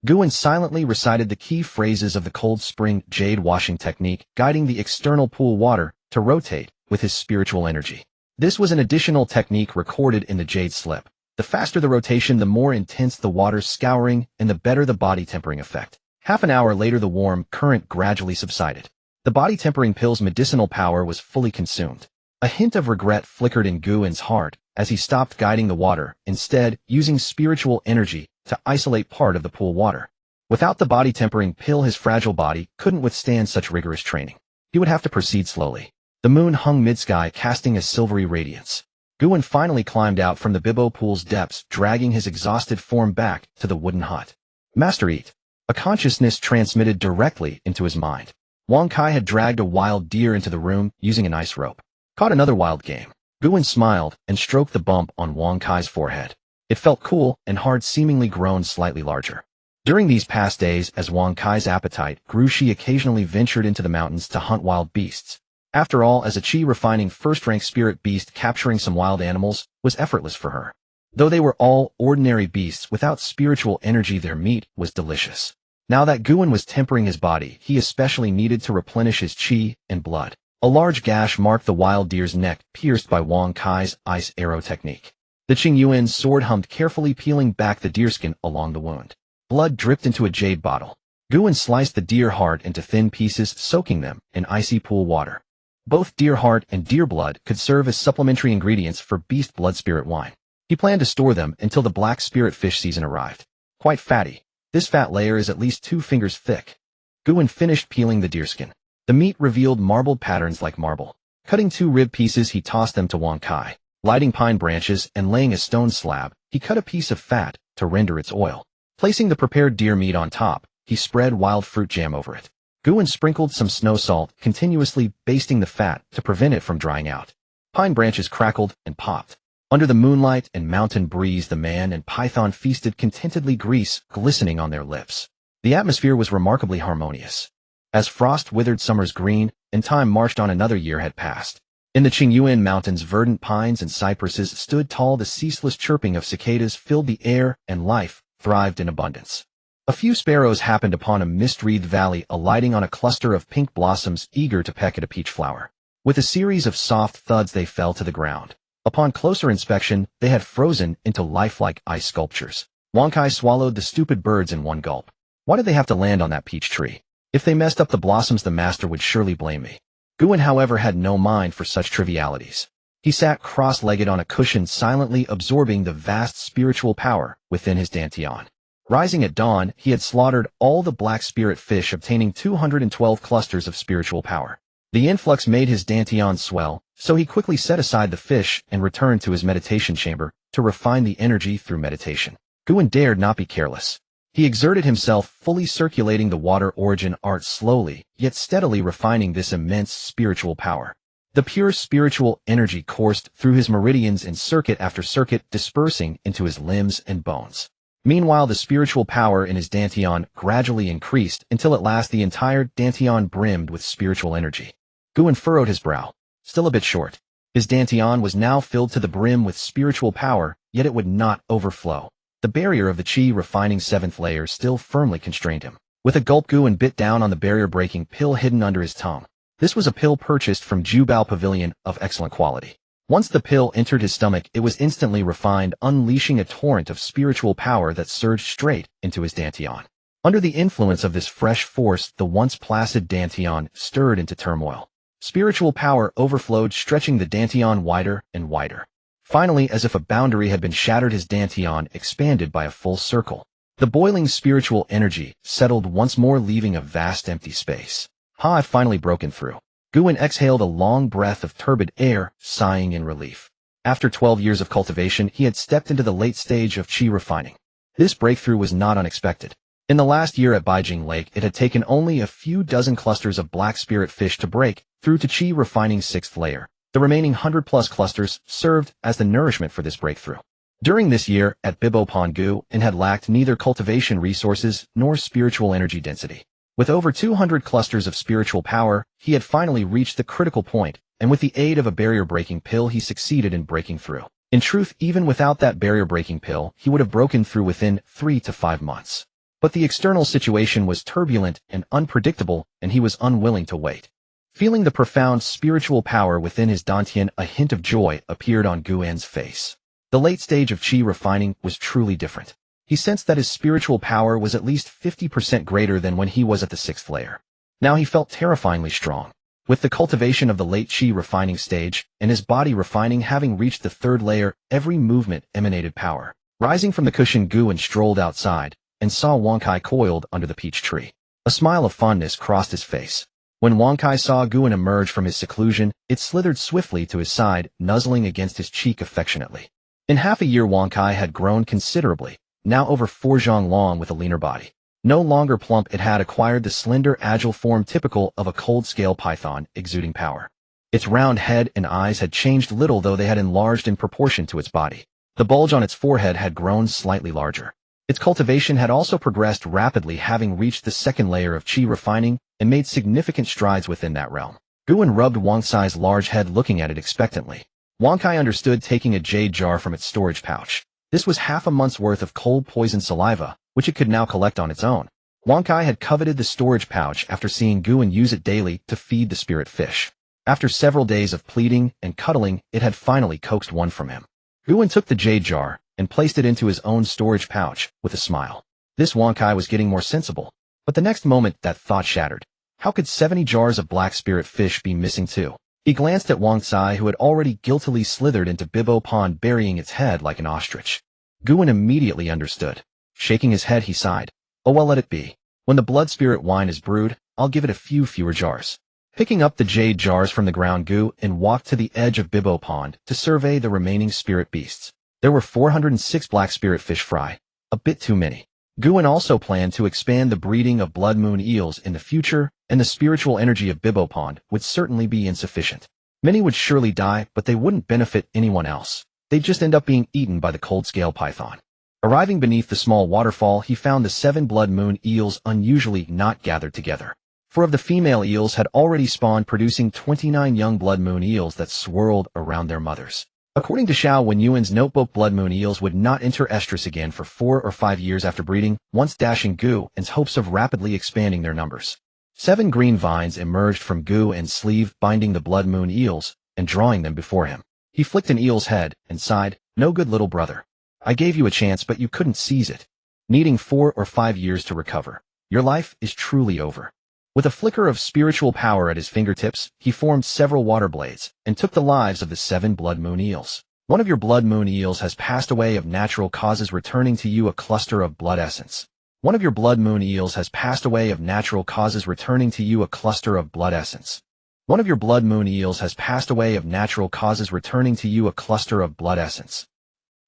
Qingyuan silently recited the key phrases of the cold spring jade washing technique, guiding the external pool water to rotate with his spiritual energy. This was an additional technique recorded in the jade slip. The faster the rotation, the more intense the water's scouring, and the better the body tempering effect. Half an hour later, the warm current gradually subsided. The body tempering pill's medicinal power was fully consumed. A hint of regret flickered in Qingyuan's heart as he stopped guiding the water, instead using spiritual energy to isolate part of the pool water. Without the body tempering pill, his fragile body couldn't withstand such rigorous training. He would have to proceed slowly. The moon hung mid-sky, casting a silvery radiance. Qingyuan finally climbed out from the Bibo pool's depths, dragging his exhausted form back to the wooden hut. Master Eat. A consciousness transmitted directly into his mind. Wang Kai had dragged a wild deer into the room using an ice rope. Caught another wild game. Qingyuan smiled and stroked the bump on Wang Kai's forehead. It felt cool and hard, seemingly grown slightly larger. During these past days, as Wang Kai's appetite grew, she occasionally ventured into the mountains to hunt wild beasts. After all, as a Qi refining first-rank spirit beast, capturing some wild animals was effortless for her. Though they were all ordinary beasts without spiritual energy, their meat was delicious. Now that Qingyuan was tempering his body, he especially needed to replenish his Qi and blood. A large gash marked the wild deer's neck, pierced by Wang Kai's ice arrow technique. The Qingyuan sword hummed, carefully peeling back the deerskin along the wound. Blood dripped into a jade bottle. Qingyuan sliced the deer heart into thin pieces, soaking them in icy pool water. Both deer heart and deer blood could serve as supplementary ingredients for beast blood spirit wine. He planned to store them until the black spirit fish season arrived. Quite fatty. This fat layer is at least 2 fingers thick. Qingyuan finished peeling the deerskin. The meat revealed marbled patterns like marble. Cutting 2 rib pieces, he tossed them to Wang Kai. Lighting pine branches and laying a stone slab, he cut a piece of fat to render its oil. Placing the prepared deer meat on top, he spread wild fruit jam over it. Qingyuan sprinkled some snow salt, continuously basting the fat to prevent it from drying out. Pine branches crackled and popped. Under the moonlight and mountain breeze, the man and python feasted contentedly, grease glistening on their lips. The atmosphere was remarkably harmonious. As frost withered summer's green, and time marched on, another year had passed. In the Qingyuan mountains, verdant pines and cypresses stood tall. The ceaseless chirping of cicadas filled the air, and life thrived in abundance. A few sparrows happened upon a mist-wreathed valley, alighting on a cluster of pink blossoms, eager to peck at a peach flower. With a series of soft thuds, they fell to the ground. Upon closer inspection, they had frozen into lifelike ice sculptures. Wang Kai swallowed the stupid birds in one gulp. Why did they have to land on that peach tree? If they messed up the blossoms, the master would surely blame me. Qingyuan, however, had no mind for such trivialities. He sat cross-legged on a cushion, silently absorbing the vast spiritual power within his dantian. Rising at dawn, he had slaughtered all the black spirit fish, obtaining 212 clusters of spiritual power. The influx made his dantian swell, so he quickly set aside the fish and returned to his meditation chamber to refine the energy through meditation. Qingyuan dared not be careless. He exerted himself, fully circulating the water origin art, slowly, yet steadily refining this immense spiritual power. The pure spiritual energy coursed through his meridians in circuit after circuit, dispersing into his limbs and bones. Meanwhile, the spiritual power in his dantian gradually increased until at last the entire dantian brimmed with spiritual energy. Qingyuan furrowed his brow. Still a bit short. His dantian was now filled to the brim with spiritual power, yet it would not overflow. The barrier of the Qi refining 7th layer still firmly constrained him. With a gulp, Qingyuan bit down on the barrier-breaking pill hidden under his tongue. This was a pill purchased from Jubao Pavilion of excellent quality. Once the pill entered his stomach, it was instantly refined, unleashing a torrent of spiritual power that surged straight into his dantian. Under the influence of this fresh force, the once placid dantian stirred into turmoil. Spiritual power overflowed, stretching the dantian wider and wider. Finally, as if a boundary had been shattered, his dantian expanded by a full circle. The boiling spiritual energy settled once more, leaving a vast empty space. I've finally broken through. Guan exhaled a long breath of turbid air, sighing in relief. After 12 years of cultivation, he had stepped into the late stage of qi refining. This breakthrough was not unexpected. In the last year at Beijing Lake, it had taken only a few dozen clusters of black spirit fish to break through to qi refining 6th layer. The remaining 100+ clusters served as the nourishment for this breakthrough. During this year, at Bibo Pond, Guan had lacked neither cultivation resources nor spiritual energy density. With over 200 clusters of spiritual power, he had finally reached the critical point, and with the aid of a barrier-breaking pill, he succeeded in breaking through. In truth, even without that barrier-breaking pill, he would have broken through within 3 to 5 months. But the external situation was turbulent and unpredictable, and he was unwilling to wait. Feeling the profound spiritual power within his dantian, a hint of joy appeared on Guan's face. The late stage of qi refining was truly different. He sensed that his spiritual power was at least 50% greater than when he was at the 6th layer. Now he felt terrifyingly strong. With the cultivation of the late qi refining stage, and his body refining having reached the 3rd layer, every movement emanated power. Rising from the cushion, Guan strolled outside, and saw Wang Kai coiled under the peach tree. A smile of fondness crossed his face. When Wang Kai saw Guan emerge from his seclusion, it slithered swiftly to his side, nuzzling against his cheek affectionately. In half a year, Wang Kai had grown considerably, now over 4 zhang long with a leaner body. No longer plump, it had acquired the slender, agile form typical of a cold-scale python, exuding power. Its round head and eyes had changed little, though they had enlarged in proportion to its body. The bulge on its forehead had grown slightly larger. Its cultivation had also progressed rapidly, having reached the 2nd layer of qi refining and made significant strides within that realm. Guan rubbed Wang Kai's large head, looking at it expectantly. Wang Kai understood, taking a jade jar from its storage pouch. This was half a month's worth of cold poison saliva, which it could now collect on its own. Wang Kai had coveted the storage pouch after seeing Guan use it daily to feed the spirit fish. After several days of pleading and cuddling, it had finally coaxed one from him. Guan took the jade jar and placed it into his own storage pouch with a smile. This Wang Kai was getting more sensible. But the next moment, that thought shattered. How could 70 jars of black spirit fish be missing too? He glanced at Wang Kai, who had already guiltily slithered into Bibo Pond, burying its head like an ostrich. Guan immediately understood. Shaking his head, he sighed. Oh well, let it be. When the blood spirit wine is brewed, I'll give it a few fewer jars. Picking up the jade jars from the ground, Guan walked to the edge of Bibo Pond to survey the remaining spirit beasts. There were 406 black spirit fish fry, a bit too many. Guan also planned to expand the breeding of blood moon eels in the future, and the spiritual energy of Bibo Pond would certainly be insufficient. Many would surely die, but they wouldn't benefit anyone else. They'd just end up being eaten by the cold-scale python. Arriving beneath the small waterfall, he found the 7 blood moon eels unusually not gathered together. 4 of the female eels had already spawned, producing 29 young blood moon eels that swirled around their mothers. According to Xiao Wenyuan's notebook, blood moon eels would not enter estrus again for 4 or 5 years after breeding, once dashing Guan's hopes of rapidly expanding their numbers. 7 green vines emerged from Guan's sleeve, binding the blood moon eels and drawing them before him. He flicked an eel's head and sighed. No good, little brother. I gave you a chance, but you couldn't seize it. Needing 4 or 5 years to recover. Your life is truly over. With a flicker of spiritual power at his fingertips, he formed several water blades and took the lives of the 7 blood moon eels. One of your blood moon eels has passed away of natural causes, returning to you a cluster of blood essence. One of your blood moon eels has passed away of natural causes, returning to you a cluster of blood essence. One of your blood moon eels has passed away of natural causes, returning to you a cluster of blood essence.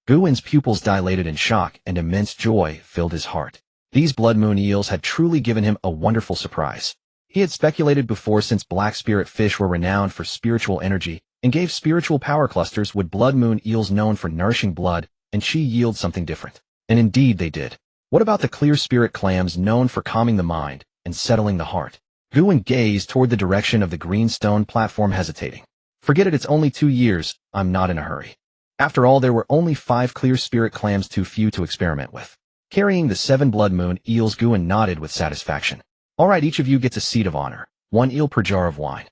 Guan's pupils dilated in shock, and immense joy filled his heart. These blood moon eels had truly given him a wonderful surprise. He had speculated before, since black spirit fish were renowned for spiritual energy and gave spiritual power clusters, would blood moon eels known for nourishing blood and qi yield something different. And indeed they did. What about the clear spirit clams, known for calming the mind and settling the heart? Guan gazed toward the direction of the green stone platform, hesitating. Forget it, it's only 2 years, I'm not in a hurry. After all, there were only 5 clear spirit clams, too few to experiment with. Carrying the 7 blood moon eels, Guan nodded with satisfaction. All right, each of you gets a seat of honor. 1 eel per jar of wine.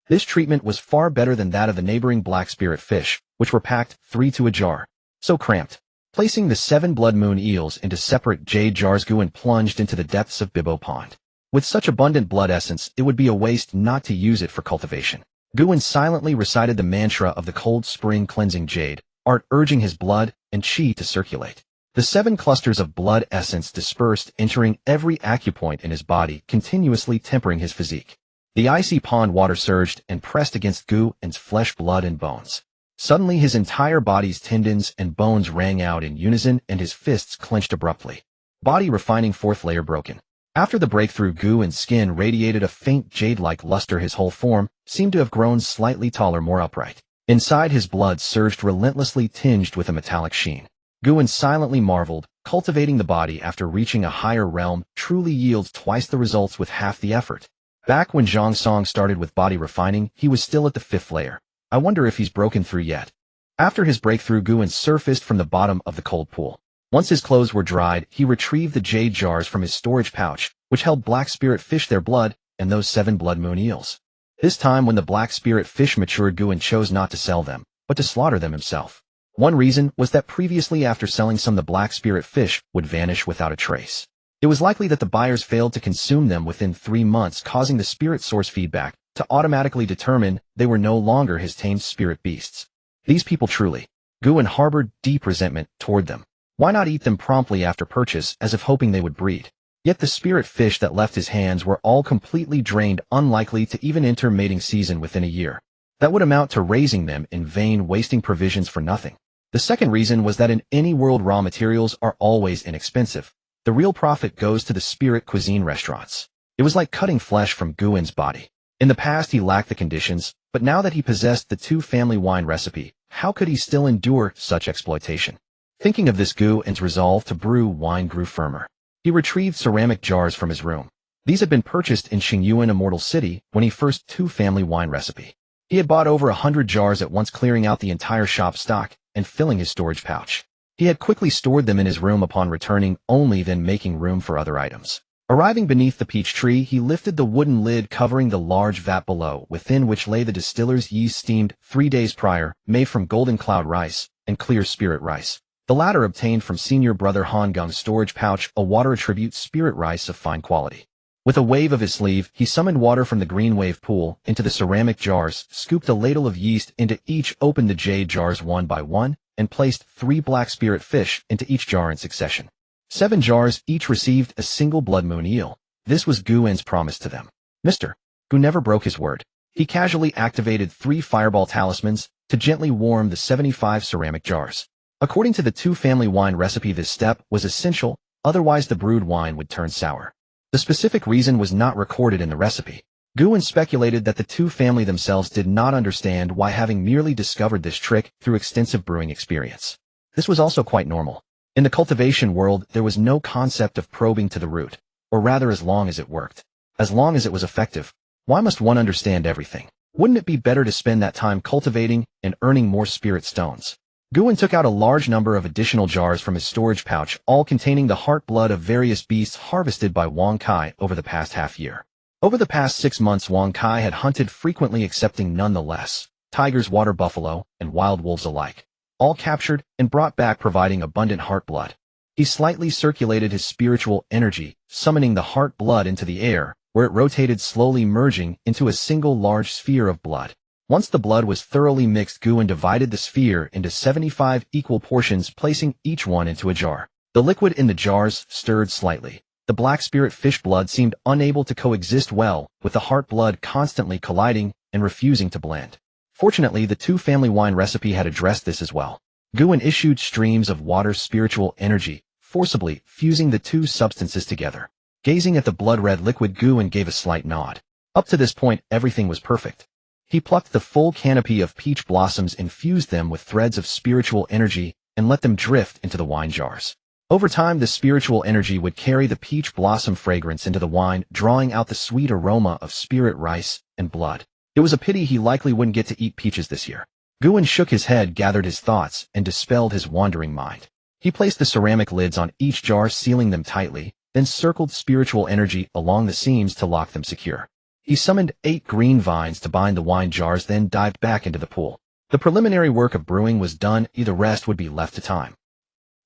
This treatment was far better than that of the neighboring black spirit fish, which were packed 3 to a jar. So cramped. Placing the 7 blood moon eels into separate jade jars, Qingyuan plunged into the depths of Bibbo Pond. With such abundant blood essence, it would be a waste not to use it for cultivation. Qingyuan silently recited the mantra of the cold spring cleansing jade, art urging his blood and qi to circulate. The 7 clusters of blood essence dispersed, entering every acupoint in his body, continuously tempering his physique. The icy pond water surged and pressed against Qingyuan's flesh, blood, and bones. Suddenly his entire body's tendons and bones rang out in unison and his fists clenched abruptly. Body refining 4th layer broken. After the breakthrough, Qingyuan's skin radiated a faint jade-like luster. His whole form seemed to have grown slightly taller, more upright. Inside, his blood surged relentlessly, tinged with a metallic sheen. Qingyuan silently marveled, cultivating the body after reaching a higher realm truly yields twice the results with half the effort. Back when Zhang Song started with body refining, he was still at the 5th layer. I wonder if he's broken through yet. After his breakthrough, Qingyuan surfaced from the bottom of the cold pool. Once his clothes were dried, he retrieved the jade jars from his storage pouch, which held black spirit fish, their blood, and those 7 blood moon eels. This time, when the black spirit fish matured, Qingyuan chose not to sell them, but to slaughter them himself. One reason was that previously, after selling some, the black spirit fish would vanish without a trace. It was likely that the buyers failed to consume them within 3 months, causing the spirit source feedback to automatically determine they were no longer his tamed spirit beasts. These people truly. Qingyuan harbored deep resentment toward them. Why not eat them promptly after purchase, as if hoping they would breed? Yet the spirit fish that left his hands were all completely drained, unlikely to even enter mating season within a year. That would amount to raising them in vain, wasting provisions for nothing. The second reason was that in any world, raw materials are always inexpensive. The real profit goes to the spirit cuisine restaurants. It was like cutting flesh from Qingyuan's body. In the past, he lacked the conditions, but now that he possessed the 2 family wine recipe, how could he still endure such exploitation? Thinking of this, Qingyuan's resolve to brew wine grew firmer. He retrieved ceramic jars from his room. These had been purchased in Qingyuan Immortal City when he first 2 family wine recipe. He had bought over 100 jars at once, clearing out the entire shop stock and filling his storage pouch. He had quickly stored them in his room upon returning, only then making room for other items. Arriving beneath the peach tree, he lifted the wooden lid covering the large vat below, within which lay the distiller's yeast steamed 3 days prior, made from golden cloud rice and clear spirit rice. The latter obtained from senior brother Han Gung's storage pouch, a water attribute spirit rice of fine quality. With a wave of his sleeve, he summoned water from the green wave pool into the ceramic jars, scooped a ladle of yeast into each, opened the jade jars one by one, and placed 3 black spirit fish into each jar in succession. 7 jars each received a single blood moon eel. This was Qingyuan's promise to them. Mr. Gu never broke his word. He casually activated 3 fireball talismans to gently warm the 75 ceramic jars. According to the 2 family wine recipe, this step was essential, otherwise the brewed wine would turn sour. The specific reason was not recorded in the recipe. Qingyuan speculated that the 2 family themselves did not understand why, having merely discovered this trick through extensive brewing experience. This was also quite normal. In the cultivation world, there was no concept of probing to the root, or rather, as long as it worked, as long as it was effective. Why must one understand everything? Wouldn't it be better to spend that time cultivating and earning more spirit stones? Qingyuan took out a large number of additional jars from his storage pouch, all containing the heart blood of various beasts harvested by Wang Kai over the past half year. Over the past 6 months, Wang Kai had hunted frequently, accepting nonetheless tigers, water buffalo, and wild wolves alike, all captured and brought back, providing abundant heart blood. He slightly circulated his spiritual energy, summoning the heart blood into the air, where it rotated slowly, merging into a single large sphere of blood. Once the blood was thoroughly mixed, Qingyuan divided the sphere into 75 equal portions, placing each one into a jar. The liquid in the jars stirred slightly. The black spirit fish blood seemed unable to coexist well with the heart blood, constantly colliding and refusing to blend. Fortunately, the 2 family wine recipe had addressed this as well. Qingyuan issued streams of water spiritual energy, forcibly fusing the 2 substances together. Gazing at the blood-red liquid, Qingyuan gave a slight nod. Up to this point, everything was perfect. He plucked the full canopy of peach blossoms, infused them with threads of spiritual energy, and let them drift into the wine jars. Over time, the spiritual energy would carry the peach blossom fragrance into the wine, drawing out the sweet aroma of spirit rice and blood. It was a pity he likely wouldn't get to eat peaches this year. Qingyuan shook his head, gathered his thoughts, and dispelled his wandering mind. He placed the ceramic lids on each jar, sealing them tightly, then circled spiritual energy along the seams to lock them secure. He summoned 8 green vines to bind the wine jars, then dived back into the pool. The preliminary work of brewing was done, the rest would be left to time.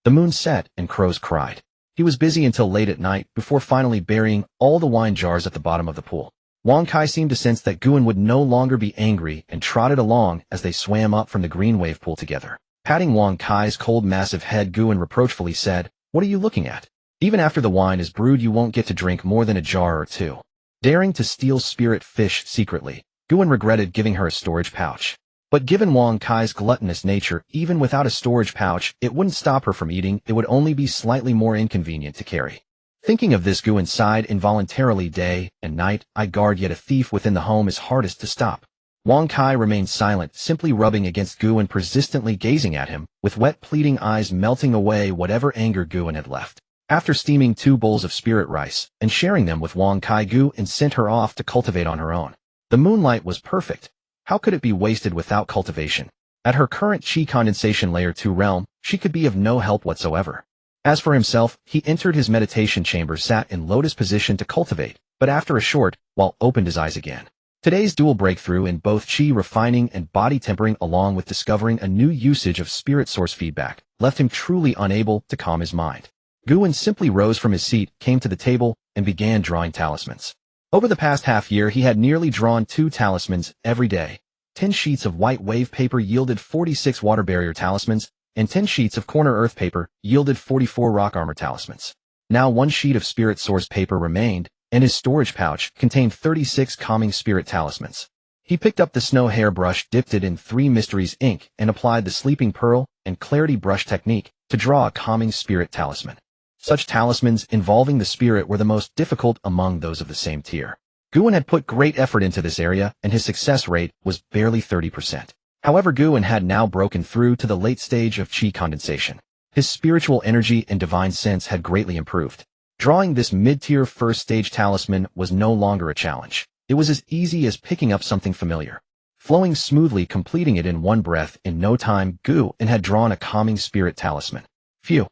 The moon set and crows cried. He was busy until late at night before finally burying all the wine jars at the bottom of the pool. Wang Kai seemed to sense that Guan would no longer be angry and trotted along as they swam up from the green wave pool together. Patting Wang Kai's cold, massive head, Guan reproachfully said, "What are you looking at? Even after the wine is brewed, you won't get to drink more than a jar or 2. Daring to steal spirit fish secretly, Guan regretted giving her a storage pouch. But given Wang Kai's gluttonous nature, even without a storage pouch, it wouldn't stop her from eating, it would only be slightly more inconvenient to carry. Thinking of this, Guan sighed involuntarily. Day and night, I guard, yet a thief within the home is hardest to stop. Wang Kai remained silent, simply rubbing against Guan, persistently gazing at him, with wet, pleading eyes, melting away whatever anger Guan had left. After steaming 2 bowls of spirit rice and sharing them with Wang Kai, Guan sent her off to cultivate on her own. The moonlight was perfect. How could it be wasted without cultivation? At her current Qi condensation layer 2 realm, she could be of no help whatsoever. As for himself, he entered his meditation chamber, sat in lotus position to cultivate, but after a short while opened his eyes again. Today's dual breakthrough in both Qi refining and body tempering, along with discovering a new usage of spirit source feedback, left him truly unable to calm his mind. Guan simply rose from his seat, came to the table, and began drawing talismans. Over the past half year, he had nearly drawn 2 talismans every day. 10 sheets of white wave paper yielded 46 water barrier talismans, and 10 sheets of corner earth paper yielded 44 rock armor talismans. Now 1 sheet of spirit source paper remained, and his storage pouch contained 36 calming spirit talismans. He picked up the snow hair brush, dipped it in 3 mysteries ink, and applied the sleeping pearl and clarity brush technique to draw a calming spirit talisman. Such talismans involving the spirit were the most difficult among those of the same tier. Guan had put great effort into this area, and his success rate was barely 30%. However, Guan had now broken through to the late stage of Qi condensation. His spiritual energy and divine sense had greatly improved. Drawing this mid-tier first-stage talisman was no longer a challenge. It was as easy as picking up something familiar. Flowing smoothly, completing it in one breath, in no time, Guan had drawn a calming spirit talisman. Phew.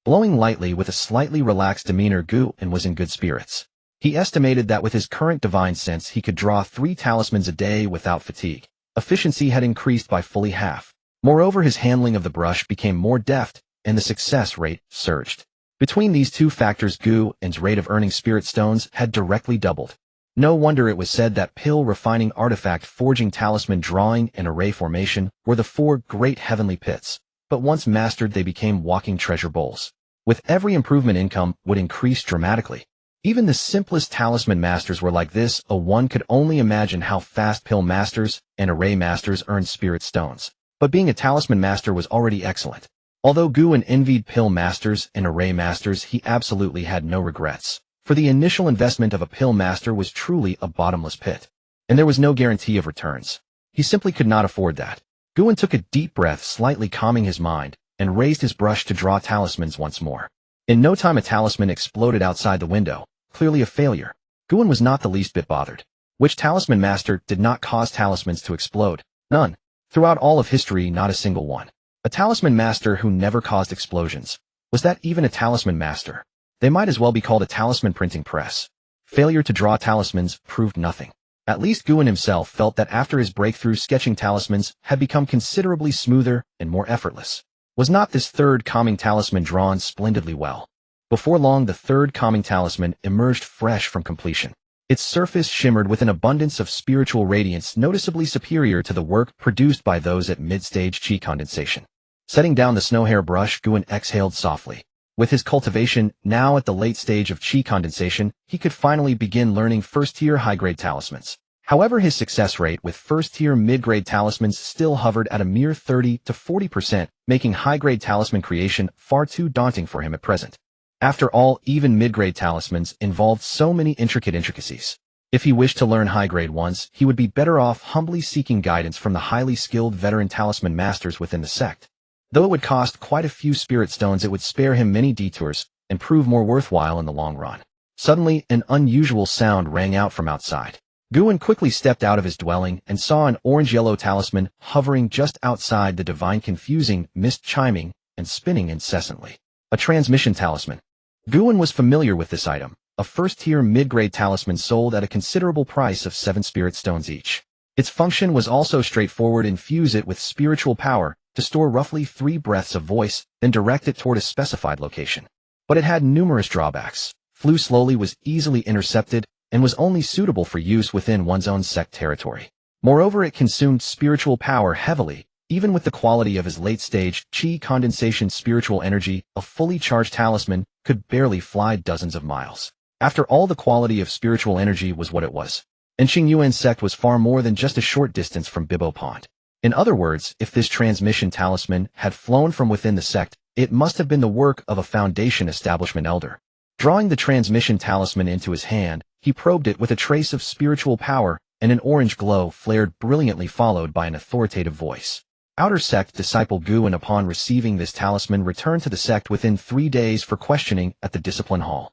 Blowing lightly with a slightly relaxed demeanor, Guan was in good spirits. He estimated that with his current divine sense, he could draw 3 talismans a day without fatigue. Efficiency had increased by fully half. Moreover, his handling of the brush became more deft, and the success rate surged. Between these 2 factors, Guan's rate of earning spirit stones had directly doubled. No wonder it was said that pill refining, artifact forging, talisman drawing, and array formation were the 4 great heavenly pits. But once mastered, they became walking treasure bowls. With every improvement, income would increase dramatically. Even the simplest talisman masters were like this. One could only imagine how fast pill masters and array masters earned spirit stones. But being a talisman master was already excellent. Although Guan envied pill masters and array masters, he absolutely had no regrets. For the initial investment of a pill master was truly a bottomless pit, and there was no guarantee of returns. He simply could not afford that. Guan took a deep breath, slightly calming his mind, and raised his brush to draw talismans once more. In no time, a talisman exploded outside the window, clearly a failure. Guan was not the least bit bothered. Which talisman master did not cause talismans to explode? None. Throughout all of history, not a single one. A talisman master who never caused explosions. Was that even a talisman master? They might as well be called a talisman printing press. Failure to draw talismans proved nothing. At least Guan himself felt that after his breakthrough, sketching talismans had become considerably smoother and more effortless. Was not this 3rd calming talisman drawn splendidly well? Before long, the 3rd calming talisman emerged fresh from completion. Its surface shimmered with an abundance of spiritual radiance noticeably superior to the work produced by those at mid-stage Qi condensation. Setting down the snow hair brush, Guan exhaled softly. With his cultivation now at the late stage of Qi condensation, he could finally begin learning first-tier high-grade talismans. However, his success rate with first-tier mid-grade talismans still hovered at a mere 30 to 40%, making high-grade talisman creation far too daunting for him at present. After all, even mid-grade talismans involved so many intricacies. If he wished to learn high-grade ones, he would be better off humbly seeking guidance from the highly skilled veteran talisman masters within the sect. Though it would cost quite a few spirit stones, it would spare him many detours and prove more worthwhile in the long run. Suddenly, an unusual sound rang out from outside. Guan quickly stepped out of his dwelling and saw an orange-yellow talisman hovering just outside the divine, confusing mist, chiming and spinning incessantly. A transmission talisman. Guan was familiar with this item. a first-tier mid-grade talisman sold at a considerable price of 7 spirit stones each. Its function was also straightforward: infuse it with spiritual power to store roughly 3 breaths of voice, then direct it toward a specified location. But it had numerous drawbacks. Flew slowly, was easily intercepted, and was only suitable for use within one's own sect territory. Moreover, it consumed spiritual power heavily. Even with the quality of his late-stage qi condensation spiritual energy, a fully charged talisman could barely fly dozens of miles. After all, the quality of spiritual energy was what it was. And Qingyuan Sect was far more than just a short distance from Bibo Pond. In other words, if this transmission talisman had flown from within the sect, it must have been the work of a Foundation establishment elder. Drawing the transmission talisman into his hand, he probed it with a trace of spiritual power, and an orange glow flared brilliantly, followed by an authoritative voice. Outer Sect disciple Qingyuan, upon receiving this talisman, returned to the sect within 3 days for questioning at the discipline hall.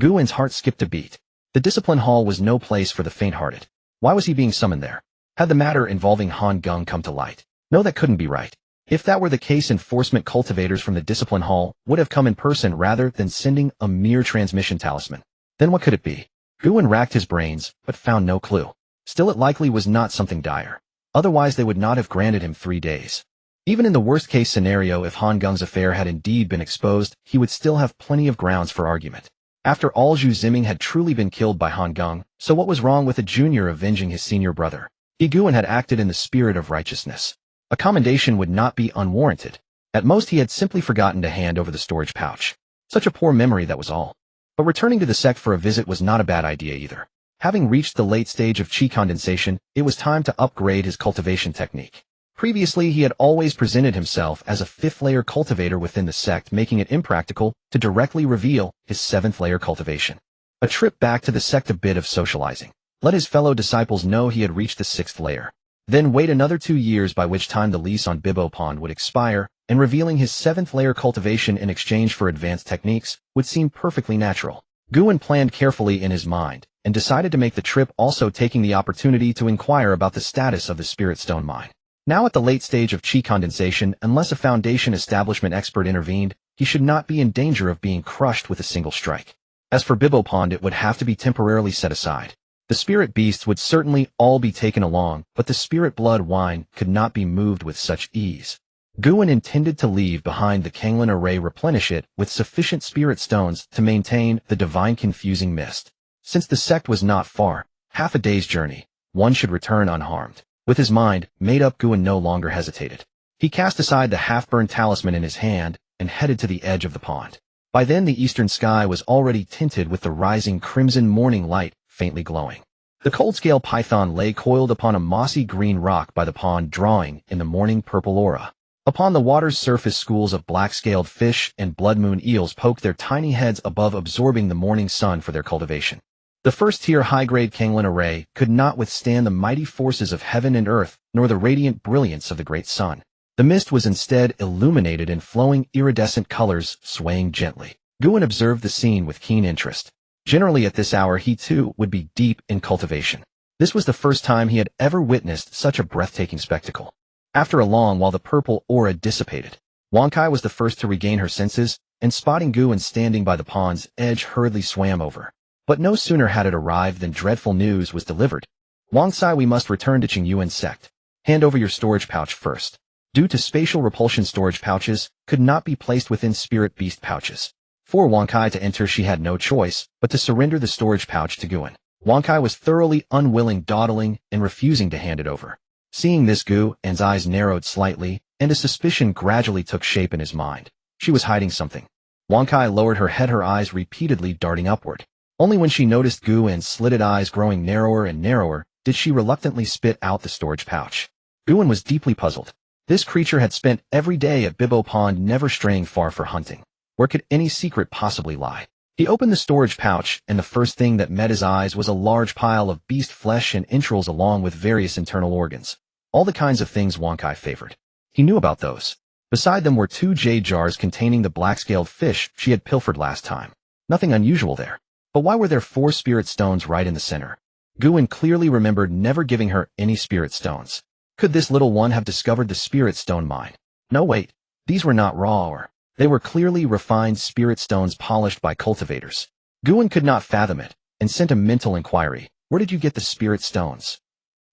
Qingyuan's heart skipped a beat. The discipline hall was no place for the faint-hearted. Why was he being summoned there? Had the matter involving Han Geng come to light? No, that couldn't be right. If that were the case, enforcement cultivators from the discipline hall would have come in person rather than sending a mere transmission talisman. Then what could it be? Qingyuan racked his brains, but found no clue. Still, it likely was not something dire. Otherwise, they would not have granted him 3 days. Even in the worst-case scenario, if Han Geng's affair had indeed been exposed, he would still have plenty of grounds for argument. After all, Zhu Ziming had truly been killed by Han Geng, so what was wrong with a junior avenging his senior brother? Qingyuan had acted in the spirit of righteousness. A commendation would not be unwarranted. At most, he had simply forgotten to hand over the storage pouch. Such a poor memory, that was all. But returning to the sect for a visit was not a bad idea either. Having reached the late stage of qi condensation, it was time to upgrade his cultivation technique. Previously, he had always presented himself as a 5th-layer cultivator within the sect, making it impractical to directly reveal his 7th-layer cultivation. A trip back to the sect, a bit of socializing. Let his fellow disciples know he had reached the 6th layer. Then wait another 2 years, by which time the lease on Bibo Pond would expire, and revealing his 7th-layer cultivation in exchange for advanced techniques would seem perfectly natural. Qingyuan planned carefully in his mind, and decided to make the trip, also taking the opportunity to inquire about the status of the Spirit Stone mine. Now at the late stage of qi condensation, unless a Foundation establishment expert intervened, he should not be in danger of being crushed with a single strike. As for Bibo Pond, it would have to be temporarily set aside. The spirit beasts would certainly all be taken along, but the spirit blood wine could not be moved with such ease. Qingyuan intended to leave behind the Qingyuan array, replenish it with sufficient spirit stones to maintain the divine confusing mist. Since the sect was not far, half a day's journey, one should return unharmed. With his mind made up, Qingyuan no longer hesitated. He cast aside the half-burned talisman in his hand and headed to the edge of the pond. By then, the eastern sky was already tinted with the rising crimson morning light, faintly glowing. The cold-scale python lay coiled upon a mossy green rock by the pond, drawing in the morning purple aura. Upon the water's surface, schools of black-scaled fish and blood moon eels poked their tiny heads above, absorbing the morning sun for their cultivation. The first-tier high-grade Qingyuan array could not withstand the mighty forces of heaven and earth, nor the radiant brilliance of the great sun. The mist was instead illuminated in flowing iridescent colors, swaying gently. Qingyuan observed the scene with keen interest. Generally at this hour, he too would be deep in cultivation. This was the first time he had ever witnessed such a breathtaking spectacle. After a long while, the purple aura dissipated. Wang Kai was the first to regain her senses, and spotting Qingyuan standing by the pond's edge, hurriedly swam over. But no sooner had it arrived than dreadful news was delivered. Wang Sai, we must return to Qingyuan Sect. Hand over your storage pouch first. Due to spatial repulsion, storage pouches could not be placed within spirit beast pouches. For Wang Kai to enter, she had no choice but to surrender the storage pouch to Qingyuan. Wang Kai was thoroughly unwilling, dawdling, and refusing to hand it over. Seeing this, Qingyuan's eyes narrowed slightly, and a suspicion gradually took shape in his mind. She was hiding something. Wang Kai lowered her head, her eyes repeatedly darting upward. Only when she noticed Qingyuan's slitted eyes growing narrower and narrower did she reluctantly spit out the storage pouch. Qingyuan was deeply puzzled. This creature had spent every day at Bibo Pond, never straying far for hunting. Where could any secret possibly lie? He opened the storage pouch, and the first thing that met his eyes was a large pile of beast flesh and entrails, along with various internal organs. All the kinds of things Wang Kai favored. He knew about those. Beside them were 2 jade jars containing the black-scaled fish she had pilfered last time. Nothing unusual there. But why were there 4 spirit stones right in the center? Qingyuan clearly remembered never giving her any spirit stones. Could this little one have discovered the spirit stone mine? No, wait. These were not raw ore. They were clearly refined spirit stones polished by cultivators. Guan could not fathom it, and sent a mental inquiry. Where did you get the spirit stones?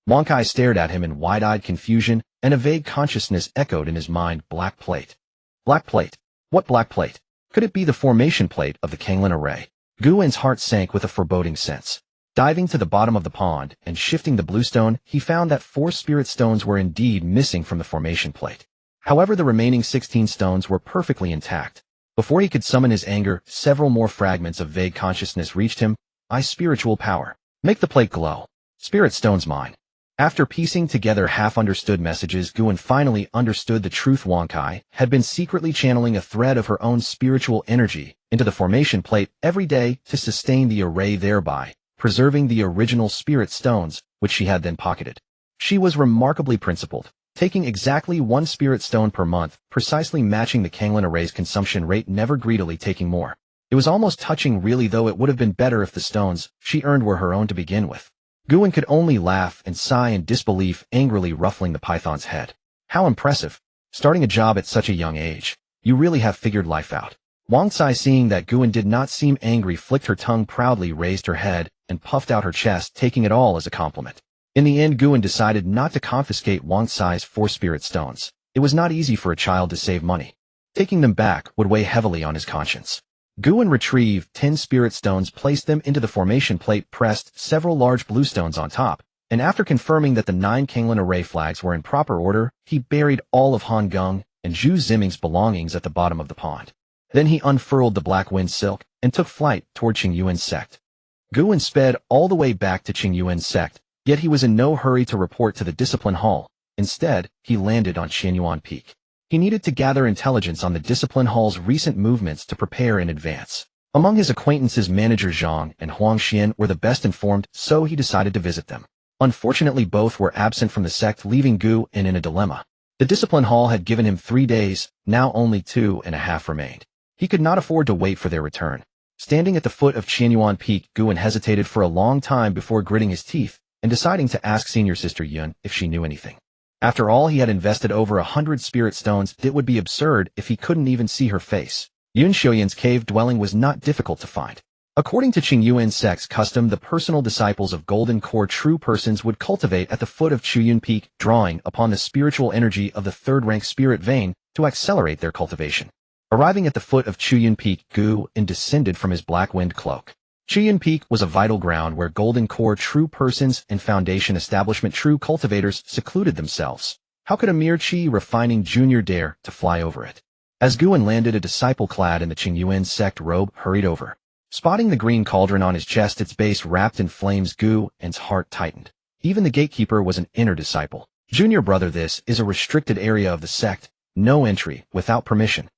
Wang Kai stared at him in wide-eyed confusion, and a vague consciousness echoed in his mind. Black plate. Black plate. What black plate? Could it be the formation plate of the Qingyuan array? Guan's heart sank with a foreboding sense. Diving to the bottom of the pond and shifting the blue stone, he found that 4 spirit stones were indeed missing from the formation plate. However, the remaining 16 stones were perfectly intact. Before he could summon his anger, several more fragments of vague consciousness reached him. Spiritual power. Make the plate glow. Spirit stones mine. After piecing together half-understood messages, Guan finally understood the truth. Wang Kai had been secretly channeling a thread of her own spiritual energy into the formation plate every day to sustain the array, thereby preserving the original spirit stones, which she had then pocketed. She was remarkably principled, taking exactly 1 spirit stone per month, precisely matching the Qingyuan array's consumption rate, never greedily taking more. It was almost touching, really, though it would have been better if the stones she earned were her own to begin with. Guan could only laugh and sigh in disbelief, angrily ruffling the python's head. How impressive. Starting a job at such a young age. You really have figured life out. Wang Sai, seeing that Guan did not seem angry, flicked her tongue proudly, raised her head, and puffed out her chest, taking it all as a compliment. In the end, Guan decided not to confiscate Wang Sai's 4 spirit stones. It was not easy for a child to save money. Taking them back would weigh heavily on his conscience. Guan retrieved 10 spirit stones, placed them into the formation plate, pressed several large blue stones on top, and after confirming that the 9 Qingyuan array flags were in proper order, he buried all of Han Geng and Zhu Ziming's belongings at the bottom of the pond. Then he unfurled the black wind silk and took flight toward Qingyuan Sect. Guan sped all the way back to Qingyuan Sect, yet he was in no hurry to report to the discipline hall. Instead, he landed on Qingyuan Peak. He needed to gather intelligence on the discipline hall's recent movements to prepare in advance. Among his acquaintances, Manager Zhang and Huang Xian were the best informed, so he decided to visit them. Unfortunately, both were absent from the sect, leaving Guan in a dilemma. The discipline hall had given him 3 days, now only 2.5 remained. He could not afford to wait for their return. Standing at the foot of Qingyuan Peak, Guan hesitated for a long time before gritting his teeth and deciding to ask senior sister Yun if she knew anything. After all, he had invested over 100 spirit stones. It would be absurd if he couldn't even see her face. Yun Xiuyan's cave dwelling was not difficult to find. According to Qingyuan Sect's custom, the personal disciples of Golden Core true persons would cultivate at the foot of Qingyuan Peak, drawing upon the spiritual energy of the 3rd-rank spirit vein to accelerate their cultivation. Arriving at the foot of Qingyuan Peak, Guan descended from his black wind cloak. Qingyuan Peak was a vital ground where Golden Core true persons and Foundation establishment true cultivators secluded themselves. How could a mere Qi refining junior dare to fly over it? As Guan landed, a disciple clad in the Qingyuan Sect robe hurried over. Spotting the green cauldron on his chest, its base wrapped in flames, Guan's heart tightened. Even the gatekeeper was an inner disciple. Junior brother, this is a restricted area of the sect. No entry without permission.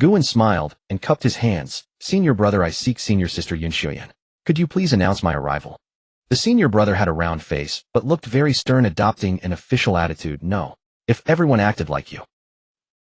Guan smiled and cupped his hands. Senior brother, I seek senior sister Yun Xiuyan. Could you please announce my arrival? The senior brother had a round face, but looked very stern, adopting an official attitude. No. If everyone acted like you,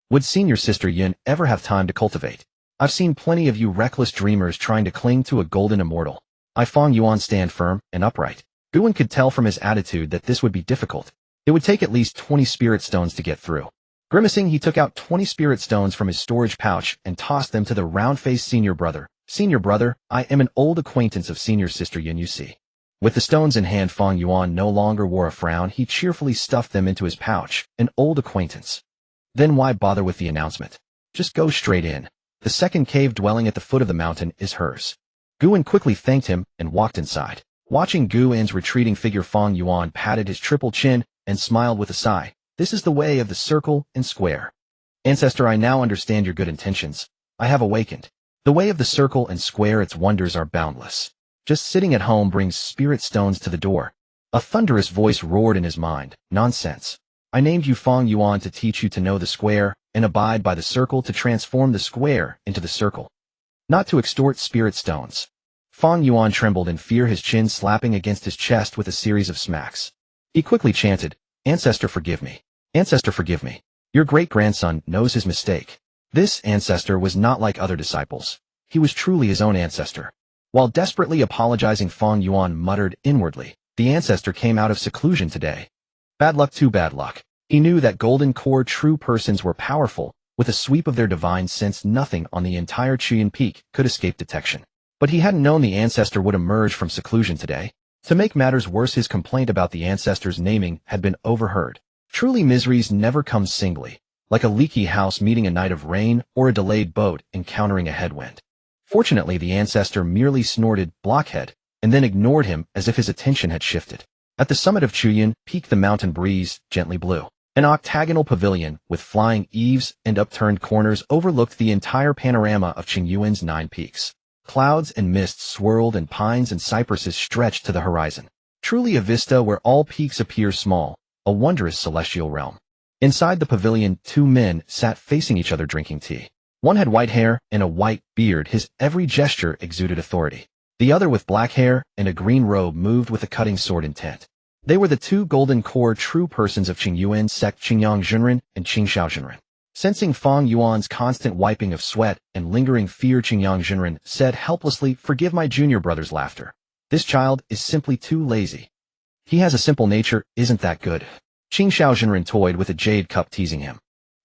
would senior sister Yun ever have time to cultivate? I've seen plenty of you reckless dreamers trying to cling to a golden immortal. Fang Yuan stand firm and upright. Guan could tell from his attitude that this would be difficult. It would take at least 20 spirit stones to get through. Grimacing, he took out 20 spirit stones from his storage pouch and tossed them to the round-faced senior brother. Senior brother, I am an old acquaintance of senior sister Yun, you see. With the stones in hand, Fang Yuan no longer wore a frown. He cheerfully stuffed them into his pouch. An old acquaintance. Then why bother with the announcement? Just go straight in. The 2nd cave dwelling at the foot of the mountain is hers. Guan quickly thanked him and walked inside. Watching Guan's retreating figure, Fang Yuan patted his triple chin and smiled with a sigh. This is the way of the circle and square. Ancestor, I now understand your good intentions. I have awakened. The way of the circle and square, its wonders are boundless. Just sitting at home brings spirit stones to the door. A thunderous voice roared in his mind. Nonsense. I named you Fang Yuan to teach you to know the square and abide by the circle, to transform the square into the circle. Not to extort spirit stones. Fang Yuan trembled in fear, his chin slapping against his chest with a series of smacks. He quickly chanted, Ancestor, forgive me. Ancestor, forgive me. Your great-grandson knows his mistake. This ancestor was not like other disciples. He was truly his own ancestor. While desperately apologizing, Fang Yuan muttered inwardly, the ancestor came out of seclusion today. Bad luck, too bad luck. He knew that Golden Core true persons were powerful. With a sweep of their divine sense, nothing on the entire Qingyuan Peak could escape detection. But he hadn't known the ancestor would emerge from seclusion today. To make matters worse, his complaint about the ancestor's naming had been overheard. Truly, miseries never come singly, like a leaky house meeting a night of rain or a delayed boat encountering a headwind. Fortunately, the ancestor merely snorted, "Blockhead," and then ignored him as if his attention had shifted. At the summit of Qingyuan Peak, the mountain breeze gently blew. An octagonal pavilion with flying eaves and upturned corners overlooked the entire panorama of Qingyuan's 9 peaks. Clouds and mists swirled and pines and cypresses stretched to the horizon. Truly a vista where all peaks appear small, a wondrous celestial realm. Inside the pavilion, 2 men sat facing each other drinking tea. One had white hair and a white beard. His every gesture exuded authority. The other, with black hair and a green robe, moved with a cutting sword intent. They were the 2 golden core true persons of Qingyuan Sect, Qingyuan Zhenren and Qingxiao Zhenren. Sensing Fang Yuan's constant wiping of sweat and lingering fear, Qingyuan Zhenren said helplessly, "Forgive my junior brother's laughter. This child is simply too lazy. He has a simple nature, isn't that good?" Qingxiao Zhenren toyed with a jade cup, teasing him.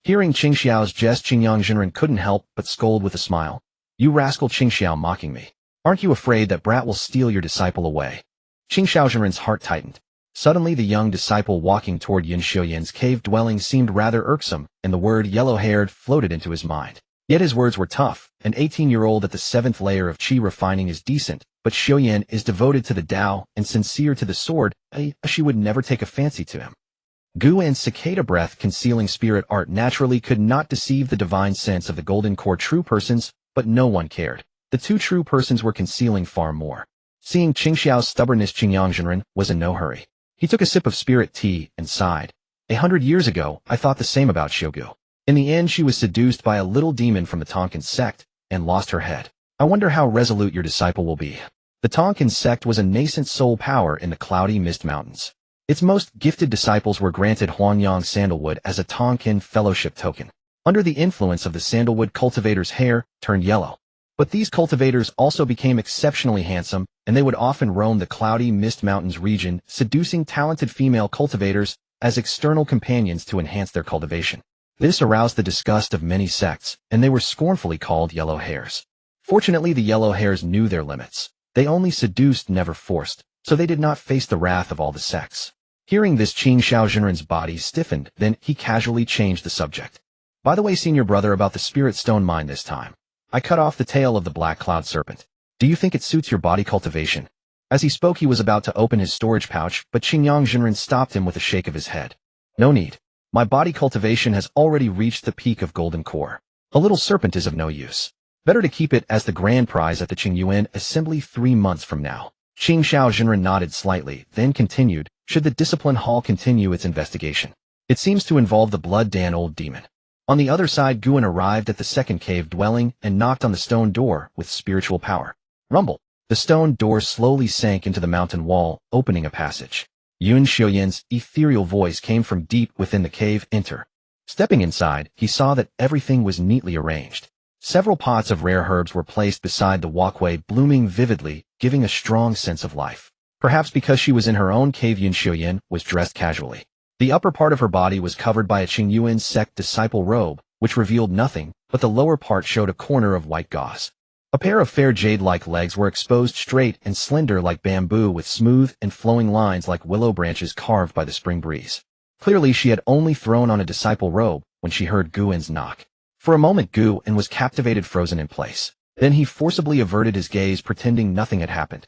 Hearing Qingxiao's jest, Qingyuan Zhenren couldn't help but scold with a smile. "You rascal," Qingxiao mocking me. "Aren't you afraid that brat will steal your disciple away?" Qingxiao Zhenren's heart tightened. Suddenly, the young disciple walking toward Yin Xiuyan's cave dwelling seemed rather irksome, and the word yellow-haired floated into his mind. Yet his words were tough. An 18-year-old at the 7th layer of Qi refining is decent, but Xiuyan is devoted to the Tao and sincere to the sword. She would never take a fancy to him. Gu and cicada breath concealing spirit art naturally could not deceive the divine sense of the golden core true persons, but no one cared. The 2 true persons were concealing far more. Seeing Qingxiao's stubbornness, Qingyuan Zhenren was in no hurry. He took a sip of spirit tea and sighed. 100 years ago, I thought the same about Xiugu. In the end, she was seduced by a little demon from the Tonkin sect and lost her head. I wonder how resolute your disciple will be. The Tonkin sect was a nascent soul power in the cloudy mist mountains. Its most gifted disciples were granted Huanyang sandalwood as a Tonkin fellowship token. Under the influence of the sandalwood, cultivators' hair turned yellow. But these cultivators also became exceptionally handsome, and they would often roam the cloudy mist mountains region, seducing talented female cultivators as external companions to enhance their cultivation. This aroused the disgust of many sects, and they were scornfully called yellow hairs. Fortunately, the yellow hairs knew their limits. They only seduced, never forced, so they did not face the wrath of all the sects. Hearing this, Qingxiao Zhenren's body stiffened, then he casually changed the subject. "By the way, senior brother, about the spirit stone mine this time. I cut off the tail of the black cloud serpent. Do you think it suits your body cultivation?" As he spoke, he was about to open his storage pouch, but Qingyuan Zhenren stopped him with a shake of his head. "No need. My body cultivation has already reached the peak of golden core. A little serpent is of no use. Better to keep it as the grand prize at the Qingyuan assembly 3 months from now." Qingxiao Zhenren nodded slightly, then continued, "Should the discipline hall continue its investigation? It seems to involve the blood-dan old demon." On the other side, Guan arrived at the 2nd cave dwelling and knocked on the stone door with spiritual power. Rumble. The stone door slowly sank into the mountain wall, opening a passage. Yun Xiuyan's ethereal voice came from deep within the cave. "Enter." Stepping inside, he saw that everything was neatly arranged. Several pots of rare herbs were placed beside the walkway, blooming vividly, giving a strong sense of life. Perhaps because she was in her own cave, Yun Xiuyan was dressed casually. The upper part of her body was covered by a Qingyuan Sect disciple robe, which revealed nothing, but the lower part showed a corner of white gauze. A pair of fair jade-like legs were exposed, straight and slender like bamboo, with smooth and flowing lines like willow branches carved by the spring breeze. Clearly, she had only thrown on a disciple robe when she heard Guan's knock. For a moment, Guan was captivated, frozen in place. Then he forcibly averted his gaze, pretending nothing had happened.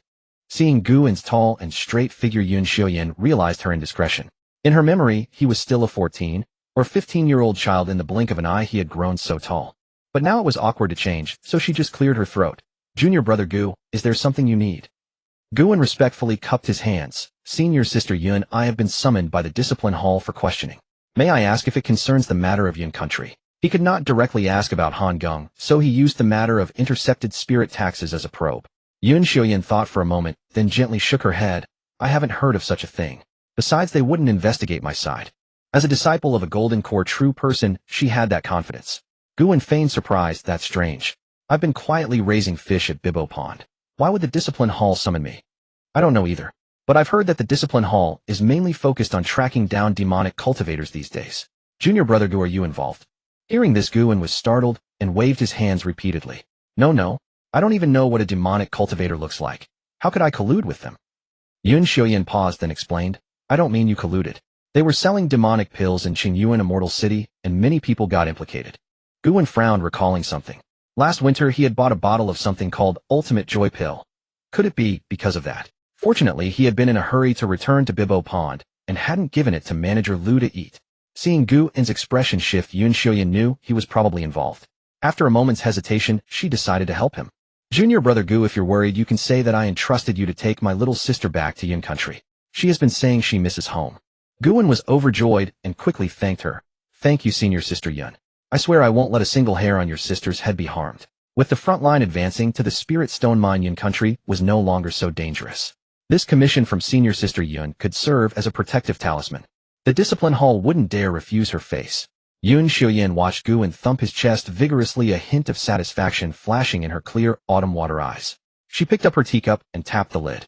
Seeing Guan's tall and straight figure, Yun Xiuyan realized her indiscretion. In her memory, he was still a 14 or 15-year-old child. In the blink of an eye, he had grown so tall. But now it was awkward to change, so she just cleared her throat. "Junior brother Gu, is there something you need?" Guan respectfully cupped his hands. "Senior sister Yun, I have been summoned by the discipline hall for questioning. May I ask if it concerns the matter of Yun country?" He could not directly ask about Han Geng, so he used the matter of intercepted spirit taxes as a probe. Yun Xiuyan thought for a moment, then gently shook her head. "I haven't heard of such a thing. Besides, they wouldn't investigate my side." As a disciple of a golden core true person, she had that confidence. Guan feigned surprise. "That's strange. I've been quietly raising fish at Bibbo Pond. Why would the discipline hall summon me?" "I don't know either. But I've heard that the discipline hall is mainly focused on tracking down demonic cultivators these days. Junior brother Gu, are you involved?" Hearing this, Guan was startled and waved his hands repeatedly. No, I don't even know what a demonic cultivator looks like. How could I collude with them? Yun Xiaoyan paused then explained, I don't mean you colluded. They were selling demonic pills in Qingyuan Immortal City, and many people got implicated. Guan frowned, recalling something. Last winter he had bought a bottle of something called Ultimate Joy Pill. Could it be because of that? Fortunately, he had been in a hurry to return to Bibbo Pond, and hadn't given it to manager Lu to eat. Seeing Guan's expression shift, Yun Xiaoyan knew he was probably involved. After a moment's hesitation, she decided to help him. Junior brother Gu, if you're worried, you can say that I entrusted you to take my little sister back to Yun country. She has been saying she misses home. Guan was overjoyed and quickly thanked her. Thank you, senior sister Yun. I swear I won't let a single hair on your sister's head be harmed. With the front line advancing to the Spirit Stone Mine, Yun country was no longer so dangerous. This commission from senior sister Yun could serve as a protective talisman. The discipline hall wouldn't dare refuse her face. Yun Xiaoyan watched Guan thump his chest vigorously, a hint of satisfaction flashing in her clear, autumn water eyes. She picked up her teacup and tapped the lid.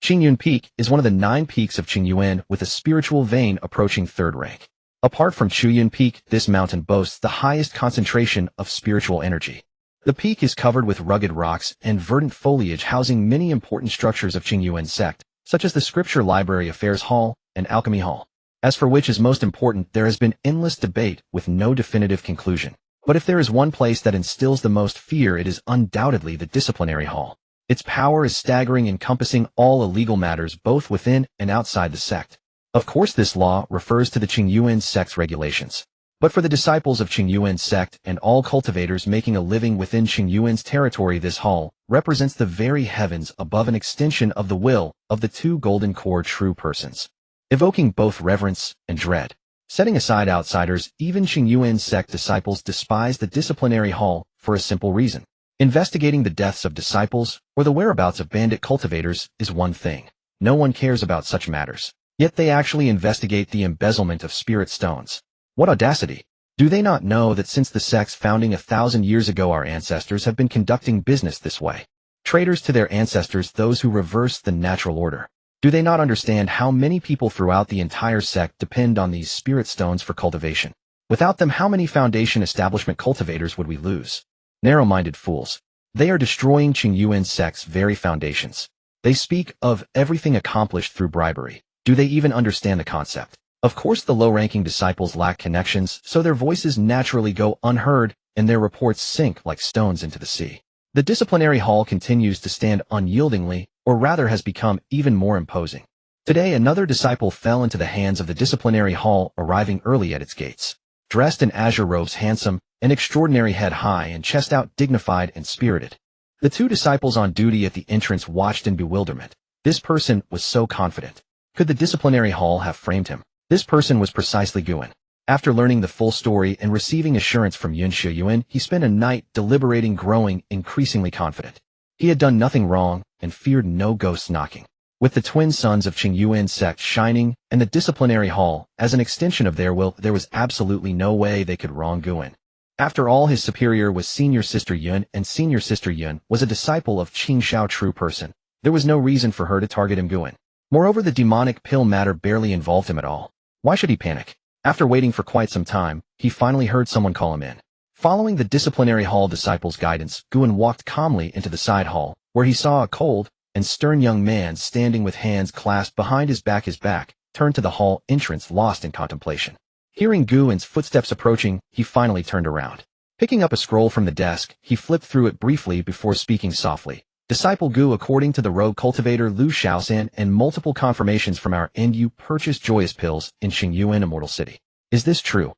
Qingyuan Peak is one of the 9 peaks of Qingyuan with a spiritual vein approaching 3rd rank. Apart from Qingyuan Peak, this mountain boasts the highest concentration of spiritual energy. The peak is covered with rugged rocks and verdant foliage, housing many important structures of Qingyuan Sect, such as the Scripture Library, Affairs Hall, and Alchemy Hall. As for which is most important, there has been endless debate with no definitive conclusion. But if there is one place that instills the most fear, it is undoubtedly the Disciplinary Hall. Its power is staggering, encompassing all illegal matters both within and outside the sect. Of course, this law refers to the Qingyuan Sect's regulations. But for the disciples of Qingyuan Sect and all cultivators making a living within Qingyuan's territory, this hall represents the very heavens above, an extension of the will of the 2 golden core true persons, evoking both reverence and dread. Setting aside outsiders, even Qingyuan Sect disciples despise the disciplinary hall for a simple reason. Investigating the deaths of disciples or the whereabouts of bandit cultivators is one thing. No one cares about such matters. Yet they actually investigate the embezzlement of spirit stones. What audacity! Do they not know that since the sect's founding 1,000 years ago, our ancestors have been conducting business this way? Traitors to their ancestors, those who reverse the natural order. Do they not understand how many people throughout the entire sect depend on these spirit stones for cultivation? Without them, how many foundation establishment cultivators would we lose? Narrow-minded fools. They are destroying Qingyuan Sect's very foundations. They speak of everything accomplished through bribery. Do they even understand the concept? Of course, the low-ranking disciples lack connections, so their voices naturally go unheard, and their reports sink like stones into the sea. The disciplinary hall continues to stand unyieldingly, or rather has become even more imposing. Today, another disciple fell into the hands of the disciplinary hall, arriving early at its gates. Dressed in azure robes, handsome, an extraordinary head high and chest out, dignified and spirited. The 2 disciples on duty at the entrance watched in bewilderment. This person was so confident. Could the disciplinary hall have framed him? This person was precisely Guan. After learning the full story and receiving assurance from Yun Xiaoyan, he spent a night deliberating, growing increasingly confident. He had done nothing wrong and feared no ghosts knocking. With the twin sons of Qingyuan Sect shining and the disciplinary hall as an extension of their will, there was absolutely no way they could wrong Guan. After all, his superior was senior sister Yun, and senior sister Yun was a disciple of Qing Shao, true person. There was no reason for her to target him, Guan. Moreover, the demonic pill matter barely involved him at all. Why should he panic? After waiting for quite some time, he finally heard someone call him in. Following the disciplinary hall disciple's guidance, Guan walked calmly into the side hall, where he saw a cold and stern young man standing with hands clasped behind his back. His back turned to the hall entrance, lost in contemplation. Hearing Guan's footsteps approaching, he finally turned around. Picking up a scroll from the desk, he flipped through it briefly before speaking softly. Disciple Gu, according to the rogue cultivator Lu Shaosan and multiple confirmations from our end, you purchased joyous pills in Qingyuan Immortal City. Is this true?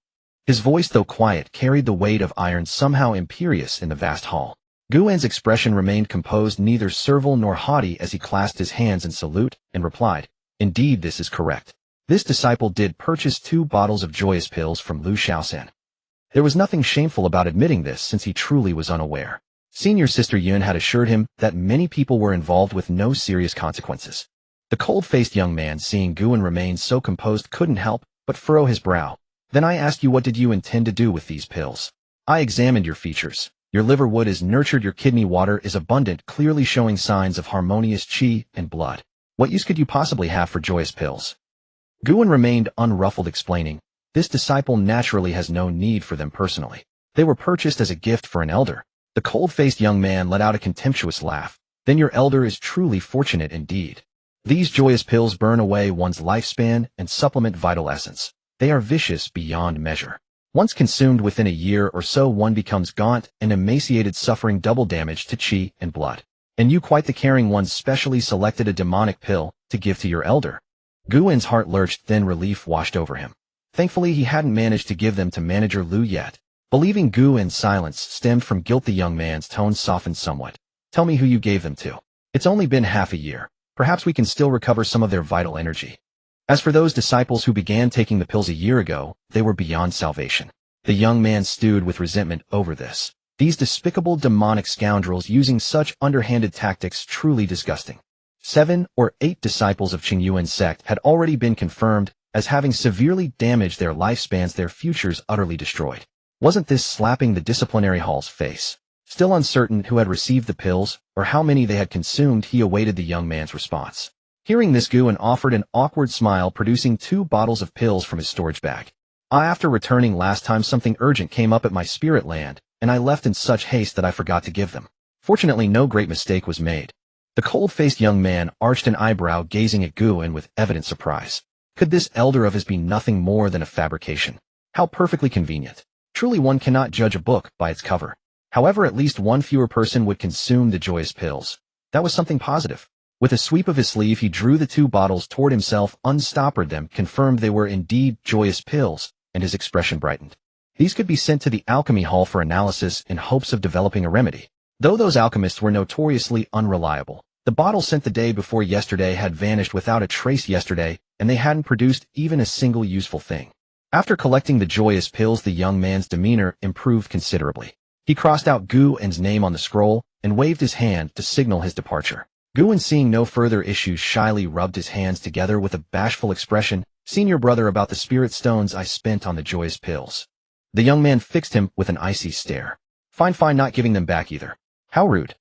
His voice, though quiet, carried the weight of iron, somehow imperious in the vast hall. Guan's expression remained composed, neither servile nor haughty, as he clasped his hands in salute and replied, Indeed, this is correct. This disciple did purchase 2 bottles of joyous pills from Lu Shaosan. There was nothing shameful about admitting this, since he truly was unaware. Senior sister Yun had assured him that many people were involved with no serious consequences. The cold-faced young man, seeing Guan remain so composed, couldn't help but furrow his brow. Then I asked you, what did you intend to do with these pills? I examined your features. Your liver wood is nurtured, your kidney water is abundant, clearly showing signs of harmonious qi and blood. What use could you possibly have for joyous pills? Guan remained unruffled, explaining, This disciple naturally has no need for them personally. They were purchased as a gift for an elder. The cold-faced young man let out a contemptuous laugh. Then your elder is truly fortunate indeed. These joyous pills burn away one's lifespan and supplement vital essence. They are vicious beyond measure. Once consumed within a year or so, one becomes gaunt and emaciated, suffering double damage to chi and blood. And you, quite the caring one, specially selected a demonic pill to give to your elder. Guwen's heart lurched, then relief washed over him. Thankfully, he hadn't managed to give them to Manager Liu yet. Believing Guwen's silence stemmed from guilt, the young man's tone softened somewhat. Tell me who you gave them to. It's only been half a year. Perhaps we can still recover some of their vital energy. As for those disciples who began taking the pills a year ago, they were beyond salvation. The young man stewed with resentment over this. These despicable demonic scoundrels using such underhanded tactics, truly disgusting. 7 or 8 disciples of Qingyuan Sect had already been confirmed as having severely damaged their lifespans, their futures utterly destroyed. Wasn't this slapping the disciplinary hall's face? Still uncertain who had received the pills or how many they had consumed, he awaited the young man's response. Hearing this, Guwen offered an awkward smile, producing 2 bottles of pills from his storage bag. After returning last time, something urgent came up at my spirit land, and I left in such haste that I forgot to give them. Fortunately, no great mistake was made. The cold-faced young man arched an eyebrow, gazing at Guwen with evident surprise. Could this elder of his be nothing more than a fabrication? How perfectly convenient. Truly, one cannot judge a book by its cover. However, at least one fewer person would consume the joyous pills. That was something positive. With a sweep of his sleeve, he drew the 2 bottles toward himself, unstoppered them, confirmed they were indeed joyous pills, and his expression brightened. These could be sent to the alchemy hall for analysis in hopes of developing a remedy. Though those alchemists were notoriously unreliable, the bottle sent the day before yesterday had vanished without a trace yesterday, and they hadn't produced even a single useful thing. After collecting the joyous pills, the young man's demeanor improved considerably. He crossed out Guwen's name on the scroll and waved his hand to signal his departure. Guwen, seeing no further issues, shyly rubbed his hands together with a bashful expression. Senior brother, about the spirit stones I spent on the joyous pills. The young man fixed him with an icy stare. Fine, not giving them back either. How rude.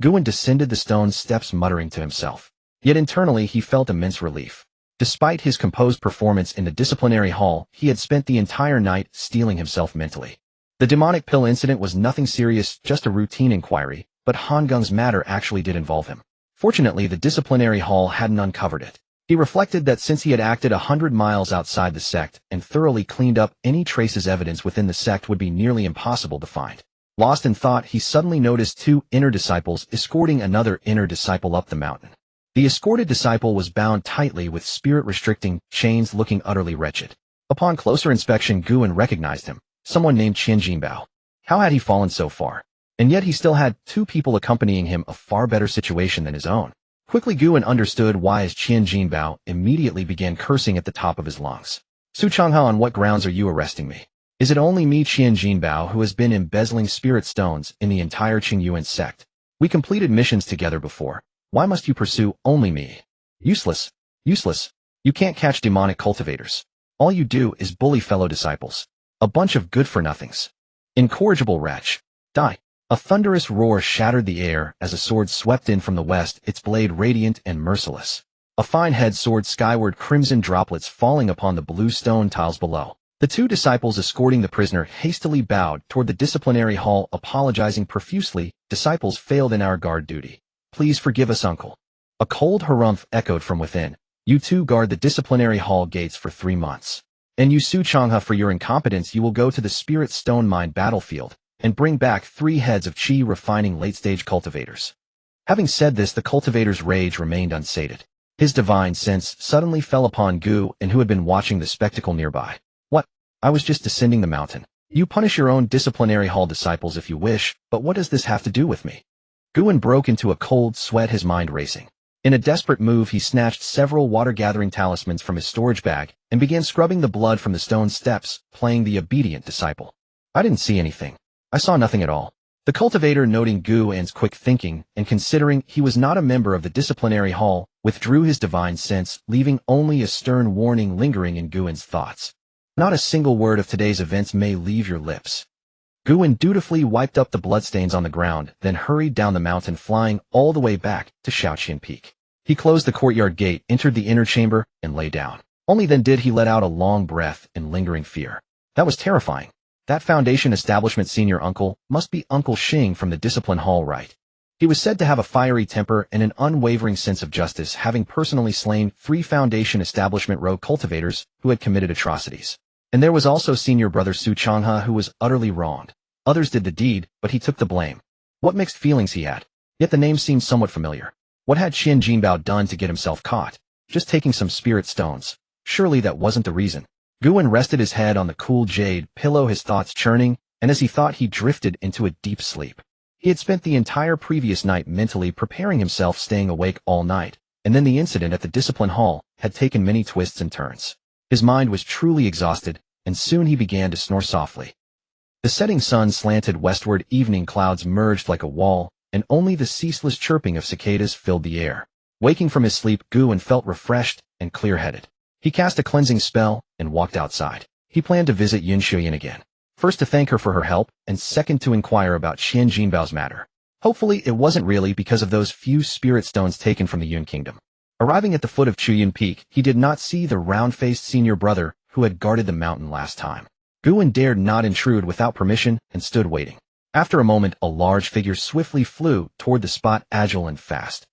Guwen descended the stone steps, muttering to himself. Yet internally he felt immense relief. Despite his composed performance in the disciplinary hall, he had spent the entire night steeling himself mentally. The demonic pill incident was nothing serious, just a routine inquiry, but Han Gung's matter actually did involve him. Fortunately, the disciplinary hall hadn't uncovered it. He reflected that since he had acted 100 miles outside the sect and thoroughly cleaned up any traces, evidence within the sect would be nearly impossible to find. Lost in thought, he suddenly noticed 2 inner disciples escorting another inner disciple up the mountain. The escorted disciple was bound tightly with spirit-restricting chains, looking utterly wretched. Upon closer inspection, Guwen recognized him, someone named Qingyuan. How had he fallen so far? And yet he still had 2 people accompanying him, a far better situation than his own. Quickly, Guwen understood why, as Qingyuan immediately began cursing at the top of his lungs. Su Changha, on what grounds are you arresting me? Is it only me, Qingyuan, who has been embezzling spirit stones in the entire Qingyuan sect? We completed missions together before. Why must you pursue only me? Useless. Useless. You can't catch demonic cultivators. All you do is bully fellow disciples. A bunch of good-for-nothings. Incorrigible wretch. Die. A thunderous roar shattered the air as a sword swept in from the west, its blade radiant and merciless. A fine head soared skyward, crimson droplets falling upon the blue stone tiles below. The 2 disciples escorting the prisoner hastily bowed toward the disciplinary hall, apologizing profusely. Disciples failed in our guard duty. Please forgive us, uncle. A cold harumph echoed from within. You 2 guard the disciplinary hall gates for 3 months. And you, Su Changha, for your incompetence, you will go to the spirit stone mine battlefield and bring back 3 heads of chi refining late-stage cultivators. Having said this, the cultivator's rage remained unsated. His divine sense suddenly fell upon Gu, and who had been watching the spectacle nearby. What? I was just descending the mountain. You punish your own disciplinary hall disciples if you wish, but what does this have to do with me? Guwen broke into a cold sweat, his mind racing. In a desperate move, he snatched several water-gathering talismans from his storage bag and began scrubbing the blood from the stone steps, playing the obedient disciple. I didn't see anything. I saw nothing at all. The cultivator, noting Guwen's quick thinking and considering he was not a member of the disciplinary hall, withdrew his divine sense, leaving only a stern warning lingering in Guwen's thoughts. Not a single word of today's events may leave your lips. Guwen dutifully wiped up the bloodstains on the ground, then hurried down the mountain, flying all the way back to Shaoqian Peak. He closed the courtyard gate, entered the inner chamber, and lay down. Only then did he let out a long breath in lingering fear. That was terrifying. That Foundation Establishment senior uncle must be Uncle Xing from the Discipline Hall, right? He was said to have a fiery temper and an unwavering sense of justice, having personally slain 3 Foundation Establishment rogue cultivators who had committed atrocities. And there was also senior brother Su Changhe, who was utterly wronged. Others did the deed, but he took the blame. What mixed feelings he had. Yet the name seemed somewhat familiar. What had Qin Jinbao done to get himself caught? Just taking some spirit stones. Surely that wasn't the reason. Guan rested his head on the cool jade pillow, his thoughts churning, and as he thought, he drifted into a deep sleep. He had spent the entire previous night mentally preparing himself, staying awake all night, and then the incident at the Discipline Hall had taken many twists and turns. His mind was truly exhausted, and soon he began to snore softly. The setting sun slanted westward, evening clouds merged like a wall, and only the ceaseless chirping of cicadas filled the air. Waking from his sleep, Guan felt refreshed and clear-headed. He cast a cleansing spell and walked outside. He planned to visit Yun Xiuyan again. First to thank her for her help, and second to inquire about Qin Jinbao's matter. Hopefully it wasn't really because of those few spirit stones taken from the Yun Kingdom. Arriving at the foot of Qiyun Peak, he did not see the round-faced senior brother who had guarded the mountain last time. Guan dared not intrude without permission and stood waiting. After a moment, a large figure swiftly flew toward the spot, agile and fast.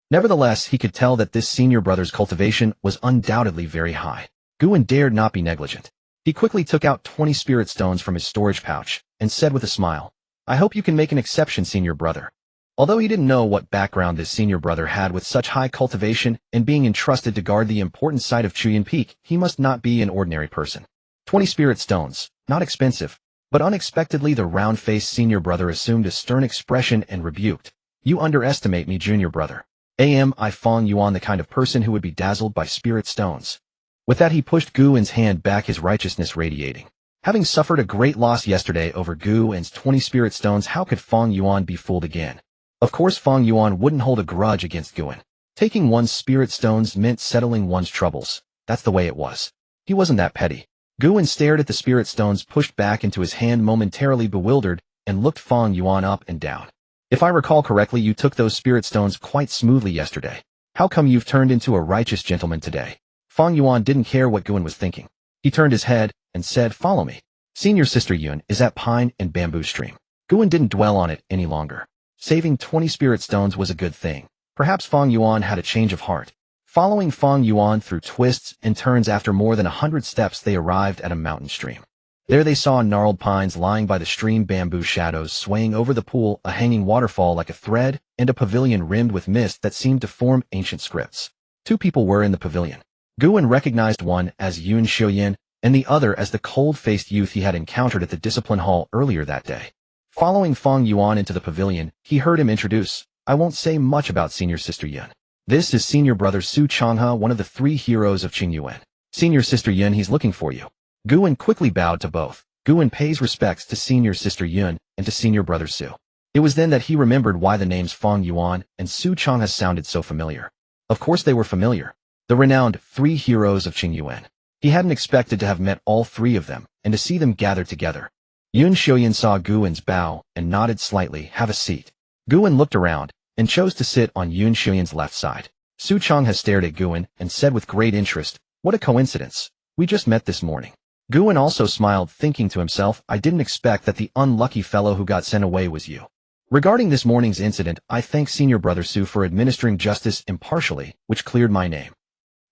Nevertheless, he could tell that this senior brother's cultivation was undoubtedly very high. Guan dared not be negligent. He quickly took out 20 spirit stones from his storage pouch and said with a smile, "I hope you can make an exception, senior brother." Although he didn't know what background this senior brother had with such high cultivation and being entrusted to guard the important site of Qiyun Peak, he must not be an ordinary person. 20 spirit stones, not expensive. But unexpectedly the round-faced senior brother assumed a stern expression and rebuked. "You underestimate me, junior brother. Am I Fong Yuan, the kind of person who would be dazzled by spirit stones?" With that he pushed Guan's hand back, his righteousness radiating. Having suffered a great loss yesterday over Guan's 20 spirit stones, how could Fong Yuan be fooled again? Of course Fong Yuan wouldn't hold a grudge against Guan. Taking one's spirit stones meant settling one's troubles. That's the way it was. He wasn't that petty. Guan stared at the spirit stones pushed back into his hand, momentarily bewildered, and looked Fong Yuan up and down. "If I recall correctly, you took those spirit stones quite smoothly yesterday. How come you've turned into a righteous gentleman today?" Fong Yuan didn't care what Guan was thinking. He turned his head and said, "Follow me. Senior Sister Yun is at Pine and Bamboo Stream." Guan didn't dwell on it any longer. Saving 20 spirit stones was a good thing. Perhaps Fong Yuan had a change of heart. Following Fong Yuan through twists and turns, after more than 100 steps they arrived at a mountain stream. There they saw gnarled pines lying by the stream, bamboo shadows swaying over the pool, a hanging waterfall like a thread, and a pavilion rimmed with mist that seemed to form ancient scripts. 2 people were in the pavilion. Guan recognized one as Yun Xiuyan and the other as the cold-faced youth he had encountered at the Discipline Hall earlier that day. Following Fong Yuan into the pavilion, he heard him introduce, "I won't say much about Senior Sister Yun. This is Senior Brother Su Changhe, one of the 3 heroes of Qingyuan. Senior Sister Yun, he's looking for you." Guan quickly bowed to both. Guan pays respects to Senior Sister Yun and to Senior Brother Su. It was then that he remembered why the names Fong Yuan and Su Changhe sounded so familiar. Of course they were familiar. The renowned 3 heroes of Qingyuan. He hadn't expected to have met all 3 of them, and to see them gathered together. Yun Xiuyan saw Guan's bow and nodded slightly. "Have a seat." Guan looked around and chose to sit on Yun Xiuyan's left side. Su Changhe stared at Guan and said with great interest, "What a coincidence. We just met this morning." Guan also smiled, thinking to himself, "I didn't expect that the unlucky fellow who got sent away was you." Regarding this morning's incident, I thank Senior Brother Su for administering justice impartially, which cleared my name.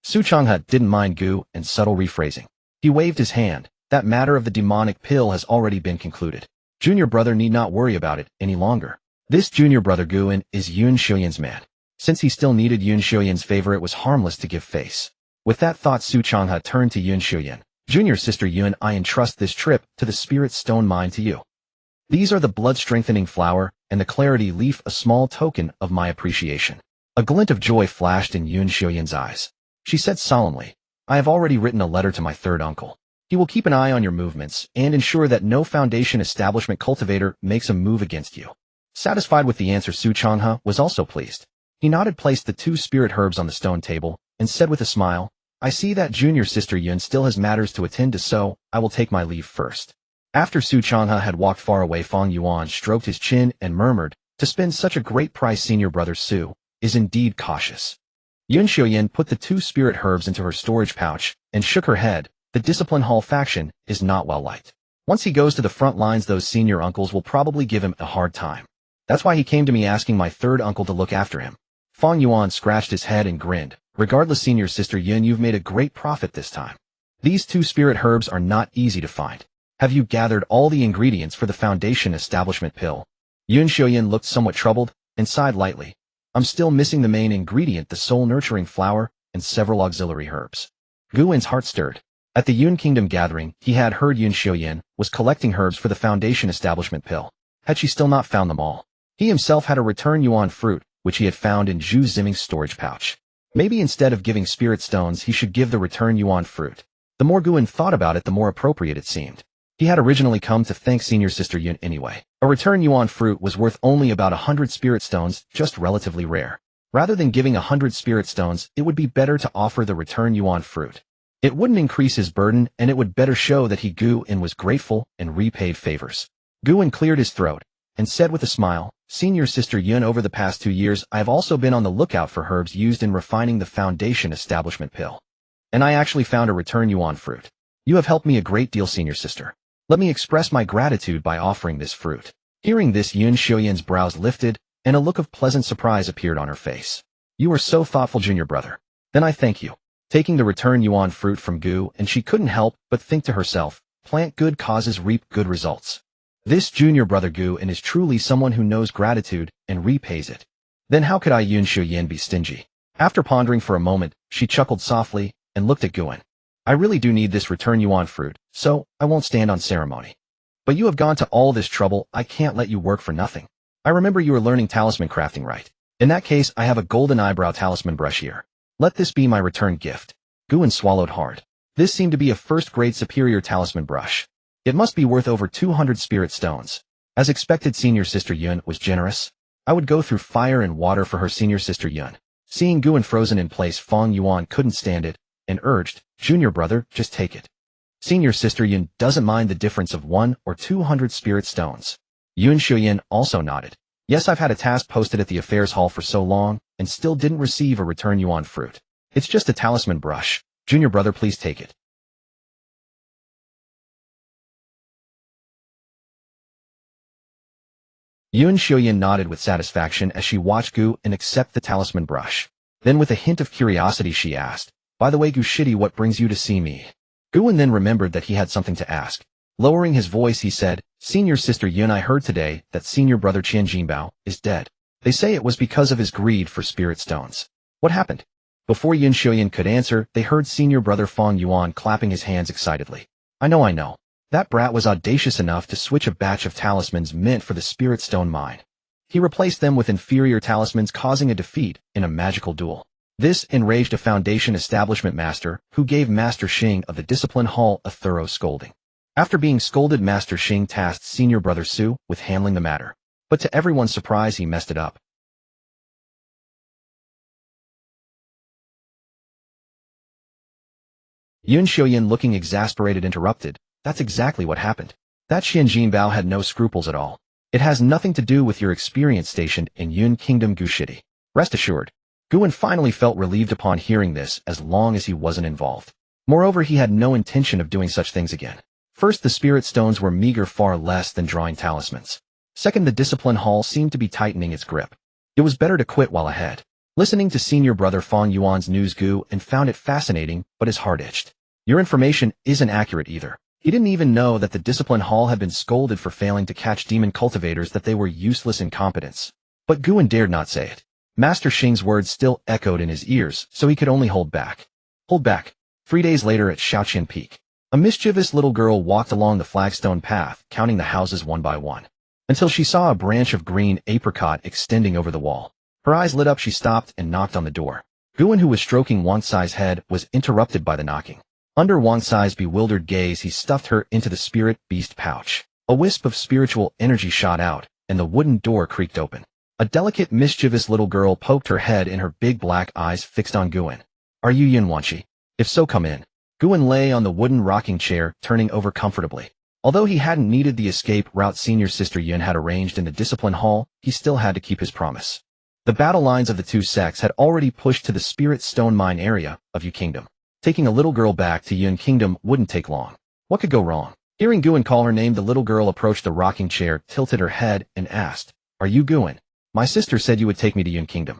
Su Changhe didn't mind Guan's subtle rephrasing. He waved his hand. "That matter of the demonic pill has already been concluded. Junior brother need not worry about it any longer. This junior brother Guan is Yun Xiuyan's man. Since he still needed Yun Xiuyan's favor, it was harmless to give face." With that thought, Su Changhe turned to Yun Xiuyan. "Junior Sister Yun, I entrust this trip to the Spirit Stone Mine to you. These are the blood-strengthening flower and the clarity leaf, a small token of my appreciation." A glint of joy flashed in Yun Xiuyan's eyes. She said solemnly, "I have already written a letter to my 3rd uncle. He will keep an eye on your movements and ensure that no Foundation Establishment cultivator makes a move against you." Satisfied with the answer, Su Changhe was also pleased. He nodded, placed the 2 spirit herbs on the stone table, and said with a smile, "I see that Junior Sister Yun still has matters to attend to, so I will take my leave first." After Su Changhe had walked far away, Fang Yuan stroked his chin and murmured, "To spend such a great price, senior brother Su is indeed cautious." Yun Xiuyan put the 2 spirit herbs into her storage pouch and shook her head. The Discipline Hall faction is not well liked. Once he goes to the front lines, those senior uncles will probably give him a hard time. That's why he came to me asking my 3rd uncle to look after him. Fang Yuan scratched his head and grinned. Regardless, senior sister Yun, you've made a great profit this time. These 2 spirit herbs are not easy to find. Have you gathered all the ingredients for the Foundation Establishment pill? Yun Xiuyan looked somewhat troubled and sighed lightly. I'm still missing the main ingredient, the soul-nurturing flower, and several auxiliary herbs. Guwen's heart stirred. At the Yun Kingdom gathering, he had heard Yun Xiuyan was collecting herbs for the Foundation Establishment pill. Had she still not found them all? He himself had a return yuan fruit, which he had found in Zhu Ziming's storage pouch. Maybe instead of giving spirit stones, he should give the return yuan fruit. The more Guwen thought about it, the more appropriate it seemed. He had originally come to thank senior sister Yun anyway. A return yuan fruit was worth only about 100 spirit stones, just relatively rare. Rather than giving 100 spirit stones, it would be better to offer the return yuan fruit. It wouldn't increase his burden, and it would better show that he Guwen was grateful and repaid favors. Guwen cleared his throat and said with a smile, "Senior sister Yun, over the past 2 years, I have also been on the lookout for herbs used in refining the Foundation Establishment pill. And I actually found a return yuan fruit. You have helped me a great deal, senior sister. Let me express my gratitude by offering this fruit." Hearing this, Yun Xiuyan's brows lifted, and a look of pleasant surprise appeared on her face. "You are so thoughtful, junior brother. Then I thank you." Taking the return yuan fruit from Gu, and she couldn't help but think to herself, plant good causes reap good results. This junior brother Gu is truly someone who knows gratitude and repays it. Then how could I, Yun Xiuyan, be stingy? After pondering for a moment, she chuckled softly and looked at Guwen. "I really do need this return yuan fruit, so I won't stand on ceremony. But you have gone to all this trouble, I can't let you work for nothing. I remember you were learning talisman crafting, right? In that case, I have a golden eyebrow talisman brush here. Let this be my return gift." Guwen swallowed hard. This seemed to be a first-grade superior talisman brush. It must be worth over 200 spirit stones. As expected, senior sister Yun was generous. I would go through fire and water for her, senior sister Yun. Seeing Guwen frozen in place, Fang Yuan couldn't stand it and urged, "Junior brother, just take it. Senior sister Yun doesn't mind the difference of 1 or 200 spirit stones." Yun Xiuyan also nodded. "Yes, I've had a task posted at the affairs hall for so long and still didn't receive a return yuan fruit. It's just a talisman brush. Junior brother, please take it." Yun Xiuyan nodded with satisfaction as she watched Gu accept the talisman brush. Then with a hint of curiosity she asked, "By the way, Gu Shidi, what brings you to see me?" Guwen then remembered that he had something to ask. Lowering his voice, he said, "Senior sister Yun, I heard today that senior brother Qian Jinbao is dead. They say it was because of his greed for spirit stones. What happened?" Before Yun Xiuyan could answer, they heard senior brother Fang Yuan clapping his hands excitedly. I know. That brat was audacious enough to switch a batch of talismans meant for the spirit stone mine. He replaced them with inferior talismans, causing a defeat in a magical duel. This enraged a Foundation Establishment master, who gave Master Xing of the Discipline Hall a thorough scolding. After being scolded, Master Xing tasked senior brother Su with handling the matter. But to everyone's surprise, he messed it up. Yun Xiuyan, looking exasperated, interrupted, "That's exactly what happened. That Qian Jinbao had no scruples at all. It has nothing to do with your experience stationed in Yun Kingdom Gushidi. Rest assured." Guwen finally felt relieved upon hearing this, as long as he wasn't involved. Moreover, he had no intention of doing such things again. First, the spirit stones were meager, far less than drawing talismans. Second, the Discipline Hall seemed to be tightening its grip. It was better to quit while ahead. Listening to senior brother Fang Yuan's news, Gu found it fascinating, but his heart itched. Your information isn't accurate either. He didn't even know that the Discipline Hall had been scolded for failing to catch demon cultivators, that they were useless incompetents. But Guwen dared not say it. Master Xing's words still echoed in his ears, so he could only hold back. 3 days later at Shaoqian Peak, a mischievous little girl walked along the flagstone path, counting the houses one by one, until she saw a branch of green apricot extending over the wall. Her eyes lit up. She stopped and knocked on the door. Guwen, who was stroking Wang Sai's head, was interrupted by the knocking. Under Wang Sai's bewildered gaze, he stuffed her into the spirit beast pouch. A wisp of spiritual energy shot out, and the wooden door creaked open. A delicate, mischievous little girl poked her head in, her big black eyes fixed on Guwen. Are you Yun Wanqi? If so, come in. Guwen lay on the wooden rocking chair, turning over comfortably. Although he hadn't needed the escape route senior sister Yun had arranged in the discipline hall, he still had to keep his promise. The battle lines of the two sects had already pushed to the Spirit Stone Mine area of Yu Kingdom. Taking a little girl back to Yun Kingdom wouldn't take long. What could go wrong? Hearing Guan call her name, the little girl approached the rocking chair, tilted her head, and asked, "Are you Guan? My sister said you would take me to Yun Kingdom."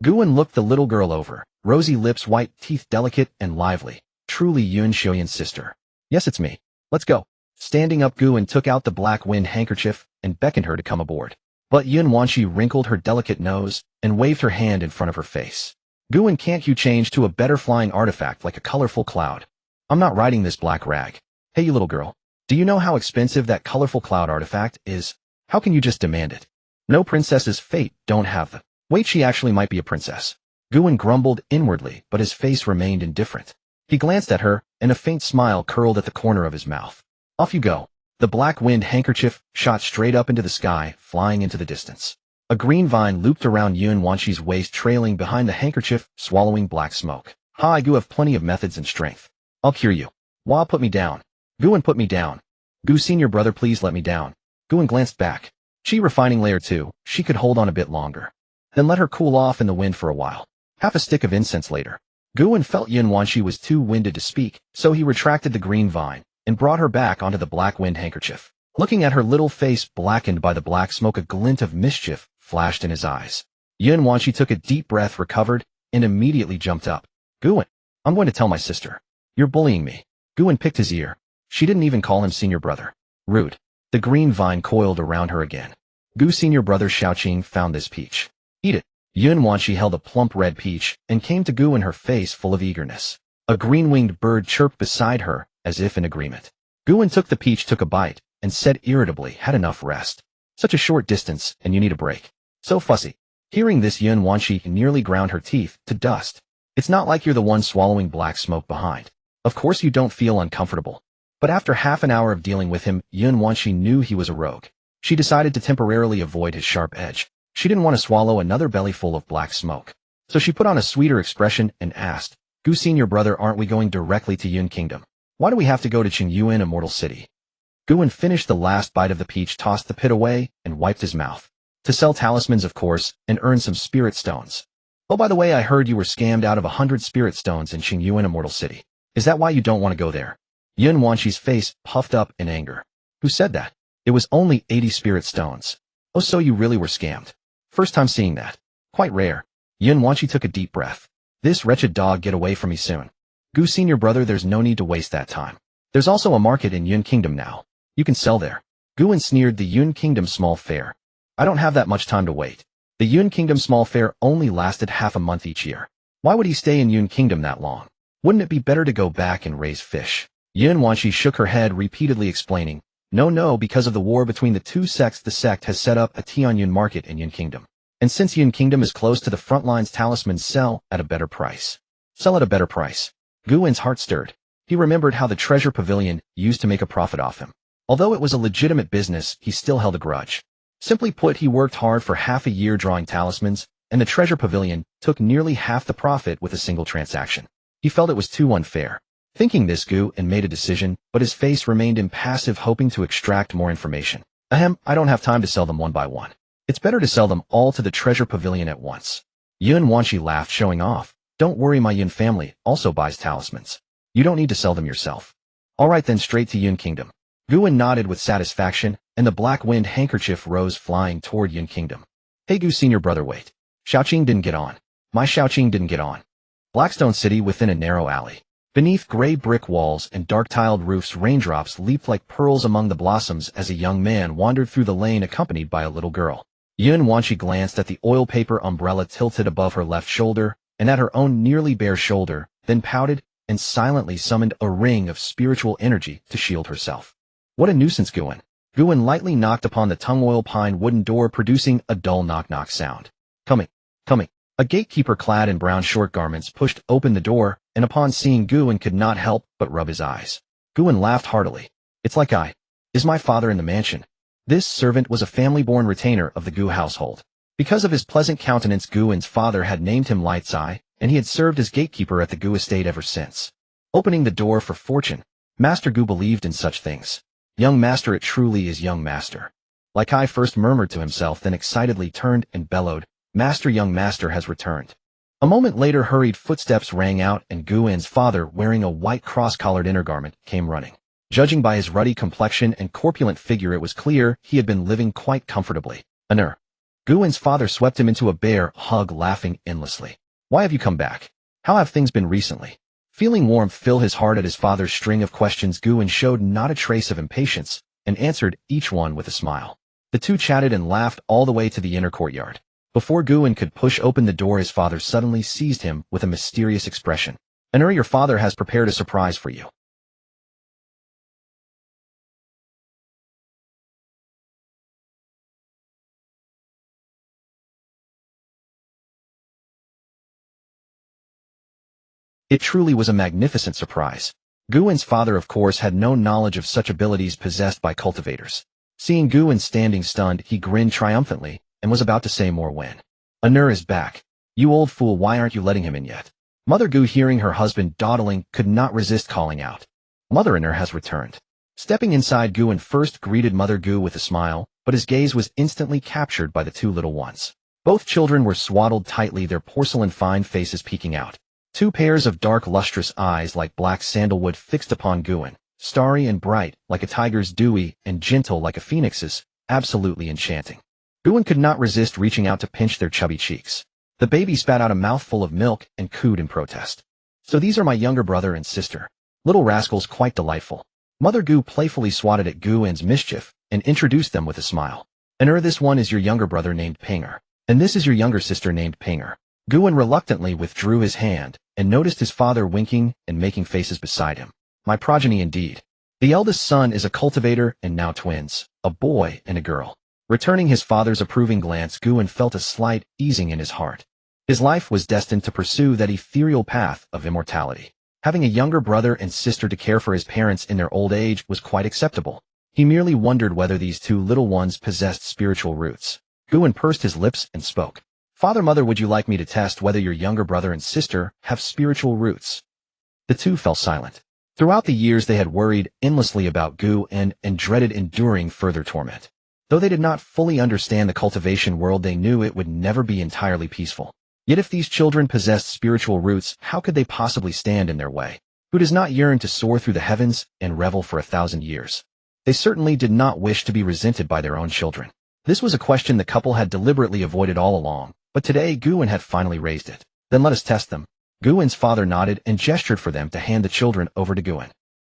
Guan looked the little girl over, rosy lips, white teeth, delicate and lively. Truly Yun Xiaoyan's sister. "Yes, it's me. Let's go." Standing up, Guan took out the black wind handkerchief and beckoned her to come aboard. But Yun Wanshi wrinkled her delicate nose and waved her hand in front of her face. "Guan, can't you change to a better flying artifact like a colorful cloud? I'm not riding this black rag." "Hey, you little girl. Do you know how expensive that colorful cloud artifact is? How can you just demand it? No princess's fate don't have the..." "Wait, she actually might be a princess." Guan grumbled inwardly, but his face remained indifferent. He glanced at her, and a faint smile curled at the corner of his mouth. "Off you go." The black wind handkerchief shot straight up into the sky, flying into the distance. A green vine looped around Yun Wanshi's waist, trailing behind the handkerchief, swallowing black smoke. "Ha, I do have plenty of methods and strength. I'll cure you." "Wah, put me down." "Guan, put me down." "Gu, senior brother, please let me down." Guan glanced back. Chi refining layer 2, she could hold on a bit longer. Then let her cool off in the wind for a while. Half a stick of incense later. Guan felt Yun Wanshi was too winded to speak, so he retracted the green vine and brought her back onto the black wind handkerchief. Looking at her little face blackened by the black smoke, a glint of mischief flashed in his eyes. Yun Wanshi took a deep breath, recovered, and immediately jumped up. "Guan, I'm going to tell my sister. You're bullying me." Guan picked his ear. She didn't even call him senior brother. Rude. The green vine coiled around her again. "Gu, senior brother Xiaoqing found this peach. Eat it." Yun Wanshi held a plump red peach and came to Guan, her face full of eagerness. A green-winged bird chirped beside her, as if in agreement. Guan took the peach, took a bite, and said irritably, "Had enough rest. Such a short distance, and you need a break. So fussy." Hearing this, Yun Wanshi nearly ground her teeth to dust. "It's not like you're the one swallowing black smoke behind. Of course you don't feel uncomfortable." But after half an hour of dealing with him, Yun Wanshi knew he was a rogue. She decided to temporarily avoid his sharp edge. She didn't want to swallow another belly full of black smoke. So she put on a sweeter expression and asked, "Gu, senior brother, aren't we going directly to Yun Kingdom? Why do we have to go to Qingyuan Immortal City?" Guan finished the last bite of the peach, tossed the pit away, and wiped his mouth. "To sell talismans, of course, and earn some spirit stones. Oh, by the way, I heard you were scammed out of 100 spirit stones in Qingyuan Immortal City. Is that why you don't want to go there?" Yun Wanshi's face puffed up in anger. "Who said that? It was only 80 spirit stones. Oh, so you really were scammed. First time seeing that. Quite rare." Yun Wanshi took a deep breath. "This wretched dog, get away from me soon. Gu, senior brother, there's no need to waste that time. There's also a market in Yun Kingdom now. You can sell there." Guan sneered. "The Yun Kingdom small fair. I don't have that much time to wait." The Yun Kingdom small fair only lasted half a month each year. Why would he stay in Yun Kingdom that long? Wouldn't it be better to go back and raise fish? Yun Wanshi shook her head, repeatedly explaining, No, because of the war between the two sects, the sect has set up a Tianyun market in Yun Kingdom. And since Yun Kingdom is close to the front lines, talismans sell at a better price." "Sell at a better price." Guan's heart stirred. He remembered how the treasure pavilion used to make a profit off him. Although it was a legitimate business, he still held a grudge. Simply put, he worked hard for half a year drawing talismans, and the treasure pavilion took nearly half the profit with a single transaction. He felt it was too unfair. Thinking this, Guan made a decision, but his face remained impassive, hoping to extract more information. I don't have time to sell them one by one. It's better to sell them all to the treasure pavilion at once." Yun Wanshi laughed, showing off. "Don't worry, my Yun family also buys talismans. You don't need to sell them yourself." "All right then, straight to Yun Kingdom." Guan nodded with satisfaction, and the black wind handkerchief rose, flying toward Yun Kingdom. "Hey Gu, senior brother, wait. Xiaoqing didn't get on." "My Xiaoqing didn't get on." Blackstone City, within a narrow alley. Beneath gray brick walls and dark-tiled roofs, raindrops leaped like pearls among the blossoms as a young man wandered through the lane accompanied by a little girl. Yun Wanshi glanced at the oil paper umbrella tilted above her left shoulder and at her own nearly bare shoulder, then pouted and silently summoned a ring of spiritual energy to shield herself. "What a nuisance, Guan." Guan lightly knocked upon the tung-oil pine wooden door, producing a dull knock-knock sound. Coming. A gatekeeper clad in brown short garments pushed open the door, and upon seeing Guan could not help but rub his eyes. Guan laughed heartily. "It's like is my father in the mansion." This servant was a family-born retainer of the Gu household. Because of his pleasant countenance, Guan's father had named him Light's Eye, and he had served as gatekeeper at the Gu estate ever since. Opening the door for fortune, Master Gu believed in such things. Young master, it truly is young master. Like Kai first murmured to himself, then excitedly turned and bellowed, Master, young master has returned. A moment later, hurried footsteps rang out, and Guin's father, wearing a white cross-collared inner-garment, came running. Judging by his ruddy complexion and corpulent figure, it was clear he had been living quite comfortably. Honor. Guin's father swept him into a bear hug, laughing endlessly. Why have you come back? How have things been recently? Feeling warmth fill his heart at his father's string of questions, Guin showed not a trace of impatience, and answered each one with a smile. The two chatted and laughed all the way to the inner courtyard. Before Guin could push open the door, his father suddenly seized him with a mysterious expression. Honor, your father has prepared a surprise for you. It truly was a magnificent surprise. Guin's father, of course, had no knowledge of such abilities possessed by cultivators. Seeing Guin standing stunned, he grinned triumphantly, and was about to say more when. Honor is back. You old fool, why aren't you letting him in yet? Mother Gu, hearing her husband dawdling, could not resist calling out. Mother, Honor has returned. Stepping inside, Guin first greeted Mother Gu with a smile, but his gaze was instantly captured by the two little ones. Both children were swaddled tightly, their porcelain-fine faces peeking out. Two pairs of dark, lustrous eyes like black sandalwood fixed upon Guin, starry and bright like a tiger's, dewy and gentle like a phoenix's, absolutely enchanting. Guin could not resist reaching out to pinch their chubby cheeks. The baby spat out a mouthful of milk and cooed in protest. So these are my younger brother and sister. Little rascals, quite delightful. Mother Gu playfully swatted at Guin's mischief and introduced them with a smile. Honor, this one is your younger brother named Pinger, and this is your younger sister named Pinger. Guin reluctantly withdrew his hand and noticed his father winking and making faces beside him. My progeny indeed. The eldest son is a cultivator and now twins, a boy and a girl. Returning his father's approving glance, Guin felt a slight easing in his heart. His life was destined to pursue that ethereal path of immortality. Having a younger brother and sister to care for his parents in their old age was quite acceptable. He merely wondered whether these two little ones possessed spiritual roots. Guin pursed his lips and spoke. Father, mother, would you like me to test whether your younger brother and sister have spiritual roots? The two fell silent. Throughout the years they had worried endlessly about Guin and dreaded enduring further torment. Though they did not fully understand the cultivation world, they knew it would never be entirely peaceful. Yet if these children possessed spiritual roots, how could they possibly stand in their way? Who does not yearn to soar through the heavens and revel for 1,000 years? They certainly did not wish to be resented by their own children. This was a question the couple had deliberately avoided all along, but today Guin had finally raised it. Then let us test them. Guin's father nodded and gestured for them to hand the children over to Guin.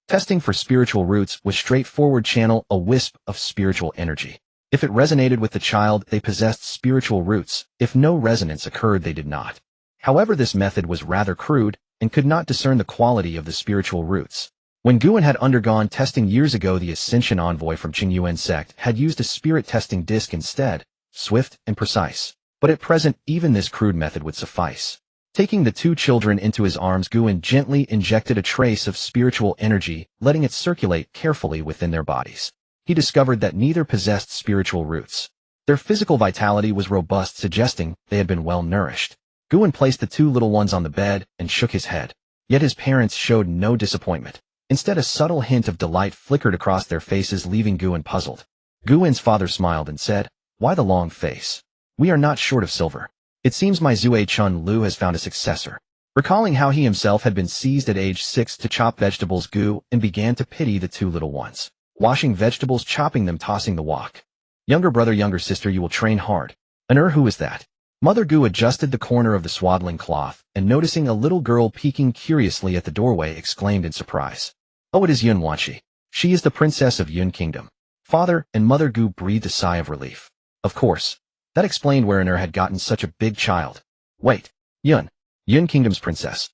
Testing for spiritual roots was straightforward. Channel a wisp of spiritual energy. If it resonated with the child, they possessed spiritual roots. If no resonance occurred, they did not. However, this method was rather crude and could not discern the quality of the spiritual roots. When Guin had undergone testing years ago, the Ascension envoy from Qingyuan Sect had used a spirit testing disc instead, swift and precise. But at present, even this crude method would suffice. Taking the two children into his arms, Guin gently injected a trace of spiritual energy, letting it circulate carefully within their bodies. He discovered that neither possessed spiritual roots. Their physical vitality was robust, suggesting they had been well nourished. Guin placed the two little ones on the bed and shook his head. Yet his parents showed no disappointment. Instead, a subtle hint of delight flickered across their faces, leaving Guin puzzled. Guin's father smiled and said, Why the long face? We are not short of silver. It seems my Zue Chun Lu has found a successor. Recalling how he himself had been seized at age 6 to chop vegetables, Guin began to pity the two little ones. Washing vegetables, chopping them, tossing the wok. Younger brother, younger sister, you will train hard. Honor, who is that? Mother Gu adjusted the corner of the swaddling cloth, and noticing a little girl peeking curiously at the doorway, exclaimed in surprise. Oh, it is Yun Wanshi. She is the princess of Yun Kingdom. Father and Mother Gu breathed a sigh of relief. Of course. That explained where Honor had gotten such a big child. Wait. Yun Kingdom's princess.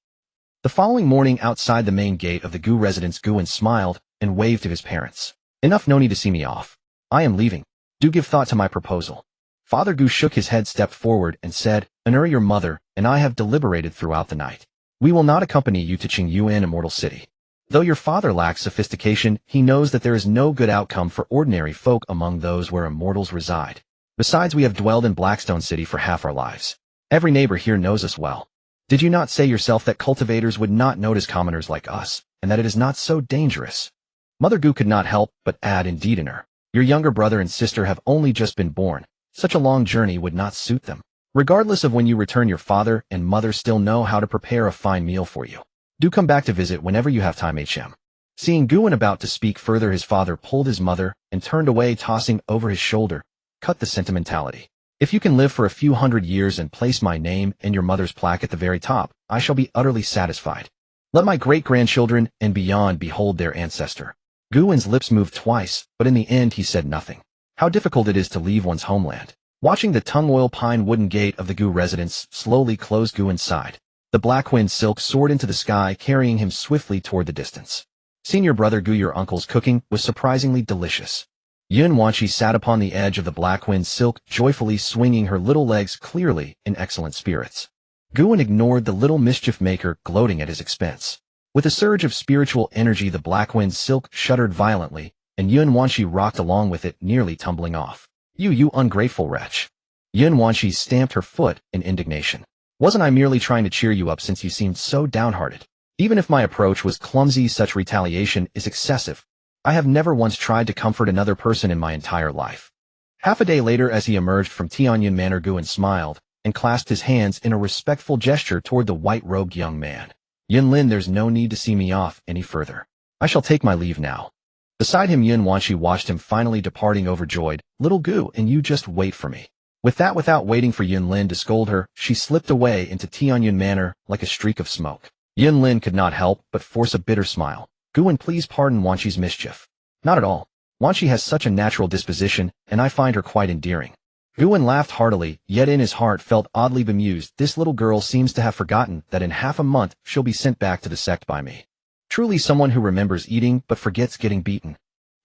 The following morning, outside the main gate of the Gu residence, Guin smiled and waved to his parents. Enough, no need to see me off. I am leaving. Do give thought to my proposal. Father Gu shook his head, stepped forward, and said, Honor, your mother and I have deliberated throughout the night. We will not accompany you to Qingyuan Immortal City. Though your father lacks sophistication, he knows that there is no good outcome for ordinary folk among those where immortals reside. Besides, we have dwelled in Blackstone City for half our lives. Every neighbor here knows us well. Did you not say yourself that cultivators would not notice commoners like us, and that it is not so dangerous? Mother Gu could not help but add indeed in her. Your younger brother and sister have only just been born. Such a long journey would not suit them. Regardless of when you return, your father and mother still know how to prepare a fine meal for you. Do come back to visit whenever you have time, HM. Seeing Guan about to speak further, his father pulled his mother and turned away, tossing over his shoulder. Cut the sentimentality. If you can live for a few hundred years and place my name and your mother's plaque at the very top, I shall be utterly satisfied. Let my great-grandchildren and beyond behold their ancestor. Guan's lips moved twice, but in the end he said nothing. How difficult it is to leave one's homeland. Watching the tung-oil pine wooden gate of the Gu residence slowly close, Guan sighed. The black wind silk soared into the sky, carrying him swiftly toward the distance. Senior brother Gu, your uncle's cooking was surprisingly delicious. Yun Wanshi sat upon the edge of the black wind silk, joyfully swinging her little legs, clearly in excellent spirits. Guan ignored the little mischief maker, gloating at his expense. With a surge of spiritual energy, the black wind silk shuddered violently, and Yun Wanshi rocked along with it, nearly tumbling off. You ungrateful wretch. Yun Wanshi stamped her foot in indignation. Wasn't I merely trying to cheer you up since you seemed so downhearted? Even if my approach was clumsy, such retaliation is excessive. I have never once tried to comfort another person in my entire life. Half a day later, as he emerged from Tianyun Manor, Guan smiled and clasped his hands in a respectful gesture toward the white-robed young man. Yunlin, there's no need to see me off any further. I shall take my leave now. Beside him, Yun Wanshi watched him finally departing, overjoyed. Little Gu, and you just wait for me. With that, without waiting for Yunlin to scold her, she slipped away into Tianyun Manor like a streak of smoke. Yunlin could not help but force a bitter smile. Guan, please pardon Wanshi's mischief. Not at all. Wanshi has such a natural disposition, and I find her quite endearing. Guan laughed heartily, yet in his heart felt oddly bemused. This little girl seems to have forgotten that in half a month she'll be sent back to the sect by me. Truly someone who remembers eating but forgets getting beaten.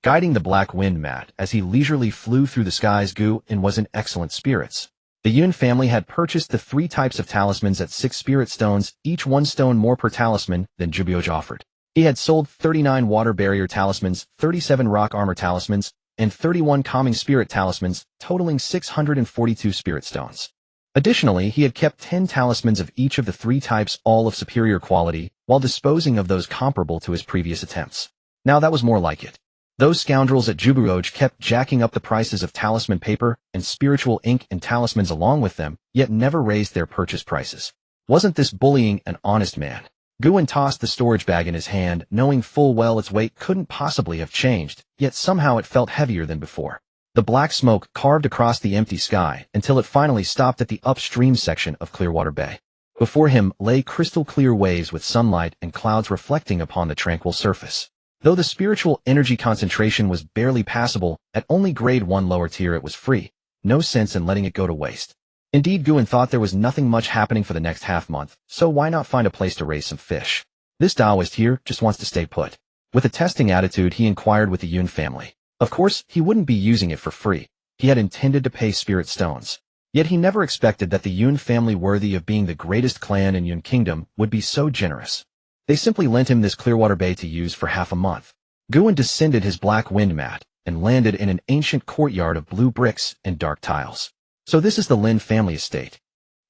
Guiding the black wind mat as he leisurely flew through the skies, Guan was in excellent spirits. The Yun family had purchased the 3 types of talismans at 6 spirit stones, each 1 stone more per talisman than Jubioj offered. He had sold 39 water barrier talismans, 37 rock armor talismans, and 31 calming spirit talismans, totaling 642 spirit stones. Additionally, he had kept 10 talismans of each of the 3 types, all of superior quality, while disposing of those comparable to his previous attempts. Now that was more like it. Those scoundrels at Jubioj kept jacking up the prices of talisman paper and spiritual ink and talismans along with them, yet never raised their purchase prices. Wasn't this bullying an honest man? Guan tossed the storage bag in his hand, knowing full well its weight couldn't possibly have changed, yet somehow it felt heavier than before. The black smoke carved across the empty sky until it finally stopped at the upstream section of Clearwater Bay. Before him lay crystal-clear waves with sunlight and clouds reflecting upon the tranquil surface. Though the spiritual energy concentration was barely passable, at only grade 1 lower tier it was free. No sense in letting it go to waste. Indeed, Guan thought there was nothing much happening for the next half-month, so why not find a place to raise some fish? This Taoist here just wants to stay put. With a testing attitude, he inquired with the Yun family. Of course, he wouldn't be using it for free. He had intended to pay spirit stones. Yet he never expected that the Yun family, worthy of being the greatest clan in Yun Kingdom, would be so generous. They simply lent him this Clearwater Bay to use for half a month. Guan descended his black wind mat and landed in an ancient courtyard of blue bricks and dark tiles. So this is the Lin family estate.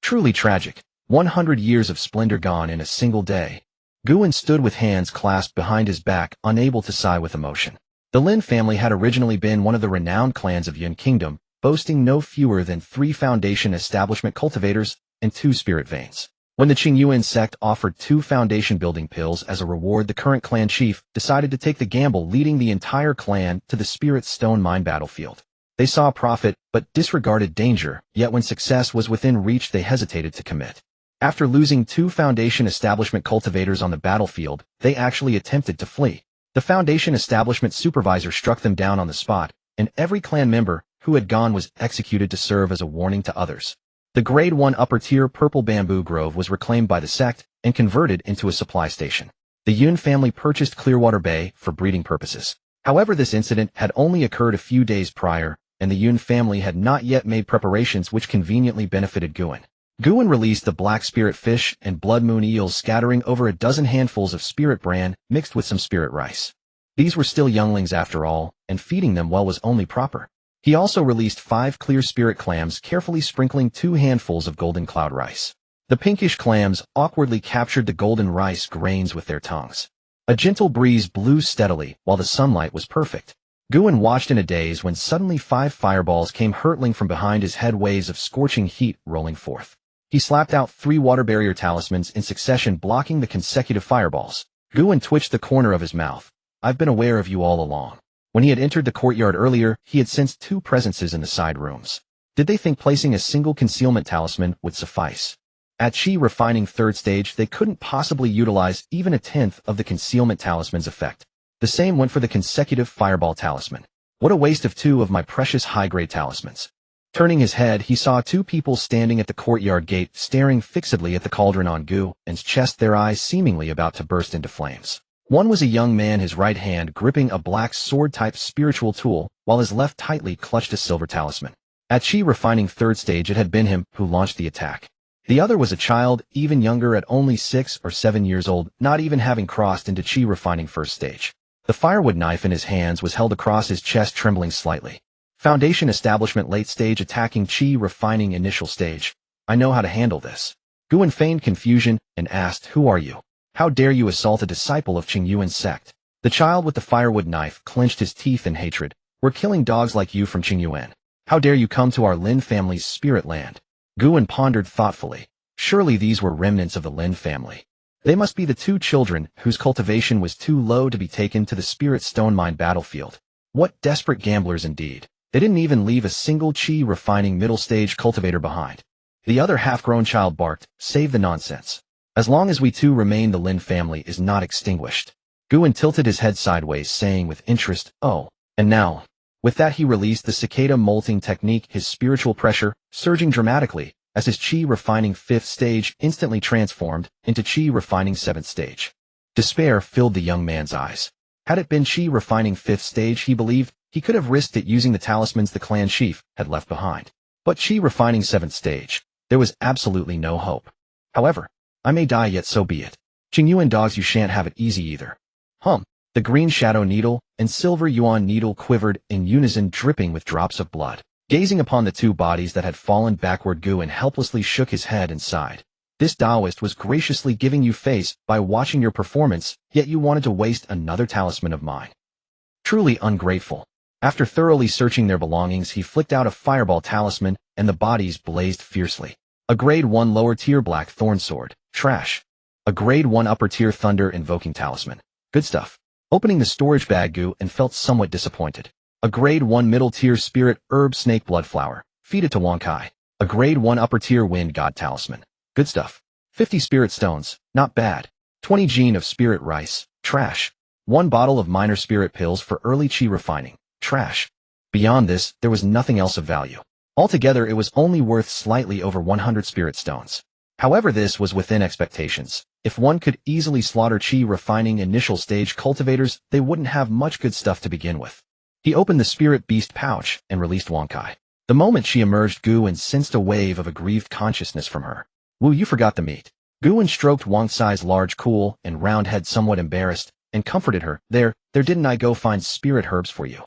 Truly tragic. 100 years of splendor gone in a single day. Guan stood with hands clasped behind his back, unable to sigh with emotion. The Lin family had originally been one of the renowned clans of Yun Kingdom, boasting no fewer than 3 foundation establishment cultivators and 2 spirit veins. When the Qingyuan Sect offered 2 foundation building pills as a reward, the current clan chief decided to take the gamble, leading the entire clan to the spirit stone mine battlefield. They saw profit, but disregarded danger, yet when success was within reach they hesitated to commit. After losing 2 foundation establishment cultivators on the battlefield, they actually attempted to flee. The foundation establishment supervisor struck them down on the spot, and every clan member who had gone was executed to serve as a warning to others. The grade 1 upper tier purple bamboo grove was reclaimed by the sect and converted into a supply station. The Yun family purchased Clearwater Bay for breeding purposes. However, this incident had only occurred a few days prior, and the Yun family had not yet made preparations which conveniently benefited Guan. Guan released the black spirit fish and blood moon eels, scattering over a dozen handfuls of spirit bran mixed with some spirit rice. These were still younglings after all, and feeding them well was only proper. He also released 5 clear spirit clams, carefully sprinkling 2 handfuls of golden cloud rice. The pinkish clams awkwardly captured the golden rice grains with their tongues. A gentle breeze blew steadily while the sunlight was perfect. Guan watched in a daze when suddenly 5 fireballs came hurtling from behind his head, waves of scorching heat rolling forth. He slapped out 3 water barrier talismans in succession, blocking the consecutive fireballs. Guan twitched the corner of his mouth. I've been aware of you all along. When he had entered the courtyard earlier, he had sensed 2 presences in the side rooms. Did they think placing a single concealment talisman would suffice? At Qi Refining 3rd stage, they couldn't possibly utilize even a tenth of the concealment talisman's effect. The same went for the consecutive fireball talisman. What a waste of 2 of my precious high-grade talismans. Turning his head, he saw 2 people standing at the courtyard gate, staring fixedly at the cauldron on Guan's chest, their eyes seemingly about to burst into flames. One was a young man, his right hand gripping a black sword-type spiritual tool, while his left tightly clutched a silver talisman. At Qi Refining 3rd stage, it had been him who launched the attack. The other was a child, even younger, at only 6 or 7 years old, not even having crossed into Qi Refining 1st stage. The firewood knife in his hands was held across his chest, trembling slightly. Foundation Establishment late stage attacking Qi Refining initial stage. I know how to handle this. Guan feigned confusion and asked, who are you? How dare you assault a disciple of Qingyuan Sect? The child with the firewood knife clenched his teeth in hatred. We're killing dogs like you from Qingyuan. How dare you come to our Lin family's spirit land? Guan pondered thoughtfully. Surely these were remnants of the Lin family. They must be the 2 children whose cultivation was too low to be taken to the Spirit Stone Mine battlefield. What desperate gamblers indeed. They didn't even leave a single Qi Refining middle stage cultivator behind. The other half-grown child barked, save the nonsense. As long as we 2 remain, the Lin family is not extinguished. Guan tilted his head sideways, saying with interest, oh, and now. With that he released the cicada molting technique, his spiritual pressure surging dramatically, as his Qi Refining 5th stage instantly transformed into Qi Refining 7th stage. Despair filled the young man's eyes. Had it been Qi Refining 5th stage, he believed he could have risked it using the talismans the clan chief had left behind. But Qi Refining 7th stage, there was absolutely no hope. However, I may die, yet so be it. Qingyuan dogs, you shan't have it easy either. The green shadow needle and silver yuan needle quivered in unison, dripping with drops of blood. Gazing upon the 2 bodies that had fallen backward, Guan helplessly shook his head and sighed. This Taoist was graciously giving you face by watching your performance, yet you wanted to waste another talisman of mine. Truly ungrateful. After thoroughly searching their belongings, he flicked out a fireball talisman, and the bodies blazed fiercely. A grade 1 lower tier black thorn sword. Trash. A grade 1 upper tier thunder invoking talisman. Good stuff. Opening the storage bag, Guan felt somewhat disappointed. A grade 1 middle tier spirit herb snake blood flower. Feed it to Wang Kai. A grade 1 upper tier wind god talisman. Good stuff. 50 spirit stones. Not bad. 20 gene of spirit rice. Trash. 1 bottle of minor spirit pills for early Qi Refining. Trash. Beyond this, there was nothing else of value. Altogether, it was only worth slightly over 100 spirit stones. However, this was within expectations. If one could easily slaughter Qi Refining initial stage cultivators, they wouldn't have much good stuff to begin with. He opened the spirit beast pouch and released Wang Kai. The moment she emerged, Guan sensed a wave of aggrieved consciousness from her. Wu, you forgot the meat. Guan stroked Wang Kai's large, cool, and round head, somewhat embarrassed, and comforted her. There didn't I go find spirit herbs for you?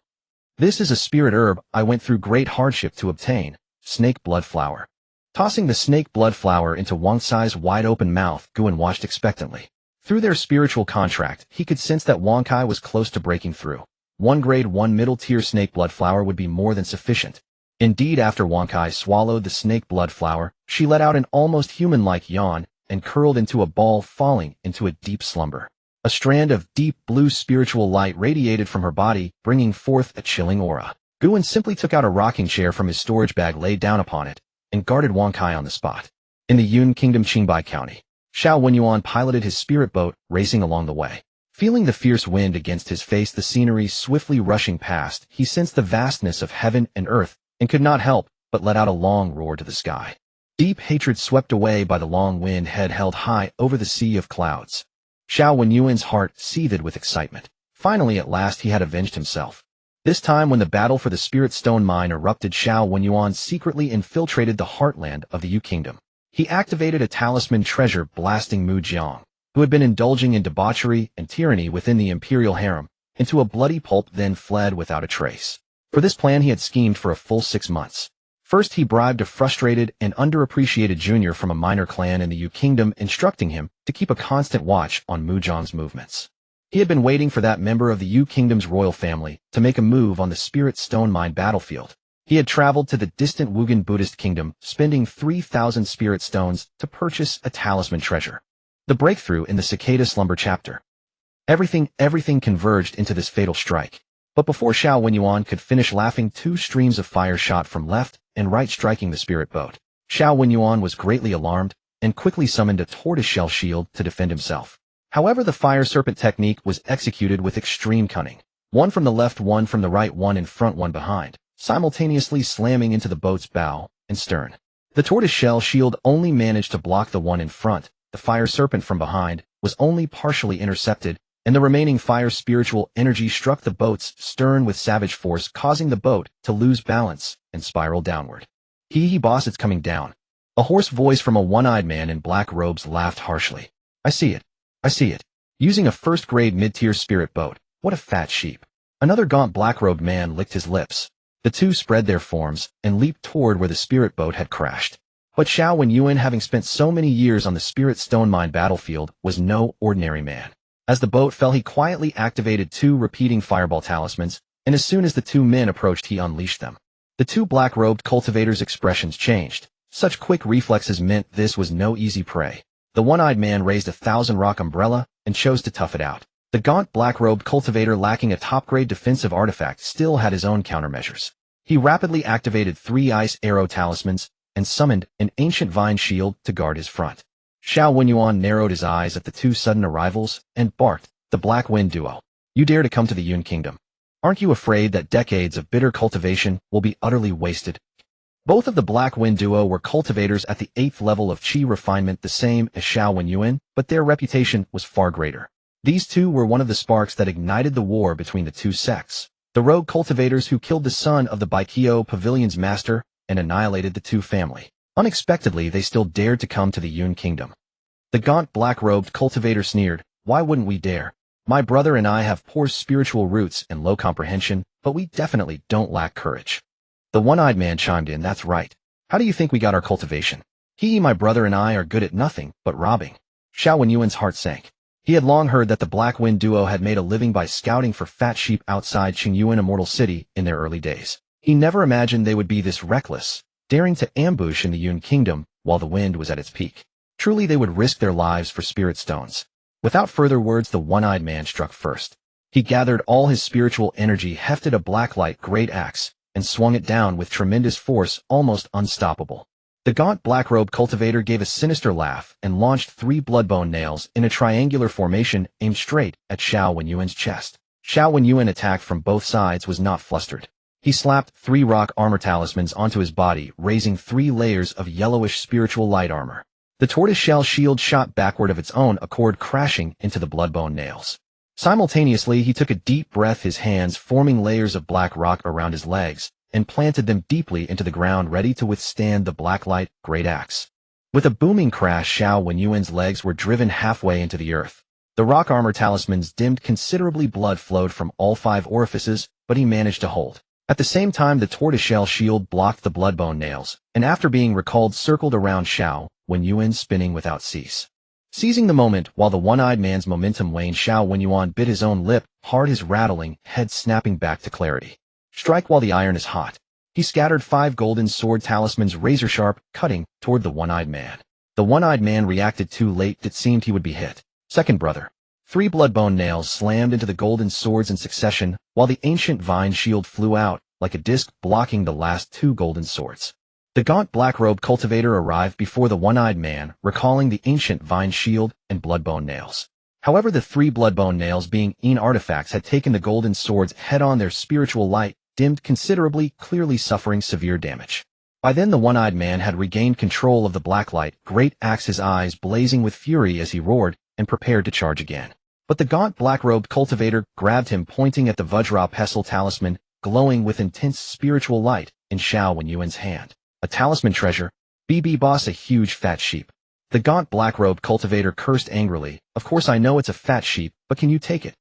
This is a spirit herb I went through great hardship to obtain. Snake blood flower. Tossing the snake blood flower into Wang Kai's wide-open mouth, Guan watched expectantly. Through their spiritual contract, he could sense that Wang Kai was close to breaking through. 1 grade 1 middle-tier snake blood flower would be more than sufficient. Indeed, after Wang Kai swallowed the snake blood flower, she let out an almost human-like yawn and curled into a ball, falling into a deep slumber. A strand of deep blue spiritual light radiated from her body, bringing forth a chilling aura. Guan simply took out a rocking chair from his storage bag, laid down upon it, and guarded Wang Kai on the spot. In the Yun Kingdom, Qingbai County, Xiao Wenyuan piloted his spirit boat, racing along the way. Feeling the fierce wind against his face, the scenery swiftly rushing past, he sensed the vastness of heaven and earth, and could not help but let out a long roar to the sky. Deep hatred swept away by the long wind, head held high over the sea of clouds. Xiao Wenyuan's heart seethed with excitement. Finally, at last, he had avenged himself. This time, when the battle for the Spirit Stone Mine erupted, Xiao Wenyuan secretly infiltrated the heartland of the Yu Kingdom. He activated a talisman treasure, blasting Mu Jiang, who had been indulging in debauchery and tyranny within the imperial harem, into a bloody pulp, then fled without a trace. For this plan he had schemed for a full 6 months. First, he bribed a frustrated and underappreciated junior from a minor clan in the Yu Kingdom, instructing him to keep a constant watch on Mu Jiang's movements. He had been waiting for that member of the Yu Kingdom's royal family to make a move on the Spirit Stone Mine battlefield. He had traveled to the distant Wugan Buddhist kingdom, spending 3,000 spirit stones to purchase a talisman treasure. The breakthrough in the Cicada Slumber chapter. Everything converged into this fatal strike. But before Xiao Wenyuan could finish laughing, 2 streams of fire shot from left and right, striking the spirit boat. Xiao Wenyuan was greatly alarmed and quickly summoned a tortoiseshell shield to defend himself. However, the fire serpent technique was executed with extreme cunning. One from the left, one from the right, one in front, one behind, simultaneously slamming into the boat's bow and stern. The tortoiseshell shield only managed to block the one in front. The fire serpent from behind was only partially intercepted, and the remaining fire spiritual energy struck the boat's stern with savage force, causing the boat to lose balance and spiral downward. He boss, it's coming down. A hoarse voice from a one-eyed man in black robes laughed harshly. I see it. I see it. Using a first-grade mid-tier spirit boat. What a fat sheep. Another gaunt black-robed man licked his lips. The two spread their forms and leaped toward where the spirit boat had crashed. But Xiao Wenyuan, having spent so many years on the Spirit Stone Mine battlefield, was no ordinary man. As the boat fell, he quietly activated 2 repeating fireball talismans, and as soon as the 2 men approached, he unleashed them. The 2 black-robed cultivators' expressions changed. Such quick reflexes meant this was no easy prey. The one-eyed man raised a 1,000-rock umbrella and chose to tough it out. The gaunt black-robed cultivator, lacking a top-grade defensive artifact, still had his own countermeasures. He rapidly activated 3 ice arrow talismans and summoned an ancient vine shield to guard his front. Xiao Wenyuan narrowed his eyes at the 2 sudden arrivals and barked, the Black Wind duo. You dare to come to the Yun Kingdom? Aren't you afraid that decades of bitter cultivation will be utterly wasted? Both of the Black Wind duo were cultivators at the 8th level of Qi refinement, the same as Xiao Wenyuan, but their reputation was far greater. These 2 were one of the sparks that ignited the war between the 2 sects. The rogue cultivators who killed the son of the Baikyo Pavilion's master and annihilated the 2 family. Unexpectedly, they still dared to come to the Yun Kingdom. The gaunt black-robed cultivator sneered, why wouldn't we dare? My brother and I have poor spiritual roots and low comprehension, but we definitely don't lack courage. The one-eyed man chimed in, that's right. How do you think we got our cultivation? My brother and I are good at nothing but robbing. Xiao Wenyuan's heart sank. He had long heard that the Black Wind duo had made a living by scouting for fat sheep outside Qingyuan Immortal City in their early days. He never imagined they would be this reckless, daring to ambush in the Yun Kingdom while the wind was at its peak. Truly, they would risk their lives for spirit stones. Without further words, the one-eyed man struck first. He gathered all his spiritual energy, hefted a blacklight great axe, and swung it down with tremendous force, almost unstoppable. The gaunt black-robed cultivator gave a sinister laugh and launched 3 bloodbone nails in a triangular formation aimed straight at Xiao Wenyuan's chest. Xiao Wenyuan, attacked from both sides, was not flustered. He slapped 3 rock armor talismans onto his body, raising 3 layers of yellowish spiritual light armor. The tortoiseshell shield shot backward of its own accord, crashing into the bloodbone nails. Simultaneously, he took a deep breath, his hands forming layers of black rock around his legs, and planted them deeply into the ground, ready to withstand the blacklight great axe. With a booming crash, Xiao Wenyuan's legs were driven halfway into the earth. The rock armor talismans dimmed considerably, blood flowed from all 5 orifices, but he managed to hold. At the same time, the tortoiseshell shield blocked the bloodbone nails, and after being recalled, circled around Xiao Wenyuan, spinning without cease. Seizing the moment while the one-eyed man's momentum waned, Xiao Wenyuan bit his own lip hard, his rattling head snapping back to clarity. Strike while the iron is hot. He scattered 5 golden sword talismans, razor-sharp, cutting toward the one-eyed man. The one-eyed man reacted too late. It seemed he would be hit. Second brother. 3 bloodbone nails slammed into the golden swords in succession, while the ancient vine shield flew out like a disc, blocking the last 2 golden swords. The gaunt black-robed cultivator arrived before the one-eyed man, recalling the ancient vine shield and bloodbone nails. However, the 3 bloodbone nails, being artifacts, had taken the golden swords head-on. Their spiritual light dimmed considerably, clearly suffering severe damage. By then, the one-eyed man had regained control of the blacklight great axe, his eyes blazing with fury as he roared and prepared to charge again. But the gaunt black-robed cultivator grabbed him, pointing at the Vajra pestle talisman, glowing with intense spiritual light, in Xiao Wenyuan's hand. A talisman treasure? Boss, a huge fat sheep. The gaunt black-robed cultivator cursed angrily. Of course I know it's a fat sheep, but can you take it?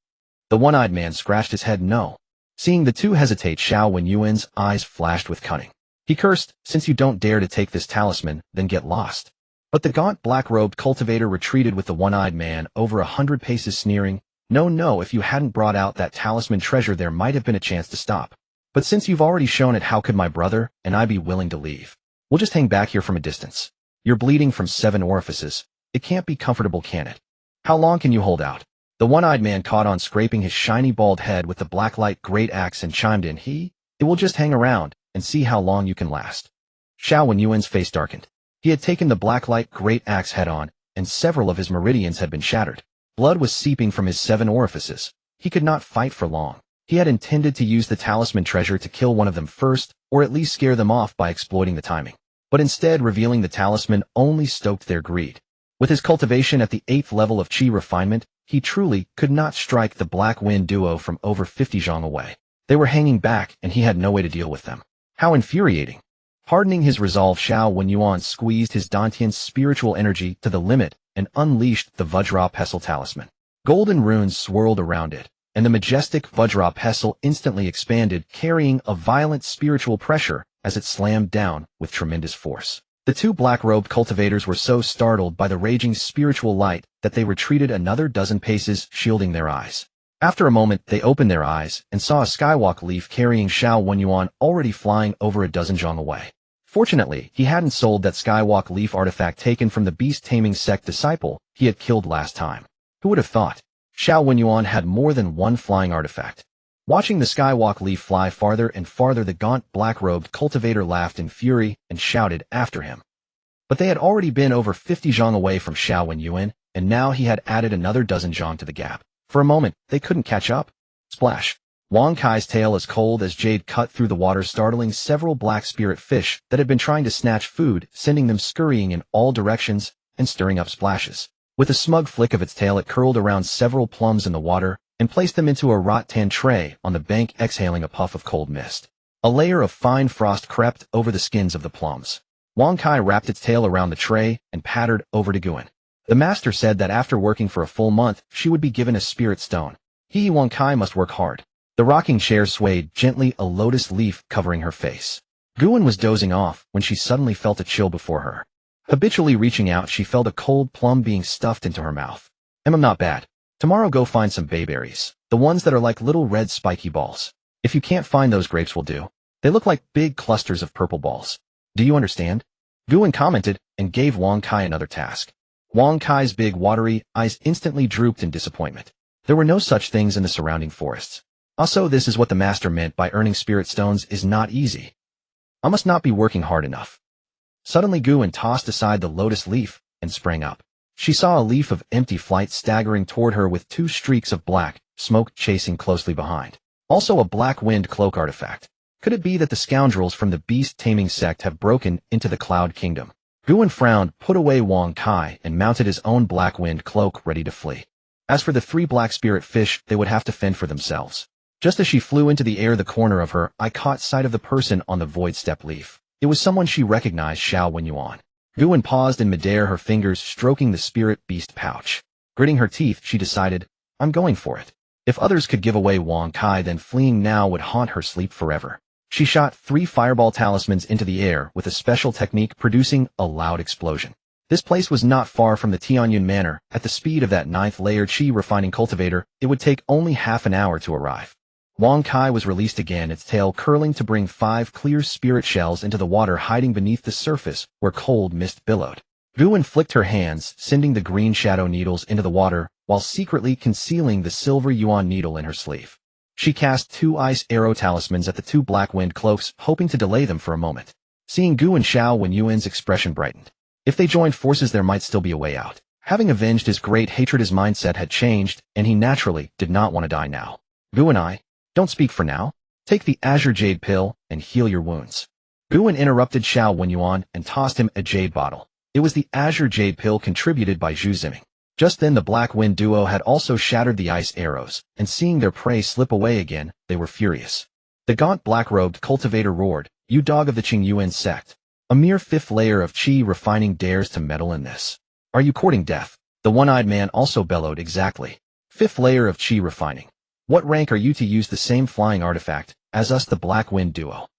The one-eyed man scratched his head no. Seeing the 2 hesitate, Xiao Wenyuan's eyes flashed with cunning. He cursed, since you don't dare to take this talisman, then get lost. But the gaunt black-robed cultivator retreated with the one-eyed man over 100 paces, sneering, No, if you hadn't brought out that talisman treasure there might have been a chance to stop. But since you've already shown it, how could my brother and I be willing to leave? We'll just hang back here from a distance. You're bleeding from 7 orifices. It can't be comfortable, can it? How long can you hold out? The one-eyed man caught on scraping his shiny bald head with the blacklight great axe and chimed in, It will just hang around and see how long you can last. Xiao Wenyuan's face darkened. He had taken the blacklight great axe head on, and several of his meridians had been shattered. Blood was seeping from his 7 orifices. He could not fight for long. He had intended to use the talisman treasure to kill one of them first, or at least scare them off by exploiting the timing. But instead, revealing the talisman only stoked their greed. With his cultivation at the 8th level of Qi refinement, he truly could not strike the Black Wind duo from over 50 zhang away. They were hanging back, and he had no way to deal with them. How infuriating. Hardening his resolve, Xiao Wenyuan squeezed his Dantian's spiritual energy to the limit and unleashed the Vajra Pestle talisman. Golden runes swirled around it, and the majestic Vajra Pestle instantly expanded, carrying a violent spiritual pressure as it slammed down with tremendous force. The 2 black-robed cultivators were so startled by the raging spiritual light that they retreated another dozen paces, shielding their eyes. After a moment, they opened their eyes and saw a skywalk leaf carrying Xiao Wenyuan already flying over a dozen zhang away. Fortunately, he hadn't sold that skywalk leaf artifact taken from the beast-taming sect disciple he had killed last time. Who would have thought? Xiao Wenyuan had more than one flying artifact. Watching the skywalk leaf fly farther and farther, the gaunt black-robed cultivator laughed in fury and shouted after him. But they had already been over 50 zhang away from Xiao Wenyuan, and now he had added another dozen zhang to the gap. For a moment, they couldn't catch up. Splash! Wang Kai's tail as cold as jade cut through the water, startling several black spirit fish that had been trying to snatch food, sending them scurrying in all directions and stirring up splashes. With a smug flick of its tail, it curled around several plums in the water and placed them into a rattan tray on the bank, exhaling a puff of cold mist. A layer of fine frost crept over the skins of the plums. Wang Kai wrapped its tail around the tray and pattered over to Guan. The master said that after working for a full month, she would be given a spirit stone. Wang Kai must work hard. The rocking chair swayed gently, a lotus leaf covering her face. Guan was dozing off when she suddenly felt a chill before her. Habitually reaching out, she felt a cold plum being stuffed into her mouth. Not bad. Tomorrow go find some bayberries, the ones that are like little red spiky balls. If you can't find those, grapes will do. They look like big clusters of purple balls. Do you understand? Guan commented and gave Wang Kai another task. Wang Kai's big watery eyes instantly drooped in disappointment. There were no such things in the surrounding forests. Also, this is what the master meant by earning spirit stones is not easy. I must not be working hard enough. Suddenly Guan tossed aside the lotus leaf and sprang up. She saw a leaf of empty flight staggering toward her with 2 streaks of black smoke chasing closely behind. Also a black wind cloak artifact. Could it be that the scoundrels from the beast-taming sect have broken into the Cloud Kingdom? Guan frowned, put away Wang Kai, and mounted his own black wind cloak ready to flee. As for the 3 black spirit fish, they would have to fend for themselves. Just as she flew into the air, the corner of her eye caught sight of the person on the void step leaf. It was someone she recognized, Xiao Wenyuan. Guan paused in midair, her fingers stroking the spirit beast pouch. Gritting her teeth, she decided, I'm going for it. If others could give away Wang Kai, then fleeing now would haunt her sleep forever. She shot 3 fireball talismans into the air with a special technique, producing a loud explosion. This place was not far from the Tianyun Manor. At the speed of that 9th layer Qi refining cultivator, it would take only half an hour to arrive. Wang Kai was released again, its tail curling to bring 5 clear spirit shells into the water hiding beneath the surface where cold mist billowed. Guan flicked her hands, sending the green shadow needles into the water while secretly concealing the silver yuan needle in her sleeve. She cast 2 ice arrow talismans at the 2 black wind cloaks, hoping to delay them for a moment. Seeing Guan, Xiao Wenyuan's expression brightened. If they joined forces, there might still be a way out. Having avenged his great hatred, his mindset had changed, and he naturally did not want to die now. Guan, don't speak for now. Take the azure jade pill and heal your wounds. Guan interrupted Xiao Wenyuan and tossed him a jade bottle. It was the azure jade pill contributed by Zhu Ziming. Just then the black wind duo had also shattered the ice arrows, and seeing their prey slip away again, they were furious. The gaunt black-robed cultivator roared, "You dog of the Qingyuan Sect! A mere 5th layer of Qi refining dares to meddle in this. Are you courting death?" The one-eyed man also bellowed, "Exactly. 5th layer of Qi refining. What rank are you to use the same flying artifact as us, the Black Wind duo?"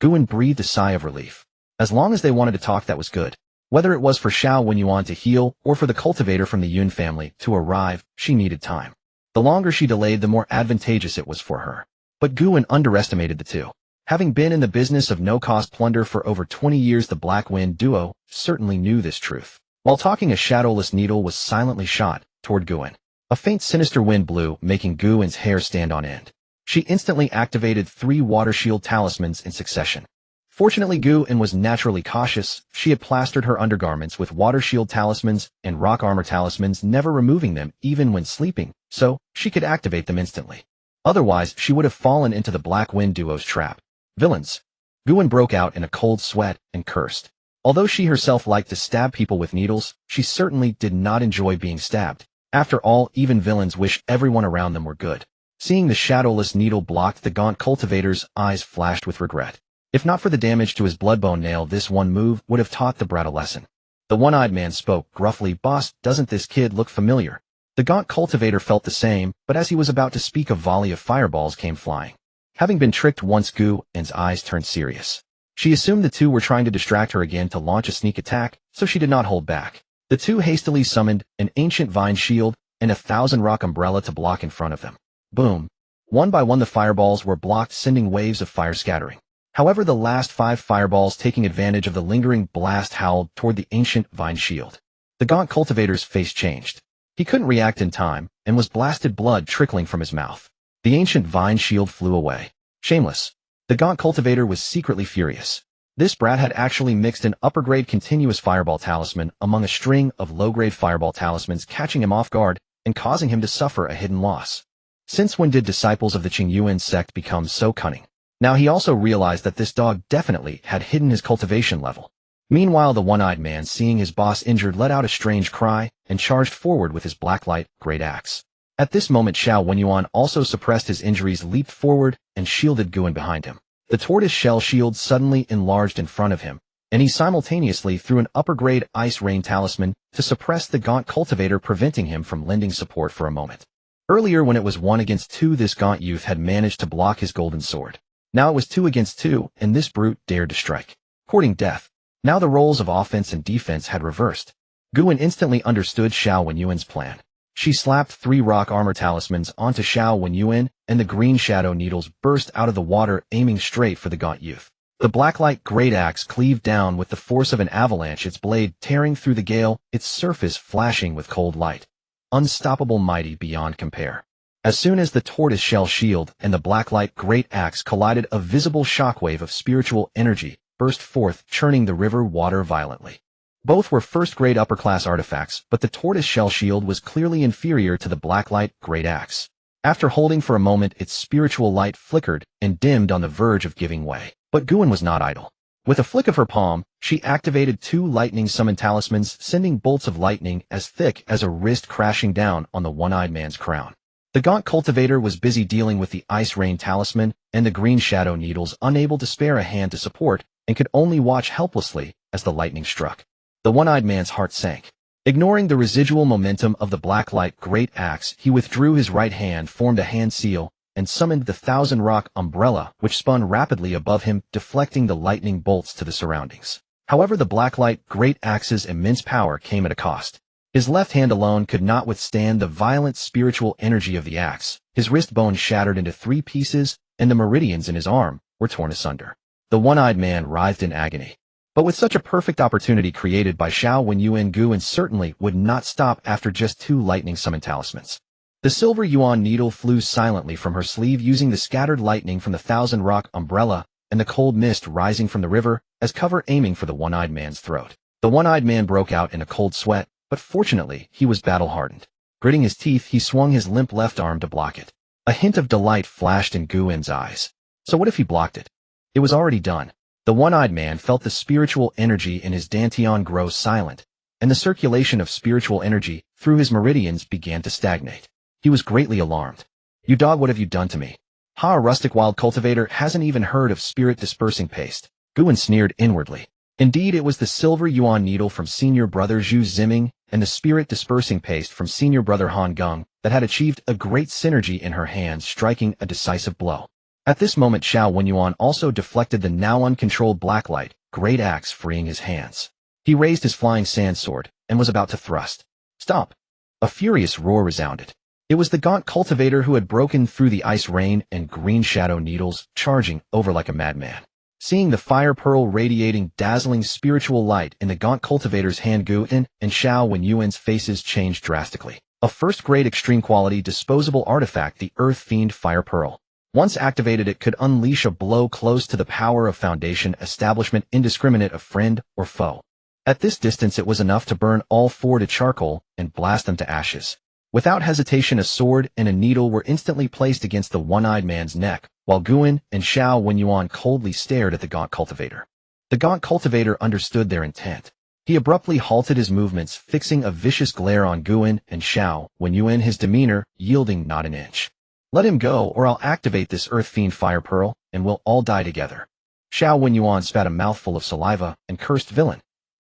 Guan breathed a sigh of relief. As long as they wanted to talk, that was good. Whether it was for Xiao Wenyuan to heal or for the cultivator from the Yun family to arrive, she needed time. The longer she delayed, the more advantageous it was for her. But Guan underestimated the two. Having been in the business of no-cost plunder for over 20 years, the Black Wind duo certainly knew this truth. While talking, a shadowless needle was silently shot toward Guan. A faint sinister wind blew, making Guan's hair stand on end. She instantly activated 3 water shield talismans in succession. Fortunately, Guan was naturally cautious. She had plastered her undergarments with water shield talismans and rock armor talismans, never removing them even when sleeping, so she could activate them instantly. Otherwise, she would have fallen into the Black Wind duo's trap. Villains! Guan broke out in a cold sweat and cursed. Although she herself liked to stab people with needles, she certainly did not enjoy being stabbed. After all, even villains wish everyone around them were good. Seeing the shadowless needle blocked, the gaunt cultivator's eyes flashed with regret. If not for the damage to his bloodbone nail, this one move would have taught the brat a lesson. The one-eyed man spoke gruffly, "Boss, doesn't this kid look familiar?" The gaunt cultivator felt the same, but as he was about to speak, a volley of fireballs came flying. Having been tricked once, Guan's eyes turned serious. She assumed the two were trying to distract her again to launch a sneak attack, so she did not hold back. The two hastily summoned an ancient vine shield and a 1,000-rock umbrella to block in front of them. Boom! One by one the fireballs were blocked, sending waves of fire scattering. However, the last 5 fireballs, taking advantage of the lingering blast, howled toward the ancient vine shield. The gaunt cultivator's face changed. He couldn't react in time, and was blasted, blood trickling from his mouth. The ancient vine shield flew away. Shameless. The gaunt cultivator was secretly furious. This brat had actually mixed an upper-grade continuous fireball talisman among a string of low-grade fireball talismans, catching him off guard and causing him to suffer a hidden loss. Since when did disciples of the Qingyuan Sect become so cunning? Now he also realized that this dog definitely had hidden his cultivation level. Meanwhile, the one-eyed man, seeing his boss injured, let out a strange cry and charged forward with his blacklight great axe. At this moment, Qingyuan also suppressed his injuries, leaped forward, and shielded Guan behind him. The tortoise-shell shield suddenly enlarged in front of him, and he simultaneously threw an upper-grade ice rain talisman to suppress the gaunt cultivator, preventing him from lending support for a moment. Earlier, when it was 1 against 2, this gaunt youth had managed to block his golden sword. Now it was 2 against 2, and this brute dared to strike, courting death. Now the roles of offense and defense had reversed. Guan instantly understood Qingyuan's plan. She slapped 3 rock armor talismans onto Qingyuan, and the green shadow needles burst out of the water, aiming straight for the gaunt youth. The blacklight great axe cleaved down with the force of an avalanche, its blade tearing through the gale, its surface flashing with cold light. Unstoppable, mighty beyond compare. As soon as the tortoise-shell shield and the blacklight great axe collided, a visible shockwave of spiritual energy burst forth, churning the river water violently. Both were first-grade upper-class artifacts, but the tortoise-shell shield was clearly inferior to the blacklight great axe. After holding for a moment, its spiritual light flickered and dimmed on the verge of giving way. But Guan was not idle. With a flick of her palm, she activated 2 lightning summon talismans, sending bolts of lightning as thick as a wrist crashing down on the one-eyed man's crown. The gaunt cultivator was busy dealing with the ice rain talisman and the green shadow needles, unable to spare a hand to support, and could only watch helplessly as the lightning struck. The one-eyed man's heart sank. Ignoring the residual momentum of the blacklight great axe, he withdrew his right hand, formed a hand seal, and summoned the 1,000-rock umbrella, which spun rapidly above him, deflecting the lightning bolts to the surroundings. However, the blacklight great axe's immense power came at a cost. His left hand alone could not withstand the violent spiritual energy of the axe. His wrist bone shattered into 3 pieces, and the meridians in his arm were torn asunder. The one-eyed man writhed in agony. But with such a perfect opportunity created by Qingyuan, Guan certainly would not stop after just 2 lightning summon talismans. The silver yuan needle flew silently from her sleeve, using the scattered lightning from the 1,000-rock umbrella and the cold mist rising from the river as cover, aiming for the one-eyed man's throat. The one-eyed man broke out in a cold sweat, but fortunately he was battle-hardened. Gritting his teeth, he swung his limp left arm to block it. A hint of delight flashed in Guan's eyes. So what if he blocked it? It was already done. The one-eyed man felt the spiritual energy in his dantian grow silent, and the circulation of spiritual energy through his meridians began to stagnate. He was greatly alarmed. "You dog, what have you done to me?" "Ha, a rustic wild cultivator hasn't even heard of spirit-dispersing paste." Guan sneered inwardly. Indeed, it was the silver yuan needle from senior brother Zhu Ziming and the spirit-dispersing paste from senior brother Han Geng that had achieved a great synergy in her hands, striking a decisive blow. At this moment, Qingyuan also deflected the now uncontrolled blacklight great axe, freeing his hands. He raised his flying sand sword and was about to thrust. "Stop!" A furious roar resounded. It was the gaunt cultivator who had broken through the ice rain and green shadow needles, charging over like a madman. Seeing the fire pearl radiating dazzling spiritual light in the gaunt cultivator's hand, Guan and Xiao Wenyuan's faces changed drastically. A first-grade extreme quality disposable artifact, the Earth Fiend Fire Pearl. Once activated, it could unleash a blow close to the power of Foundation establishment, indiscriminate of friend or foe. At this distance, it was enough to burn all four to charcoal and blast them to ashes. Without hesitation, a sword and a needle were instantly placed against the one-eyed man's neck, while Guan and Xiao Wenyuan coldly stared at the gaunt cultivator. The gaunt cultivator understood their intent. He abruptly halted his movements, fixing a vicious glare on Guan and Xiao Wenyuan, his demeanor yielding not an inch. Let him go, or I'll activate this Earth Fiend Fire Pearl, and we'll all die together. Xiao Wenyuan spat a mouthful of saliva and cursed, villain.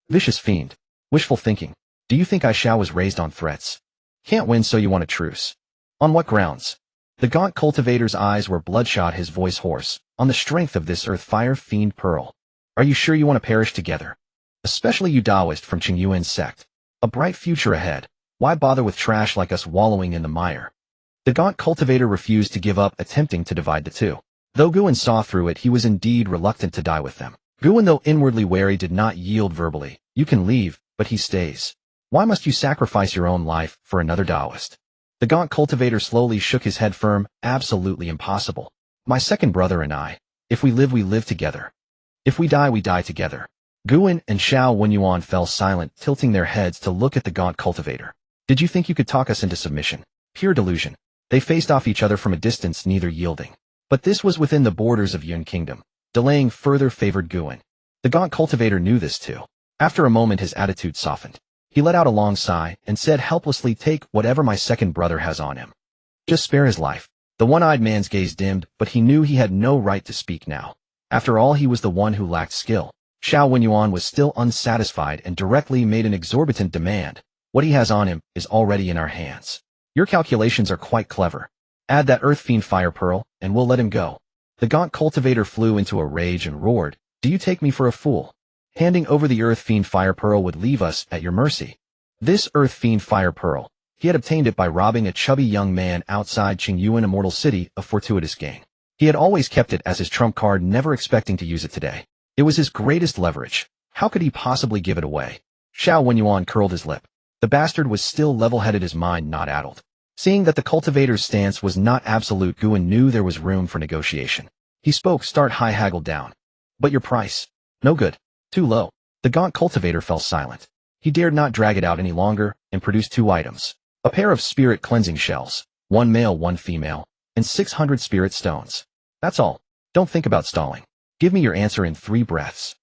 Vicious fiend. Wishful thinking. Do you think Xiao was raised on threats? Can't win, so you want a truce. On what grounds? The gaunt cultivator's eyes were bloodshot, his voice hoarse. On the strength of this Earth Fire Fiend Pearl. Are you sure you want to perish together? Especially you Taoist from Qingyuan Sect. A bright future ahead. Why bother with trash like us wallowing in the mire? The gaunt cultivator refused to give up, attempting to divide the two. Though Guan saw through it, he was indeed reluctant to die with them. Guan, though inwardly wary, did not yield verbally. You can leave, but he stays. Why must you sacrifice your own life for another Taoist? The gaunt cultivator slowly shook his head firm. Absolutely impossible. My second brother and I. If we live together. If we die together. Guan and Xiao Wenyuan fell silent, tilting their heads to look at the gaunt cultivator. Did you think you could talk us into submission? Pure delusion. They faced off each other from a distance, neither yielding. But this was within the borders of Yun Kingdom. Delaying further favored Guan. The gaunt cultivator knew this too. After a moment, his attitude softened. He let out a long sigh and said helplessly, take whatever my second brother has on him. Just spare his life. The one-eyed man's gaze dimmed, but he knew he had no right to speak now. After all, he was the one who lacked skill. Xiao Wenyuan was still unsatisfied and directly made an exorbitant demand. What he has on him is already in our hands. Your calculations are quite clever. Add that Earth Fiend Fire Pearl, and we'll let him go. The gaunt cultivator flew into a rage and roared, do you take me for a fool? Handing over the Earth Fiend Fire Pearl would leave us at your mercy. This Earth Fiend Fire Pearl, he had obtained it by robbing a chubby young man outside Qingyuan Immortal City of fortuitous gain. He had always kept it as his trump card, never expecting to use it today. It was his greatest leverage. How could he possibly give it away? Xiao Wenyuan curled his lip. The bastard was still level-headed, his mind not addled. Seeing that the cultivator's stance was not absolute, Guan knew there was room for negotiation. He spoke, start high, haggle down. But your price? No good. Too low. The gaunt cultivator fell silent. He dared not drag it out any longer and produced two items. A pair of spirit cleansing shells, one male, one female, and 600 spirit stones. That's all. Don't think about stalling. Give me your answer in 3 breaths.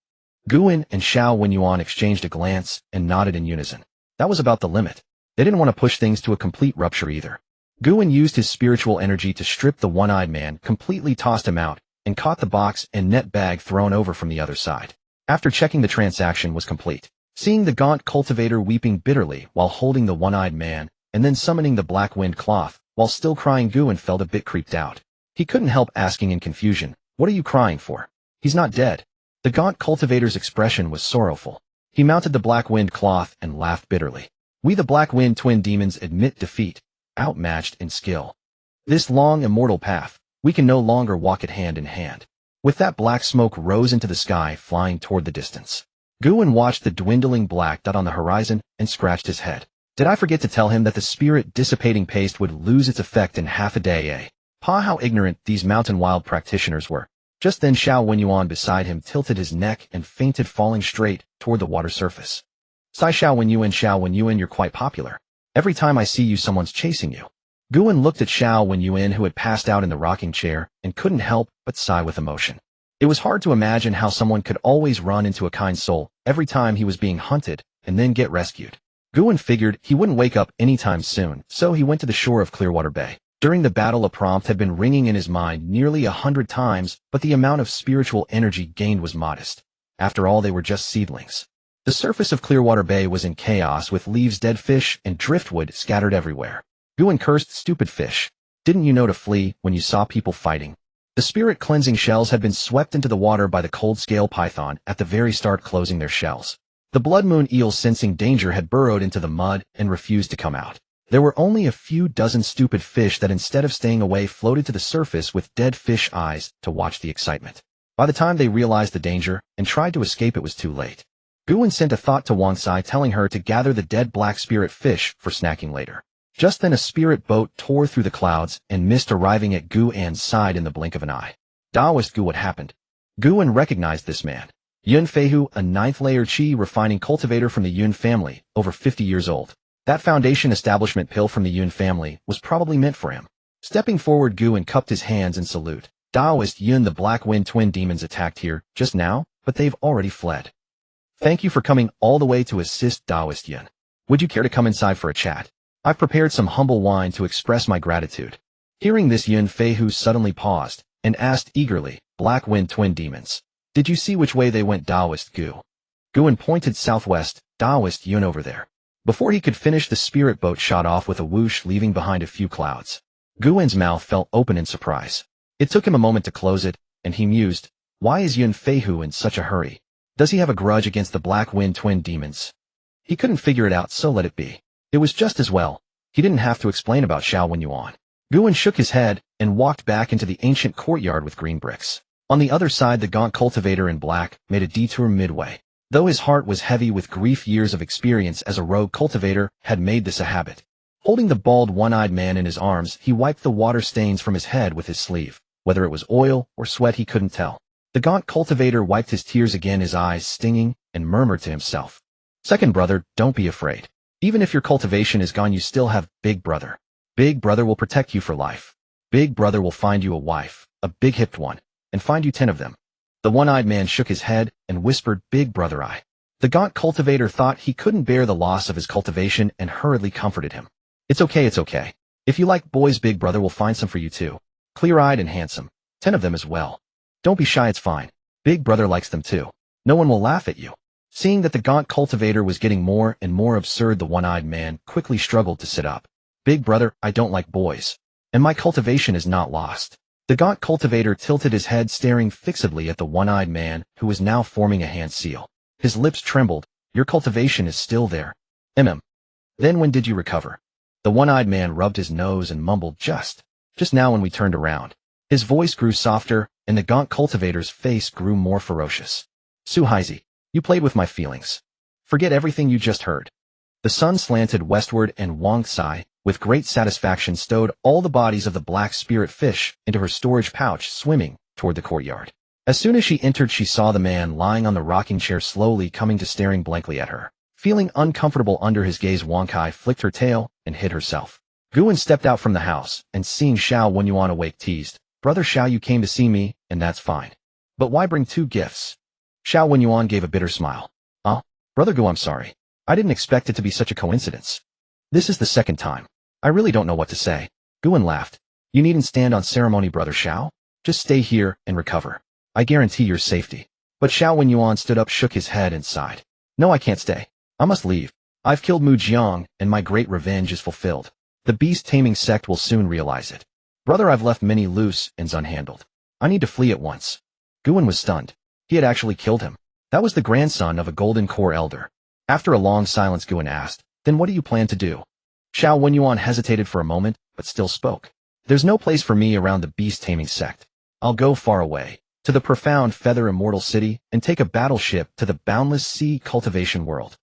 Guan and Xiao Wenyuan exchanged a glance and nodded in unison. That was about the limit. They didn't want to push things to a complete rupture either. Guan used his spiritual energy to strip the one-eyed man, completely tossed him out, and caught the box and net bag thrown over from the other side. After checking, the transaction was complete. Seeing the gaunt cultivator weeping bitterly while holding the one-eyed man, and then summoning the black wind cloth, while still crying, Guan felt a bit creeped out. He couldn't help asking in confusion, what are you crying for? He's not dead. The gaunt cultivator's expression was sorrowful. He mounted the black wind cloth and laughed bitterly. We the Black Wind twin demons admit defeat, outmatched in skill. This long immortal path, we can no longer walk it hand in hand. With that, black smoke rose into the sky, flying toward the distance. Guan watched the dwindling black dot on the horizon and scratched his head. Did I forget to tell him that the spirit dissipating paste would lose its effect in half a day, eh? Pa, how ignorant these mountain wild practitioners were. Just then Xiao Wenyuan beside him tilted his neck and fainted, falling straight toward the water surface. Sigh, Xiao Wenyuan, you're quite popular. Every time I see you, someone's chasing you. Guan looked at Xiao Wenyuan, who had passed out in the rocking chair, and couldn't help but sigh with emotion. It was hard to imagine how someone could always run into a kind soul every time he was being hunted and then get rescued. Guan figured he wouldn't wake up anytime soon, so he went to the shore of Clearwater Bay. During the battle, a prompt had been ringing in his mind nearly 100 times, but the amount of spiritual energy gained was modest. After all, they were just seedlings. The surface of Clearwater Bay was in chaos, with leaves, dead fish, and driftwood scattered everywhere. Guan cursed, stupid fish. Didn't you know to flee when you saw people fighting? The spirit cleansing shells had been swept into the water by the cold scale python at the very start, closing their shells. The blood moon eels, sensing danger, had burrowed into the mud and refused to come out. There were only a few dozen stupid fish that instead of staying away floated to the surface with dead fish eyes to watch the excitement. By the time they realized the danger and tried to escape, it was too late. Guan sent a thought to Wang Sai telling her to gather the dead black spirit fish for snacking later. Just then a spirit boat tore through the clouds and missed arriving at Guan's side in the blink of an eye. Daoist Gu, what happened? Guan recognized this man. Yun Feihu, a 9th-layer Qi refining cultivator from the Yun family, over 50 years old. That foundation establishment pill from the Yun family was probably meant for him. Stepping forward, Guan cupped his hands in salute. Daoist Yun, the Black Wind twin demons attacked here just now, but they've already fled. Thank you for coming all the way to assist, Daoist Yun. Would you care to come inside for a chat? I've prepared some humble wine to express my gratitude. Hearing this, Yun Feihu suddenly paused and asked eagerly, Black Wind twin demons, did you see which way they went, Daoist Gu? Guan pointed southwest, Daoist Yun over there. Before he could finish, the spirit boat shot off with a whoosh, leaving behind a few clouds. Guan's mouth fell open in surprise. It took him a moment to close it, and he mused, why is Yun Feihu in such a hurry? Does he have a grudge against the Black Wind twin demons? He couldn't figure it out, so let it be. It was just as well. He didn't have to explain about Xiao Wenyuan. Guan shook his head and walked back into the ancient courtyard with green bricks. On the other side, the gaunt cultivator in black made a detour midway. Though his heart was heavy with grief, years of experience as a rogue cultivator had made this a habit. Holding the bald, one-eyed man in his arms, he wiped the water stains from his head with his sleeve. Whether it was oil or sweat, he couldn't tell. The gaunt cultivator wiped his tears again, his eyes stinging, and murmured to himself, Second brother, don't be afraid. Even if your cultivation is gone, you still have Big Brother. Big Brother will protect you for life. Big Brother will find you a wife, a big-hipped one, and find you 10 of them. The one-eyed man shook his head and whispered, Big Brother, I. The gaunt cultivator thought he couldn't bear the loss of his cultivation and hurriedly comforted him. It's okay, it's okay. If you like boys, Big Brother will find some for you too. Clear-eyed and handsome. 10 of them as well. Don't be shy, it's fine. Big Brother likes them too. No one will laugh at you. Seeing that the gaunt cultivator was getting more and more absurd, the one-eyed man quickly struggled to sit up. Big Brother, I don't like boys. And my cultivation is not lost. The gaunt cultivator tilted his head, staring fixedly at the one-eyed man, who was now forming a hand seal. His lips trembled. Your cultivation is still there. Then when did you recover? The one-eyed man rubbed his nose and mumbled, just now when we turned around. His voice grew softer, and the gaunt cultivator's face grew more ferocious. Suhaizi, you played with my feelings. Forget everything you just heard. The sun slanted westward, and Wang Sai, with great satisfaction, stowed all the bodies of the black spirit fish into her storage pouch, swimming toward the courtyard. As soon as she entered, she saw the man lying on the rocking chair, slowly coming to, staring blankly at her. Feeling uncomfortable under his gaze, Wang Kai flicked her tail and hid herself. Guan stepped out from the house, and seeing Xiao Wenyuan awake, teased, Brother Xiao, you came to see me, and that's fine. But why bring 2 gifts? Xiao Wenyuan gave a bitter smile. Brother Gu, I'm sorry. I didn't expect it to be such a coincidence. This is the second time. I really don't know what to say. Guan laughed. You needn't stand on ceremony, Brother Xiao. Just stay here and recover. I guarantee your safety. But Xiao Wenyuan stood up, shook his head, and sighed. No, I can't stay. I must leave. I've killed Mu Jiang, and my great revenge is fulfilled. The beast-taming sect will soon realize it. Brother, I've left many loose ends unhandled. I need to flee at once. Guan was stunned. He had actually killed him. That was the grandson of a golden core elder. After a long silence, Guan asked, Then what do you plan to do? Xiao Wenyuan hesitated for a moment, but still spoke. There's no place for me around the beast-taming sect. I'll go far away, to the profound feather immortal city, and take a battleship to the boundless sea cultivation world.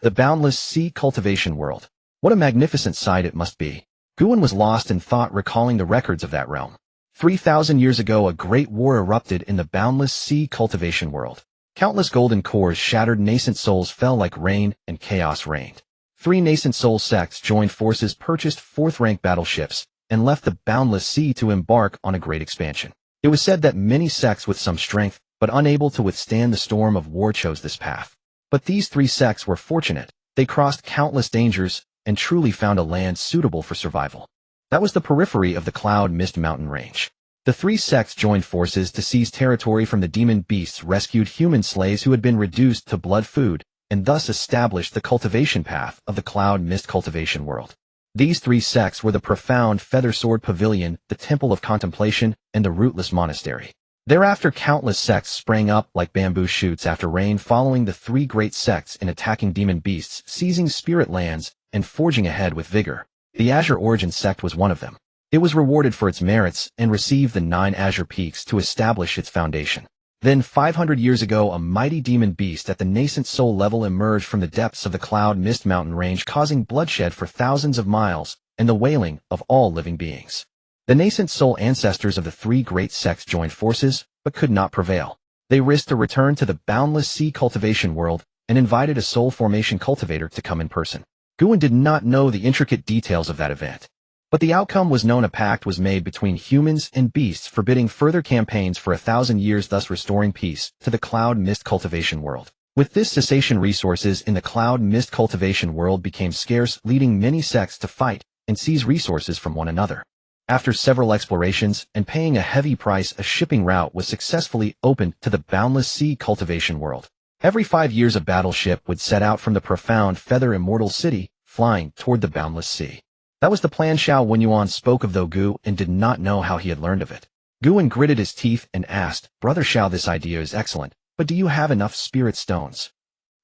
The boundless sea cultivation world. What a magnificent sight it must be. Guan was lost in thought, recalling the records of that realm. 3,000 years ago, a great war erupted in the boundless sea cultivation world. Countless golden cores shattered, nascent souls fell like rain, and chaos reigned. 3 nascent soul sects joined forces, purchased 4th-rank battleships, and left the boundless sea to embark on a great expansion. It was said that many sects with some strength, but unable to withstand the storm of war, chose this path. But these 3 sects were fortunate. They crossed countless dangers and truly found a land suitable for survival. That was the periphery of the Cloud Mist Mountain Range. The 3 sects joined forces to seize territory from the demon beasts, rescued human slaves who had been reduced to blood food, and thus established the cultivation path of the Cloud Mist cultivation world. These 3 sects were the profound Feather Sword Pavilion, the Temple of Contemplation, and the Rootless Monastery. Thereafter, countless sects sprang up like bamboo shoots after rain, following the 3 great sects in attacking demon beasts, seizing spirit lands, and forging ahead with vigor. The Azure Origin Sect was one of them. It was rewarded for its merits and received the 9 Azure Peaks to establish its foundation. Then 500 years ago, a mighty demon beast at the nascent soul level emerged from the depths of the Cloud Mist mountain range, causing bloodshed for thousands of miles and the wailing of all living beings. The nascent soul ancestors of the 3 great sects joined forces, but could not prevail. They risked a return to the boundless sea cultivation world and invited a soul formation cultivator to come in person. Qingyuan did not know the intricate details of that event. But the outcome was known. A pact was made between humans and beasts forbidding further campaigns for 1,000 years, thus restoring peace to the Cloud Mist cultivation world. With this cessation, resources in the Cloud Mist cultivation world became scarce, leading many sects to fight and seize resources from one another. After several explorations and paying a heavy price, a shipping route was successfully opened to the boundless sea cultivation world. Every 5 years a battleship would set out from the profound feather Immortal city, flying toward the boundless sea. That was the plan Qingyuan spoke of, though Qingyuan did not know how he had learned of it. Qingyuan gritted his teeth and asked, "Brother Xiao, this idea is excellent, but do you have enough spirit stones?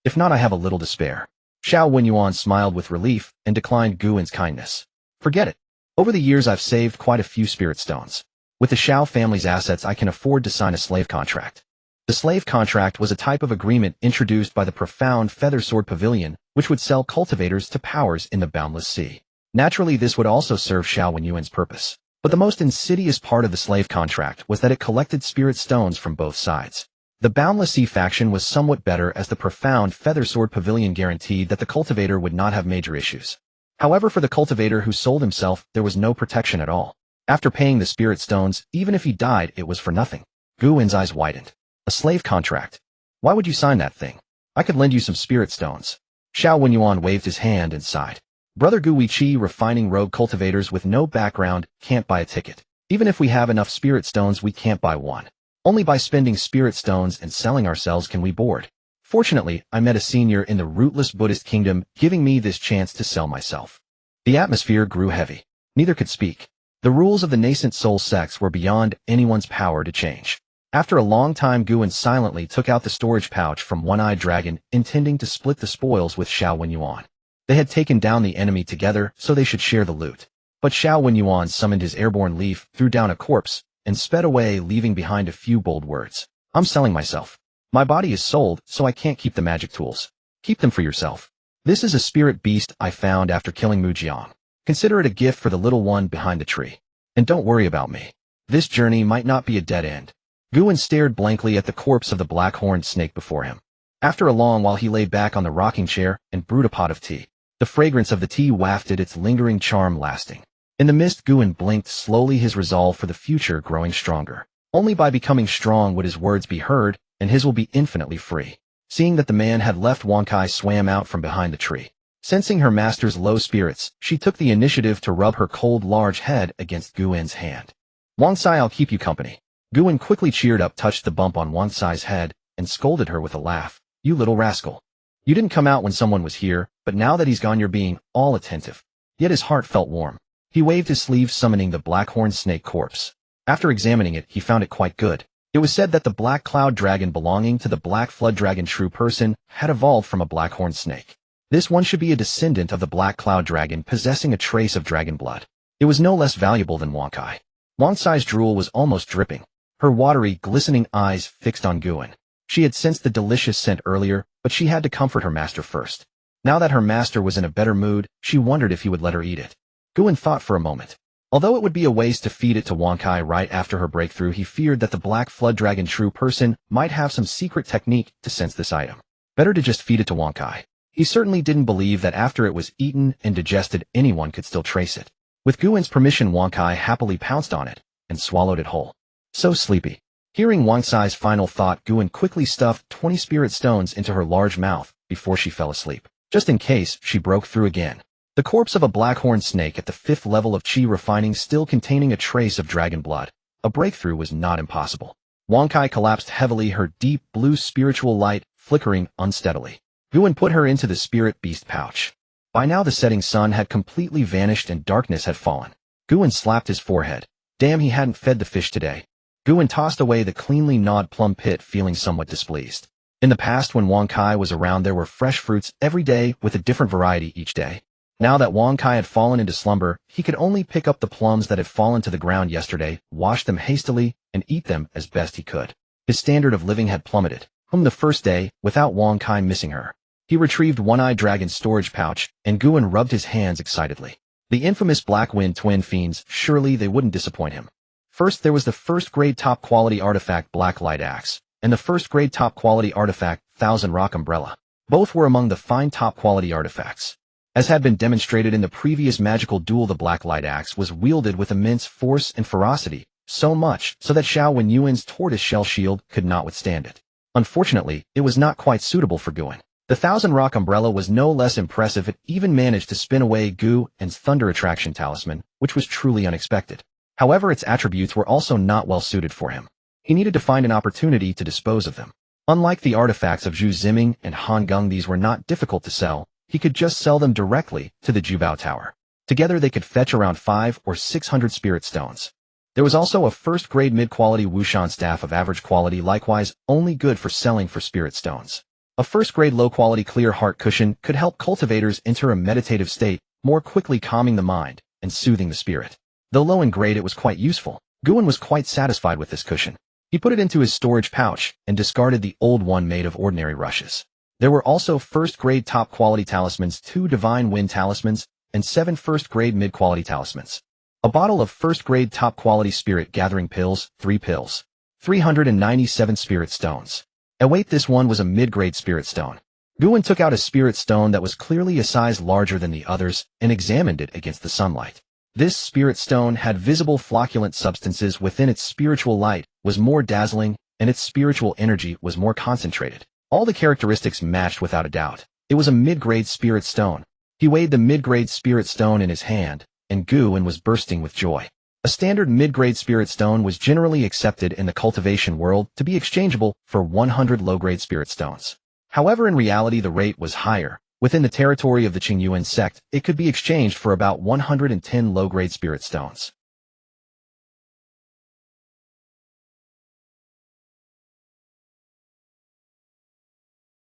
If not, I have a little to spare." Qingyuan smiled with relief and declined Qingyuan's kindness. "Forget it. Over the years I've saved quite a few spirit stones. With the Xiao family's assets I can afford to sign a slave contract." The slave contract was a type of agreement introduced by the profound Feather Sword Pavilion, which would sell cultivators to powers in the boundless sea. Naturally, this would also serve Qingyuan's purpose. But the most insidious part of the slave contract was that it collected spirit stones from both sides. The Boundless Sea faction was somewhat better, as the profound Feather Sword Pavilion guaranteed that the cultivator would not have major issues. However, for the cultivator who sold himself, there was no protection at all. After paying the spirit stones, even if he died, it was for nothing. Qingyuan's eyes widened. A slave contract? Why would you sign that thing? I could lend you some spirit stones. Qingyuan waved his hand and sighed. Brother Qi, refining rogue cultivators with no background can't buy a ticket. Even if we have enough spirit stones, we can't buy one. Only by spending spirit stones and selling ourselves can we board. Fortunately, I met a senior in the rootless Buddhist kingdom, giving me this chance to sell myself. The atmosphere grew heavy. Neither could speak. The rules of the nascent soul sects were beyond anyone's power to change. After a long time, Qingyuan silently took out the storage pouch from One-Eyed Dragon, intending to split the spoils with Qingyuan. They had taken down the enemy together, so they should share the loot. But Qingyuan summoned his airborne leaf, threw down a corpse, and sped away, leaving behind a few bold words. "I'm selling myself. My body is sold, so I can't keep the magic tools. Keep them for yourself. This is a spirit beast I found after killing Mujiang. Consider it a gift for the little one behind the tree. And don't worry about me. This journey might not be a dead end." Qingyuan stared blankly at the corpse of the black-horned snake before him. After a long while, he lay back on the rocking chair and brewed a pot of tea. The fragrance of the tea wafted, its lingering charm lasting. In the mist, Qingyuan blinked slowly, his resolve for the future growing stronger. Only by becoming strong would his words be heard, and his will be infinitely free. Seeing that the man had left, Wankai swam out from behind the tree. Sensing her master's low spirits, she took the initiative to rub her cold, large head against Qingyuan's hand. "Wangsai, I'll keep you company." Qingyuan quickly cheered up, touched the bump on Wangsai's head, and scolded her with a laugh. "You little rascal. You didn't come out when someone was here, but now that he's gone you're being all attentive." Yet his heart felt warm. He waved his sleeve, summoning the black-horned snake corpse. After examining it, he found it quite good. It was said that the black cloud dragon belonging to the black flood dragon true person had evolved from a black-horned snake. This one should be a descendant of the black cloud dragon, possessing a trace of dragon blood. It was no less valuable than Wankai. Wangsai's drool was almost dripping, her watery, glistening eyes fixed on Qingyuan. She had sensed the delicious scent earlier, but she had to comfort her master first. Now that her master was in a better mood, she wondered if he would let her eat it. Qingyuan thought for a moment. Although it would be a waste to feed it to Wankai right after her breakthrough, he feared that the Black Flood Dragon true person might have some secret technique to sense this item. Better to just feed it to Wankai. He certainly didn't believe that after it was eaten and digested, anyone could still trace it. With Qingyuan's permission, Wankai happily pounced on it and swallowed it whole. So sleepy. Hearing Wangsai's final thought, Qingyuan quickly stuffed 20 spirit stones into her large mouth before she fell asleep, just in case she broke through again. The corpse of a black-horned snake at the 5th level of Qi refining, still containing a trace of dragon blood. A breakthrough was not impossible. Wankai collapsed heavily, her deep blue spiritual light flickering unsteadily. Qingyuan put her into the spirit beast pouch. By now the setting sun had completely vanished and darkness had fallen. Qingyuan slapped his forehead. Damn, he hadn't fed the fish today. Qingyuan tossed away the cleanly gnawed plum pit, feeling somewhat displeased. In the past, when Wankai was around, there were fresh fruits every day with a different variety each day. Now that Wang Kai had fallen into slumber, he could only pick up the plums that had fallen to the ground yesterday, wash them hastily, and eat them as best he could. His standard of living had plummeted. From the first day, without Wang Kai missing her. He retrieved One-Eyed Dragon's storage pouch, and Guan rubbed his hands excitedly. The infamous Black Wind twin fiends, surely they wouldn't disappoint him. First there was the first-grade top-quality artifact Black Light Axe, and the first-grade top-quality artifact Thousand Rock Umbrella. Both were among the fine top-quality artifacts. As had been demonstrated in the previous magical duel, the Black Light Axe was wielded with immense force and ferocity, so much so that Xiao Wenyuan's tortoise-shell shield could not withstand it. Unfortunately, it was not quite suitable for Guan. The Thousand Rock Umbrella was no less impressive. It even managed to spin away Gu and's Thunder Attraction Talisman, which was truly unexpected. However, its attributes were also not well suited for him. He needed to find an opportunity to dispose of them. Unlike the artifacts of Zhu Ziming and Han Geng, these were not difficult to sell. He could just sell them directly to the Jubao Tower. Together they could fetch around 500 or 600 spirit stones. There was also a first-grade mid-quality Wushan staff of average quality, likewise only good for selling for spirit stones. A first-grade low-quality clear heart cushion could help cultivators enter a meditative state, more quickly calming the mind and soothing the spirit. Though low in grade, it was quite useful. Guan was quite satisfied with this cushion. He put it into his storage pouch and discarded the old one made of ordinary rushes. There were also first-grade top-quality talismans, 2 divine wind talismans, and 7 first-grade mid-quality talismans. A bottle of first-grade top-quality spirit gathering pills, 3 pills. 397 spirit stones. Wait, this one was a mid-grade spirit stone. Guan took out a spirit stone that was clearly a size larger than the others and examined it against the sunlight. This spirit stone had visible flocculent substances within its spiritual light, was more dazzling, and its spiritual energy was more concentrated. All the characteristics matched without a doubt. It was a mid-grade spirit stone. He weighed the mid-grade spirit stone in his hand, and Guan was bursting with joy. A standard mid-grade spirit stone was generally accepted in the cultivation world to be exchangeable for 100 low-grade spirit stones. However, in reality the rate was higher. Within the territory of the Qingyuan Sect, it could be exchanged for about 110 low-grade spirit stones.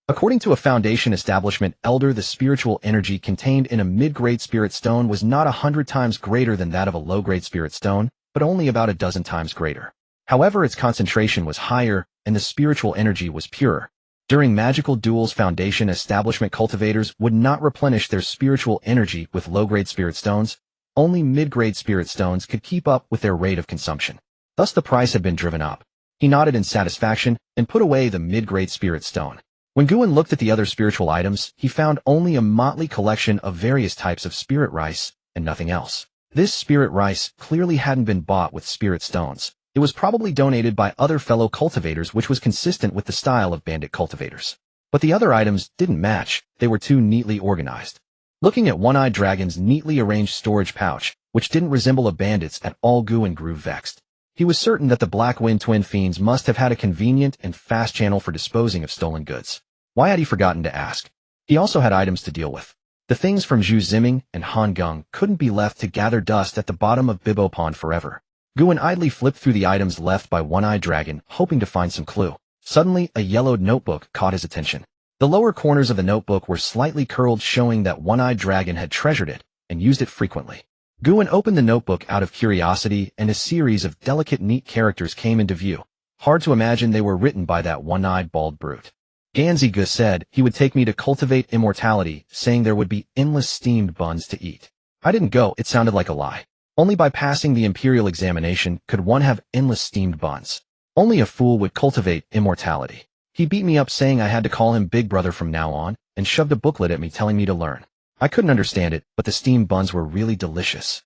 According to a Foundation establishment elder, the spiritual energy contained in a mid-grade spirit stone was not 100 times greater than that of a low-grade spirit stone, but only about a dozen times greater. However, its concentration was higher, and the spiritual energy was purer. During magical duels, Foundation establishment cultivators would not replenish their spiritual energy with low-grade spirit stones. Only mid-grade spirit stones could keep up with their rate of consumption. Thus the price had been driven up. He nodded in satisfaction and put away the mid-grade spirit stone. When Guan looked at the other spiritual items, he found only a motley collection of various types of spirit rice, and nothing else. This spirit rice clearly hadn't been bought with spirit stones. It was probably donated by other fellow cultivators, which was consistent with the style of bandit cultivators. But the other items didn't match, they were too neatly organized. Looking at One-Eyed Dragon's neatly arranged storage pouch, which didn't resemble a bandit's at all, Guan grew vexed. He was certain that the Black Wind twin fiends must have had a convenient and fast channel for disposing of stolen goods. Why had he forgotten to ask? He also had items to deal with. The things from Zhu Ziming and Han Geng couldn't be left to gather dust at the bottom of Bibo Pond forever. Guan idly flipped through the items left by One-Eyed Dragon, hoping to find some clue. Suddenly, a yellowed notebook caught his attention. The lower corners of the notebook were slightly curled, showing that One-Eyed Dragon had treasured it and used it frequently. Guan opened the notebook out of curiosity, and a series of delicate, neat characters came into view. Hard to imagine they were written by that one-eyed bald brute. Ganzi Gu said he would take me to cultivate immortality, saying there would be endless steamed buns to eat. I didn't go, it sounded like a lie. Only by passing the imperial examination could one have endless steamed buns. Only a fool would cultivate immortality. He beat me up, saying I had to call him Big Brother from now on, and shoved a booklet at me telling me to learn. I couldn't understand it, but the steamed buns were really delicious.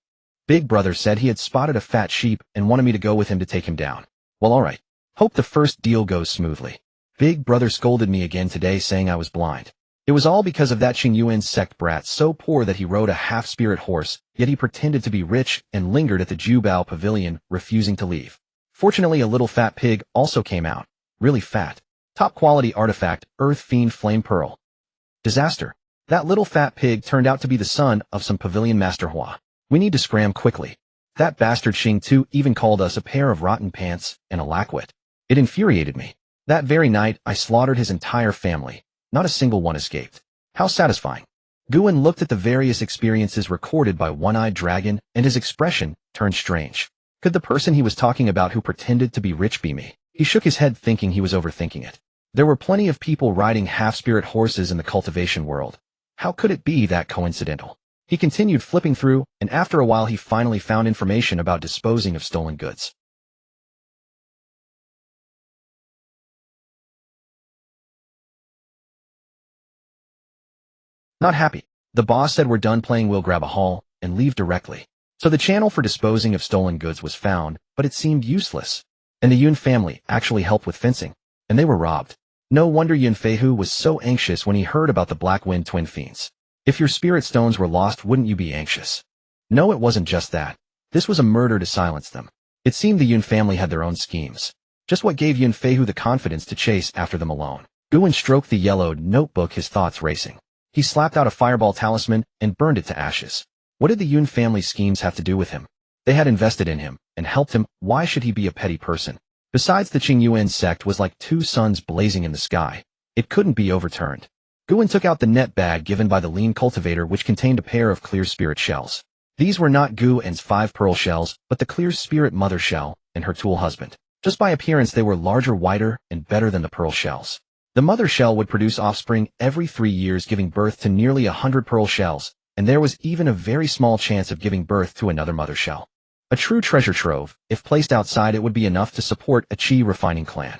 Big Brother said he had spotted a fat sheep and wanted me to go with him to take him down. Well, alright. Hope the first deal goes smoothly. Big Brother scolded me again today, saying I was blind. It was all because of that Qingyuan Sect brat, so poor that he rode a half-spirit horse, yet he pretended to be rich and lingered at the Jubao pavilion, refusing to leave. Fortunately, a little fat pig also came out. Really fat. Top-quality artifact, Earth Fiend Flame Pearl. Disaster. That little fat pig turned out to be the son of some pavilion master Hua. We need to scram quickly. That bastard Xing Tu even called us a pair of rotten pants and a lackwit. It infuriated me. That very night, I slaughtered his entire family. Not a single one escaped. How satisfying. Guan looked at the various experiences recorded by One-Eyed Dragon, and his expression turned strange. Could the person he was talking about who pretended to be rich be me? He shook his head thinking he was overthinking it. There were plenty of people riding half-spirit horses in the cultivation world. How could it be that coincidental? He continued flipping through, and after a while he finally found information about disposing of stolen goods. Not happy. The boss said we're done playing, we'll grab a haul and leave directly. So the channel for disposing of stolen goods was found, but it seemed useless. And the Yun family actually helped with fencing, and they were robbed. No wonder Yun Feihu was so anxious when he heard about the Black Wind twin fiends. If your spirit stones were lost, wouldn't you be anxious? No, it wasn't just that. This was a murder to silence them. It seemed the Yun family had their own schemes. Just what gave Yun Feihu the confidence to chase after them alone. Guan stroked the yellowed notebook, his thoughts racing. He slapped out a fireball talisman and burned it to ashes. What did the Yun family schemes have to do with him? They had invested in him and helped him. Why should he be a petty person? Besides, the Qingyuan Sect was like two suns blazing in the sky. It couldn't be overturned. Guan took out the net bag given by the lean cultivator, which contained a pair of clear spirit shells. These were not Guan's 5 pearl shells, but the clear spirit mother shell and her tool husband. Just by appearance, they were larger, wider, and better than the pearl shells. The mother shell would produce offspring every 3 years, giving birth to nearly 100 pearl shells, and there was even a very small chance of giving birth to another mother shell. A true treasure trove. If placed outside, it would be enough to support a chi refining clan.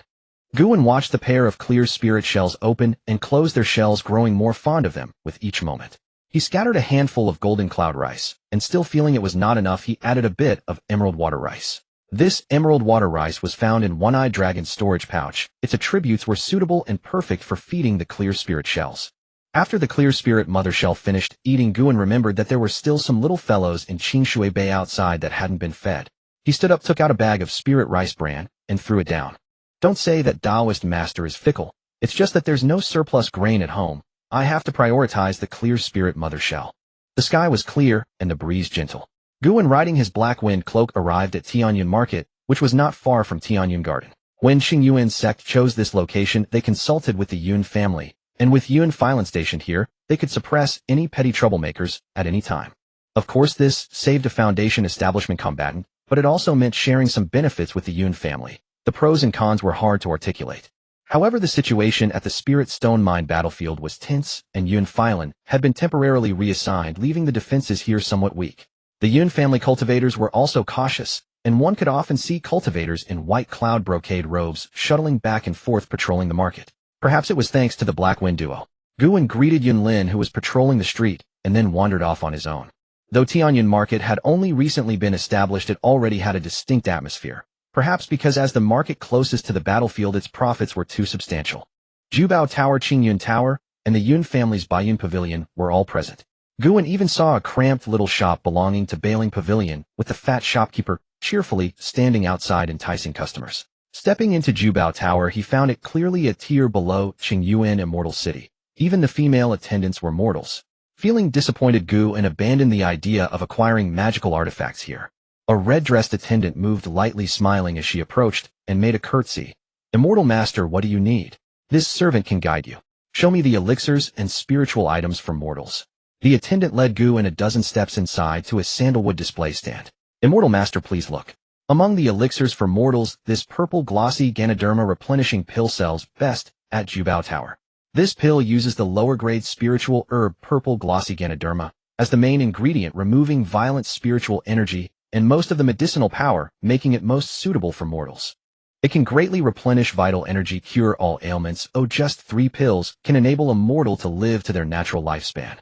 Guan watched the pair of clear spirit shells open and close their shells, growing more fond of them with each moment. He scattered a handful of golden cloud rice, and still feeling it was not enough, he added a bit of emerald water rice. This emerald water rice was found in One-Eyed Dragon's storage pouch. Its attributes were suitable and perfect for feeding the clear spirit shells. After the clear spirit mother shell finished eating, Guan remembered that there were still some little fellows in Qingshui Bay outside that hadn't been fed. He stood up, took out a bag of spirit rice bran, and threw it down. Don't say that Taoist master is fickle. It's just that there's no surplus grain at home. I have to prioritize the clear spirit mother shell. The sky was clear and the breeze gentle. Guan, riding his black wind cloak, arrived at Tianyun Market, which was not far from Tianyun Garden. When Qingyuan Sect chose this location, they consulted with the Yun family, and with Yun Filan stationed here, they could suppress any petty troublemakers at any time. Of course, this saved a Foundation establishment combatant, but it also meant sharing some benefits with the Yun family. The pros and cons were hard to articulate. However, the situation at the Spirit Stone Mine battlefield was tense, and Yun Filan had been temporarily reassigned, leaving the defenses here somewhat weak. The Yun family cultivators were also cautious, and one could often see cultivators in white cloud brocade robes shuttling back and forth patrolling the market. Perhaps it was thanks to the Black Wind duo. Guan greeted Yun Lin, who was patrolling the street, and then wandered off on his own. Though Tianyun Market had only recently been established, it already had a distinct atmosphere. Perhaps because as the market closest to the battlefield, its profits were too substantial. Jubao Tower, Qingyun Tower, and the Yun family's Baiyun Pavilion were all present. Guan even saw a cramped little shop belonging to Bailing Pavilion, with the fat shopkeeper cheerfully standing outside enticing customers. Stepping into Jubao Tower, he found it clearly a tier below Qingyuan Immortal City. Even the female attendants were mortals. Feeling disappointed, Guan abandoned the idea of acquiring magical artifacts here. A red-dressed attendant moved lightly, smiling as she approached, and made a curtsy. "Immortal Master, what do you need? This servant can guide you. Show me the elixirs and spiritual items for mortals." The attendant led Guan a dozen steps inside to a sandalwood display stand. "Immortal Master, please look. Among the elixirs for mortals, this purple glossy Ganoderma replenishing pill sells best at Jubao Tower. This pill uses the lower-grade spiritual herb purple glossy Ganoderma as the main ingredient, removing violent spiritual energy and most of the medicinal power, making it most suitable for mortals. It can greatly replenish vital energy, cure all ailments. Oh, just 3 pills can enable a mortal to live to their natural lifespan.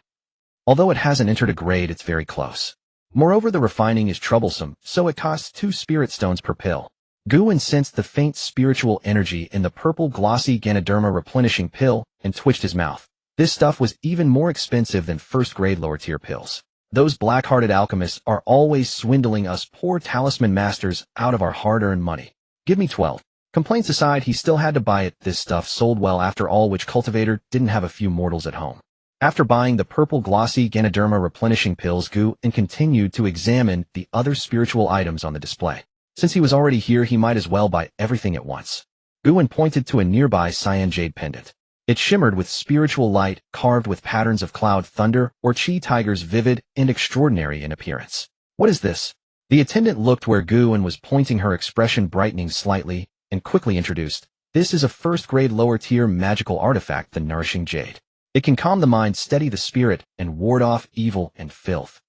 Although it hasn't entered a grade, it's very close. Moreover, the refining is troublesome, so it costs 2 spirit stones per pill." Guan sensed the faint spiritual energy in the purple glossy Ganoderma replenishing pill and twitched his mouth. This stuff was even more expensive than first-grade lower-tier pills. Those black-hearted alchemists are always swindling us poor talisman masters out of our hard-earned money. "Give me 12. Complaints aside, he still had to buy it. This stuff sold well after all, which cultivator didn't have a few mortals at home? After buying the purple glossy Ganoderma replenishing pills, Guan continued to examine the other spiritual items on the display. Since he was already here, he might as well buy everything at once. Guan pointed to a nearby cyan jade pendant. It shimmered with spiritual light, carved with patterns of cloud thunder or chi tigers, vivid and extraordinary in appearance. What is this? The attendant looked where Guan was pointing, her expression brightening slightly, and quickly introduced. This is a first-grade lower-tier magical artifact, the Nourishing Jade. It can calm the mind, steady the spirit, and ward off evil and filth.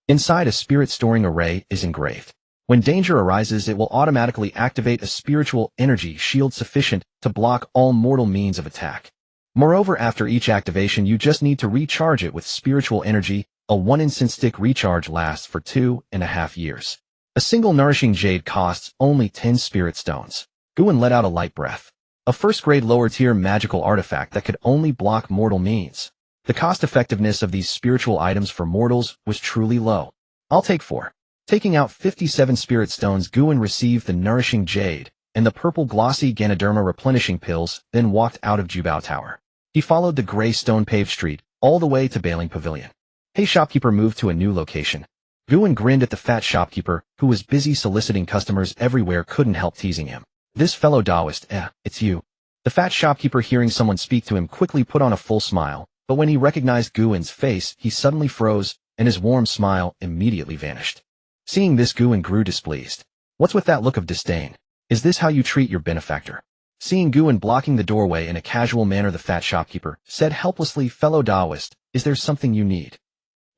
Inside, a spirit-storing array is engraved. When danger arises, it will automatically activate a spiritual energy shield sufficient to block all mortal means of attack. Moreover, after each activation, you just need to recharge it with spiritual energy. A 1-instant stick recharge lasts for 2.5 years. A single Nourishing Jade costs only 10 spirit stones. Guan let out a light breath. A first-grade lower-tier magical artifact that could only block mortal means. The cost-effectiveness of these spiritual items for mortals was truly low. I'll take 4. Taking out 57 spirit stones, Guan received the Nourishing Jade and the purple glossy Ganoderma replenishing pills, then walked out of Jubao Tower. He followed the gray stone-paved street all the way to Bailing Pavilion. Hey, shopkeeper, moved to a new location. Guan grinned at the fat shopkeeper, who was busy soliciting customers everywhere, couldn't help teasing him. This fellow Taoist, it's you. The fat shopkeeper, hearing someone speak to him, quickly put on a full smile, but when he recognized Guan's face, he suddenly froze, and his warm smile immediately vanished. Seeing this, Guan grew displeased. What's with that look of disdain? Is this how you treat your benefactor? Seeing Guan blocking the doorway in a casual manner, the fat shopkeeper said helplessly, fellow Taoist, is there something you need?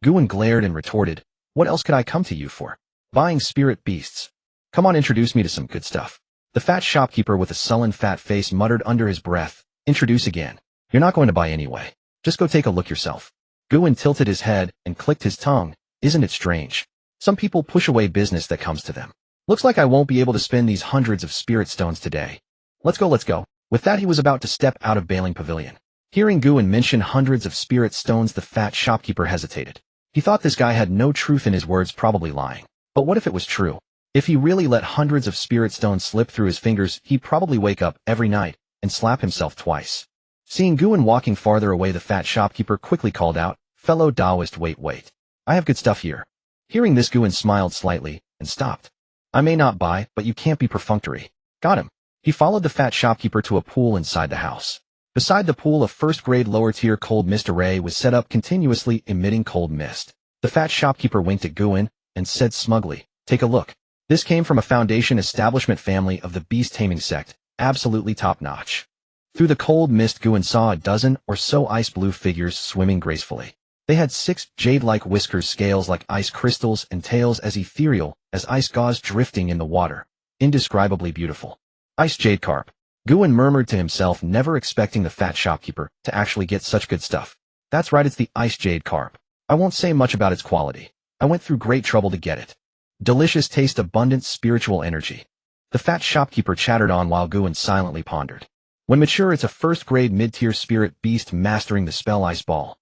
Guan glared and retorted, what else could I come to you for? Buying spirit beasts. Come on, introduce me to some good stuff. The fat shopkeeper with a sullen fat face muttered under his breath, introduce again. You're not going to buy anyway. Just go take a look yourself. Guan tilted his head and clicked his tongue. Isn't it strange? Some people push away business that comes to them. Looks like I won't be able to spend these hundreds of spirit stones today. Let's go, let's go. With that, he was about to step out of Bailing Pavilion. Hearing Guan mention hundreds of spirit stones, the fat shopkeeper hesitated. He thought this guy had no truth in his words, probably lying. But what if it was true? If he really let hundreds of spirit stones slip through his fingers, he'd probably wake up every night and slap himself twice. Seeing Guan walking farther away, the fat shopkeeper quickly called out, fellow Taoist, wait. I have good stuff here. Hearing this, Guan smiled slightly and stopped. I may not buy, but you can't be perfunctory. Got him. He followed the fat shopkeeper to a pool inside the house. Beside the pool, a first-grade lower-tier cold mist array was set up, continuously emitting cold mist. The fat shopkeeper winked at Guan and said smugly, take a look. This came from a foundation establishment family of the beast-taming sect, absolutely top-notch. Through the cold mist, Guan saw a dozen or so ice-blue figures swimming gracefully. They had 6 jade-like whiskers, scales like ice crystals, and tails as ethereal as ice gauze drifting in the water. Indescribably beautiful. Ice jade carp. Guan murmured to himself, never expecting the fat shopkeeper to actually get such good stuff. That's right, it's the ice jade carp. I won't say much about its quality. I went through great trouble to get it. Delicious taste, abundant spiritual energy. The fat shopkeeper chattered on while Guan silently pondered. When mature, it's a first-grade mid-tier spirit beast mastering the spell Ice Ball.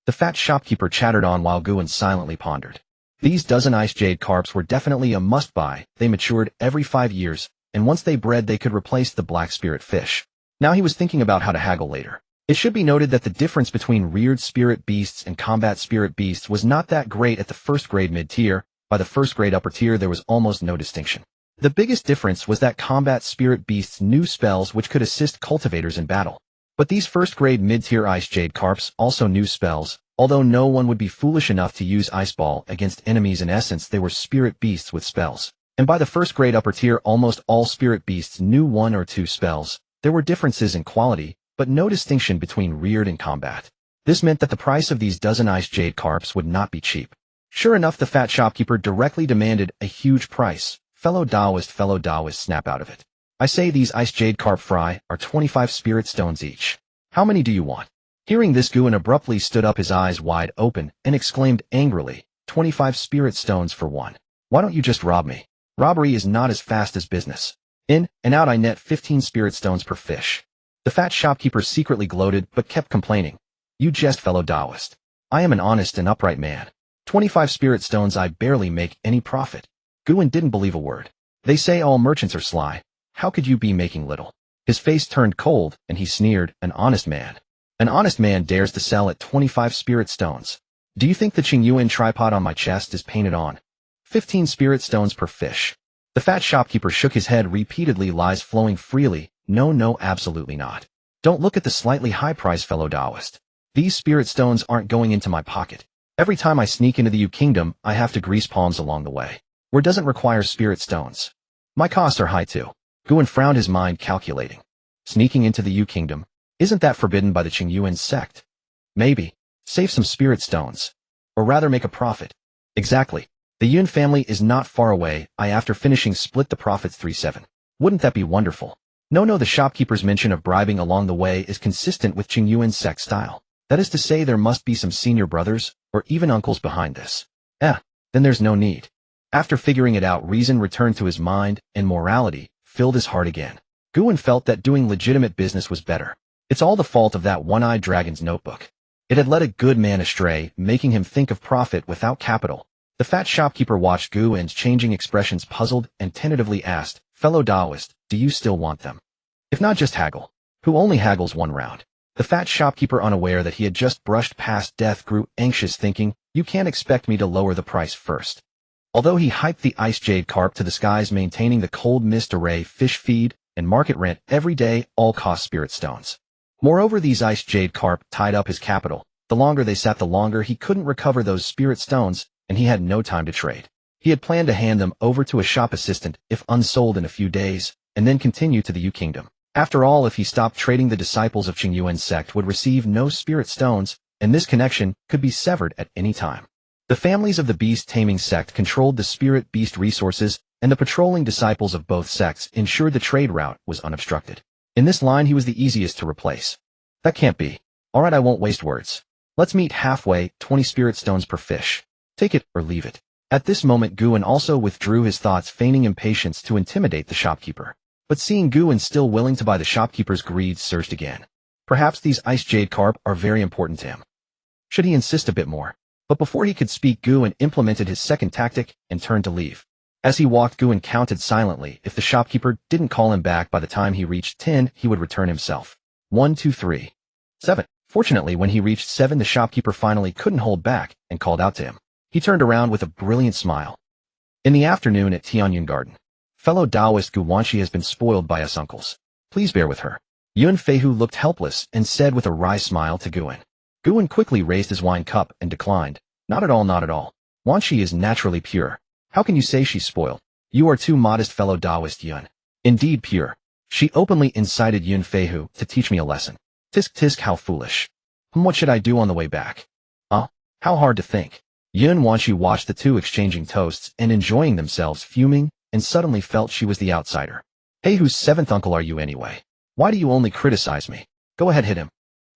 The fat shopkeeper chattered on while Guan silently pondered. These dozen ice jade carps were definitely a must-buy. They matured every 5 years, and once they bred, they could replace the black spirit fish. Now he was thinking about how to haggle later. It should be noted that the difference between reared spirit beasts and combat spirit beasts was not that great at the first-grade mid-tier. By the first-grade upper tier, there was almost no distinction. The biggest difference was that combat spirit beasts knew spells which could assist cultivators in battle. But these first-grade mid-tier ice jade carps also knew spells, although no one would be foolish enough to use Ice Ball against enemies. In essence, they were spirit beasts with spells. And by the first-grade upper tier, almost all spirit beasts knew 1 or 2 spells. There were differences in quality, but no distinction between reared and combat. This meant that the price of these dozen ice jade carps would not be cheap. Sure enough, the fat shopkeeper directly demanded a huge price. Fellow Taoist, snap out of it. I say these ice jade carp fry are 25 spirit stones each. How many do you want? Hearing this, Guan abruptly stood up, his eyes wide open, and exclaimed angrily, 25 spirit stones for one. Why don't you just rob me? Robbery is not as fast as business. In and out I net 15 spirit stones per fish. The fat shopkeeper secretly gloated, but kept complaining. You jest, fellow Taoist. I am an honest and upright man. 25 spirit stones, I barely make any profit. Guan didn't believe a word. They say all merchants are sly. How could you be making little? His face turned cold, and he sneered, an honest man. An honest man dares to sell at 25 spirit stones. Do you think the Qingyuan tripod on my chest is painted on? 15 spirit stones per fish. The fat shopkeeper shook his head repeatedly, lies flowing freely. No, absolutely not. Don't look at the slightly high price, fellow Taoist. These spirit stones aren't going into my pocket. Every time I sneak into the U Kingdom, I have to grease palms along the way. Where doesn't require spirit stones. My costs are high too. Guan frowned, his mind calculating. Sneaking into the U Kingdom? Isn't that forbidden by the Qingyuan Sect? Maybe. Save some spirit stones. Or rather make a profit. Exactly. The Yun family is not far away. After finishing split the profits 3-7. Wouldn't that be wonderful? No, the shopkeeper's mention of bribing along the way is consistent with Qingyuan Sect style. That is to say, there must be some senior brothers, or even uncles behind this. Then there's no need. After figuring it out, reason returned to his mind, and morality filled his heart again. Guan felt that doing legitimate business was better. It's all the fault of that one-eyed dragon's notebook. It had led a good man astray, making him think of profit without capital. The fat shopkeeper watched Guan's changing expressions, puzzled, and tentatively asked, "Fellow Taoist, do you still want them? If not, just haggle." Who only haggles one round? The fat shopkeeper, unaware that he had just brushed past death, grew anxious, thinking, "You can't expect me to lower the price first." Although he hyped the ice jade carp to the skies, maintaining the cold mist array, fish feed, and market rent every day all cost spirit stones. Moreover, these ice jade carp tied up his capital. The longer they sat, the longer he couldn't recover those spirit stones, and he had no time to trade. He had planned to hand them over to a shop assistant if unsold in a few days, and then continue to the U Kingdom. After all, if he stopped trading, the disciples of Qingyuan Sect would receive no spirit stones, and this connection could be severed at any time. The families of the beast-taming sect controlled the spirit beast resources, and the patrolling disciples of both sects ensured the trade route was unobstructed. In this line, he was the easiest to replace. That can't be. All right, I won't waste words. Let's meet halfway, 20 spirit stones per fish. Take it or leave it. At this moment, Guan also withdrew his thoughts, feigning impatience to intimidate the shopkeeper. But seeing Guan still willing to buy, the shopkeeper's greed surged again. Perhaps these ice jade carp are very important to him. Should he insist a bit more? But before he could speak, Guan implemented his second tactic and turned to leave. As he walked, Guan counted silently. If the shopkeeper didn't call him back by the time he reached 10, he would return himself. 1, 2, 3, 7. Fortunately, when he reached 7, the shopkeeper finally couldn't hold back and called out to him. He turned around with a brilliant smile. In the afternoon at Tianyun Garden. Fellow Taoist Guwanshi has been spoiled by us uncles. Please bear with her. Yun Feihu looked helpless and said with a wry smile to Guan. Guan quickly raised his wine cup and declined. Not at all, not at all. Wanshi is naturally pure. How can you say she's spoiled? You are too modest, fellow Taoist Yun. Indeed pure. She openly incited Yun Feihu to teach me a lesson. Tisk tisk, how foolish. What should I do on the way back? How hard to think. Yun Wanshi watched the two exchanging toasts and enjoying themselves, fuming, and suddenly felt she was the outsider. Hey, whose seventh uncle are you anyway? Why do you only criticize me? Go ahead, hit him.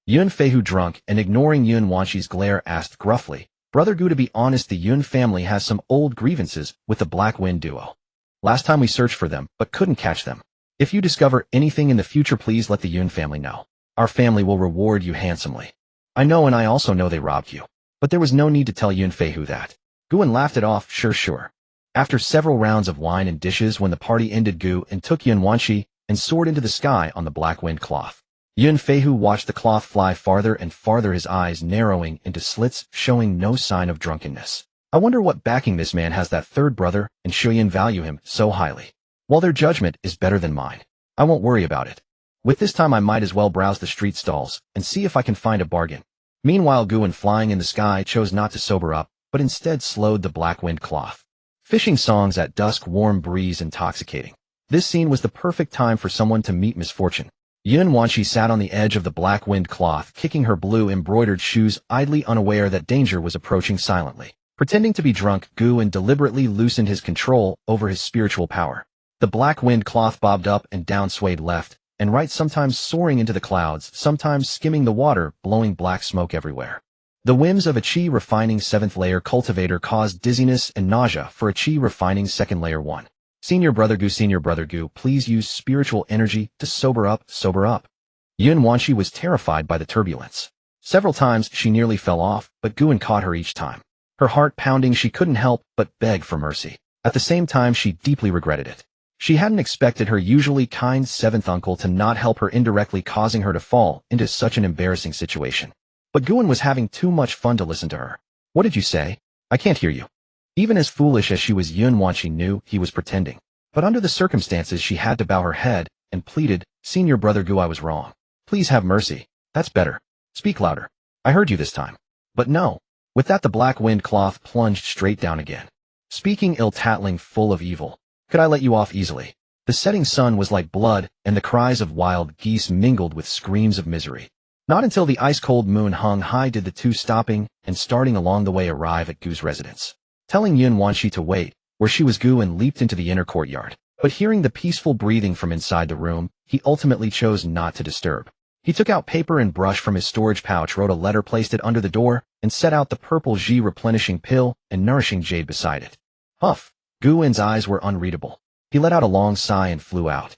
Yun Feihu, drunk and ignoring Yun Wanshi's glare, asked gruffly, Brother Gu, to be honest, the Yun family has some old grievances with the Black Wind duo. Last time we searched for them, but couldn't catch them. If you discover anything in the future, please let the Yun family know. Our family will reward you handsomely. I know, and I also know they robbed you. But there was no need to tell Yun Feihu that. Guan laughed it off, sure. After several rounds of wine and dishes, when the party ended, Gu and took Yun Wanshi and soared into the sky on the Black Wind cloth. Yun Feihu watched the cloth fly farther and farther, his eyes narrowing into slits, showing no sign of drunkenness. I wonder what backing this man has. That third brother and Shuyan value him so highly. While their judgment is better than mine, I won't worry about it. With this time, I might as well browse the street stalls and see if I can find a bargain. Meanwhile, Guan, flying in the sky, chose not to sober up, but instead slowed the Black Wind cloth. Fishing songs at dusk, warm breeze intoxicating. This scene was the perfect time for someone to meet misfortune. Yun Wanshi sat on the edge of the Black Wind cloth, kicking her blue embroidered shoes, idly unaware that danger was approaching silently. Pretending to be drunk, Guan deliberately loosened his control over his spiritual power. The Black Wind cloth bobbed up and down, swayed left and right, sometimes soaring into the clouds, sometimes skimming the water, blowing black smoke everywhere. The whims of a Qi refining 7th layer cultivator caused dizziness and nausea for a Qi refining 2nd layer 1. Senior Brother Gu, please use spiritual energy to sober up. Yun Wanshi was terrified by the turbulence. Several times she nearly fell off, but Guan caught her each time. Her heart pounding, she couldn't help but beg for mercy. At the same time, she deeply regretted it. She hadn't expected her usually kind 7th uncle to not help her, indirectly causing her to fall into such an embarrassing situation. But Guan was having too much fun to listen to her. What did you say? I can't hear you. Even as foolish as she was, Yun Wanshi knew he was pretending. But under the circumstances, she had to bow her head and pleaded, Senior Brother Gu, I was wrong. Please have mercy. That's better. Speak louder. I heard you this time. But no. With that the black wind cloth plunged straight down again. Speaking ill-tattling, full of evil. Could I let you off easily? The setting sun was like blood, and the cries of wild geese mingled with screams of misery. Not until the ice-cold moon hung high did the two stopping and starting along the way arrive at Gu's residence. Telling Yun Wanshi to wait, where she was Gu and leaped into the inner courtyard. But hearing the peaceful breathing from inside the room, he ultimately chose not to disturb. He took out paper and brush from his storage pouch, wrote a letter, placed it under the door, and set out the purple Ji replenishing pill and nourishing jade beside it. Huff! Guin's eyes were unreadable. He let out a long sigh and flew out.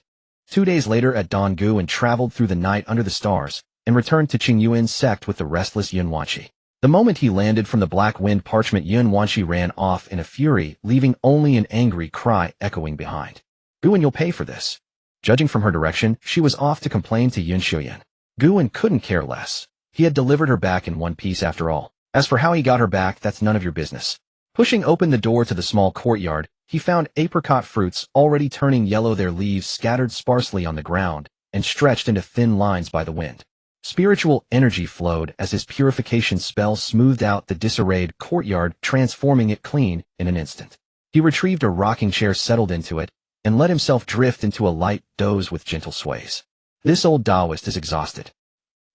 2 days later at dawn Guin traveled through the night under the stars, and returned to Qingyuan Sect with the restless Yun Wanshi. The moment he landed from the black wind parchment, Yun Wanshi ran off in a fury, leaving only an angry cry echoing behind. Guin, you'll pay for this. Judging from her direction, she was off to complain to Yun Xiuyan. Guin couldn't care less. He had delivered her back in one piece after all. As for how he got her back, that's none of your business. Pushing open the door to the small courtyard, he found apricot fruits already turning yellow, their leaves scattered sparsely on the ground and stretched into thin lines by the wind. Spiritual energy flowed as his purification spell smoothed out the disarrayed courtyard, transforming it clean in an instant. He retrieved a rocking chair, settled into it, and let himself drift into a light doze with gentle sways. This old Taoist is exhausted.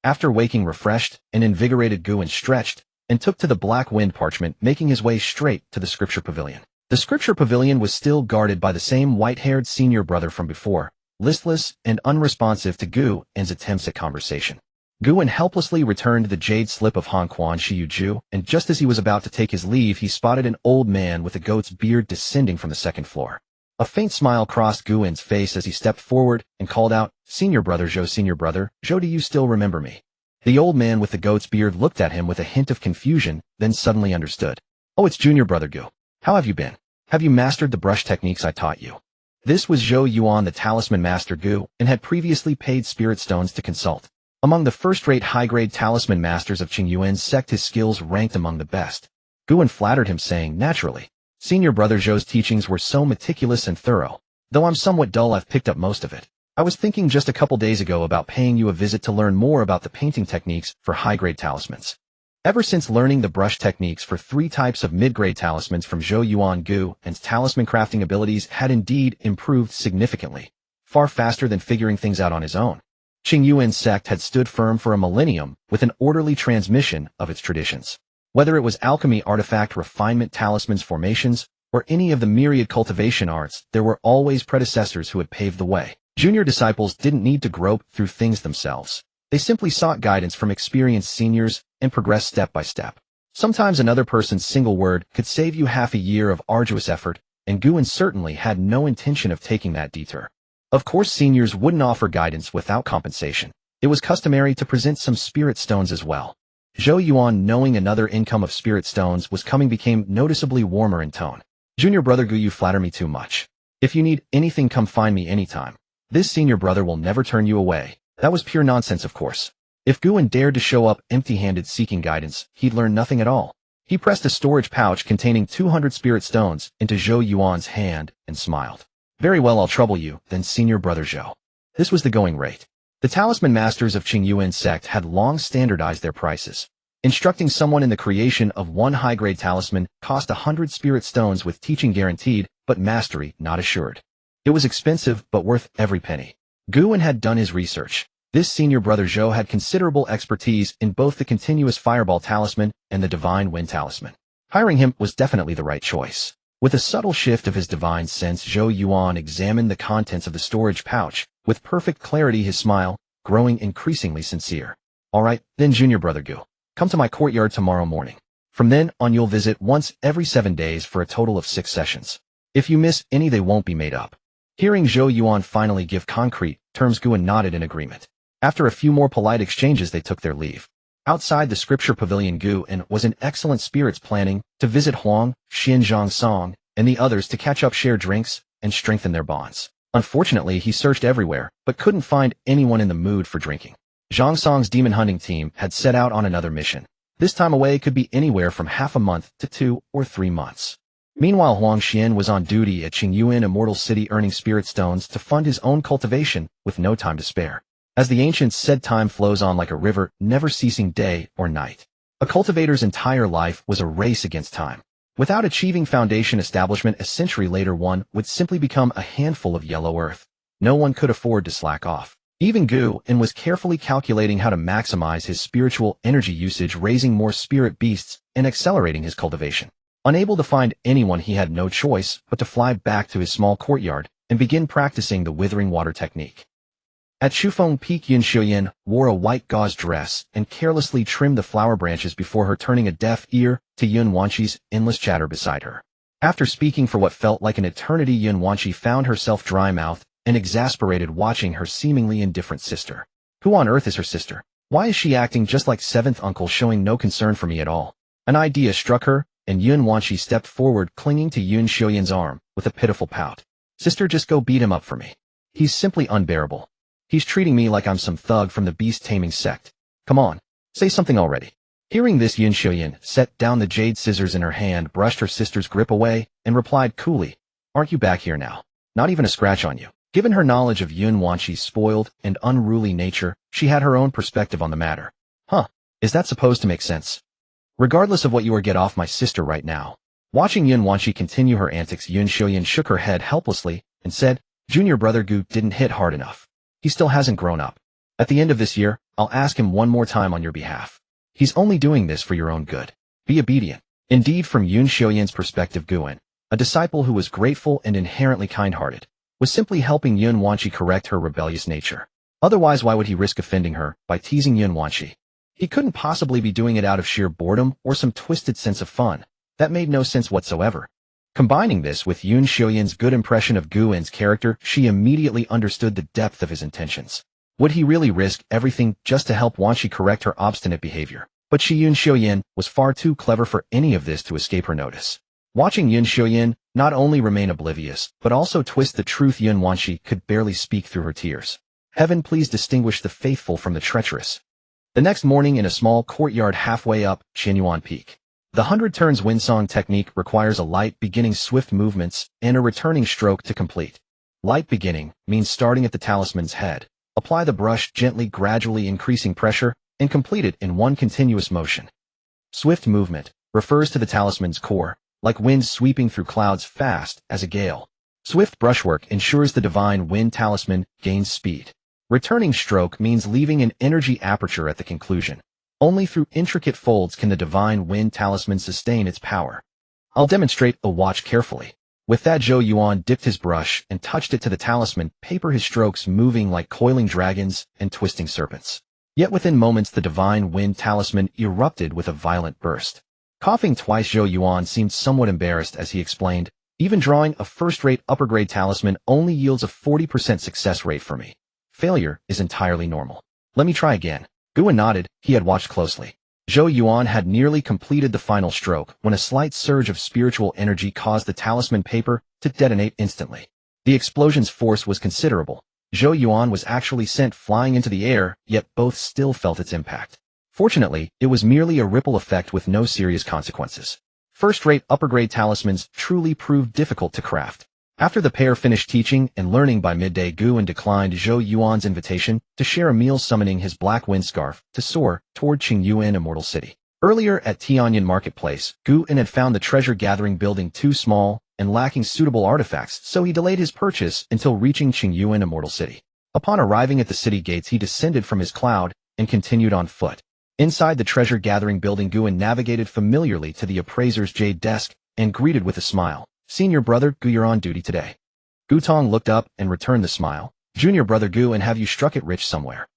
After waking refreshed and invigorated, Guin stretched and took to the black wind parchment, making his way straight to the scripture pavilion. The scripture pavilion was still guarded by the same white-haired senior brother from before, listless and unresponsive to Guin's attempts at conversation. Guin helplessly returned the jade slip of Han Quan Shiyuju, and just as he was about to take his leave, he spotted an old man with a goat's beard descending from the second floor. A faint smile crossed Guin's face as he stepped forward and called out, Senior brother Zhou, do you still remember me? The old man with the goat's beard looked at him with a hint of confusion, then suddenly understood. Oh, it's junior brother Gu. How have you been? Have you mastered the brush techniques I taught you? This was Zhou Yuan, the talisman master Gu, and had previously paid spirit stones to consult. Among the first-rate high-grade talisman masters of Qingyuan Sect, his skills ranked among the best. Guin flattered him, saying, naturally. Senior brother Zhou's teachings were so meticulous and thorough. Though I'm somewhat dull, I've picked up most of it. I was thinking just a couple days ago about paying you a visit to learn more about the painting techniques for high-grade talismans. Ever since learning the brush techniques for 3 types of mid-grade talismans from Zhou Yuan, Guin's talisman crafting abilities had indeed improved significantly, far faster than figuring things out on his own. Qingyuan Sect had stood firm for a millennium with an orderly transmission of its traditions. Whether it was alchemy, artifact refinement, talismans formations, or any of the myriad cultivation arts, there were always predecessors who had paved the way. Junior disciples didn't need to grope through things themselves. They simply sought guidance from experienced seniors and progressed step by step. Sometimes another person's single word could save you half a year of arduous effort, and Guin certainly had no intention of taking that detour. Of course, seniors wouldn't offer guidance without compensation. It was customary to present some spirit stones as well. Zhou Yuan, knowing another income of spirit stones was coming, became noticeably warmer in tone. Junior brother Gu, you flatter me too much. If you need anything, come find me anytime. This senior brother will never turn you away. That was pure nonsense, of course. If Guin dared to show up empty-handed seeking guidance, he'd learn nothing at all. He pressed a storage pouch containing 200 spirit stones into Zhou Yuan's hand and smiled. Very well, I'll trouble you, then, senior brother Zhou. This was the going rate. The talisman masters of Qingyuan Sect had long standardized their prices. Instructing someone in the creation of 1 high-grade talisman cost 100 spirit stones, with teaching guaranteed, but mastery not assured. It was expensive, but worth every penny. Guin had done his research. This senior brother Zhou had considerable expertise in both the continuous fireball talisman and the divine wind talisman. Hiring him was definitely the right choice. With a subtle shift of his divine sense, Zhou Yuan examined the contents of the storage pouch, with perfect clarity, his smile growing increasingly sincere. All right, then, junior brother Gu. Come to my courtyard tomorrow morning. From then on, you'll visit once every 7 days for a total of 6 sessions. If you miss any, they won't be made up. Hearing Zhou Yuan finally give concrete terms, Guin nodded in agreement. After a few more polite exchanges, they took their leave. Outside the scripture pavilion, Guin was in excellent spirits, planning to visit Huang, Xin Zhongsong, and the others to catch up, share drinks, and strengthen their bonds. Unfortunately, he searched everywhere, but couldn't find anyone in the mood for drinking. Zhongsong's demon hunting team had set out on another mission. This time away could be anywhere from half a month to 2 or 3 months. Meanwhile, Huang Xian was on duty at Qingyuan Immortal City, earning spirit stones to fund his own cultivation with no time to spare. As the ancients said, time flows on like a river, never ceasing day or night. A cultivator's entire life was a race against time. Without achieving foundation establishment a century later, one would simply become a handful of yellow earth. No one could afford to slack off. Even Qingyuan was carefully calculating how to maximize his spiritual energy usage, raising more spirit beasts and accelerating his cultivation. Unable to find anyone, he had no choice but to fly back to his small courtyard and begin practicing the withering water technique. At Shufeng Peak, Yin wore a white gauze dress and carelessly trimmed the flower branches before her, turning a deaf ear to Yun Wanqi's endless chatter beside her. After speaking for what felt like an eternity, Yun Wanqi found herself dry-mouthed and exasperated, watching her seemingly indifferent sister. Who on earth is her sister? Why is she acting just like seventh uncle, showing no concern for me at all? An idea struck her, and Yun Wanqi stepped forward, clinging to Yun Xiuyan's arm with a pitiful pout. Sister, just go beat him up for me. He's simply unbearable. He's treating me like I'm some thug from the beast-taming sect. Come on, say something already. Hearing this, Yun Xiuyan set down the jade scissors in her hand, brushed her sister's grip away, and replied coolly, "Aren't you back here now? Not even a scratch on you." Given her knowledge of Yun Wanqi's spoiled and unruly nature, she had her own perspective on the matter. Huh, is that supposed to make sense? Regardless of what you are, get off my sister right now. Watching Yun Wanqi continue her antics, Yun Xiuyan shook her head helplessly and said, "Junior brother Gu didn't hit hard enough. He still hasn't grown up. At the end of this year, I'll ask him one more time on your behalf. He's only doing this for your own good. Be obedient." Indeed, from Yun Xiuyan's perspective, Qingyuan, a disciple who was grateful and inherently kind-hearted, was simply helping Yun Wanqi correct her rebellious nature. Otherwise, why would he risk offending her by teasing Yun Wanqi? He couldn't possibly be doing it out of sheer boredom or some twisted sense of fun. That made no sense whatsoever. Combining this with Yun Xiuyan's good impression of Qingyuan's character, she immediately understood the depth of his intentions. Would he really risk everything just to help Wanqi correct her obstinate behavior? But Yun Xiuyan was far too clever for any of this to escape her notice. Watching Yun Xiuyan not only remain oblivious, but also twist the truth, Yun Wanqi could barely speak through her tears. Heaven, please distinguish the faithful from the treacherous. The next morning, in a small courtyard halfway up Qingyuan Peak, the 100 turns windsong technique requires a light beginning, swift movements, and a returning stroke to complete. Light beginning means starting at the talisman's head. Apply the brush gently, gradually increasing pressure, and complete it in one continuous motion. Swift movement refers to the talisman's core, like wind sweeping through clouds fast as a gale. Swift brushwork ensures the divine wind talisman gains speed. Returning stroke means leaving an energy aperture at the conclusion. Only through intricate folds can the divine wind talisman sustain its power. I'll demonstrate. Watch carefully. With that, Zhou Yuan dipped his brush and touched it to the talisman paper, his strokes moving like coiling dragons and twisting serpents. Yet within moments, the divine wind talisman erupted with a violent burst. Coughing twice, Zhou Yuan seemed somewhat embarrassed as he explained, "Even drawing a first-rate upper-grade talisman only yields a 40% success rate for me. Failure is entirely normal. Let me try again." Qingyuan nodded. He had watched closely. Zhou Yuan had nearly completed the final stroke when a slight surge of spiritual energy caused the talisman paper to detonate instantly. The explosion's force was considerable. Zhou Yuan was actually sent flying into the air, yet both still felt its impact. Fortunately, it was merely a ripple effect with no serious consequences. First-rate upper-grade talismans truly proved difficult to craft. After the pair finished teaching and learning by midday, Qingyuan declined Zhou Yuan's invitation to share a meal, summoning his black wind scarf to soar toward Qingyuan Immortal City. Earlier at Tianyan Marketplace, Qingyuan had found the treasure-gathering building too small and lacking suitable artifacts, so he delayed his purchase until reaching Qingyuan Immortal City. Upon arriving at the city gates, he descended from his cloud and continued on foot. Inside the treasure-gathering building, Qingyuan navigated familiarly to the appraiser's jade desk and greeted with a smile. "Senior brother Gu, you're on duty today." Gutong looked up and returned the smile. "Junior brother Gu, and have you struck it rich somewhere?"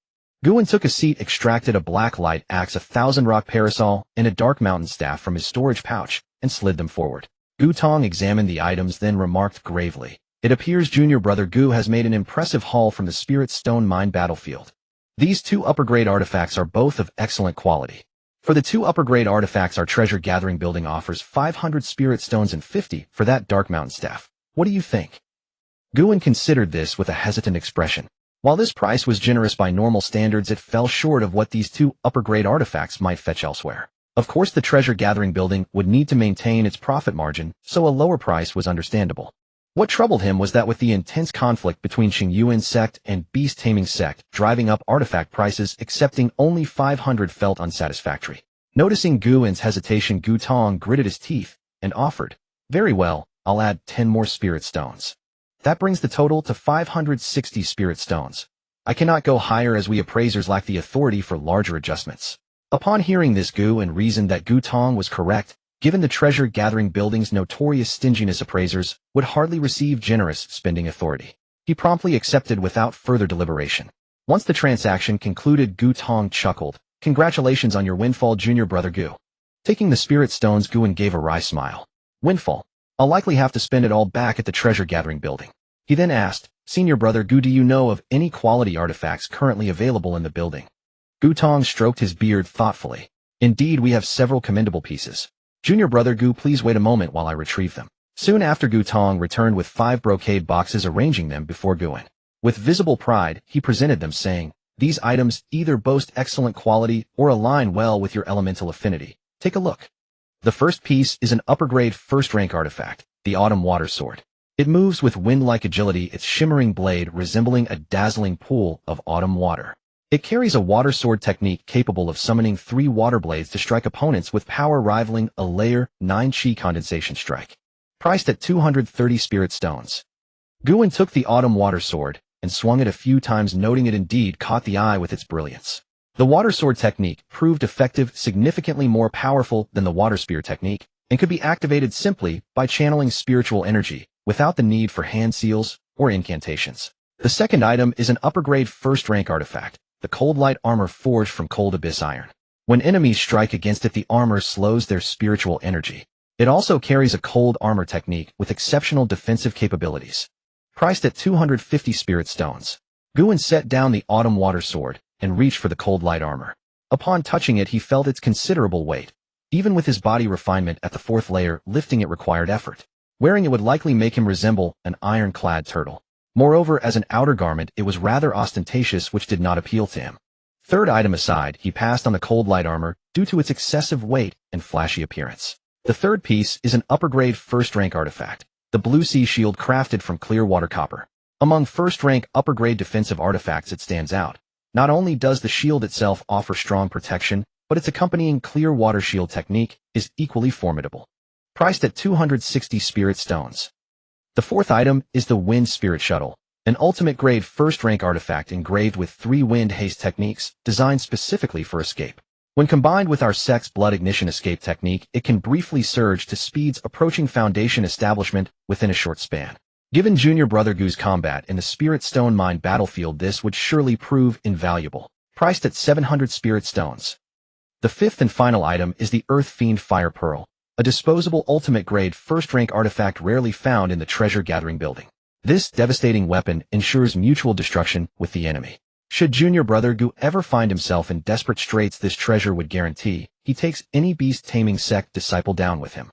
Qingyuan took a seat, extracted a black light axe, a 1,000-rock parasol, and a dark mountain staff from his storage pouch, and slid them forward. Gutong examined the items, then remarked gravely, "It appears Junior brother Gu has made an impressive haul from the Spirit Stone Mine battlefield. These two upper-grade artifacts are both of excellent quality. For the two upper-grade artifacts, our treasure-gathering building offers 500 spirit stones and 50 for that dark mountain staff. What do you think?" Qingyuan considered this with a hesitant expression. While this price was generous by normal standards, it fell short of what these two upper-grade artifacts might fetch elsewhere. Of course, the treasure-gathering building would need to maintain its profit margin, so a lower price was understandable. What troubled him was that with the intense conflict between Qingyuan Sect and Beast Taming Sect driving up artifact prices, accepting only 500 felt unsatisfactory. Noticing Guan's hesitation, Gu Tong gritted his teeth and offered, "Very well, I'll add 10 more spirit stones. That brings the total to 560 spirit stones. I cannot go higher as we appraisers lack the authority for larger adjustments." Upon hearing this, Gu reasoned that Gu Tong was correct. Given the treasure-gathering building's notorious stinginess, appraisers would hardly receive generous spending authority. He promptly accepted without further deliberation. Once the transaction concluded, Gu Tong chuckled, "Congratulations on your windfall, junior brother Gu." Taking the spirit stones, Gu gave a wry smile. "Windfall? I'll likely have to spend it all back at the treasure-gathering building." He then asked, "Senior brother Gu, do you know of any quality artifacts currently available in the building?" Gu Tong stroked his beard thoughtfully. "Indeed, we have several commendable pieces. Junior brother Gu, please wait a moment while I retrieve them." Soon after, Gu Tong returned with 5 brocade boxes, arranging them before Gu. With visible pride, he presented them, saying, "These items either boast excellent quality or align well with your elemental affinity. Take a look." The first piece is an upper-grade first-rank artifact, the Autumn Water Sword. It moves with wind-like agility, its shimmering blade resembling a dazzling pool of autumn water. It carries a water sword technique capable of summoning 3 water blades to strike opponents with power rivaling a layer 9 chi condensation strike. Priced at 230 spirit stones. Gu took the autumn water sword and swung it a few times, noting it indeed caught the eye with its brilliance. The water sword technique proved effective, significantly more powerful than the water spear technique, and could be activated simply by channeling spiritual energy, without the need for hand seals or incantations. The second item is an upper-grade first-rank artifact, the Cold Light Armor forged from Cold Abyss Iron. When enemies strike against it, the armor slows their spiritual energy. It also carries a cold armor technique with exceptional defensive capabilities. Priced at 250 spirit stones. Gu set down the Autumn Water Sword and reached for the Cold Light Armor. Upon touching it, he felt its considerable weight. Even with his body refinement at the 4th layer, lifting it required effort. Wearing it would likely make him resemble an iron-clad turtle. Moreover, as an outer garment, it was rather ostentatious, which did not appeal to him. Third item aside, he passed on the Cold Light Armor due to its excessive weight and flashy appearance. The third piece is an upper-grade first-rank artifact, the Blue Sea Shield crafted from clear water copper. Among first-rank upper-grade defensive artifacts, it stands out. Not only does the shield itself offer strong protection, but its accompanying clear water shield technique is equally formidable. Priced at 260 spirit stones. The fourth item is the Wind Spirit Shuttle, an ultimate-grade first-rank artifact engraved with 3 wind haste techniques designed specifically for escape. When combined with our sect's blood ignition escape technique, it can briefly surge to speeds approaching Foundation establishment within a short span. Given Junior Brother Gu's combat in the Spirit Stone Mine battlefield, this would surely prove invaluable. Priced at 700 spirit stones. The fifth and final item is the Earth Fiend Fire Pearl, a disposable ultimate-grade first-rank artifact rarely found in the treasure-gathering building. This devastating weapon ensures mutual destruction with the enemy. Should Junior Brother Gu ever find himself in desperate straits, this treasure would guarantee he takes any Beast Taming Sect disciple down with him.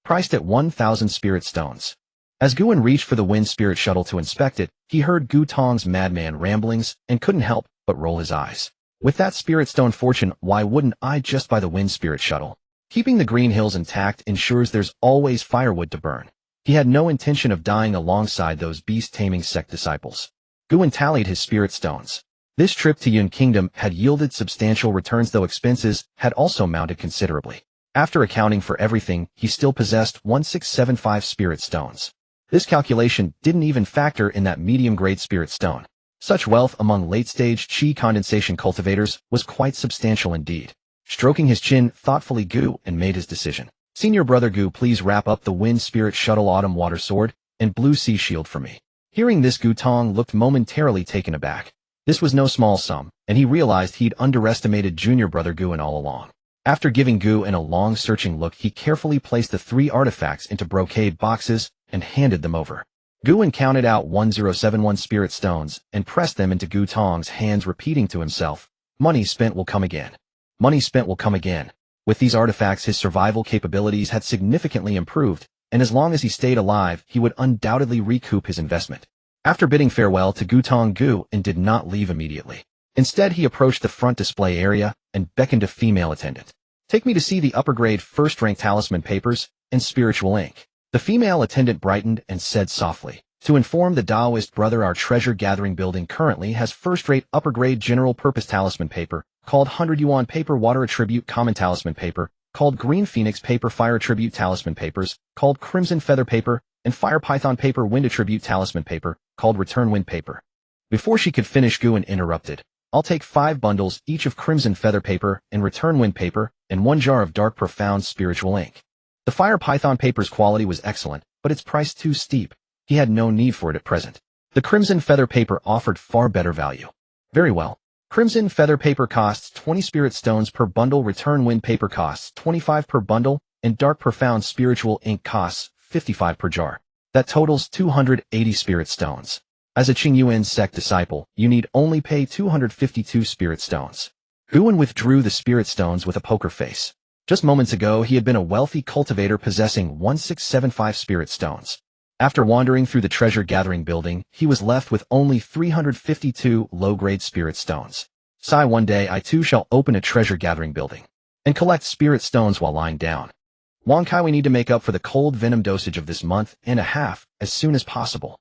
Priced at 1,000 spirit stones. As Gu reached for the Wind Spirit Shuttle to inspect it, he heard Gu Tong's madman ramblings and couldn't help but roll his eyes. With that Spirit Stone fortune, why wouldn't I just buy the Wind Spirit Shuttle? Keeping the green hills intact ensures there's always firewood to burn. He had no intention of dying alongside those Beast Taming Sect disciples. Gu tallied his spirit stones. This trip to Yun Kingdom had yielded substantial returns, though expenses had also mounted considerably. After accounting for everything, he still possessed 1675 spirit stones. This calculation didn't even factor in that medium-grade spirit stone. Such wealth among late-stage chi condensation cultivators was quite substantial indeed. Stroking his chin thoughtfully, Gu made his decision. Senior Brother Gu, please wrap up the Wind Spirit Shuttle Autumn Water Sword and Blue Sea Shield for me. Hearing this, Gu Tong looked momentarily taken aback. This was no small sum, and he realized he'd underestimated Junior Brother Gu all along. After giving Gu a long searching look, he carefully placed the 3 artifacts into brocade boxes and handed them over. Gu counted out 1071 spirit stones and pressed them into Gu Tong's hands, repeating to himself, "Money spent will come again. Money spent will come again." With these artifacts, his survival capabilities had significantly improved, and as long as he stayed alive, he would undoubtedly recoup his investment. After bidding farewell to Gu Tong, Gu did not leave immediately. Instead, he approached the front display area and beckoned a female attendant. "Take me to see the upper-grade first-rank talisman papers and spiritual ink." The female attendant brightened and said softly, "To inform the Taoist brother, our treasure-gathering building currently has first-rate upper-grade general-purpose talisman paper, called 100 Yuan paper, water attribute common talisman paper, called green phoenix paper, fire attribute talisman papers, called crimson feather paper, and fire python paper, wind attribute talisman paper, called return wind paper." Before she could finish, Guan interrupted. "I'll take 5 bundles each of crimson feather paper and return wind paper, and 1 jar of dark profound spiritual ink." The fire python paper's quality was excellent, but its price too steep. He had no need for it at present. The crimson feather paper offered far better value. Very well. Crimson feather paper costs 20 spirit stones per bundle, return wind paper costs 25 per bundle, and dark profound spiritual ink costs 55 per jar. That totals 280 spirit stones. As a Qingyuan Sect disciple, you need only pay 252 spirit stones. Guan withdrew the spirit stones with a poker face. Just moments ago, he had been a wealthy cultivator possessing 1675 spirit stones. After wandering through the treasure-gathering building, he was left with only 352 low-grade spirit stones. Sigh, one day I too shall open a treasure-gathering building and collect spirit stones while lying down. Wang Kai, we need to make up for the cold venom dosage of this month and a half as soon as possible.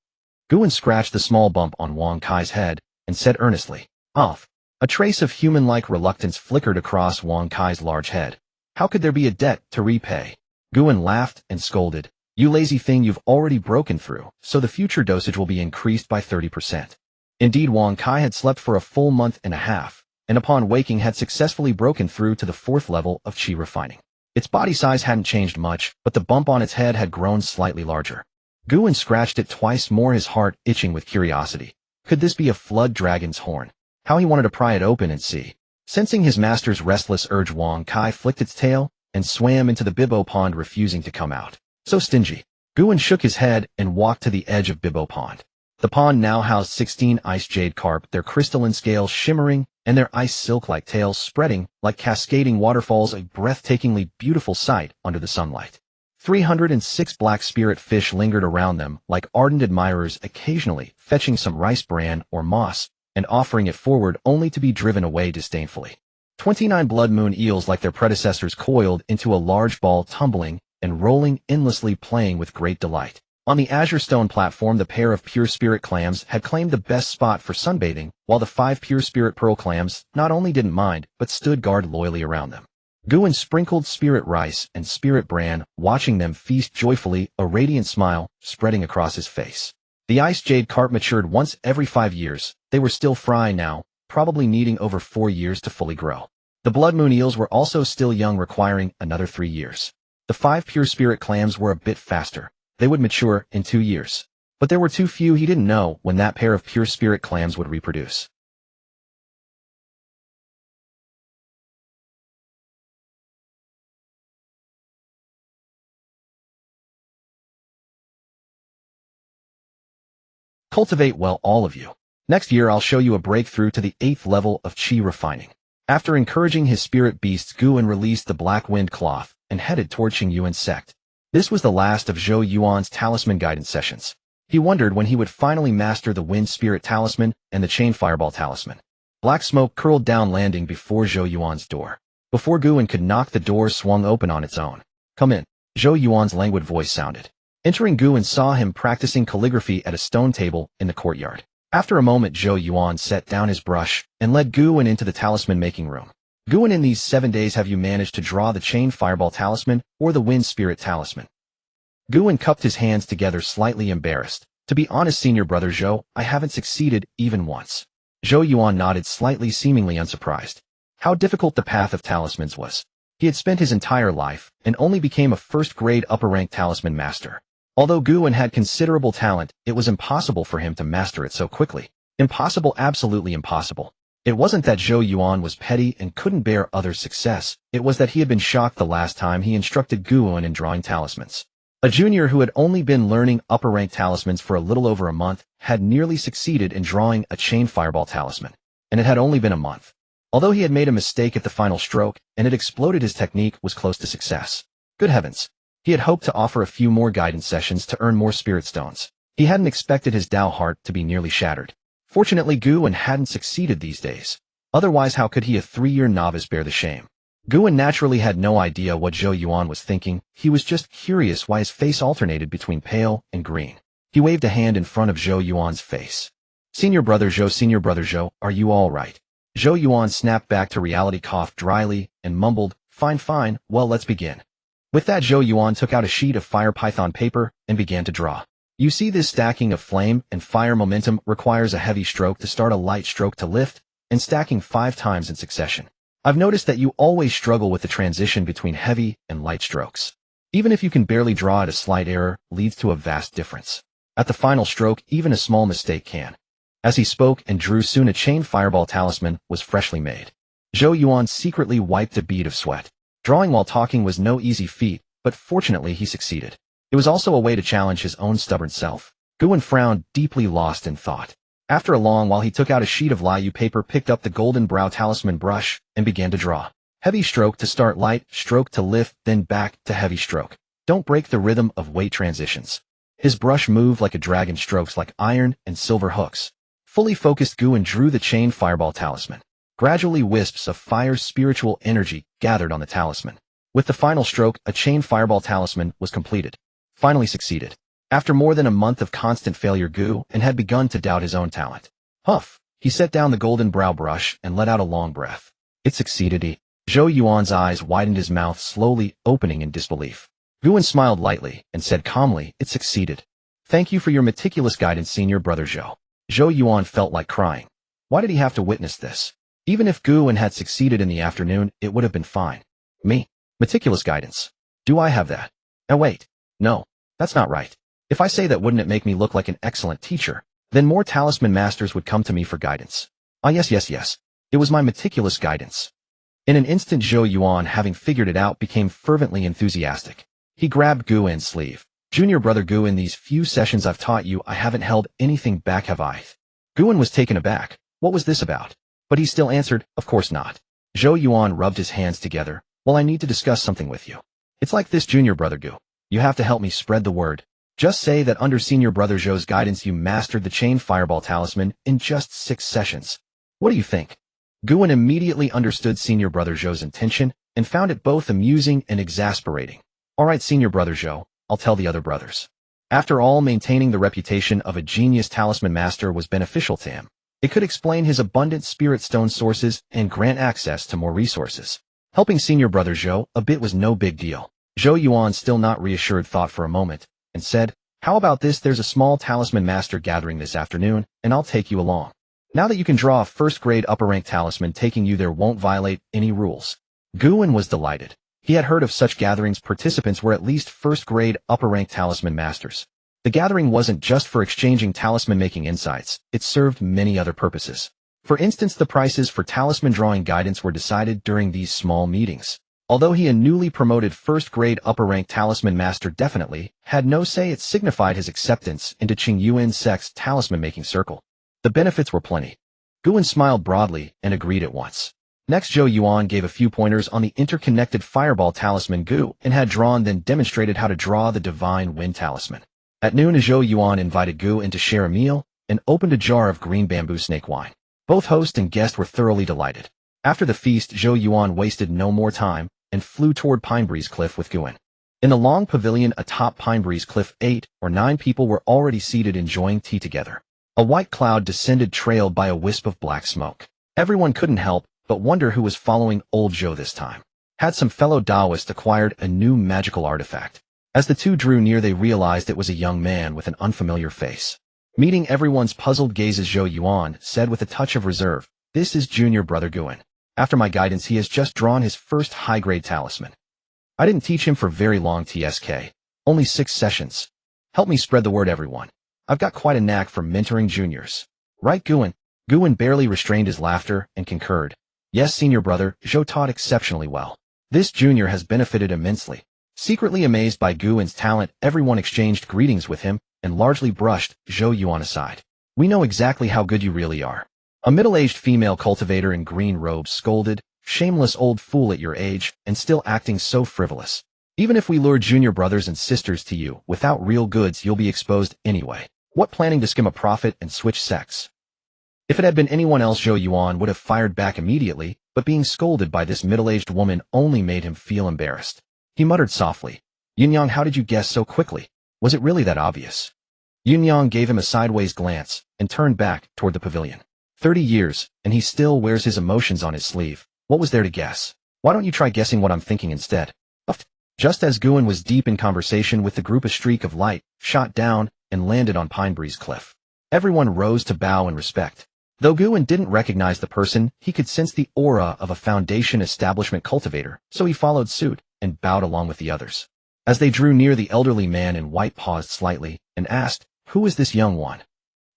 Guan scratched the small bump on Wang Kai's head and said earnestly, "Off." A trace of human-like reluctance flickered across Wang Kai's large head. How could there be a debt to repay? Guan laughed and scolded, "You lazy thing, you've already broken through, so the future dosage will be increased by 30%. Indeed, Wang Kai had slept for a full month and a half, and upon waking had successfully broken through to the 4th level of qi refining. Its body size hadn't changed much, but the bump on its head had grown slightly larger. Guan scratched it twice more, his heart itching with curiosity. Could this be a flood dragon's horn? How he wanted to pry it open and see. Sensing his master's restless urge, Wang Kai flicked its tail and swam into the Bibbo Pond, refusing to come out. So stingy. Guan shook his head and walked to the edge of Bibbo Pond. The pond now housed 16 ice jade carp, their crystalline scales shimmering and their ice silk-like tails spreading like cascading waterfalls, a breathtakingly beautiful sight under the sunlight. 306 black spirit fish lingered around them like ardent admirers, occasionally fetching some rice bran or moss and offering it forward only to be driven away disdainfully. 29 blood moon eels, like their predecessors, coiled into a large ball, tumbling and rolling endlessly, playing with great delight. On the azure stone platform, the pair of pure spirit clams had claimed the best spot for sunbathing, while the 5 pure spirit pearl clams not only didn't mind, but stood guard loyally around them. Guan sprinkled spirit rice and spirit bran, watching them feast joyfully, a radiant smile spreading across his face. The ice jade carp matured once every 5 years. They were still fry now, probably needing over 4 years to fully grow. The blood moon eels were also still young, requiring another 3 years. The 5 pure spirit clams were a bit faster. They would mature in 2 years. But there were too few. He didn't know when that pair of pure spirit clams would reproduce. Cultivate well, all of you. Next year I'll show you a breakthrough to the 8th level of qi refining. After encouraging his spirit beasts, Guan released the black wind cloth and headed toward Qingyuan Sect. This was the last of Zhou Yuan's talisman guidance sessions. He wondered when he would finally master the wind spirit talisman and the chain fireball talisman. Black smoke curled down, landing before Zhou Yuan's door. Before Guan could knock, the door swung open on its own. "Come in," Zhou Yuan's languid voice sounded. Entering, Guan saw him practicing calligraphy at a stone table in the courtyard. After a moment, Zhou Yuan set down his brush and led Guan into the talisman-making room. "Guan, in these 7 days have you managed to draw the chain fireball talisman or the wind spirit talisman?" Guan cupped his hands together, slightly embarrassed. "To be honest, senior brother Zhou, I haven't succeeded even once." Zhou Yuan nodded slightly, seemingly unsurprised. How difficult the path of talismans was. He had spent his entire life and only became a first-grade upper-rank talisman master. Although Guan had considerable talent, it was impossible for him to master it so quickly. Impossible, absolutely impossible. It wasn't that Zhou Yuan was petty and couldn't bear others' success. It was that he had been shocked the last time he instructed Guan in drawing talismans. A junior who had only been learning upper-rank talismans for a little over a month had nearly succeeded in drawing a chain fireball talisman. And it had only been a month. Although he had made a mistake at the final stroke and it exploded, his technique was close to success. Good heavens. He had hoped to offer a few more guidance sessions to earn more spirit stones. He hadn't expected his Tao heart to be nearly shattered. Fortunately, Guan hadn't succeeded these days. Otherwise, how could he, a 3-year novice, bear the shame? Guan naturally had no idea what Zhou Yuan was thinking. He was just curious why his face alternated between pale and green. He waved a hand in front of Zhou Yuan's face. Senior Brother Zhou, are you all right? Zhou Yuan snapped back to reality, coughed dryly, and mumbled, fine, well let's begin. With that, Zhou Yuan took out a sheet of fire python paper and began to draw. You see, this stacking of flame and fire momentum requires a heavy stroke to start, a light stroke to lift, and stacking 5 times in succession. I've noticed that you always struggle with the transition between heavy and light strokes. Even if you can barely draw it, a slight error leads to a vast difference. At the final stroke, even a small mistake can. As he spoke and drew, soon a chain fireball talisman was freshly made. Zhou Yuan secretly wiped a bead of sweat. Drawing while talking was no easy feat, but fortunately he succeeded. It was also a way to challenge his own stubborn self. Guan frowned, deeply lost in thought. After a long while, he took out a sheet of liu paper, picked up the golden brow talisman brush, and began to draw. Heavy stroke to start, light stroke to lift, then back to heavy stroke. Don't break the rhythm of weight transitions. His brush moved like a dragon, strokes like iron and silver hooks. Fully focused, Guan drew the chain fireball talisman. Gradually, wisps of fire spiritual energy gathered on the talisman. With the final stroke, a chain fireball talisman was completed. Finally succeeded. After more than a month of constant failure, Guan had begun to doubt his own talent. Huff! He set down the golden brow brush and let out a long breath. It succeeded. Zhou Yuan's eyes widened, his mouth slowly opening in disbelief. Guan smiled lightly and said calmly, it succeeded. Thank you for your meticulous guidance, Senior Brother Zhou. Zhou Yuan felt like crying. Why did he have to witness this? Even if Guan had succeeded in the afternoon, it would have been fine. Me? Meticulous guidance. Do I have that? Oh wait. No. That's not right. If I say that, wouldn't it make me look like an excellent teacher? Then more talisman masters would come to me for guidance. Ah yes. It was my meticulous guidance. In an instant, Zhou Yuan, having figured it out, became fervently enthusiastic. He grabbed Guan's sleeve. Junior Brother Guan, these few sessions I've taught you, I haven't held anything back, have I? Guan was taken aback. What was this about? But he still answered, of course not. Zhou Yuan rubbed his hands together. Well, I need to discuss something with you. It's like this, Junior Brother Gu. You have to help me spread the word. Just say that under Senior Brother Zhou's guidance you mastered the chain fireball talisman in just 6 sessions. What do you think? Guan immediately understood Senior Brother Zhou's intention and found it both amusing and exasperating. Alright, Senior Brother Zhou, I'll tell the other brothers. After all, maintaining the reputation of a genius talisman master was beneficial to him. It could explain his abundant spirit stone sources and grant access to more resources. Helping Senior Brother Zhou a bit was no big deal. Zhou Yuan, still not reassured, thought for a moment and said, how about this? There's a small talisman master gathering this afternoon, and I'll take you along. Now that you can draw a first-grade upper-rank talisman, taking you there won't violate any rules. Guan was delighted. He had heard of such gatherings. Participants were at least first-grade upper-rank talisman masters. The gathering wasn't just for exchanging talisman-making insights. It served many other purposes. For instance, the prices for talisman drawing guidance were decided during these small meetings. Although he, a newly promoted first-grade upper-rank talisman master, definitely had no say, it signified his acceptance into Qingyuan Sect's talisman-making circle. The benefits were plenty. Guan smiled broadly and agreed at once. Next, Zhou Yuan gave a few pointers on the interconnected fireball talisman Guan had drawn, then demonstrated how to draw the divine wind talisman. At noon, Zhou Yuan invited Guan to share a meal and opened a jar of green bamboo snake wine. Both host and guest were thoroughly delighted. After the feast, Zhou Yuan wasted no more time and flew toward Pine Breeze Cliff with Guan. In the long pavilion atop Pine Breeze Cliff, 8 or 9 people were already seated enjoying tea together. A white cloud descended, trailed by a wisp of black smoke. Everyone couldn't help but wonder who was following old Zhou this time. Had some fellow Taoists acquired a new magical artifact? As the two drew near, they realized it was a young man with an unfamiliar face. Meeting everyone's puzzled gazes, Zhou Yuan said with a touch of reserve, "This is Junior Brother Guan. After my guidance, he has just drawn his first high-grade talisman. I didn't teach him for very long, TSK. Only 6 sessions. Help me spread the word, everyone. I've got quite a knack for mentoring juniors. Right, Guan?" Guan barely restrained his laughter and concurred. Yes, Senior Brother, Zhou taught exceptionally well. This junior has benefited immensely. Secretly amazed by Guan's talent, everyone exchanged greetings with him and largely brushed Zhou Yuan aside. We know exactly how good you really are. A middle-aged female cultivator in green robes scolded, "Shameless old fool at your age, and still acting so frivolous. Even if we lure junior brothers and sisters to you, without real goods you'll be exposed anyway. What, planning to skim a profit and switch sects?" If it had been anyone else, Zhou Yuan would have fired back immediately, but being scolded by this middle-aged woman only made him feel embarrassed. He muttered softly, "Yunyang, how did you guess so quickly? Was it really that obvious?" Yunyang gave him a sideways glance and turned back toward the pavilion. 30 years, and he still wears his emotions on his sleeve. What was there to guess? Why don't you try guessing what I'm thinking instead? Just as Guan was deep in conversation with the group, a streak of light shot down and landed on Pine Breeze Cliff. Everyone rose to bow in respect. Though Guan didn't recognize the person, he could sense the aura of a Foundation establishment cultivator, so he followed suit and bowed along with the others. As they drew near, the elderly man in white paused slightly and asked, "Who is this young one?"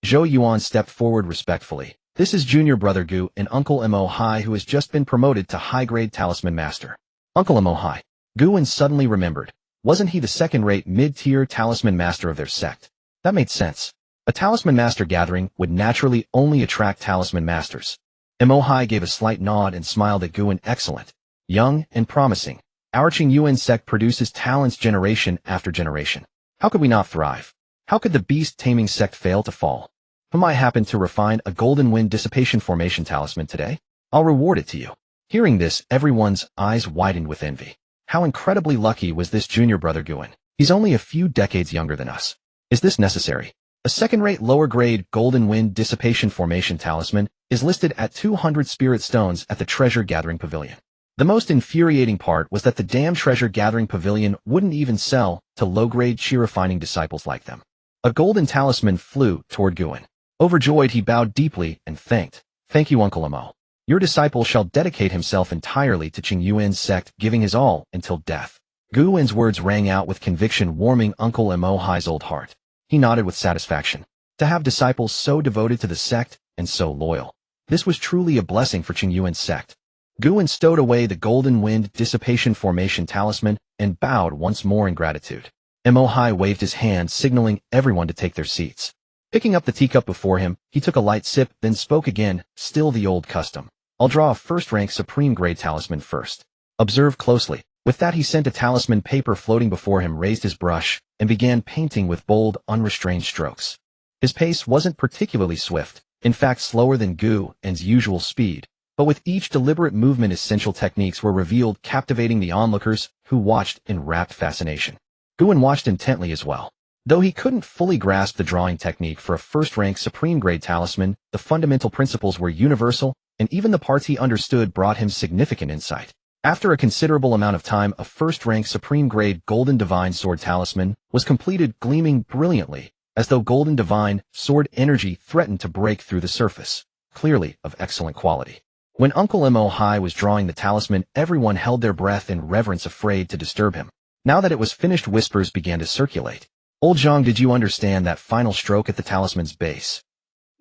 Zhou Yuan stepped forward respectfully. "This is junior brother Gu and Uncle Mo Hai, who has just been promoted to high-grade talisman master." Uncle Mo Hai. Guan suddenly remembered. Wasn't he the second-rate mid-tier talisman master of their sect? That made sense. A talisman master gathering would naturally only attract talisman masters. Mo Hai gave a slight nod and smiled at Guan. "Excellent. Young and promising. Our Qingyuan Sect produces talents generation after generation. How could we not thrive? How could the beast-taming sect fail to fall? I happen to refine a golden wind dissipation formation talisman today. I'll reward it to you." Hearing this, everyone's eyes widened with envy. How incredibly lucky was this junior brother Guan? He's only a few decades younger than us. Is this necessary? A second-rate lower-grade golden wind dissipation formation talisman is listed at 200 spirit stones at the treasure gathering pavilion. The most infuriating part was that the damn treasure gathering pavilion wouldn't even sell to low-grade chi refining disciples like them. A golden talisman flew toward Guan. Overjoyed, he bowed deeply and thanked. "Thank you, Uncle Mo. Your disciple shall dedicate himself entirely to Qingyuan Sect, giving his all until death." Guan's words rang out with conviction, warming Uncle Mo Hai's old heart. He nodded with satisfaction. To have disciples so devoted to the sect and so loyal. This was truly a blessing for Qingyuan Sect. Guan stowed away the golden wind dissipation formation talisman and bowed once more in gratitude. Mo Hai waved his hand, signaling everyone to take their seats. Picking up the teacup before him, he took a light sip, then spoke again, still the old custom. "I'll draw a first-rank supreme-grade talisman first. Observe closely." With that, he sent a talisman paper floating before him, raised his brush, and began painting with bold, unrestrained strokes. His pace wasn't particularly swift, in fact slower than Guan's usual speed, but with each deliberate movement essential techniques were revealed, captivating the onlookers, who watched in rapt fascination. Guan watched intently as well. Though he couldn't fully grasp the drawing technique for a first-rank supreme-grade talisman, the fundamental principles were universal, and even the parts he understood brought him significant insight. After a considerable amount of time, a first-rank supreme-grade golden divine sword talisman was completed, gleaming brilliantly, as though golden divine sword energy threatened to break through the surface. Clearly of excellent quality. When Uncle Mo Hai was drawing the talisman, everyone held their breath in reverence, afraid to disturb him. Now that it was finished, whispers began to circulate. "Old Zhang, did you understand that final stroke at the talisman's base?"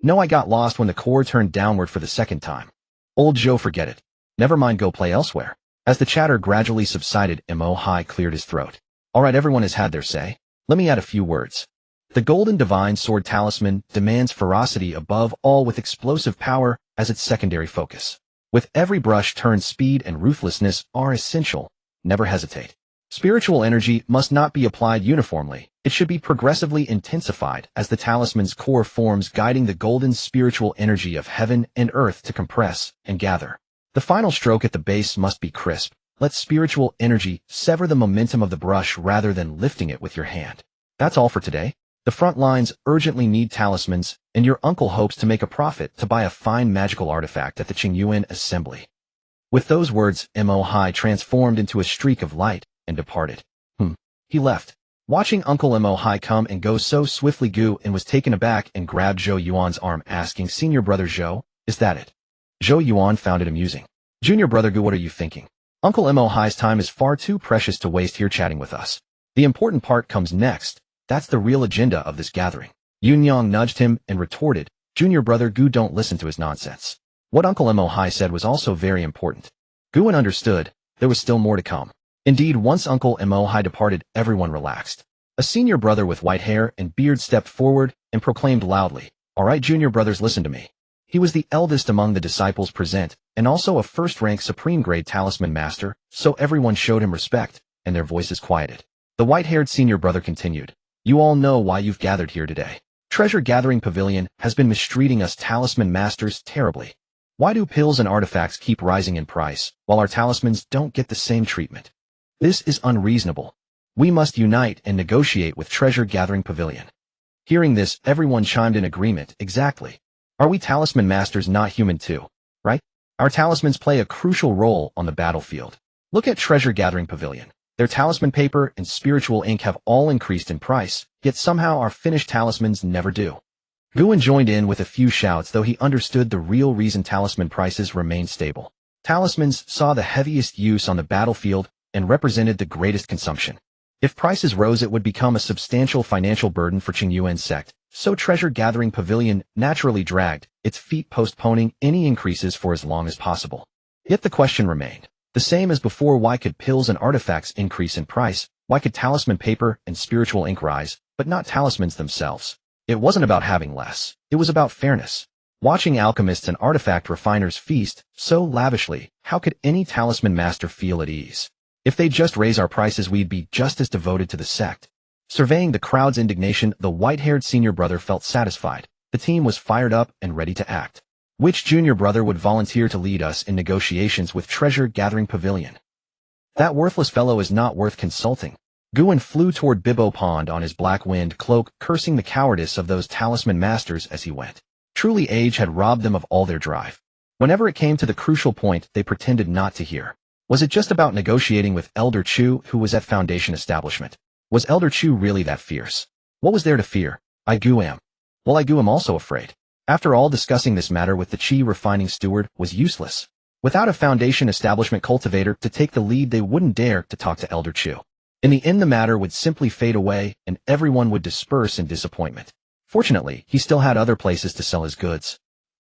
"No, I got lost when the core turned downward for the second time." "Old Zhou, forget it. Never mind, go play elsewhere." As the chatter gradually subsided, Mo Hai cleared his throat. "All right, everyone has had their say. Let me add a few words. The golden divine sword talisman demands ferocity above all, with explosive power as its secondary focus. With every brush turn, speed and ruthlessness are essential. Never hesitate. Spiritual energy must not be applied uniformly. It should be progressively intensified as the talisman's core forms, guiding the golden spiritual energy of heaven and earth to compress and gather. The final stroke at the base must be crisp. Let spiritual energy sever the momentum of the brush rather than lifting it with your hand. That's all for today. The front lines urgently need talismans, and your uncle hopes to make a profit to buy a fine magical artifact at the Qingyuan assembly." With those words, Mo Hai transformed into a streak of light and departed. He left. Watching Uncle Mo Hai come and go so swiftly, Guan was taken aback and grabbed Zhou Yuan's arm, asking, "Senior brother Zhou, is that it?" Zhou Yuan found it amusing. "Junior brother Gu, what are you thinking? Uncle Mo Hai's time is far too precious to waste here chatting with us. The important part comes next. That's the real agenda of this gathering." Yunyang nudged him and retorted, "Junior brother Gu, don't listen to his nonsense." What Uncle Mo Hai said was also very important. Guan understood. There was still more to come. Indeed, once Uncle Mo Hai departed, everyone relaxed. A senior brother with white hair and beard stepped forward and proclaimed loudly, "All right, junior brothers, listen to me." He was the eldest among the disciples present, and also a first-rank supreme-grade talisman master, so everyone showed him respect, and their voices quieted. The white-haired senior brother continued, "You all know why you've gathered here today. Treasure Gathering Pavilion has been mistreating us talisman masters terribly. Why do pills and artifacts keep rising in price, while our talismans don't get the same treatment? This is unreasonable. We must unite and negotiate with Treasure Gathering Pavilion. Hearing this, everyone chimed in agreement. Exactly. Are we talisman masters not human too? Right? Our talismans play a crucial role on the battlefield. Look at Treasure Gathering Pavilion. Their talisman paper and spiritual ink have all increased in price, yet somehow our finished talismans never do. Guan joined in with a few shouts, though he understood the real reason talisman prices remained stable. Talismans saw the heaviest use on the battlefield and represented the greatest consumption. If prices rose, it would become a substantial financial burden for Qingyuan Sect, so Treasure Gathering Pavilion naturally dragged its feet, postponing any increases for as long as possible. Yet the question remained. The same as before, why could pills and artifacts increase in price? Why could talisman paper and spiritual ink rise, but not talismans themselves? It wasn't about having less. It was about fairness. Watching alchemists and artifact refiners feast so lavishly, how could any talisman master feel at ease? If they just raise our prices, we'd be just as devoted to the sect. Surveying the crowd's indignation, the white-haired senior brother felt satisfied. The team was fired up and ready to act. Which junior brother would volunteer to lead us in negotiations with Treasure Gathering Pavilion? That worthless fellow is not worth consulting. Guan flew toward Bibbo Pond on his black wind cloak, cursing the cowardice of those talisman masters as he went. Truly, age had robbed them of all their drive. Whenever it came to the crucial point, they pretended not to hear. Was it just about negotiating with Elder Chu, who was at Foundation Establishment? Was Elder Chu really that fierce? What was there to fear? I am also afraid. After all, discussing this matter with the Qi refining steward was useless. Without a Foundation Establishment cultivator to take the lead, they wouldn't dare to talk to Elder Chu. In the end, the matter would simply fade away, and everyone would disperse in disappointment. Fortunately, he still had other places to sell his goods.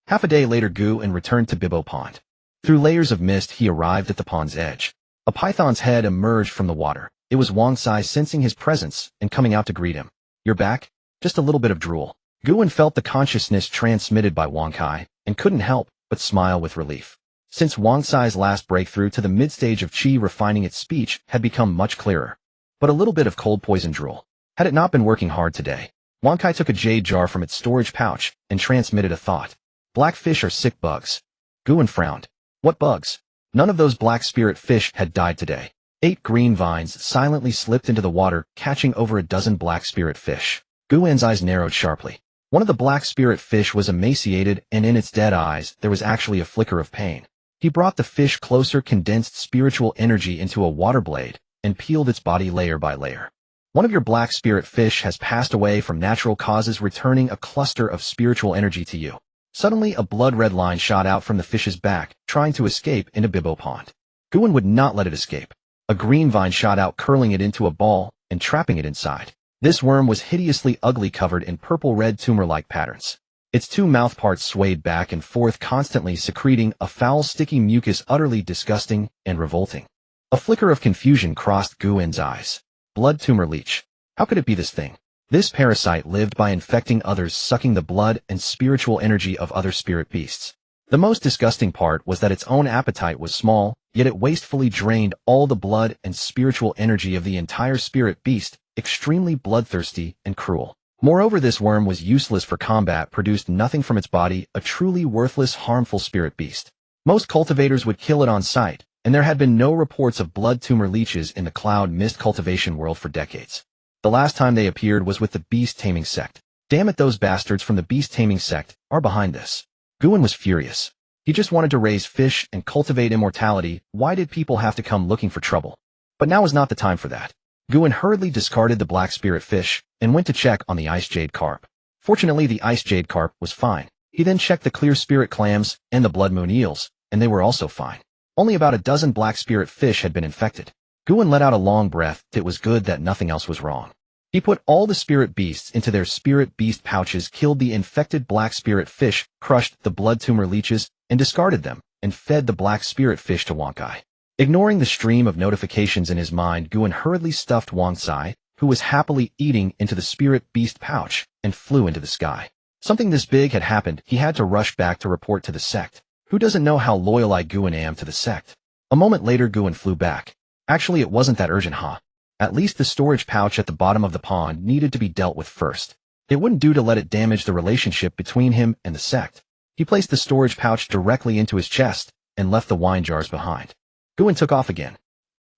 Half a day later, Guan returned to Bibbo Pond. Through layers of mist, he arrived at the pond's edge. A python's head emerged from the water. It was Wang Sai, sensing his presence and coming out to greet him. You're back? Just a little bit of drool. Guan felt the consciousness transmitted by Wang Kai and couldn't help but smile with relief. Since Wang Sai's last breakthrough to the mid-stage of Qi refining, its speech had become much clearer. But a little bit of cold poison drool. Had it not been working hard today? Wang Kai took a jade jar from its storage pouch and transmitted a thought. Black fish are sick bugs. Guan frowned. What bugs? None of those black spirit fish had died today. 8 green vines silently slipped into the water, catching over a dozen black spirit fish. Guan's eyes narrowed sharply. One of the black spirit fish was emaciated, and in its dead eyes there was actually a flicker of pain. He brought the fish closer, condensed spiritual energy into a water blade, and peeled its body layer by layer. One of your black spirit fish has passed away from natural causes, returning a cluster of spiritual energy to you. Suddenly, a blood-red line shot out from the fish's back, trying to escape into Bibbo Pond. Guan would not let it escape. A green vine shot out, curling it into a ball and trapping it inside. This worm was hideously ugly, covered in purple-red tumor-like patterns. Its 2 mouth parts swayed back and forth, constantly secreting a foul, sticky mucus, utterly disgusting and revolting. A flicker of confusion crossed Guan's eyes. Blood tumor leech. How could it be this thing? This parasite lived by infecting others, sucking the blood and spiritual energy of other spirit beasts. The most disgusting part was that its own appetite was small, yet it wastefully drained all the blood and spiritual energy of the entire spirit beast, extremely bloodthirsty and cruel. Moreover, this worm was useless for combat, produced nothing from its body, a truly worthless, harmful spirit beast. Most cultivators would kill it on sight, and there had been no reports of blood tumor leeches in the cloud mist cultivation world for decades. The last time they appeared was with the beast taming sect. Damn it, those bastards from the beast taming sect are behind this. Guan was furious. He just wanted to raise fish and cultivate immortality. Why did people have to come looking for trouble? But now was not the time for that. Guan hurriedly discarded the black spirit fish and went to check on the ice jade carp. Fortunately, the ice jade carp was fine. He then checked the clear spirit clams and the blood moon eels, and they were also fine. Only about a dozen black spirit fish had been infected. Guan let out a long breath. It was good that nothing else was wrong. He put all the spirit beasts into their spirit beast pouches, killed the infected black spirit fish, crushed the blood tumor leeches, and discarded them, and fed the black spirit fish to Wang Kai. Ignoring the stream of notifications in his mind, Guan hurriedly stuffed Wang Sai, who was happily eating, into the spirit beast pouch, and flew into the sky. Something this big had happened. He had to rush back to report to the sect. Who doesn't know how loyal Guan am to the sect? A moment later, Guan flew back. Actually, it wasn't that urgent, huh? At least the storage pouch at the bottom of the pond needed to be dealt with first. It wouldn't do to let it damage the relationship between him and the sect. He placed the storage pouch directly into his chest and left the wine jars behind. Guan took off again.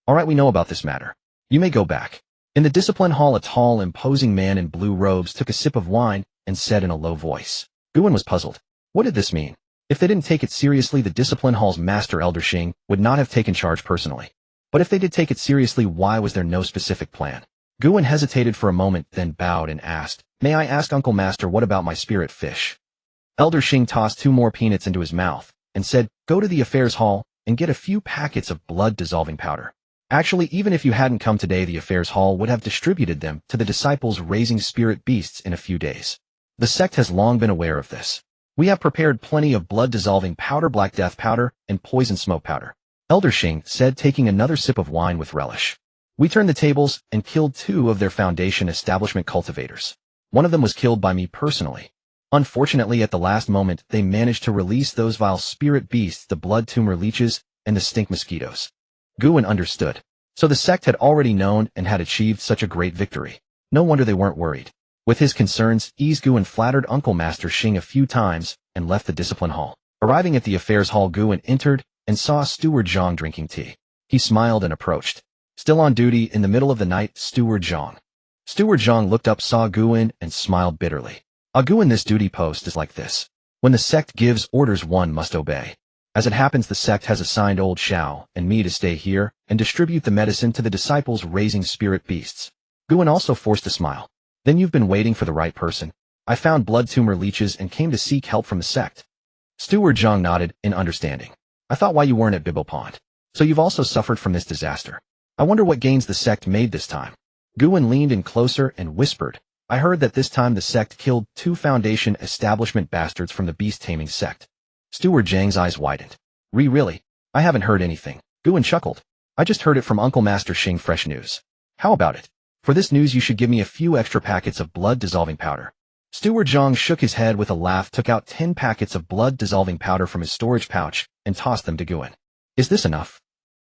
All right, we know about this matter. You may go back. In the discipline hall, a tall, imposing man in blue robes took a sip of wine and said in a low voice. Guan was puzzled. What did this mean? If they didn't take it seriously, the discipline hall's master, Elder Xing, would not have taken charge personally. But if they did take it seriously, why was there no specific plan? Guan hesitated for a moment, then bowed and asked, May I ask, Uncle Master, what about my spirit fish? Elder Xing tossed 2 more peanuts into his mouth and said, Go to the affairs hall and get a few packets of blood-dissolving powder. Actually, even if you hadn't come today, the affairs hall would have distributed them to the disciples raising spirit beasts in a few days. The sect has long been aware of this. We have prepared plenty of blood-dissolving powder, black death powder, and poison smoke powder. Elder Xing said, taking another sip of wine with relish. We turned the tables and killed 2 of their foundation establishment cultivators. One of them was killed by me personally. Unfortunately, at the last moment, they managed to release those vile spirit beasts, the blood tumor leeches, and the stink mosquitoes. Guan understood. So the sect had already known and had achieved such a great victory. No wonder they weren't worried. With his concerns eased, Guan flattered Uncle Master Xing a few times and left the discipline hall. Arriving at the affairs hall, Guan entered and saw Steward Zhang drinking tea. He smiled and approached. Still on duty in the middle of the night, Steward Zhang. Steward Zhang looked up, saw Guan, and smiled bitterly. Guan, this duty post is like this. When the sect gives orders, one must obey. As it happens, the sect has assigned old Xiao and me to stay here and distribute the medicine to the disciples raising spirit beasts. Guan also forced a smile. Then you've been waiting for the right person. I found blood tumor leeches and came to seek help from the sect. Steward Zhang nodded in understanding. I thought why you weren't at Bibbo Pond. So you've also suffered from this disaster. I wonder what gains the sect made this time. Guan leaned in closer and whispered, I heard that this time the sect killed 2 foundation establishment bastards from the beast-taming sect. Steward Zhang's eyes widened. Really? I haven't heard anything. Guan chuckled. I just heard it from Uncle Master Xing. Fresh news. How about it? For this news, you should give me a few extra packets of blood-dissolving powder. Steward Zhang shook his head with a laugh, took out 10 packets of blood-dissolving powder from his storage pouch, and tossed them to Guan. Is this enough?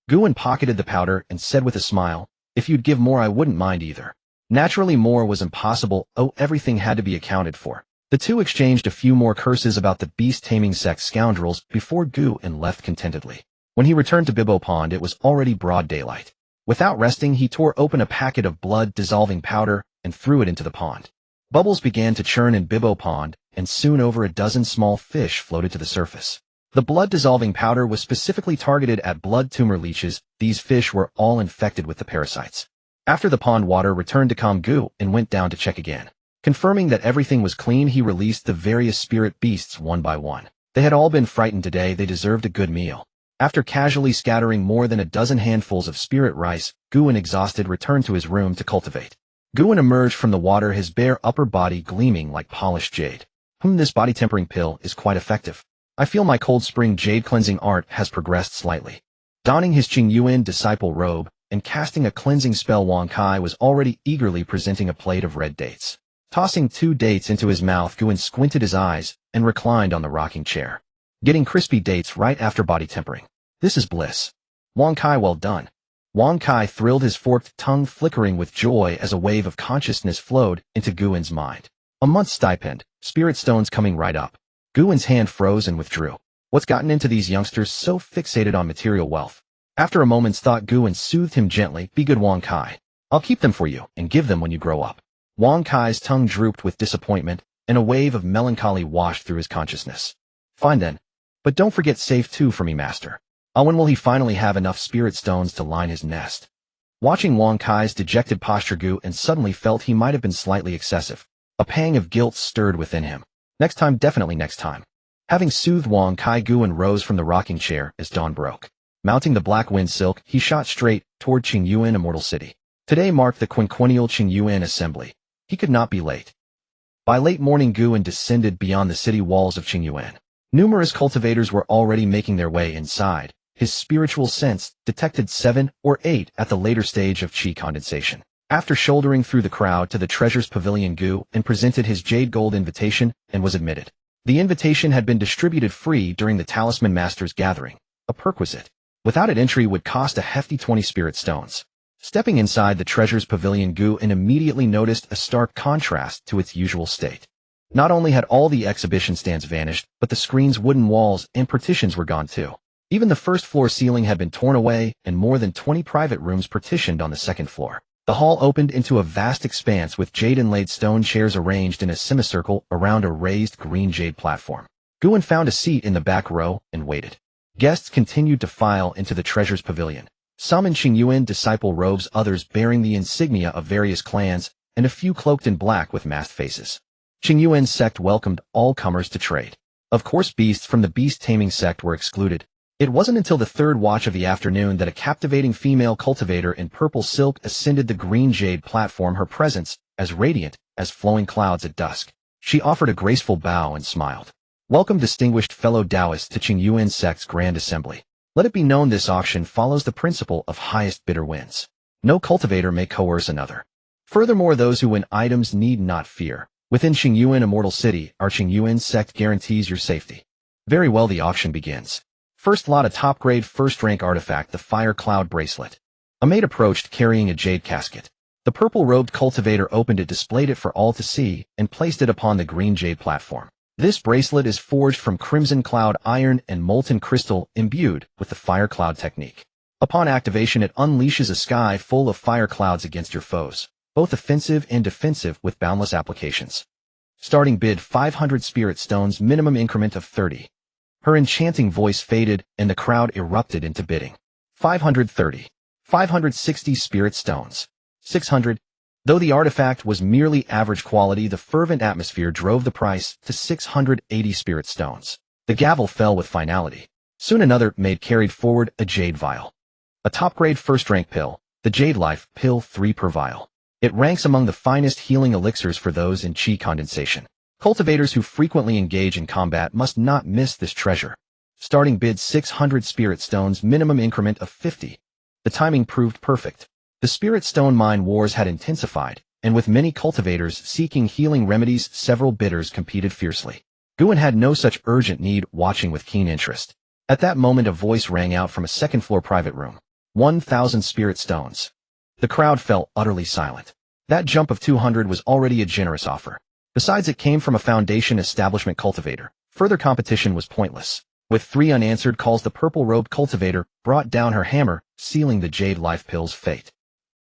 Guan pocketed the powder and said with a smile, If you'd give more, I wouldn't mind either. Naturally, more was impossible. Everything had to be accounted for. The two exchanged a few more curses about the beast-taming sect scoundrels before Guan left contentedly. When he returned to Bibbo Pond, it was already broad daylight. Without resting, he tore open a packet of blood-dissolving powder and threw it into the pond. Bubbles began to churn in Bibbo Pond, and soon over a dozen small fish floated to the surface. The blood-dissolving powder was specifically targeted at blood tumor leeches. These fish were all infected with the parasites. After the pond water returned to calm, Guan went down to check again. Confirming that everything was clean, he released the various spirit beasts one by one. They had all been frightened today. They deserved a good meal. After casually scattering more than a dozen handfuls of spirit rice, Guan, exhausted, returned to his room to cultivate. Guan emerged from the water, his bare upper body gleaming like polished jade. This body tempering pill is quite effective. I feel my cold spring jade cleansing art has progressed slightly. Donning his Qingyuan disciple robe and casting a cleansing spell, Wang Kai was already eagerly presenting a plate of red dates. Tossing 2 dates into his mouth, Guan squinted his eyes and reclined on the rocking chair. Getting crispy dates right after body tempering. This is bliss. Wang Kai, well done. Wang Kai thrilled, his forked tongue flickering with joy as a wave of consciousness flowed into Guan's mind. A month's stipend, spirit stones coming right up. Guan's hand froze and withdrew. What's gotten into these youngsters so fixated on material wealth? After a moment's thought, Guan soothed him gently. Be good, Wang Kai. I'll keep them for you and give them when you grow up. Wang Kai's tongue drooped with disappointment, and a wave of melancholy washed through his consciousness. Fine then. But don't forget save 2 for me, master. When will he finally have enough spirit stones to line his nest? Watching Wang Kai's dejected posture, Guan suddenly felt he might have been slightly excessive. A pang of guilt stirred within him. Next time, definitely next time. Having soothed Wang Kai, Guan rose from the rocking chair as dawn broke. Mounting the black wind silk, he shot straight toward Qingyuan Immortal City. Today marked the quinquennial Qingyuan Assembly. He could not be late. By late morning, Guan descended beyond the city walls of Qingyuan. Numerous cultivators were already making their way inside. His spiritual sense detected 7 or 8 at the later stage of qi condensation. After shouldering through the crowd to the treasures pavilion, Guan presented his jade gold invitation and was admitted. The invitation had been distributed free during the Talisman Masters gathering, a perquisite. Without it, entry would cost a hefty 20 spirit stones. Stepping inside the treasures pavilion, Guan immediately noticed a stark contrast to its usual state. Not only had all the exhibition stands vanished, but the screen's wooden walls and partitions were gone too. Even the first-floor ceiling had been torn away and more than 20 private rooms partitioned on the second floor. The hall opened into a vast expanse with jade-inlaid stone chairs arranged in a semicircle around a raised green jade platform. Guan found a seat in the back row and waited. Guests continued to file into the treasure's pavilion. Some in Qingyuan disciple robes, others bearing the insignia of various clans, and a few cloaked in black with masked faces. Qingyuan Sect welcomed all comers to trade. Of course, beasts from the beast-taming sect were excluded. It wasn't until the third watch of the afternoon that a captivating female cultivator in purple silk ascended the green jade platform, her presence as radiant as flowing clouds at dusk. She offered a graceful bow and smiled. Welcome, distinguished fellow Taoists, to Qingyuan Sect's Grand Assembly. Let it be known this auction follows the principle of highest bidder wins. No cultivator may coerce another. Furthermore, those who win items need not fear. Within Qingyuan Immortal City, our Qingyuan Sect guarantees your safety. Very well, the auction begins. First lot, a top-grade first-rank artifact, the Fire Cloud Bracelet. A maid approached carrying a jade casket. The purple-robed cultivator opened it, displayed it for all to see, and placed it upon the green jade platform. This bracelet is forged from crimson cloud iron and molten crystal imbued with the fire cloud technique. Upon activation, it unleashes a sky full of fire clouds against your foes, both offensive and defensive, with boundless applications. Starting bid 500 spirit stones, minimum increment of 30. Her enchanting voice faded, and the crowd erupted into bidding. 530. 560 spirit stones. 600. Though the artifact was merely average quality, the fervent atmosphere drove the price to 680 spirit stones. The gavel fell with finality. Soon another maid carried forward a jade vial. A top-grade first-rank pill, the Jade Life Pill, 3 per vial. It ranks among the finest healing elixirs for those in chi condensation. Cultivators who frequently engage in combat must not miss this treasure. Starting bid 600 spirit stones, minimum increment of 50. The timing proved perfect. The spirit stone mine wars had intensified, and with many cultivators seeking healing remedies, several bidders competed fiercely. Guan had no such urgent need, watching with keen interest. At that moment, a voice rang out from a second-floor private room. 1,000 spirit stones. The crowd fell utterly silent. That jump of 200 was already a generous offer. Besides, it came from a Foundation establishment cultivator. Further competition was pointless. With 3 unanswered calls, the purple-robed cultivator brought down her hammer, sealing the Jade Life Pill's fate.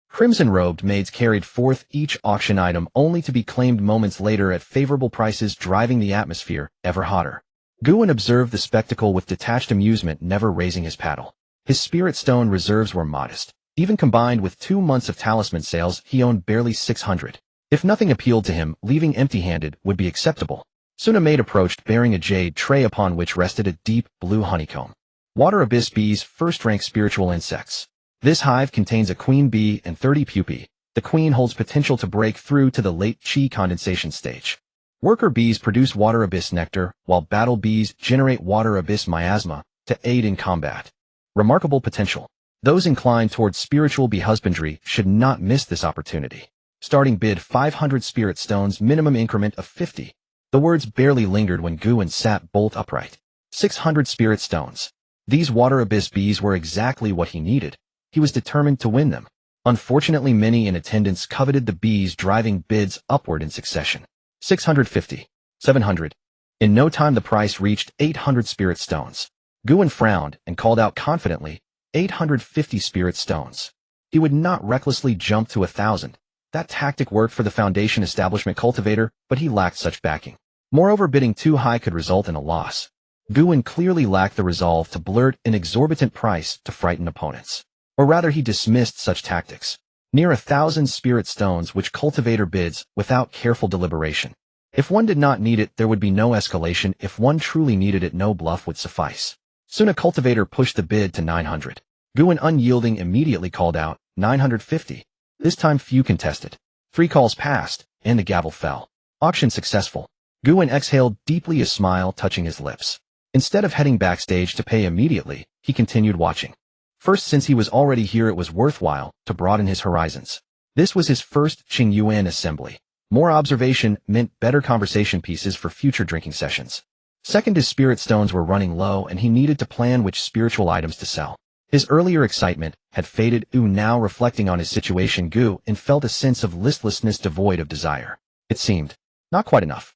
Crimson-robed maids carried forth each auction item, only to be claimed moments later at favorable prices, driving the atmosphere ever hotter. Guan observed the spectacle with detached amusement, never raising his paddle. His spirit stone reserves were modest. Even combined with 2 months of talisman sales, he owned barely 600. If nothing appealed to him, leaving empty-handed would be acceptable. Soon a maid approached bearing a jade tray upon which rested a deep blue honeycomb. Water abyss bees, first-rank spiritual insects. This hive contains a queen bee and 30 pupae. The queen holds potential to break through to the late chi condensation stage. Worker bees produce water abyss nectar, while battle bees generate water abyss miasma to aid in combat. Remarkable potential. Those inclined towards spiritual bee husbandry should not miss this opportunity. Starting bid 500 spirit stones, minimum increment of 50. The words barely lingered when Guan sat bolt upright. 600 spirit stones. These water abyss bees were exactly what he needed. He was determined to win them. Unfortunately, many in attendance coveted the bees, driving bids upward in succession. 650. 700. In no time the price reached 800 spirit stones. Guan frowned and called out confidently, 850 spirit stones. He would not recklessly jump to 1,000. That tactic worked for the Foundation establishment cultivator, but he lacked such backing. Moreover, bidding too high could result in a loss. Guan clearly lacked the resolve to blurt an exorbitant price to frighten opponents. Or rather, he dismissed such tactics. Near 1,000 spirit stones, which cultivator bids without careful deliberation. If one did not need it, there would be no escalation. If one truly needed it, no bluff would suffice. Soon a cultivator pushed the bid to 900. Guan, unyielding, immediately called out, 950. This time few contested. 3 calls passed, and the gavel fell. Auction successful. Guan exhaled deeply, a smile touching his lips. Instead of heading backstage to pay immediately, he continued watching. First, since he was already here, it was worthwhile to broaden his horizons. This was his first Qingyuan assembly. More observation meant better conversation pieces for future drinking sessions. Second, his spirit stones were running low, and he needed to plan which spiritual items to sell. His earlier excitement had faded. Now, reflecting on his situation, Guan felt a sense of listlessness devoid of desire. It seemed not quite enough.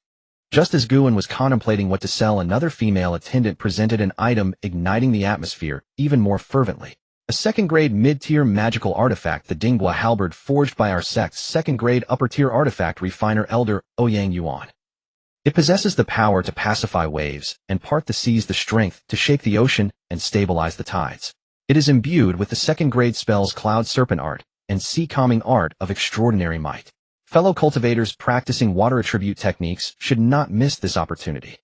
Just as Guan was contemplating what to sell, another female attendant presented an item igniting the atmosphere even more fervently. A second-grade mid-tier magical artifact, the Dinghua halberd forged by our sect's second-grade upper-tier artifact refiner Elder Ouyang Yuan. It possesses the power to pacify waves and part the seas, the strength to shake the ocean and stabilize the tides. It is imbued with the second-grade spells Cloud Serpent Art and Sea Calming Art of extraordinary might. Fellow cultivators practicing water attribute techniques should not miss this opportunity.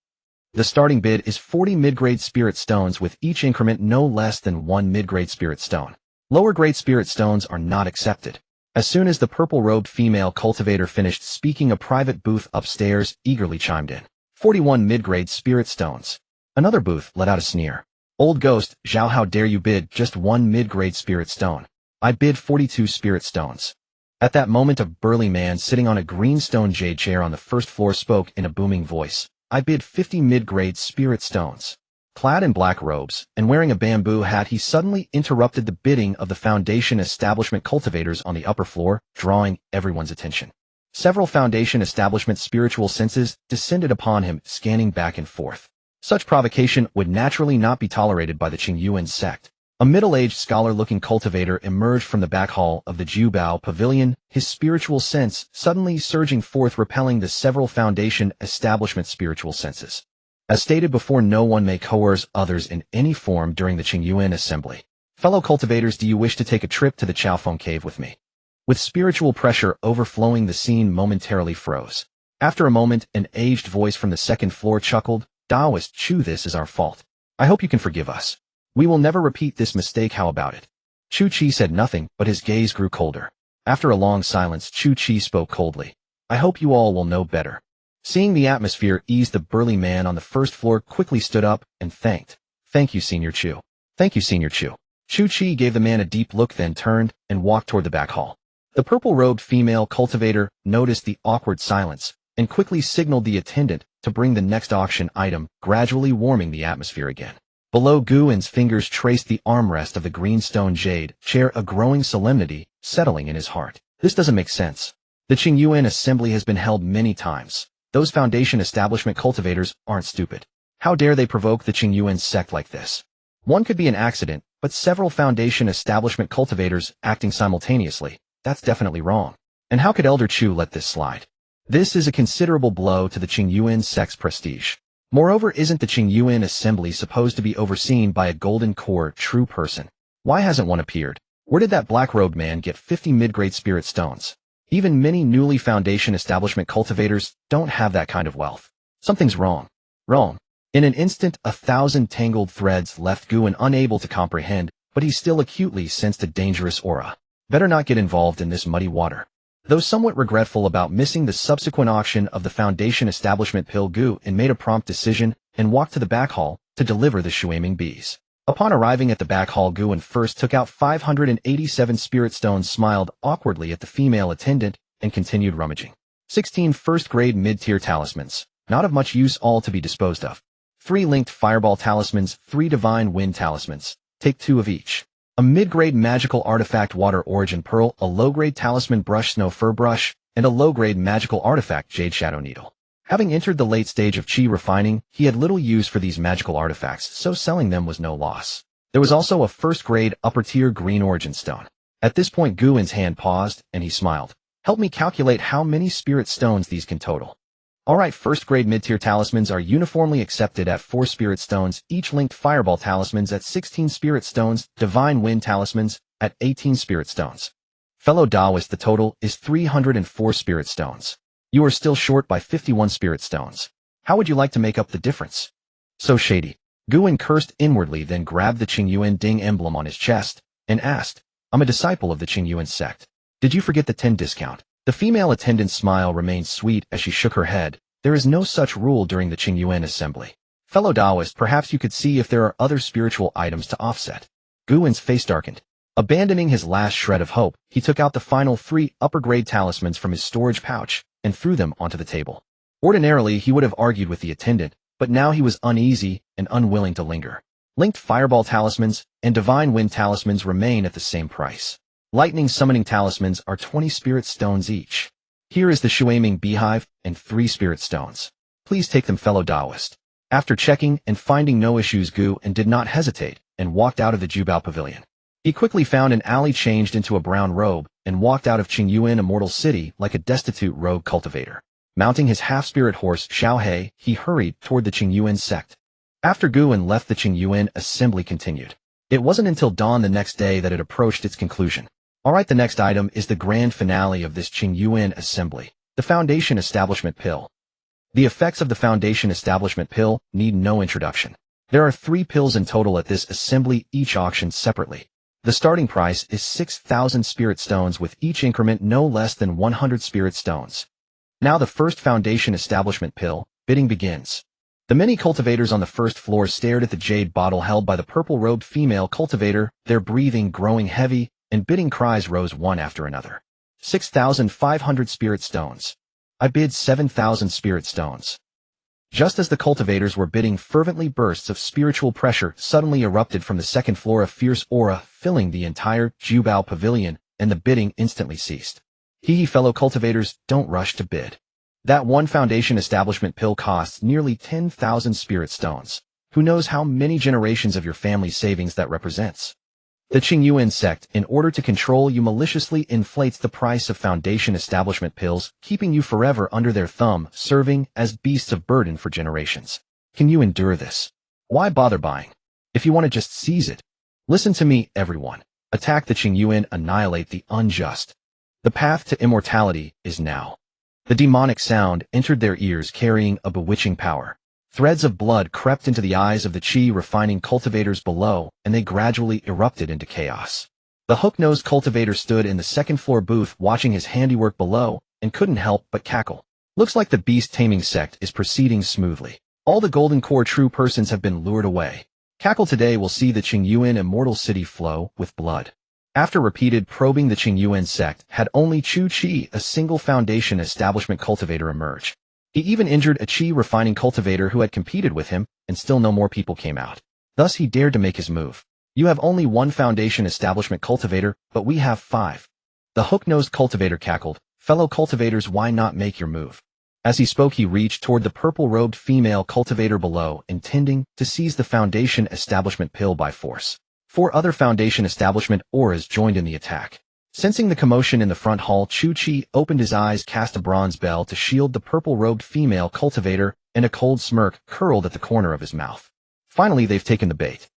The starting bid is 40 mid-grade spirit stones, with each increment no less than 1 mid-grade spirit stone. Lower-grade spirit stones are not accepted. As soon as the purple-robed female cultivator finished speaking, a private booth upstairs eagerly chimed in. 41 mid-grade spirit stones. Another booth let out a sneer. Old ghost, Zhao, how dare you bid just 1 mid-grade spirit stone? I bid 42 spirit stones. At that moment, a burly man sitting on a green stone jade chair on the first floor spoke in a booming voice. I bid 50 mid-grade spirit stones. Clad in black robes and wearing a bamboo hat, he suddenly interrupted the bidding of the Foundation establishment cultivators on the upper floor, drawing everyone's attention. Several Foundation establishment spiritual senses descended upon him, scanning back and forth. Such provocation would naturally not be tolerated by the Qingyuan Sect. A middle-aged scholar-looking cultivator emerged from the back hall of the Jubao Pavilion, his spiritual sense suddenly surging forth, repelling the several Foundation establishment spiritual senses. As stated before, no one may coerce others in any form during the Qingyuan assembly. Fellow cultivators, do you wish to take a trip to the Chaofeng cave with me? With spiritual pressure overflowing, the scene momentarily froze. After a moment, an aged voice from the second floor chuckled, Taoist Chu, this is our fault. I hope you can forgive us. We will never repeat this mistake, how about it? Chu Chi said nothing, but his gaze grew colder. After a long silence, Chu Chi spoke coldly. I hope you all will know better. Seeing the atmosphere ease, the burly man on the first floor quickly stood up and thanked. Thank you, Senior Chu. Thank you, Senior Chu. Chu Chi gave the man a deep look, then turned and walked toward the back hall. The purple-robed female cultivator noticed the awkward silence and quickly signaled the attendant to bring the next auction item, gradually warming the atmosphere again. Below, Guan's fingers traced the armrest of the greenstone jade chair, a growing solemnity settling in his heart. This doesn't make sense. The Qingyuan assembly has been held many times. Those Foundation establishment cultivators aren't stupid. How dare they provoke the Qingyuan sect like this? One could be an accident, but several Foundation establishment cultivators acting simultaneously, that's definitely wrong. And how could Elder Chu let this slide? This is a considerable blow to the Qingyuan sect's prestige. Moreover, isn't the Qingyuan assembly supposed to be overseen by a golden core true person? Why hasn't one appeared? Where did that black-robed man get 50 mid-grade spirit stones? Even many newly Foundation establishment cultivators don't have that kind of wealth. Something's wrong. Wrong. In an instant, 1,000 tangled threads left Guan unable to comprehend, but he still acutely sensed a dangerous aura. Better not get involved in this muddy water. Though somewhat regretful about missing the subsequent auction of the Foundation establishment pill, Guan made a prompt decision and walked to the back hall to deliver the shuaming bees. Upon arriving at the back hall, Guan first took out 587 spirit stones, smiled awkwardly at the female attendant, and continued rummaging. 16 first-grade mid-tier talismans, not of much use, all to be disposed of. 3 linked fireball talismans, 3 divine wind talismans, take 2 of each. A mid-grade magical artifact water origin pearl, a low-grade talisman brush snow fur brush, and a low-grade magical artifact jade shadow needle. Having entered the late stage of chi refining, he had little use for these magical artifacts, so selling them was no loss. There was also a first-grade upper-tier green origin stone. At this point, Guan's hand paused, and he smiled. Help me calculate how many spirit stones these can total. Alright, first-grade mid-tier talismans are uniformly accepted at 4 spirit stones, each linked fireball talismans at 16 spirit stones, divine wind talismans at 18 spirit stones. Fellow Taoist, the total is 304 spirit stones. You are still short by 51 spirit stones. How would you like to make up the difference? So shady. Guan cursed inwardly, then grabbed the Qingyuan Ding emblem on his chest and asked, I'm a disciple of the Qingyuan sect. Did you forget the 10 discount? The female attendant's smile remained sweet as she shook her head. There is no such rule during the Qingyuan assembly. Fellow Taoist, perhaps you could see if there are other spiritual items to offset. Guan's face darkened. Abandoning his last shred of hope, he took out the final 3 upper-grade talismans from his storage pouch and threw them onto the table. Ordinarily, he would have argued with the attendant, but now he was uneasy and unwilling to linger. Linked fireball talismans and divine wind talismans remain at the same price. Lightning summoning talismans are 20 spirit stones each. Here is the shuaming beehive and 3 spirit stones. Please take them, fellow Taoist. After checking and finding no issues, Gu and did not hesitate and walked out of the Jubao pavilion. He quickly found an alley, changed into a brown robe, and walked out of Qingyuan Immortal City like a destitute rogue cultivator. Mounting his half-spirit horse, Xiaohe, he hurried toward the Qingyuan Sect. After Guan left, the Qingyuan assembly continued. It wasn't until dawn the next day that it approached its conclusion. Alright, the next item is the grand finale of this Qingyuan assembly, the Foundation Establishment Pill. The effects of the Foundation Establishment Pill need no introduction. There are 3 pills in total at this assembly, each auctioned separately. The starting price is 6,000 spirit stones, with each increment no less than 100 spirit stones. Now the first Foundation Establishment Pill, bidding begins. The many cultivators on the first floor stared at the jade bottle held by the purple-robed female cultivator, their breathing growing heavy, and bidding cries rose one after another. 6,500 spirit stones. I bid 7,000 spirit stones. Just as the cultivators were bidding fervently, bursts of spiritual pressure suddenly erupted from the second floor, a fierce aura filling the entire Jubao pavilion, and the bidding instantly ceased. Fellow cultivators, don't rush to bid. That one Foundation Establishment Pill costs nearly 10,000 spirit stones. Who knows how many generations of your family's savings that represents? The Qingyuan Sect, in order to control you, maliciously inflates the price of Foundation Establishment Pills, keeping you forever under their thumb, serving as beasts of burden for generations. Can you endure this? Why bother buying? If you want to just seize it. Listen to me, everyone. Attack the Qingyuan, annihilate the unjust. The path to immortality is now. The demonic sound entered their ears, carrying a bewitching power. Threads of blood crept into the eyes of the qi refining cultivators below, and they gradually erupted into chaos. The hook-nosed cultivator stood in the second-floor booth watching his handiwork below, and couldn't help but cackle. Looks like the beast-taming sect is proceeding smoothly. All the golden core true persons have been lured away. Cackle today will see the Qingyuan Immortal City flow with blood. After repeated probing, the Qingyuan Sect had only Chu Qi, a single Foundation Establishment cultivator, emerge. He even injured a Qi refining cultivator who had competed with him, and still no more people came out. Thus he dared to make his move. You have only one Foundation Establishment cultivator, but we have 5. The hook-nosed cultivator cackled. Fellow cultivators, why not make your move? As he spoke, he reached toward the purple-robed female cultivator below, intending to seize the Foundation Establishment Pill by force. 4 other Foundation Establishment auras joined in the attack. Sensing the commotion in the front hall, Chu Qi opened his eyes, cast a bronze bell to shield the purple-robed female cultivator, and a cold smirk curled at the corner of his mouth. Finally, they've taken the bait.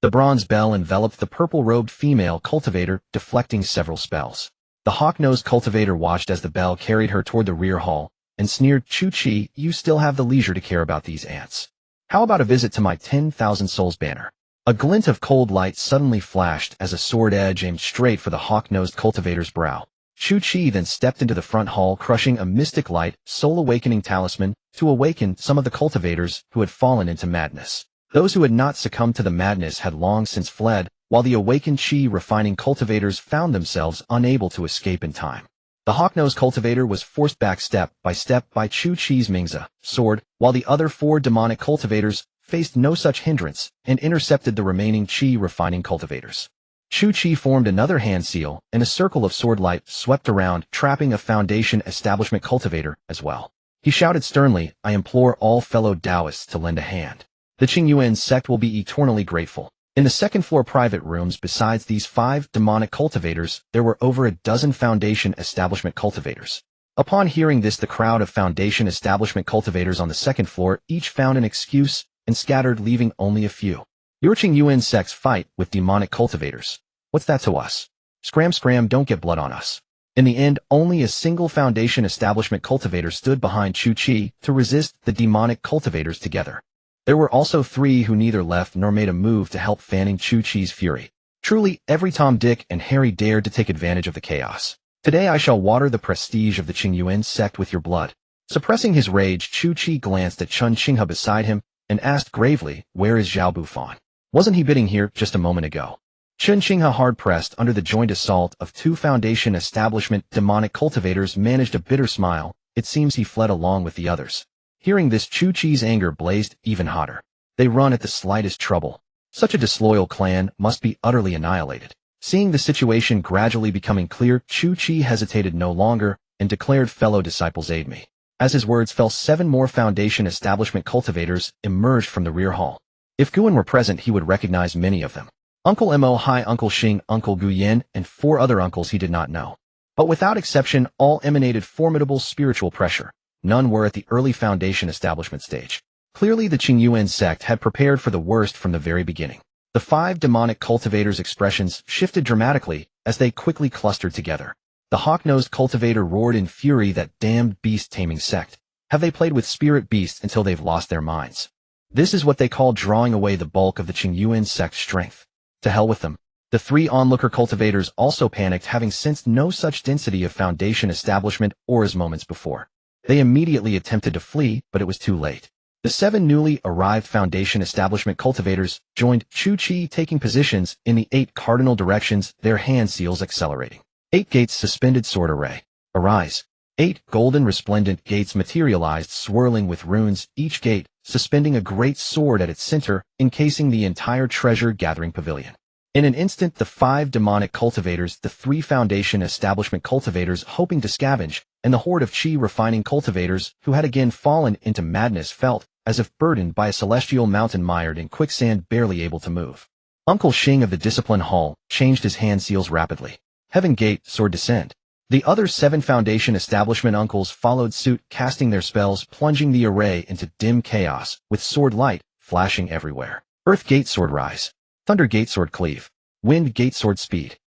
The bronze bell enveloped the purple-robed female cultivator, deflecting several spells. The hawk-nosed cultivator watched as the bell carried her toward the rear hall, and sneered, Chu Qi, you still have the leisure to care about these ants. How about a visit to my 10,000 souls banner? A glint of cold light suddenly flashed as a sword edge aimed straight for the hawk-nosed cultivator's brow. Chu Qi then stepped into the front hall, crushing a mystic light, soul-awakening talisman, to awaken some of the cultivators who had fallen into madness. Those who had not succumbed to the madness had long since fled, while the awakened Qi refining cultivators found themselves unable to escape in time. The hawk-nosed cultivator was forced back step by Chu Qi's Mingzi sword, while the other 4 demonic cultivators faced no such hindrance, and intercepted the remaining Qi refining cultivators. Chu Qi formed another hand seal, and a circle of sword light swept around, trapping a Foundation Establishment cultivator as well. He shouted sternly, I implore all fellow Taoists to lend a hand. The Qingyuan Sect will be eternally grateful. In the second-floor private rooms, besides these 5 demonic cultivators, there were over a dozen Foundation Establishment cultivators. Upon hearing this, the crowd of Foundation Establishment cultivators on the second floor each found an excuse and scattered, leaving only a few. Your Qingyuan Sect's fight with demonic cultivators. What's that to us? Scram, don't get blood on us. In the end, only a single Foundation Establishment cultivator stood behind Chu Qi to resist the demonic cultivators together. There were also 3 who neither left nor made a move to help fanning Chu Qi's fury. Truly, every Tom, Dick, and Harry dared to take advantage of the chaos. Today I shall water the prestige of the Qingyuan Sect with your blood. Suppressing his rage, Chu Qi glanced at Chun Qinghe beside him, and asked gravely, where is Zhao Bufan? Wasn't he bidding here just a moment ago? Chun Qinghe, hard-pressed under the joint assault of 2 Foundation Establishment demonic cultivators, managed a bitter smile. It seems he fled along with the others. Hearing this, Chu Qi's anger blazed even hotter. They run at the slightest trouble. Such a disloyal clan must be utterly annihilated. Seeing the situation gradually becoming clear, Chu Qi hesitated no longer and declared, fellow disciples, aid me. As his words fell, 7 more Foundation establishment cultivators emerged from the rear hall. If Guan were present, he would recognize many of them. Uncle Mo, Hi Uncle Xing, Uncle Guyen, and 4 other uncles he did not know. But without exception, all emanated formidable spiritual pressure. None were at the early Foundation establishment stage. Clearly, the Qingyuan Sect had prepared for the worst from the very beginning. The 5 demonic cultivators' expressions shifted dramatically as they quickly clustered together. The hawk-nosed cultivator roared in fury, "That damned beast-taming sect. Have they played with spirit beasts until they've lost their minds? This is what they call drawing away the bulk of the Qingyuan Sect's strength. To hell with them." The 3 onlooker cultivators also panicked, having sensed no such density of Foundation establishment auras moments before. They immediately attempted to flee, but it was too late. The 7 newly arrived Foundation establishment cultivators joined Chu Chi, taking positions in the 8 cardinal directions, their hand seals accelerating. 8 gates suspended sword array. Arise. 8 golden resplendent gates materialized, swirling with runes, each gate suspending a great sword at its center, encasing the entire treasure-gathering pavilion. In an instant, the 5 demonic cultivators, the 3 Foundation establishment cultivators hoping to scavenge, and the horde of chi-refining cultivators who had again fallen into madness felt as if burdened by a celestial mountain mired in quicksand, barely able to move. Uncle Xing of the Discipline Hall changed his hand seals rapidly. Heaven Gate, sword descend. The other 7 Foundation establishment uncles followed suit, casting their spells, plunging the array into dim chaos, with sword light flashing everywhere. Earth Gate, sword rise. Thunder Gate, sword cleave. Wind Gate, sword speed.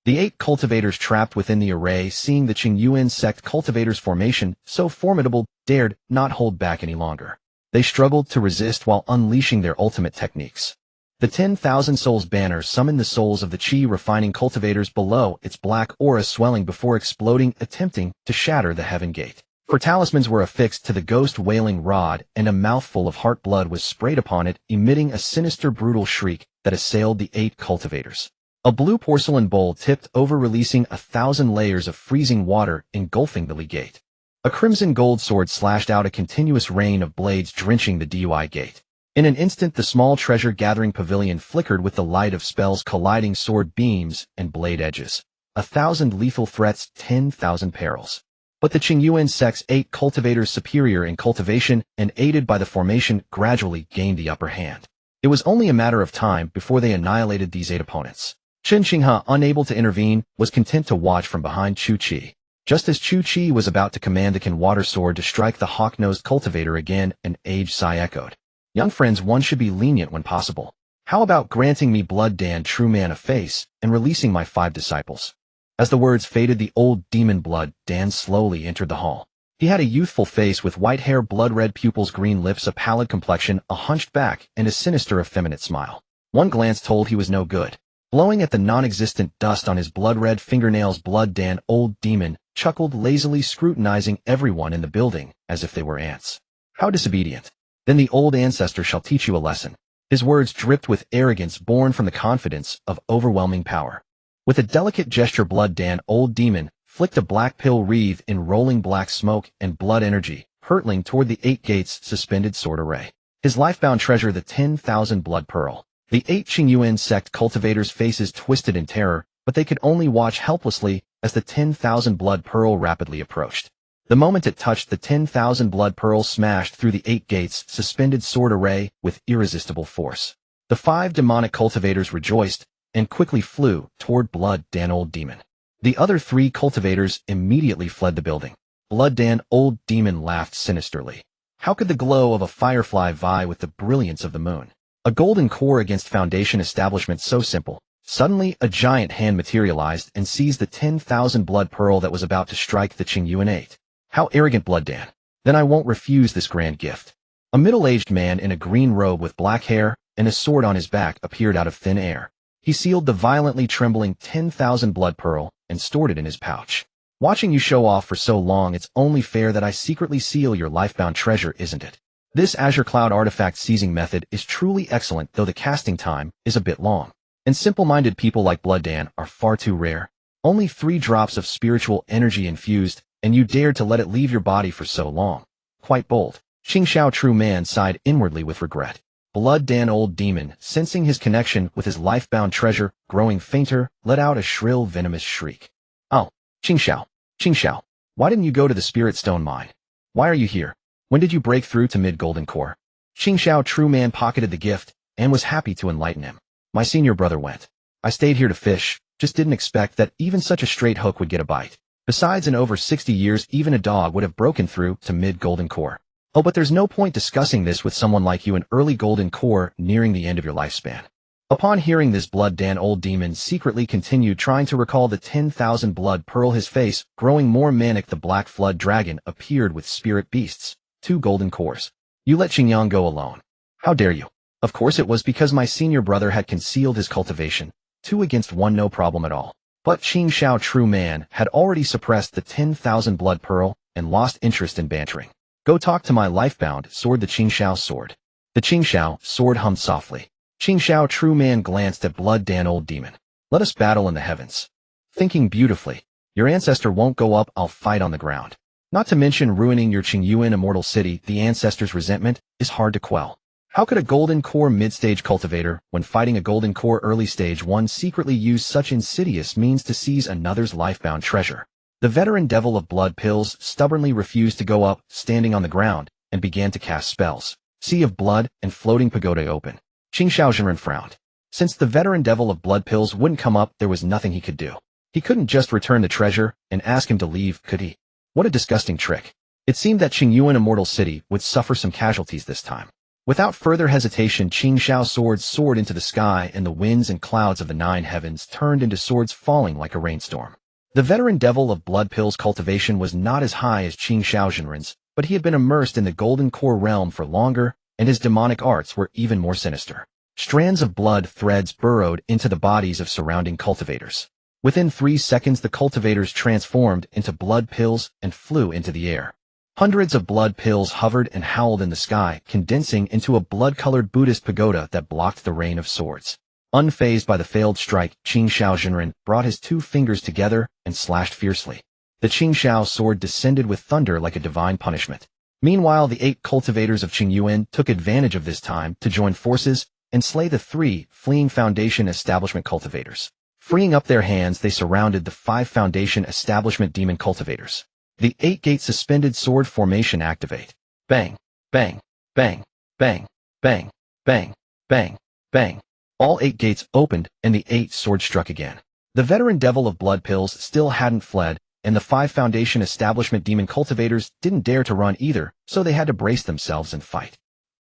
The 8 cultivators trapped within the array, seeing the Qingyuan Sect cultivators' formation so formidable, dared not hold back any longer. They struggled to resist while unleashing their ultimate techniques. The 10,000 souls banner summoned the souls of the chi-refining cultivators below, its black aura swelling before exploding, attempting to shatter the Heaven Gate. For talismans were affixed to the ghost wailing rod, and a mouthful of heart blood was sprayed upon it, emitting a sinister, brutal shriek that assailed the 8 cultivators. A blue porcelain bowl tipped over, releasing 1,000 layers of freezing water, engulfing the Li Gate. A crimson gold sword slashed out, a continuous rain of blades drenching the Dui Gate. In an instant, the small treasure-gathering pavilion flickered with the light of spells colliding, sword beams and blade edges. 1,000 lethal threats, 10,000 perils. But the Qingyuan Sect's 8 cultivators, superior in cultivation and aided by the formation, gradually gained the upper hand. It was only a matter of time before they annihilated these 8 opponents. Chen Qinghe, unable to intervene, was content to watch from behind Chu Chi. Just as Chu Chi was about to command the Qin water sword to strike the hawk-nosed cultivator again, an aged sigh echoed. "Young friends, one should be lenient when possible. How about granting me Blood Dan, true man, a face, and releasing my 5 disciples?" As the words faded, the old demon Blood Dan slowly entered the hall. He had a youthful face with white hair, blood-red pupils, green lips, a pallid complexion, a hunched back, and a sinister, effeminate smile. One glance told he was no good. Blowing at the non-existent dust on his blood-red fingernails, Blood Dan, old demon, chuckled lazily, scrutinizing everyone in the building as if they were ants. "How disobedient. Then the old ancestor shall teach you a lesson." His words dripped with arrogance born from the confidence of overwhelming power. With a delicate gesture, Blood Dan, old demon, flicked a black pill wreathed in rolling black smoke and blood energy, hurtling toward the 8 gates suspended sword array. His lifebound treasure, the 10,000 blood pearl. The 8 Qingyuan Sect cultivators' faces twisted in terror, but they could only watch helplessly as the 10,000 blood pearl rapidly approached. The moment it touched, the 10,000 blood pearl smashed through the 8 gates suspended sword array with irresistible force. The 5 demonic cultivators rejoiced and quickly flew toward Blood Dan, old demon. The other 3 cultivators immediately fled the building. Blood Dan, old demon, laughed sinisterly. How could the glow of a firefly vie with the brilliance of the moon? A golden core against Foundation establishment so simple. Suddenly, a giant hand materialized and seized the 10,000 blood pearl that was about to strike the Qingyuan 8. How arrogant, Blood Dan. Then I won't refuse this grand gift. A middle-aged man in a green robe with black hair and a sword on his back appeared out of thin air. He sealed the violently trembling 10,000 blood pearl and stored it in his pouch. "Watching you show off for so long, it's only fair that I secretly seal your lifebound treasure, isn't it? This Azure Cloud artifact seizing method is truly excellent, though the casting time is a bit long. And simple-minded people like Blood Dan are far too rare. Only 3 drops of spiritual energy infused, and you dared to let it leave your body for so long. Quite bold." Xing Xiao, true man, sighed inwardly with regret. Blood Dan, old demon, sensing his connection with his lifebound treasure growing fainter, let out a shrill, venomous shriek. "Oh, Xing Xiao, why didn't you go to the Spirit Stone mine? Why are you here? When did you break through to mid-golden core? Qingxiao True Man pocketed the gift and was happy to enlighten him. My senior brother went. I stayed here to fish, just didn't expect that even such a straight hook would get a bite. Besides, in over 60 years, even a dog would have broken through to mid-golden core. Oh, but there's no point discussing this with someone like you in early golden core nearing the end of your lifespan. Upon hearing this, Blood Dan Old Demon secretly continued trying to recall the 10,000 blood pearl. His face growing more manic. The Black Flood Dragon appeared with spirit beasts, 2 golden cores. You let Qingyuan go alone. How dare you? Of course it was because my senior brother had concealed his cultivation. 2 against 1, no problem at all. But Qingxiao True Man had already suppressed the 10,000 blood pearl and lost interest in bantering. Go talk to my lifebound sword. The Qingxiao sword. The Qingxiao sword hummed softly. Qingxiao True Man glanced at Blood Dan Old Demon. Let us battle in the heavens. Thinking beautifully. Your ancestor won't go up, I'll fight on the ground. Not to mention ruining your Qingyuan Immortal City. The ancestor's resentment is hard to quell. How could a golden core mid-stage cultivator, when fighting a golden core early stage 1, secretly use such insidious means to seize another's lifebound treasure? The veteran devil of blood pills stubbornly refused to go up, standing on the ground, and began to cast spells. Sea of blood and floating pagoda open. Qingxiao Zhenren frowned. Since the veteran devil of blood pills wouldn't come up, there was nothing he could do. He couldn't just return the treasure and ask him to leave, could he? What a disgusting trick. It seemed that Qingyuan Immortal City would suffer some casualties this time. Without further hesitation, Qingxiao's swords soared into the sky, and the winds and clouds of the 9 heavens turned into swords falling like a rainstorm. The veteran devil of blood pills cultivation was not as high as Qingxiao Zhenren's, but he had been immersed in the golden core realm for longer, and his demonic arts were even more sinister. Strands of blood threads burrowed into the bodies of surrounding cultivators. Within 3 seconds, the cultivators transformed into blood pills and flew into the air. Hundreds of blood pills hovered and howled in the sky, condensing into a blood-colored Buddhist pagoda that blocked the rain of swords. Unfazed by the failed strike, Qingxiao Zhenren brought his 2 fingers together and slashed fiercely. The Qingxiao sword descended with thunder like a divine punishment. Meanwhile, the 8 cultivators of Qingyuan took advantage of this time to join forces and slay the 3 fleeing Foundation Establishment cultivators. Freeing up their hands, they surrounded the 5 Foundation Establishment demon cultivators. The 8-gate suspended sword formation activate. Bang, bang, bang, bang, bang, bang, bang, bang. All 8 gates opened, and the 8 swords struck again. The veteran devil of blood pills still hadn't fled, and the 5 Foundation Establishment demon cultivators didn't dare to run either, so they had to brace themselves and fight.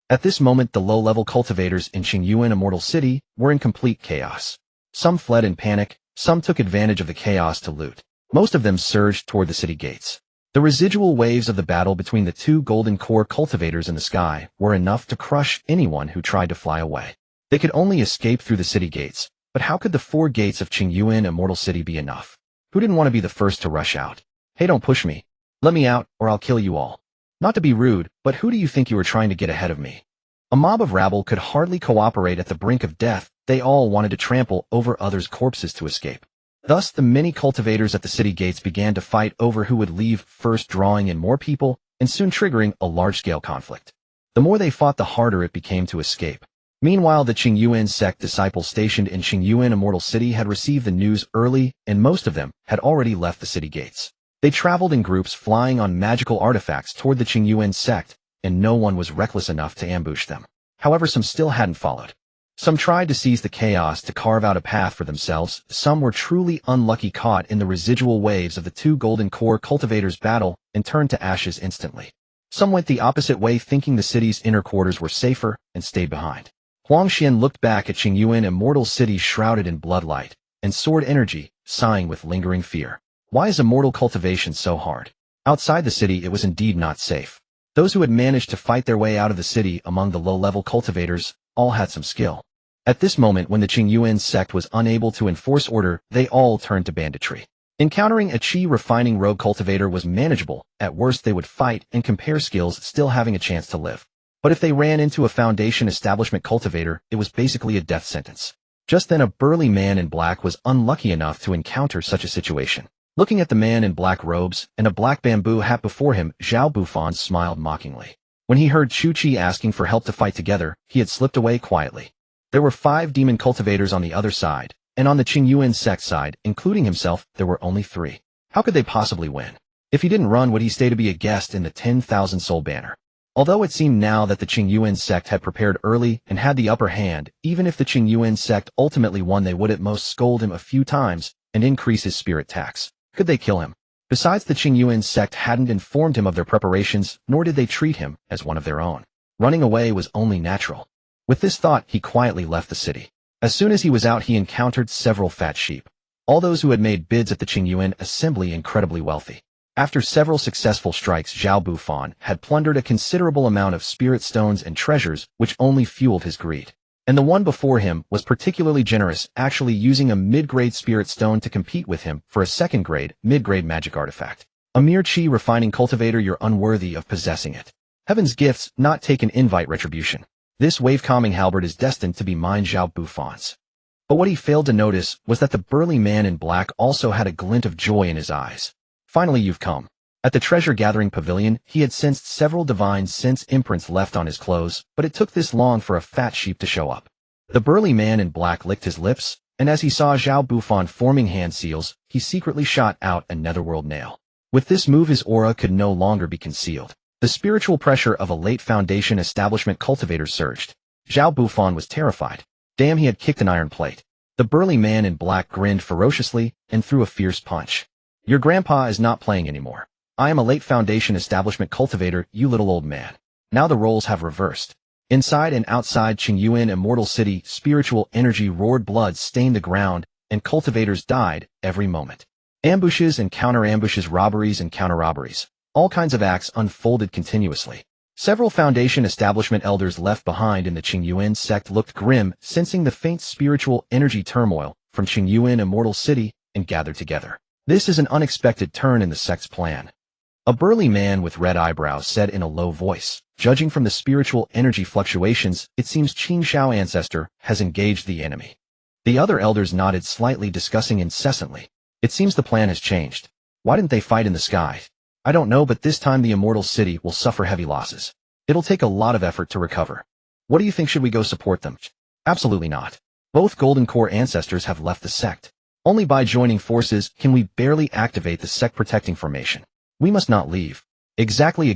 At this moment, the low-level cultivators in Qingyuan Immortal City were in complete chaos. Some fled in panic, some took advantage of the chaos to loot. Most of them surged toward the city gates. The residual waves of the battle between the 2 golden core cultivators in the sky were enough to crush anyone who tried to fly away. They could only escape through the city gates, but how could the 4 gates of Qingyuan Immortal City be enough? Who didn't want to be the first to rush out? Hey, don't push me. Let me out, or I'll kill you all. Not to be rude, but who do you think you were trying to get ahead of me? A mob of rabble could hardly cooperate at the brink of death. They all wanted to trample over others' corpses to escape. Thus, the many cultivators at the city gates began to fight over who would leave first, drawing in more people and soon triggering a large-scale conflict. The more they fought, the harder it became to escape. Meanwhile, the Qingyuan Sect disciples stationed in Qingyuan Immortal City had received the news early, and most of them had already left the city gates. They traveled in groups, flying on magical artifacts toward the Qingyuan Sect, and no one was reckless enough to ambush them. However, some still hadn't followed. Some tried to seize the chaos to carve out a path for themselves. Some were truly unlucky, caught in the residual waves of the 2 golden core cultivators' battle, and turned to ashes instantly. Some went the opposite way, thinking the city's inner quarters were safer, and stayed behind. Huangxian looked back at Qingyuan Immortal City shrouded in bloodlight and sword energy, sighing with lingering fear. Why is immortal cultivation so hard? Outside the city, it was indeed not safe. Those who had managed to fight their way out of the city among the low-level cultivators all had some skill. At this moment, when the Qingyuan Sect was unable to enforce order, they all turned to banditry. Encountering a chi refining rogue cultivator was manageable. At worst, they would fight and compare skills, still having a chance to live. But if they ran into a Foundation Establishment cultivator, it was basically a death sentence. Just then, a burly man in black was unlucky enough to encounter such a situation. Looking at the man in black robes and a black bamboo hat before him, Zhao Bufan smiled mockingly. When he heard Chu Chi asking for help to fight together, he had slipped away quietly. There were 5 demon cultivators on the other side, and on the Qingyuan Sect side, including himself, there were only 3. How could they possibly win? If he didn't run, would he stay to be a guest in the 10,000 soul banner? Although it seemed now that the Qingyuan Sect had prepared early and had the upper hand, even if the Qingyuan Sect ultimately won, they would at most scold him a few times and increase his spirit tax. Could they kill him? Besides, the Qingyuan Sect hadn't informed him of their preparations, nor did they treat him as one of their own. Running away was only natural. With this thought, he quietly left the city. As soon as he was out, he encountered several fat sheep. All those who had made bids at the Qingyuan assembly incredibly wealthy. After several successful strikes, Zhao Bufan had plundered a considerable amount of spirit stones and treasures, which only fueled his greed. And the one before him was particularly generous, actually using a mid-grade spirit stone to compete with him for a second-grade, mid-grade magic artifact. A mere chi refining cultivator, you're unworthy of possessing it. Heaven's gifts, not take an invite retribution. This wave-calming halberd is destined to be mine, Zhao Bufan's. But what he failed to notice was that the burly man in black also had a glint of joy in his eyes. Finally, you've come. At the treasure-gathering pavilion, he had sensed several divine sense imprints left on his clothes, but it took this long for a fat sheep to show up. The burly man in black licked his lips, and as he saw Zhao Bufan forming hand seals, he secretly shot out a netherworld nail. With this move, his aura could no longer be concealed. The spiritual pressure of a late Foundation establishment cultivator surged. Zhao Bufan was terrified. Damn, he had kicked an iron plate. The burly man in black grinned ferociously and threw a fierce punch. Your grandpa is not playing anymore. I am a late Foundation establishment cultivator, you little old man. Now the roles have reversed. Inside and outside Qingyuan Immortal City, spiritual energy roared, blood stained the ground, and cultivators died every moment. Ambushes and counter-ambushes, robberies and counter-robberies. All kinds of acts unfolded continuously. Several Foundation establishment elders left behind in the Qingyuan Sect looked grim, sensing the faint spiritual energy turmoil from Qingyuan Immortal City, and gathered together. This is an unexpected turn in the sect's plan. A burly man with red eyebrows said in a low voice, judging from the spiritual energy fluctuations, it seems Qin ancestor has engaged the enemy. The other elders nodded slightly, discussing incessantly. It seems the plan has changed. Why didn't they fight in the sky? I don't know, but this time the Immortal City will suffer heavy losses. It'll take a lot of effort to recover. What do you think? Should we go support them? Absolutely not. Both Golden Core ancestors have left the sect. Only by joining forces can we barely activate the sect protecting formation. We must not leave. Exactly.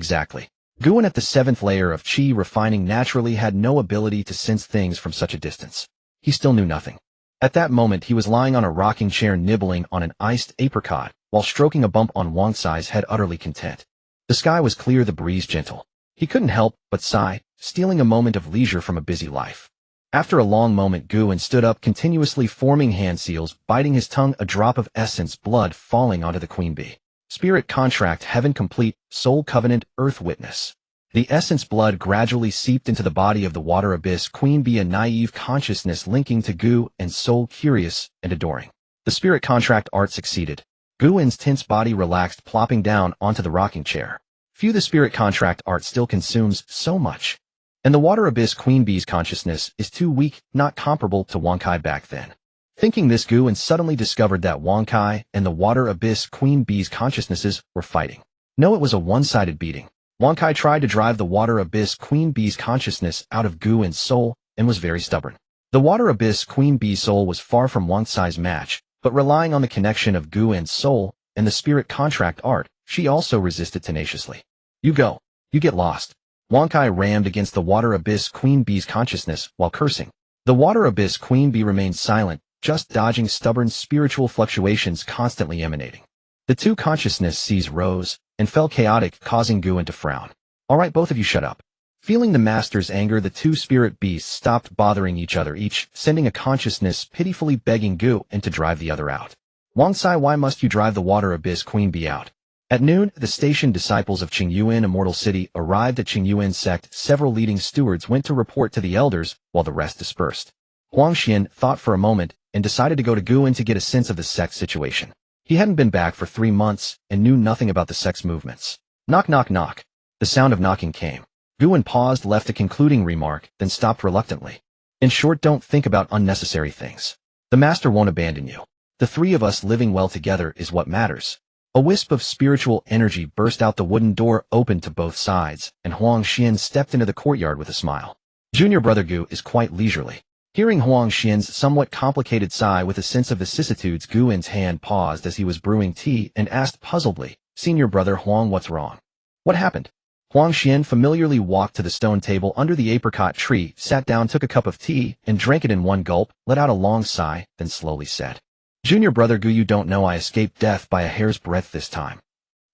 Guan at the 7th layer of Qi refining naturally had no ability to sense things from such a distance. He still knew nothing. At that moment he was lying on a rocking chair nibbling on an iced apricot, while stroking a bump on Wang Sai's head, utterly content. The sky was clear, the breeze gentle. He couldn't help but sigh, stealing a moment of leisure from a busy life. After a long moment, Guan stood up, continuously forming hand seals, biting his tongue, a drop of essence blood falling onto the queen bee. Spirit contract, heaven complete, soul covenant, earth witness. The essence blood gradually seeped into the body of the water abyss queen bee, a naive consciousness linking to Gu and soul, curious and adoring. The spirit contract art succeeded. Guan's tense body relaxed, plopping down onto the rocking chair. Phew, the spirit contract art still consumes so much. And the water abyss queen bee's consciousness is too weak, not comparable to Wang Kai back then. Thinking this, Guan suddenly discovered that Wang Kai and the water abyss queen bee's consciousnesses were fighting. No, it was a one-sided beating. Wang Kai tried to drive the water abyss queen bee's consciousness out of Guan's soul and was very stubborn. The water abyss queen bee's soul was far from Wang Sai's match, but relying on the connection of Guan's soul and the spirit contract art, she also resisted tenaciously. You go. You get lost. Wang Kai rammed against the water abyss queen bee's consciousness while cursing. The water abyss queen bee remained silent, just dodging stubborn spiritual fluctuations constantly emanating. The two consciousness seas rose and fell chaotic, causing Guan to frown. All right, both of you shut up. Feeling the master's anger, the two spirit beasts stopped bothering each other, each sending a consciousness pitifully begging Guan to drive the other out. Wang Sai, why must you drive the water abyss queen bee out? At noon, the stationed disciples of Qingyuan Immortal City arrived at Qingyuan Sect. Several leading stewards went to report to the elders, while the rest dispersed. Huang Xian thought for a moment and decided to go to Guan to get a sense of the sect's situation. He hadn't been back for 3 months and knew nothing about the sect's movements. Knock, knock, knock. The sound of knocking came. Guan paused, left a concluding remark, then stopped reluctantly. In short, don't think about unnecessary things. The master won't abandon you. The three of us living well together is what matters. A wisp of spiritual energy burst out. The wooden door opened to both sides, and Huang Xian stepped into the courtyard with a smile. Junior brother Gu is quite leisurely. Hearing Huang Xian's somewhat complicated sigh with a sense of vicissitudes, Guan's hand paused as he was brewing tea and asked puzzledly, Senior brother Huang, what's wrong? What happened? Huang Xian familiarly walked to the stone table under the apricot tree, sat down, took a cup of tea, and drank it in one gulp, let out a long sigh, then slowly said, Junior brother Gu, you don't know I escaped death by a hair's breadth this time.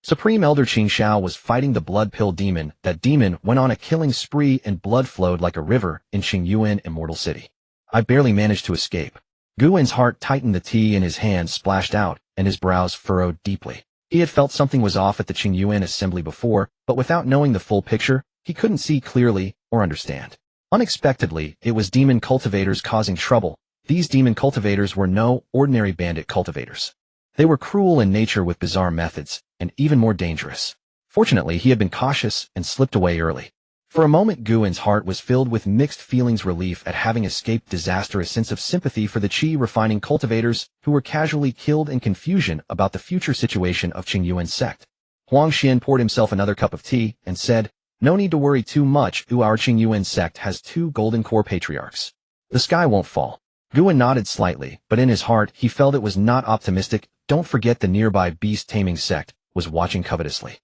Supreme Elder Qingxiao was fighting the blood pill demon. That demon went on a killing spree and blood flowed like a river in Qingyuan Immortal City. I barely managed to escape. Guwen's heart tightened, the tea in his hand splashed out, and his brows furrowed deeply. He had felt something was off at the Qingyuan assembly before, but without knowing the full picture, he couldn't see clearly or understand. Unexpectedly, it was demon cultivators causing trouble. These demon cultivators were no ordinary bandit cultivators. They were cruel in nature with bizarre methods, and even more dangerous. Fortunately, he had been cautious and slipped away early. For a moment, Guwen's heart was filled with mixed feelings: relief at having escaped disaster, a sense of sympathy for the qi refining cultivators who were casually killed, and confusion about the future situation of Qingyuan Sect. Huang Xian poured himself another cup of tea and said, No need to worry too much. Our Qingyuan Sect has 2 golden core patriarchs. The sky won't fall. Guwen nodded slightly, but in his heart he felt it was not optimistic. Don't forget the nearby beast-taming sect was watching covetously.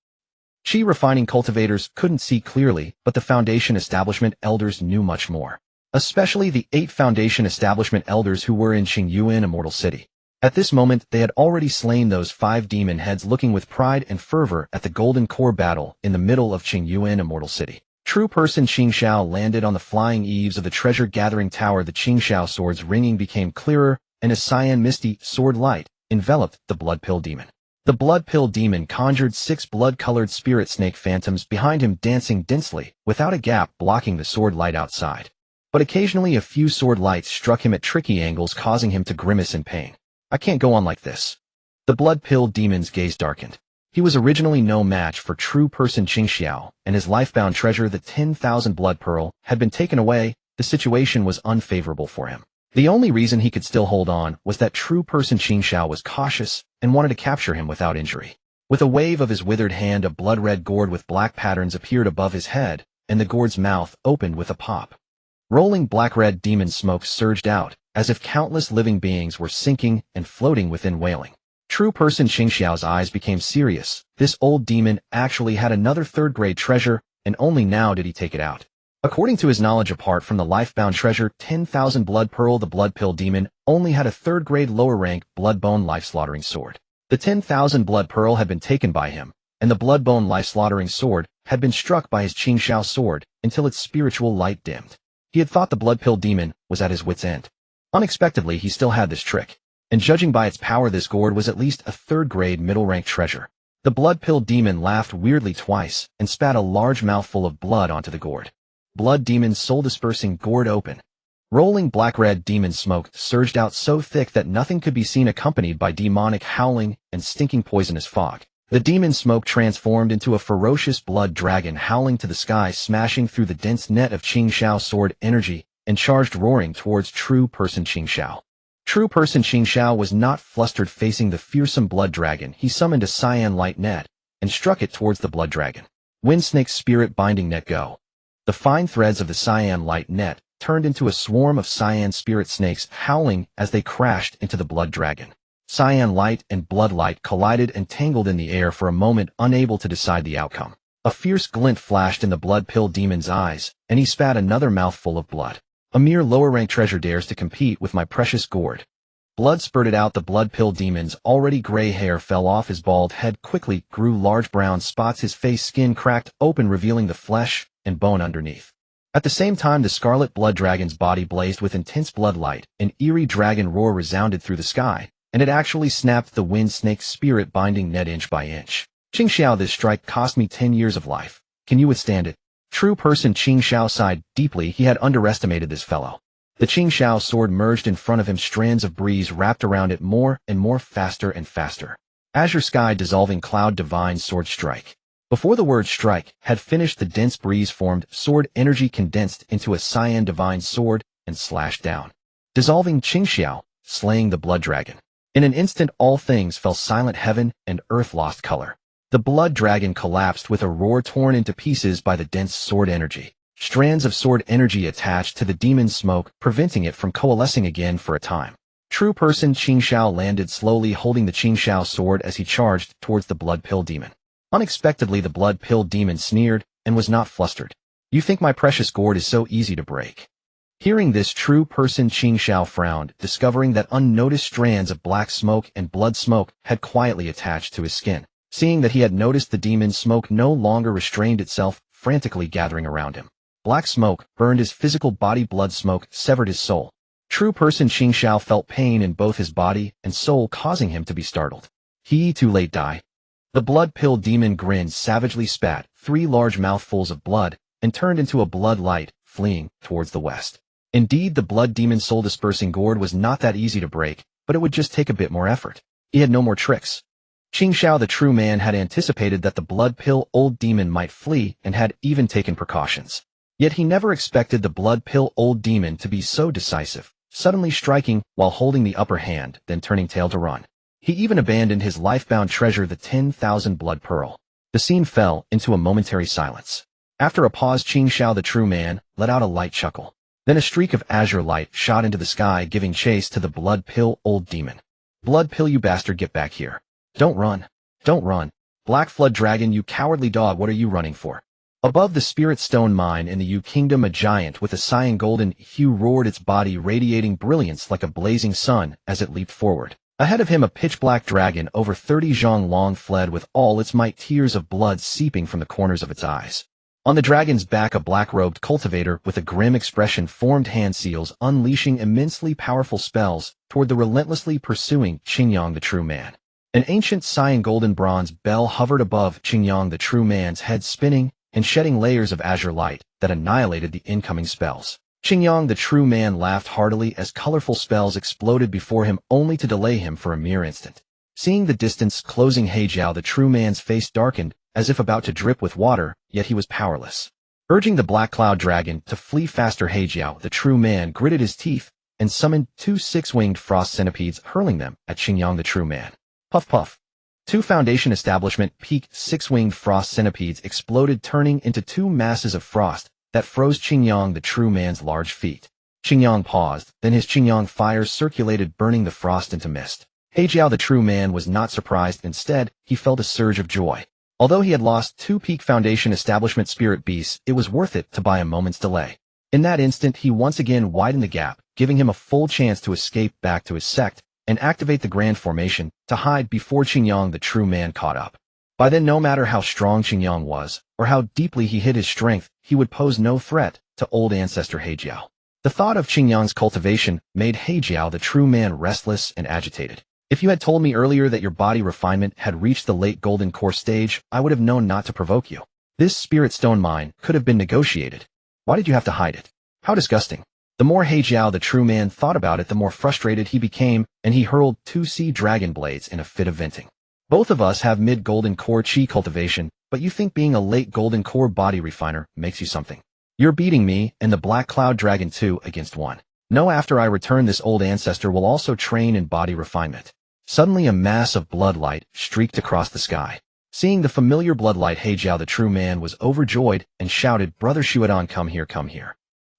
Qi refining cultivators couldn't see clearly, but the Foundation establishment elders knew much more. Especially the 8 Foundation establishment elders who were in Qingyuan Immortal City. At this moment, they had already slain those 5 demon heads, looking with pride and fervor at the Golden Core battle in the middle of Qingyuan Immortal City. True person Qingxiao landed on the flying eaves of the treasure-gathering tower. The Qingxiao sword's ringing became clearer, and a cyan misty sword light enveloped the blood pill demon. The blood pill demon conjured 6 blood-colored spirit snake phantoms behind him, dancing densely, without a gap blocking the sword light outside. But occasionally a few sword lights struck him at tricky angles, causing him to grimace in pain. I can't go on like this. The blood pill demon's gaze darkened. He was originally no match for true person Qingxiao, and his lifebound treasure, the 10,000 blood pearl, had been taken away. The situation was unfavorable for him. The only reason he could still hold on was that true person Qingxiao was cautious and wanted to capture him without injury. With a wave of his withered hand, a blood-red gourd with black patterns appeared above his head, and the gourd's mouth opened with a pop. Rolling black-red demon smoke surged out, as if countless living beings were sinking and floating within, wailing. True person Qingxiao's eyes became serious. This old demon actually had another third-grade treasure, and only now did he take it out. According to his knowledge, apart from the lifebound treasure, 10,000 blood pearl, the blood pill demon only had a third-grade lower-rank blood-bone life-slaughtering sword. The 10,000 blood pearl had been taken by him, and the blood-bone life-slaughtering sword had been struck by his Qingxiao sword until its spiritual light dimmed. He had thought the blood pill demon was at his wit's end. Unexpectedly, he still had this trick, and judging by its power, this gourd was at least a third-grade middle-rank treasure. The blood pill demon laughed weirdly twice and spat a large mouthful of blood onto the gourd. Blood demon's soul-dispersing gourd open. Rolling black-red demon smoke surged out so thick that nothing could be seen, accompanied by demonic howling and stinking poisonous fog. The demon smoke transformed into a ferocious blood dragon, howling to the sky, smashing through the dense net of Qingxiao sword energy, and charged roaring towards true person Qingxiao. True person Qingxiao was not flustered facing the fearsome blood dragon. He summoned a cyan light net and struck it towards the blood dragon. Windsnake's spirit binding net go. The fine threads of the cyan light net turned into a swarm of cyan spirit snakes, howling as they crashed into the blood dragon. Cyan light and blood light collided and tangled in the air for a moment, unable to decide the outcome. A fierce glint flashed in the blood pill demon's eyes, and he spat another mouthful of blood. A mere lower-rank treasure dares to compete with my precious gourd. Blood spurted out. The blood pill demon's already gray hair fell off his bald head, quickly grew large brown spots. His face skin cracked open, revealing the flesh and bone underneath. At the same time, the scarlet blood dragon's body blazed with intense blood light. An eerie dragon roar resounded through the sky, and it actually snapped the wind snake's spirit binding net inch by inch. Qingxiao, this strike cost me 10 years of life. Can you withstand it? True person Qingxiao sighed deeply. He had underestimated this fellow. The Qingxiao sword merged in front of him. Strands of breeze wrapped around it, more and more, faster and faster. Azure sky dissolving cloud divine sword strike. Before the word strike had finished, the dense breeze formed, sword energy condensed into a cyan divine sword and slashed down, dissolving Qingxiao, slaying the blood dragon. In an instant, all things fell silent. Heaven and earth lost color. The blood dragon collapsed with a roar, torn into pieces by the dense sword energy. Strands of sword energy attached to the demon's smoke, preventing it from coalescing again for a time. True person Qingxiao landed slowly, holding the Qingxiao sword as he charged towards the blood pill demon. Unexpectedly, the blood pill demon sneered and was not flustered. You think my precious gourd is so easy to break? Hearing this, true person Qingxiao frowned, discovering that unnoticed strands of black smoke and blood smoke had quietly attached to his skin. Seeing that he had noticed, the demon smoke no longer restrained itself, frantically gathering around him. Black smoke burned his physical body, blood smoke severed his soul. True person Qingxiao felt pain in both his body and soul, causing him to be startled. He too late die. The blood pill demon grinned, savagely spat 3 large mouthfuls of blood, and turned into a blood light, fleeing towards the west. Indeed, the blood demon's soul-dispersing gourd was not that easy to break, but it would just take a bit more effort. He had no more tricks. Qingxiao, the true man, had anticipated that the blood pill old demon might flee and had even taken precautions. Yet he never expected the blood pill old demon to be so decisive, suddenly striking while holding the upper hand, then turning tail to run. He even abandoned his life-bound treasure, the 10,000 blood pearl. The scene fell into a momentary silence. After a pause, Qingxiao, the true man, let out a light chuckle. Then a streak of azure light shot into the sky, giving chase to the blood pill old demon. Blood pill, you bastard, get back here. Don't run. Don't run. Black flood dragon, you cowardly dog, what are you running for? Above the spirit stone mine in the Yu Kingdom, a giant with a cyan golden hue roared, its body radiating brilliance like a blazing sun as it leaped forward. Ahead of him, a pitch-black dragon over 30 zhang long fled with all its might, tears of blood seeping from the corners of its eyes. On the dragon's back, a black-robed cultivator with a grim expression formed hand seals, unleashing immensely powerful spells toward the relentlessly pursuing Qingyuan, the true man. An ancient cyan golden bronze bell hovered above Qingyuan, the true man's head, spinning and shedding layers of azure light that annihilated the incoming spells. Qingyuan, the true man, laughed heartily as colorful spells exploded before him, only to delay him for a mere instant. Seeing the distance closing, Hejiao, the true man's face darkened as if about to drip with water, yet he was powerless. Urging the black cloud dragon to flee faster, Hejiao, the true man, gritted his teeth and summoned 2 6-winged frost centipedes, hurling them at Qingyuan, the true man. Puff puff. 2 Foundation Establishment peaked 6-winged frost centipedes exploded, turning into 2 masses of frost that froze Qingyuan, the true man's large feet. Qingyuan paused, then his Qingyuan fire circulated, burning the frost into mist. Hejiao, the true man, was not surprised. Instead, he felt a surge of joy. Although he had lost 2 Peak Foundation Establishment spirit beasts, it was worth it to buy a moment's delay. In that instant, he once again widened the gap, giving him a full chance to escape back to his sect and activate the Grand Formation to hide before Qingyuan, the true man, caught up. By then, no matter how strong Qingyuan was, or how deeply he hid his strength, he would pose no threat to old ancestor Hejiao. The thought of Qingyuan's cultivation made Hejiao, the true man, restless and agitated. If you had told me earlier that your body refinement had reached the late golden core stage, I would have known not to provoke you. This spirit stone mine could have been negotiated. Why did you have to hide it? How disgusting. The more Hejiao, the true man, thought about it, the more frustrated he became, and he hurled 2 sea dragon blades in a fit of venting. Both of us have mid-golden core chi cultivation, but you think being a late golden core body refiner makes you something. You're beating me and the black cloud dragon 2 against 1. No, after I return, this old ancestor will also train in body refinement. Suddenly a mass of bloodlight streaked across the sky. Seeing the familiar bloodlight, Hejiao, the true man, was overjoyed and shouted, "Brother Shuadong, come here, come here.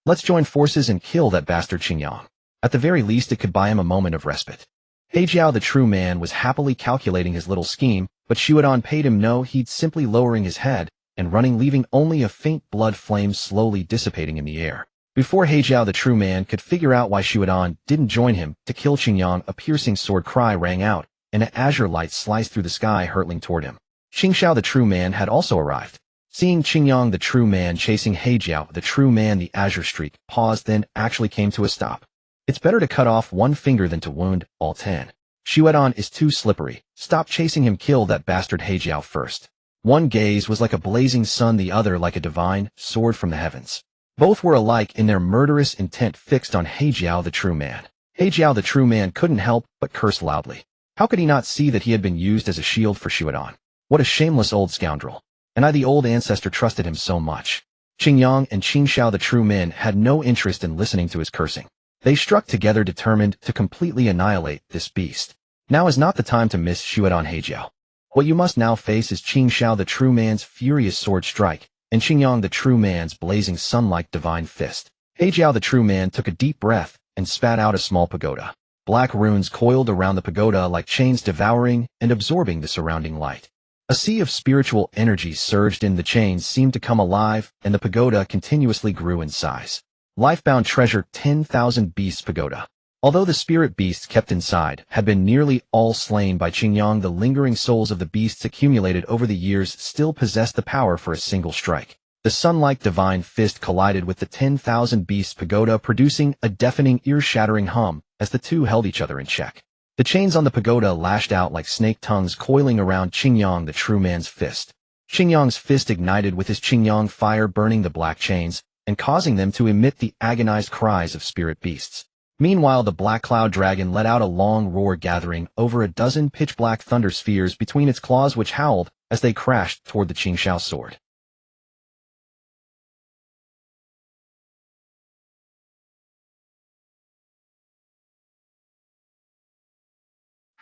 Let's join forces and kill that bastard Qingyuan." At the very least, it could buy him a moment of respite. Hejiao, the true man, was happily calculating his little scheme, but Shuadong paid him no heed, simply lowering his head and running, leaving only a faint blood flame slowly dissipating in the air. Before Hejiao, the true man, could figure out why Shuadong didn't join him to kill Qingyuan, a piercing sword cry rang out, and an azure light sliced through the sky, hurtling toward him. Qingxiao, the true man, had also arrived. Seeing Qingyuan, the true man, chasing Hejiao, the true man, the azure streak paused, then actually came to a stop. It's better to cut off 1 finger than to wound all 10. Shuadong is too slippery. Stop chasing him, kill that bastard Hejiao first. One gaze was like a blazing sun, the other like a divine sword from the heavens. Both were alike in their murderous intent, fixed on Hejiao, the true man. Hejiao, the true man, couldn't help but curse loudly. How could he not see that he had been used as a shield for Shuadong? What a shameless old scoundrel. And I, the old ancestor, trusted him so much. Qingyuan and Qingxiao, the true men, had no interest in listening to his cursing. They struck together, determined to completely annihilate this beast. Now is not the time to miss Shuadong, Hejiao. What you must now face is Qingxiao, the true man's furious sword strike, and Qingyuan, the true man's blazing sun-like divine fist. Hejiao, the true man, took a deep breath and spat out a small pagoda. black runes coiled around the pagoda like chains, devouring and absorbing the surrounding light. A sea of spiritual energy surged in. The chains seemed to come alive, and the pagoda continuously grew in size. Lifebound treasure 10,000 Beasts Pagoda. Although the spirit beasts kept inside had been nearly all slain by Qingyuan, the lingering souls of the beasts accumulated over the years still possessed the power for a single strike. The sun-like divine fist collided with the 10,000 Beasts Pagoda, producing a deafening, ear-shattering hum as the two held each other in check. The chains on the pagoda lashed out like snake tongues coiling around Qingyuan, the true man's fist. Qingyuan's fist ignited with his Qingyuan fire, burning the black chains and causing them to emit the agonized cries of spirit beasts. Meanwhile, the black cloud dragon let out a long roar, gathering over a dozen pitch-black thunder spheres between its claws, which howled as they crashed toward the Qingxiao sword.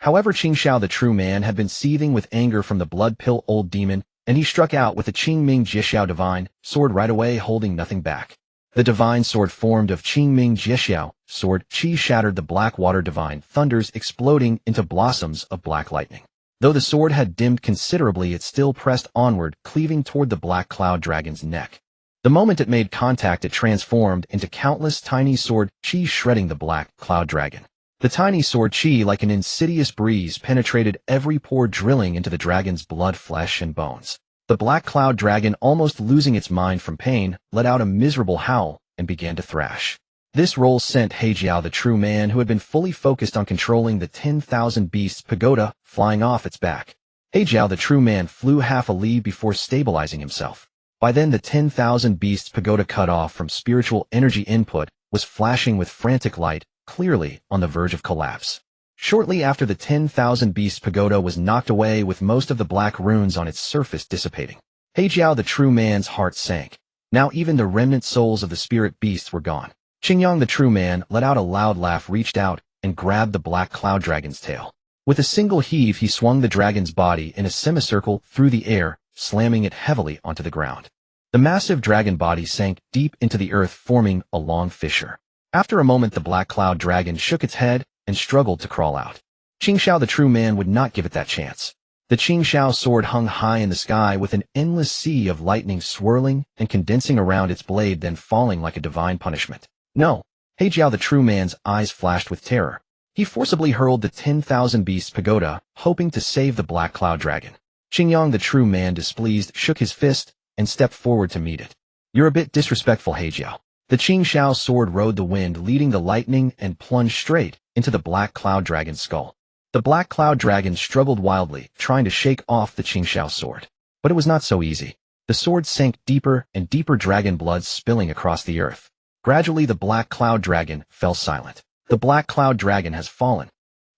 However, Qingxiao, the true man, had been seething with anger from the blood-pill old demon, and he struck out with the Qingming Jiexiao divine sword right away, holding nothing back. The divine sword formed of Qingming Jiexiao sword Qi shattered the black water divine thunders, exploding into blossoms of black lightning. Though the sword had dimmed considerably, it still pressed onward, cleaving toward the black cloud dragon's neck. The moment it made contact, it transformed into countless tiny sword Qi, shredding the black cloud dragon. The tiny sword Qi, like an insidious breeze, penetrated every pore, drilling into the dragon's blood, flesh, and bones. The black cloud dragon, almost losing its mind from pain, let out a miserable howl and began to thrash. This roll sent Hejiao, the true man, who had been fully focused on controlling the 10,000 Beasts Pagoda, flying off its back. Hejiao, the true man, flew half a li before stabilizing himself. By then, the 10,000 Beasts Pagoda, cut off from spiritual energy input, was flashing with frantic light, clearly on the verge of collapse. Shortly after, the 10,000 Beasts Pagoda was knocked away, with most of the black runes on its surface dissipating. Hejiao, the true man's heart sank. Now even the remnant souls of the spirit beasts were gone. Qingyuan, the true man, let out a loud laugh, reached out, and grabbed the black cloud dragon's tail. With a single heave, he swung the dragon's body in a semicircle through the air, slamming it heavily onto the ground. The massive dragon body sank deep into the earth, forming a long fissure. After a moment, the black cloud dragon shook its head and struggled to crawl out. Qingxiao, the true man, would not give it that chance. The Qingxiao sword hung high in the sky, with an endless sea of lightning swirling and condensing around its blade, then falling like a divine punishment. No! Hejiao, the true man's eyes flashed with terror. He forcibly hurled the 10,000 Beasts Pagoda, hoping to save the black cloud dragon. Qingyuan, the true man, displeased, shook his fist and stepped forward to meet it. "You're a bit disrespectful, Hejiao." The Qingxiao sword rode the wind, leading the lightning, and plunged straight into the black cloud dragon's skull. The black cloud dragon struggled wildly, trying to shake off the Qingxiao sword. But it was not so easy. The sword sank deeper and deeper, dragon blood spilling across the earth. Gradually, the black cloud dragon fell silent. The black cloud dragon has fallen.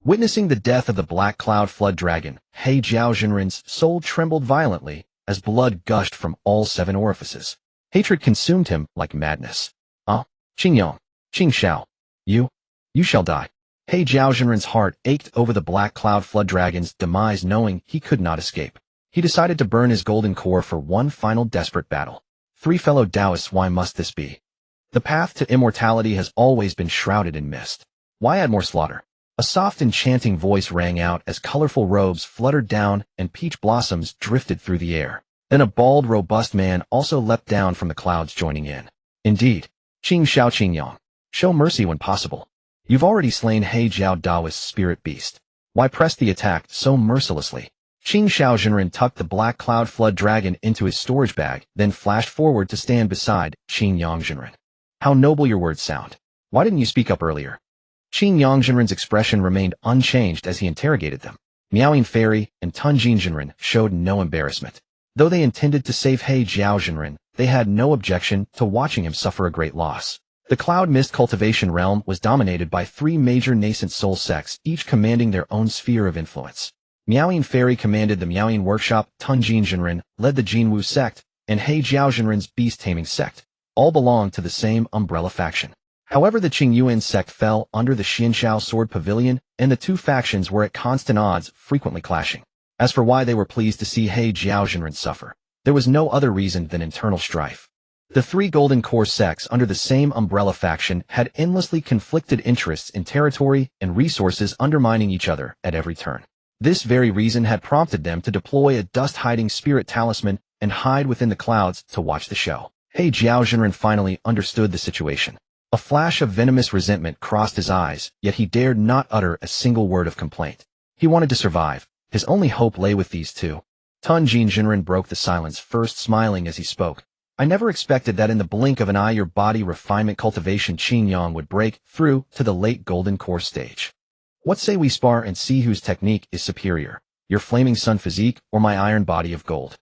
Witnessing the death of the black cloud flood dragon, Hejiao Jinren's soul trembled violently as blood gushed from all 7 orifices. Hatred consumed him like madness. Qingyuan, Qingxiao, you shall die. Hejiao Jinren's heart ached over the black cloud flood dragon's demise, knowing he could not escape. He decided to burn his golden core for one final desperate battle. 3 fellow Taoists, why must this be? The path to immortality has always been shrouded in mist. Why add more slaughter? A soft, enchanting voice rang out as colorful robes fluttered down and peach blossoms drifted through the air. Then a bald, robust man also leapt down from the clouds, joining in. Indeed. Qingxiao, Qingyuan, show mercy when possible. You've already slain Hejiao Daoist's spirit beast. Why press the attack so mercilessly? Qingxiao Jinren tucked the black cloud flood dragon into his storage bag, then flashed forward to stand beside Qingyuan Jinren. How noble your words sound. Why didn't you speak up earlier? Qingyuan Jinren's expression remained unchanged as he interrogated them. Miaoying Fairy and Tunjin Jinren showed no embarrassment. Though they intended to save Hejiao Jinren, they had no objection to watching him suffer a great loss. The Cloud Mist Cultivation realm was dominated by 3 major nascent soul sects, each commanding their own sphere of influence. Miaoying Fairy commanded the Miaoying Workshop, Tunjin Jinren led the Jinwu Sect, and Hejiao Jinren's Beast Taming Sect. All belonged to the same umbrella faction. However, the Qingyuan Sect fell under the Xianxiao Sword Pavilion, and the 2 factions were at constant odds, frequently clashing. As for why they were pleased to see Hejiao Jinren suffer, there was no other reason than internal strife. The three golden core sects under the same umbrella faction had endlessly conflicted interests in territory and resources, undermining each other at every turn. This very reason had prompted them to deploy a dust-hiding spirit talisman and hide within the clouds to watch the show. He Jiao finally understood the situation. A flash of venomous resentment crossed his eyes, yet he dared not utter a single word of complaint. He wanted to survive. His only hope lay with these two. Tun Jinren broke the silence, first smiling as he spoke. I never expected that in the blink of an eye your body refinement cultivation Qingyuan would break through to the late golden core stage. What say we spar and see whose technique is superior, your flaming sun physique or my iron body of gold?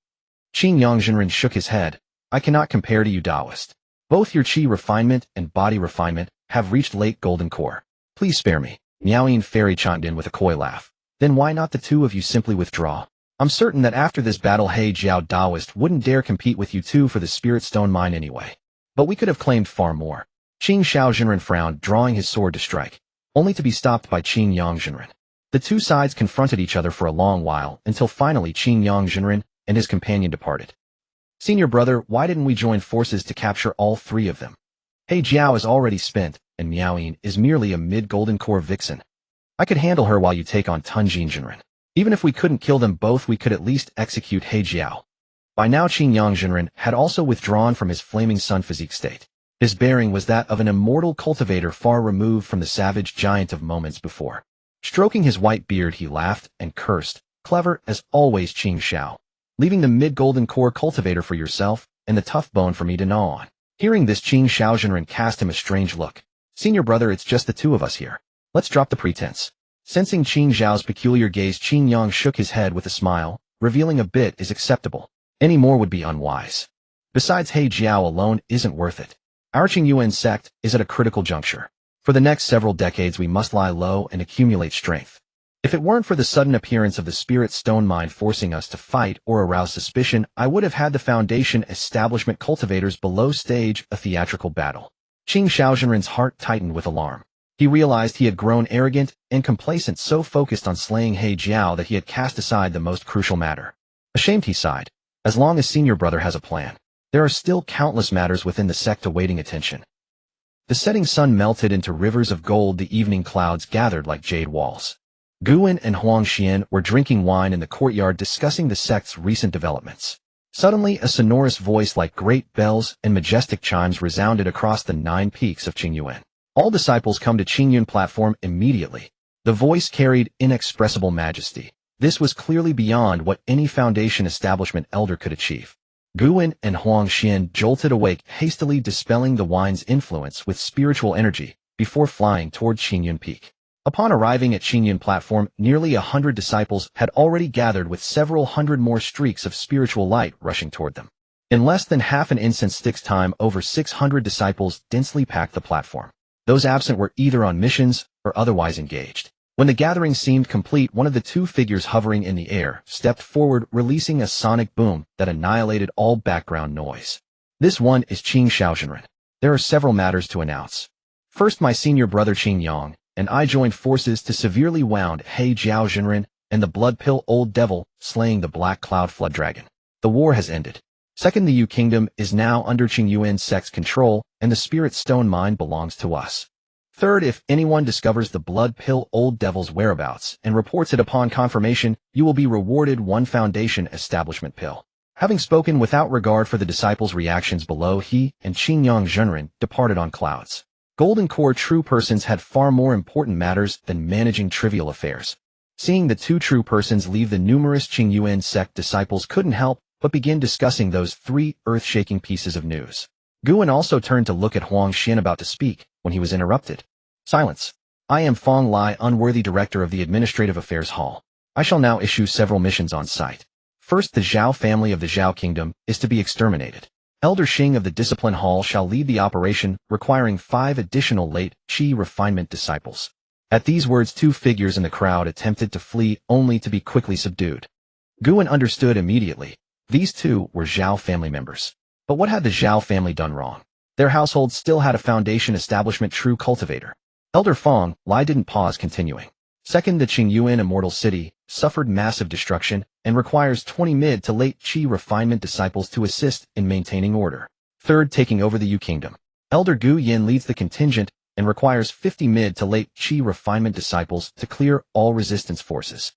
Qingyuan shook his head. I cannot compare to you Taoist. Both your chi refinement and body refinement have reached late golden core. Please spare me. Miaoyin Fairy chimed in with a coy laugh. Then why not the two of you simply withdraw? I'm certain that after this battle He Jiao Taoist wouldn't dare compete with you two for the spirit stone mine anyway. But we could have claimed far more. Qing Xiao frowned, drawing his sword to strike, only to be stopped by Qing Yang. The two sides confronted each other for a long while, until finally Qing Yang and his companion departed. Senior brother, why didn't we join forces to capture all three of them? He Jiao is already spent, and Miaoyin is merely a mid-golden core vixen. I could handle her while you take on Tun Jinren. Even if we couldn't kill them both, we could at least execute He Jiao. By now Qing Yang had also withdrawn from his flaming sun physique state. His bearing was that of an immortal cultivator far removed from the savage giant of moments before. Stroking his white beard he laughed and cursed, clever as always Qing Xiao. Leaving the mid-golden core cultivator for yourself, and the tough bone for me to gnaw on. Hearing this Qing Xiao cast him a strange look. Senior brother, it's just the two of us here. Let's drop the pretense. Sensing Qing Xiao's peculiar gaze, Qing Yang shook his head with a smile, revealing a bit is acceptable. Any more would be unwise. Besides, He Jiao alone isn't worth it. Our Qingyuan Sect is at a critical juncture. For the next several decades we must lie low and accumulate strength. If it weren't for the sudden appearance of the spirit stone mine forcing us to fight or arouse suspicion, I would have had the Foundation establishment cultivators below stage a theatrical battle. Qing Xiao's heart tightened with alarm. He realized he had grown arrogant and complacent, so focused on slaying He Jiao that he had cast aside the most crucial matter. Ashamed, he sighed. As long as senior brother has a plan, there are still countless matters within the sect awaiting attention. The setting sun melted into rivers of gold. The evening clouds gathered like jade walls. Guan and Huang Xian were drinking wine in the courtyard, discussing the sect's recent developments. Suddenly, a sonorous voice like great bells and majestic chimes resounded across the 9 peaks of Qingyuan. All disciples come to Qingyuan platform immediately. The voice carried inexpressible majesty. This was clearly beyond what any Foundation establishment elder could achieve. Guan and Huang Xian jolted awake, hastily dispelling the wine's influence with spiritual energy, before flying toward Qingyuan Peak. Upon arriving at Qingyuan platform, nearly 100 disciples had already gathered, with several hundred more streaks of spiritual light rushing toward them. In less than half an incense stick's time, over 600 disciples densely packed the platform. Those absent were either on missions or otherwise engaged. When the gathering seemed complete, one of the two figures hovering in the air stepped forward, releasing a sonic boom that annihilated all background noise. This one is Qing Xiao. There are several matters to announce. First, my senior brother Qing Yang and I joined forces to severely wound He Jiao and the blood pill old devil, slaying the black cloud flood dragon. The war has ended. Second, the Yu Kingdom is now under Qingyuan Sect's control, and the spirit stone mine belongs to us. Third, if anyone discovers the blood pill old devil's whereabouts and reports it upon confirmation, you will be rewarded 1 Foundation establishment pill. Having spoken without regard for the disciples' reactions below, he and Qing Yang departed on clouds. Golden Core true persons had far more important matters than managing trivial affairs. Seeing the two true persons leave, the numerous Qingyuan Sect disciples couldn't help but begin discussing those 3 earth-shaking pieces of news. Guan also turned to look at Huang Xian, about to speak, when he was interrupted. Silence. I am Fong Lai, unworthy director of the Administrative Affairs Hall. I shall now issue several missions on site. First, the Zhao family of the Zhao Kingdom is to be exterminated. Elder Xing of the Discipline Hall shall lead the operation, requiring 5 additional late Qi refinement disciples. At these words, 2 figures in the crowd attempted to flee, only to be quickly subdued. Guan understood immediately. These 2 were Zhao family members. But what had the Zhao family done wrong? Their household still had a Foundation establishment true cultivator. Elder Fong Lai didn't pause, continuing. Second, the Qingyuan Immortal City suffered massive destruction and requires 20 mid to late Qi refinement disciples to assist in maintaining order. Third, taking over the Yu Kingdom. Elder Gu Yin leads the contingent and requires 50 mid to late Qi refinement disciples to clear all resistance forces.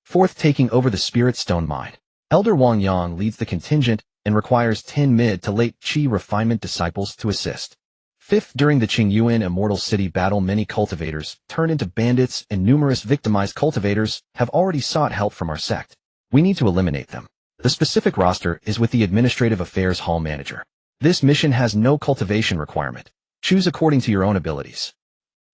Fourth, taking over the Spirit Stone Mine. Elder Wang Yang leads the contingent and requires 10 mid to late Qi refinement disciples to assist. Fifth, during the Qingyuan Immortal City battle, many cultivators turned into bandits and numerous victimized cultivators have already sought help from our sect. We need to eliminate them. The specific roster is with the Administrative Affairs Hall Manager. This mission has no cultivation requirement. Choose according to your own abilities.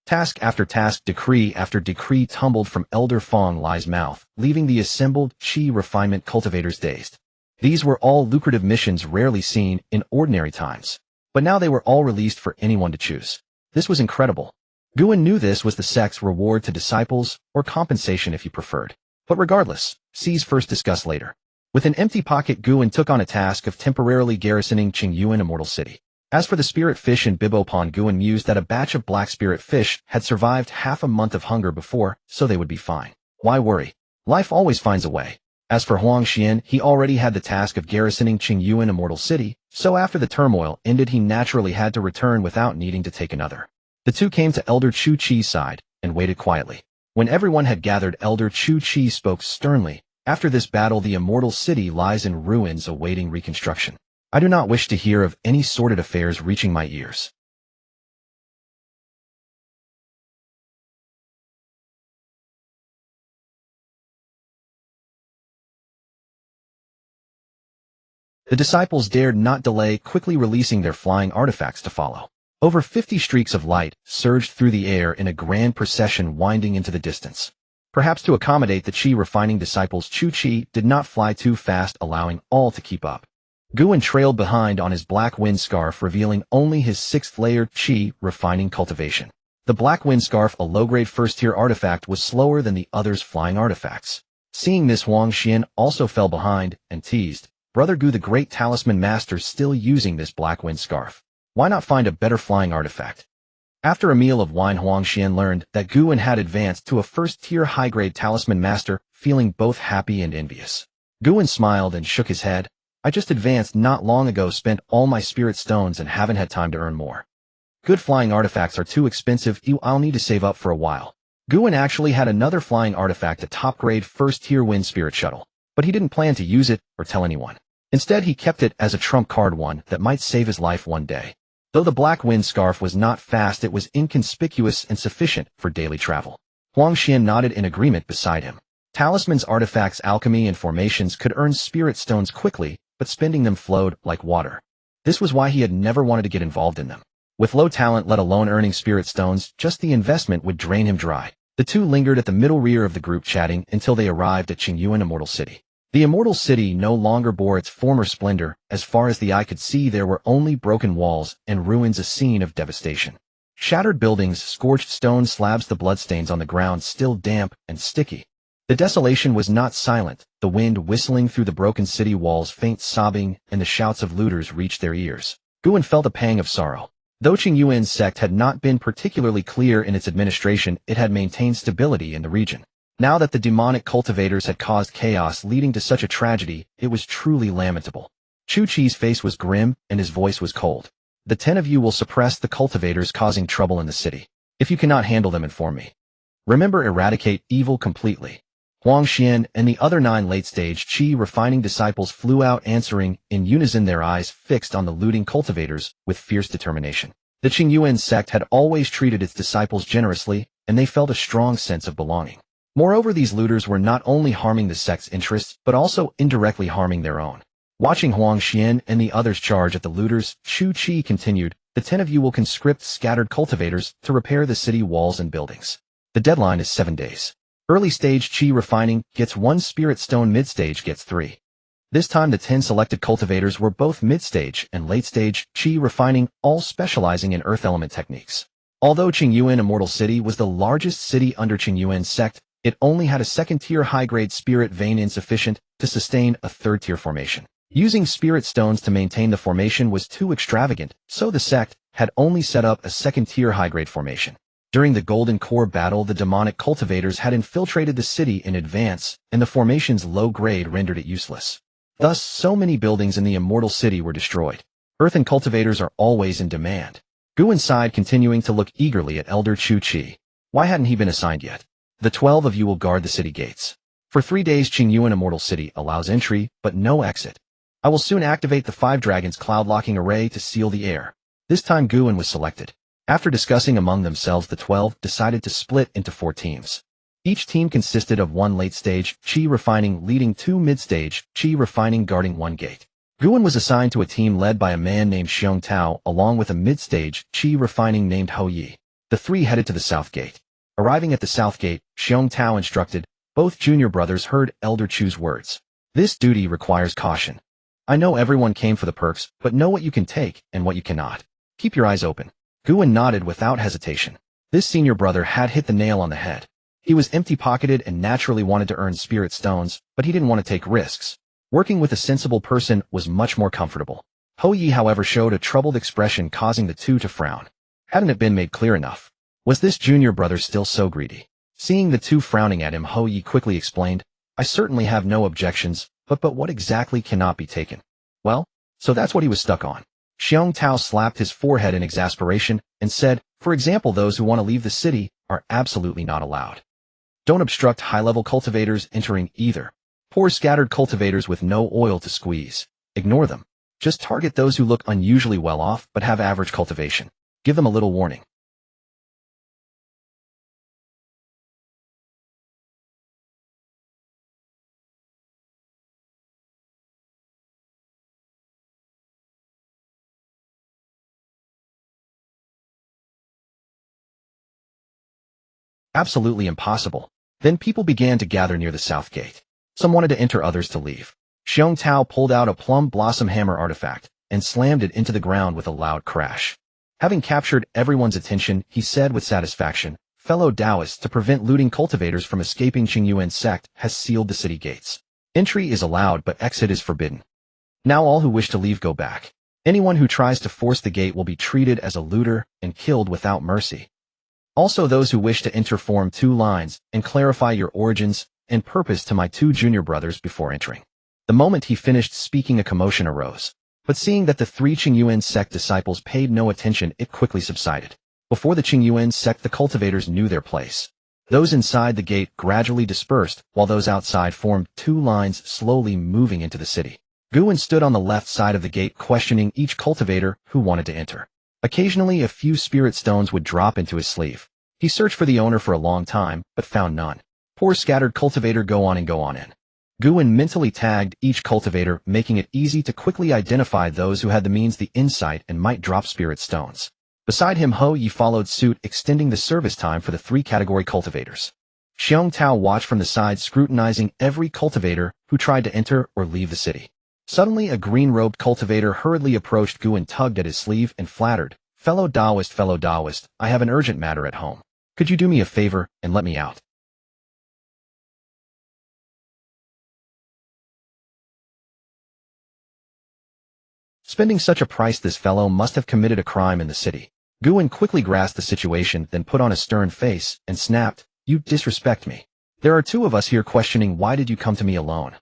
Task after task, decree after decree tumbled from Elder Fong Lai's mouth, leaving the assembled Qi refinement cultivators dazed. These were all lucrative missions rarely seen in ordinary times. But now they were all released for anyone to choose. This was incredible. Guan knew this was the sect's reward to disciples, or compensation if you preferred. But regardless, C's first discussed later. With an empty pocket, Guan took on a task of temporarily garrisoning Qingyuan Immortal City. As for the spirit fish in Bibo Pond, Guan mused that a batch of black spirit fish had survived half a month of hunger before, so they would be fine. Why worry? Life always finds a way. As for Huang Xian, he already had the task of garrisoning Qingyuan Immortal City, so after the turmoil ended he naturally had to return without needing to take another. The two came to Elder Chu Chi's side, and waited quietly. When everyone had gathered, Elder Chu Chi spoke sternly. After this battle, the Immortal City lies in ruins awaiting reconstruction. I do not wish to hear of any sordid affairs reaching my ears. The disciples dared not delay, quickly releasing their flying artifacts to follow. Over 50 streaks of light surged through the air in a grand procession winding into the distance. Perhaps to accommodate the Qi refining disciples, Chu Chi did not fly too fast, allowing all to keep up. Guan trailed behind on his black wind scarf, revealing only his 6th layer Qi refining cultivation. The black wind scarf, a low-grade first-tier artifact, was slower than the others' flying artifacts. Seeing this, Huang Xian also fell behind and teased, "Brother Gu, the great talisman master, still using this black wind scarf. Why not find a better flying artifact?" After a meal of wine, Huang Xian learned that Guan had advanced to a first-tier high-grade talisman master, feeling both happy and envious. Guan smiled and shook his head. "I just advanced not long ago, spent all my spirit stones and haven't had time to earn more. Good flying artifacts are too expensive, I'll need to save up for a while." Guan actually had another flying artifact, a top-grade first-tier wind spirit shuttle, but he didn't plan to use it or tell anyone. Instead, he kept it as a trump card, one that might save his life one day. Though the black wind scarf was not fast, it was inconspicuous and sufficient for daily travel. Huang Xian nodded in agreement beside him. Talismans, artifacts, alchemy, and formations could earn spirit stones quickly, but spending them flowed like water. This was why he had never wanted to get involved in them. With low talent, let alone earning spirit stones, just the investment would drain him dry. The two lingered at the middle rear of the group, chatting until they arrived at Qingyuan Immortal City. The Immortal City no longer bore its former splendor. As far as the eye could see, there were only broken walls and ruins, a scene of devastation. Shattered buildings, scorched stone slabs, the bloodstains on the ground still damp and sticky. The desolation was not silent, the wind whistling through the broken city walls, faint sobbing, and the shouts of looters reached their ears. Guan felt a pang of sorrow. Though Qingyuan Sect had not been particularly clear in its administration, it had maintained stability in the region. Now that the demonic cultivators had caused chaos leading to such a tragedy, it was truly lamentable. Chu Chi's face was grim, and his voice was cold. "The 10 of you will suppress the cultivators causing trouble in the city. If you cannot handle them, inform me. Remember, eradicate evil completely." Huang Xian and the other 9 late-stage Qi refining disciples flew out, answering in unison, their eyes fixed on the looting cultivators with fierce determination. The Qingyuan Sect had always treated its disciples generously, and they felt a strong sense of belonging. Moreover, these looters were not only harming the sect's interests, but also indirectly harming their own. Watching Huang Xian and the others charge at the looters, Chu Chi continued, "The 10 of you will conscript scattered cultivators to repair the city walls and buildings. The deadline is 7 days. Early stage Qi refining gets 1 spirit stone, mid-stage gets 3. This time the 10 selected cultivators were both mid-stage and late-stage Qi refining, all specializing in earth element techniques. Although Qingyuan Immortal City was the largest city under Qingyuan Sect, it only had a 2nd-tier high-grade spirit vein, insufficient to sustain a 3rd-tier formation. Using spirit stones to maintain the formation was too extravagant, so the sect had only set up a 2nd-tier high-grade formation. During the Golden Core battle, the demonic cultivators had infiltrated the city in advance, and the formation's low grade rendered it useless. Thus, so many buildings in the Immortal City were destroyed. Earthen cultivators are always in demand. Gu sighed, continuing to look eagerly at Elder Chu Qi. Why hadn't he been assigned yet? The 12 of you will guard the city gates. For 3 days Qingyuan Immortal City allows entry, but no exit. I will soon activate the 5 dragons cloud-locking array to seal the air. This time Guan was selected. After discussing among themselves, the 12 decided to split into 4 teams. Each team consisted of 1 late-stage, Qi Refining leading 2 mid-stage, Qi Refining guarding 1 gate. Guan was assigned to a team led by a man named Xiong Tao along with a mid-stage, Qi Refining named Hou Yi. The 3 headed to the south gate. Arriving at the south gate, Xiong Tao instructed. Both junior brothers heard Elder Chu's words. This duty requires caution. I know everyone came for the perks, but know what you can take and what you cannot. Keep your eyes open. Guan nodded without hesitation. This senior brother had hit the nail on the head. He was empty-pocketed and naturally wanted to earn spirit stones, but he didn't want to take risks. Working with a sensible person was much more comfortable. Hou Yi, however, showed a troubled expression, causing the 2 to frown. Hadn't it been made clear enough? Was this junior brother still so greedy? Seeing the 2 frowning at him, Hou Yi quickly explained, I certainly have no objections, but what exactly cannot be taken? Well, so that's what he was stuck on. Xiong Tao slapped his forehead in exasperation and said, for example, those who want to leave the city are absolutely not allowed. Don't obstruct high-level cultivators entering either. Poor scattered cultivators with no oil to squeeze. Ignore them. Just target those who look unusually well off but have average cultivation. Give them a little warning. Absolutely impossible. Then people began to gather near the south gate. Some wanted to enter, others to leave. Xiong Tao pulled out a plum blossom hammer artifact and slammed it into the ground with a loud crash. Having captured everyone's attention, he said with satisfaction, fellow Taoists, to prevent looting cultivators from escaping, Qingyuan Sect has sealed the city gates. Entry is allowed but exit is forbidden. Now all who wish to leave go back. Anyone who tries to force the gate will be treated as a looter and killed without mercy. Also, those who wish to enter form 2 lines and clarify your origins and purpose to my 2 junior brothers before entering. The moment he finished speaking, a commotion arose. But seeing that the 3 Qingyuan Sect disciples paid no attention, it quickly subsided. Before the Qingyuan Sect, the cultivators knew their place. Those inside the gate gradually dispersed, while those outside formed 2 lines, slowly moving into the city. Guan stood on the left side of the gate, questioning each cultivator who wanted to enter. Occasionally, a few spirit stones would drop into his sleeve. He searched for the owner for a long time, but found none. Poor scattered cultivator, go on and go on in. Guan mentally tagged each cultivator, making it easy to quickly identify those who had the means, the insight, and might drop spirit stones. Beside him, Hou Yi followed suit, extending the service time for the 3 category cultivators. Xiong Tao watched from the side, scrutinizing every cultivator who tried to enter or leave the city. Suddenly, a green-robed cultivator hurriedly approached Guan, tugged at his sleeve, and flattered, fellow Taoist, I have an urgent matter at home. Could you do me a favor and let me out? Spending such a price, this fellow must have committed a crime in the city. Guan quickly grasped the situation, then put on a stern face and snapped, you disrespect me. There are 2 of us here questioning why did you come to me alone?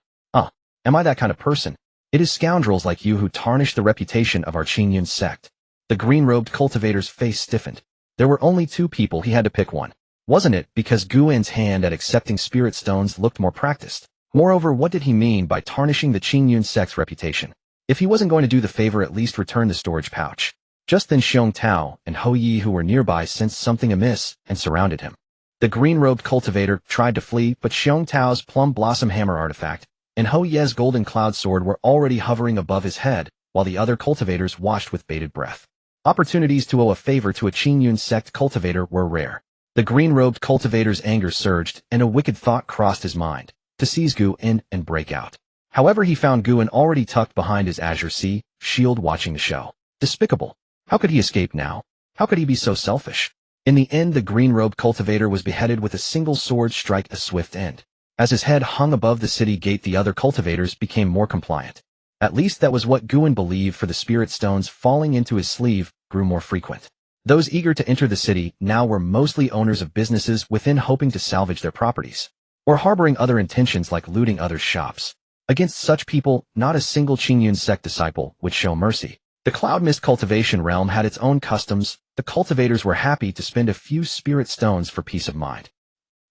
Am I that kind of person? It is scoundrels like you who tarnish the reputation of our Qingyuan Sect. The green-robed cultivator's face stiffened. There were only 2 people, he had to pick one. Wasn't it because Guan's hand at accepting spirit stones looked more practiced? Moreover, what did he mean by tarnishing the Qingyuan Sect's reputation? If he wasn't going to do the favor, at least return the storage pouch. Just then Xiong Tao and Hou Yi, who were nearby, sensed something amiss and surrounded him. The green-robed cultivator tried to flee, but Xiong Tao's plum blossom hammer artifact and Hou Yi's golden cloud sword were already hovering above his head, while the other cultivators watched with bated breath. Opportunities to owe a favor to a Qingyuan Sect cultivator were rare. The green-robed cultivator's anger surged, and a wicked thought crossed his mind, to seize Guan and break out. However, he found Guan already tucked behind his azure sea shield, watching the show. Despicable. How could he escape now? How could he be so selfish? In the end, the green-robed cultivator was beheaded with a single sword strike, a swift end. As his head hung above the city gate, the other cultivators became more compliant. At least that was what Guan believed, for the spirit stones falling into his sleeve grew more frequent. Those eager to enter the city now were mostly owners of businesses within, hoping to salvage their properties, or harboring other intentions like looting others' shops. Against such people, not a single Qingyuan Sect disciple would show mercy. The cloud mist cultivation realm had its own customs. The cultivators were happy to spend a few spirit stones for peace of mind.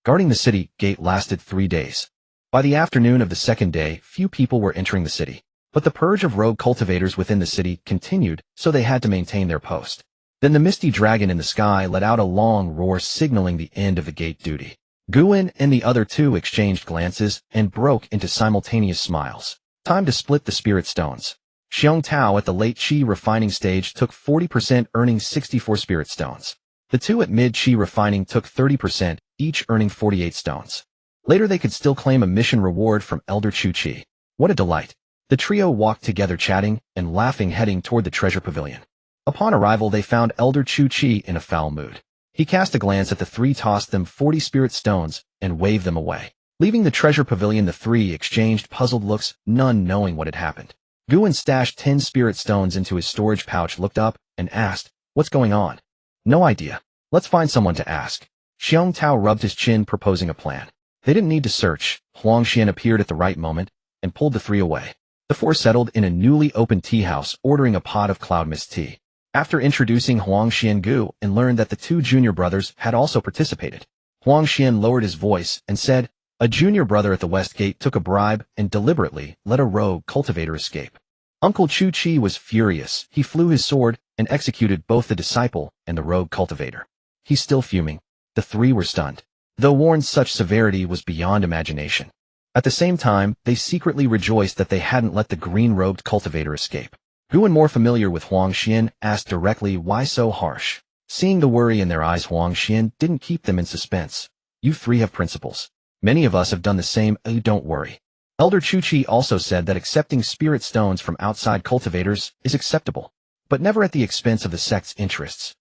Guarding the city gate lasted 3 days. By the afternoon of the second day, few people were entering the city. But the purge of rogue cultivators within the city continued, so they had to maintain their post. Then the misty dragon in the sky let out a long roar signaling the end of the gate duty. Guan and the other two exchanged glances and broke into simultaneous smiles. Time to split the spirit stones. Xiong Tao at the late Qi refining stage took 40%, earning 64 spirit stones. The two at mid-Qi refining took 30%, each earning 48 stones. Later they could still claim a mission reward from Elder Chu Qi. What a delight. The trio walked together chatting and laughing, heading toward the treasure pavilion. Upon arrival they found Elder Chu Qi in a foul mood. He cast a glance at the three, tossed them 40 spirit stones, and waved them away. Leaving the treasure pavilion, the three exchanged puzzled looks, none knowing what had happened. Guan stashed 10 spirit stones into his storage pouch, looked up, and asked, "What's going on?" "No idea. Let's find someone to ask." Xiong Tao rubbed his chin, proposing a plan. They didn't need to search. Huang Xian appeared at the right moment and pulled the three away. The four settled in a newly opened tea house, ordering a pot of cloud mist tea. After introducing Huang Xian Gu and learned that the two junior brothers had also participated, Huang Xian lowered his voice and said, "A junior brother at the west gate took a bribe and deliberately let a rogue cultivator escape." Uncle Chu Qi was furious. He flew his sword and executed both the disciple and the rogue cultivator. He's still fuming. The three were stunned. Though warned, such severity was beyond imagination. At the same time, they secretly rejoiced that they hadn't let the green-robed cultivator escape. Guan, more familiar with Huang Xian, asked directly, "Why so harsh?" Seeing the worry in their eyes, Huang Xian didn't keep them in suspense. "You three have principles. Many of us have done the same. Don't worry." Elder Chu Qi also said that accepting spirit stones from outside cultivators is acceptable, but never at the expense of the sect's interests.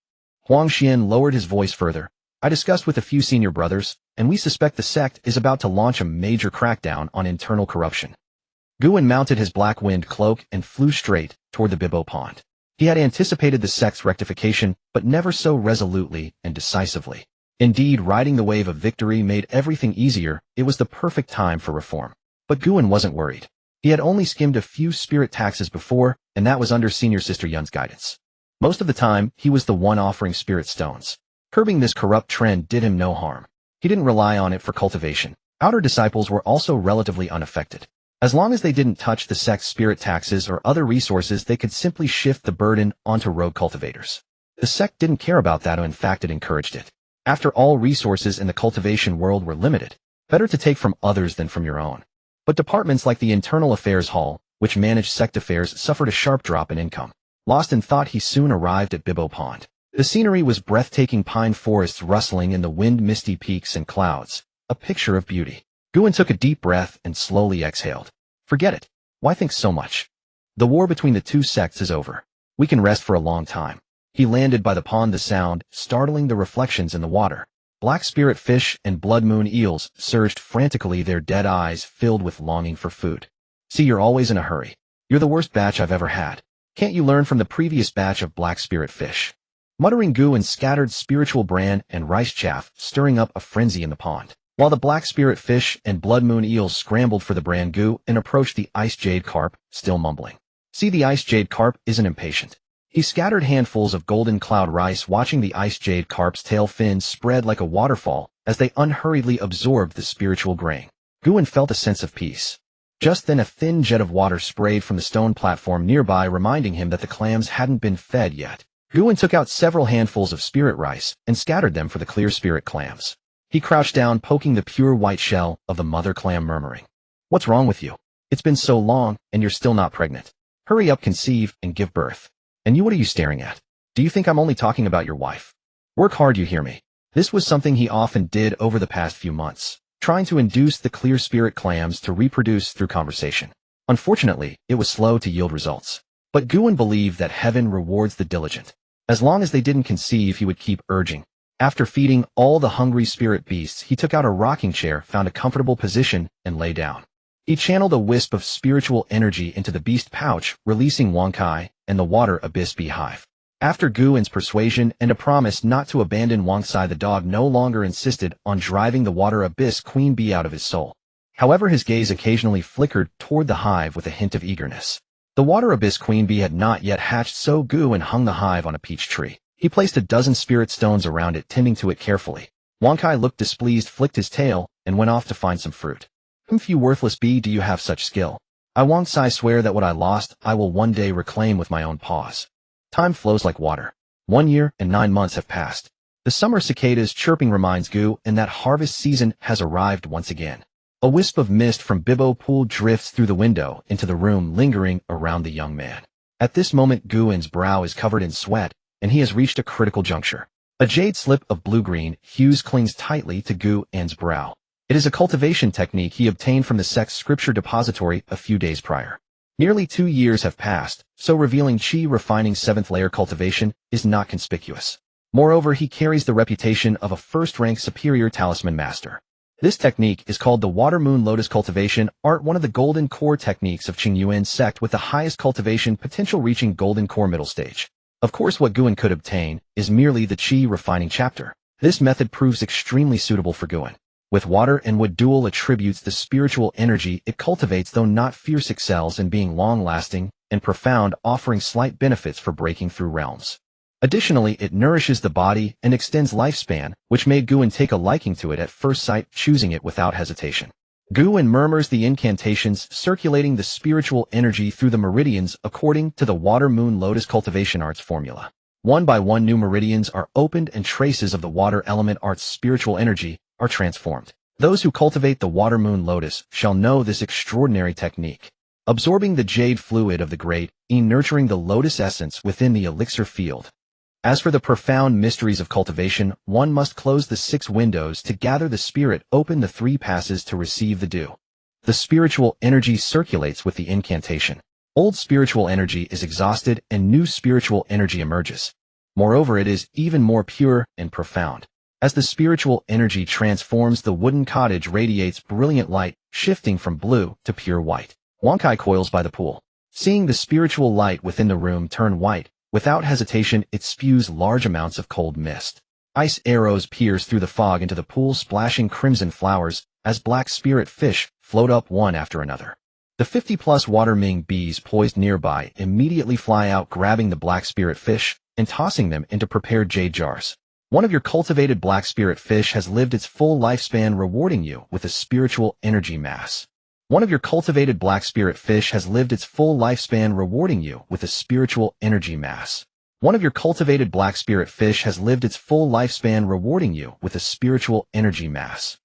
Huang Xian lowered his voice further. "I discussed with a few senior brothers, and we suspect the sect is about to launch a major crackdown on internal corruption." Guan mounted his black wind cloak and flew straight toward the Bibbo Pond. He had anticipated the sect's rectification, but never so resolutely and decisively. Indeed, riding the wave of victory made everything easier. It was the perfect time for reform. But Guan wasn't worried. He had only skimmed a few spirit taxes before, and that was under Senior Sister Yun's guidance. Most of the time, he was the one offering spirit stones. Curbing this corrupt trend did him no harm. He didn't rely on it for cultivation. Outer disciples were also relatively unaffected. As long as they didn't touch the sect's spirit taxes or other resources, they could simply shift the burden onto rogue cultivators. The sect didn't care about that, or in fact it encouraged it. After all, resources in the cultivation world were limited. Better to take from others than from your own. But departments like the Internal Affairs Hall, which managed sect affairs, suffered a sharp drop in income. Lost in thought, he soon arrived at Bibbo Pond. The scenery was breathtaking, pine forests rustling in the wind, misty peaks and clouds, a picture of beauty. Guan took a deep breath and slowly exhaled. Forget it. Why think so much? The war between the two sects is over. We can rest for a long time. He landed by the pond, the sound startling the reflections in the water. Black spirit fish and blood moon eels surged frantically, their dead eyes filled with longing for food. "See, you're always in a hurry. You're the worst batch I've ever had. Can't you learn from the previous batch of black spirit fish?" Muttering, Guan scattered spiritual bran and rice chaff, stirring up a frenzy in the pond. While the black spirit fish and blood moon eels scrambled for the bran, Guan approached the ice jade carp, still mumbling. See, the ice jade carp isn't impatient. He scattered handfuls of golden cloud rice, watching the ice jade carp's tail fins spread like a waterfall as they unhurriedly absorbed the spiritual grain. Guan felt a sense of peace. Just then a thin jet of water sprayed from the stone platform nearby, reminding him that the clams hadn't been fed yet. Guan took out several handfuls of spirit rice and scattered them for the clear spirit clams. He crouched down, poking the pure white shell of the mother clam, murmuring, "What's wrong with you? It's been so long, and you're still not pregnant. Hurry up, conceive, and give birth. And you, what are you staring at? Do you think I'm only talking about your wife? Work hard, you hear me?" This was something he often did over the past few months, trying to induce the clear spirit clams to reproduce through conversation. Unfortunately, it was slow to yield results. But Guan believed that heaven rewards the diligent. As long as they didn't conceive, he would keep urging. After feeding all the hungry spirit beasts, he took out a rocking chair, found a comfortable position, and lay down. He channeled a wisp of spiritual energy into the beast pouch, releasing Wangkai and the water abyss beehive. After Guan's persuasion and a promise not to abandon Wangcai, the dog no longer insisted on driving the water abyss queen bee out of his soul. However, his gaze occasionally flickered toward the hive with a hint of eagerness. The water abyss queen bee had not yet hatched, so Guwen hung the hive on a peach tree. He placed a dozen spirit stones around it, tending to it carefully. Wankai looked displeased, flicked his tail, and went off to find some fruit. You worthless bee, do you have such skill? I Wangsai swear that what I lost, I will one day reclaim with my own paws. Time flows like water. 1 year and 9 months have passed. The summer cicadas' chirping reminds Gu and that harvest season has arrived once again. A wisp of mist from Bibbo Pool drifts through the window into the room, lingering around the young man. At this moment, Guwen's brow is covered in sweat, and he has reached a critical juncture. A jade slip of blue-green hues clings tightly to Guwen's brow. It is a cultivation technique he obtained from the sect's scripture depository a few days prior. Nearly 2 years have passed, so revealing Qi refining 7th layer cultivation is not conspicuous. Moreover, he carries the reputation of a first-rank superior talisman master. This technique is called the Water Moon Lotus Cultivation Art, one of the golden core techniques of Qingyuan Sect with the highest cultivation potential, reaching golden core middle stage. Of course, what Guwen could obtain is merely the Qi refining chapter. This method proves extremely suitable for Guwen. With water and wood dual attributes, the spiritual energy it cultivates, though not fierce, excels in being long-lasting and profound, offering slight benefits for breaking through realms. Additionally, it nourishes the body and extends lifespan, which made Guwen take a liking to it at first sight, choosing it without hesitation. Guwen murmurs the incantations, circulating the spiritual energy through the meridians according to the Water Moon Lotus Cultivation Arts formula. One by one, new meridians are opened and traces of the water element art's spiritual energy are transformed. Those who cultivate the Water Moon Lotus shall know this extraordinary technique. Absorbing the jade fluid of the great, nurturing the lotus essence within the elixir field. As for the profound mysteries of cultivation, one must close the 6 windows to gather the spirit, open the 3 passes to receive the dew. The spiritual energy circulates with the incantation. Old spiritual energy is exhausted and new spiritual energy emerges. Moreover, it is even more pure and profound. As the spiritual energy transforms, the wooden cottage radiates brilliant light, shifting from blue to pure white. Wankai coils by the pool. Seeing the spiritual light within the room turn white, without hesitation it spews large amounts of cold mist. Ice arrows pierce through the fog into the pool, splashing crimson flowers as black spirit fish float up one after another. The 50+ water ming bees poised nearby immediately fly out, grabbing the black spirit fish and tossing them into prepared jade jars. One of your cultivated black spirit fish has lived its full lifespan, rewarding you with a spiritual energy mass. One of your cultivated black spirit fish has lived its full lifespan, rewarding you with a spiritual energy mass. One of your cultivated black spirit fish has lived its full lifespan, rewarding you with a spiritual energy mass.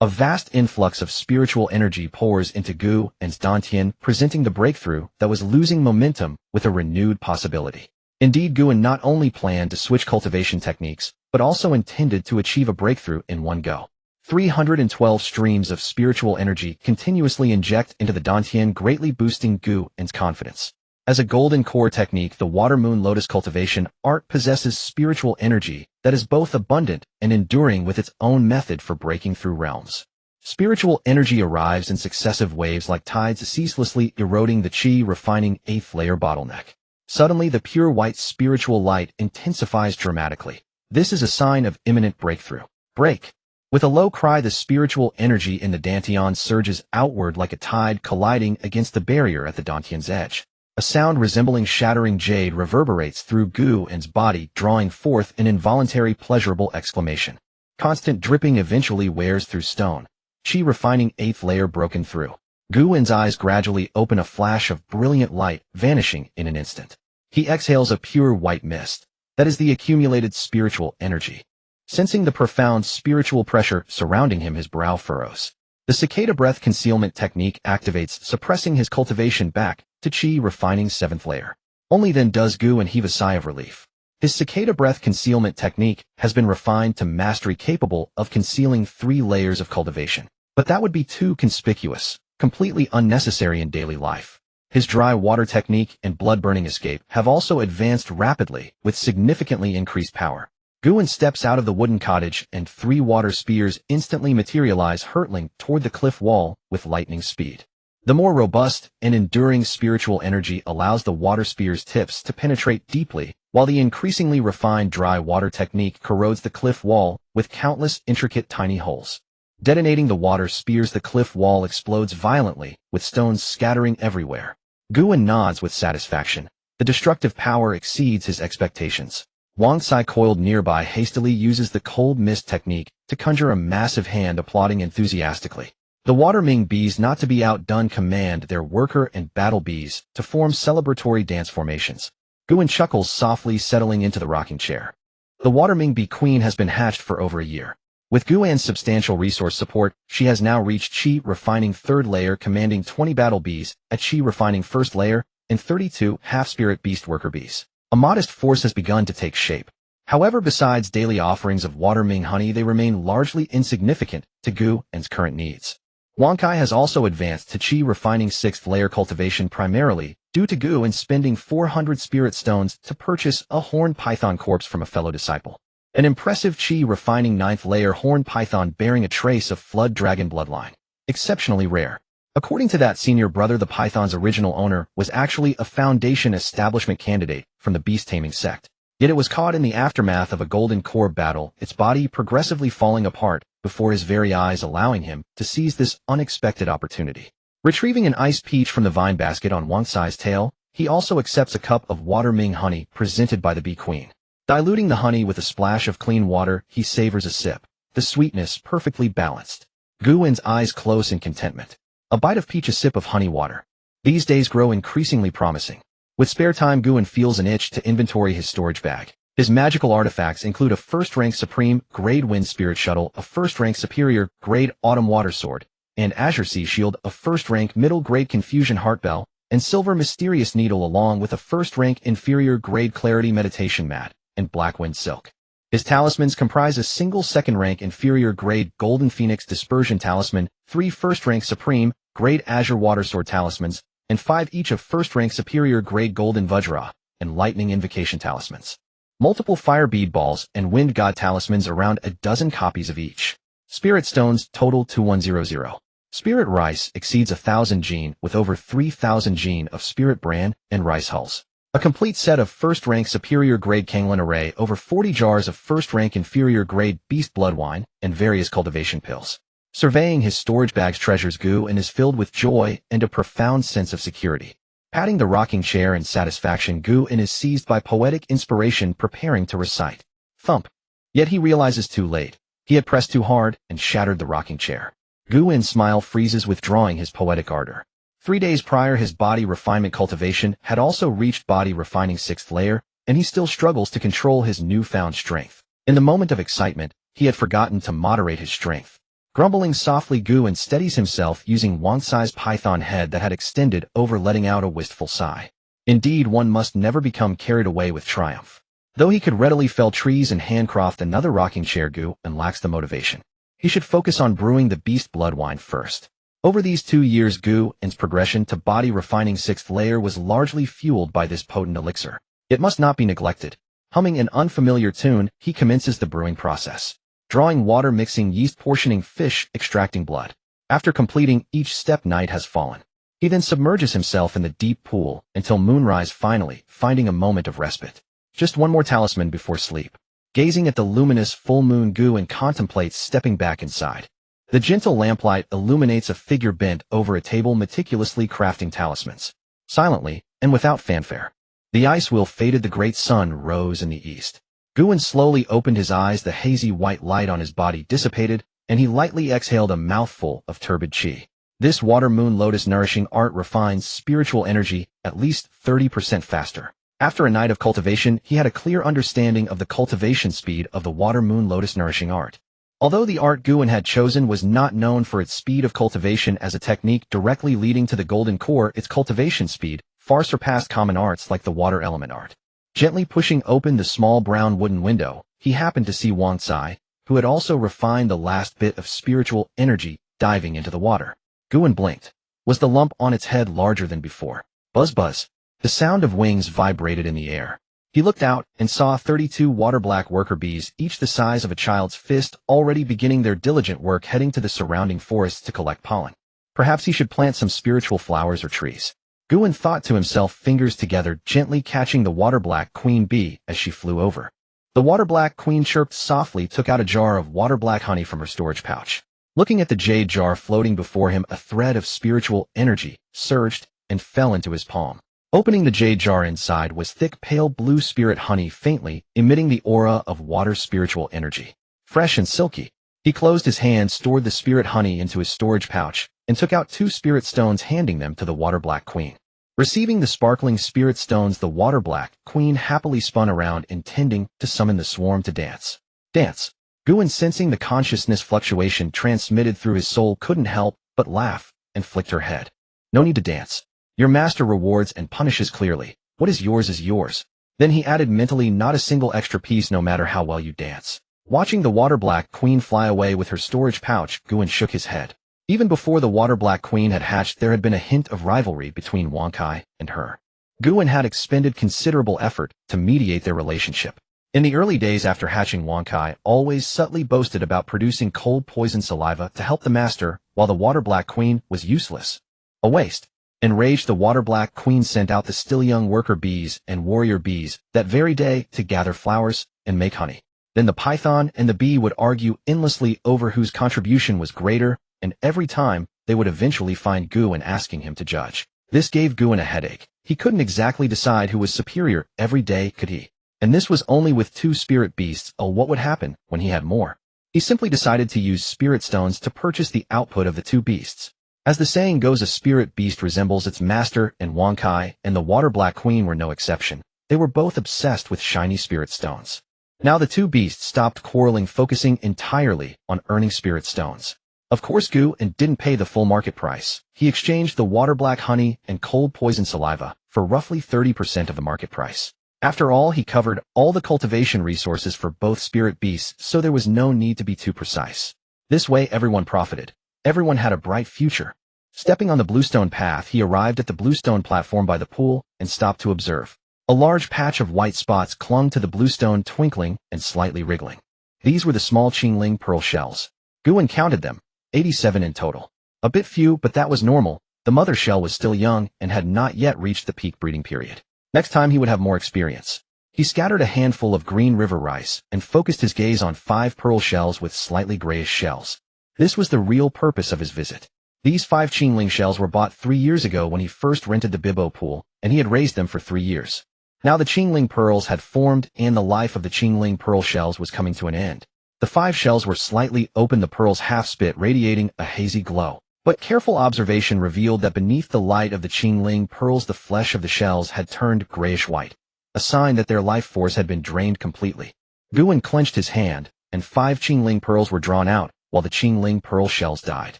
A vast influx of spiritual energy pours into Gu and Dantian, presenting the breakthrough that was losing momentum with a renewed possibility. Indeed, Guwen not only planned to switch cultivation techniques, but also intended to achieve a breakthrough in one go. 312 streams of spiritual energy continuously inject into the Dantian, greatly boosting Guwen's confidence. As a golden core technique, the Water Moon Lotus Cultivation Art possesses spiritual energy that is both abundant and enduring, with its own method for breaking through realms. Spiritual energy arrives in successive waves like tides, ceaselessly eroding the Qi refining 8th layer bottleneck. Suddenly, the pure white spiritual light intensifies dramatically. This is a sign of imminent breakthrough. Break! With a low cry, the spiritual energy in the Dantian surges outward like a tide colliding against the barrier at the Dantian's edge. A sound resembling shattering jade reverberates through Guwen's body, drawing forth an involuntary pleasurable exclamation. Constant dripping eventually wears through stone. Qi refining 8th layer broken through. Guwen's eyes gradually open, a flash of brilliant light vanishing in an instant. He exhales a pure white mist. That is the accumulated spiritual energy. Sensing the profound spiritual pressure surrounding him, his brow furrows. The cicada breath concealment technique activates, suppressing his cultivation back to Qi refining 7th layer. Only then does Guwen heave a sigh of relief. His cicada breath concealment technique has been refined to mastery, capable of concealing 3 layers of cultivation. But that would be too conspicuous, completely unnecessary in daily life. His dry water technique and blood-burning escape have also advanced rapidly with significantly increased power. Guwen steps out of the wooden cottage and 3 water spears instantly materialize, hurtling toward the cliff wall with lightning speed. The more robust and enduring spiritual energy allows the water spear's tips to penetrate deeply, while the increasingly refined dry water technique corrodes the cliff wall with countless intricate tiny holes. Detonating the water spears, the cliff wall explodes violently, with stones scattering everywhere. Guan nods with satisfaction. The destructive power exceeds his expectations. Wang Sai, coiled nearby, hastily uses the cold mist technique to conjure a massive hand, applauding enthusiastically. The water Ming bees, not to be outdone, command their worker and battle bees to form celebratory dance formations. Guan chuckles softly, settling into the rocking chair. The water Ming bee queen has been hatched for over a year. With Guan's substantial resource support, she has now reached Qi refining 3rd layer, commanding 20 battle bees at Qi refining 1st layer and 32 half-spirit beast worker bees. A modest force has begun to take shape. However, besides daily offerings of water Ming honey, they remain largely insignificant to Guan's current needs. Wang Kai has also advanced to Qi refining 6th layer cultivation, primarily due to Guan spending 400 spirit stones to purchase a horned python corpse from a fellow disciple. An impressive Qi refining 9th layer horned python bearing a trace of flood dragon bloodline. Exceptionally rare. According to that senior brother, the python's original owner was actually a Foundation establishment candidate from the beast-taming sect. Yet it was caught in the aftermath of a golden core battle, its body progressively falling apart before his very eyes, allowing him to seize this unexpected opportunity. Retrieving an ice peach from the vine basket on Wang Sai's tail, he also accepts a cup of water Ming honey presented by the bee queen. Diluting the honey with a splash of clean water, he savors a sip, the sweetness perfectly balanced. Guan's eyes close in contentment. A bite of peach, a sip of honey water. These days grow increasingly promising. With spare time, Guan feels an itch to inventory his storage bag. His magical artifacts include a first-rank Supreme Grade Wind Spirit Shuttle, a first-rank Superior Grade Autumn Water Sword, and Azure Sea Shield, a first-rank Middle Grade Confusion Heart Bell, and Silver Mysterious Needle, along with a first-rank Inferior Grade Clarity Meditation Mat and Black Wind Silk. His talismans comprise a single second-rank Inferior Grade Golden Phoenix Dispersion Talisman, 3 first-rank Supreme Grade Azure Water Sword Talismans, and 5 each of first-rank Superior Grade Golden Vajra and Lightning Invocation Talismans. Multiple Fire Bead Balls and Wind God Talismans, around a dozen copies of each. Spirit Stones, total 2100. Spirit Rice exceeds 1,000 gene, with over 3,000 gene of Spirit Bran and Rice Hulls. A complete set of first-rank Superior Grade Qingyuan Array, over 40 jars of first-rank Inferior Grade Beast Blood Wine, and various cultivation pills. Surveying his storage bag's treasures, Guan is filled with joy and a profound sense of security. Patting the rocking chair in satisfaction, Guan is seized by poetic inspiration, preparing to recite. Thump. Yet he realizes too late. He had pressed too hard and shattered the rocking chair. Guan's smile freezes, withdrawing his poetic ardor. 3 days prior, his body refinement cultivation had also reached body refining 6th layer, and he still struggles to control his newfound strength. In the moment of excitement, he had forgotten to moderate his strength. Grumbling softly, Guan steadies himself using Wang Sai's python head that had extended over, letting out a wistful sigh. Indeed, one must never become carried away with triumph. Though he could readily fell trees and handcraft another rocking chair, Guan lacks the motivation. He should focus on brewing the beast blood wine first. Over these 2 years, Guan's progression to body refining 6th layer was largely fueled by this potent elixir. It must not be neglected. Humming an unfamiliar tune, he commences the brewing process. Drawing water, mixing yeast, portioning fish, extracting blood. After completing each step, night has fallen. He then submerges himself in the deep pool until moonrise, finally finding a moment of respite. Just one more talisman before sleep. Gazing at the luminous full moon, Guan contemplates stepping back inside. The gentle lamplight illuminates a figure bent over a table, meticulously crafting talismans. Silently, and without fanfare. The ice wheel faded, the great sun rose in the east. Guan slowly opened his eyes, the hazy white light on his body dissipated, and he lightly exhaled a mouthful of turbid qi. This water moon lotus nourishing art refines spiritual energy at least 30% faster. After a night of cultivation, he had a clear understanding of the cultivation speed of the water moon lotus nourishing art. Although the art Guan had chosen was not known for its speed of cultivation as a technique directly leading to the golden core, its cultivation speed far surpassed common arts like the water element art. Gently pushing open the small brown wooden window, he happened to see Wang Sai, who had also refined the last bit of spiritual energy, diving into the water. Guan blinked. Was the lump on its head larger than before? Buzz buzz. The sound of wings vibrated in the air. He looked out and saw 32 water-black worker bees, each the size of a child's fist, already beginning their diligent work, heading to the surrounding forests to collect pollen. Perhaps he should plant some spiritual flowers or trees. Guan thought to himself, fingers together, gently catching the water-black queen bee as she flew over. The water-black queen chirped softly, took out a jar of water-black honey from her storage pouch. Looking at the jade jar floating before him, a thread of spiritual energy surged and fell into his palm. Opening the jade jar inside was thick pale blue spirit honey faintly emitting the aura of water spiritual energy. Fresh and silky. He closed his hand, stored the spirit honey into his storage pouch, and took out 2 spirit stones, handing them to the water black queen. Receiving the sparkling spirit stones, the water black queen happily spun around, intending to summon the swarm to dance. Dance. Qingyuan, sensing the consciousness fluctuation transmitted through his soul, couldn't help but laugh and flicked her head. No need to dance. Your master rewards and punishes clearly. What is yours. Then he added mentally, not a single extra piece no matter how well you dance. Watching the water black queen fly away with her storage pouch, Qingyuan shook his head. Even before the water black queen had hatched, there had been a hint of rivalry between Wankai and her. Qingyuan had expended considerable effort to mediate their relationship. In the early days after hatching, Wankai always subtly boasted about producing cold poison saliva to help the master, while the water black queen was useless. A waste. Enraged, the water black queen sent out the still young worker bees and warrior bees that very day to gather flowers and make honey. Then the python and the bee would argue endlessly over whose contribution was greater, and every time they would eventually find Qingyuan asking him to judge. This gave Qingyuan a headache. He couldn't exactly decide who was superior every day, could he? And this was only with 2 spirit beasts. Oh, what would happen when he had more? He simply decided to use spirit stones to purchase the output of the 2 beasts. As the saying goes, a spirit beast resembles its master, and Wankai and the water black queen were no exception. They were both obsessed with shiny spirit stones. Now the 2 beasts stopped quarreling, focusing entirely on earning spirit stones. Of course, Qingyuan didn't pay the full market price. He exchanged the water black honey and cold poison saliva for roughly 30% of the market price. After all, he covered all the cultivation resources for both spirit beasts, so there was no need to be too precise. This way everyone profited. Everyone had a bright future. Stepping on the bluestone path, he arrived at the bluestone platform by the pool and stopped to observe. A large patch of white spots clung to the bluestone, twinkling and slightly wriggling. These were the small Qingling pearl shells. Qingyuan counted them, 87 in total. A bit few, but that was normal. The mother shell was still young and had not yet reached the peak breeding period. Next time he would have more experience. He scattered a handful of green river rice and focused his gaze on 5 pearl shells with slightly grayish shells. This was the real purpose of his visit. These 5 Qingling shells were bought 3 years ago when he first rented the Bibbo pool, and he had raised them for 3 years. Now the Qingling pearls had formed, and the life of the Qingling pearl shells was coming to an end. The 5 shells were slightly open, the pearls half spit, radiating a hazy glow. But careful observation revealed that beneath the light of the Qingling pearls, the flesh of the shells had turned grayish white, a sign that their life force had been drained completely. Qingyuan clenched his hand, and 5 Qingling pearls were drawn out, while the Qingling pearl shells died.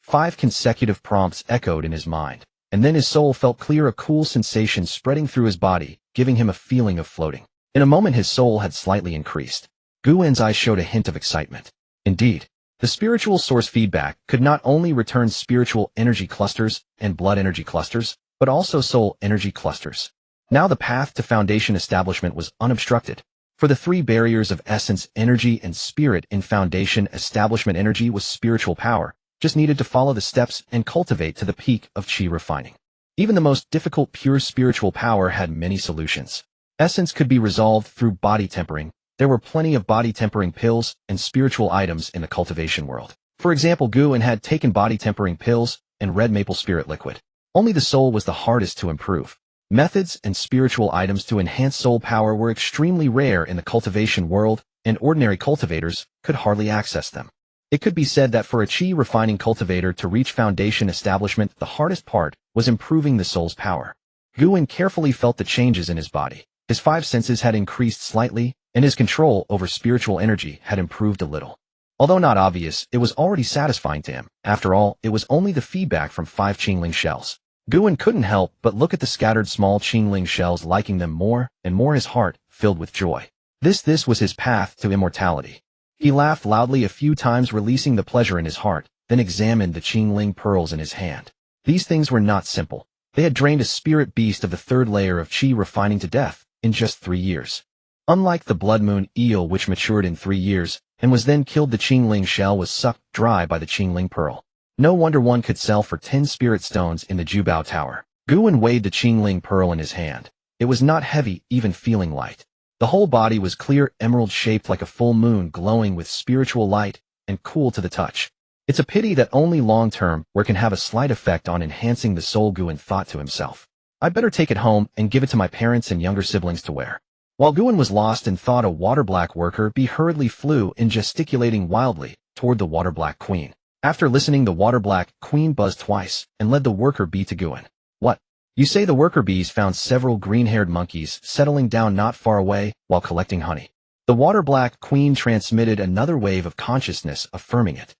5 consecutive prompts echoed in his mind, and then his soul felt clear, a cool sensation spreading through his body, giving him a feeling of floating. In a moment his soul had slightly increased. Qingyuan's eyes showed a hint of excitement. Indeed, the spiritual source feedback could not only return spiritual energy clusters and blood energy clusters, but also soul energy clusters. Now the path to foundation establishment was unobstructed. For the 3 barriers of essence, energy, and spirit in foundation establishment, energy was spiritual power, just needed to follow the steps and cultivate to the peak of chi refining. Even the most difficult pure spiritual power had many solutions. Essence could be resolved through body tempering. There were plenty of body tempering pills and spiritual items in the cultivation world. For example, Qingyuan had taken body tempering pills and red maple spirit liquid. Only the soul was the hardest to improve. Methods and spiritual items to enhance soul power were extremely rare in the cultivation world, and ordinary cultivators could hardly access them. It could be said that for a chi refining cultivator to reach foundation establishment, the hardest part was improving the soul's power. Qingyuan carefully felt the changes in his body. His 5 senses had increased slightly, and his control over spiritual energy had improved a little. Although not obvious, it was already satisfying to him. After all, it was only the feedback from 5 Qingling shells. Qingyuan couldn't help but look at the scattered small Qingling shells, liking them more and more, his heart filled with joy. This was his path to immortality. He laughed loudly a few times, releasing the pleasure in his heart, then examined the Qingling pearls in his hand. These things were not simple. They had drained a spirit beast of the 3rd layer of chi refining to death in just 3 years. Unlike the blood moon eel, which matured in 3 years and was then killed, the Qingling shell was sucked dry by the Qingling pearl. No wonder one could sell for 10 spirit stones in the Jubao Tower. Qingyuan weighed the Qingling pearl in his hand. It was not heavy, even feeling light. The whole body was clear, emerald-shaped like a full moon, glowing with spiritual light and cool to the touch. It's a pity that only long-term wear can have a slight effect on enhancing the soul, Guan thought to himself. I'd better take it home and give it to my parents and younger siblings to wear. While Guan was lost and thought, a water-black worker bee hurriedly flew in, gesticulating wildly toward the water-black queen. After listening, the water-black queen buzzed twice and led the worker bee to Guan. What? You say the worker bees found several green-haired monkeys settling down not far away while collecting honey. The water-black queen transmitted another wave of consciousness, affirming it.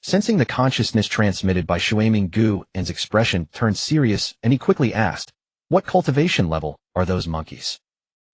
Sensing the consciousness transmitted by Shuaiming, Guan's expression turned serious, and he quickly asked, "What cultivation level are those monkeys?"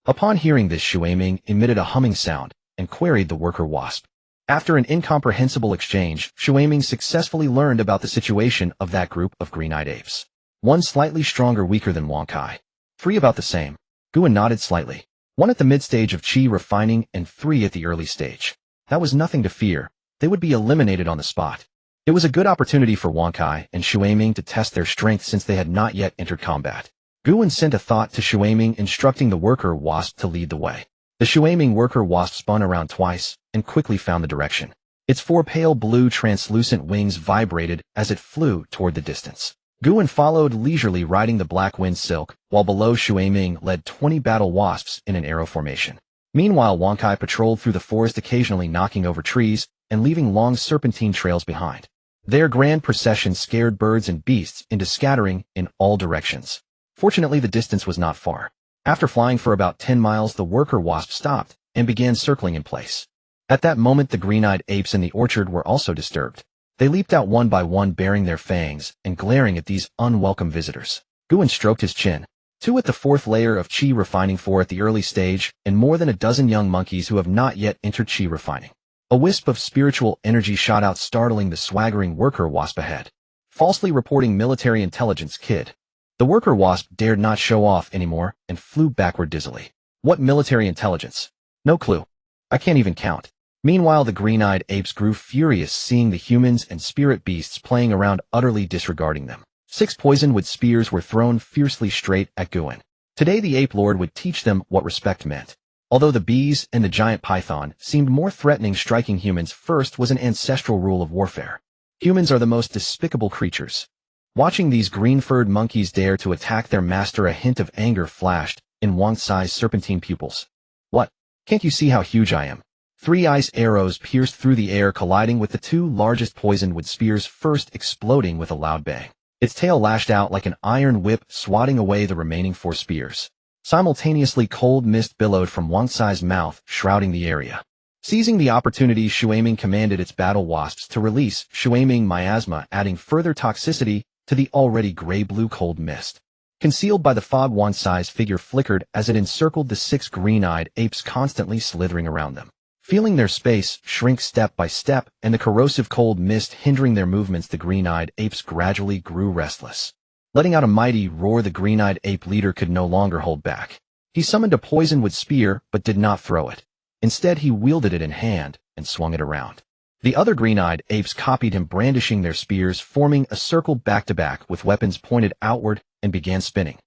Upon hearing this, Shuaiming emitted a humming sound and queried the worker wasp. After an incomprehensible exchange, Shuaiming successfully learned about the situation of that group of green-eyed apes. One slightly stronger, weaker than Wonkai. 3 about the same. Guan nodded slightly. 1 at the mid-stage of chi refining and 3 at the early stage. That was nothing to fear. They would be eliminated on the spot. It was a good opportunity for Wonkai and Shuaiming to test their strength since they had not yet entered combat. Guan sent a thought to Shuaiming, instructing the worker wasp to lead the way. The Shuaiming worker wasp spun around twice and quickly found the direction. Its 4 pale blue translucent wings vibrated as it flew toward the distance. Guan followed leisurely, riding the black wind silk, while below Shuaiming led 20 battle wasps in an arrow formation. Meanwhile, Wonkai patrolled through the forest, occasionally knocking over trees and leaving long serpentine trails behind. Their grand procession scared birds and beasts into scattering in all directions. Fortunately, the distance was not far. After flying for about 10 miles, the worker wasp stopped and began circling in place. At that moment, the green-eyed apes in the orchard were also disturbed. They leaped out one by one, baring their fangs and glaring at these unwelcome visitors. Guan stroked his chin. 2 at the 4th layer of chi refining, 4 at the early stage, and more than a dozen young monkeys who have not yet entered chi refining. A wisp of spiritual energy shot out, startling the swaggering worker wasp ahead. Falsely reporting military intelligence, kid. The worker wasp dared not show off anymore and flew backward dizzily. What military intelligence? No clue. I can't even count. Meanwhile, the green-eyed apes grew furious, seeing the humans and spirit beasts playing around, utterly disregarding them. 6 poisonwood spears were thrown fiercely straight at Guan. Today the ape lord would teach them what respect meant. Although the bees and the giant python seemed more threatening, striking humans first was an ancestral rule of warfare. Humans are the most despicable creatures. Watching these green-furred monkeys dare to attack their master, a hint of anger flashed in Wangcai's serpentine pupils. What? Can't you see how huge I am? 3 ice arrows pierced through the air, colliding with the 2 largest poisonwood spears, first exploding with a loud bang. Its tail lashed out like an iron whip, swatting away the remaining 4 spears. Simultaneously, cold mist billowed from Wangcai's mouth, shrouding the area. Seizing the opportunity, Shuaiming commanded its battle wasps to release Shuaiming miasma, adding further toxicity to the already gray-blue cold mist. Concealed by the fog, Wangcai's figure flickered as it encircled the 6 green-eyed apes, constantly slithering around them. Feeling their space shrink step by step and the corrosive cold mist hindering their movements, the green-eyed apes gradually grew restless. Letting out a mighty roar, the green-eyed ape leader could no longer hold back. He summoned a poisonwood spear but did not throw it. Instead, he wielded it in hand and swung it around. The other green-eyed apes copied him, brandishing their spears, forming a circle back-to-back with weapons pointed outward, and began spinning.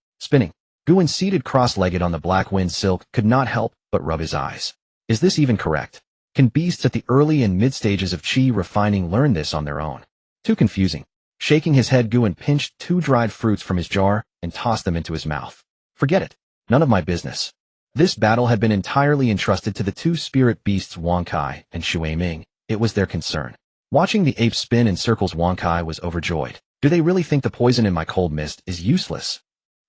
Guan, seated cross-legged on the black wind silk, could not help but rub his eyes. Is this even correct? Can beasts at the early and mid-stages of chi refining learn this on their own? Too confusing. Shaking his head, Guan pinched 2 dried fruits from his jar and tossed them into his mouth. Forget it. None of my business. This battle had been entirely entrusted to the 2 spirit beasts, Wangcai and Shuaiming. It was their concern. Watching the apes spin in circles, Wangcai was overjoyed. Do they really think the poison in my cold mist is useless?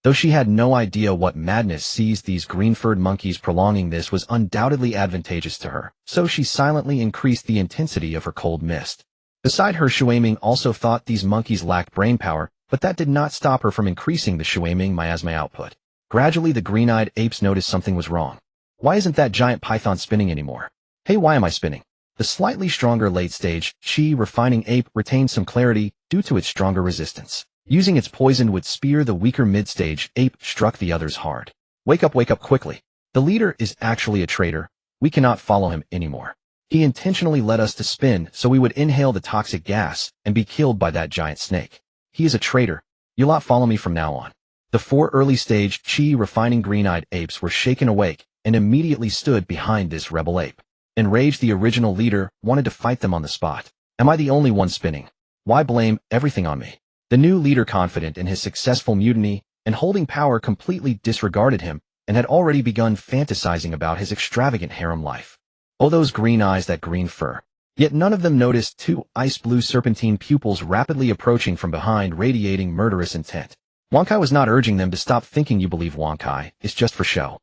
Though she had no idea what madness seized these green-furred monkeys, prolonging this was undoubtedly advantageous to her, so she silently increased the intensity of her cold mist. Beside her, Shuaiming also thought these monkeys lacked brainpower, but that did not stop her from increasing the Shuaiming miasma output. Gradually, the green-eyed apes noticed something was wrong. Why isn't that giant python spinning anymore? Hey, why am I spinning? The slightly stronger late-stage chi refining ape retained some clarity due to its stronger resistance. Using its poisonwood spear, the weaker mid-stage ape struck the others hard. Wake up quickly. The leader is actually a traitor. We cannot follow him anymore. He intentionally led us to spin so we would inhale the toxic gas and be killed by that giant snake. He is a traitor. You lot follow me from now on. The 4 early-stage chi refining green-eyed apes were shaken awake and immediately stood behind this rebel ape. Enraged, the original leader wanted to fight them on the spot. Am I the only one spinning? Why blame everything on me? The new leader, confident in his successful mutiny and holding power, completely disregarded him and had already begun fantasizing about his extravagant harem life. Oh, those green eyes, that green fur. Yet none of them noticed two ice-blue serpentine pupils rapidly approaching from behind, radiating murderous intent. Wang Kai was not urging them to stop thinking. You believe Wang Kai is just for show.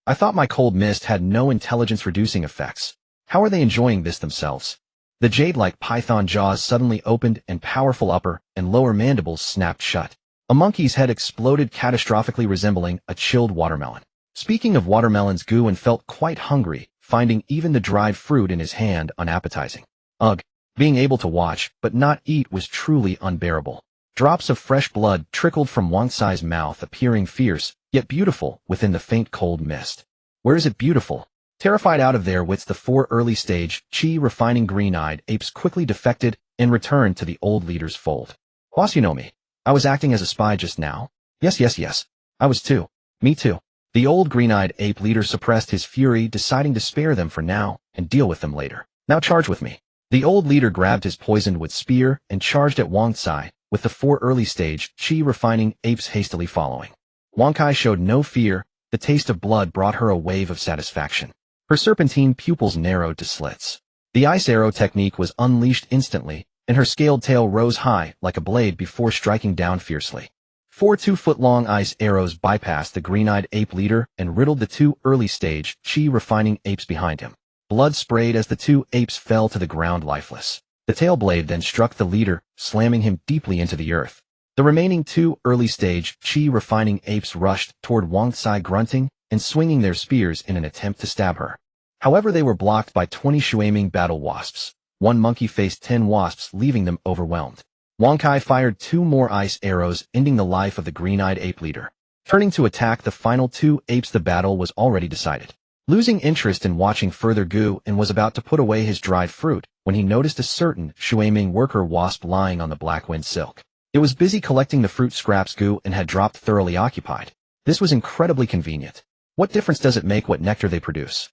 I thought my cold mist had no intelligence-reducing effects. How are they enjoying this themselves? The jade-like python jaws suddenly opened and powerful upper and lower mandibles snapped shut. A monkey's head exploded, catastrophically resembling a chilled watermelon. Speaking of watermelons, Qingyuan felt quite hungry, finding even the dried fruit in his hand unappetizing. Ugh, being able to watch but not eat was truly unbearable. Drops of fresh blood trickled from Wang Cai's mouth, appearing fierce, yet beautiful, within the faint cold mist. Where is it beautiful? Terrified out of their wits, the four early-stage, chi-refining green-eyed apes quickly defected and returned to the old leader's fold. Boss, you know me. I was acting as a spy just now. Yes. I was too. Me too. The old green-eyed ape leader suppressed his fury, deciding to spare them for now and deal with them later. Now charge with me. The old leader grabbed his poisoned wood spear and charged at Wang Cai, with the four early-stage, chi-refining apes hastily following. Wang Kai showed no fear. The taste of blood brought her a wave of satisfaction. Her serpentine pupils narrowed to slits. The ice arrow technique was unleashed instantly, and her scaled tail rose high like a blade before striking down fiercely. 4 2-foot-long ice arrows bypassed the green-eyed ape leader and riddled the two early-stage, chi-refining apes behind him. Blood sprayed as the two apes fell to the ground lifeless. The tail blade then struck the leader, slamming him deeply into the earth. The remaining two early-stage, chi-refining apes rushed toward Wang Cai, grunting and swinging their spears in an attempt to stab her. However, they were blocked by 20 shuaming battle wasps. One monkey faced 10 wasps, leaving them overwhelmed. Wang Kai fired 2 more ice arrows, ending the life of the green-eyed ape leader. Turning to attack the final 2 apes, the battle was already decided. Losing interest in watching further, Qingyuan was about to put away his dried fruit when he noticed a certain shuaming worker wasp lying on the black wind silk. It was busy collecting the fruit scraps Qingyuan had dropped, thoroughly occupied. This was incredibly convenient. What difference does it make what nectar they produce?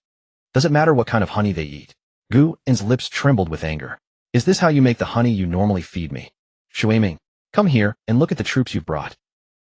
Does it matter what kind of honey they eat? Qingyuan's lips trembled with anger. Is this how you make the honey you normally feed me? Shuaming, come here and look at the troops you've brought.